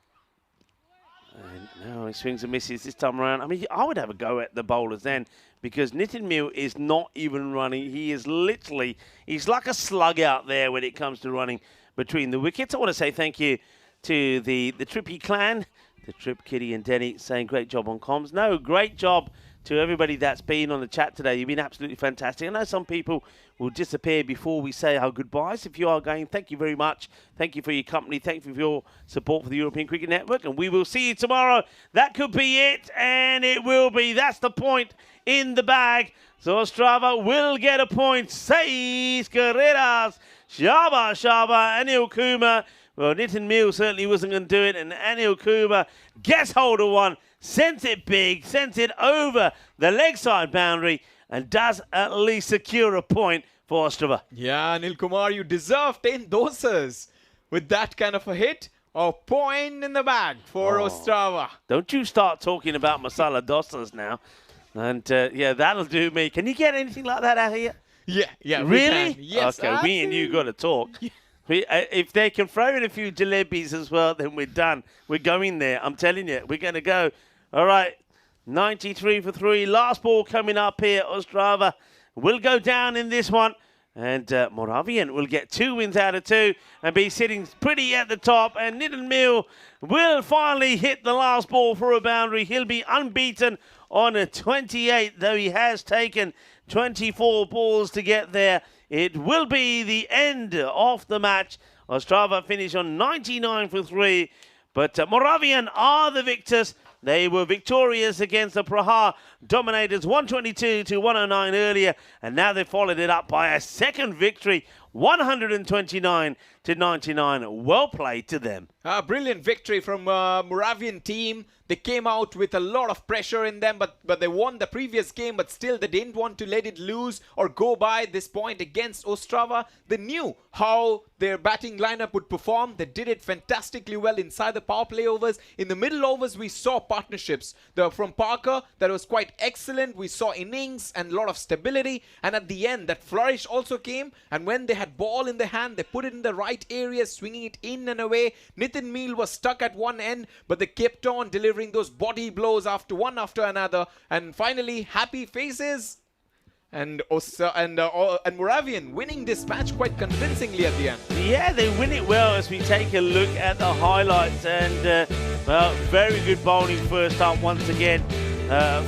And now he swings and misses this time around. I mean, I would have a go at the bowlers then, because Nitin Meel is not even running. He is literally, he's like a slug out there when it comes to running between the wickets. I want to say thank you to the Trippy clan, the Trip, Kitty and Denny, saying great job on comms. No, great job to everybody that's been on the chat today. You've been absolutely fantastic. I know some people will disappear before we say our goodbyes. If you are going, thank you very much. Thank you for your company. Thank you for your support for the European Cricket Network. And we will see you tomorrow. That could be it, and it will be. That's the point in the bag. So Ostrava will get a point. 6 carreras. Shaba, Shaba, Anil Kumar. Well, Nitin Meel certainly wasn't going to do it, and Anil Kumar gets hold of one, sends it big, sends it over the leg side boundary, and does at least secure a point for Ostrava. Yeah, Anil Kumar, you deserve 10 doses with that kind of a hit. A point in the bag for Ostrava. Don't you start talking about masala dosas now. And, yeah, that'll do me. Can you get anything like that out here? Yeah. Really? Yes. Okay, me and you got to talk. If they can throw in a few jalebis as well, then we're done. We're going there. I'm telling you, we're going to go. All right, 93 for 3. Last ball coming up here. Ostrava will go down in this one. And Moravian will get 2 wins out of 2 and be sitting pretty at the top. And Nitin Meel will finally hit the last ball for a boundary. He'll be unbeaten on a 28, though he has taken 24 balls to get there. It will be the end of the match. Ostrava finish on 99 for 3. But Moravian are the victors. They were victorious against the Praha Dominators 122 to 109 earlier. And now they've followed it up by a second victory, 129 to 99. Well played to them. Brilliant victory from Moravian team. They came out with a lot of pressure in them, but they won the previous game, but still they didn't want to let it lose or go by this point against Ostrava. They knew how their batting lineup would perform. They did it fantastically well inside the power play overs. In the middle overs, we saw partnerships. From Parker, that was quite excellent. We saw innings and a lot of stability. And at the end, that flourish also came. And when they had ball in their hand, they put it in the right area, swinging it in and away. Nitin Meel was stuck at one end, but they kept on delivering those body blows one after another, and finally happy faces, and Moravian winning this match quite convincingly at the end. Yeah, they win it well as we take a look at the highlights, and well, very good bowling first up once again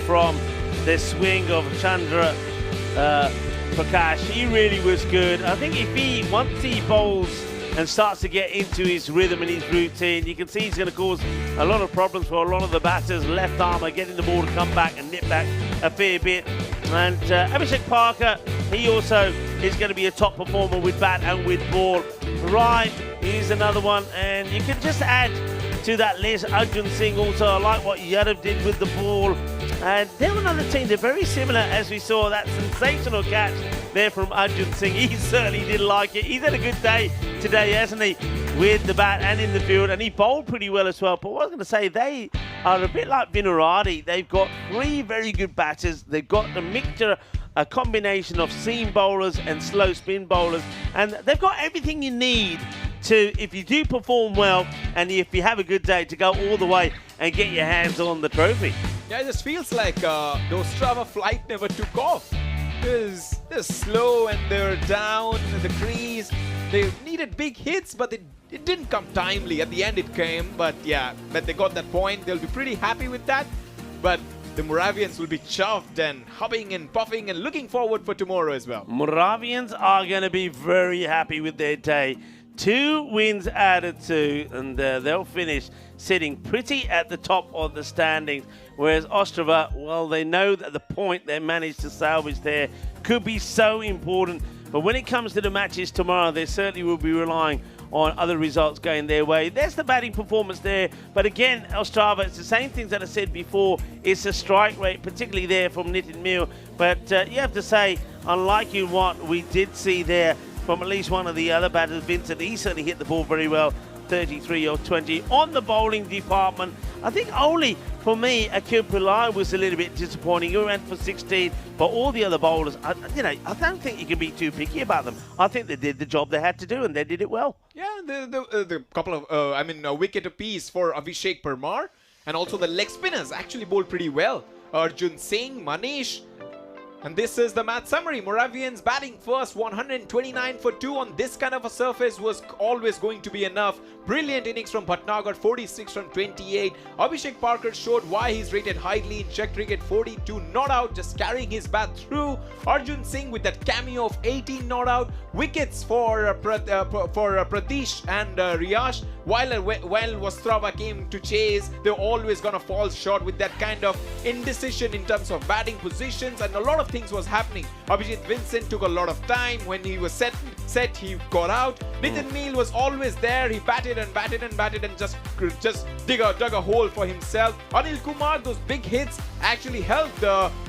from the swing of Chandra Prakash. He really was good. I think once he bowls and starts to get into his rhythm and his routine, you can see he's going to cause a lot of problems for a lot of the batters. Left armour getting the ball to come back and nip back a fair bit. And Abhishek Parker, he also is going to be a top performer with bat and with ball. Right, here's another one. And you can just add to that list Arjun Singh also. I like what Yadav did with the ball. And they're another team. They're very similar, as we saw that sensational catch there from Arjun Singh. He certainly did like it. He's had a good day today, hasn't he, with the bat and in the field. And he bowled pretty well as well. But what I was going to say, they are a bit like Vinorati. They've got 3 very good batters. They've got a mixture, a combination of seam bowlers and slow spin bowlers. And they've got everything you need to, if you do perform well and if you have a good day, to go all the way and get your hands on the trophy. Yeah, it just feels like the Ostrava flight never took off. They're slow and they're down in the crease. They needed big hits, but it didn't come timely. At the end it came, but yeah, but they got that point. They'll be pretty happy with that. But the Moravians will be chuffed and hubbing and puffing and looking forward for tomorrow as well. Moravians are going to be very happy with their day 2 wins out of 2, and they'll finish sitting pretty at the top of the standings. Whereas Ostrava, well, they know that the point they managed to salvage there could be so important. But when it comes to the matches tomorrow, they certainly will be relying on other results going their way. There's the batting performance there. But again, Ostrava, it's the same things that I said before. It's a strike rate, particularly there from Nitin Mill. But you have to say, unlike what we did see there from at least one of the other batters, Vincent, he certainly hit the ball very well, 33 or 20. On the bowling department, I think only for me, Akil Pillai was a little bit disappointing. He went for 16, but all the other bowlers, I don't think you can be too picky about them. I think they did the job they had to do, and they did it well. Yeah, the couple of, a wicket apiece for Abhishek Parmar, and also the leg spinners actually bowled pretty well. Arjun Singh, Manish. And this is the match summary. Moravians batting first, 129 for 2 on this kind of a surface was always going to be enough. Brilliant innings from Bhatnagar, 46 from 28. Abhishek Parker showed why he's rated highly in Czech cricket, 42 not out, just carrying his bat through. Arjun Singh with that cameo of 18 not out. Wickets for Pratish and Riyash. While Ostrava came to chase, they're always going to fall short with that kind of indecision in terms of batting positions, and a lot of things was happening. Abhijit Vincent took a lot of time. When he was set he got out. Nitin Neal was always there. He batted and just dug a hole for himself. Anil Kumar, those big hits actually helped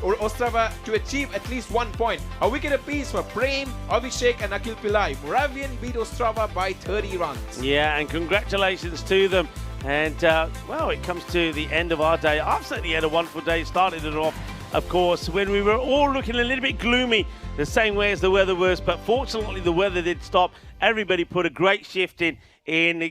Ostrava to achieve at least 1 point. A wicket apiece for Prem, Abhishek and Akil Pillai. Moravian beat Ostrava by 30 runs. Yeah, and congratulations to them. And, well, it comes to the end of our day. I've certainly had a wonderful day. Started it off, of course, when we were all looking a little bit gloomy, the same way as the weather was. But fortunately, the weather did stop. Everybody put a great shift in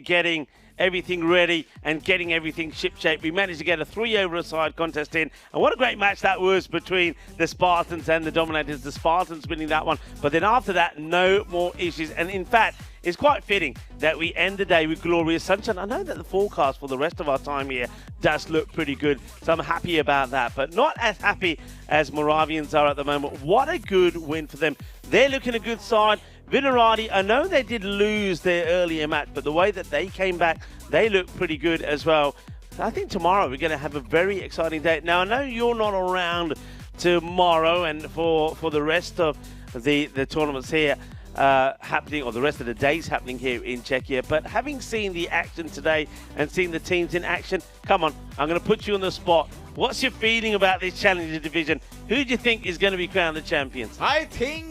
getting everything ready and getting everything ship-shape. We managed to get a 3-over-a-side contest in. And what a great match that was between the Spartans and the Dominators. The Spartans winning that one. But then after that, no more issues. And in fact, it's quite fitting that we end the day with glorious sunshine. I know that the forecast for the rest of our time here does look pretty good, so I'm happy about that, but not as happy as Moravians are at the moment. What a good win for them. They're looking a good side. Vinaradi, I know they did lose their earlier match, but the way that they came back, they look pretty good as well. I think tomorrow we're going to have a very exciting day. Now, I know you're not around tomorrow and for the rest of the tournaments here happening, or the rest of the days happening here in Czechia, but having seen the action today and seen the teams in action, come on, I'm going to put you on the spot. What's your feeling about this Challenger division? Who do you think is going to be crowned the champions? I think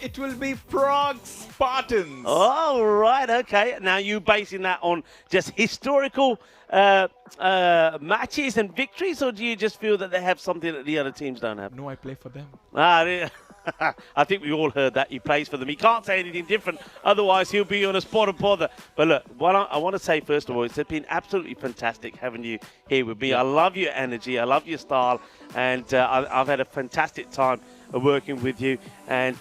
it will be Prague Spartans. Oh, right, okay. Now, you basing that on just historical matches and victories, or do you just feel that they have something that the other teams don't have? No, I play for them. I think we all heard that. He plays for them. He can't say anything different, otherwise he'll be on a spot and bother. But look, what I want to say first of all, it's been absolutely fantastic having you here with me. I love your energy, I love your style, and I've had a fantastic time working with you and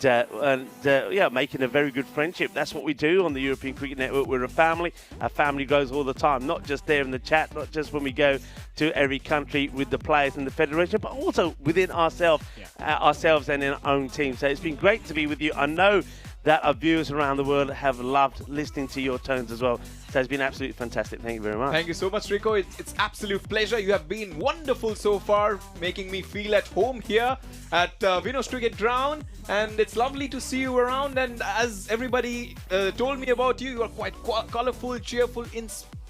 making a very good friendship. That's what we do on the European Cricket Network. We're a family. Our family grows all the time, not just there in the chat, not just when we go to every country with the players in the federation, but also within ourselves and in our own team. So it's been great to be with you. I know that our viewers around the world have loved listening to your tones as well. So it's been absolutely fantastic. Thank you very much. Thank you so much, Rico. It's absolute pleasure. You have been wonderful so far, making me feel at home here at Vinos Cricket Ground. And it's lovely to see you around. And as everybody told me about you, you are quite colorful, cheerful,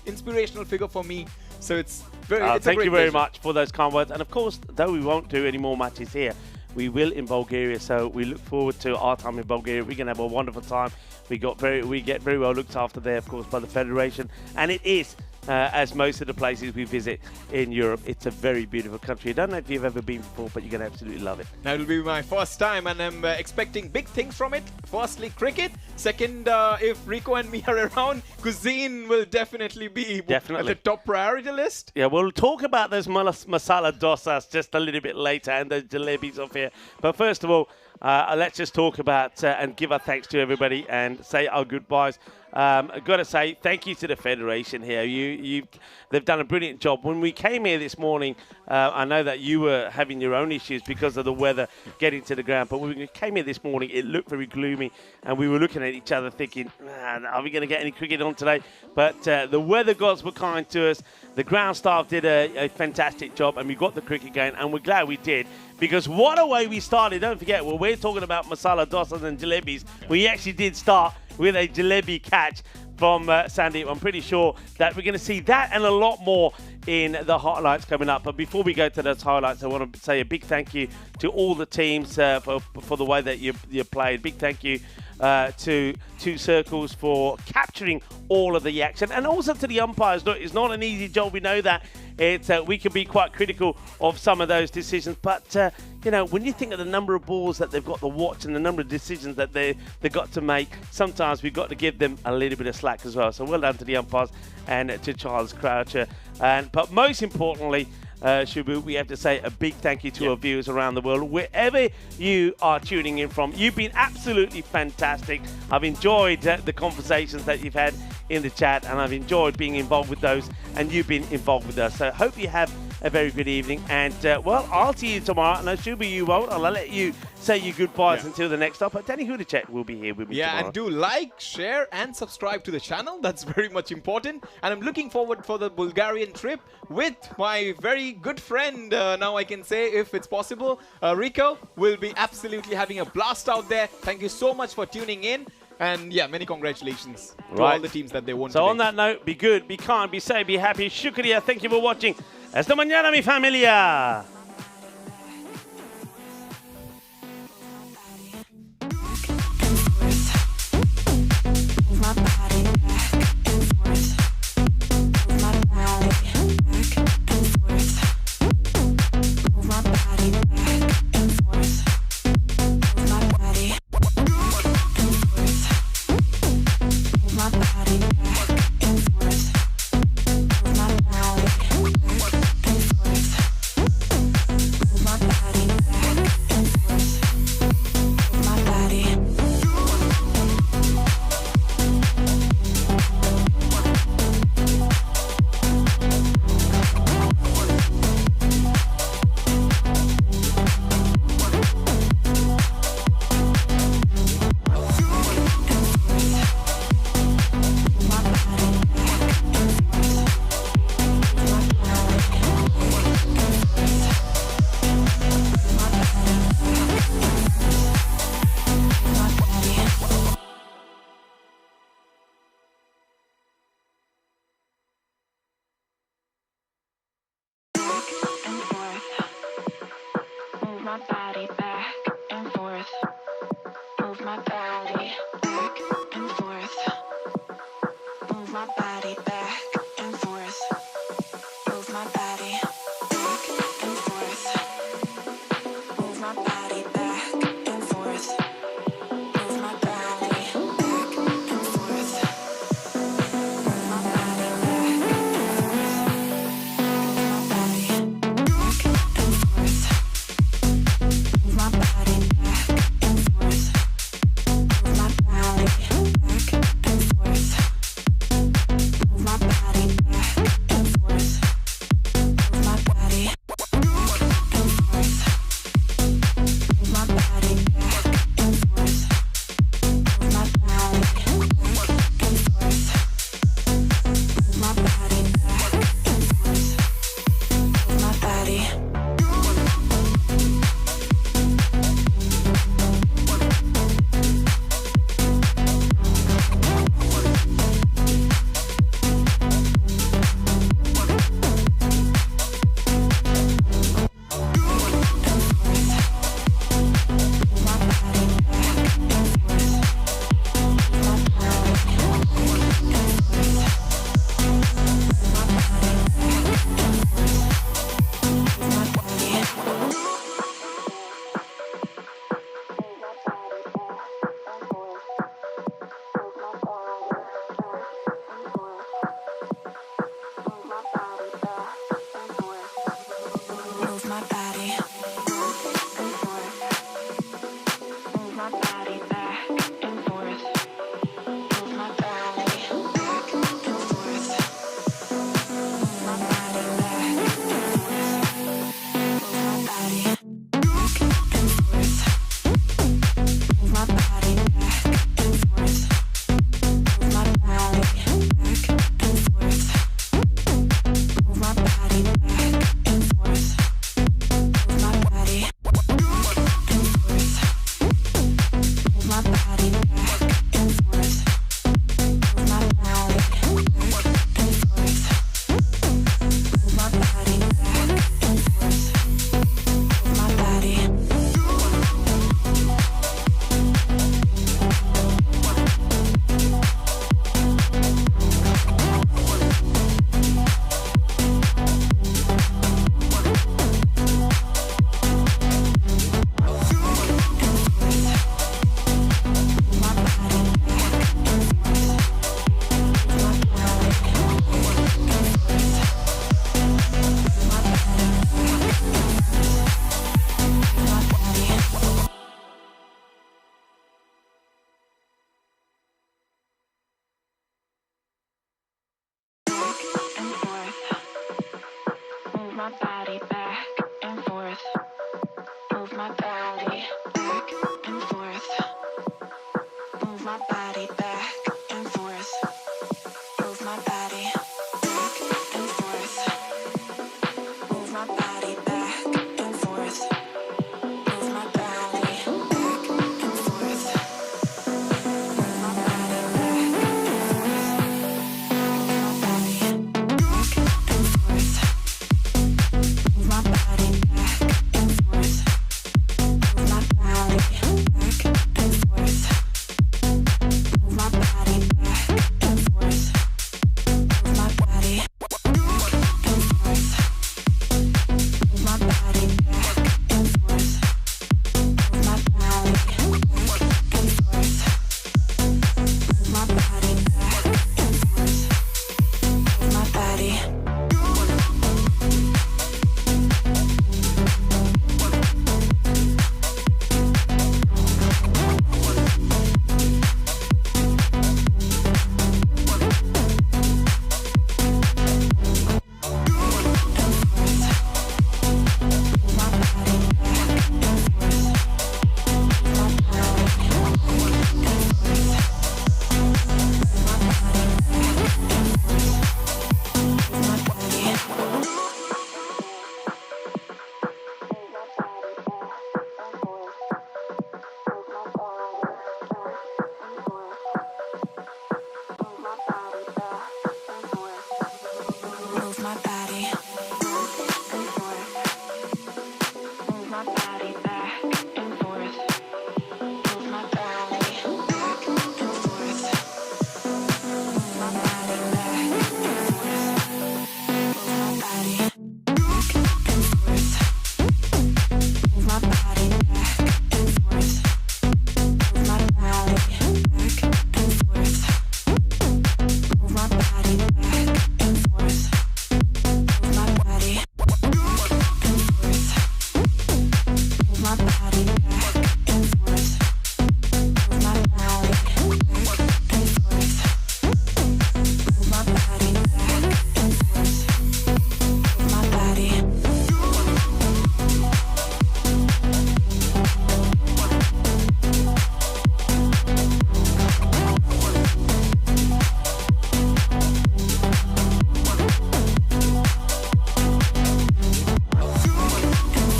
inspirational figure for me. So it's very thank you very much for those kind words. And of course, though we won't do any more matches here, we will in Bulgaria, so we look forward to our time in Bulgaria. We're going to have a wonderful time. We get very well looked after there, of course, by the Federation. And it is, as most of the places we visit in Europe, it's a very beautiful country. I don't know if you've ever been before, but you're going to absolutely love it. Now, it'll be my first time, and I'm expecting big things from it. Firstly, cricket. Second, if Rico and me are around, cuisine will definitely be at the top priority list. Yeah, we'll talk about those masala dosas just a little bit later and those jalebis off here. But first of all, let's just talk about and give our thanks to everybody and say our goodbyes. I've got to say thank you to the Federation here. They've done a brilliant job. When we came here this morning, I know that you were having your own issues because of the weather getting to the ground, but when we came here this morning, it looked very gloomy, and we were looking at each other thinking, man, are we going to get any cricket on today? But the weather gods were kind to us. The ground staff did a fantastic job, and we got the cricket going, and we're glad we did, because what a way we started. Don't forget, well, we're talking about masala dosas and jalebis. We actually did start with a jalebi catch from Sandeep. I'm pretty sure that we're going to see that and a lot more in the highlights coming up. But before we go to those highlights, I want to say a big thank you to all the teams for the way that you played. Big thank you to Two Circles for capturing all of the action, and also to the umpires. Look, it's not an easy job, we know that. We can be quite critical of some of those decisions, but when you think of the number of balls that they've got to watch and the number of decisions that they've got to make, sometimes we've got to give them a little bit of slack as well. So well done to the umpires and to Charles Croucher. But most importantly, Shubu, we have to say a big thank you to our viewers around the world, wherever you are tuning in from. You've been absolutely fantastic. I've enjoyed the conversations that you've had in the chat, and I've enjoyed being involved with those, and you've been involved with us. So hope you have a very good evening, and well, I'll see you tomorrow. No, Shubu, you won't. I'll let you say your goodbyes until the next stop. But Danny Hudacek will be here with me tomorrow. And do like, share, and subscribe to the channel. That's very much important. And I'm looking forward for the Bulgarian trip with my very good friend, now I can say, if it's possible, Rico. Will be absolutely having a blast out there. Thank you so much for tuning in. And yeah, many congratulations to all the teams that they won today. On that note, be good, be kind, be safe, be happy. Shukriya. Thank you for watching. Hasta mañana, mi familia. body back and forth. Move my body.